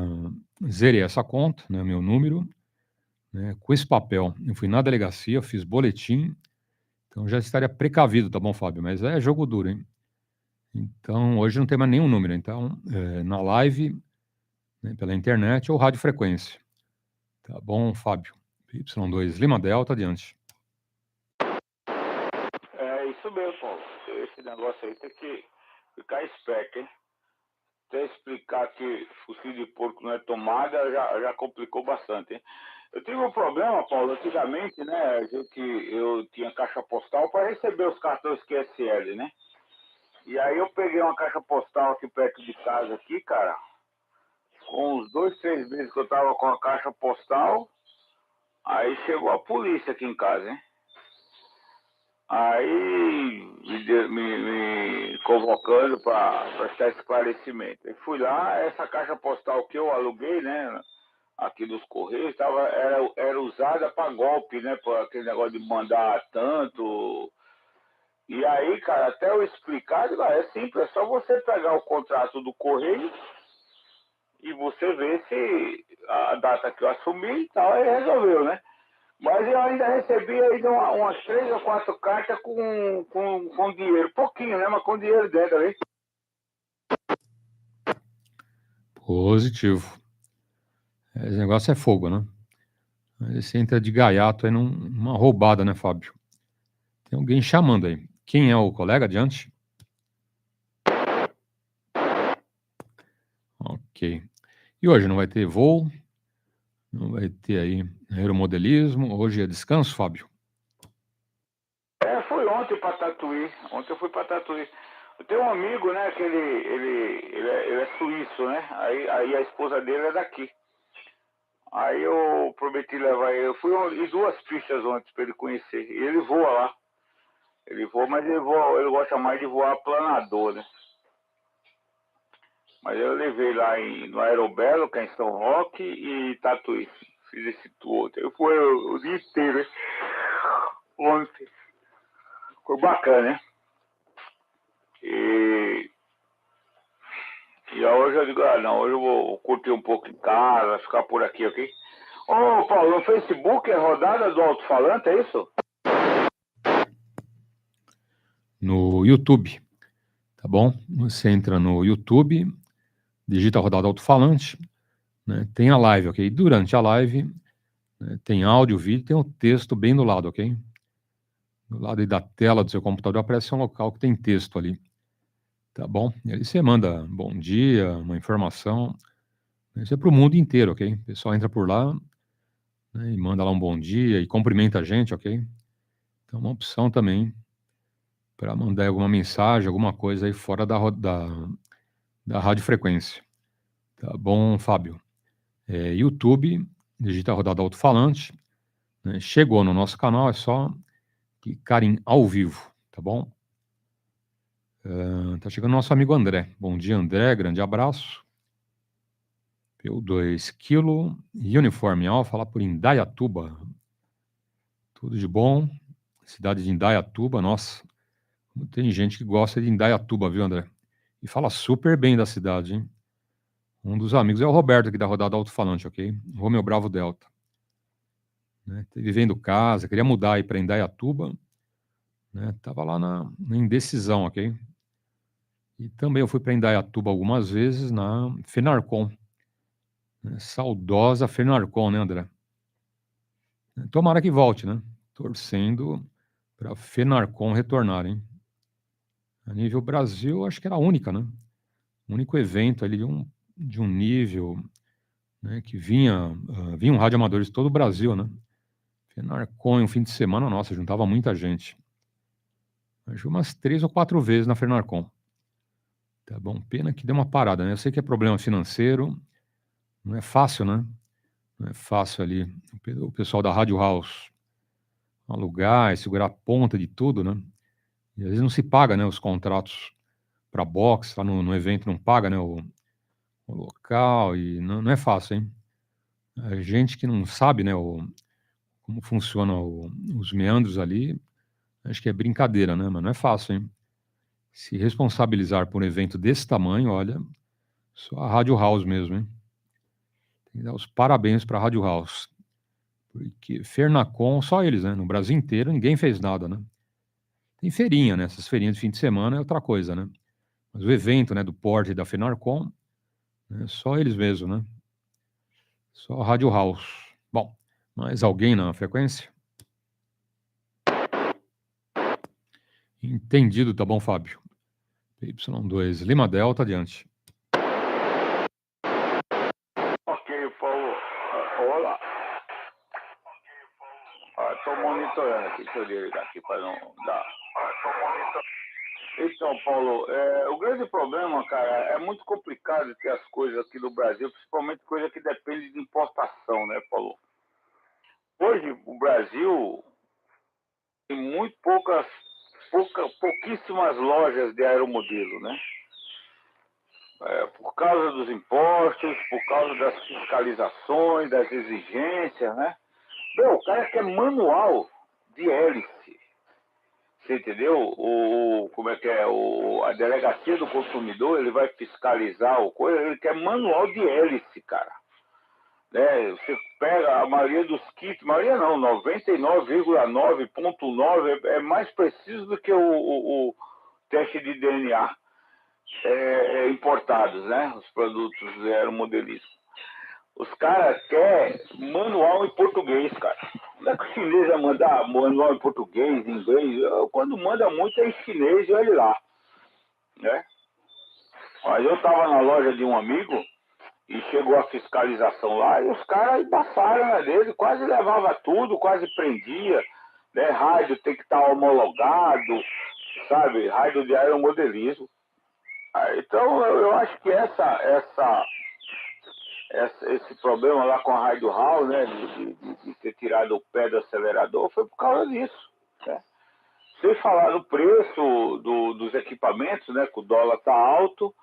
zerei essa conta, né, meu número, né, com esse papel. Eu fui na delegacia, fiz boletim, então já estaria precavido, tá bom, Fábio? Mas é jogo duro, hein? Então, hoje não tem mais nenhum número. Então, na live, né, pela internet ou radiofrequência. Tá bom, Fábio? Y2 Lima Delta, adiante. É isso mesmo, Paulo. Esse negócio aí tem que ficar esperto, hein? Até explicar que focinho de porco não é tomada já complicou bastante, hein? Eu tive um problema, Paulo, antigamente, né? Eu tinha caixa postal para receber os cartões QSL, né? E aí eu peguei uma caixa postal aqui perto de casa, aqui, cara. Com uns 2, 3 meses que eu tava com a caixa postal, aí chegou a polícia aqui em casa, hein? Aí me convocando para prestar esclarecimento. Eu fui lá, essa caixa postal que eu aluguei, né? Aqui dos Correios, era usada para golpe, né? Para aquele negócio de mandar tanto. E aí, cara, até eu explicar, é simples, é só você pegar o contrato do Correio e você ver se a data que eu assumi e tal, aí resolveu, né? Mas eu ainda recebi ainda umas 3 ou 4 cartas com dinheiro, pouquinho, né? Mas com dinheiro dentro, né? Positivo. Esse negócio é fogo, né? Aí você entra de gaiato aí numa roubada, né, Fábio? Tem alguém chamando aí. Quem é o colega adiante? Ok. E hoje não vai ter voo, não vai ter aí aeromodelismo. Hoje é descanso, Fábio? Fui ontem para Tatuí. Ontem eu fui para Tatuí. Eu tenho um amigo, né, que ele é suíço, né? Aí a esposa dele é daqui. Aí eu prometi levar ele. Eu fui em 2 pistas ontem para ele conhecer. E ele voa lá. Ele voa, mas ele gosta mais de voar planador, né? Mas eu levei lá no Aerobelo, que é em São Roque, e Tatuí. Fiz esse tour ontem. Eu fui o dia inteiro, hein? Ontem. Foi bacana, né? E hoje eu digo, não, hoje eu vou curtir um pouco em casa, ficar por aqui, ok? Ô, Paulo, no Facebook é Rodada do Alto-Falante, é isso? No YouTube, tá bom? Você entra no YouTube, digita Rodada Alto-Falante, né? Tem a live, ok? Durante a live, né, tem áudio, vídeo, tem o texto bem do lado, ok? Do lado aí da tela do seu computador aparece um local que tem texto ali, tá bom? E aí você manda bom dia, uma informação, isso é para o mundo inteiro, ok? O pessoal entra por lá, né, e manda lá um bom dia e cumprimenta a gente, ok? Então, uma opção também para mandar alguma mensagem, alguma coisa aí fora da radiofrequência. Tá bom, Fábio? YouTube, digita Rodada Alto-Falante, né? Chegou no nosso canal, é só clicar em ao vivo, tá bom? Tá chegando nosso amigo André. Bom dia, André, grande abraço. PY2EXU, Uniforme Alfa, lá por Indaiatuba. Tudo de bom. Cidade de Indaiatuba, nossa. Tem gente que gosta de Indaiatuba, viu, André? E fala super bem da cidade, hein? Um dos amigos é o Roberto, aqui da Rodada Alto-Falante, ok? Romeu Bravo Delta. Né? Vivendo casa, queria mudar aí para Indaiatuba, né? Tava lá na indecisão, ok? E também eu fui para Indaiatuba algumas vezes na Fenarcon. Né? Saudosa Fenarcon, né, André? Tomara que volte, né? Torcendo para a Fenarcon retornar, hein? A nível Brasil, acho que era a única, né? O único evento ali de um nível, né, que vinham radioamadores de todo o Brasil, né? Fenarcon, um fim de semana, nossa, juntava muita gente. Acho umas 3 ou 4 vezes na Fenarcon. Tá bom, pena que deu uma parada, né? Eu sei que é problema financeiro, não é fácil, né? Não é fácil ali o pessoal da Rádio House alugar e segurar a ponta de tudo, né? E às vezes não se paga, né, os contratos para box, lá no evento não paga, né, o local, e não é fácil, hein? A gente que não sabe, né, como funcionam os meandros ali, acho que é brincadeira, né? Mas não é fácil, hein? Se responsabilizar por um evento desse tamanho, olha, só a Rádio House mesmo, hein? Tem que dar os parabéns para a Rádio House. Porque Fernacon, só eles, né? No Brasil inteiro, ninguém fez nada, né? Tem feirinha, né? Essas feirinhas de fim de semana é outra coisa, né? Mas o evento, né, do porte da Fenarcon, né, só eles mesmo, né? Só a Rádio House. Bom, mais alguém na frequência? Entendido, tá bom, Fábio? PY2, Lima Delta, adiante. Ok, Paulo. Olá. Estou monitorando aqui, deixa eu desligar aqui para não dar. Então, Paulo, o grande problema, cara, é muito complicado ter as coisas aqui no Brasil, principalmente coisa que depende de importação, né, Paulo? Hoje, o Brasil tem muito pouquíssimas lojas de aeromodelo, né? Por causa dos impostos, por causa das fiscalizações, das exigências, né? Meu, o cara quer manual de hélice. Você entendeu? Como é que é? A delegacia do consumidor, ele vai fiscalizar o coisa, ele quer manual de hélice, cara. Né? Você pega a maioria dos kits, maioria não, 99,9,9 é mais preciso do que o teste de DNA. importados, né? Os produtos aeromodelismo. Os caras querem manual em português, cara. Não é que o chinês vai mandar manual em português, em inglês. Quando manda muito é em chinês, olha lá. Né? Mas eu tava na loja de um amigo e chegou a fiscalização lá e os caras embaçaram na dele, quase levava tudo, quase prendia. Né? Rádio tem que estar homologado, sabe? Rádio de aeromodelismo. Então eu acho que esse problema lá com a Rádio Hall, né, de ter tirado o pé do acelerador, foi por causa disso. Né? Sem falar no preço dos equipamentos, né, que o dólar está alto,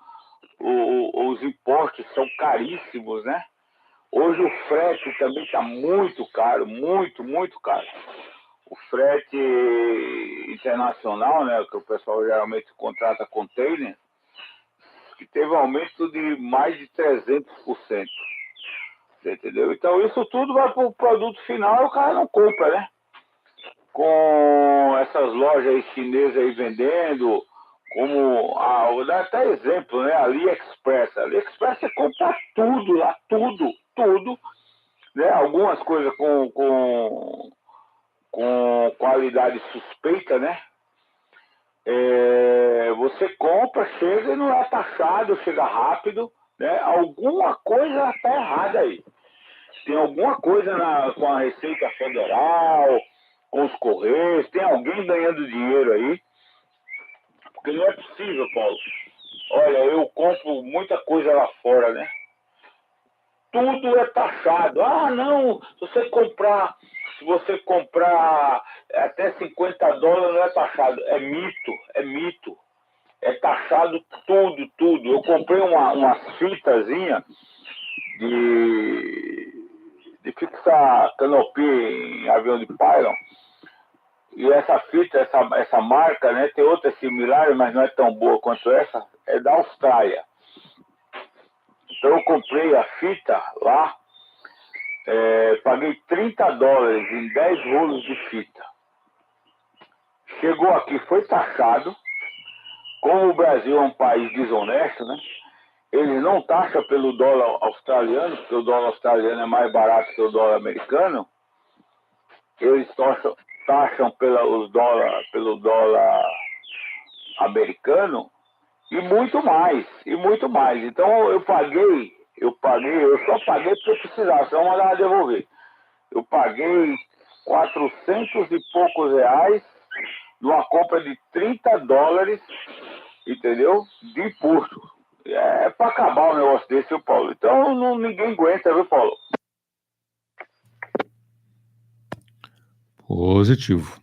os impostos são caríssimos, né? Hoje o frete também está muito caro, muito, muito caro. O frete internacional, né, que o pessoal geralmente contrata container, que teve um aumento de mais de 300%. Você entendeu? Então isso tudo vai para o produto final e o cara não compra, né? Com essas lojas aí chinesas aí vendendo, como, vou dar até exemplo, né? AliExpress. AliExpress você compra tudo lá, tudo. Né? Algumas coisas com qualidade suspeita, né? Você compra, chega e não é taxado, chega rápido, né? Alguma coisa está errada aí. Tem alguma coisa com a Receita Federal, com os Correios, tem alguém ganhando dinheiro aí. Porque não é possível, Paulo. Olha, eu compro muita coisa lá fora, né? Tudo é taxado. Não, se você comprar até $50 não é taxado. É mito. É taxado tudo. Eu comprei umas fitazinhas de fixar canopy em avião de pylon. E essa fita, essa marca, né, tem outra similar, mas não é tão boa quanto essa, é da Austrália. Então eu comprei a fita lá, paguei $30 em 10 rolos de fita. Chegou aqui, foi taxado. Como o Brasil é um país desonesto, né? Eles não taxam pelo dólar australiano, porque o dólar australiano é mais barato que o dólar americano. Eles taxam pelo dólar americano e muito mais. Então eu só paguei porque eu precisava, senão eu mandava devolver. Eu paguei 400 e poucos reais numa compra de $30, entendeu? De imposto. É para acabar um negócio desse, viu, Paulo? Então ninguém aguenta, viu, Paulo? Positivo.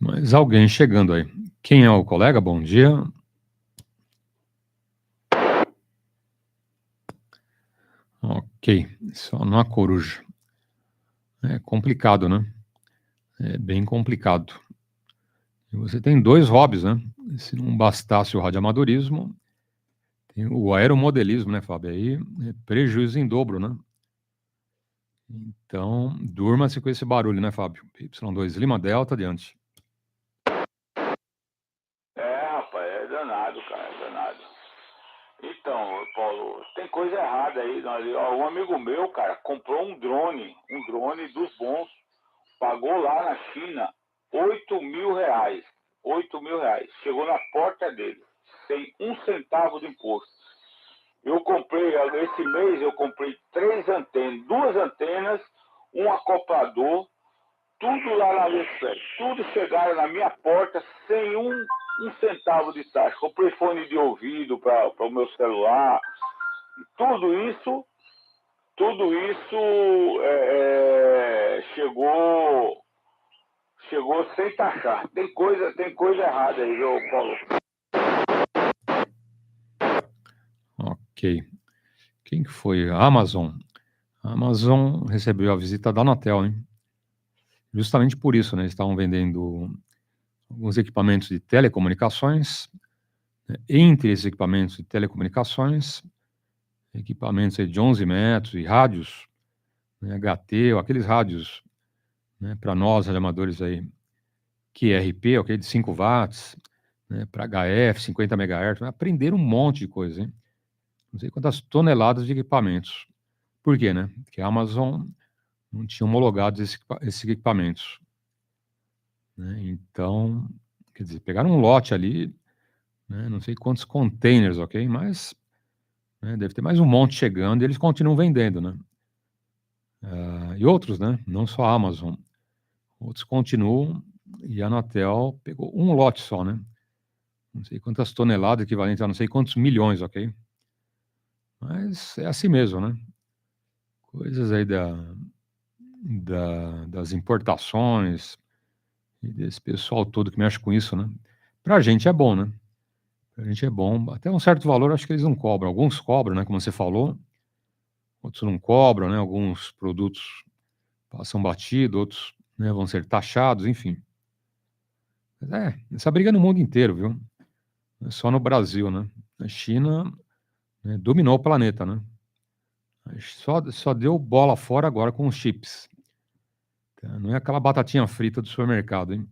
Mas alguém chegando aí. Quem é o colega? Bom dia. Ok, só na coruja. É complicado, né? É bem complicado. E você tem 2 hobbies, né? Se não bastasse o radioamadorismo, tem o aeromodelismo, né, Fábio? Aí é prejuízo em dobro, né? Então, durma-se com esse barulho, né, Fábio? Y2 Lima Delta, adiante. Rapaz, é danado, cara, é danado. Então, Paulo, tem coisa errada aí. Um amigo meu, cara, comprou um drone dos bons, pagou lá na China R$8.000. Chegou na porta dele, sem um centavo de imposto. Esse mês eu comprei 2 antenas, um acoplador, tudo lá na AliExpress. Tudo chegaram na minha porta sem um centavo de taxa. Comprei fone de ouvido para o meu celular. Tudo isso chegou sem taxar. Tem coisa errada aí, viu, Paulo? Ok. Quem que foi? A Amazon. A Amazon recebeu a visita da Anatel, hein? Justamente por isso, né? Eles estavam vendendo alguns equipamentos de telecomunicações. Entre esses equipamentos de telecomunicações, equipamentos aí de 11 metros e rádios, né, HT, ou aqueles rádios, né, para nós, radioamadores aí, QRP, ok, de 5 watts, né, para HF, 50 MHz, aprenderam um monte de coisa, hein? Não sei quantas toneladas de equipamentos. Por quê, né? Porque a Amazon não tinha homologado esses equipamentos, né? Então, quer dizer, pegaram um lote ali, né, não sei quantos containers, ok? Mas, né, deve ter mais um monte chegando e eles continuam vendendo, né? E outros, né? Não só a Amazon. Outros continuam e a Anatel pegou um lote só, né? Não sei quantas toneladas, equivalente a não sei quantos milhões, ok? Mas é assim mesmo, né? Coisas aí das importações e desse pessoal todo que mexe com isso, né? Pra gente é bom, né? Pra gente é bom. Até um certo valor, acho que eles não cobram. Alguns cobram, né? Como você falou. Outros não cobram, né? Alguns produtos passam batido, outros, né, vão ser taxados, enfim. Mas essa briga no mundo inteiro, viu? Não é só no Brasil, né? A China, né, dominou o planeta, né? Só deu bola fora agora com os chips. Tá? Não é aquela batatinha frita do supermercado, hein?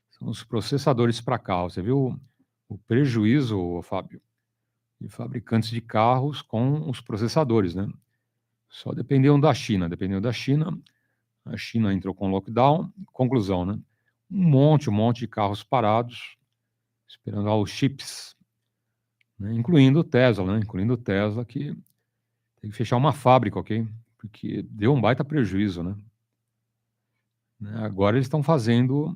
São os processadores para carro. Você viu o prejuízo, Fábio, de fabricantes de carros com os processadores, né? Só dependiam da China. Dependendo da China, a China entrou com lockdown. Conclusão, né? Um monte de carros parados, esperando lá os chips, né? Incluindo o Tesla, né? Incluindo o Tesla, que tem que fechar uma fábrica, ok? Porque deu um baita prejuízo, né? Agora eles estão fazendo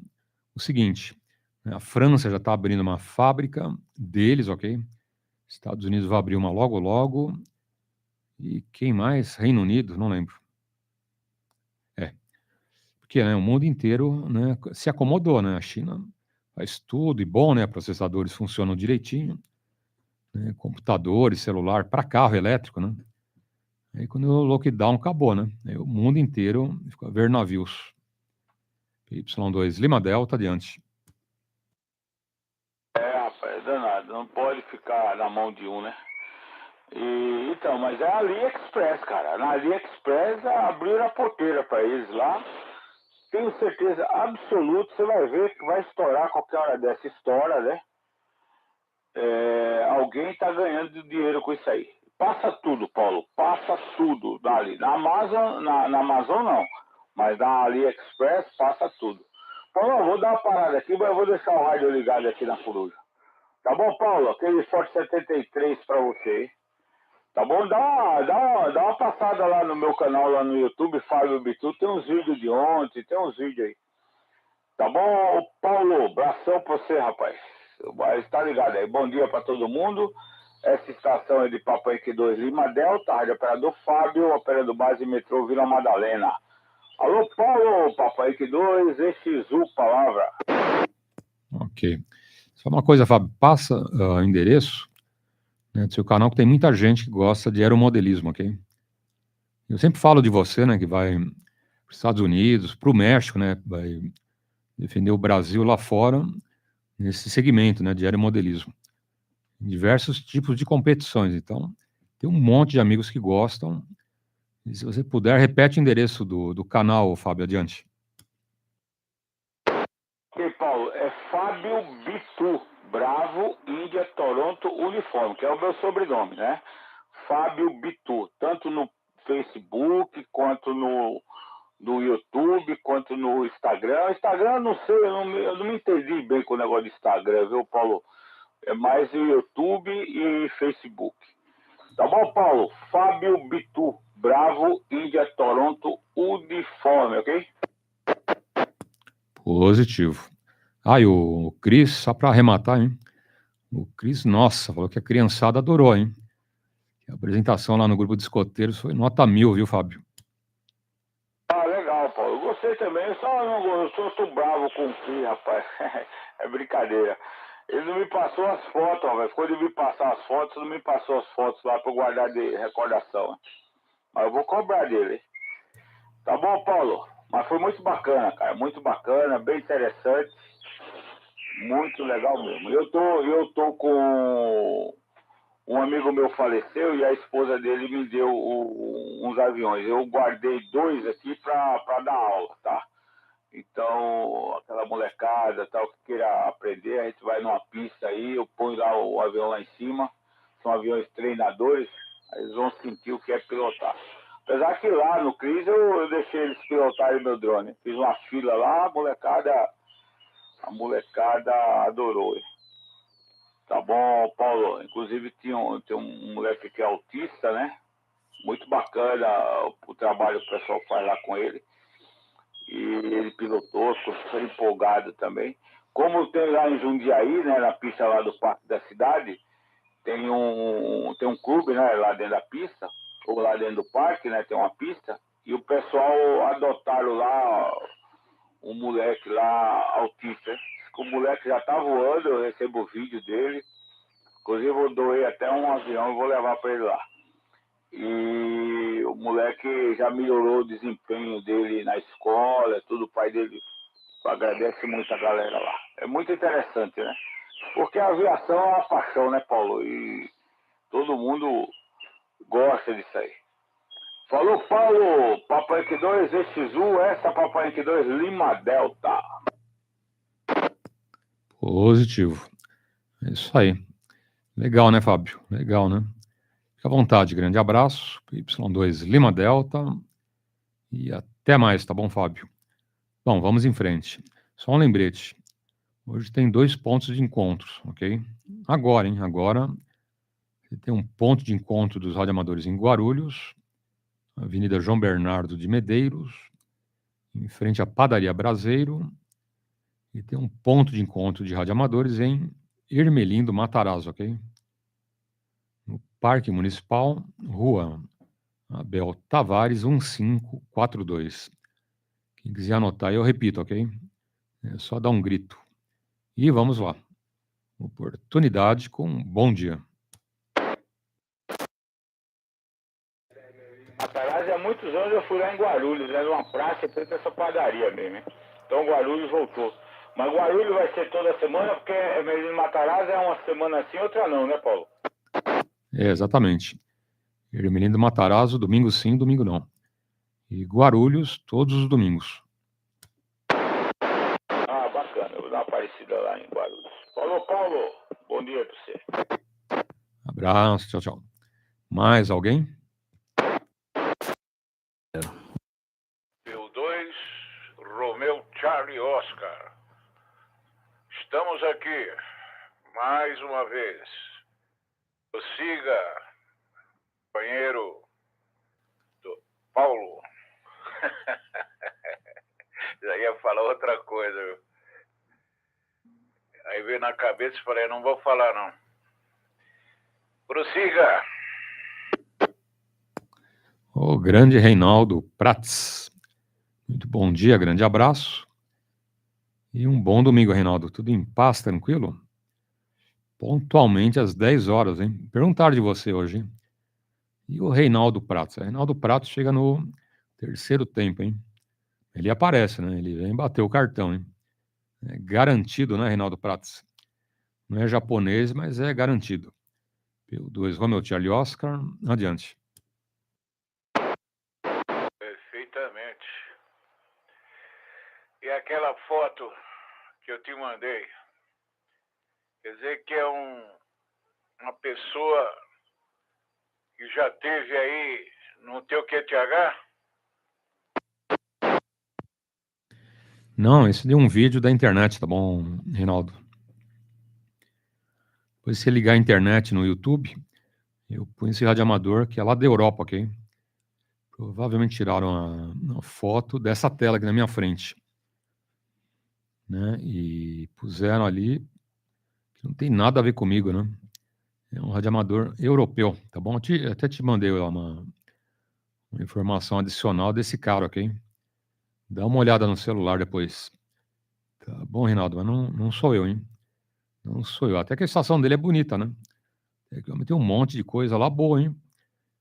o seguinte, né? A França já está abrindo uma fábrica deles, ok? Estados Unidos vai abrir uma logo logo. E quem mais? Reino Unido, não lembro. Porque, né, o mundo inteiro, né, se acomodou, né? A China faz tudo e bom, né? Processadores funcionam direitinho, né? Computadores, celular, para carro elétrico, né? Aí quando o lockdown acabou, né? Aí o mundo inteiro ficou a ver navios. PY2 Lima Delta adiante. Rapaz, é danado. Não pode ficar na mão de um, né? Então, mas é a AliExpress, cara. Na AliExpress abriram a porteira para eles lá. Tenho certeza absoluta, você vai ver que vai estourar qualquer hora dessa. Estoura, né? Alguém está ganhando dinheiro com isso aí. Passa tudo, Paulo. Passa tudo dali. Na Amazon, na Amazon não. Mas na AliExpress passa tudo. Paulo, eu vou dar uma parada aqui, mas eu vou deixar o rádio ligado aqui na coruja. Tá bom, Paulo? Aquele Forte 73 para você, hein? Tá bom? Dá uma passada lá no meu canal, lá no YouTube, Fábio Bitu. Tem uns vídeos de ontem, tem uns vídeos aí. Tá bom, Paulo? Abração pra você, rapaz. Mas tá ligado aí. Bom dia pra todo mundo. Essa estação é de Papai PY2 Lima Delta, Rádio Operador Fábio, operador base metrô Vila Madalena. Alô, Paulo, Papai PY2EXU, palavra. Ok. Só uma coisa, Fábio, passa o endereço, né, do seu canal, que tem muita gente que gosta de aeromodelismo, ok? Eu sempre falo de você, né, que vai para os Estados Unidos, para o México, né, vai defender o Brasil lá fora, nesse segmento, né, de aeromodelismo. Diversos tipos de competições. Então, tem um monte de amigos que gostam. E se você puder, repete o endereço do canal, Fábio, adiante. Ok, Paulo, é Fábio Bitu, Bravo, Índia, Toronto, Uniforme, que é o meu sobrenome, né? Fábio Bitu, tanto no Facebook, quanto no YouTube, quanto no Instagram. Instagram, não sei, eu não me entendi bem com o negócio de Instagram, viu, Paulo? É mais o YouTube e Facebook. Tá bom, Paulo? Fábio Bitu, Bravo, Índia, Toronto, Uniforme, ok? Positivo. E o Cris, só para arrematar, hein? O Cris, nossa, falou que a criançada adorou, hein? A apresentação lá no grupo de escoteiros foi nota 1000, viu, Fábio? Legal, Paulo. Eu gostei também. Eu sou tão bravo com o Cris, rapaz. É brincadeira. Ele não me passou as fotos, rapaz. Quando ele me passar as fotos, não me passou as fotos lá para guardar de recordação. Mas eu vou cobrar dele. Tá bom, Paulo? Mas foi muito bacana, cara. Muito bacana, bem interessante. Muito legal mesmo. Eu tô com um amigo meu faleceu e a esposa dele me deu uns aviões. Eu guardei 2 aqui para dar aula, tá? Então, aquela molecada tal, que queira aprender, a gente vai numa pista aí, eu ponho lá o avião lá em cima, são aviões treinadores, aí eles vão sentir o que é pilotar. Apesar que lá no CRIS eu deixei eles pilotarem meu drone. Fiz uma fila lá, a molecada adorou. Tá bom, Paulo? Inclusive tem um moleque que é autista, né? Muito bacana o trabalho que o pessoal faz lá com ele. E ele pilotou, ficou super empolgado também. Como tem lá em Jundiaí, né, na pista lá do Parque da Cidade, tem um clube, né, lá dentro da pista, ou lá dentro do parque, né, tem uma pista, e o pessoal adotaram lá um moleque lá autista. O moleque já tá voando, eu recebo o vídeo dele. Inclusive eu doei até um avião e vou levar para ele lá. E o moleque já melhorou o desempenho dele na escola, tudo. O pai dele agradece muito a galera lá. É muito interessante, né? Porque a aviação é uma paixão, né, Paulo? E todo mundo gosta disso aí. Falou, Paulo. Papai PY2EXU, essa Papai PY2 Lima Delta. Positivo. É isso aí. Legal, né, Fábio? Legal, né? Fica à vontade. Grande abraço. PY2 Lima Delta. E até mais, tá bom, Fábio? Bom, vamos em frente. Só um lembrete. Hoje tem 2 pontos de encontros, ok? Agora, hein? Agora tem um ponto de encontro dos radioamadores em Guarulhos, Avenida João Bernardo de Medeiros, em frente à Padaria Braseiro, e tem um ponto de encontro de radioamadores em Ermelindo, Matarazzo, ok? No Parque Municipal, Rua Abel Tavares, 1542. Quem quiser anotar, eu repito, ok? É só dar um grito. E vamos lá. Oportunidade com bom dia. Matarazzo, há muitos anos eu fui lá em Guarulhos, era uma praça frente a essa padaria mesmo, hein? Então Guarulhos voltou. Mas Guarulhos vai ser toda semana, porque Ermelino Matarazzo é uma semana assim, outra não, né, Paulo? É, exatamente. Ermelino Matarazzo, domingo sim, domingo não. E Guarulhos, todos os domingos. Ah, bacana. Eu vou dar uma aparecida lá em Guarulhos. Falou, Paulo. Bom dia pra você. Abraço, tchau, tchau. Mais alguém? PY2, Romeu Charlie Oscar. Estamos aqui, mais uma vez. Prossiga, companheiro do Paulo. Já ia falar outra coisa, viu? Aí veio na cabeça e falei, não vou falar não. Prossiga. O grande Reinaldo Prats. Muito bom dia, grande abraço. E um bom domingo, Reinaldo. Tudo em paz, tranquilo? Pontualmente às 10 horas, hein? Perguntaram de você hoje, hein? E o Reinaldo Prats? O Reinaldo Prats chega no terceiro tempo, hein? Ele aparece, né? Ele vem bater o cartão, hein? É garantido, né, Reinaldo Prats? Não é japonês, mas é garantido. PY2 Romeo Charlie Oscar, adiante. Perfeitamente. E aquela foto que eu te mandei, quer dizer que é uma pessoa que já teve aí no teu QTH? Não, esse é um vídeo da internet, tá bom, Reinaldo? Depois você ligar a internet no YouTube, eu pus esse radioamador que é lá da Europa, ok? Provavelmente tiraram a foto dessa tela aqui na minha frente, né? E puseram ali, que não tem nada a ver comigo, né? É um radioamador europeu, tá bom? Até te mandei lá uma informação adicional desse cara, ok? Dá uma olhada no celular depois. Tá bom, Reinaldo? Mas não sou eu, hein? Não sou eu. Até que a estação dele é bonita, né? Tem um monte de coisa lá boa, hein?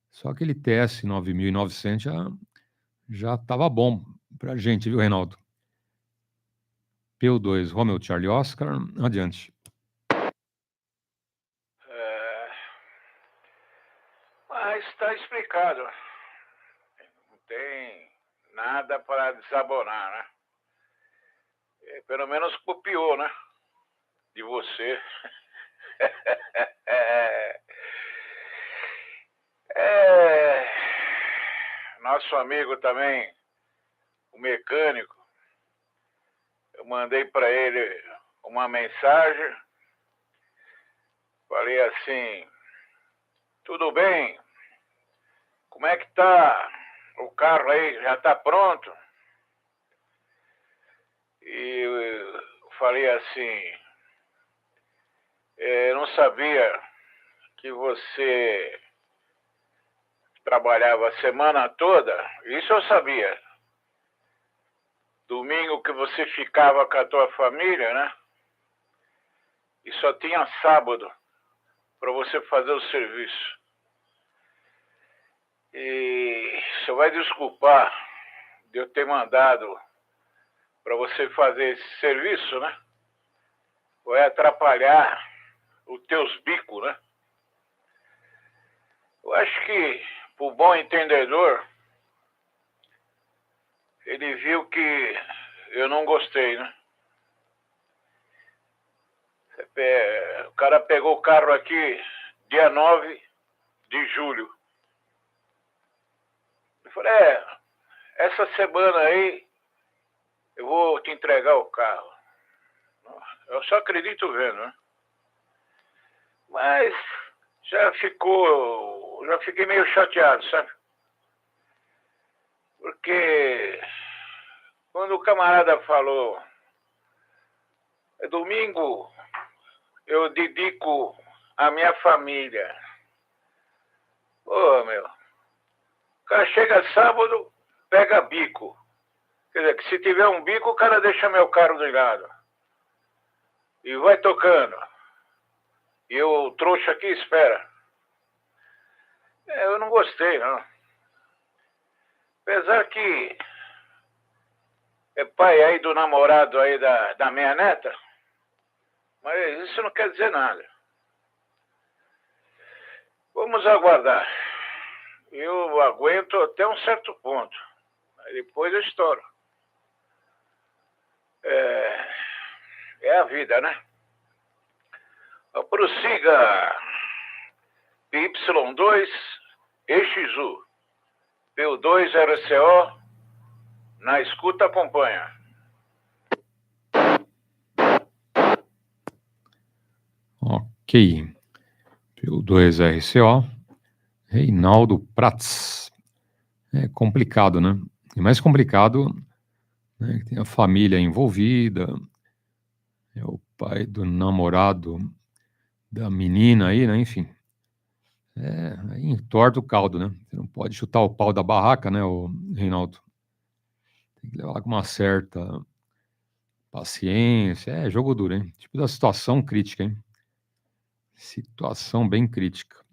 Só aquele TS 9900 já estava bom pra gente, viu, Reinaldo? PY2 Romeo Charlie Oscar, adiante. Mas está explicado. Não tem nada para desabonar, né? Pelo menos copiou, né? De você. Nosso amigo também, o mecânico, eu mandei para ele uma mensagem, falei assim, tudo bem, como é que tá o carro aí, já tá pronto? E eu falei assim, eu não sabia que você trabalhava a semana toda, isso eu sabia. Domingo que você ficava com a tua família, né? E só tinha sábado para você fazer o serviço. E você vai desculpar de eu ter mandado para você fazer esse serviço, né? Vai atrapalhar os teus bicos, né? Eu acho que, por bom entendedor, ele viu que eu não gostei, né? O cara pegou o carro aqui dia 9 de julho. Eu falei, essa semana aí eu vou te entregar o carro. Eu só acredito vendo, né? Mas já fiquei meio chateado, sabe? Porque quando o camarada falou, domingo eu dedico à minha família. Ô, meu, o cara chega sábado, pega bico. Quer dizer, que se tiver um bico, o cara deixa meu carro de lado. E vai tocando. E o trouxa aqui espera. Eu não gostei, não. Apesar que é pai aí do namorado aí da minha neta, mas isso não quer dizer nada. Vamos aguardar. Eu aguento até um certo ponto. Aí depois eu estouro. É a vida, né? Prossiga PY2EXU, PY2EXU, na escuta acompanha. Ok. PY2RCO, Reinaldo Prats. É complicado, né? E mais complicado, né, que tem a família envolvida, é o pai do namorado da menina aí, né? Enfim. Aí entorta o caldo, né? Você não pode chutar o pau da barraca, né, o Reinaldo? Tem que levar com uma certa paciência. É jogo duro, hein? Tipo da situação crítica, hein? Situação bem crítica.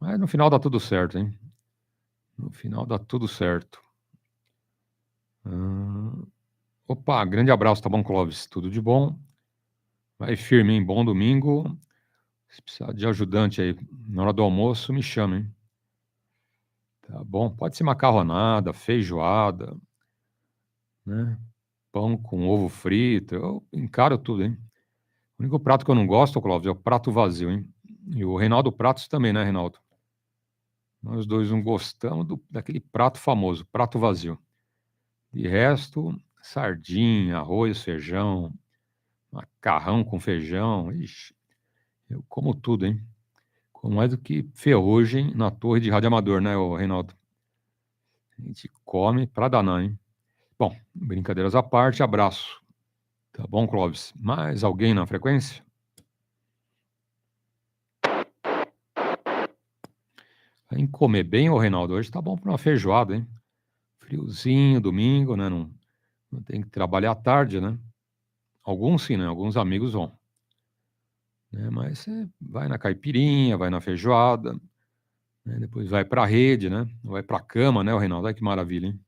Mas no final dá tudo certo, hein? No final dá tudo certo. Opa, grande abraço, tá bom, Clóvis? Tudo de bom? Vai firme, hein? Bom domingo. Se precisar de ajudante aí na hora do almoço, me chama, hein? Tá bom? Pode ser macarronada, feijoada, né? Pão com ovo frito. Eu encaro tudo, hein? O único prato que eu não gosto, Clóvis, é o prato vazio, hein? E o Reinaldo Pratos também, né, Reinaldo? Nós dois não gostamos daquele prato famoso, prato vazio. De resto, sardinha, arroz, feijão, macarrão com feijão. Ixi, eu como tudo, hein? Com mais do que ferrugem na torre de radioamador, né, ô Reinaldo? A gente come pra danar, hein? Bom, brincadeiras à parte, abraço. Tá bom, Clóvis? Mais alguém na frequência? Em comer bem, ô Reinaldo, hoje tá bom pra uma feijoada, hein? Friozinho, domingo, né? Não tem que trabalhar à tarde, né? Alguns sim, né? Alguns amigos vão. Né? Mas você vai na caipirinha, vai na feijoada, né? Depois vai pra rede, né? Vai pra cama, né, o Reinaldo? Olha que maravilha, hein?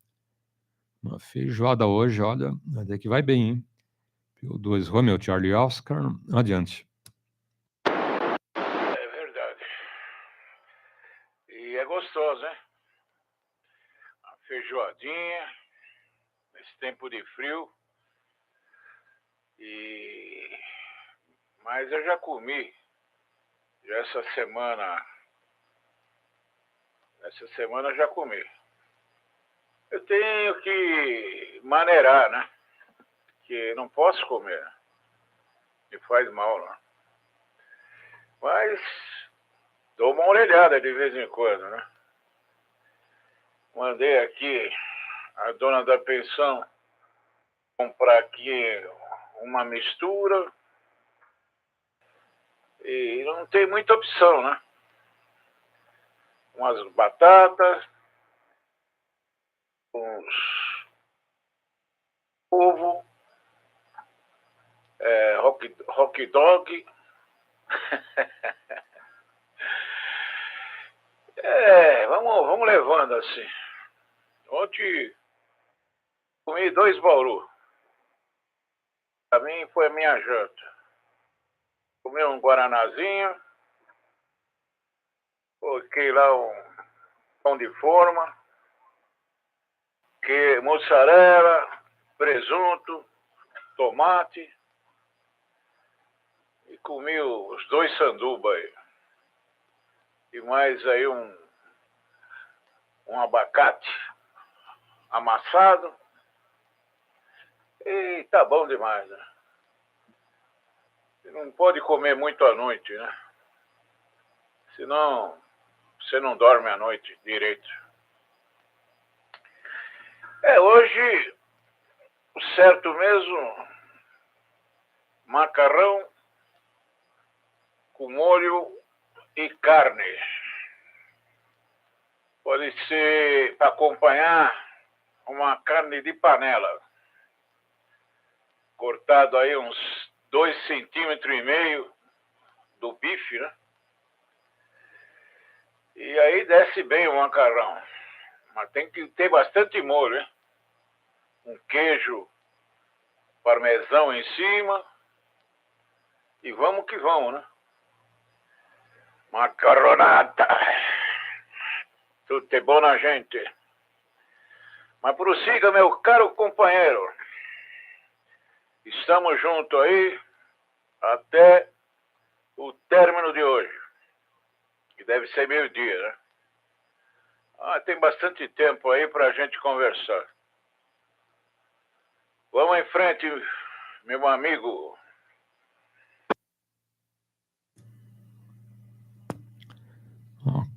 Uma feijoada hoje, olha, até que vai bem, hein? PY2 Romeo, Charlie Oscar, adiante. É verdade. E é gostoso, hein? A feijoadinha, nesse tempo de frio. Mas eu já comi, já essa semana eu já comi. Eu tenho que maneirar, né? Que não posso comer, me faz mal, né? Mas dou uma orelhada de vez em quando, né? Mandei aqui a dona da pensão comprar aqui uma mistura e não tem muita opção, né? Umas batatas, uns ovo, hot dog. Vamos levando assim. Ontem comi 2 bauru. Pra mim foi a minha janta. Comi um guaranazinho, coloquei lá um pão de forma, que mussarela, presunto, tomate e comi os 2 sanduba aí. E mais aí um abacate amassado. E tá bom demais, né? Você não pode comer muito à noite, né? Senão você não dorme à noite direito. Hoje o certo mesmo, macarrão com molho e carne. Pode ser para acompanhar uma carne de panela. Cortado aí uns 2,5 centímetros do bife, né? E aí desce bem o macarrão. Mas tem que ter bastante molho, hein? Um queijo parmesão em cima. E vamos que vamos, né? Macarronata. Tudo é bom na gente. Mas prossiga, meu caro companheiro. Estamos juntos aí até o término de hoje. Que deve ser meio-dia, né? Tem bastante tempo aí pra gente conversar. Vamos em frente, meu amigo.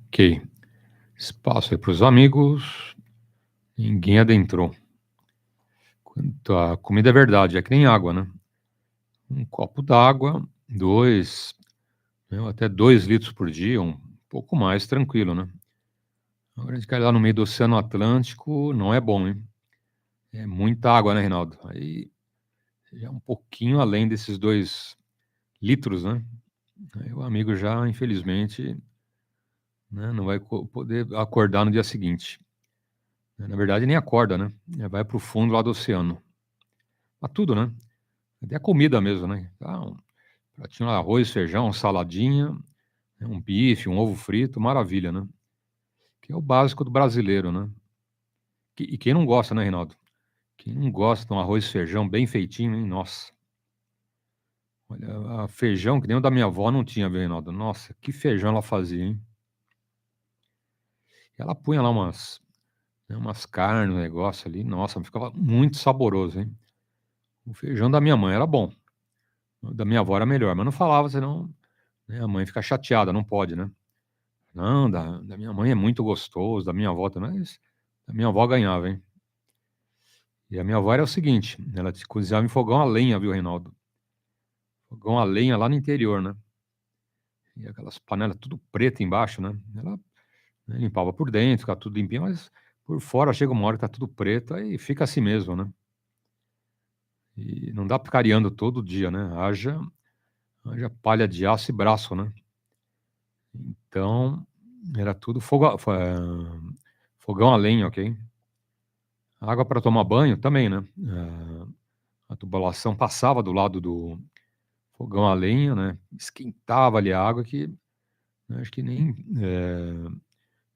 Ok. Espaço aí para os amigos. Ninguém adentrou. Quanto à comida é verdade, é que nem água, né? Um copo d'água, 2, até 2 litros por dia, um pouco mais, tranquilo, né? Agora a gente cai lá no meio do Oceano Atlântico, não é bom, hein? É muita água, né, Reinaldo? Aí já é um pouquinho além desses 2 litros, né? Aí o amigo já, infelizmente, né, não vai poder acordar no dia seguinte. Na verdade, nem acorda, né? Vai para o fundo lá do oceano. Mas tudo, né? Até a comida mesmo, né? Pratinho de arroz, feijão, saladinha, um bife, um ovo frito, maravilha, né? Que é o básico do brasileiro, né? E quem não gosta, né, Reinaldo? Quem não gosta de um arroz e feijão bem feitinho, hein? Nossa. Olha, feijão que nem o da minha avó não tinha, viu, Reinaldo? Nossa, que feijão ela fazia, hein? Ela punha lá umas carnes, um negócio ali. Nossa, ficava muito saboroso, hein? O feijão da minha mãe era bom. O da minha avó era melhor, mas não falava, senão, né, a mãe fica chateada, não pode, né? Não, da minha mãe é muito gostoso, da minha avó também, mas da minha avó ganhava, hein? E a minha avó era o seguinte, ela cozinhava em fogão a lenha, viu, Reinaldo? Fogão a lenha lá no interior, né? E aquelas panelas tudo preta embaixo, né? Ela, né, limpava por dentro, ficava tudo limpinho, mas por fora chega uma hora que tá tudo preto, aí fica assim mesmo, né? E não dá pra ficar areando todo dia, né? Haja palha de aço e braço, né? Então, era tudo fogão a lenha, ok? Água para tomar banho também, né? A tubulação passava do lado do fogão a lenha, né? Esquentava ali a água que, né, acho que nem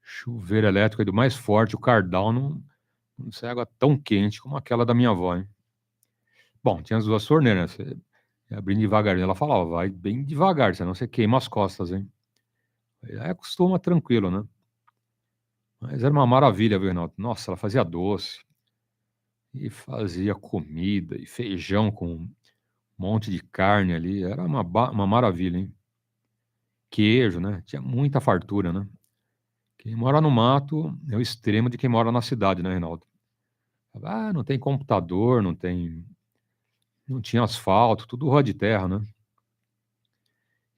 chuveiro elétrico aí do mais forte, o Cardal, não sai água tão quente como aquela da minha avó, hein? Bom, tinha as 2 torneiras, né, você ia abrindo devagarinho. Ela falava: "Vai bem devagar, senão você queima as costas, hein". Aí acostuma tranquilo, né. Mas era uma maravilha, viu, Reinaldo. Nossa, ela fazia doce, e fazia comida, e feijão com um monte de carne ali, era uma maravilha, hein. Queijo, né, tinha muita fartura, né. Quem mora no mato é o extremo de quem mora na cidade, né, Reinaldo. "Ah, não tem computador, não tinha asfalto, tudo rua de terra", né.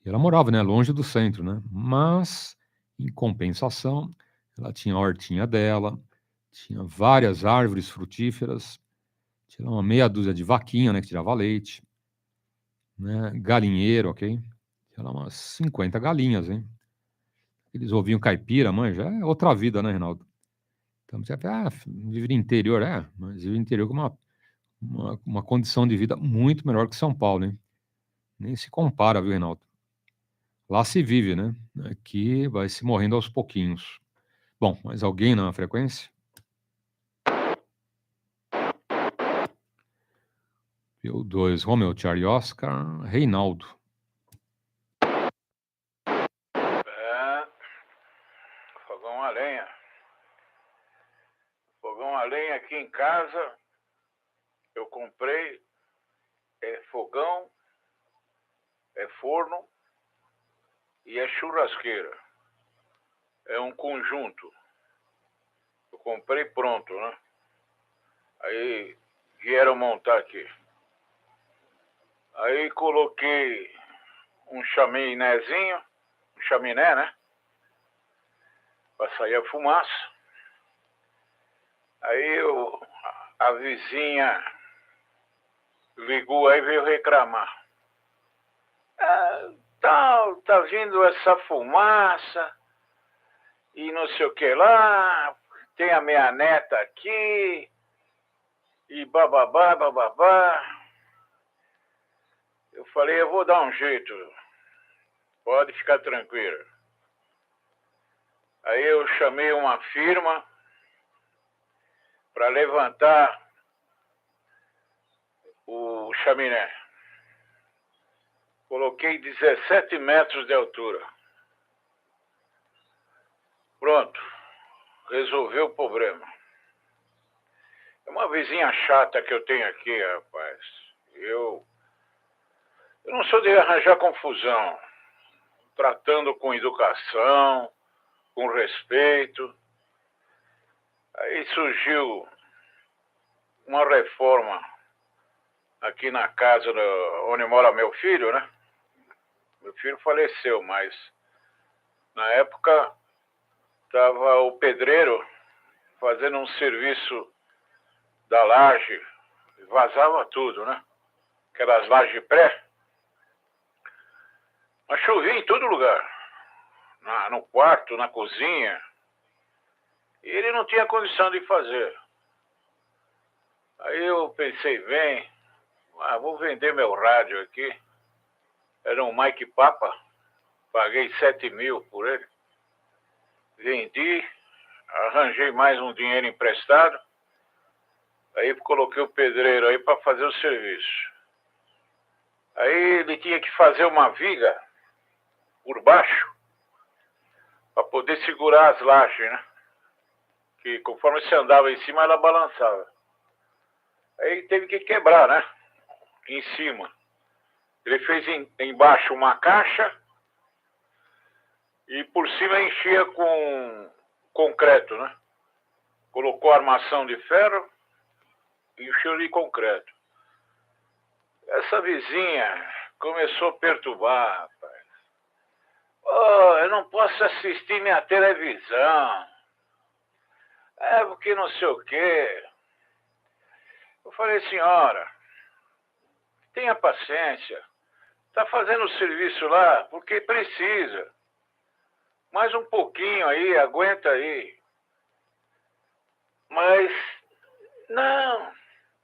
E ela morava, né, longe do centro, né, mas, em compensação, ela tinha a hortinha dela, tinha várias árvores frutíferas, tinha uma meia dúzia de vaquinha, né, que tirava leite, né, galinheiro, ok. Tinha lá umas 50 galinhas, hein. Aqueles ovinhos caipira, manja, é outra vida, né, Reinaldo. Então você fala: "Ah, vive no interior", é, mas vive no interior com uma condição de vida muito melhor que São Paulo, hein. Nem se compara, viu, Reinaldo. Lá se vive, né, aqui vai se morrendo aos pouquinhos. Bom, mais alguém na frequência? PY2EXU, Romeo, Charlie, Oscar, Reinaldo. É, fogão a lenha. Fogão a lenha aqui em casa, eu comprei, fogão, forno e churrasqueira. É um conjunto. Eu comprei pronto, né? Aí vieram montar aqui. Aí coloquei um chaminézinho, um chaminé, né? Pra sair a fumaça. Aí a vizinha ligou aí e veio reclamar. Ah, tá vindo essa fumaça e não sei o que lá, tem a minha neta aqui e bababá, bababá. Eu falei, eu vou dar um jeito, pode ficar tranquilo. Aí eu chamei uma firma para levantar o chaminé. Coloquei 17 metros de altura. Pronto, resolveu o problema. É uma vizinha chata que eu tenho aqui, rapaz. Eu não sou de arranjar confusão. Tratando com educação, com respeito. Aí surgiu uma reforma aqui na casa onde mora meu filho, né? Meu filho faleceu, mas na época estava o pedreiro fazendo um serviço da laje, vazava tudo, né? Aquelas lajes pré. Mas chovia em todo lugar. No quarto, na cozinha. E ele não tinha condição de fazer. Aí eu pensei, vou vender meu rádio aqui. Era um Mike Papa. Paguei 7 mil por ele. Vendi. Arranjei mais um dinheiro emprestado. Aí coloquei o pedreiro aí para fazer o serviço. Aí ele tinha que fazer uma viga por baixo para poder segurar as lajes, né? Que conforme você andava em cima, ela balançava. Aí teve que quebrar, né? Em cima. Ele fez embaixo uma caixa e por cima enchia com concreto, né? Colocou armação de ferro e encheu de concreto. Essa vizinha começou a perturbar, rapaz. Oh, eu não posso assistir minha televisão. É porque não sei o quê. Eu falei, senhora, tenha paciência. Está fazendo o serviço lá porque precisa. Mais um pouquinho aí, aguenta aí. Mas, não,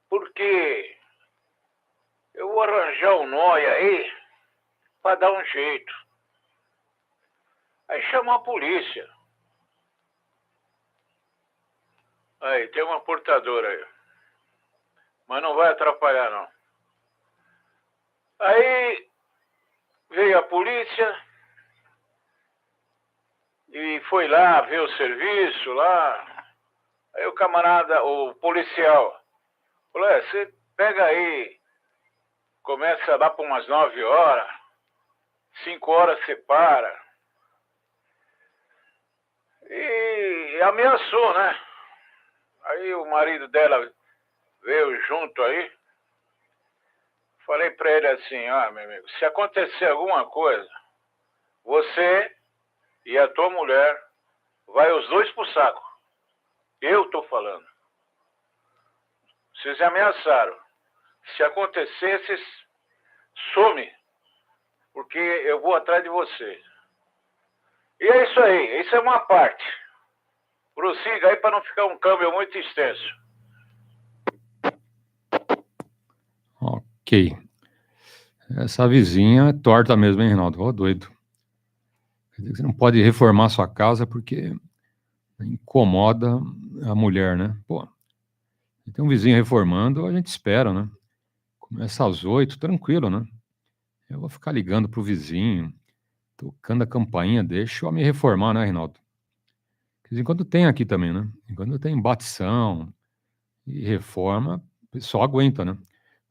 porque eu vou arranjar um nóia aí para dar um jeito. Aí chama a polícia. Aí, tem uma portadora aí. Mas não vai atrapalhar, não. Aí veio a polícia e foi lá ver o serviço lá. Aí o camarada, o policial, falou, você pega aí, começa lá por umas 9 horas, 5 horas você para. E ameaçou, né? Aí o marido dela veio junto aí. Falei pra ele assim, meu amigo, se acontecer alguma coisa, você e a tua mulher vai os dois pro saco. Eu tô falando. Vocês ameaçaram. Se acontecesse, some, porque eu vou atrás de você. E é isso aí, isso é uma parte. Prossiga aí para não ficar um câmbio muito extenso. Ok. Essa vizinha é torta mesmo, hein, Reinaldo? Ô, doido. Quer dizer que você não pode reformar sua casa porque incomoda a mulher, né? Pô, tem um vizinho reformando, a gente espera, né? Começa às 8, tranquilo, né? Eu vou ficar ligando pro vizinho, tocando a campainha, deixa eu me reformar, né, Reinaldo? De vez em quando tem aqui também, né? Quando tem batição e reforma, o pessoal aguenta, né?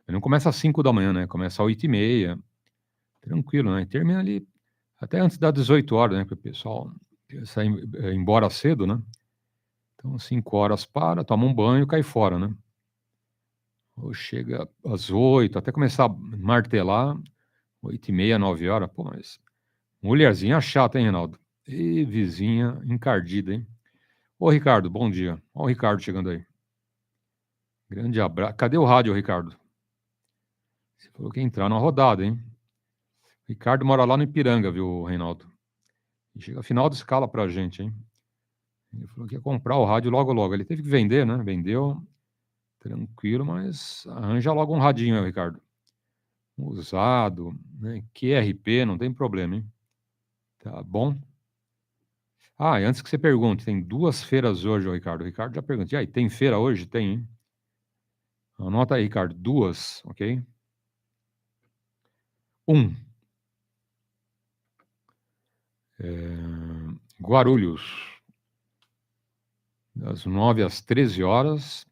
Não começa às 5 da manhã, né? Começa às 8h30, tranquilo, né? E termina ali até antes das 18 horas, né? Porque o pessoal sai embora cedo, né? Então, 5 horas para, toma um banho e cai fora, né? Ou chega às 8, até começar a martelar, 8h30, 9 horas. Pô, mas mulherzinha chata, hein, Reinaldo? E vizinha encardida, hein? Ô, Ricardo, bom dia. Ó o Ricardo chegando aí. Grande abraço. Cadê o rádio, Ricardo? Você falou que ia entrar na rodada, hein? Ricardo mora lá no Ipiranga, viu, Reinaldo? E chega final de escala pra gente, hein? Ele falou que ia comprar o rádio logo, logo. Ele teve que vender, né? Vendeu, tranquilo, mas arranja logo um radinho aí, Ricardo. Usado, né? QRP, não tem problema, hein? Tá bom? Ah, e antes que você pergunte, tem 2 feiras hoje, ô, Ricardo. O Ricardo já perguntou. E aí, tem feira hoje? Tem, hein? Anota aí, Ricardo. 2, ok? 1. Guarulhos. Das 9 às 13 horas.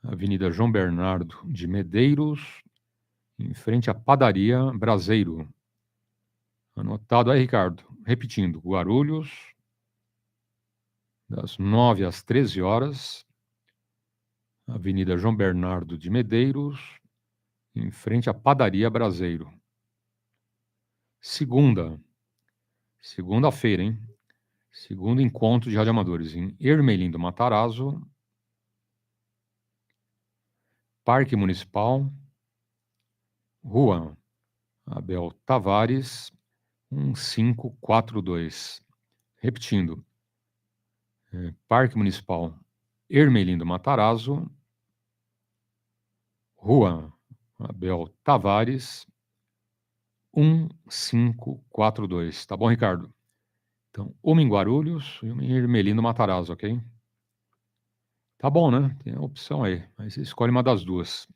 Avenida João Bernardo de Medeiros, em frente à padaria Braseiro. Anotado aí, Ricardo. Repetindo, Guarulhos, das 9 às 13 horas, Avenida João Bernardo de Medeiros, em frente à padaria Braseiro. Segunda-feira, hein? Segundo encontro de radioamadores em Ermelino do Matarazzo, Parque Municipal, Rua Abel Tavares, 1542. Repetindo, Parque Municipal Ermelino do Matarazzo, Rua Abel Tavares, 1542. Tá bom, Ricardo? Então, uma em Guarulhos e uma em Ermelino do Matarazzo, ok? Tá bom, né? Tem a opção aí. Aí você escolhe uma das duas.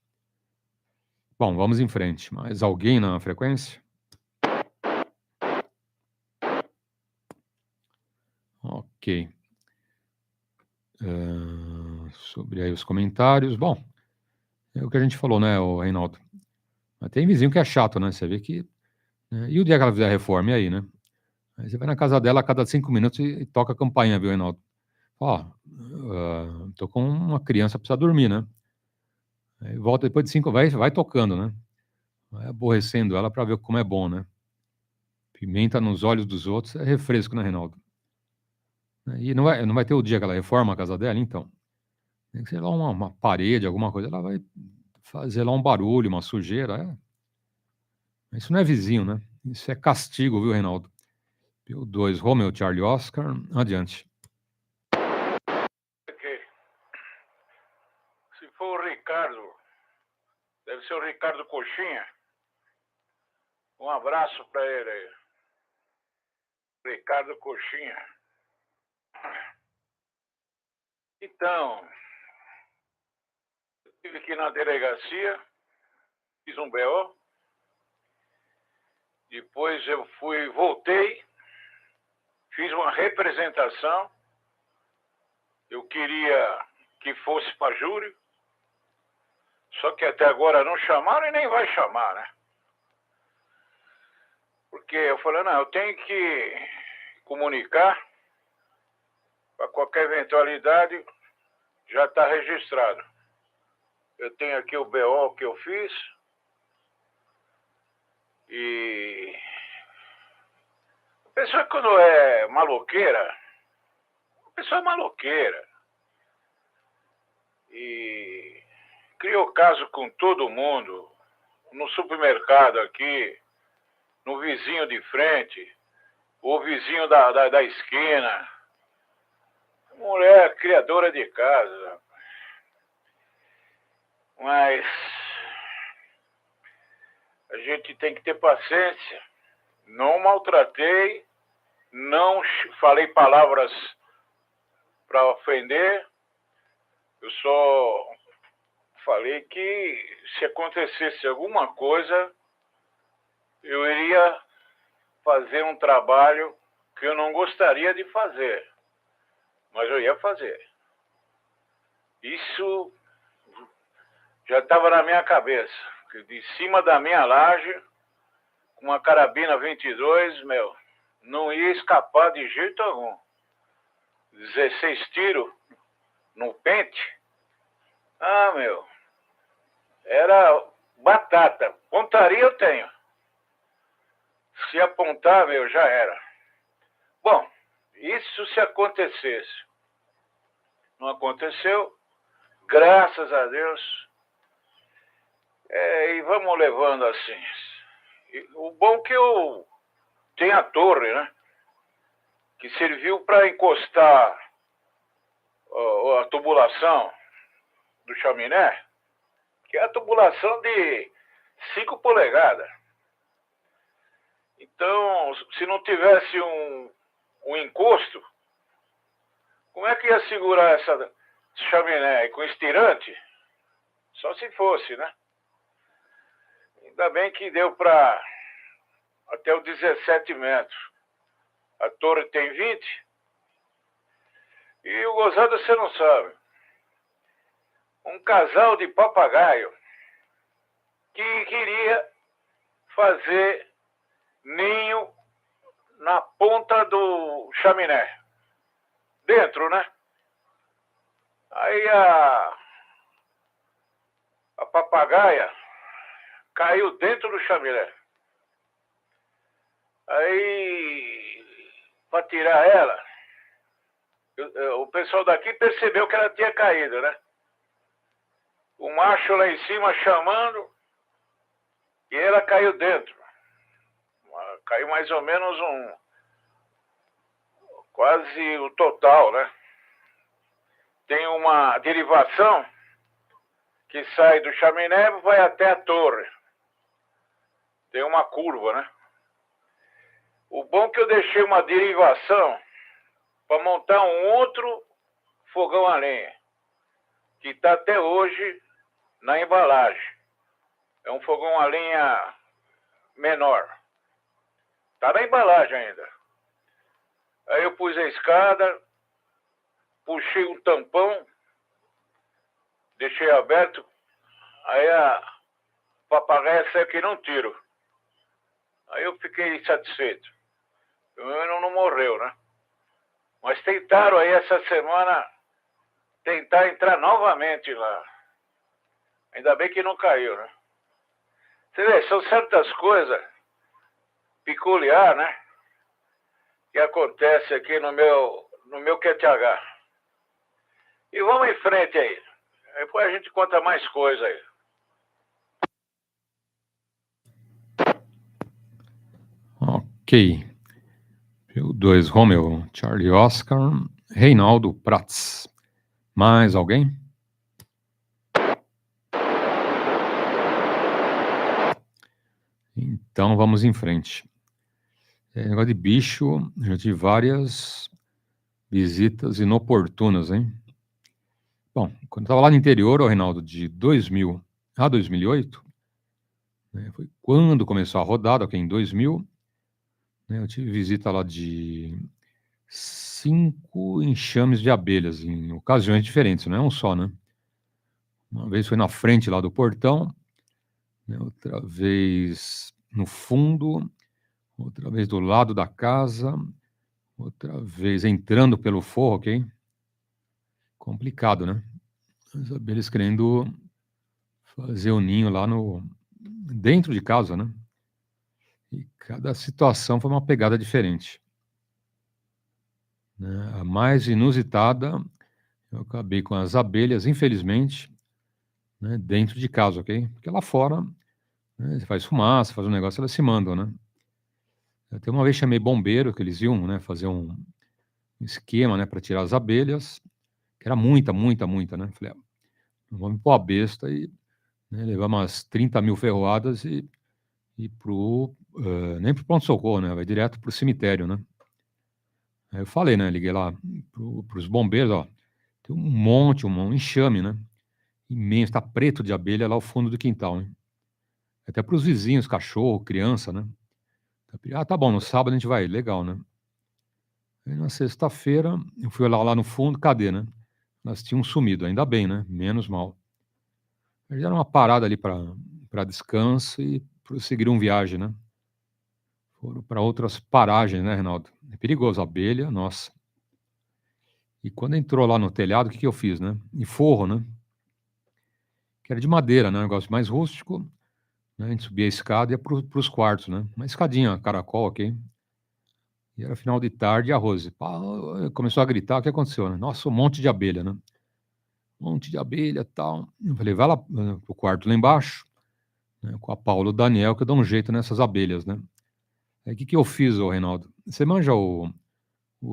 Bom, vamos em frente. Mais alguém na frequência? Ok. Sobre aí os comentários. Bom, é o que a gente falou, né, o Reinaldo? Mas tem vizinho que é chato, né? Você vê que... né? E o dia que ela fizer a reforma, e aí, né? Aí você vai na casa dela a cada 5 minutos e toca a campainha, viu, Reinaldo? Ó, tô com uma criança, precisa dormir, né? Aí volta depois de 5, vai tocando, né? Vai aborrecendo ela para ver como é bom, né? Pimenta nos olhos dos outros é refresco, né, Reinaldo? E não vai ter o dia que ela reforma a casa dela, então. Tem que ser lá uma parede, alguma coisa, ela vai fazer lá um barulho, uma sujeira. Isso não é vizinho, né? Isso é castigo, viu, Reinaldo? PY2EXU, Romeo, Charlie, Oscar, adiante. Se for o Ricardo, deve ser o Ricardo Coxinha. Um abraço para ele aí. Ricardo Coxinha. Então, eu estive aqui na delegacia, fiz um BO, Depois eu voltei, fiz uma representação. Eu queria que fosse para júri, só que até agora não chamaram e nem vai chamar, né? Porque eu falei, não, eu tenho que comunicar, para qualquer eventualidade, já está registrado. Eu tenho aqui o BO que eu fiz, e a pessoa quando é maloqueira, a pessoa é maloqueira. E criou caso com todo mundo, no supermercado aqui, no vizinho de frente, o vizinho da esquina. Mulher criadora de casa. Mas a gente tem que ter paciência. Não maltratei, não falei palavras para ofender. Eu só falei que se acontecesse alguma coisa, eu iria fazer um trabalho que eu não gostaria de fazer, mas eu ia fazer. Isso já estava na minha cabeça, que de cima da minha laje, com uma carabina 22, não ia escapar de jeito algum. 16 tiros no pente. Ah, era batata. Pontaria eu tenho. Se apontar, já era. Bom, isso se acontecesse. Não aconteceu, graças a Deus. E vamos levando assim. O bom que eu tenho a torre, né? Que serviu para encostar a tubulação do chaminé, que é a tubulação de 5 polegadas. Então, se não tivesse um encosto, como é que ia segurar essa chaminé? Com estirante? Só se fosse, né? Ainda bem que deu para até os 17 metros. A torre tem 20. E o gozado você não sabe. Um casal de papagaio que queria fazer ninho na ponta do chaminé. Dentro, né? Aí a papagaia caiu dentro do chaminé. Aí, para tirar ela, o pessoal daqui percebeu que ela tinha caído, né? O macho lá em cima chamando e ela caiu dentro. Caiu mais ou menos quase o total, né? Tem uma derivação que sai do chaminé e vai até a torre. Tem uma curva, né? O bom é que eu deixei uma derivação para montar um outro fogão a lenha, que está até hoje na embalagem. É um fogão a lenha menor. Está na embalagem ainda. Aí eu pus a escada, puxei um tampão, deixei aberto, aí a papagaia saiu que não tiro. Aí eu fiquei satisfeito. Pelo menos não morreu, né? Mas tentaram aí essa semana tentar entrar novamente lá. Ainda bem que não caiu, né? Você vê, são certas coisas peculiares, né? Que acontece aqui no meu QTH. E vamos em frente aí. Depois a gente conta mais coisa aí. Ok. PY2 Romeo, Charlie Oscar, Reinaldo Prats. Mais alguém? Então vamos em frente. Negócio de bicho, já tive várias visitas inoportunas, hein? Bom, quando eu estava lá no interior, Reinaldo, de 2000 a 2008, né? Foi quando começou a rodada, que é em 2000, né? Eu tive visita lá de 5 enxames de abelhas em ocasiões diferentes, não é um só, né? Uma vez foi na frente lá do portão, né? Outra vez no fundo, outra vez do lado da casa, outra vez entrando pelo forro, ok? Complicado, né? As abelhas querendo fazer o ninho lá dentro de casa, né? E cada situação foi uma pegada diferente, né? A mais inusitada, eu acabei com as abelhas, infelizmente, né, dentro de casa, ok? Porque lá fora, né, você faz fumaça, faz um negócio, elas se mandam, né? Até uma vez chamei bombeiro, que eles iam, né, fazer um esquema, né, para tirar as abelhas, que era muita, muita, muita, né? Falei, não vamos pôr a besta e, né, levar umas 30 mil ferroadas e nem pro pronto-socorro, né? Vai direto pro cemitério, né? Aí eu falei, né? Liguei lá pros bombeiros, ó, tem um monte, um enxame, né? Imenso, tá preto de abelha lá ao fundo do quintal, hein? Até pros vizinhos, cachorro, criança, né? Ah, tá bom, no sábado a gente vai, legal, né? Aí na sexta-feira, eu fui lá no fundo, cadê, né? Elas tinham sumido, ainda bem, né? Menos mal. Aí era uma parada ali para descanso e prosseguiram viagem, né? Foram para outras paragens, né, Reinaldo? É perigoso, abelha, nossa. E quando entrou lá no telhado, o que que eu fiz, né? Em forro, né? Que era de madeira, né? Um negócio mais rústico, né? A gente subia a escada e ia pros quartos, né? Uma escadinha, caracol, ok? E era final de tarde e a Rose, pá, começou a gritar, o que aconteceu, né? Nossa, um monte de abelha, né? Um monte de abelha e tal. Eu falei, vai lá pro quarto lá embaixo, né, com a Paulo e o Daniel, que eu dou um jeito nessas abelhas, né? Aí o que que eu fiz, ô Reinaldo? Você manja o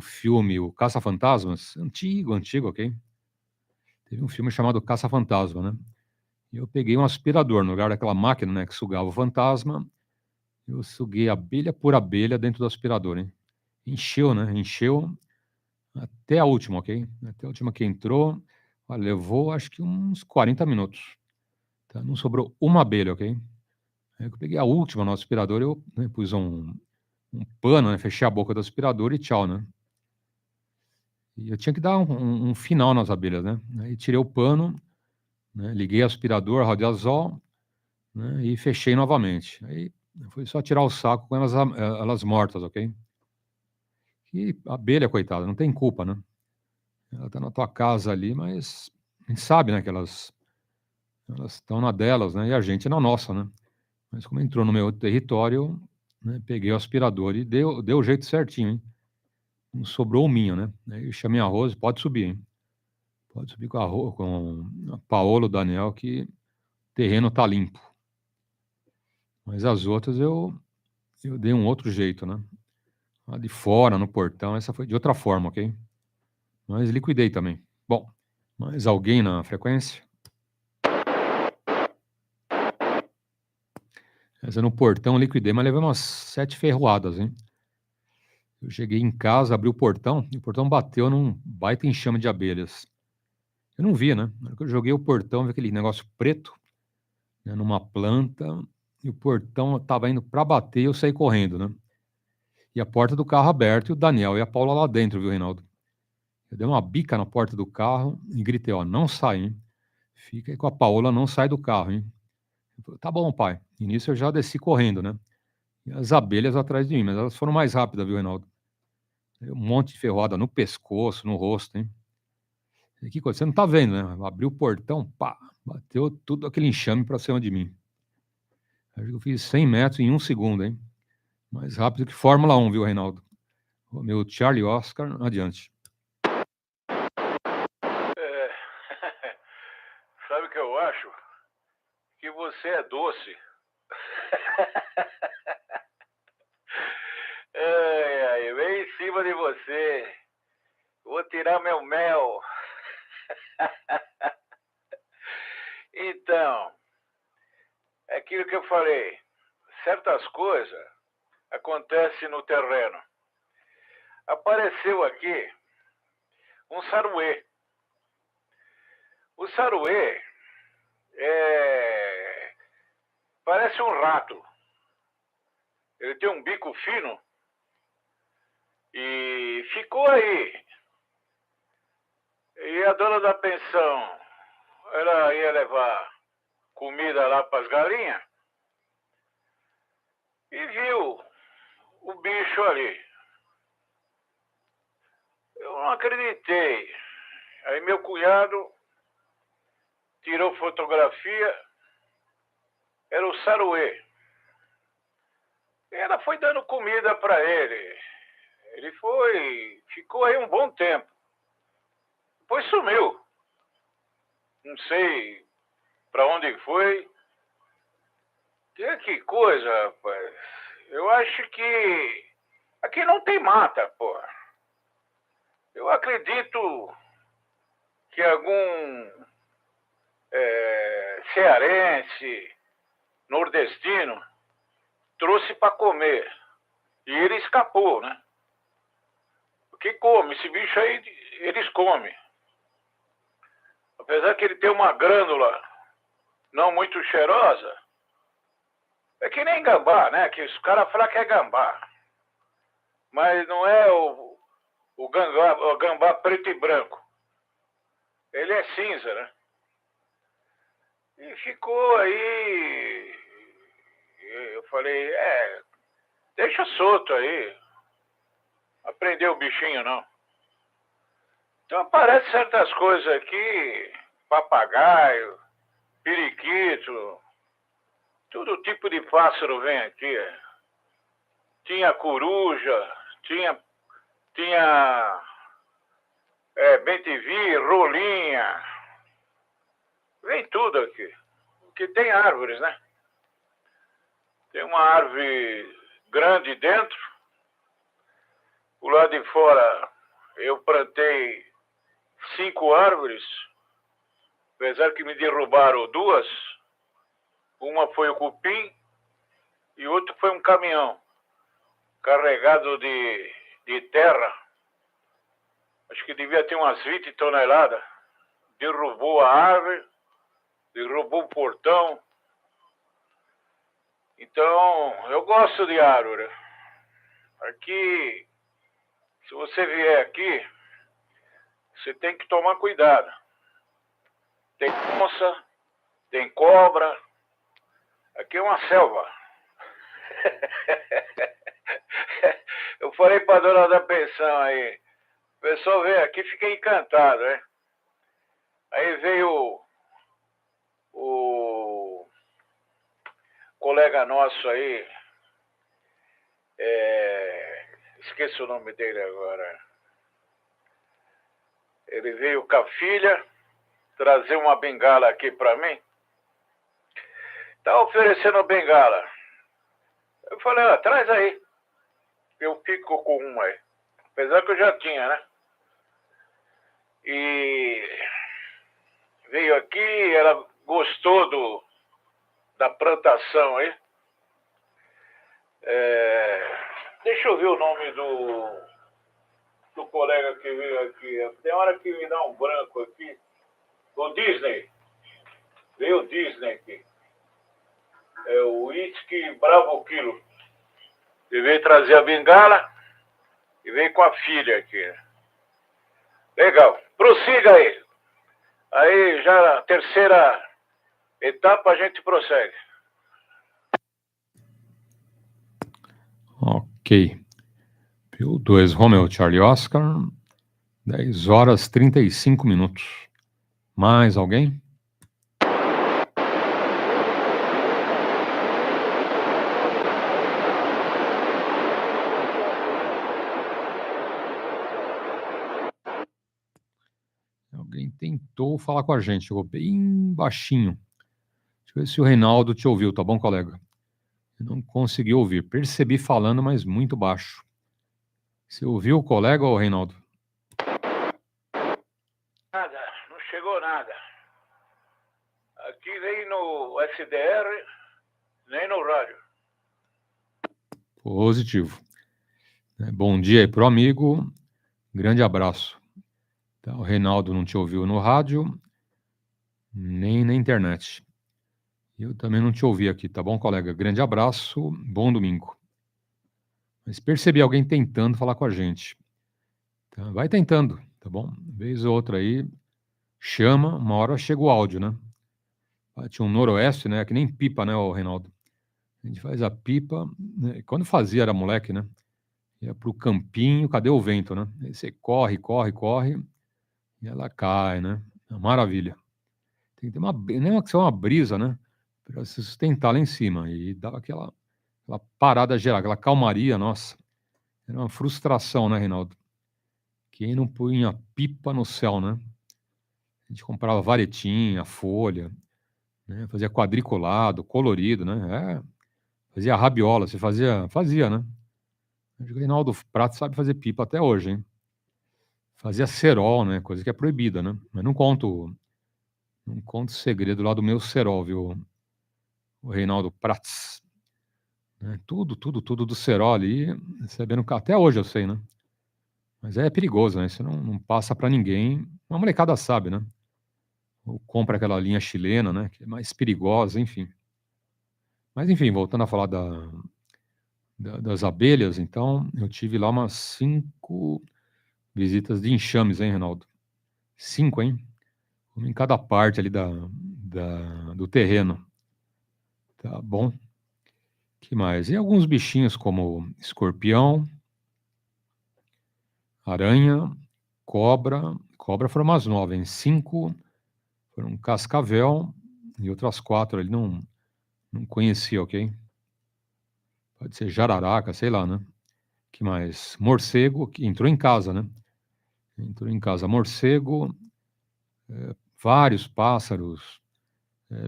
filme, o Caça-Fantasmas? Antigo, antigo, ok? Teve um filme chamado Caça-Fantasma, né? E eu peguei um aspirador no lugar daquela máquina, né, que sugava o fantasma. Eu suguei abelha por abelha dentro do aspirador, hein? Encheu, né? Encheu até a última, ok? Até a última que entrou, olha, levou acho que uns 40 minutos, tá? Não sobrou uma abelha, ok? Aí eu peguei a última no aspirador, eu, né, pus um pano, né, fechei a boca do aspirador e tchau, né? E eu tinha que dar um final nas abelhas, né? Aí tirei o pano, né, liguei o aspirador, radiazol, né, e fechei novamente. Aí foi só tirar o saco com elas mortas, ok? E a abelha, coitada, não tem culpa, né? Ela tá na tua casa ali, mas a gente sabe, né, que elas estão na delas, né, e a gente na nossa, né? Mas como entrou no meu território, né, peguei o aspirador e deu o jeito certinho, hein? Não sobrou o minho, né? Aí eu chamei a Rose, pode subir, hein? Pode subir com a Paola, o Daniel, que o terreno tá limpo. Mas as outras eu dei um outro jeito, né? Lá de fora, no portão, essa foi de outra forma, ok? Mas liquidei também. Bom, mais alguém na frequência? Essa no portão eu liquidei, mas levei umas 7 ferroadas, hein? Eu cheguei em casa, abri o portão, e o portão bateu num baita enxame de abelhas. Eu não via, né? Na hora que eu joguei o portão, vi aquele negócio preto, né, numa planta, e o portão estava indo para bater e eu saí correndo, né? E a porta do carro aberta e o Daniel e a Paula lá dentro, viu, Reinaldo? Eu dei uma bica na porta do carro e gritei, ó, não sai, hein? Fica aí com a Paola, não sai do carro, hein? Ele falou, tá bom, pai. E nisso eu já desci correndo, né? E as abelhas atrás de mim, mas elas foram mais rápidas, viu, Reinaldo? Um monte de ferroada no pescoço, no rosto, hein? E que coisa, você não tá vendo, né? Abriu o portão, pá, bateu tudo aquele enxame pra cima de mim. Acho que eu fiz 100 metros em 1 segundo, hein? Mais rápido que Fórmula 1, viu, Reinaldo? O meu Charlie Oscar, adiante. Sabe o que eu acho? Que você é doce. Vem em cima de você. Vou tirar meu mel. Então, é aquilo que eu falei. Certas coisas acontecem no terreno. Apareceu aqui um saruê. O saruê parece um rato. Ele tem um bico fino e ficou aí. E a dona da pensão, ela ia levar comida lá para as galinhas e viu o bicho ali. Eu não acreditei. Aí meu cunhado tirou fotografia, era o saruê. E ela foi dando comida para ele. Ele ficou aí um bom tempo. Depois sumiu. Não sei para onde foi. Que coisa, rapaz. Eu acho que aqui não tem mata, porra. Eu acredito que algum cearense, nordestino, trouxe para comer. E ele escapou, né? Porque come, esse bicho aí, eles comem. Apesar que ele tem uma glândula não muito cheirosa, é que nem gambá, né? Que os caras falam que é gambá. Mas não é o gambá preto e branco. Ele é cinza, né? E ficou aí. Eu falei, deixa solto aí. Aprendeu o bichinho, não. Então aparecem certas coisas aqui, papagaio, periquito, todo tipo de pássaro vem aqui. Tinha coruja, tinha bem-te-vi, rolinha, vem tudo aqui. Porque tem árvores, né? Tem uma árvore grande dentro, o lado de fora eu plantei 5 árvores, apesar que me derrubaram 2, uma foi o cupim e outra foi um caminhão carregado de terra, acho que devia ter umas 20 toneladas, derrubou a árvore, derrubou o portão. Então, eu gosto de árvore. Aqui, se você vier aqui, você tem que tomar cuidado. Tem onça, tem cobra. Aqui é uma selva. Eu falei para a dona da pensão aí, o pessoal veio aqui, fiquei encantado, né? Aí veio o colega nosso aí, esqueci o nome dele agora. Ele veio com a filha trazer uma bengala aqui para mim. Tá oferecendo bengala. Eu falei, traz aí. Eu fico com uma aí. Apesar que eu já tinha, né? E veio aqui, ela gostou da plantação aí. Deixa eu ver o nome do colega que veio aqui. Tem hora que me dá um branco aqui. O Disney. Veio o Disney aqui. É o Whisky Bravo Quilo. Ele veio trazer a bengala e veio com a filha aqui. Legal. Prossiga aí. Aí já na terceira etapa a gente prossegue. Ok. PY2 Romeo Charlie Oscar, 10 horas 35 minutos. Mais alguém? Alguém tentou falar com a gente, chegou bem baixinho. Deixa eu ver se o Reinaldo te ouviu, tá bom, colega? Eu não consegui ouvir. Percebi falando, mas muito baixo. Você ouviu o colega ou Reinaldo? Nada, não chegou nada. Aqui nem no SDR, nem no rádio. Positivo. Bom dia aí pro amigo. Grande abraço. Tá, o Reinaldo não te ouviu no rádio, nem na internet. Eu também não te ouvi aqui, tá bom, colega? Grande abraço, bom domingo. Mas percebi alguém tentando falar com a gente. Tá? Vai tentando, tá bom? Vez ou outra aí, chama, uma hora chega o áudio, né? Tinha um noroeste, né? Que nem pipa, né, o Reinaldo? A gente faz a pipa, né? Quando fazia, era moleque, né? Ia pro campinho, cadê o vento, né? Aí você corre, corre, corre, e ela cai, né? É uma maravilha. Tem que ter nem que ser uma brisa, né? Para se sustentar lá em cima. E dava aquela parada geral, aquela calmaria, nossa. Era uma frustração, né, Reinaldo? Quem não punha pipa no céu, né? A gente comprava varetinha, folha, né? Fazia quadriculado, colorido, né? Fazia rabiola, você fazia, né? O Reinaldo Prato sabe fazer pipa até hoje, hein? Fazia cerol, né? Coisa que é proibida, né? Mas não conto o segredo lá do meu cerol, viu? O Reinaldo Prats. Né? Tudo do cerol ali, sabendo que até hoje eu sei, né? Mas é perigoso, né? Isso não passa para ninguém. Uma molecada sabe, né? Ou compra aquela linha chilena, né? Que é mais perigosa, enfim. Mas enfim, voltando a falar das abelhas, então, eu tive lá umas 5 visitas de enxames, hein, Reinaldo? 5, hein? Uma em cada parte ali do terreno. Tá bom. Que mais? E alguns bichinhos como escorpião, aranha, cobra. Cobra foram umas 9, hein? 5 foram cascavel e outras 4 ali não conhecia, ok? Pode ser jararaca, sei lá, né? Que mais? Morcego, que entrou em casa, né? Entrou em casa. Morcego, vários pássaros,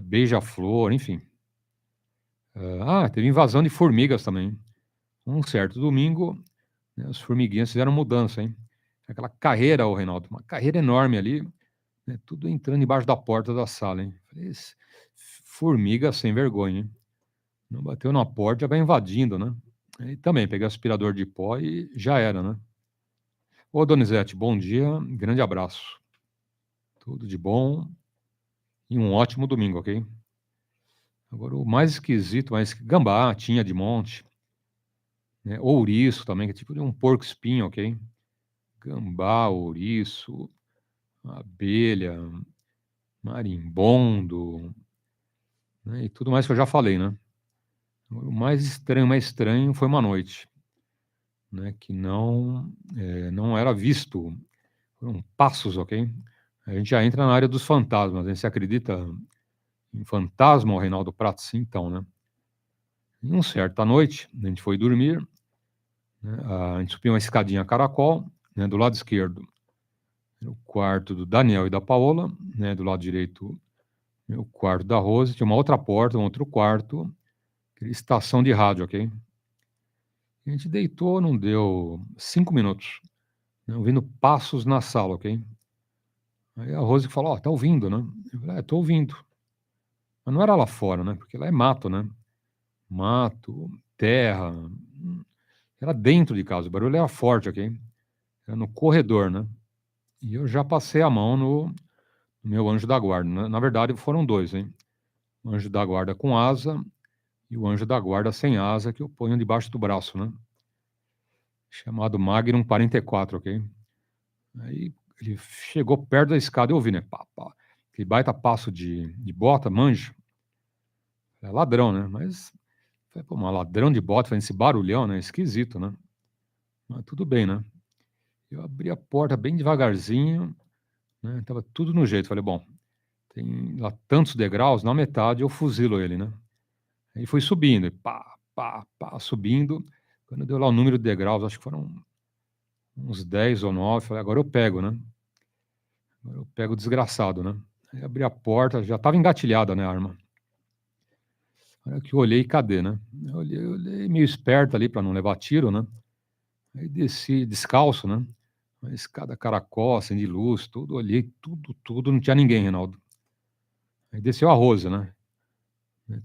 beija-flor, enfim. Teve invasão de formigas também. Um certo domingo, né, as formiguinhas fizeram mudança, hein? Aquela carreira, ô Reinaldo, uma carreira enorme ali, né, tudo entrando embaixo da porta da sala, hein? Falei, formiga sem vergonha, hein? Não bateu na porta, já vai invadindo, né? E também peguei aspirador de pó e já era, né? Ô, Donizete, bom dia, grande abraço. Tudo de bom e um ótimo domingo, ok? Agora, o mais esquisito, gambá, tinha de monte, né? Ouriço também, que é tipo de um porco-espinho, ok? Gambá, ouriço, abelha, marimbondo, né? E tudo mais que eu já falei, né? O mais estranho foi uma noite, né? Que não era visto, foram passos, ok? A gente já entra na área dos fantasmas, né? Você acredita em fantasma, Reinaldo Prato? Sim, então, né? Em um certa noite, a gente foi dormir, né? A gente subiu uma escadinha caracol, né? Do lado esquerdo, o quarto do Daniel e da Paola, né? Do lado direito, o quarto da Rose, tinha uma outra porta, um outro quarto, estação de rádio, ok? A gente deitou, não deu 5 minutos, né? Ouvindo passos na sala, ok? Aí a Rose falou, tá ouvindo, né? Eu falei, tô ouvindo. Mas não era lá fora, né? Porque lá é mato, né? Mato, terra. Era dentro de casa, o barulho era forte, ok? Era no corredor, né? E eu já passei a mão no meu anjo da guarda. Na verdade, foram 2, hein? O anjo da guarda com asa e o anjo da guarda sem asa, que eu ponho debaixo do braço, né? Chamado Magnum 44, ok? Aí ele chegou perto da escada e eu ouvi, né? Pá, pá. Aquele baita passo de bota, manjo. É ladrão, né? Mas, pô, um ladrão de bota fazendo esse barulhão, né? Esquisito, né? Mas tudo bem, né? Eu abri a porta bem devagarzinho, né? Tava tudo no jeito. Falei, bom, tem lá tantos degraus, na metade eu fuzilo ele, né? Aí foi subindo, e pá, pá, pá, subindo. Quando deu lá o número de degraus, acho que foram uns 10 ou 9, falei, agora eu pego, né? Agora eu pego o desgraçado, né? Aí abri a porta, já estava engatilhada, né, a arma. Aí que eu olhei, cadê, né? Eu olhei meio esperto ali para não levar tiro, né? Aí desci descalço, né? Uma escada caracol, acendi luz, tudo, olhei, tudo, não tinha ninguém, Reinaldo. Aí desceu a Rosa, né?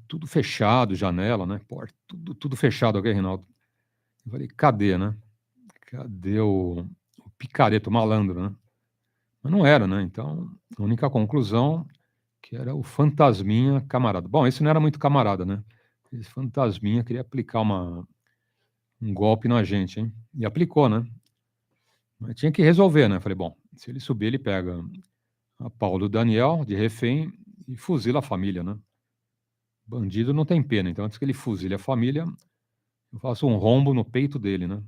Tudo fechado, janela, né? Porta, tudo fechado, ok, Reinaldo? Eu falei, cadê, né? Cadê o picareta, o malandro, né? Mas não era, né? Então, a única conclusão que era o fantasminha camarada. Bom, esse não era muito camarada, né? Esse fantasminha queria aplicar um golpe na gente, hein? E aplicou, né? Mas tinha que resolver, né? Falei, bom, se ele subir, ele pega a Paulo e o Daniel de refém e fuzila a família, né? Bandido não tem pena, então antes que ele fuzile a família, eu faço um rombo no peito dele, né?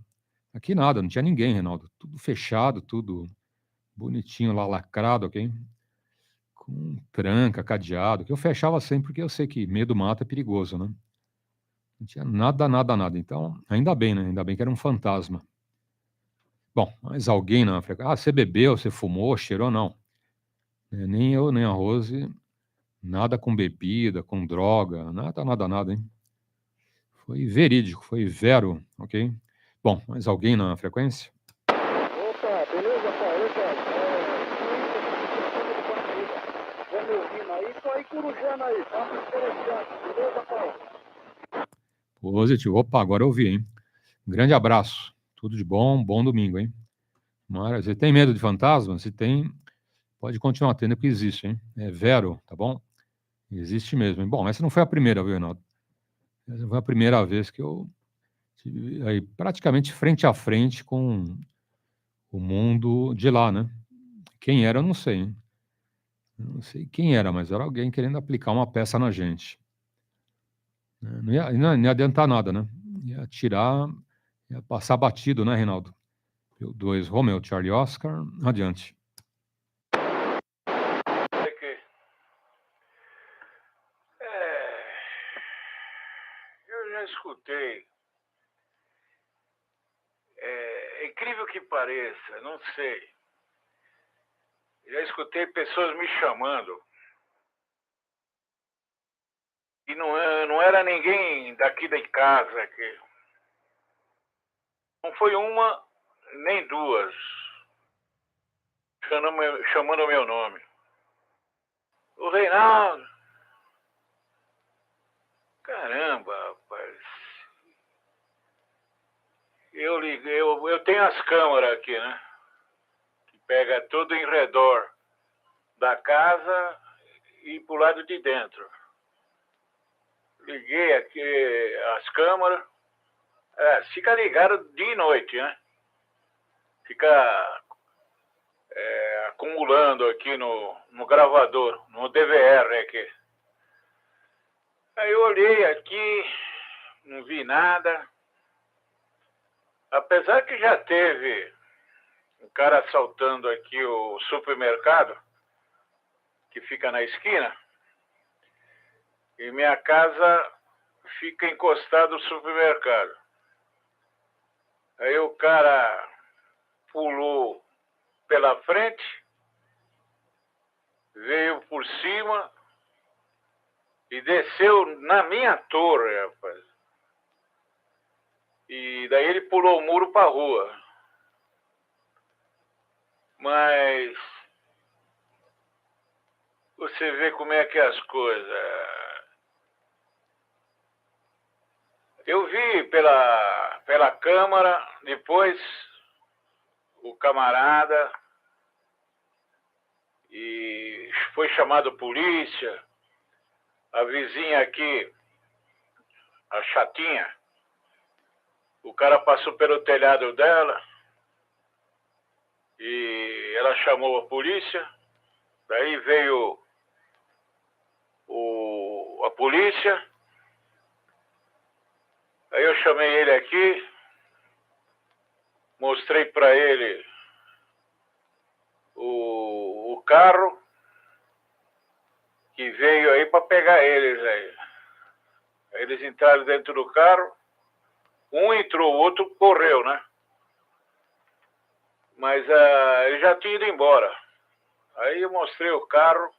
Aqui nada, não tinha ninguém, Reinaldo. Tudo fechado, tudo bonitinho lá, lacrado, ok? Com tranca, cadeado, que eu fechava sempre porque eu sei que medo mata é perigoso, né? Não tinha nada, nada, nada. Então, ainda bem, né? Ainda bem que era um fantasma. Bom, mas alguém na África, você bebeu, você fumou, cheirou, não. Nem eu, nem a Rose, nada com bebida, com droga, nada, nada, nada, hein? Foi verídico, foi vero, ok? Bom, mas alguém na frequência? Opa, beleza, Paulo? Vou me ouvindo aí, tô aí corujando aí, tá? Interessante, beleza, Paulo? Positivo. Opa, agora eu vi, hein? Grande abraço. Tudo de bom, bom domingo, hein? Mara, você tem medo de fantasma? Se tem, pode continuar tendo, que existe, hein? É vero, tá bom? Existe mesmo. Bom, essa não foi a primeira, viu, Renato? Essa foi a primeira vez que eu tive aí praticamente frente a frente com o mundo de lá, né? Quem era, eu não sei, hein? Eu não sei quem era, mas era alguém querendo aplicar uma peça na gente. Não ia adiantar nada, né? Ia tirar, ia passar batido, né, Reinaldo? PY2EXU, Romeo, Charlie Oscar, adiante. Eu já escutei. É incrível que pareça, não sei. Já escutei pessoas me chamando. E não era ninguém daqui da casa. Não foi uma, nem duas. Chamando o meu nome. O Reinaldo. Caramba, rapaz. Eu tenho as câmeras aqui, né? Que pega tudo em redor da casa e pro lado de dentro. Liguei aqui as câmeras. Fica ligado dia e noite, né? Fica acumulando aqui no gravador, no DVR aqui. Aí eu olhei aqui, não vi nada. Apesar que já teve um cara assaltando aqui o supermercado, que fica na esquina, e minha casa fica encostado no supermercado. Aí o cara pulou pela frente, veio por cima e desceu na minha torre, rapaz. E daí ele pulou o muro para a rua. Mas você vê como é que é as coisas. Eu vi pela câmara, depois o camarada, e foi chamado a polícia, a vizinha aqui, a chatinha, o cara passou pelo telhado dela e ela chamou a polícia, daí veio a polícia, aí eu chamei ele aqui, mostrei para ele o carro que veio aí para pegar eles aí. Aí eles entraram dentro do carro, um entrou, o outro correu, né? Mas ele já tinha ido embora. Aí eu mostrei o carro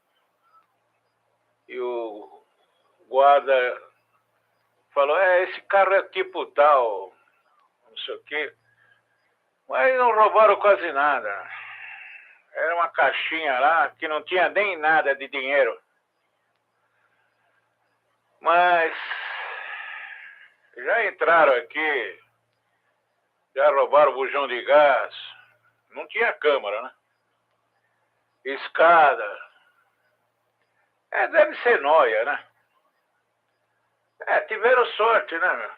e o guarda falou, esse carro é tipo tal, não sei o quê. Mas não roubaram quase nada. Era uma caixinha lá que não tinha nem nada de dinheiro. Mas já entraram aqui, já roubaram bujão de gás. Não tinha câmara, né? Escada. Deve ser nóia, né? Tiveram sorte, né, meu?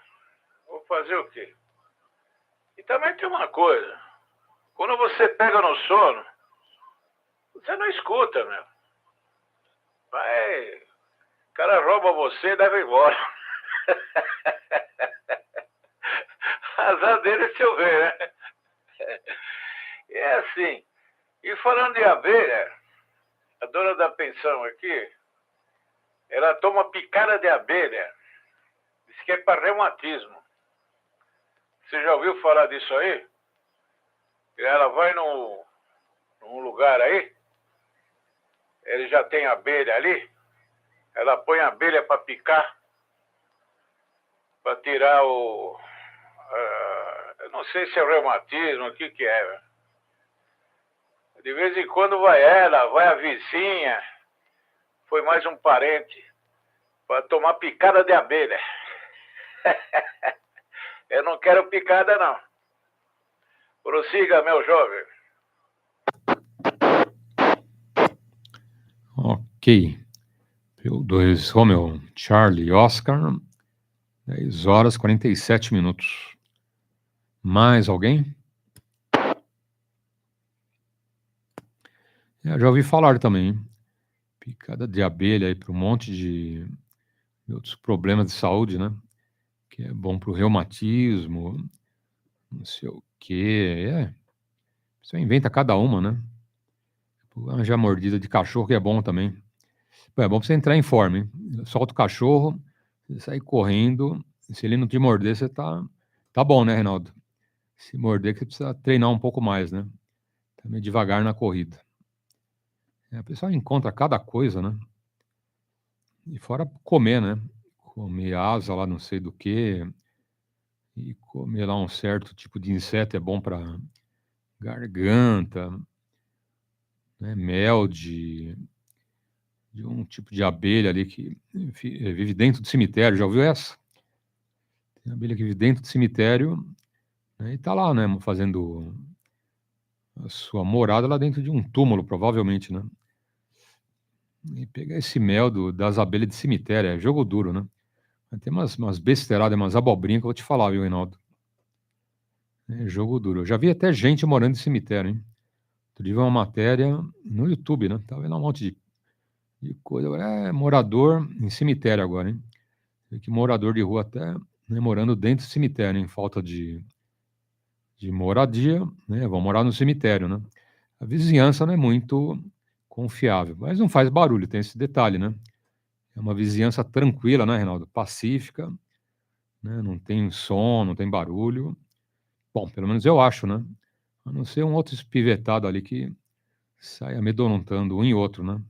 Vou fazer o quê? E também tem uma coisa. Quando você pega no sono, você não escuta, meu. Vai, o cara rouba você e leva embora. Azar dele se eu ver, né? É assim. E falando de abelha, a dona da pensão aqui, ela toma picada de abelha. Diz que é para reumatismo. Você já ouviu falar disso aí? Ela vai num lugar aí, ele já tem abelha ali, ela põe a abelha para picar, para tirar eu não sei se é reumatismo, o que é. De vez em quando vai ela, vai a vizinha, foi mais um parente, para tomar picada de abelha. Eu não quero picada, não. Prossiga, meu jovem. Ok. PY2 Romeo, Charlie, Oscar, 10 horas 47 minutos. Mais alguém? Já ouvi falar também, hein? Picada de abelha aí para um monte de outros problemas de saúde, né? Que é bom para o reumatismo, não sei o quê. Você inventa cada uma, né? Já mordida de cachorro que é bom também. É bom pra você entrar em forma, hein? Solta o cachorro, você sai correndo. Se ele não te morder, você tá bom, né, Reinaldo? Se morder, que você precisa treinar um pouco mais, né? Tá meio devagar na corrida. A pessoa encontra cada coisa, né? E fora comer, né? Comer asa lá, não sei do que. E comer lá um certo tipo de inseto é bom para garganta, né? Mel de um tipo de abelha ali que vive dentro do cemitério. Já ouviu essa? Tem abelha que vive dentro do cemitério, né, e tá lá, né, fazendo a sua morada lá dentro de um túmulo, provavelmente, né? E pegar esse mel das abelhas de cemitério, é jogo duro, né? Tem umas besteiradas, umas abobrinhas que eu vou te falar, viu, Reinaldo? É jogo duro. Eu já vi até gente morando em cemitério, hein? Outro dia vi uma matéria no YouTube, né? Tava vendo um monte de coisa. Morador em cemitério agora, hein? Que morador de rua até, né, morando dentro do cemitério, em falta de moradia, né? Vão morar no cemitério, né? A vizinhança não é muito confiável, mas não faz barulho, tem esse detalhe, né? É uma vizinhança tranquila, né, Reinaldo? Pacífica, né? Não tem som, não tem barulho. Bom, pelo menos eu acho, né? A não ser um outro espivetado ali que sai amedrontando um e outro, né?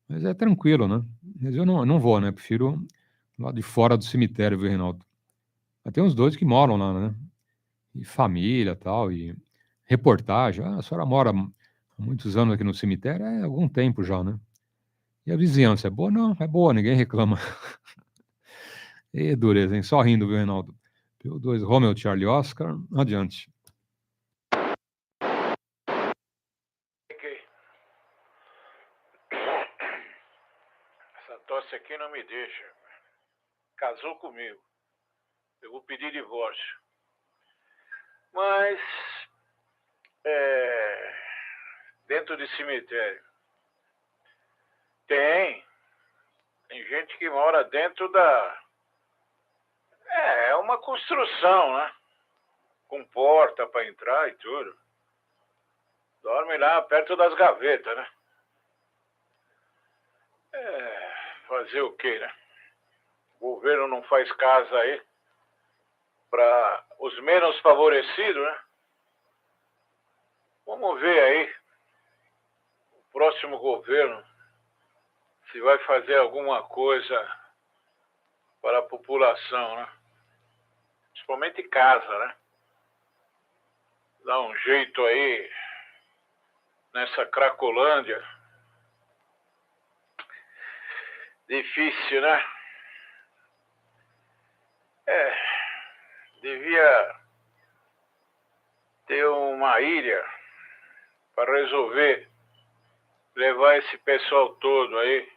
Mas é tranquilo, né? Mas eu não vou, né? Prefiro lá de fora do cemitério, viu, Reinaldo? Mas tem uns dois que moram lá, né? E família tal, e reportagem. A senhora mora há muitos anos aqui no cemitério? É algum tempo já, né? E a vizinhança é boa? Não, é boa, ninguém reclama. E dureza, hein? Só rindo, viu, Reinaldo? PY2 Romeo, Charlie, Oscar, adiante. Essa tosse aqui não me deixa. Casou comigo. Eu vou pedir divórcio. Mas, dentro de cemitério, tem gente que mora dentro da... É uma construção, né? Com porta para entrar e tudo. Dorme lá perto das gavetas, né? Fazer o quê, né? O governo não faz casa aí para os menos favorecidos, né? Vamos ver aí o próximo governo se vai fazer alguma coisa para a população, né? Principalmente casa, né? Dá um jeito aí nessa Cracolândia. Difícil, né? Devia ter uma ilha para resolver levar esse pessoal todo aí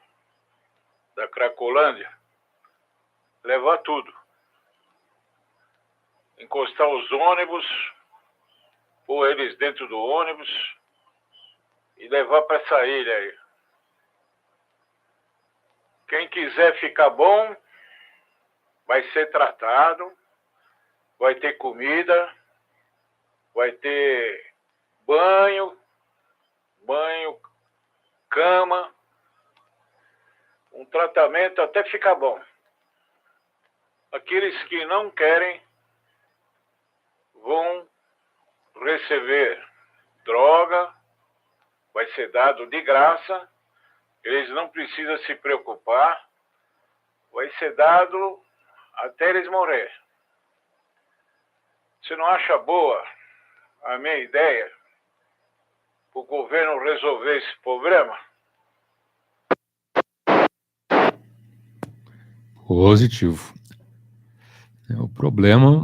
da Cracolândia, levar tudo. Encostar os ônibus, pôr eles dentro do ônibus e levar para essa ilha aí. Quem quiser ficar bom, vai ser tratado, vai ter comida, vai ter banho, cama, um tratamento até ficar bom. Aqueles que não querem vão receber droga, vai ser dado de graça, eles não precisam se preocupar, vai ser dado até eles morrer. Você não acha boa a minha ideia para o governo resolver esse problema? Positivo. O problema,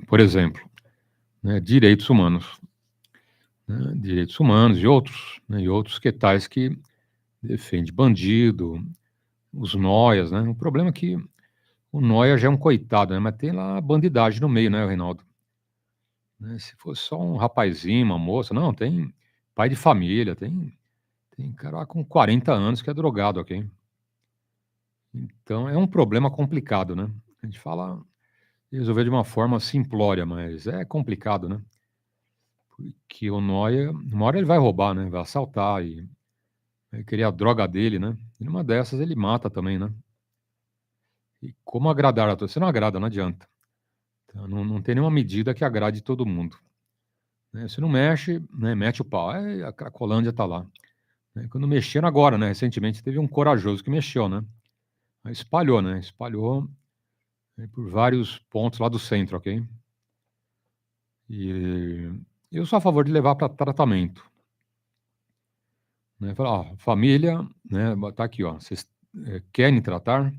por exemplo, né, direitos humanos. Né, direitos humanos e outros que tais que defende bandido, os noias, né? O problema é que o noia já é um coitado, né? Mas tem lá a bandidagem no meio, né, Reinaldo? Né, se fosse só um rapazinho, uma moça, não, tem pai de família, tem cara lá com 40 anos que é drogado, ok? Então é um problema complicado, né? A gente fala resolver de uma forma simplória, mas é complicado, né? Porque o noia, uma hora ele vai roubar, né? Vai assaltar e vai querer a droga dele, né? E numa dessas ele mata também, né? E como agradar a todos? Você não agrada, não adianta. Então, não tem nenhuma medida que agrade todo mundo. Né? Você não mexe, né? Mete o pau. Aí a Cracolândia tá lá. Né? Quando mexeram agora, né? Recentemente teve um corajoso que mexeu, né? Aí espalhou, né? Espalhou, né, por vários pontos lá do centro, ok? E eu sou a favor de levar para tratamento. Né? Falar, ó, família, né? Tá aqui, ó. Vocês querem tratar?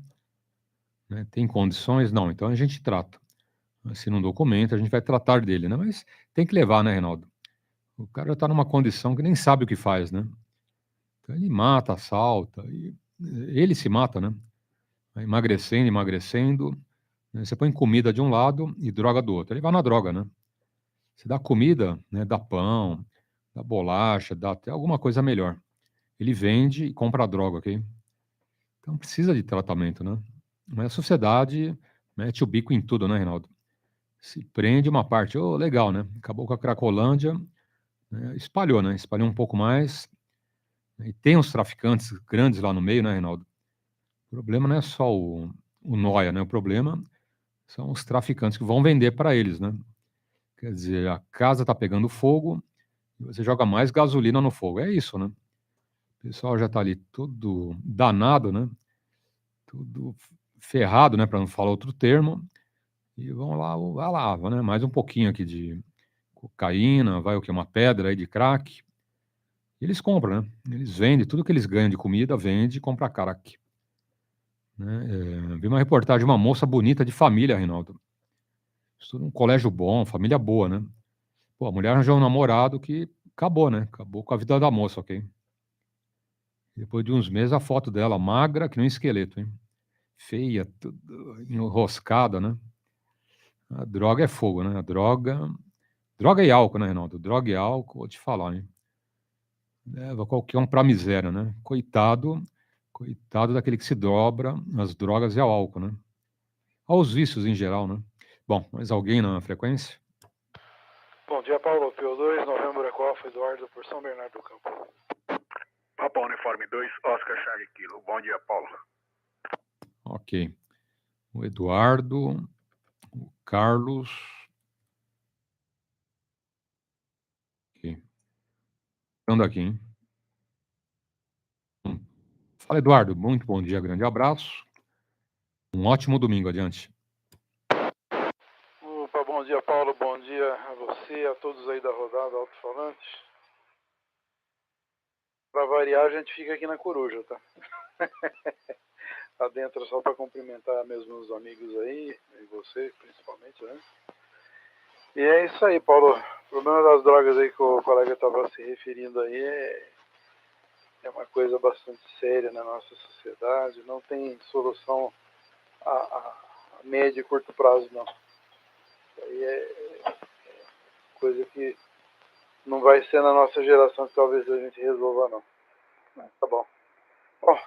Né? Tem condições? Não, então a gente trata. Assina um documento, a gente vai tratar dele, né? Mas tem que levar, né, Reinaldo? O cara está numa condição que nem sabe o que faz, né? Então ele mata, assalta, e ele se mata, né? Vai emagrecendo, emagrecendo. Né? Você põe comida de um lado e droga do outro. Ele vai na droga, né? Você dá comida, né? Dá pão, dá bolacha, dá até alguma coisa melhor. Ele vende e compra a droga, ok? Então precisa de tratamento, né? Mas a sociedade mete o bico em tudo, né, Reinaldo? Se prende uma parte, oh, legal, né? Acabou com a Cracolândia, né? Espalhou, né? Espalhou um pouco mais. E tem uns traficantes grandes lá no meio, né, Reinaldo? O problema não é só o noia, né? O problema são os traficantes que vão vender para eles, né? Quer dizer, a casa está pegando fogo e você joga mais gasolina no fogo. É isso, né? O pessoal já está ali tudo danado, né? Tudo ferrado, né? Para não falar outro termo. E vão lá, vai lá, né? Mais um pouquinho aqui de cocaína, vai o que? Uma pedra aí de crack. E eles compram, né? Eles vendem, tudo que eles ganham de comida, vende e compra crack. Né? Vi uma reportagem de uma moça bonita de família, Reinaldo. Estuda num colégio bom, família boa, né? Pô, a mulher arranjou um namorado que acabou, né? Acabou com a vida da moça, ok? Depois de uns meses, a foto dela magra, que nem um esqueleto, hein? Feia, tudo enroscada, né? A droga é fogo, né? A droga... Droga e álcool, né, Reinaldo? Droga e álcool, vou te falar, hein? Leva qualquer um pra miséria, né? Coitado daquele que se dobra às drogas e ao álcool, né? Aos vícios em geral, né? Bom, mais alguém na frequência? Bom dia, Paulo. PY2, Novembro Eco Alfa, Eduardo, por São Bernardo do Campo. Papa Uniforme 2, Oscar Charlie Kilo. Bom dia, Paulo. Ok. O Eduardo, o Carlos. Ok. Ando aqui, hein? Fala, Eduardo. Muito bom dia, grande abraço. Um ótimo domingo adiante. Opa, bom dia, Paulo. Bom dia a você, a todos aí da rodada alto-falante. Para variar, a gente fica aqui na Coruja, tá? Tá dentro só para cumprimentar mesmo os amigos aí, e você principalmente, né? E é isso aí, Paulo. O problema das drogas aí que o colega estava se referindo aí é uma coisa bastante séria na nossa sociedade, não tem solução a médio e curto prazo, não. Isso aí é coisa que não vai ser na nossa geração que talvez a gente resolva, não. Mas tá bom. Ó,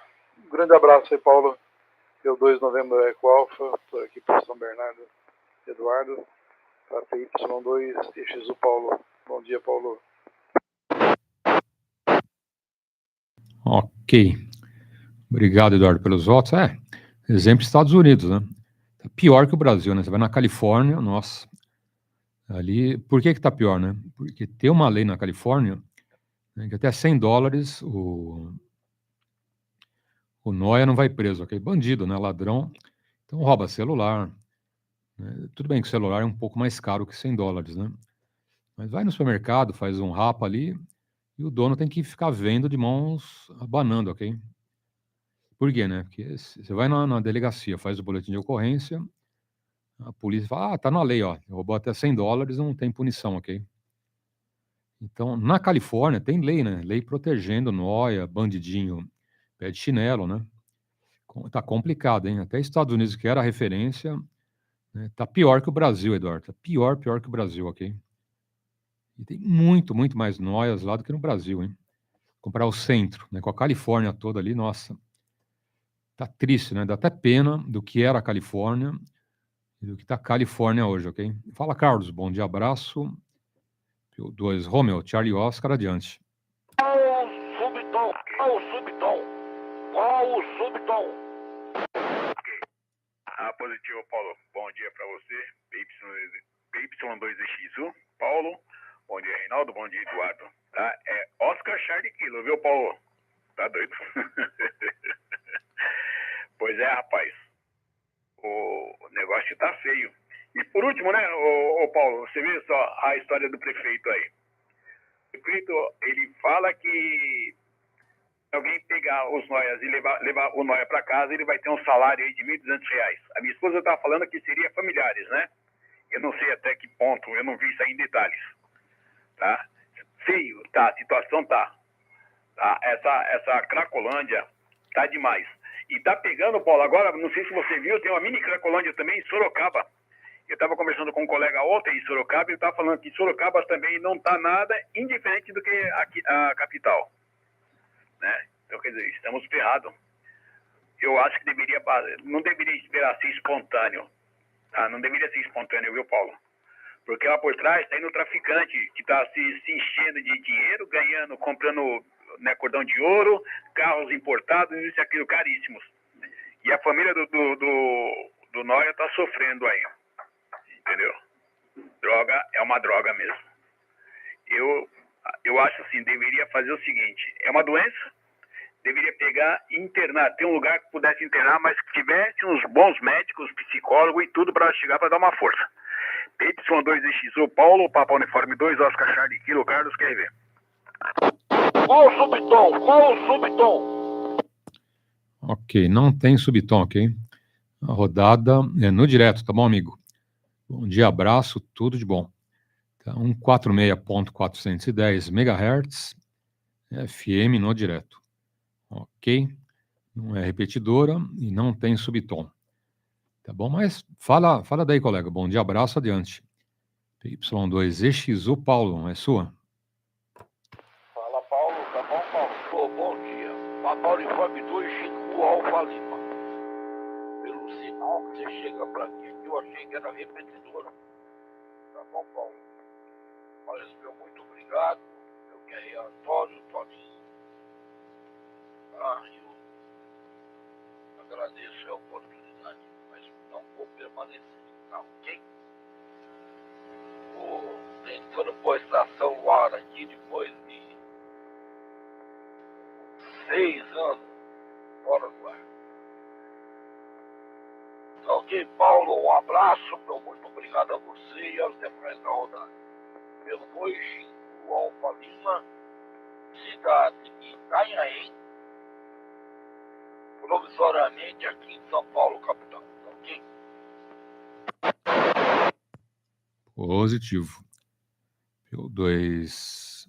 um grande abraço aí, Paulo. PY2 Novembro Eco Alfa, estou aqui por São Bernardo, Eduardo, para PY2EXU Paulo. Bom dia, Paulo. Ok. Obrigado, Eduardo, pelos votos. Exemplo Estados Unidos, né? Tá pior que o Brasil, né? Você vai na Califórnia, nossa. Ali, por que tá pior, né? Porque tem uma lei na Califórnia, né, que até $100 o nóia não vai preso, ok? Bandido, né? Ladrão. Então rouba celular. Né? Tudo bem que o celular é um pouco mais caro que $100, né? Mas vai no supermercado, faz um rapa ali e o dono tem que ficar vendo de mãos abanando, ok? Por quê, né? Porque você vai na delegacia, faz o boletim de ocorrência, a polícia fala, tá na lei, ó, roubou até $100, não tem punição, ok? Então, na Califórnia tem lei, né? Lei protegendo nóia, bandidinho, pé de chinelo, né? Tá complicado, hein? Até Estados Unidos, que era a referência, né? Tá pior que o Brasil, Eduardo. Tá pior que o Brasil, ok? E tem muito, muito mais noias lá do que no Brasil, hein? Comparar o centro, né? Com a Califórnia toda ali, nossa. Tá triste, né? Dá até pena do que era a Califórnia e do que tá a Califórnia hoje, ok? Fala, Carlos. Bom dia, abraço. PY2 Romeo, Charlie Oscar, adiante. Qual o subtom? Qual o subtom? Qual o subtom? Positivo, Paulo. Bom dia para você. PY2EXU, Paulo. Bom dia, Reinaldo. Bom dia, Eduardo. Tá? É Oscar Charlie Kilo, viu, Paulo? Tá doido? Pois é, rapaz. O negócio tá feio. E por último, né, ô Paulo, você vê só a história do prefeito aí. O prefeito, ele fala que se alguém pegar os noias e levar o noia para casa, ele vai ter um salário aí de R$ 1.200. A minha esposa estava falando que seria familiares, né? Eu não sei até que ponto, eu não vi isso aí em detalhes. Tá? Feio, tá? A situação tá. Essa Cracolândia tá demais. E tá pegando, Paulo, agora, não sei se você viu, tem uma mini Cracolândia também em Sorocaba. Eu estava conversando com um colega ontem em Sorocaba e ele estava falando que Sorocaba também não tá nada indiferente do que a capital. Né? Então, quer dizer, estamos ferrados. Eu acho que não deveria esperar ser espontâneo. Tá? Não deveria ser espontâneo, viu, Paulo? Porque lá por trás está indo o traficante que está se enchendo de dinheiro, ganhando, comprando, né, cordão de ouro, carros importados, isso e aquilo, caríssimos. E a família do Noia está sofrendo aí. Entendeu? Droga é uma droga mesmo. Eu acho assim, deveria fazer o seguinte, é uma doença, deveria pegar e internar, ter um lugar que pudesse internar, mas que tivesse uns bons médicos, psicólogos e tudo para chegar para dar uma força. PY2EXU, Paulo, Papa Uniforme 2, Oscar Charlie Kilo, Carlos, QRV. Qual o subtom? Qual o subtom? Ok, não tem subtom, ok? A rodada é no direto, tá bom, amigo? Bom dia, abraço, tudo de bom. Tá, 146.410 MHz, FM no direto. Ok? Não é repetidora e não tem subtom. Tá bom? Mas fala daí, colega. Bom dia, abraço, adiante. PY2EXU, Paulo, é sua? Fala, Paulo. Tá bom, Paulo? Bom dia. Papa Uniforme 2, Chico Alfa Lima. Pelo sinal que você chega pra aqui, eu achei que era repetidora. Tá bom, Paulo? Mas, meu muito obrigado. Eu quero Antônio, Toninho. Eu agradeço a oportunidade, mas não vou permanecer, tá ok? Vou tentando pôr a estação no ar aqui depois de 6 anos fora do ar. Tá ok, Paulo? Um abraço, meu muito obrigado a você e aos demais da rodada. Pelo hoje, o Alfa Lima, cidade de Itanhaém, provisoriamente aqui em São Paulo, capital. Ok? Positivo. PY2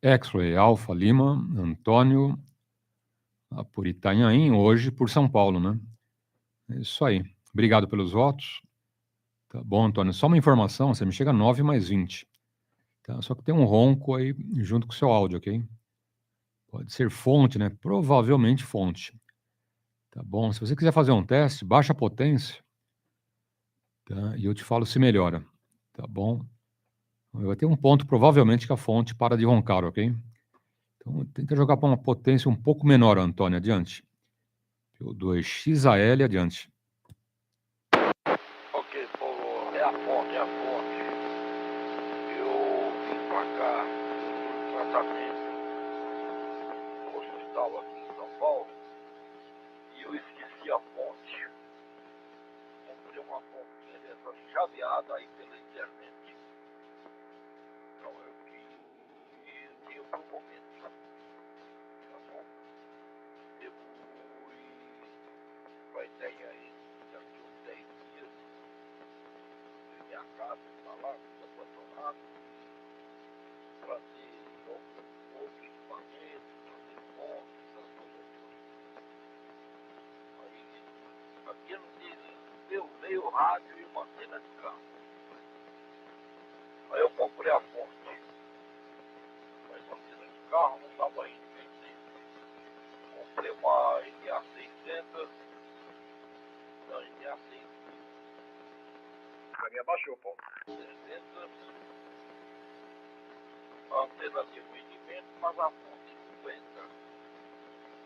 X-Ray Alfa Lima, Antônio, lá por Itanhaém, hoje por São Paulo, né? É isso aí. Obrigado pelos votos. Tá bom, Antônio. Só uma informação, você me chega 9 mais 20. Tá? Só que tem um ronco aí junto com o seu áudio, ok? Pode ser fonte, né? Provavelmente fonte. Tá bom? Se você quiser fazer um teste, baixa a potência, tá? E eu te falo se melhora. Tá bom? Vai ter um ponto, provavelmente, que a fonte para de roncar, ok? Então, tenta jogar para uma potência um pouco menor, Antônio, adiante. PY2EXU, adiante. Ok, Paulo, é a fonte, é a fonte. Eu vim pra cá, no tratamento, no hospital aqui em São Paulo, e eu esqueci a fonte. Comprei uma fontinha dessa chaveada aí pela internet. Então eu que tenho por momento. Tá bom? Eu fui pra ideia aí, daqui uns 10 dias, de minha casa, pra lá, tudo abandonado, trazer outro equipamento, trazer fonte, essas coisas todas. Aí, aquilo dele, veio o rádio e uma antena de carro. Aí eu comprei a fonte. Mas a antena de carro não estava indo bem dentro. Comprei uma NA600. Não, NA600. Pra mim abaixou, Paulo. 600. A antena de rendimento, mas a fonte 50.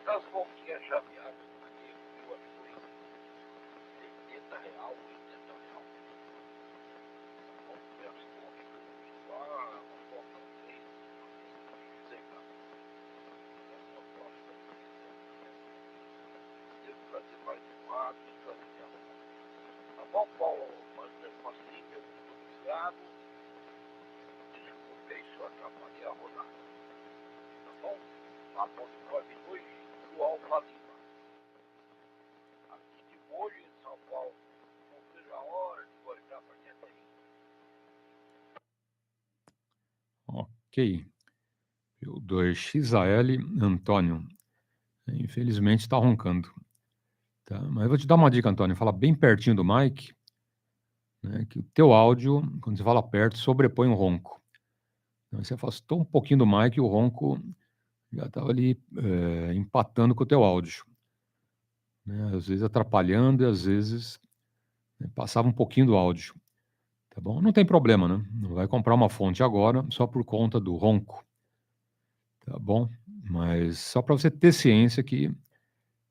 As fontinhas chaveadas aqui, eu acho que foi R$80, R$80. Comprei as fontes que eu uso lá, uma fonte 3, sei lá. Essa fonte devo trazer mais um lado e trazer minha fonte. Tá bom, Paulo? Mas mesmo assim, meu muito obrigado. Desculpei se eu atrapalhei a rodada. Tá bom? A ponte 92 do Alfa Lima. Aqui de hoje em São Paulo. Não vejo a hora de voltar para minha terra. Ok. PY2XAL, Antônio. Infelizmente está roncando. Tá? Mas eu vou te dar uma dica, Antônio. Fala bem pertinho do mic, né, que o teu áudio, quando você fala perto, sobrepõe o ronco. Então, você afastou um pouquinho do mic e o ronco já estava ali empatando com o teu áudio. Né? Às vezes atrapalhando e às vezes passava um pouquinho do áudio. Tá bom? Não tem problema, né? Não vai comprar uma fonte agora só por conta do ronco. Tá bom? Mas só para você ter ciência que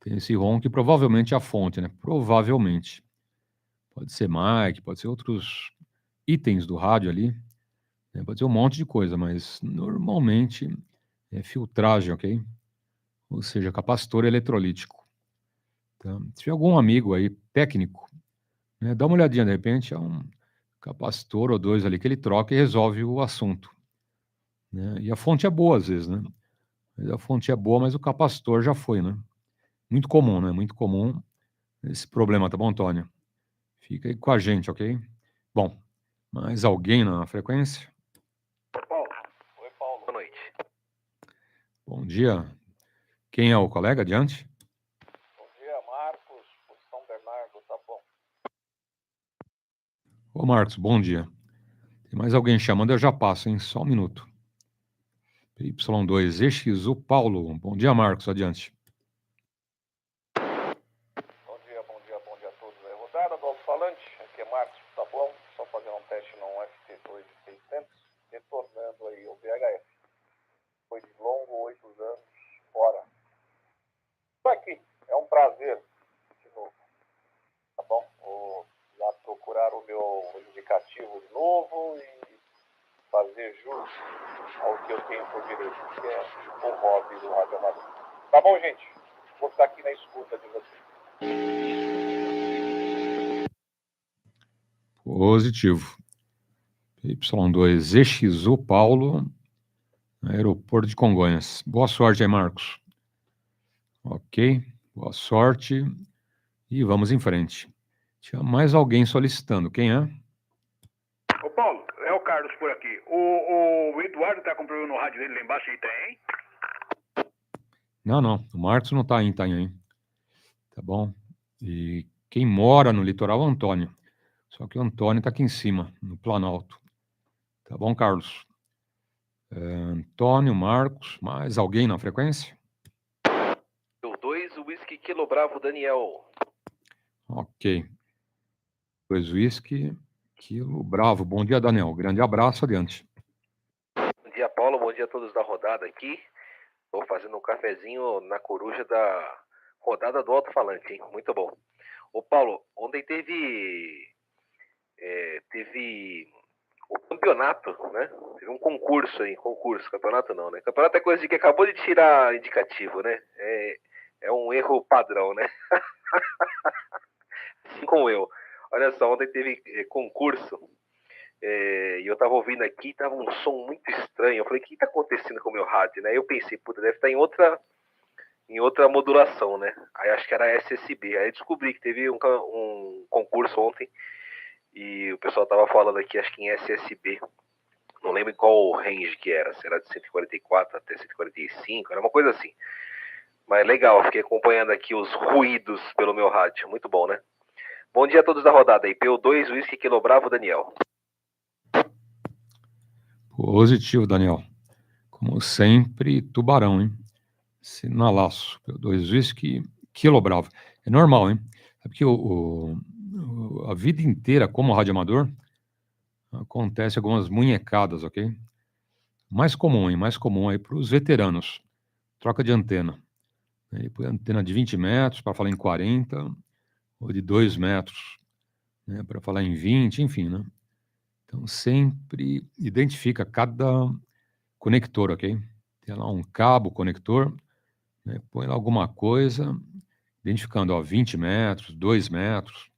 tem esse ronco e provavelmente a fonte, né? Provavelmente. Pode ser mic, pode ser outros itens do rádio ali, né? Pode ser um monte de coisa, mas normalmente é filtragem, ok? Ou seja, capacitor eletrolítico. Tá? Se tiver algum amigo aí técnico, né, dá uma olhadinha, de repente é um capacitor ou dois ali que ele troca e resolve o assunto. Né? E a fonte é boa às vezes, né? A fonte é boa, mas o capacitor já foi, né? Muito comum, né? Muito comum esse problema, tá bom, Antônio? Fica aí com a gente, ok? Bom, mais alguém na frequência? Paulo. Oi, Paulo. Boa noite. Bom dia. Quem é o colega? Adiante. Bom dia, Marcos, por São Bernardo, tá bom. Ô, Marcos, bom dia. Tem mais alguém chamando, eu já passo, hein? Só um minuto. PY2EXU, Paulo. Bom dia, Marcos. Adiante. Bom dia a todos. É rodada do alto-falante, aqui é Marcos, tá bom? Só fazer um teste no FT2600, retornando aí o VHF. Foi de longo 8 anos fora. Tô aqui, é um prazer de novo, tá bom? Vou lá procurar o meu indicativo de novo e fazer jus ao que eu tenho por direito, que é o hobby do radioamador. Tá bom, gente? Vou ficar aqui na escuta de vocês. Positivo. PY2EXU, Paulo, aeroporto de Congonhas. Boa sorte aí, Marcos. Ok, boa sorte. E vamos em frente. Tinha mais alguém solicitando. Quem é? Ô Paulo, é o Carlos por aqui. O Eduardo tá com problema no rádio dele lá embaixo aí, tem? Não. O Marcos não tá em Itanhaém. Tá bom? E quem mora no litoral é o Antônio. Só que o Antônio tá aqui em cima, no Planalto. Tá bom, Carlos? Antônio, Marcos, mais alguém na frequência? PY2 Whisky Kilo Bravo Daniel. Ok. PY2EXU, Kilo Bravo. Bom dia, Daniel. Grande abraço, adiante. Bom dia, Paulo. Bom dia a todos da rodada aqui. Estou fazendo um cafezinho na coruja da rodada do alto-falante, hein? Muito bom. Ô, Paulo, ontem teve o campeonato, né? Teve um concurso aí, campeonato não, né? Campeonato é coisa de que acabou de tirar indicativo, né? É um erro padrão, né? Assim como eu. Olha só, ontem teve concurso e eu tava ouvindo aqui, tava um som muito estranho. Eu falei, o que tá acontecendo com o meu rádio, né? Eu pensei, puta, deve estar em outra modulação, né? Aí acho que era SSB. Aí descobri que teve um concurso ontem e o pessoal tava falando aqui, acho que em SSB. Não lembro em qual range que era, se era de 144 até 145, era uma coisa assim. Mas legal, fiquei acompanhando aqui os ruídos pelo meu rádio, muito bom, né? Bom dia a todos da rodada aí, PY2 Whisky Kilo Bravo Daniel. Positivo, Daniel. Como sempre, tubarão, hein? Sinalaço. PY2 Whisky Kilo Bravo. É normal, hein? É porque a vida inteira, como radioamador, acontece algumas munhecadas, ok? Mais comum aí para os veteranos. Troca de antena. Aí põe antena de 20 metros para falar em 40, ou de 2 metros, né, para falar em 20, enfim, né? Então, sempre identifica cada conector, ok? Tem lá um cabo conector, né, põe lá alguma coisa, identificando, ó, 20 metros, 2 metros,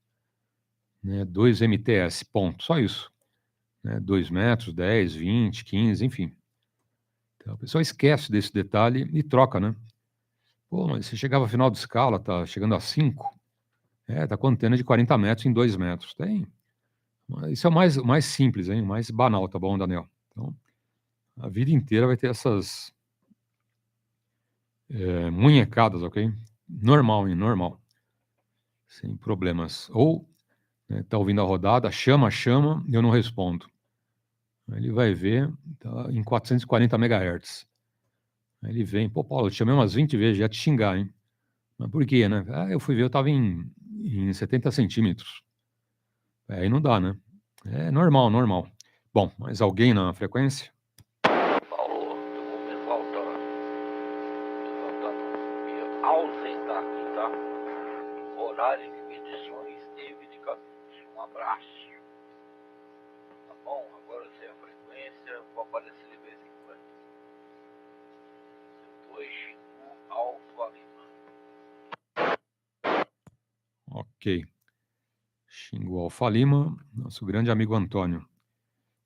né, 2 MTS, ponto, só isso. Né, 2 metros, 10, 20, 15, enfim. Então, a pessoa esquece desse detalhe e troca, né? Pô, mas você chegava ao final de escala, tá chegando a 5, tá com antena de 40 metros em 2 metros. Tem. Isso é o mais simples, hein? O mais banal, tá bom, Daniel? Então, a vida inteira vai ter essas munhecadas, ok? Normal, hein? Normal. Sem problemas. Ou, né, tá ouvindo a rodada, chama, e eu não respondo. Aí ele vai ver, tá em 440 MHz. Aí ele vem, pô, Paulo, eu te chamei umas 20 vezes, já te xingar, hein? Mas por quê, né? Eu fui ver, eu tava em 70 centímetros. Aí não dá, né? É normal. Bom, mais alguém na frequência? Paulo, o pessoal tá me ausentar aqui, tá? Horário de medições teve de cabine. Um abraço. Tá bom? Agora sem a frequência, vou aparecer de vez em quando. 2XU Alfa Lima. Ok. Xingou Alfa Lima, nosso grande amigo Antônio.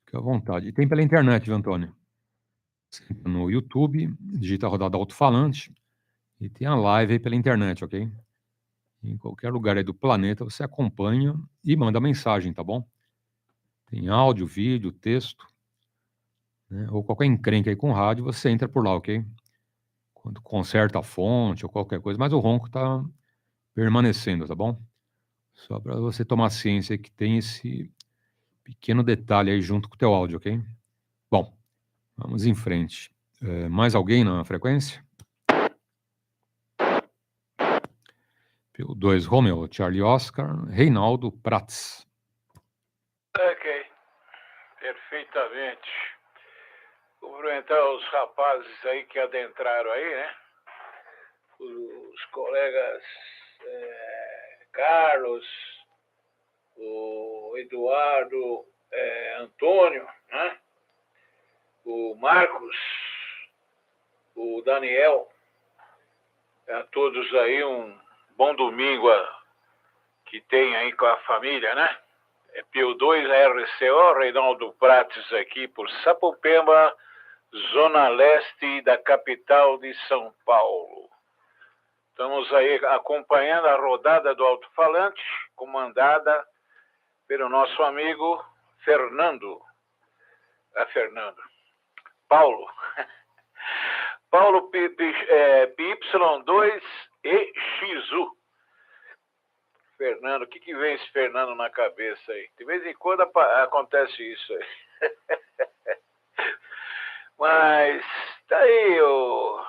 Fique à vontade. E tem pela internet, viu, Antônio? Você entra no YouTube, digita a rodada alto-falante e tem a live aí pela internet, ok? Em qualquer lugar aí do planeta você acompanha e manda mensagem, tá bom? Tem áudio, vídeo, texto, né? Ou qualquer encrenca aí com rádio, você entra por lá, ok? Quando conserta a fonte ou qualquer coisa, mas o ronco tá permanecendo, tá bom? Só para você tomar ciência que tem esse pequeno detalhe aí junto com o teu áudio, ok? Bom, vamos em frente. Mais alguém na frequência? PY2 Romeo, Charlie Oscar, Reinaldo Prats. Ok, perfeitamente. Cumprimentar os rapazes aí que adentraram aí, né? Os colegas Carlos, o Eduardo, Antônio, né? O Marcos, o Daniel, a todos aí um bom domingo que tem aí com a família, né? PY2RCO, Reinaldo Prates aqui por Sapopemba, zona leste da capital de São Paulo. Estamos aí acompanhando a rodada do alto-falante, comandada pelo nosso amigo Fernando. Fernando. Paulo. Paulo PY2EXU. Fernando, o que vem esse Fernando na cabeça aí? De vez em quando acontece isso aí. Mas tá aí, ô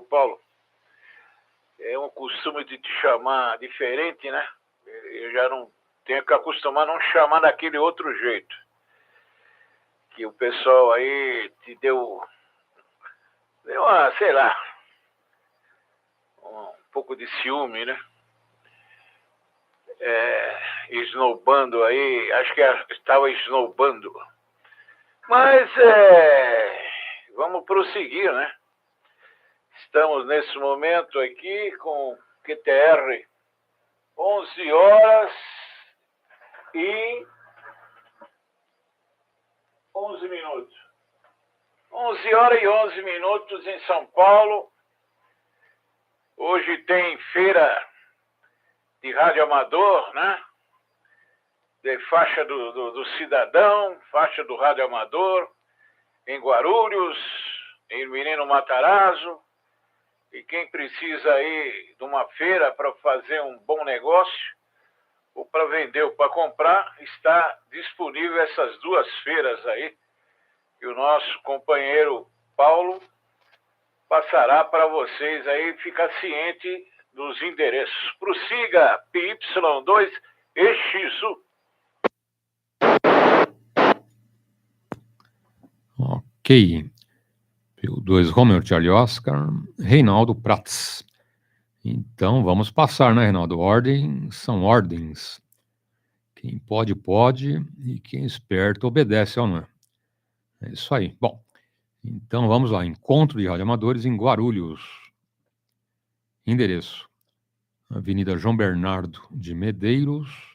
Paulo. É um costume de te chamar diferente, né? Eu já não tenho que acostumar a não chamar daquele outro jeito. Que o pessoal aí te deu uma, sei lá, um pouco de ciúme, né? Snowbando aí, acho que estava snowbando. Mas vamos prosseguir, né? Estamos nesse momento aqui com QTR 11 horas e 11 minutos. 11 horas e 11 minutos em São Paulo. Hoje tem feira de rádio amador, né? De faixa do cidadão, faixa do rádio amador, em Guarulhos, em Menino Matarazzo. E quem precisa aí de uma feira para fazer um bom negócio, ou para vender ou para comprar, está disponível essas duas feiras aí, que o nosso companheiro Paulo passará para vocês aí, ficar ciente dos endereços. Prossiga, PY2EXU. Ok. PY2 Romeo Charlie Oscar, Reinaldo Prats. Então, vamos passar, né, Reinaldo? Ordem são ordens. Quem pode, pode, e quem é esperto obedece, ou não é? É isso aí. Bom, então vamos lá. Encontro de radioamadores em Guarulhos. Endereço: Avenida João Bernardo de Medeiros.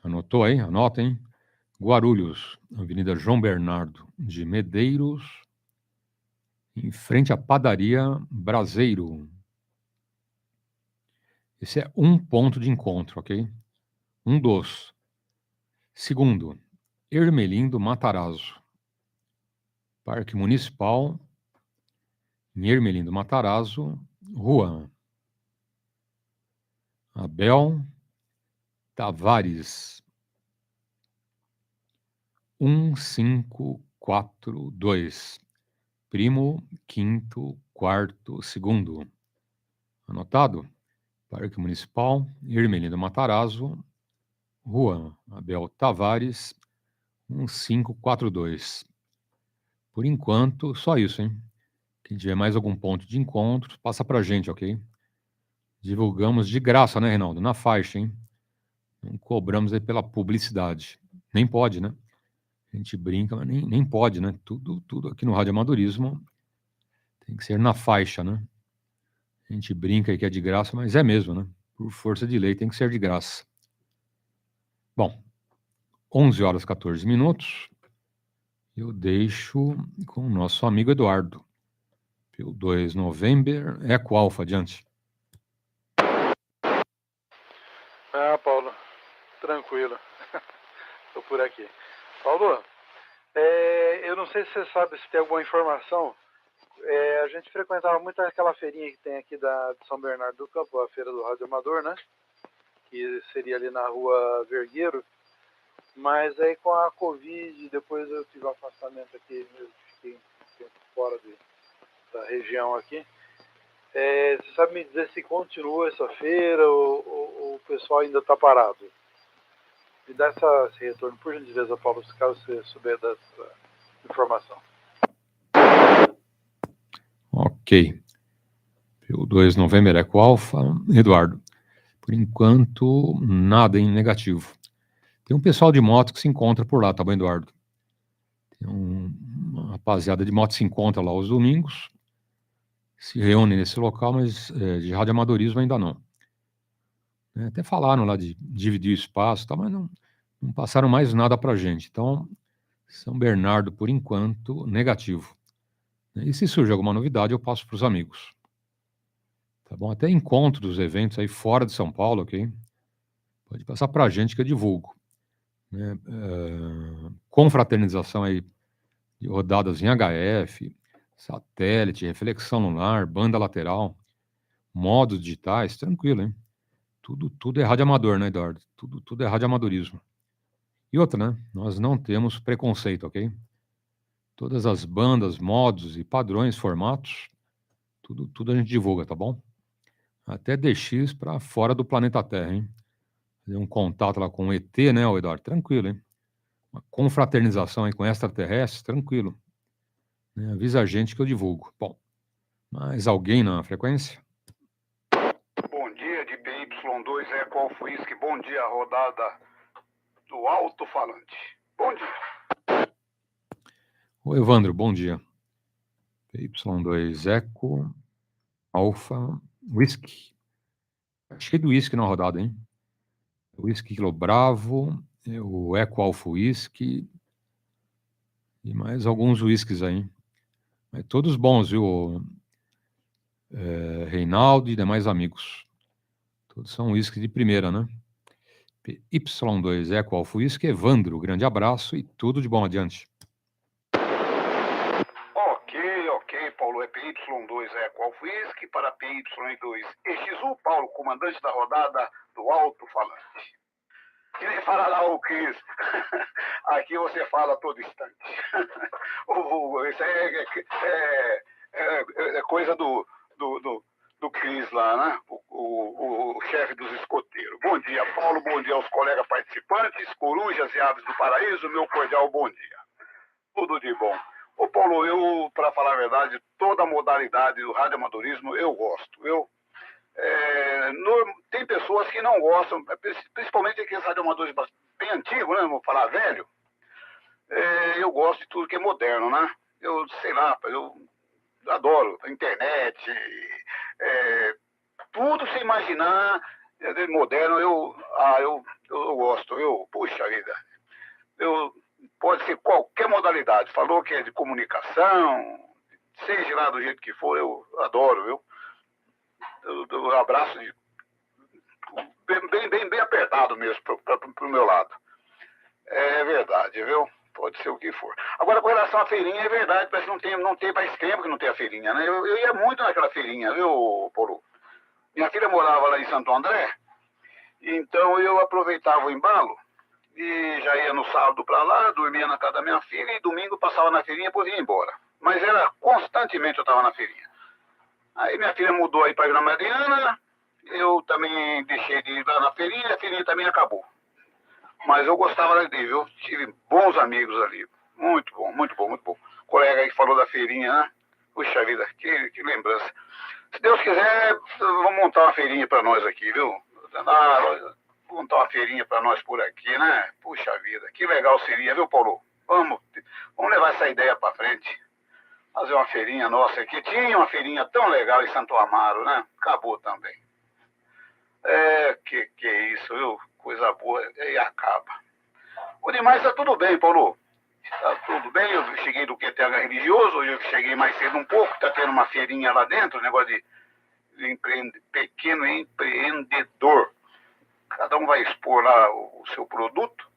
Anotou aí? Anota, hein? Guarulhos, Avenida João Bernardo de Medeiros, em frente à padaria Braseiro. Esse é um ponto de encontro, ok? Um dos. Segundo, Ermelindo Matarazzo. Parque Municipal, em Ermelindo Matarazzo, Rua Abel Tavares, 1542. Primo, quinto, quarto, segundo. Anotado? Parque Municipal, Ermelindo Matarazzo, Rua Abel Tavares, 1542. Por enquanto, só isso, hein? Quem tiver mais algum ponto de encontro, passa pra gente, ok? Divulgamos de graça, né, Reinaldo? Na faixa, hein? Não cobramos aí pela publicidade. Nem pode, né? A gente brinca, mas nem pode, né? Tudo aqui no Rádio Amadorismo tem que ser na faixa, né? A gente brinca aí que é de graça, mas é mesmo, né? Por força de lei tem que ser de graça. Bom, 11 horas e 14 minutos. Eu deixo com o nosso amigo Eduardo. PY2 November, Eco Alpha, adiante. Paulo, tranquilo. Estou por aqui. Paulo, eu não sei se você sabe, se tem alguma informação. A gente frequentava muito aquela feirinha que tem aqui de São Bernardo do Campo, a feira do Rádio Amador, né? Que seria ali na rua Vergueiro. Mas aí com a Covid, depois eu tive um afastamento aqui, eu fiquei um tempo fora da região aqui. Você sabe me dizer se continua essa feira ou o pessoal ainda está parado? Me dá esse retorno, por gentileza, Paulo, se caso você souber dessa informação. Ok. PY2 November Eco Alpha, Eduardo. Por enquanto, nada em negativo. Tem um pessoal de moto que se encontra por lá, tá bom, Eduardo? Tem uma rapaziada de moto que se encontra lá aos domingos, se reúne nesse local, mas de radioamadorismo ainda não. Até falaram lá de dividir o espaço, tá, mas não passaram mais nada pra gente. Então, São Bernardo, por enquanto, negativo. E se surge alguma novidade, eu passo para os amigos. Tá bom? Até encontros, eventos aí fora de São Paulo, ok? Pode passar pra gente que eu divulgo. né? Confraternização aí de rodadas em HF, satélite, reflexão lunar, banda lateral, modos digitais, tranquilo, hein? Tudo é radioamador, né, Eduardo? Tudo é radioamadorismo. E outra, né? Nós não temos preconceito, ok? Todas as bandas, modos e padrões, formatos, tudo a gente divulga, tá bom? Até DX para fora do planeta Terra, hein? Fazer um contato lá com o ET, né, Eduardo? Tranquilo, hein? Uma confraternização aí com extraterrestres, tranquilo. Né? Avisa a gente que eu divulgo. Bom, mais alguém na frequência? Bom dia de PY2 Eco Alfa Whisky. Bom dia, rodada do alto-falante. Bom dia. Oi, Evandro, bom dia. PY2 Eco Alfa Whisky. Cheio de whisky na rodada, hein? Whisky Kilo Bravo, o Eco Alfa Whisky e mais alguns whiskies aí. Mas todos bons, viu? Reinaldo e demais amigos. Todos são whisky de primeira, né? PY2 Eco Alfa Whisky, Evandro, grande abraço e tudo de bom adiante. Ok, Paulo, é PY2 Eco Alfa Whisky para PY2EXU, Paulo, comandante da rodada do alto-falante. Que nem fala lá o Cris. Aqui você fala a todo instante. Isso é coisa do Cris lá, né? O chefe dos escoteiros. Bom dia, Paulo. Bom dia aos colegas participantes, corujas e aves do paraíso. Meu cordial bom dia. Tudo de bom. Ô, Paulo, eu, para falar a verdade, toda a modalidade do radioamadorismo eu gosto. Tem pessoas que não gostam, principalmente aqueles radioamadores bem antigos, né? Vou falar velho. Eu gosto de tudo que é moderno, né? Eu sei lá, eu adoro a internet, tudo sem imaginar, moderno, eu gosto. Puxa vida, pode ser qualquer modalidade. Falou que é de comunicação, seja lá do jeito que for, eu adoro, viu? Eu abraço bem apertado mesmo pro meu lado. É verdade, viu? Pode ser o que for. Agora, com relação à feirinha, é verdade, parece que não tem mais tempo que não tem a feirinha, né? Eu ia muito naquela feirinha, viu, Paulo? Minha filha morava lá em Santo André, então eu aproveitava o embalo e já ia no sábado para lá, dormia na casa da minha filha e domingo passava na feirinha e depois ia embora. Mas constantemente eu estava na feirinha. Aí minha filha mudou aí para Vila Mariana, eu também deixei de ir lá na feirinha, a feirinha também acabou. Mas eu gostava de ir, viu? Tive bons amigos ali. Muito bom, muito bom, muito bom. O colega aí que falou da feirinha, né? Puxa vida, que lembrança. Se Deus quiser, vamos montar uma feirinha para nós aqui, viu? Montar uma feirinha para nós por aqui, né? Puxa vida, que legal seria, viu, Paulo? Vamos levar essa ideia para frente. Fazer uma feirinha nossa aqui. Tinha uma feirinha tão legal em Santo Amaro, né? Acabou também. Que é isso, viu? Coisa boa e acaba. O demais tá tudo bem, Paulo. Tá tudo bem. Eu cheguei do QTH religioso, hoje eu cheguei mais cedo um pouco, tá tendo uma feirinha lá dentro, negócio de pequeno empreendedor. Cada um vai expor lá o seu produto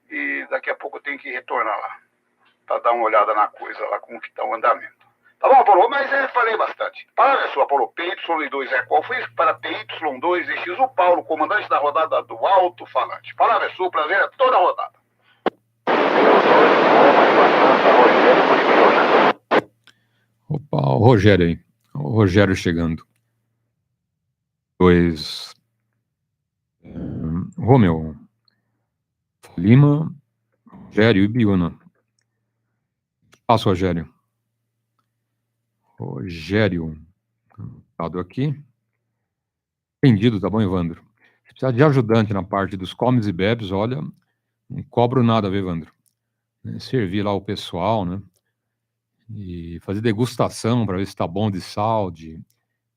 e daqui a pouco eu tenho que retornar lá para dar uma olhada na coisa lá, como que tá o andamento. Tá bom, Paulo? Mas falei bastante. Palavra sua, Paulo. PY2 Eco Alfa Whisky para PY2EXU, Paulo, comandante da rodada do alto-falante. Palavra é sua, prazer, é toda a rodada. Opa, o Rogério aí. O Rogério chegando. Romeu, Lima, Rogério e Biuna. Passa, Rogério. Rogério, dado aqui. Entendido, tá bom, Evandro? Se precisar de ajudante na parte dos comes e bebes, olha, não cobro nada, viu, Evandro? Servir lá o pessoal, né? E fazer degustação para ver se tá bom de sal, de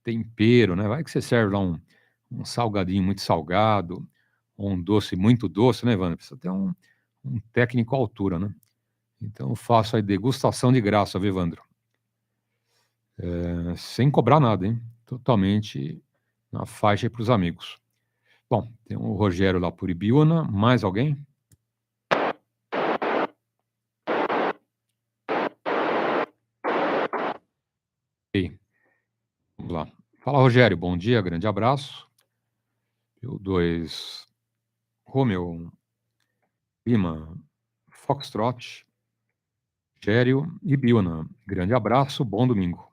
tempero, né? Vai que você serve lá um salgadinho muito salgado, ou um doce muito doce, né, Evandro? Precisa ter um técnico à altura, né? Então eu faço aí degustação de graça, viu, Evandro? Sem cobrar nada, hein? Totalmente na faixa para os amigos. Bom, tem o Rogério lá por Ibiúna, mais alguém? Fala, Rogério, bom dia, grande abraço. PY2 Romeo Lima Foxtrot, Rogério e Biona. Grande abraço, bom domingo.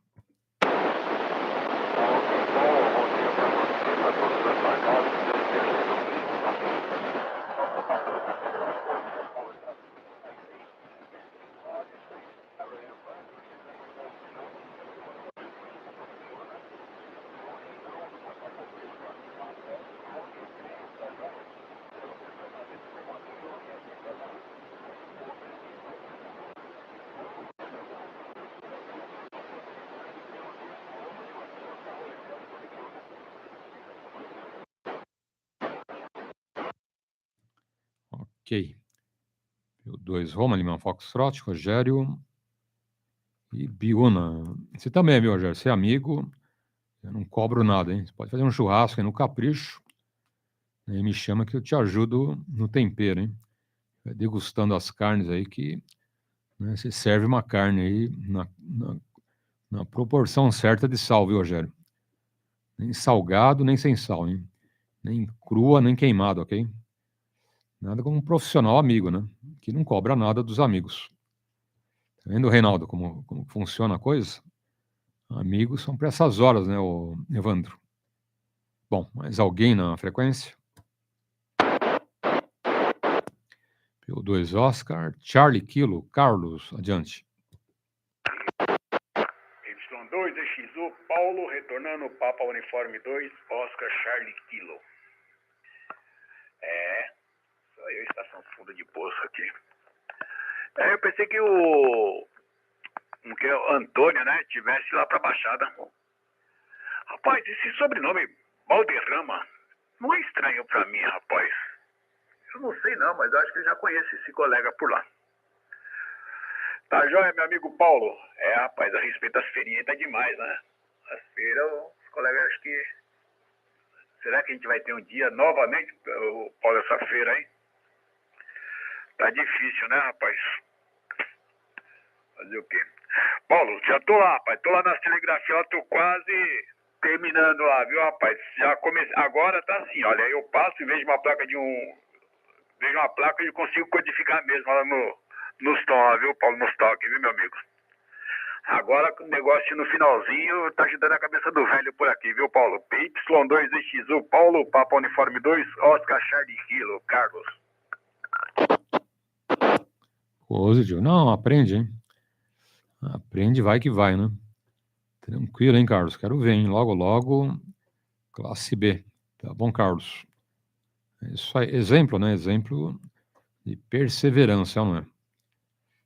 Ok. PY2 Roma Lima Foxtrot, Rogério e Biona. Você também, viu, Rogério? Você é amigo, eu não cobro nada, hein? Você pode fazer um churrasco aí no capricho, aí me chama que eu te ajudo no tempero, hein? Vai degustando as carnes aí que, né, você serve uma carne aí na proporção certa de sal, viu, Rogério? Nem salgado, nem sem sal, hein? Nem crua, nem queimado, ok? Nada como um profissional amigo, né? Que não cobra nada dos amigos. Tá vendo, Reinaldo, como funciona a coisa? Amigos são para essas horas, né, o Evandro? Bom, mais alguém na frequência? PY2 Oscar, Charlie Kilo, Carlos, adiante. Y2EXU, Paulo, retornando Papa Uniforme 2, Oscar Charlie Kilo. Só eu, estação funda de poço aqui. Eu pensei que o Antônio, né, tivesse lá pra Baixada. Rapaz, esse sobrenome Valderrama não é estranho pra mim, rapaz. Eu não sei não, mas eu acho que eu já conheço esse colega por lá. Tá joia, meu amigo Paulo? Rapaz, a respeito das feirinhas tá demais, né? As feiras, os colegas, acho que... Será que a gente vai ter um dia novamente, Paulo, essa feira aí? Tá difícil, né, rapaz? Fazer o quê? Paulo, já tô lá, rapaz. Tô lá nas telegrafias, lá tô quase terminando lá, viu, rapaz? Já comecei. Agora tá assim, olha, eu passo e vejo uma placa vejo uma placa e consigo codificar mesmo lá nos tons, viu, Paulo? Nos toques, viu, meu amigo? Agora o negócio no finalzinho tá ajudando a cabeça do velho por aqui, viu, Paulo? PY2EXU, Paulo, Papa Uniforme 2, Oscar Charlie Kilo, Carlos. Positivo. Não, aprende, hein? Aprende, vai que vai, né? Tranquilo, hein, Carlos? Quero ver, hein? Logo, logo, classe B. Tá bom, Carlos? É isso aí. Exemplo, né? Exemplo de perseverança, não é?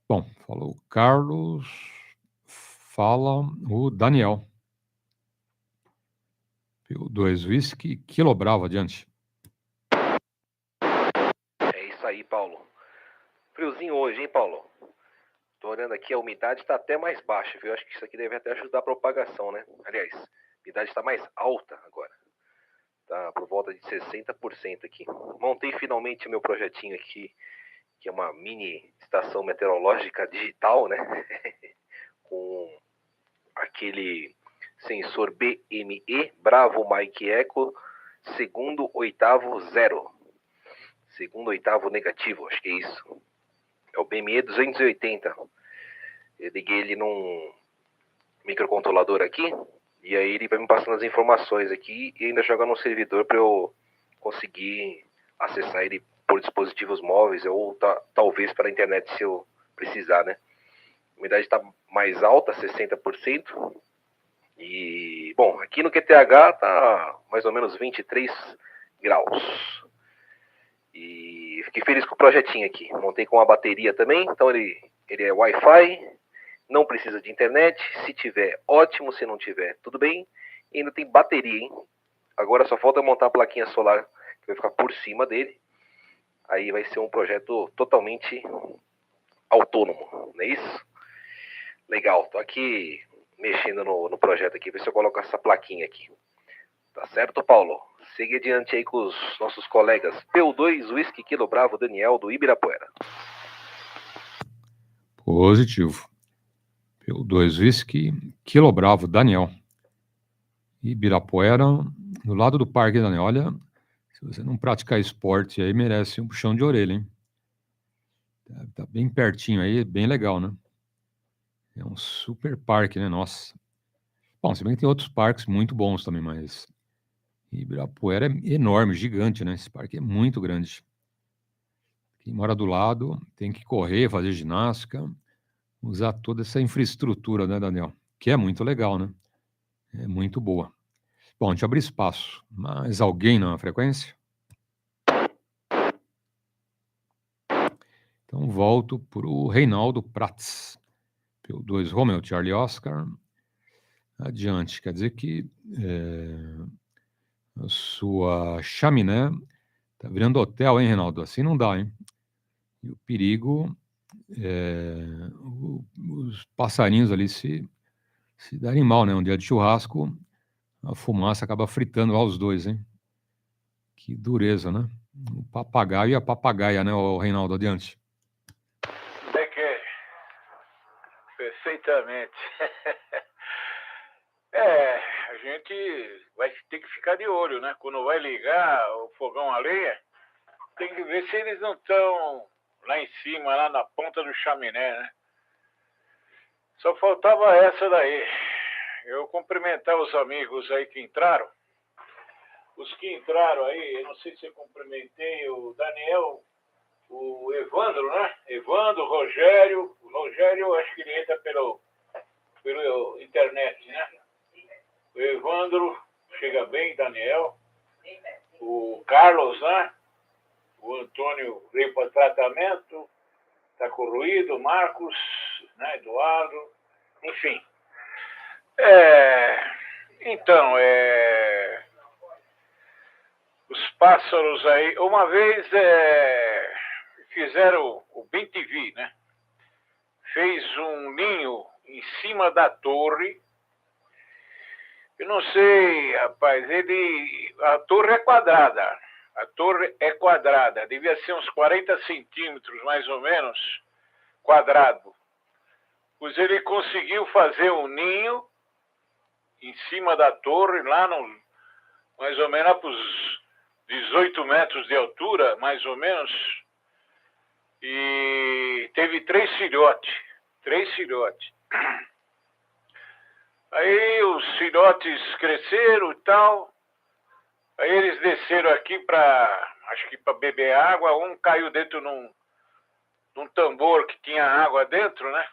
Bom, falou o Carlos, fala o Daniel. PY2 Whisky, Kilo Bravo, adiante. É isso aí, Paulo. Friozinho hoje, hein, Paulo? Tô olhando aqui, a umidade está até mais baixa, viu? Acho que isso aqui deve até ajudar a propagação, né? Aliás, a umidade está mais alta agora. Tá por volta de 60% aqui. Montei finalmente o meu projetinho aqui, que é uma mini estação meteorológica digital, né? Com aquele sensor BME, Bravo Mike Echo, segundo, oitavo, 0. Segundo, oitavo, negativo, acho que é isso. É o BME 280. Eu liguei ele num microcontrolador aqui, e aí ele vai me passando as informações aqui e ainda joga no servidor para eu conseguir acessar ele por dispositivos móveis ou talvez para a internet se eu precisar, né? A umidade está mais alta, 60%. E, bom, aqui no QTH tá mais ou menos 23 graus. E fiquei feliz com o projetinho aqui. Montei com uma bateria também, então ele é Wi-Fi, não precisa de internet. Se tiver, ótimo. Se não tiver, tudo bem. E ainda tem bateria, hein? Agora só falta montar a plaquinha solar que vai ficar por cima dele. Aí vai ser um projeto totalmente autônomo, não é isso? Legal, tô aqui mexendo no projeto aqui, ver se eu coloco essa plaquinha aqui. Tá certo, Paulo? Siga adiante aí com os nossos colegas. PY2 Whisky Kilo Bravo Daniel do Ibirapuera. Positivo. PY2 Whisky, Kilo Bravo Daniel. Ibirapuera, do lado do parque, Daniel. Olha, se você não praticar esporte aí, merece um puxão de orelha, hein? Tá bem pertinho aí, bem legal, né? É um super parque, né? Nossa. Bom, se bem que tem outros parques muito bons também, mas Ibirapuera é enorme, gigante, né? Esse parque é muito grande. Quem mora do lado tem que correr, fazer ginástica, usar toda essa infraestrutura, né, Daniel? Que é muito legal, né? É muito boa. Bom, a gente abre espaço. Mais alguém na frequência? Então, volto para o Reinaldo Prats. PY2 Romeo, Charlie Oscar. Adiante. Quer dizer que a sua chaminé tá virando hotel, hein, Reinaldo? Assim não dá, hein? E o perigo os passarinhos ali se darem mal, né? Um dia de churrasco, a fumaça acaba fritando lá os dois, hein? Que dureza, né? O papagaio e a papagaia, né, o Reinaldo? Adiante. É que perfeitamente. A gente vai ter que ficar de olho, né? Quando vai ligar o fogão a lenha, tem que ver se eles não estão lá em cima, lá na ponta do chaminé, né? Só faltava essa daí. Eu cumprimentar os amigos aí que entraram. Os que entraram aí, eu não sei se eu cumprimentei o Daniel, o Evandro, né? Evandro, o Rogério. O Rogério, acho que ele entra pelo internet, né? O Evandro chega bem, Daniel. O Carlos, né? O Antônio veio para tratamento, está corroído. Marcos, né? Eduardo, enfim. Então, os pássaros aí, uma vez fizeram o BTV, né? Fez um ninho em cima da torre. Eu não sei, rapaz, a torre é quadrada. A torre é quadrada, devia ser uns 40 centímetros, mais ou menos, quadrado. Pois ele conseguiu fazer um ninho em cima da torre, lá no, mais ou menos para os 18 metros de altura, mais ou menos, e teve 3 filhotes. Aí os filhotes cresceram e tal. Aí eles desceram aqui acho que para beber água. Um caiu dentro num tambor que tinha água dentro, né?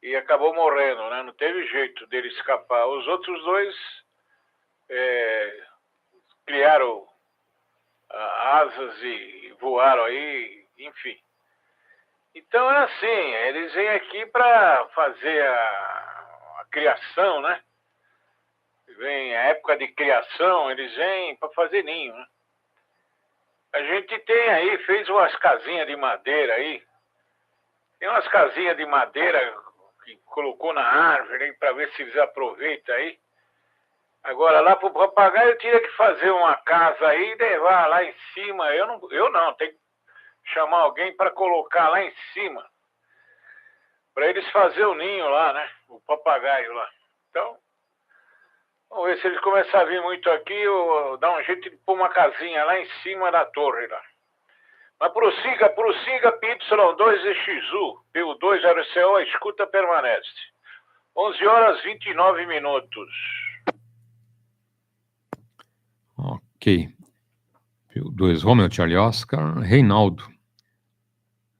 E acabou morrendo, né? Não teve jeito dele escapar. Os outros dois criaram asas e voaram aí, enfim. Então é assim, eles vêm aqui para fazer a criação, né? Vem a época de criação, eles vêm para fazer ninho, né? A gente tem aí, fez umas casinhas de madeira aí. Tem umas casinhas de madeira que colocou na árvore para ver se eles aproveitam aí. Agora lá pro papagaio eu tinha que fazer uma casa aí e levar lá em cima. Eu não, tem que chamar alguém para colocar lá em cima. Para eles fazerem o ninho lá, né? O papagaio lá. Então, vamos ver se eles começarem a vir muito aqui, eu dar um jeito de pôr uma casinha lá em cima da torre lá. Mas prossiga, PY2EXU, PY2RCO, a escuta permanece. 11 horas 29 minutos. Ok. PY2 Romeo, Charlie Oscar, Reinaldo.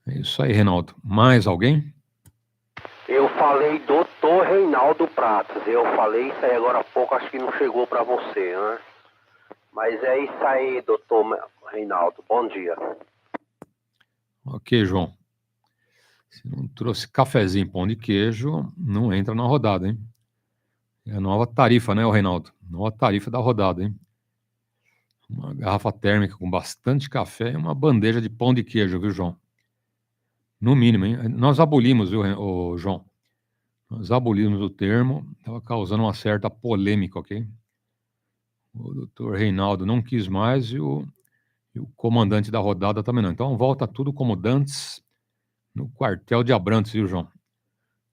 É isso aí, Reinaldo. Mais alguém? Eu falei doutor Reinaldo Pratos. Eu falei isso aí agora há pouco, acho que não chegou para você, né? Mas é isso aí, doutor Reinaldo. Bom dia. Ok, João. Se não trouxe cafezinho e pão de queijo, não entra na rodada, hein? É a nova tarifa, né, Reinaldo? Nova tarifa da rodada, hein? Uma garrafa térmica com bastante café e uma bandeja de pão de queijo, viu, João? No mínimo, hein? Nós abolimos, viu, João? Nós abolimos o termo, estava causando uma certa polêmica, ok? O doutor Reinaldo não quis mais e o comandante da rodada também não. Então volta tudo como dantes no quartel de Abrantes, viu, João?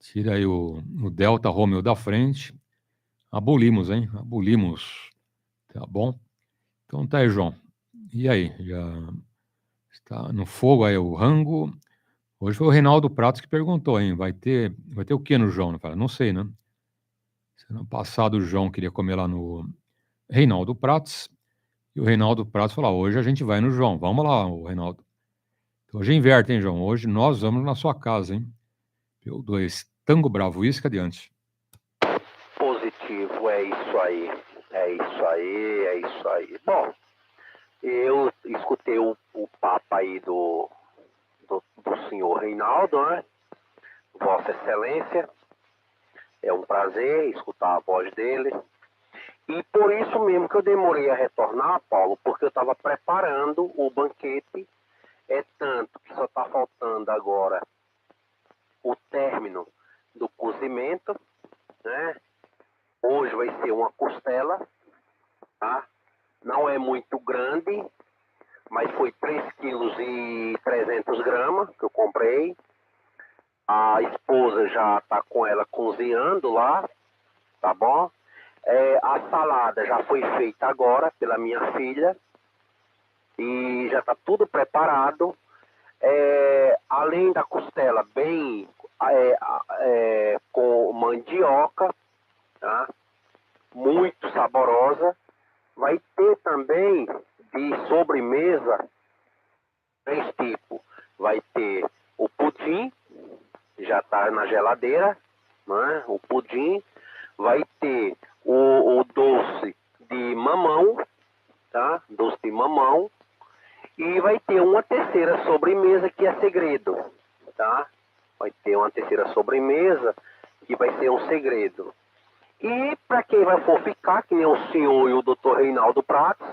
Tira aí o Delta Romeo da frente, Abolimos, hein? Abolimos. Tá bom? Então tá aí, João. E aí? Já está no fogo aí o rango? Hoje foi o Reinaldo Pratos que perguntou, hein? Vai ter o que no João? Eu falei, não sei, né? Ano passado o João queria comer lá no Reinaldo Pratos. E o Reinaldo Pratos falou, hoje a gente vai no João. Vamos lá, o Reinaldo. Então, hoje inverte, hein, João? Hoje nós vamos na sua casa, hein? PY2, Tango Bravo, isca adiante. Positivo, é isso aí. É isso aí, é isso aí. Bom, eu escutei o papo aí do senhor Reinaldo, né? Vossa Excelência. É um prazer escutar a voz dele. E por isso mesmo que eu demorei a retornar, Paulo, porque eu estava preparando o banquete. É tanto que só está faltando agora o término do cozimento, né? Hoje vai ser uma costela, tá? Não é muito grande, mas foi 3,3 kg que eu comprei. A esposa já está com ela cozinhando lá, tá bom? A salada já foi feita agora pela minha filha e já está tudo preparado. Além da costela bem com mandioca, tá? Muito saborosa. Vai ter também de sobremesa 3 tipos. Vai ter o pudim, já está na geladeira, né? O pudim. Vai ter o doce de mamão, tá? Doce de mamão. E vai ter uma terceira sobremesa que é segredo, tá? Vai ter uma terceira sobremesa que vai ser um segredo. E para quem vai for ficar, que nem o senhor e o doutor Reinaldo Pratos,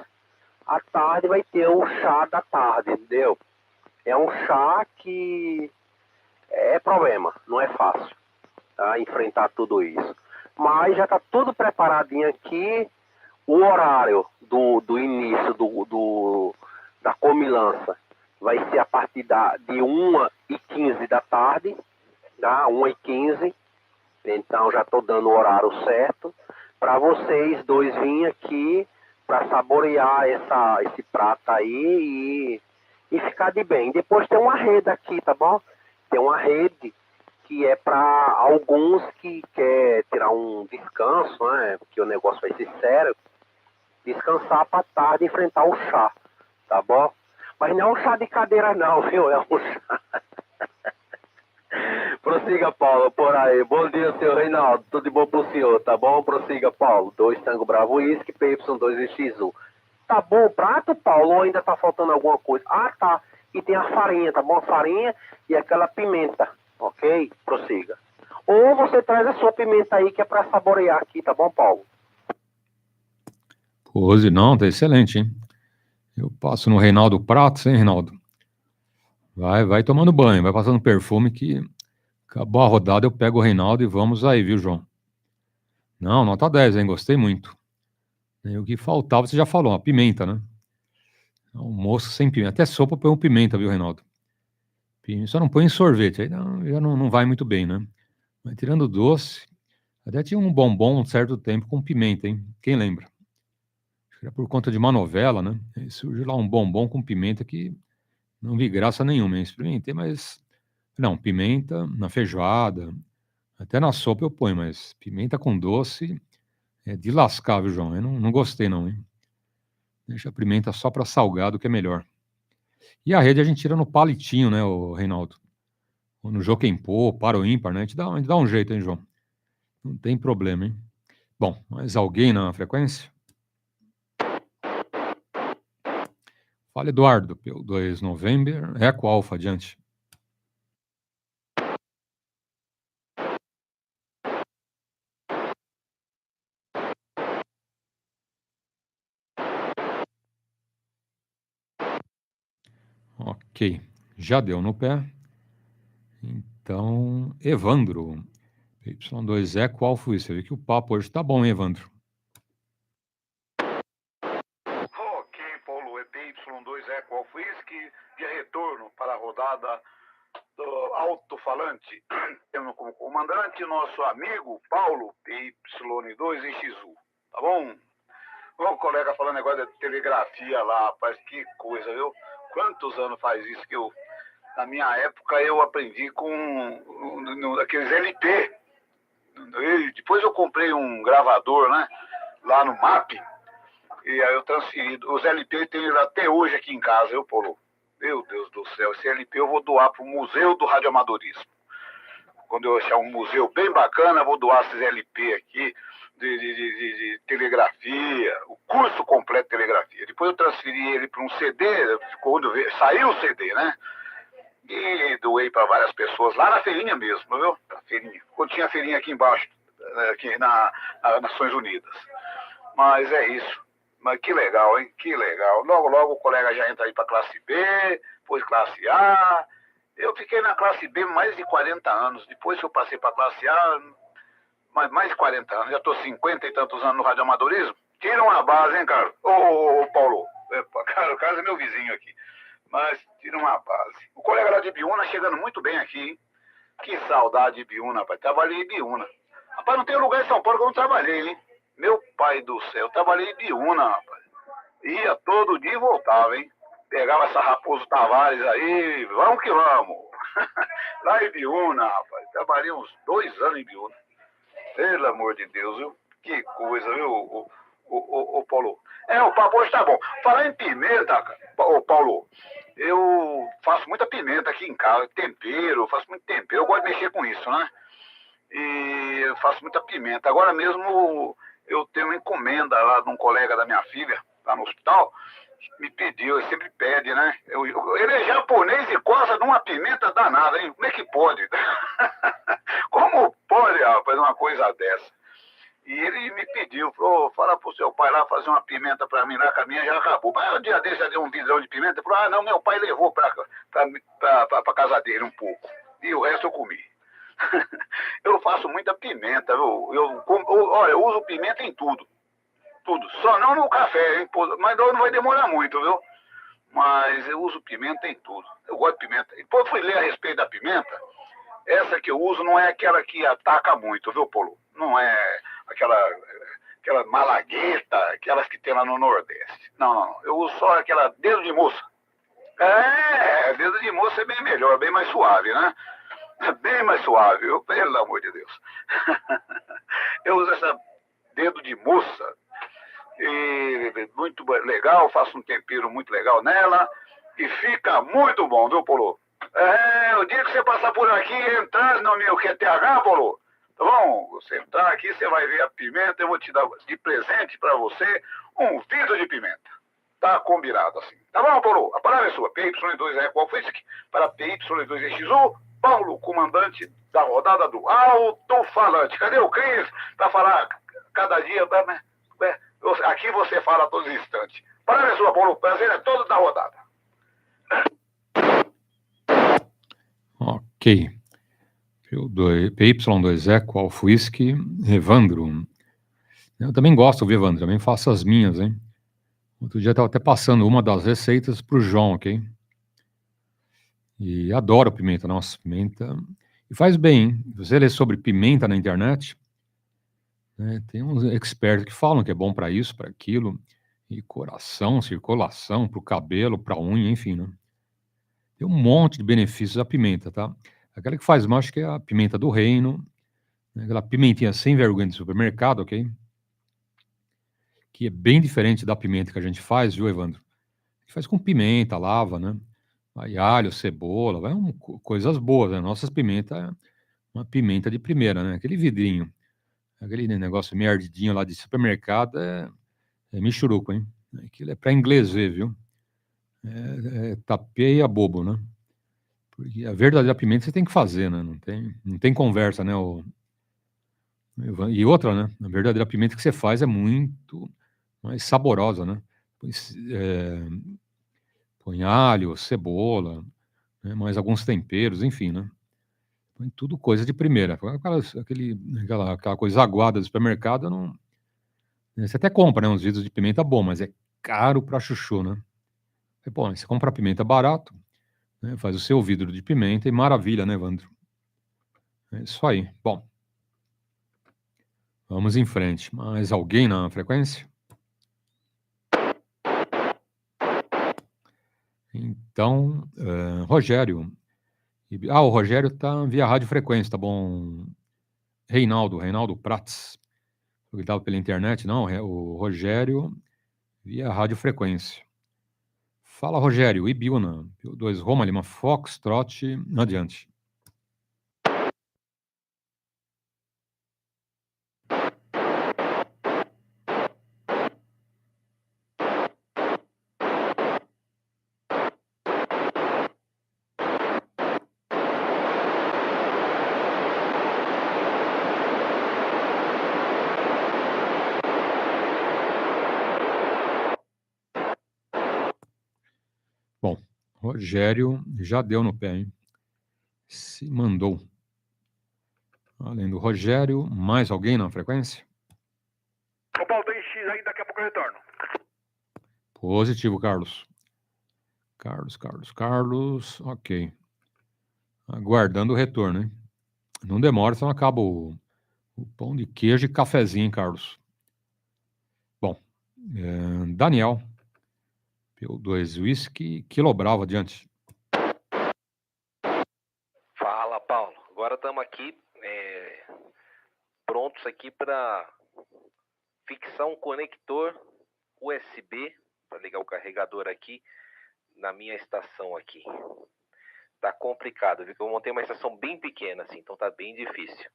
à tarde vai ter o chá da tarde, entendeu? É um chá que é problema, não é fácil, tá? Enfrentar tudo isso. Mas já está tudo preparadinho aqui. O horário do início da comilança vai ser a partir de 1h15 da tarde, tá? 1h15. Então já estou dando o horário certo para vocês dois virem aqui para saborear esse prato aí e ficar de bem. Depois tem uma rede aqui, tá bom? Tem uma rede que é para alguns que quer tirar um descanso, né? Porque o negócio vai ser sério. Descansar para tarde enfrentar o chá, tá bom? Mas não é um chá de cadeira não, viu? É um chá... Prossiga, Paulo, por aí. Bom dia, senhor Reinaldo. Tudo de bom pro senhor, tá bom? Prossiga, Paulo. 2 Tango Bravo Whisky, PY2EXU. Tá bom o prato, Paulo? Ou ainda tá faltando alguma coisa? Ah, tá. E tem a farinha, tá bom? A farinha e aquela pimenta, ok? Prossiga. Ou você traz a sua pimenta aí que é pra saborear aqui, tá bom, Paulo? Pose, não, tá excelente, hein? Eu passo no Reinaldo Pratos, hein, Reinaldo? Vai tomando banho, vai passando perfume que acabou a rodada, eu pego o Reinaldo e vamos aí, viu, João? Não, nota 10, hein? Gostei muito. E o que faltava, você já falou, a pimenta, né? Almoço sem pimenta. Até sopa põe um pimenta, viu, Reinaldo? Só não põe em sorvete, aí já não vai muito bem, né? Mas tirando doce, até tinha um bombom um certo tempo com pimenta, hein? Quem lembra? Acho que era por conta de uma novela, né? Aí surgiu lá um bombom com pimenta que não vi graça nenhuma, hein? Experimentei, mas... Não, pimenta na feijoada, até na sopa eu ponho, mas pimenta com doce é de lascar, viu, João? Eu não gostei não, hein? Deixa a pimenta só para salgado que é melhor. E a rede a gente tira no palitinho, né, o Reinaldo? Ou no Joquempô, para o ímpar, né? A gente dá um jeito, hein, João? Não tem problema, hein? Bom, mais alguém na frequência? Fala, Eduardo, PY2 November, Eco Alfa, adiante. Ok, já deu no pé. Então, Evandro, PY2 Eco Alfa, você vê que o papo hoje tá bom, hein, Evandro? Ok, Paulo, é PY2 Eco Alfa Whisky, de retorno para a rodada do alto-falante. Temos com o comandante, nosso amigo Paulo, PY2EXU, tá bom? O colega falando negócio de telegrafia lá, rapaz, que coisa, viu? Quantos anos faz isso que eu... Na minha época eu aprendi com aqueles LP. Depois eu comprei um gravador, né? Lá no MAP. E aí eu transferi. Os LP tem até hoje aqui em casa, eu, Paulo. Meu Deus do céu, esse LP eu vou doar para o Museu do Radioamadorismo. Quando eu achar um museu bem bacana, eu vou doar esses LP aqui de telegrafia, o curso completo de telegrafia. Depois eu transferi ele para um CD, quando saiu o CD, né? E doei para várias pessoas, lá na feirinha mesmo, viu? Na feirinha. Quando tinha a feirinha aqui embaixo, aqui nas Nações Unidas. Mas é isso. Mas que legal, hein? Que legal. Logo, logo o colega já entra aí para classe B, depois classe A. Eu fiquei na classe B mais de 40 anos. Depois que eu passei para a classe A, mais de 40 anos. Já estou 50 e tantos anos no radioamadorismo. Tira uma base, hein, cara? Ô, Paulo. Cara, o Carlos é meu vizinho aqui. Mas tira uma base. O colega lá de Biúna chegando muito bem aqui, hein? Que saudade de Biúna, rapaz. Trabalhei em Biúna. Rapaz, não tem lugar em São Paulo que eu não trabalhei, hein? Meu pai do céu, eu trabalhei em Biúna, rapaz. Ia todo dia e voltava, hein? Pegava essa Raposo Tavares aí, vamos que vamos. Lá em Biúna, rapaz. Trabalhei uns 2 anos em Biúna. Pelo amor de Deus, viu? Que coisa, viu, o Paulo? O papo hoje tá bom. Falar em pimenta, ô Paulo, eu faço muita pimenta aqui em casa, tempero, eu faço muito tempero. Eu gosto de mexer com isso, né? E eu faço muita pimenta. Agora mesmo eu tenho uma encomenda lá de um colega da minha filha, lá no hospital, me pediu, ele sempre pede, né? Ele é japonês e gosta de uma pimenta danada, hein? Como é que pode? Como pode, rapaz, uma coisa dessa? E ele me pediu, falou, fala pro seu pai lá fazer uma pimenta pra mim lá, que a minha já acabou. Mas um dia desse já deu um vidrão de pimenta, falou, não, meu pai levou pra casa dele um pouco. E o resto eu comi. Eu faço muita pimenta, viu? Olha, eu uso pimenta em tudo. Tudo. Só não no café, hein? Mas não vai demorar muito, viu? Mas eu uso pimenta em tudo. Eu gosto de pimenta. E depois fui ler a respeito da pimenta. Essa que eu uso não é aquela que ataca muito, viu, Paulo? Não é aquela malagueta, aquelas que tem lá no Nordeste. Não. Eu uso só aquela dedo de moça. Dedo de moça é bem melhor, bem mais suave, né? Bem mais suave, viu? Pelo amor de Deus. Eu uso essa dedo de moça. E muito legal, faço um tempero muito legal nela. E fica muito bom, viu, Paulo? O dia que você passar por aqui e entrar no meu QTH, Paulo, tá bom? Você entrar aqui, você vai ver a pimenta, eu vou te dar de presente para você um vidro de pimenta. Tá combinado assim. Tá bom, Paulo? A palavra é sua. PY2EXU, qual foi isso aqui? Para PY2EXU, Paulo, comandante da rodada do alto-falante. Cadê o Cris? Pra falar cada dia, tá, né? Aqui você fala a todos os instantes. Palavra é sua, Paulo. O prazer é todo da rodada. Ok. PY2EXU, Alfuisque, Evandro. Eu também gosto, viu, Evandro? Também faço as minhas, hein? Outro dia eu estava até passando uma das receitas para o João, ok? E adoro pimenta, nossa, pimenta. E faz bem, hein? Você lê sobre pimenta na internet, né? Tem uns experts que falam que é bom para isso, para aquilo. E coração, circulação, para o cabelo, para a unha, enfim, né? Tem um monte de benefícios a pimenta, tá? Aquela que faz mal, acho que é a pimenta do reino, né? Aquela pimentinha sem vergonha de supermercado, ok? Que é bem diferente da pimenta que a gente faz, viu, Evandro? A gente faz com pimenta, lava, né? Vai alho, cebola, vai coisas boas, né? Nossas pimentas é uma pimenta de primeira, né? Aquele vidrinho, aquele negócio meio ardidinho lá de supermercado é michuruco, hein? Aquilo é para inglês ver, viu? Tapeia bobo, né? Porque a verdadeira pimenta você tem que fazer, né? Não tem conversa, né? E outra, né? A verdadeira pimenta que você faz é muito mais saborosa, né? Põe alho, cebola, né? Mais alguns temperos, enfim, né? Põe tudo coisa de primeira. Aquela coisa aguada do supermercado, não... Você até compra, né? Uns vidros de pimenta bom, mas é caro pra chuchu, né? Bom, você compra pimenta barato, né? Faz o seu vidro de pimenta e maravilha, né, Evandro? É isso aí. Bom, vamos em frente. Mais alguém na frequência? Então, Rogério. O Rogério está via radiofrequência, tá bom? Reinaldo Prats. Ele estava pela internet, não, o Rogério via radiofrequência. Fala, Rogério, Ibiúna, PY2 Roma Lima Foxtrot, adiante. Bom, Rogério já deu no pé, hein? Se mandou. Além do Rogério, mais alguém na frequência? Ô Paulo, tem X aí, daqui a pouco eu retorno. Positivo, Carlos. Carlos, ok. Aguardando o retorno, hein? Não demora, senão acaba o pão de queijo e cafezinho, hein, Carlos. Bom, Daniel, PY2EXU, Kilo Bravo, adiante. Fala, Paulo. Agora estamos aqui prontos aqui para fixar um conector USB para ligar o carregador aqui na minha estação aqui. Tá complicado, viu? Eu montei uma estação bem pequena assim, então tá bem difícil.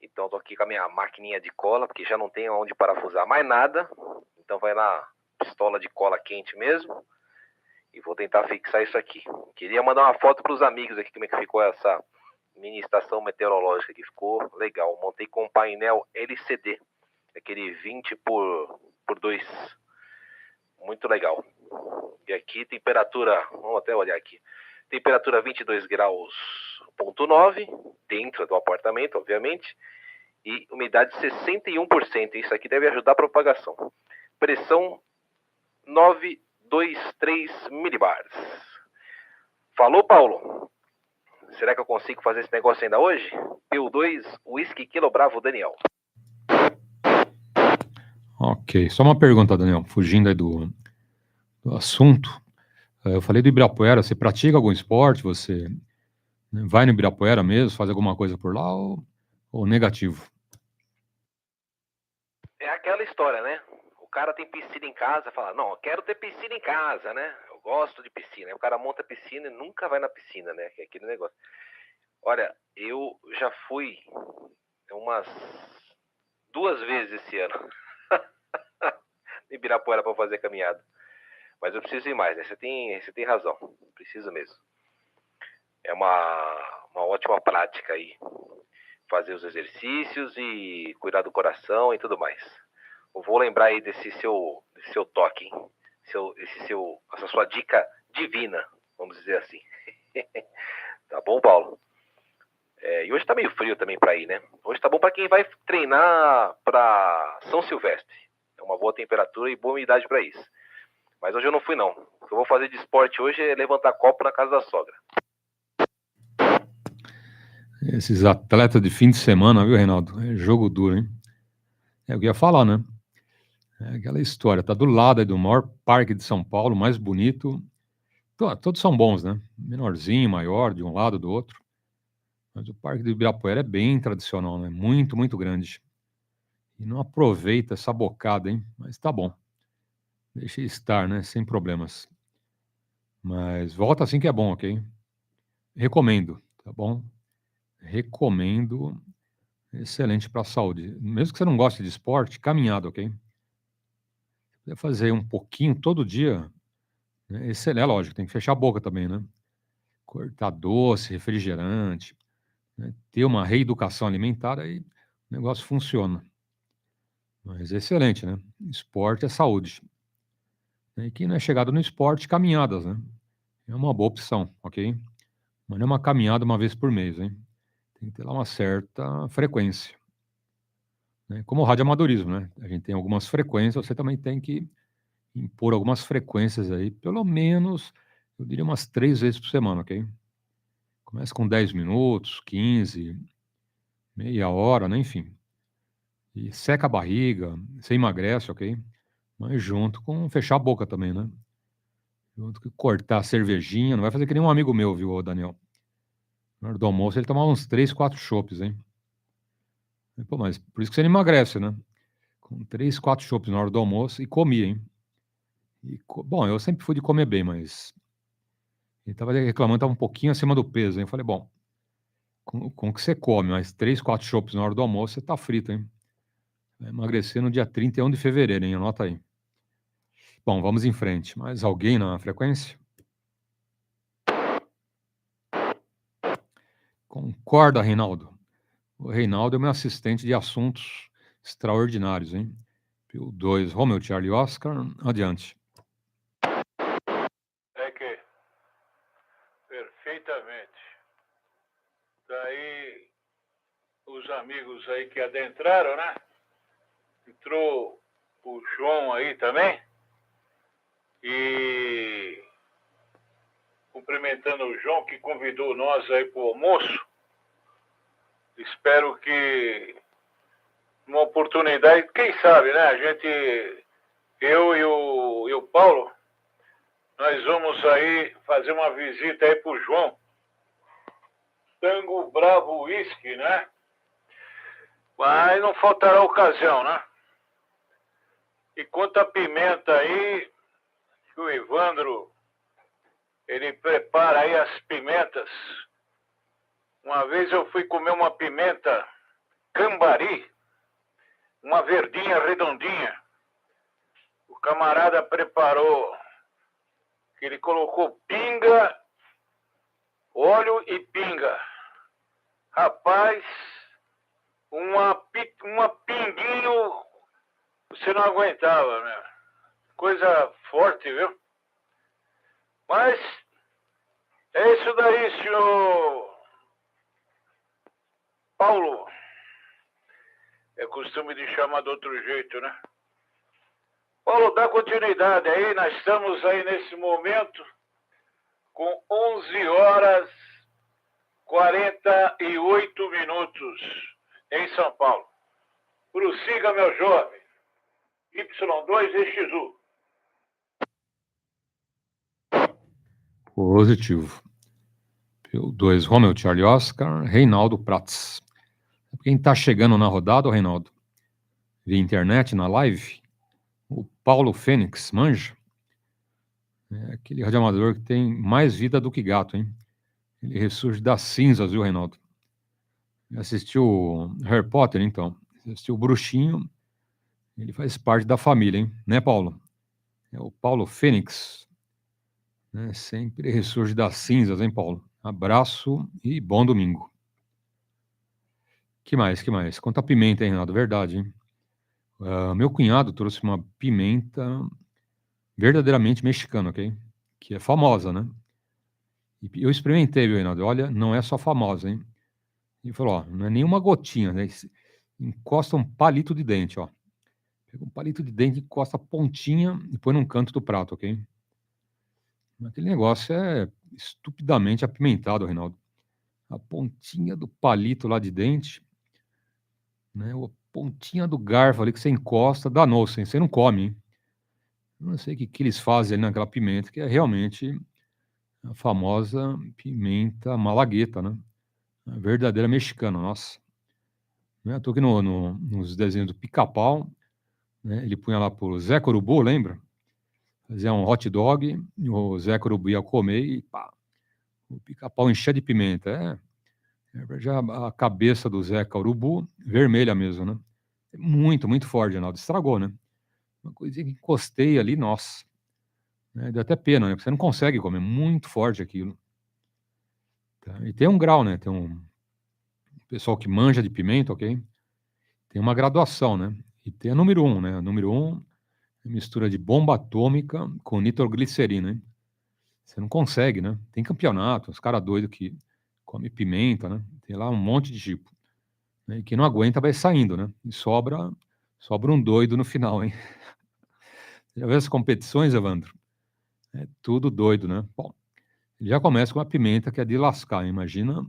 Então tô aqui com a minha maquininha de cola, porque já não tem onde parafusar mais nada. Então vai na pistola de cola quente mesmo. E vou tentar fixar isso aqui. Queria mandar uma foto para os amigos aqui como é que ficou essa mini estação meteorológica que ficou legal. Montei com um painel LCD, aquele 20 por 2. Muito legal. E aqui temperatura, vamos até olhar aqui. Temperatura 22 graus, 0,9, dentro do apartamento, obviamente. E umidade 61%. Isso aqui deve ajudar a propagação. Pressão 923 milibars. Falou, Paulo? Será que eu consigo fazer esse negócio ainda hoje? PY2EXU Kilo Bravo, Daniel. Ok, só uma pergunta, Daniel, fugindo aí do assunto. Eu falei do Ibirapuera, você pratica algum esporte? Você vai no Ibirapuera mesmo, faz alguma coisa por lá ou negativo? É aquela história, né? O cara tem piscina em casa, fala, não, eu quero ter piscina em casa, né? Eu gosto de piscina. Aí o cara monta a piscina e nunca vai na piscina, né? Que é aquele negócio. Olha, eu já fui umas 2 vezes esse ano em Ibirapuera para fazer caminhada. Mas eu preciso ir mais, né? Você tem razão. Preciso mesmo. É uma ótima prática aí. Fazer os exercícios e cuidar do coração e tudo mais. Eu vou lembrar aí desse seu toque, hein? Essa sua dica divina, vamos dizer assim. Tá bom, Paulo? E hoje tá meio frio também para ir, né? Hoje tá bom para quem vai treinar para São Silvestre. É uma boa temperatura e boa umidade para isso. Mas hoje eu não fui, não. O que eu vou fazer de esporte hoje é levantar copo na casa da sogra. Esses atletas de fim de semana, viu, Reinaldo? É jogo duro, hein? É o que eu ia falar, né? É aquela história, tá do lado aí do maior parque de São Paulo, mais bonito. Todos são bons, né? Menorzinho, maior, de um lado, do outro. Mas o Parque do Ibirapuera é bem tradicional, né? Muito, muito grande. E não aproveita essa bocada, hein? Mas tá bom. Deixa estar, né? Sem problemas. Mas volta assim que é bom, ok? Recomendo, tá bom? Recomendo. Excelente para a saúde. Mesmo que você não goste de esporte, caminhada, ok? Se puder fazer um pouquinho todo dia, né? Excelente. É lógico, tem que fechar a boca também, né? Cortar doce, refrigerante, né? Ter uma reeducação alimentar, aí o negócio funciona. Mas é excelente, né? Esporte é saúde. E quem não é chegado no esporte, caminhadas, né? É uma boa opção, ok? Mas não é uma caminhada uma vez por mês, hein? Tem que ter lá uma certa frequência. Né? Como o radioamadorismo, né? A gente tem algumas frequências, você também tem que impor algumas frequências aí, pelo menos, eu diria umas 3 vezes por semana, ok? Começa com 10 minutos, 15, meia hora, né? Enfim. E seca a barriga, você emagrece, ok? Mas junto com fechar a boca também, né? Junto com cortar a cervejinha, não vai fazer que nem um amigo meu, viu, ô Daniel? Na hora do almoço ele tomava uns 3, 4 chopes, hein? Pô, mas por isso que você não emagrece, né? Com 3, 4 chopes na hora do almoço e comia, hein? Bom, eu sempre fui de comer bem, mas ele estava reclamando, estava um pouquinho acima do peso, hein? Eu falei, bom, com o que você come, mas 3, 4 chopes na hora do almoço, você tá frito, hein? Vai emagrecer no dia 31 de fevereiro, hein? Anota aí. Bom, vamos em frente. Mais alguém na frequência? Concorda, Reinaldo? O Reinaldo é meu assistente de assuntos extraordinários, hein? PY2, Romeo, Charlie, Oscar, adiante. É que, perfeitamente. Daí, os amigos aí que adentraram, né? Entrou o João aí também. E cumprimentando o João, que convidou nós aí para o almoço. Espero que uma oportunidade, quem sabe, né? A gente, eu e o Paulo, nós vamos aí fazer uma visita aí pro João. Tango Bravo Whisky, né? Mas não faltará ocasião, né? E quanto a pimenta aí, que o Evandro, ele prepara aí as pimentas. Uma vez eu fui comer uma pimenta cambari, uma verdinha redondinha. O camarada preparou, que ele colocou pinga, óleo e pinga. Rapaz, uma pinguinho, você não aguentava, meu. Coisa forte, viu? Mas é isso daí, senhor Paulo. É costume de chamar de outro jeito, né? Paulo, dá continuidade aí. Nós estamos aí nesse momento com 11 horas 48 minutos em São Paulo. Prossiga, meu jovem. PY2EXU. Positivo. PY2, Romeo, Charlie, Oscar, Reinaldo Prats. Quem está chegando na rodada, Reinaldo? Via internet, na live? O Paulo Fênix, manja? É aquele radioamador que tem mais vida do que gato, hein? Ele ressurge das cinzas, viu, Reinaldo? Assistiu Harry Potter, então. Assistiu o Bruxinho. Ele faz parte da família, hein? Né, Paulo? É o Paulo Fênix. Né? Sempre ressurge das cinzas, hein, Paulo? Abraço e bom domingo. Que mais? Quanto a pimenta, hein, Reinaldo? Verdade, hein? Meu cunhado trouxe uma pimenta verdadeiramente mexicana, ok? Que é famosa, né? E eu experimentei, viu, Reinaldo? Olha, não é só famosa, hein? Ele falou, ó, não é nenhuma gotinha, né? Encosta um palito de dente, ó. Pega um palito de dente, encosta a pontinha e põe num canto do prato, ok? Aquele negócio é estupidamente apimentado, Reinaldo. A pontinha do palito lá de dente, né? A pontinha do garfo ali que você encosta, danou, você não come, hein? Eu não sei o que eles fazem ali naquela pimenta, que é realmente a famosa pimenta malagueta, né? A verdadeira mexicana, nossa. Né? Tô aqui nos desenhos do Pica-Pau, né? Ele punha lá pro Zé Corubu, lembra? Fazia um hot dog, o Zé Corubu ia comer e pá, o Pica-Pau enchia de pimenta. Já a cabeça do Zé Corubu, vermelha mesmo, né? Muito, muito forte, Reinaldo. Estragou, né? Uma coisinha que encostei ali, nossa. Né? Deu até pena, né? Porque você não consegue comer, muito forte aquilo. Tá? E tem um grau, né? Tem um pessoal que manja de pimenta, ok? Tem uma graduação, né? E tem a número 1, né? A número 1 é mistura de bomba atômica com nitroglicerina, hein? Você não consegue, né? Tem campeonato, os caras doidos que comem pimenta, né? Tem lá um monte de tipo. Né? E quem não aguenta vai saindo, né? E sobra um doido no final, hein? Já viu as competições, Evandro? É tudo doido, né? Bom, ele já começa com a pimenta que é de lascar, hein? Imagina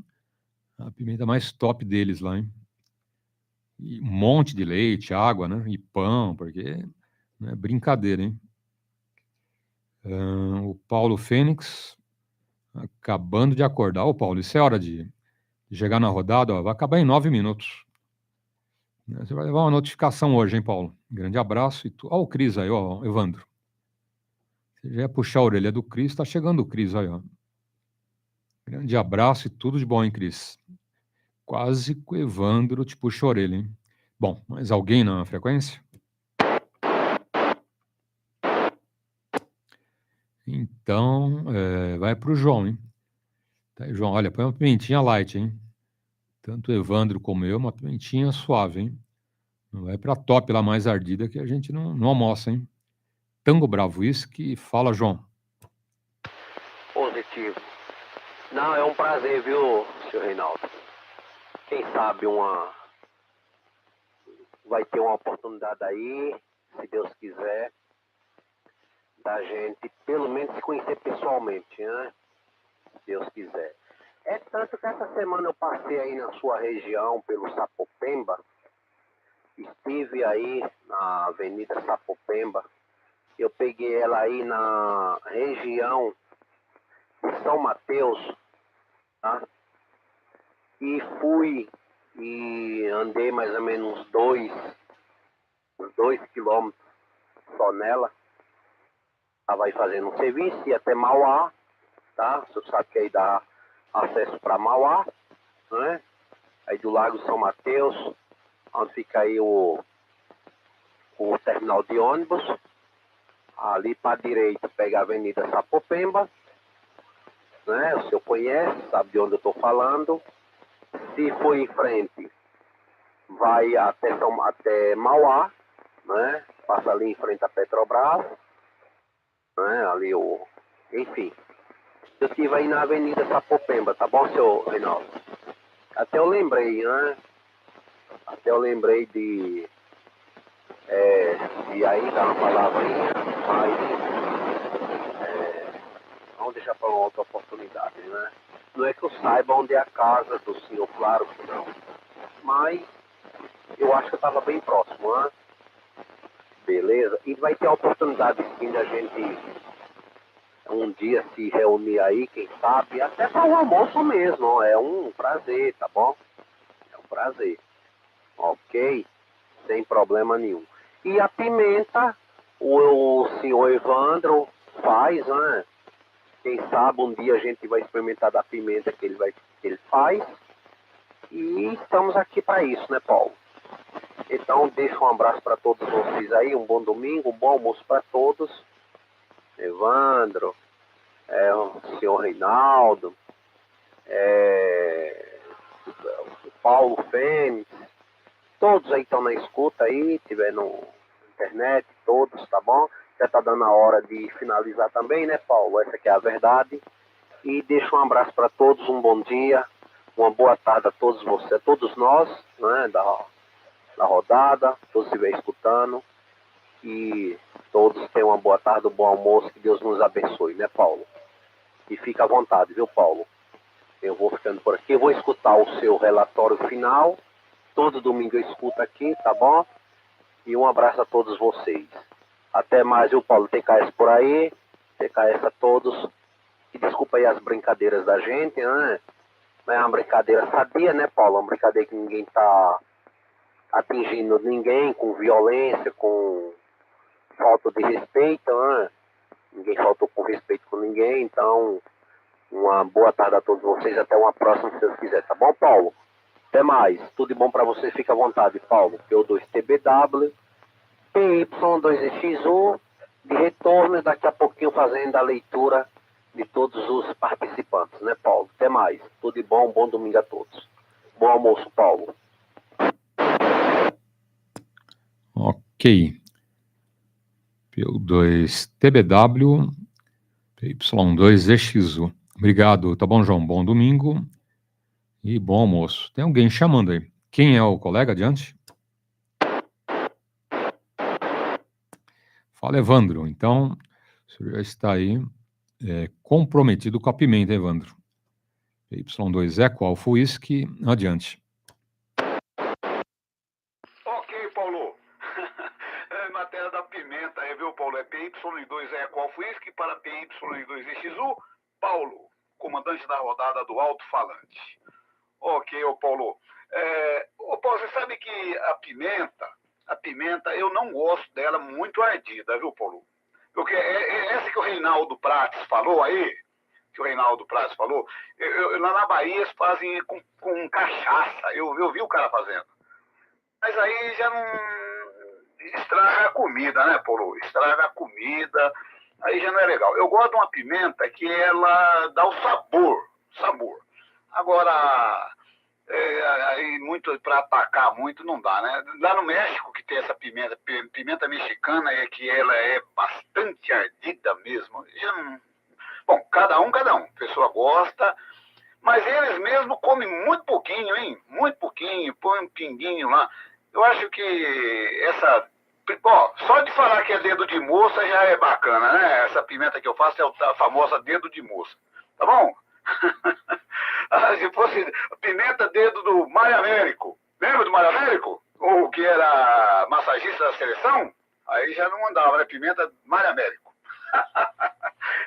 a pimenta mais top deles lá, hein? E um monte de leite, água, né? E pão, porque não é brincadeira, hein? O Paulo Fênix, acabando de acordar. Ô, Paulo, isso é hora de chegar na rodada, ó, vai acabar em 9 minutos. Você vai levar uma notificação hoje, hein, Paulo? Grande abraço. E ó o Cris aí, ó, Evandro. Você já ia puxar a orelha do Cris, tá chegando o Cris aí, ó. Grande abraço e tudo de bom, hein, Cris? Quase que o Evandro te puxa a orelha, hein? Bom, mais alguém na frequência? Então, vai pro João, hein? Tá aí, João, olha, põe uma pimentinha light, hein? Tanto o Evandro como eu, uma pimentinha suave, hein? Não vai pra top lá mais ardida que a gente não almoça, hein? Tango Bravo Whisky, fala, João. Positivo. Não, é um prazer, viu, senhor Reinaldo? Quem sabe vai ter uma oportunidade aí, se Deus quiser, da gente pelo menos se conhecer pessoalmente, né? Se Deus quiser. É tanto que essa semana eu passei aí na sua região, pelo Sapopemba, estive aí na Avenida Sapopemba, eu peguei ela aí na região de São Mateus, tá? E fui e andei mais ou menos uns 2 quilômetros só nela. Estava aí fazendo um serviço, ia até Mauá, tá? Você sabe que aí dá acesso para Mauá, né? Aí do Lago São Mateus, onde fica aí o terminal de ônibus. Ali para a direita pega a Avenida Sapopemba, né? O senhor conhece, sabe de onde eu estou falando. Se for em frente, vai até Mauá, né? Passa ali em frente à Petrobras, né? Ali enfim. Eu estive aí na Avenida Sapopemba, tá bom, senhor Reinaldo? Até eu lembrei, né? Até eu lembrei de aí dar uma palavrinha, mas vamos deixar para uma outra oportunidade, né? Não é que eu saiba onde é a casa do senhor, claro que não. Mas eu acho que eu estava bem próximo, né? Beleza? E vai ter a oportunidade sim da gente um dia se reunir aí, quem sabe, até para o almoço mesmo. É um prazer, tá bom? É um prazer. Ok? Sem problema nenhum. E a pimenta, o senhor Evandro faz, né? Quem sabe um dia a gente vai experimentar da pimenta que ele faz. E estamos aqui para isso, né, Paulo? Então, deixo um abraço para todos vocês aí, um bom domingo, um bom almoço para todos. Evandro, o senhor Reinaldo, o Paulo Fênix, todos aí estão na escuta aí, tiver na internet, todos, tá bom? Já tá dando a hora de finalizar também, né, Paulo? Essa que é a verdade. E deixo um abraço para todos, um bom dia, uma boa tarde a todos vocês, a todos nós, né, da rodada, todos que estiverem escutando. E todos tenham uma boa tarde, um bom almoço, que Deus nos abençoe, né, Paulo? E fica à vontade, viu, Paulo? Eu vou ficando por aqui, eu vou escutar o seu relatório final. Todo domingo eu escuto aqui, tá bom? E um abraço a todos vocês. Até mais, viu, Paulo? TKS por aí. TKS a todos. E desculpa aí as brincadeiras da gente, né? Não é uma brincadeira sadia, né, Paulo? Uma brincadeira que ninguém tá atingindo ninguém com violência, com falta de respeito, né? Ninguém faltou com respeito com ninguém. Então, uma boa tarde a todos vocês. Até uma próxima, se Deus quiser. Tá bom, Paulo? Até mais. Tudo de bom para você. Fica à vontade, Paulo. PY2EXU, PY2EXU, de retorno, daqui a pouquinho fazendo a leitura de todos os participantes, né, Paulo? Até mais. Tudo de bom, bom domingo a todos. Bom almoço, Paulo. Ok. PY2TBW, PY2EXU. Obrigado, tá bom, João? Bom domingo e bom almoço. Tem alguém chamando aí. Quem é o colega adiante? Fala, Evandro. Então, o senhor já está aí comprometido com a pimenta, Evandro. PY2EXU, Alpha Whisky, adiante. É matéria da pimenta aí, viu, Paulo? É PY2EXU para PY2EXU. Paulo, comandante da rodada do alto-falante. Ok, ô Paulo. Ô Paulo, você sabe que a pimenta, eu não gosto dela muito ardida, viu, Paulo? Porque essa que o Reinaldo Prates falou aí, lá na Bahia eles fazem com cachaça, eu vi o cara fazendo. Mas aí já não estraga a comida, né, Paulo? Estraga a comida, aí já não é legal. Eu gosto de uma pimenta que ela dá o sabor. Agora, aí muito para atacar muito não dá, né? Lá no México que tem essa pimenta mexicana, é que ela é bastante ardida mesmo. Já não... Bom, cada um. A pessoa gosta, mas eles mesmo comem muito pouquinho, hein? Muito pouquinho, põe um pinguinho lá. Eu acho que essa... Bom, só de falar que é dedo de moça já é bacana, né? Essa pimenta que eu faço é a famosa dedo de moça. Tá bom? Se fosse pimenta dedo do Mário Américo. Lembra do Mário Américo? O que era massagista da seleção? Aí já não andava, né? Pimenta Mário Américo.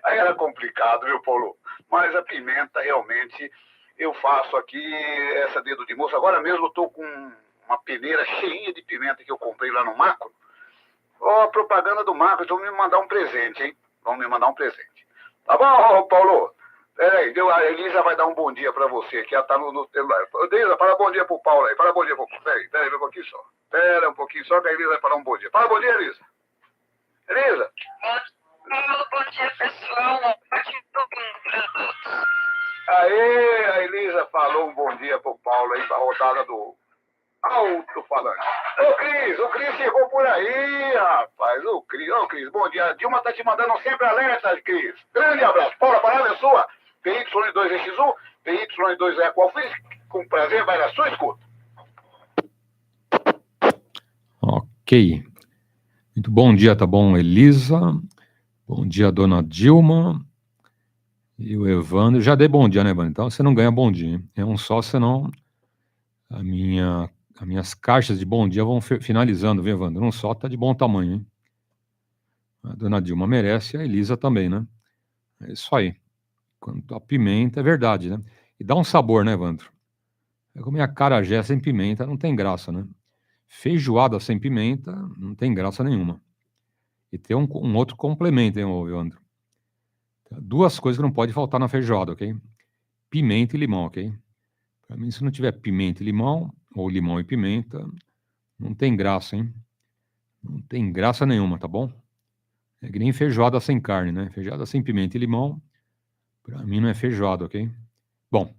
Aí era complicado, viu, Paulo? Mas a pimenta, realmente, eu faço aqui essa dedo de moça. Agora mesmo eu estou com uma peneira cheinha de pimenta que eu comprei lá no Macro. Ó, propaganda do Macro, então vão me mandar um presente, hein? Vão me mandar um presente. Tá bom, Paulo? Peraí, a Elisa vai dar um bom dia pra você, que ela tá no celular. Elisa, fala bom dia pro Paulo aí. Fala bom dia pro Paulo. Peraí, um pouquinho só. Pera um pouquinho só que a Elisa vai falar um bom dia. Fala bom dia, Elisa. Elisa? Bom dia, pessoal. Aê, a Elisa falou um bom dia pro Paulo aí, pra rodada do alto-falante. O Cris chegou por aí, rapaz. Ô, Cris, bom dia. A Dilma tá te mandando sempre alerta, Cris. Grande abraço. Paula, a palavra é sua. PY2EXU, PY2EXU. Com prazer, vai na sua escuta. Ok. Muito bom dia, tá bom, Elisa? Bom dia, dona Dilma. E o Evandro. Já dei bom dia, né, Evandro? Então você não ganha bom dia, hein? É um só, senão as minhas caixas de bom dia vão finalizando, viu, Evandro? Um só tá de bom tamanho, hein? A dona Dilma merece, a Elisa também, né? É isso aí. Quanto a pimenta, é verdade, né? E dá um sabor, né, Evandro? É comer acarajé sem pimenta, não tem graça, né? Feijoada sem pimenta, não tem graça nenhuma. E tem um outro complemento, hein, Evandro? Duas coisas que não pode faltar na feijoada, ok? Pimenta e limão, ok? Pra mim, se não tiver pimenta e limão, ou limão e pimenta, não tem graça, hein? Não tem graça nenhuma, tá bom? É que nem feijoada sem carne, né? Feijoada sem pimenta e limão, pra mim não é feijoada, ok? Bom,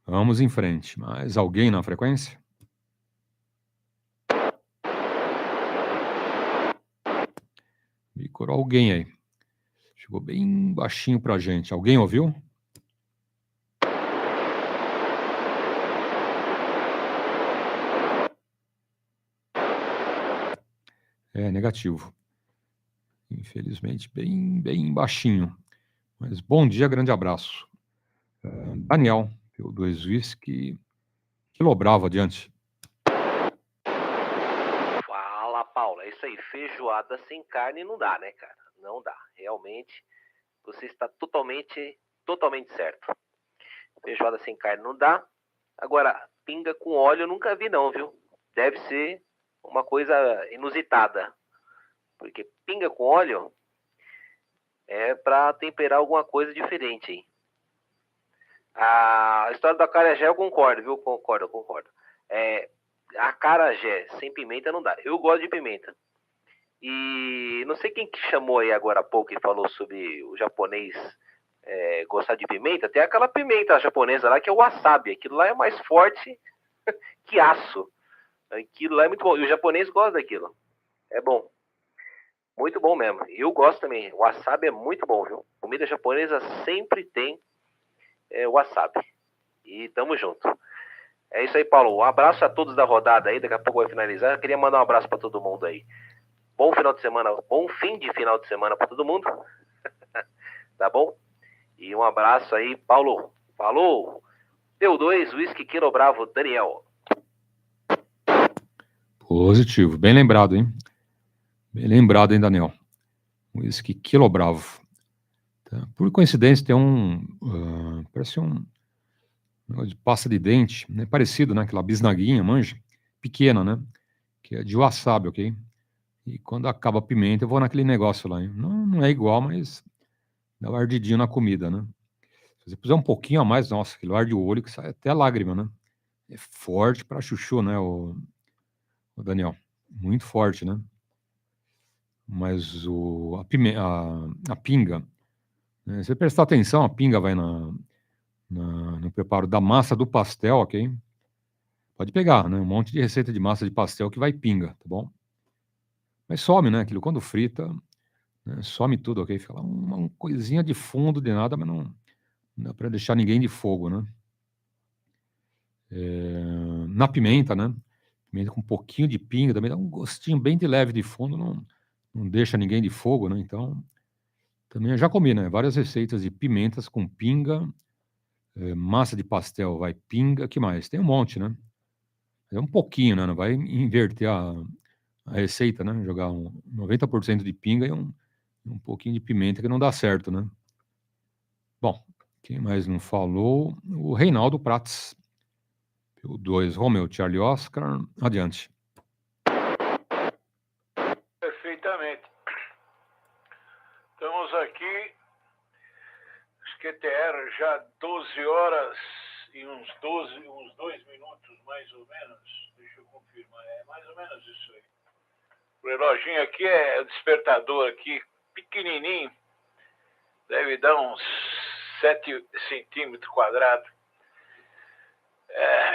vamos em frente. Mais alguém na frequência? Bicorou alguém aí. Chegou bem baixinho pra gente. Alguém ouviu? É negativo. Infelizmente, bem baixinho. Mas bom dia, grande abraço. Daniel, PY2EXU, Kilo Bravo, adiante. Fala, Paulo. É isso aí. Feijoada sem carne não dá, né, cara? Não dá. Realmente, você está totalmente certo. Feijoada sem carne não dá. Agora, pinga com óleo eu nunca vi não, viu? Deve ser uma coisa inusitada. Porque pinga com óleo é para temperar alguma coisa diferente, hein? A história do acarajé eu concordo, viu? Concordo. Acarajé sem pimenta não dá. Eu gosto de pimenta. E não sei quem que chamou aí agora há pouco e falou sobre o japonês gostar de pimenta. Tem aquela pimenta japonesa lá que é o wasabi. Aquilo lá é mais forte que aço. Aquilo lá é muito bom. E o japonês gosta daquilo. É bom. Muito bom mesmo. Eu gosto também. O wasabi é muito bom, viu? Comida japonesa sempre tem wasabi. E tamo junto. É isso aí, Paulo. Um abraço a todos da rodada aí. Daqui a pouco vai finalizar. Eu queria mandar um abraço para todo mundo aí. Bom final de semana, bom fim de final de semana para todo mundo. Tá bom? E um abraço aí, Paulo. Falou! PY2EXU, Kilo Bravo, Daniel. Positivo. Bem lembrado, hein? Bem lembrado, hein, Daniel? Whisky Quilo Bravo. Tá? Por coincidência, tem parece um negócio de pasta de dente, né? Parecido, né? Aquela bisnaguinha, manja? Pequena, né? Que é de wasabi, ok? E quando acaba a pimenta, eu vou naquele negócio lá, hein? Não é igual, mas dá um ardidinho na comida, né? Se você puser um pouquinho a mais, nossa, aquele ar de olho que sai até lágrima, né? É forte para chuchu, né, o Daniel? Muito forte, né? Mas a pinga, né? Se você prestar atenção, a pinga vai no preparo da massa do pastel, ok? Pode pegar, né? Um monte de receita de massa de pastel que vai pinga, tá bom? Mas some, né? Aquilo quando frita, né? Some tudo, ok? Fica lá uma coisinha de fundo de nada, mas não dá para deixar ninguém de fogo, né? Na pimenta, né? Pimenta com um pouquinho de pinga também dá um gostinho bem de leve de fundo, não deixa ninguém de fogo, né? Então, também eu já comi, né? Várias receitas de pimentas com pinga, massa de pastel vai pinga, que mais? Tem um monte, né? É um pouquinho, né? Não vai inverter a receita, né? Jogar 90% de pinga e um pouquinho de pimenta que não dá certo, né? Bom, quem mais não falou? O Reinaldo Prats. PY2EXU, Romeo, Charlie Oscar, adiante. Perfeitamente. Estamos aqui, QTR, já 12 horas e uns 2 minutos, mais ou menos. Deixa eu confirmar, é mais ou menos isso aí. O reloginho aqui é o despertador aqui, pequenininho, deve dar uns 7 centímetros quadrados.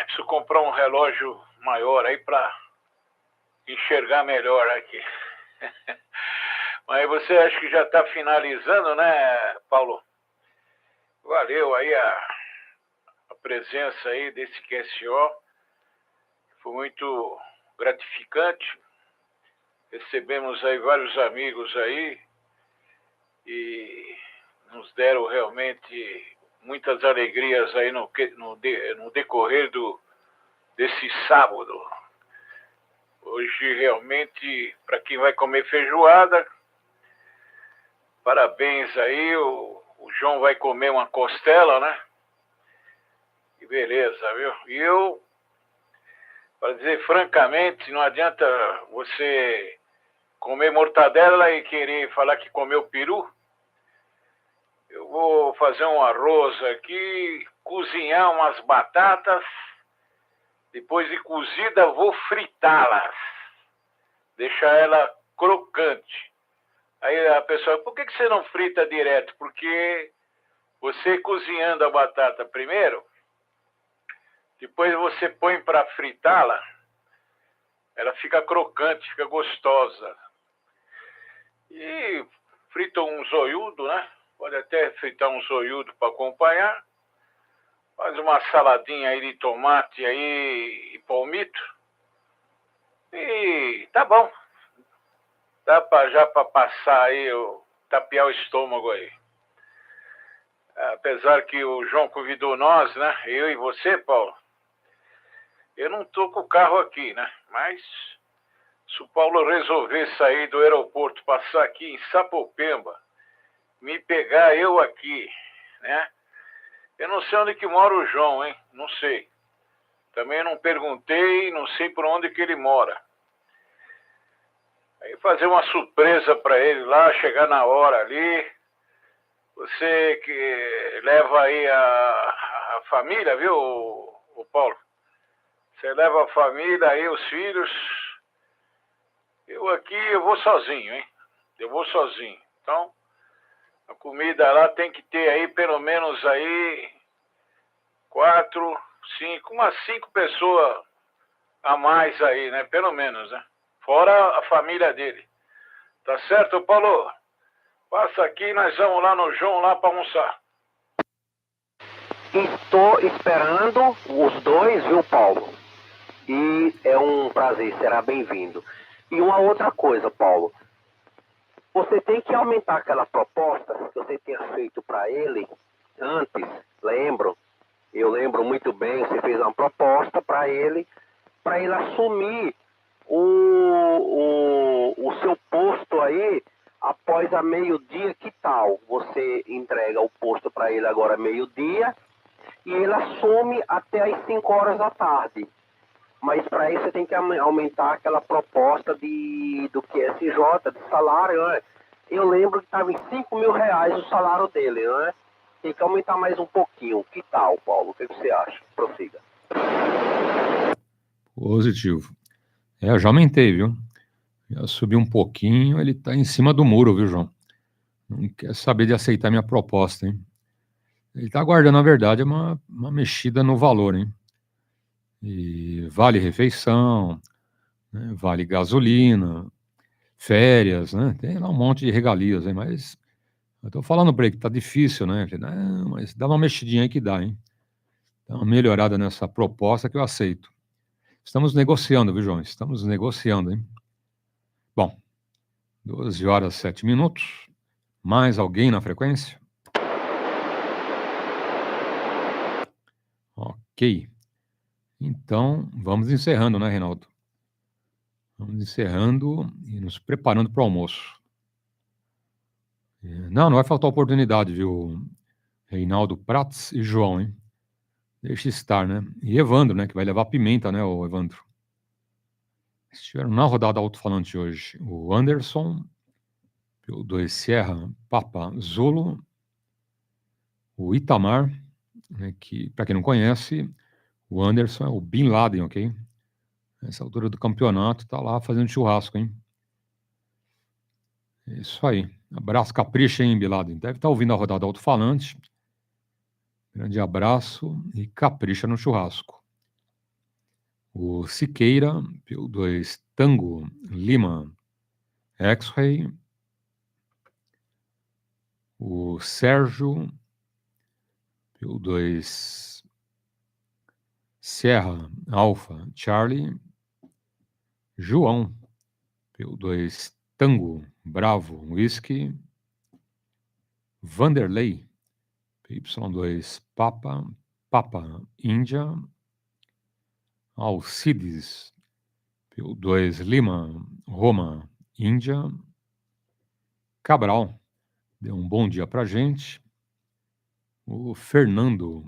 Preciso comprar um relógio maior aí para enxergar melhor aqui. Mas você acha que já está finalizando, né, Paulo? Valeu aí a presença aí desse QSO. Foi muito gratificante. Recebemos aí vários amigos aí e nos deram realmente muitas alegrias aí no decorrer desse sábado. Hoje realmente, para quem vai comer feijoada, parabéns aí, o João vai comer uma costela, né? E beleza, viu? E eu, para dizer francamente, não adianta você comer mortadela e querer falar que comeu peru. Eu vou fazer um arroz aqui, cozinhar umas batatas, depois de cozida vou fritá-las, deixar ela crocante. Aí a pessoa, por que você não frita direto? Porque você cozinhando a batata primeiro, depois você põe para fritá-la, ela fica crocante, fica gostosa. E frita um zoiudo, né? Pode até fritar um zoiudo para acompanhar. Faz uma saladinha aí de tomate aí e palmito. E tá bom. Dá já para passar aí, tapear o estômago aí. Apesar que o João convidou nós, né? Eu e você, Paulo. Eu não tô com o carro aqui, né? Mas se o Paulo resolver sair do aeroporto, passar aqui em Sapopemba, me pegar eu aqui, né? Eu não sei onde que mora o João, hein? Não sei. Também não perguntei, não sei por onde que ele mora. Aí fazer uma surpresa para ele lá, chegar na hora ali. Você que leva aí a família, viu, o Paulo? Você leva a família aí, os filhos. Eu aqui, eu vou sozinho, hein? Eu vou sozinho. Então, a comida lá tem que ter aí pelo menos aí 4, 5, umas 5 pessoas a mais aí, né? Pelo menos, né? Fora a família dele. Tá certo, Paulo? Passa aqui, nós vamos lá no João lá para almoçar. Estou esperando os dois, viu, Paulo? E é um prazer, será bem-vindo. E uma outra coisa, Paulo. Você tem que aumentar aquela proposta que você tinha feito para ele antes, lembro? Eu lembro muito bem, você fez uma proposta para ele assumir o seu posto aí, após a meio-dia, que tal? Você entrega o posto para ele agora meio-dia e ele assume até as 5 horas da tarde. Mas para isso você tem que aumentar aquela proposta do QSJ, de salário, né? Eu lembro que estava em R$ 5.000 o salário dele, né? Tem que aumentar mais um pouquinho. Que tal, Paulo? O que você acha? Prossiga. Positivo. Eu já aumentei, viu? Já subi um pouquinho, ele tá em cima do muro, viu, João? Não quer saber de aceitar minha proposta, hein? Ele tá aguardando, na verdade, uma mexida no valor, hein? E vale refeição, né? Vale gasolina, férias, né? Tem lá um monte de regalias, hein? Mas eu tô falando para ele que tá difícil, né? Eu falei, não, mas dá uma mexidinha aí que dá, hein? Dá uma melhorada nessa proposta que eu aceito. Estamos negociando, viu, João? Estamos negociando, hein? Bom, 12h07. Mais alguém na frequência? Ok. Então, vamos encerrando, né, Reinaldo? Vamos encerrando e nos preparando para o almoço. Não vai faltar oportunidade, viu? Reinaldo Prats e João, hein? Deixa estar, né? E Evandro, né? Que vai levar pimenta, né, o Evandro? Estiveram na rodada alto-falante hoje o Anderson, PY2EXU Sierra Papa Zulu, o Itamar, né, que, para quem não conhece, o Anderson é o Bin Laden, ok? Nessa altura do campeonato, tá lá fazendo churrasco, hein? É isso aí. Abraço, capricha, hein, Bin Laden? Deve estar ouvindo a rodada alto-falante. Grande abraço e capricha no churrasco. O Siqueira, PY2 Tango Lima X-Ray. O Sérgio, PY2 Sierra Alpha Charlie. João, PY2 Tango Bravo Whisky. Vanderlei, PY2 Papa Índia. Alcides, PY2 Lima Roma Índia. Cabral, deu um bom dia pra gente. O Fernando,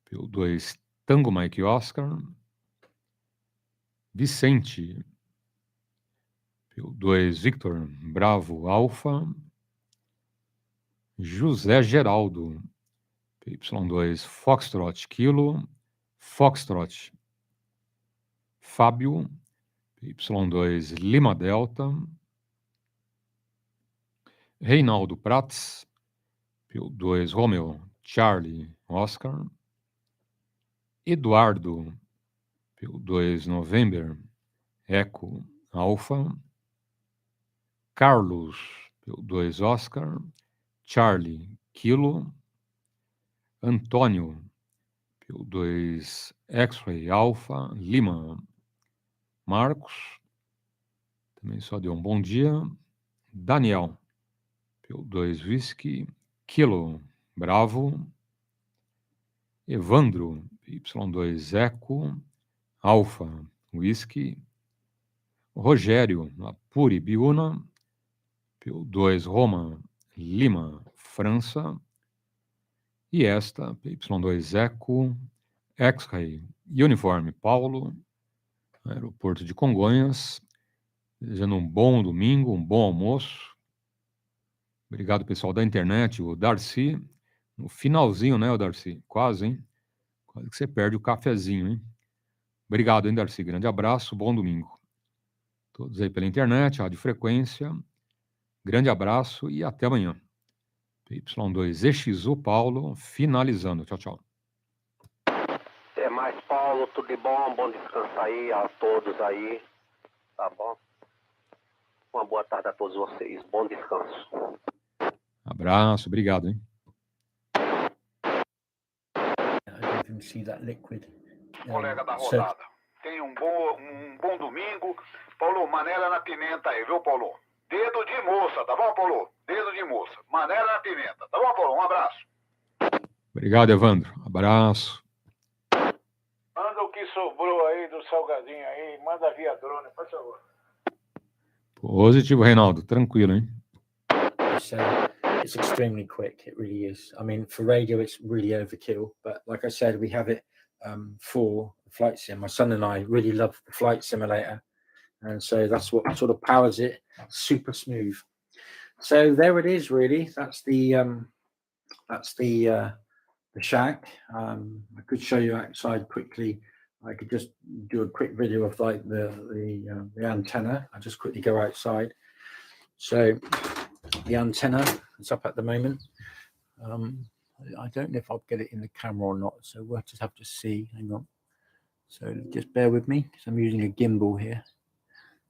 PY2 Tango Mike Oscar. Vicente, PY2 Victor Bravo Alpha. José Geraldo, PY2 Foxtrot Kilo Foxtrot. Fábio, PY2 Lima Delta. Reinaldo Prats, PY2 Romeo Charlie Oscar. Eduardo, PY2 November Eco Alpha. Carlos, PY2 Oscar Charlie Kilo. Antônio, PY2 X-Ray Alpha Lima. Marcos, também só deu um bom dia. Daniel, PY2 Whisky Kilo Bravo. Evandro, PY2 Eco Alpha Whisky. Rogério, Apuri Biuna, PY2 Roma Lima França. E esta, PY2 Eco X-Ray Uniforme Paulo, aeroporto de Congonhas, desejando um bom domingo, um bom almoço. Obrigado, pessoal da internet, o Darcy, no finalzinho, né, o Darcy? Quase, hein? Quase que você perde o cafezinho, hein? Obrigado, hein, Darcy? Grande abraço, bom domingo. Todos aí pela internet, rádio frequência. Grande abraço e até amanhã. PY2EXU Paulo, finalizando. Tchau, tchau. Até mais, Paulo. Tudo de bom. Bom descanso aí a todos aí. Tá bom? Uma boa tarde a todos vocês. Bom descanso. Abraço, obrigado, hein? Colega da rodada. Tenha um bom domingo. Paulo, maneira na pimenta aí, viu, Paulo? Dedo de moça, tá bom, Paulo? Dedo de moça. Maneira na pimenta. Tá bom, Paulo? Um abraço. Obrigado, Evandro. Abraço. Manda o que sobrou aí do salgadinho aí? Manda via drone, por favor. Positivo, Reinaldo. Tranquilo, hein? So it's extremely quick. It really is. I mean, for radio, it's really overkill. But like I said, we have it for flight sim. My son and I really love the flight simulator, and so that's what sort of powers it. Super smooth. So there it is. Really, that's the shack. I could show you outside quickly. I could just do a quick video of like the antenna. I'll just quickly go outside. So the antenna is up at the moment. I don't know if I'll get it in the camera or not, so we'll just have to see. Hang on. So just bear with me because I'm using a gimbal here.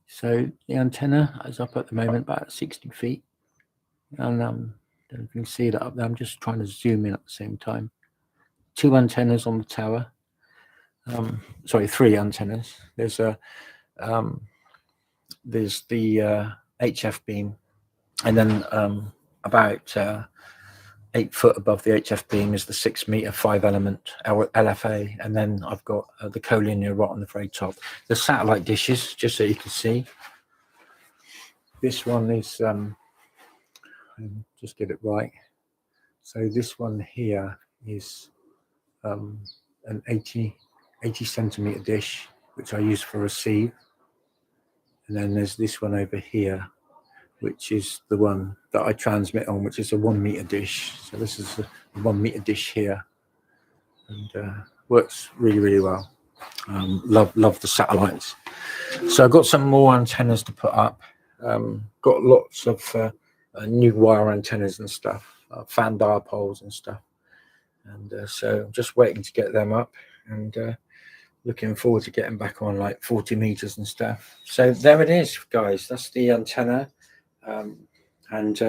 So the antenna is up at the moment about 60 feet. And you can see that up there. I'm just trying to zoom in at the same time. 2 antennas on the tower. Sorry, 3 antennas. There's the HF beam, and then about 8 foot above the HF beam is the 6 meter 5 element LFA, and then I've got the collinear rod on the very top. The satellite dishes, just so you can see. This one is just get it right. So this one here is an 80 centimeter dish, which I use for receive. And then there's this one over here, which is the one that I transmit on, which is a 1 meter dish. So this is the 1 meter dish here, and works really, really well. Love the satellites. So I've got some more antennas to put up. Got lots of new wire antennas and stuff, fan dipoles and stuff. And so I'm just waiting to get them up, and looking forward to getting back on like 40 meters and stuff. So there it is, guys. That's the antenna. And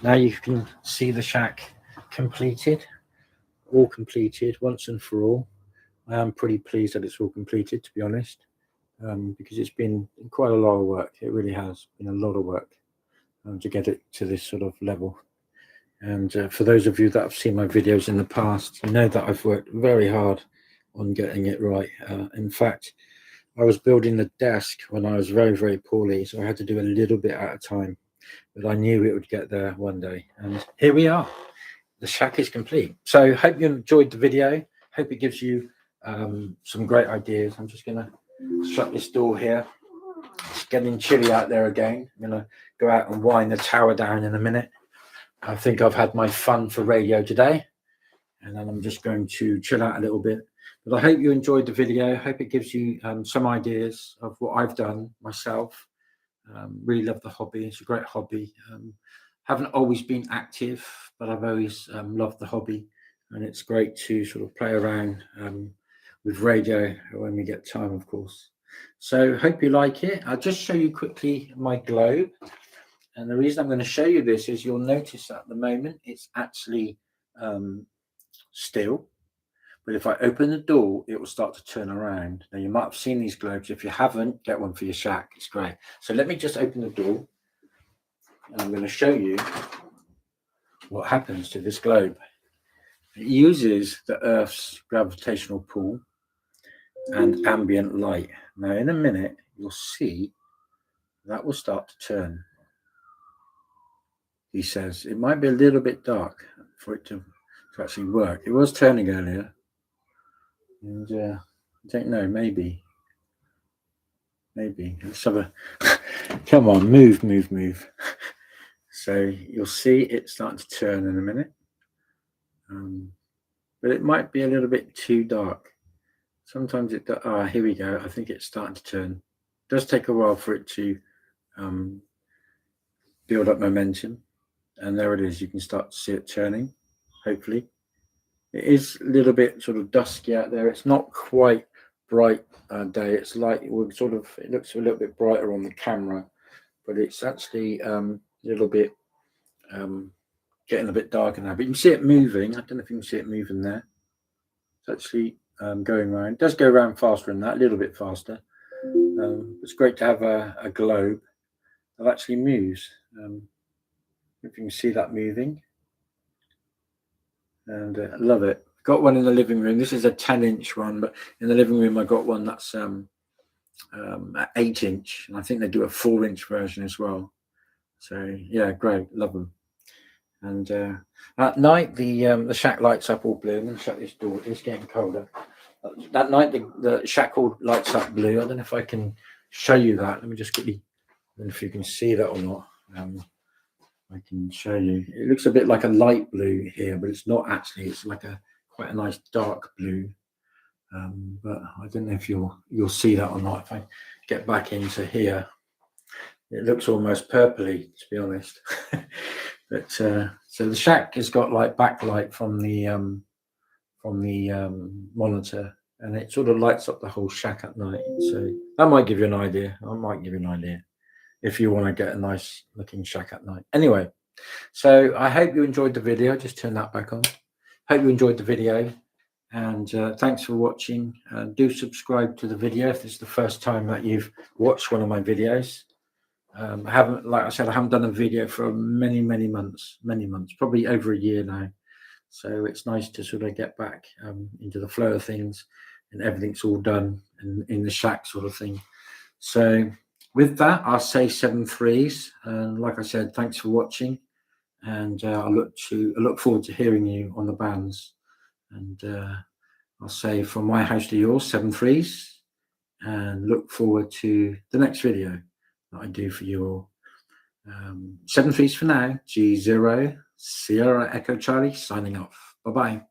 now you can see the shack completed, all completed once and for all. I am pretty pleased that it's all completed, to be honest, because it's been quite a lot of work. It really has been a lot of work to get it to this sort of level. And for those of you that have seen my videos in the past, you know that I've worked very hard on getting it right. In fact, I was building the desk when I was very, very poorly, so I had to do a little bit at a time. But I knew it would get there one day. And here we are. The shack is complete. So hope you enjoyed the video. Hope it gives you some great ideas. I'm just going to shut this door here. It's getting chilly out there again. I'm going to go out and wind the tower down in a minute. I think I've had my fun for radio today, and then I'm just going to chill out a little bit. But I hope you enjoyed the video. I hope it gives you some ideas of what I've done myself. Really love the hobby. It's a great hobby. Haven't always been active, but I've always loved the hobby, and it's great to sort of play around with radio when we get time, of course. So hope you like it. I'll just show you quickly my globe. And the reason I'm going to show you this is you'll notice at the moment it's actually still. But if I open the door, it will start to turn around. Now, you might have seen these globes. If you haven't, get one for your shack. It's great. So let me just open the door. And I'm going to show you what happens to this globe. It uses the Earth's gravitational pull and ambient light. Now, in a minute, you'll see that will start to turn. He says it might be a little bit dark for it to actually work. It was turning earlier. And I don't know, maybe. Let's have a come on, move. So you'll see it starting to turn in a minute. But it might be a little bit too dark. Sometimes it does. Ah, here we go. I think it's starting to turn. It does take a while for it to build up momentum. And there it is. You can start to see it turning, hopefully. It is a little bit sort of dusky out there. It's not quite bright day. It's like it looks a little bit brighter on the camera, but it's actually a little bit getting a bit darker now. But you can see it moving. I don't know if you can see it moving there. It's actually going around. It does go around faster than that, a little bit faster. It's great to have a globe that actually moves. If you can see that moving. And I love it. got one in the living room. This is a 10-inch one, but in the living room I got one that's 8-inch, and I think they do a 4-inch version as well. So yeah, great, love them. And at night the shack lights up all blue. I'm going to shut this door, it's getting colder. That night the shack all lights up blue. I don't know if I can show you that. Let me just quickly, I don't know if you can see that or not. I can show you. It looks a bit like a light blue here, but it's not actually. It's like quite a nice dark blue. But I don't know if you'll see that or not. If I get back into here, it looks almost purpley, to be honest. But so the shack has got like backlight from the monitor, and it sort of lights up the whole shack at night. So that might give you an idea. I might give you an idea if you want to get a nice looking shack at night. Anyway, so I hope you enjoyed the video. Just turn that back on. Hope you enjoyed the video, and thanks for watching. Do subscribe to the video if this is the first time that you've watched one of my videos. I haven't, like I said, I haven't done a video for many months, probably over a year now. So it's nice to sort of get back into the flow of things, and everything's all done in the shack sort of thing. So with that, I'll say 7 threes, and like I said, thanks for watching, and I look forward to hearing you on the bands. And I'll say from my house to yours, 7 threes, and look forward to the next video that I do for you all. 7 threes for now. G0 Sierra Echo Charlie signing off. Bye bye.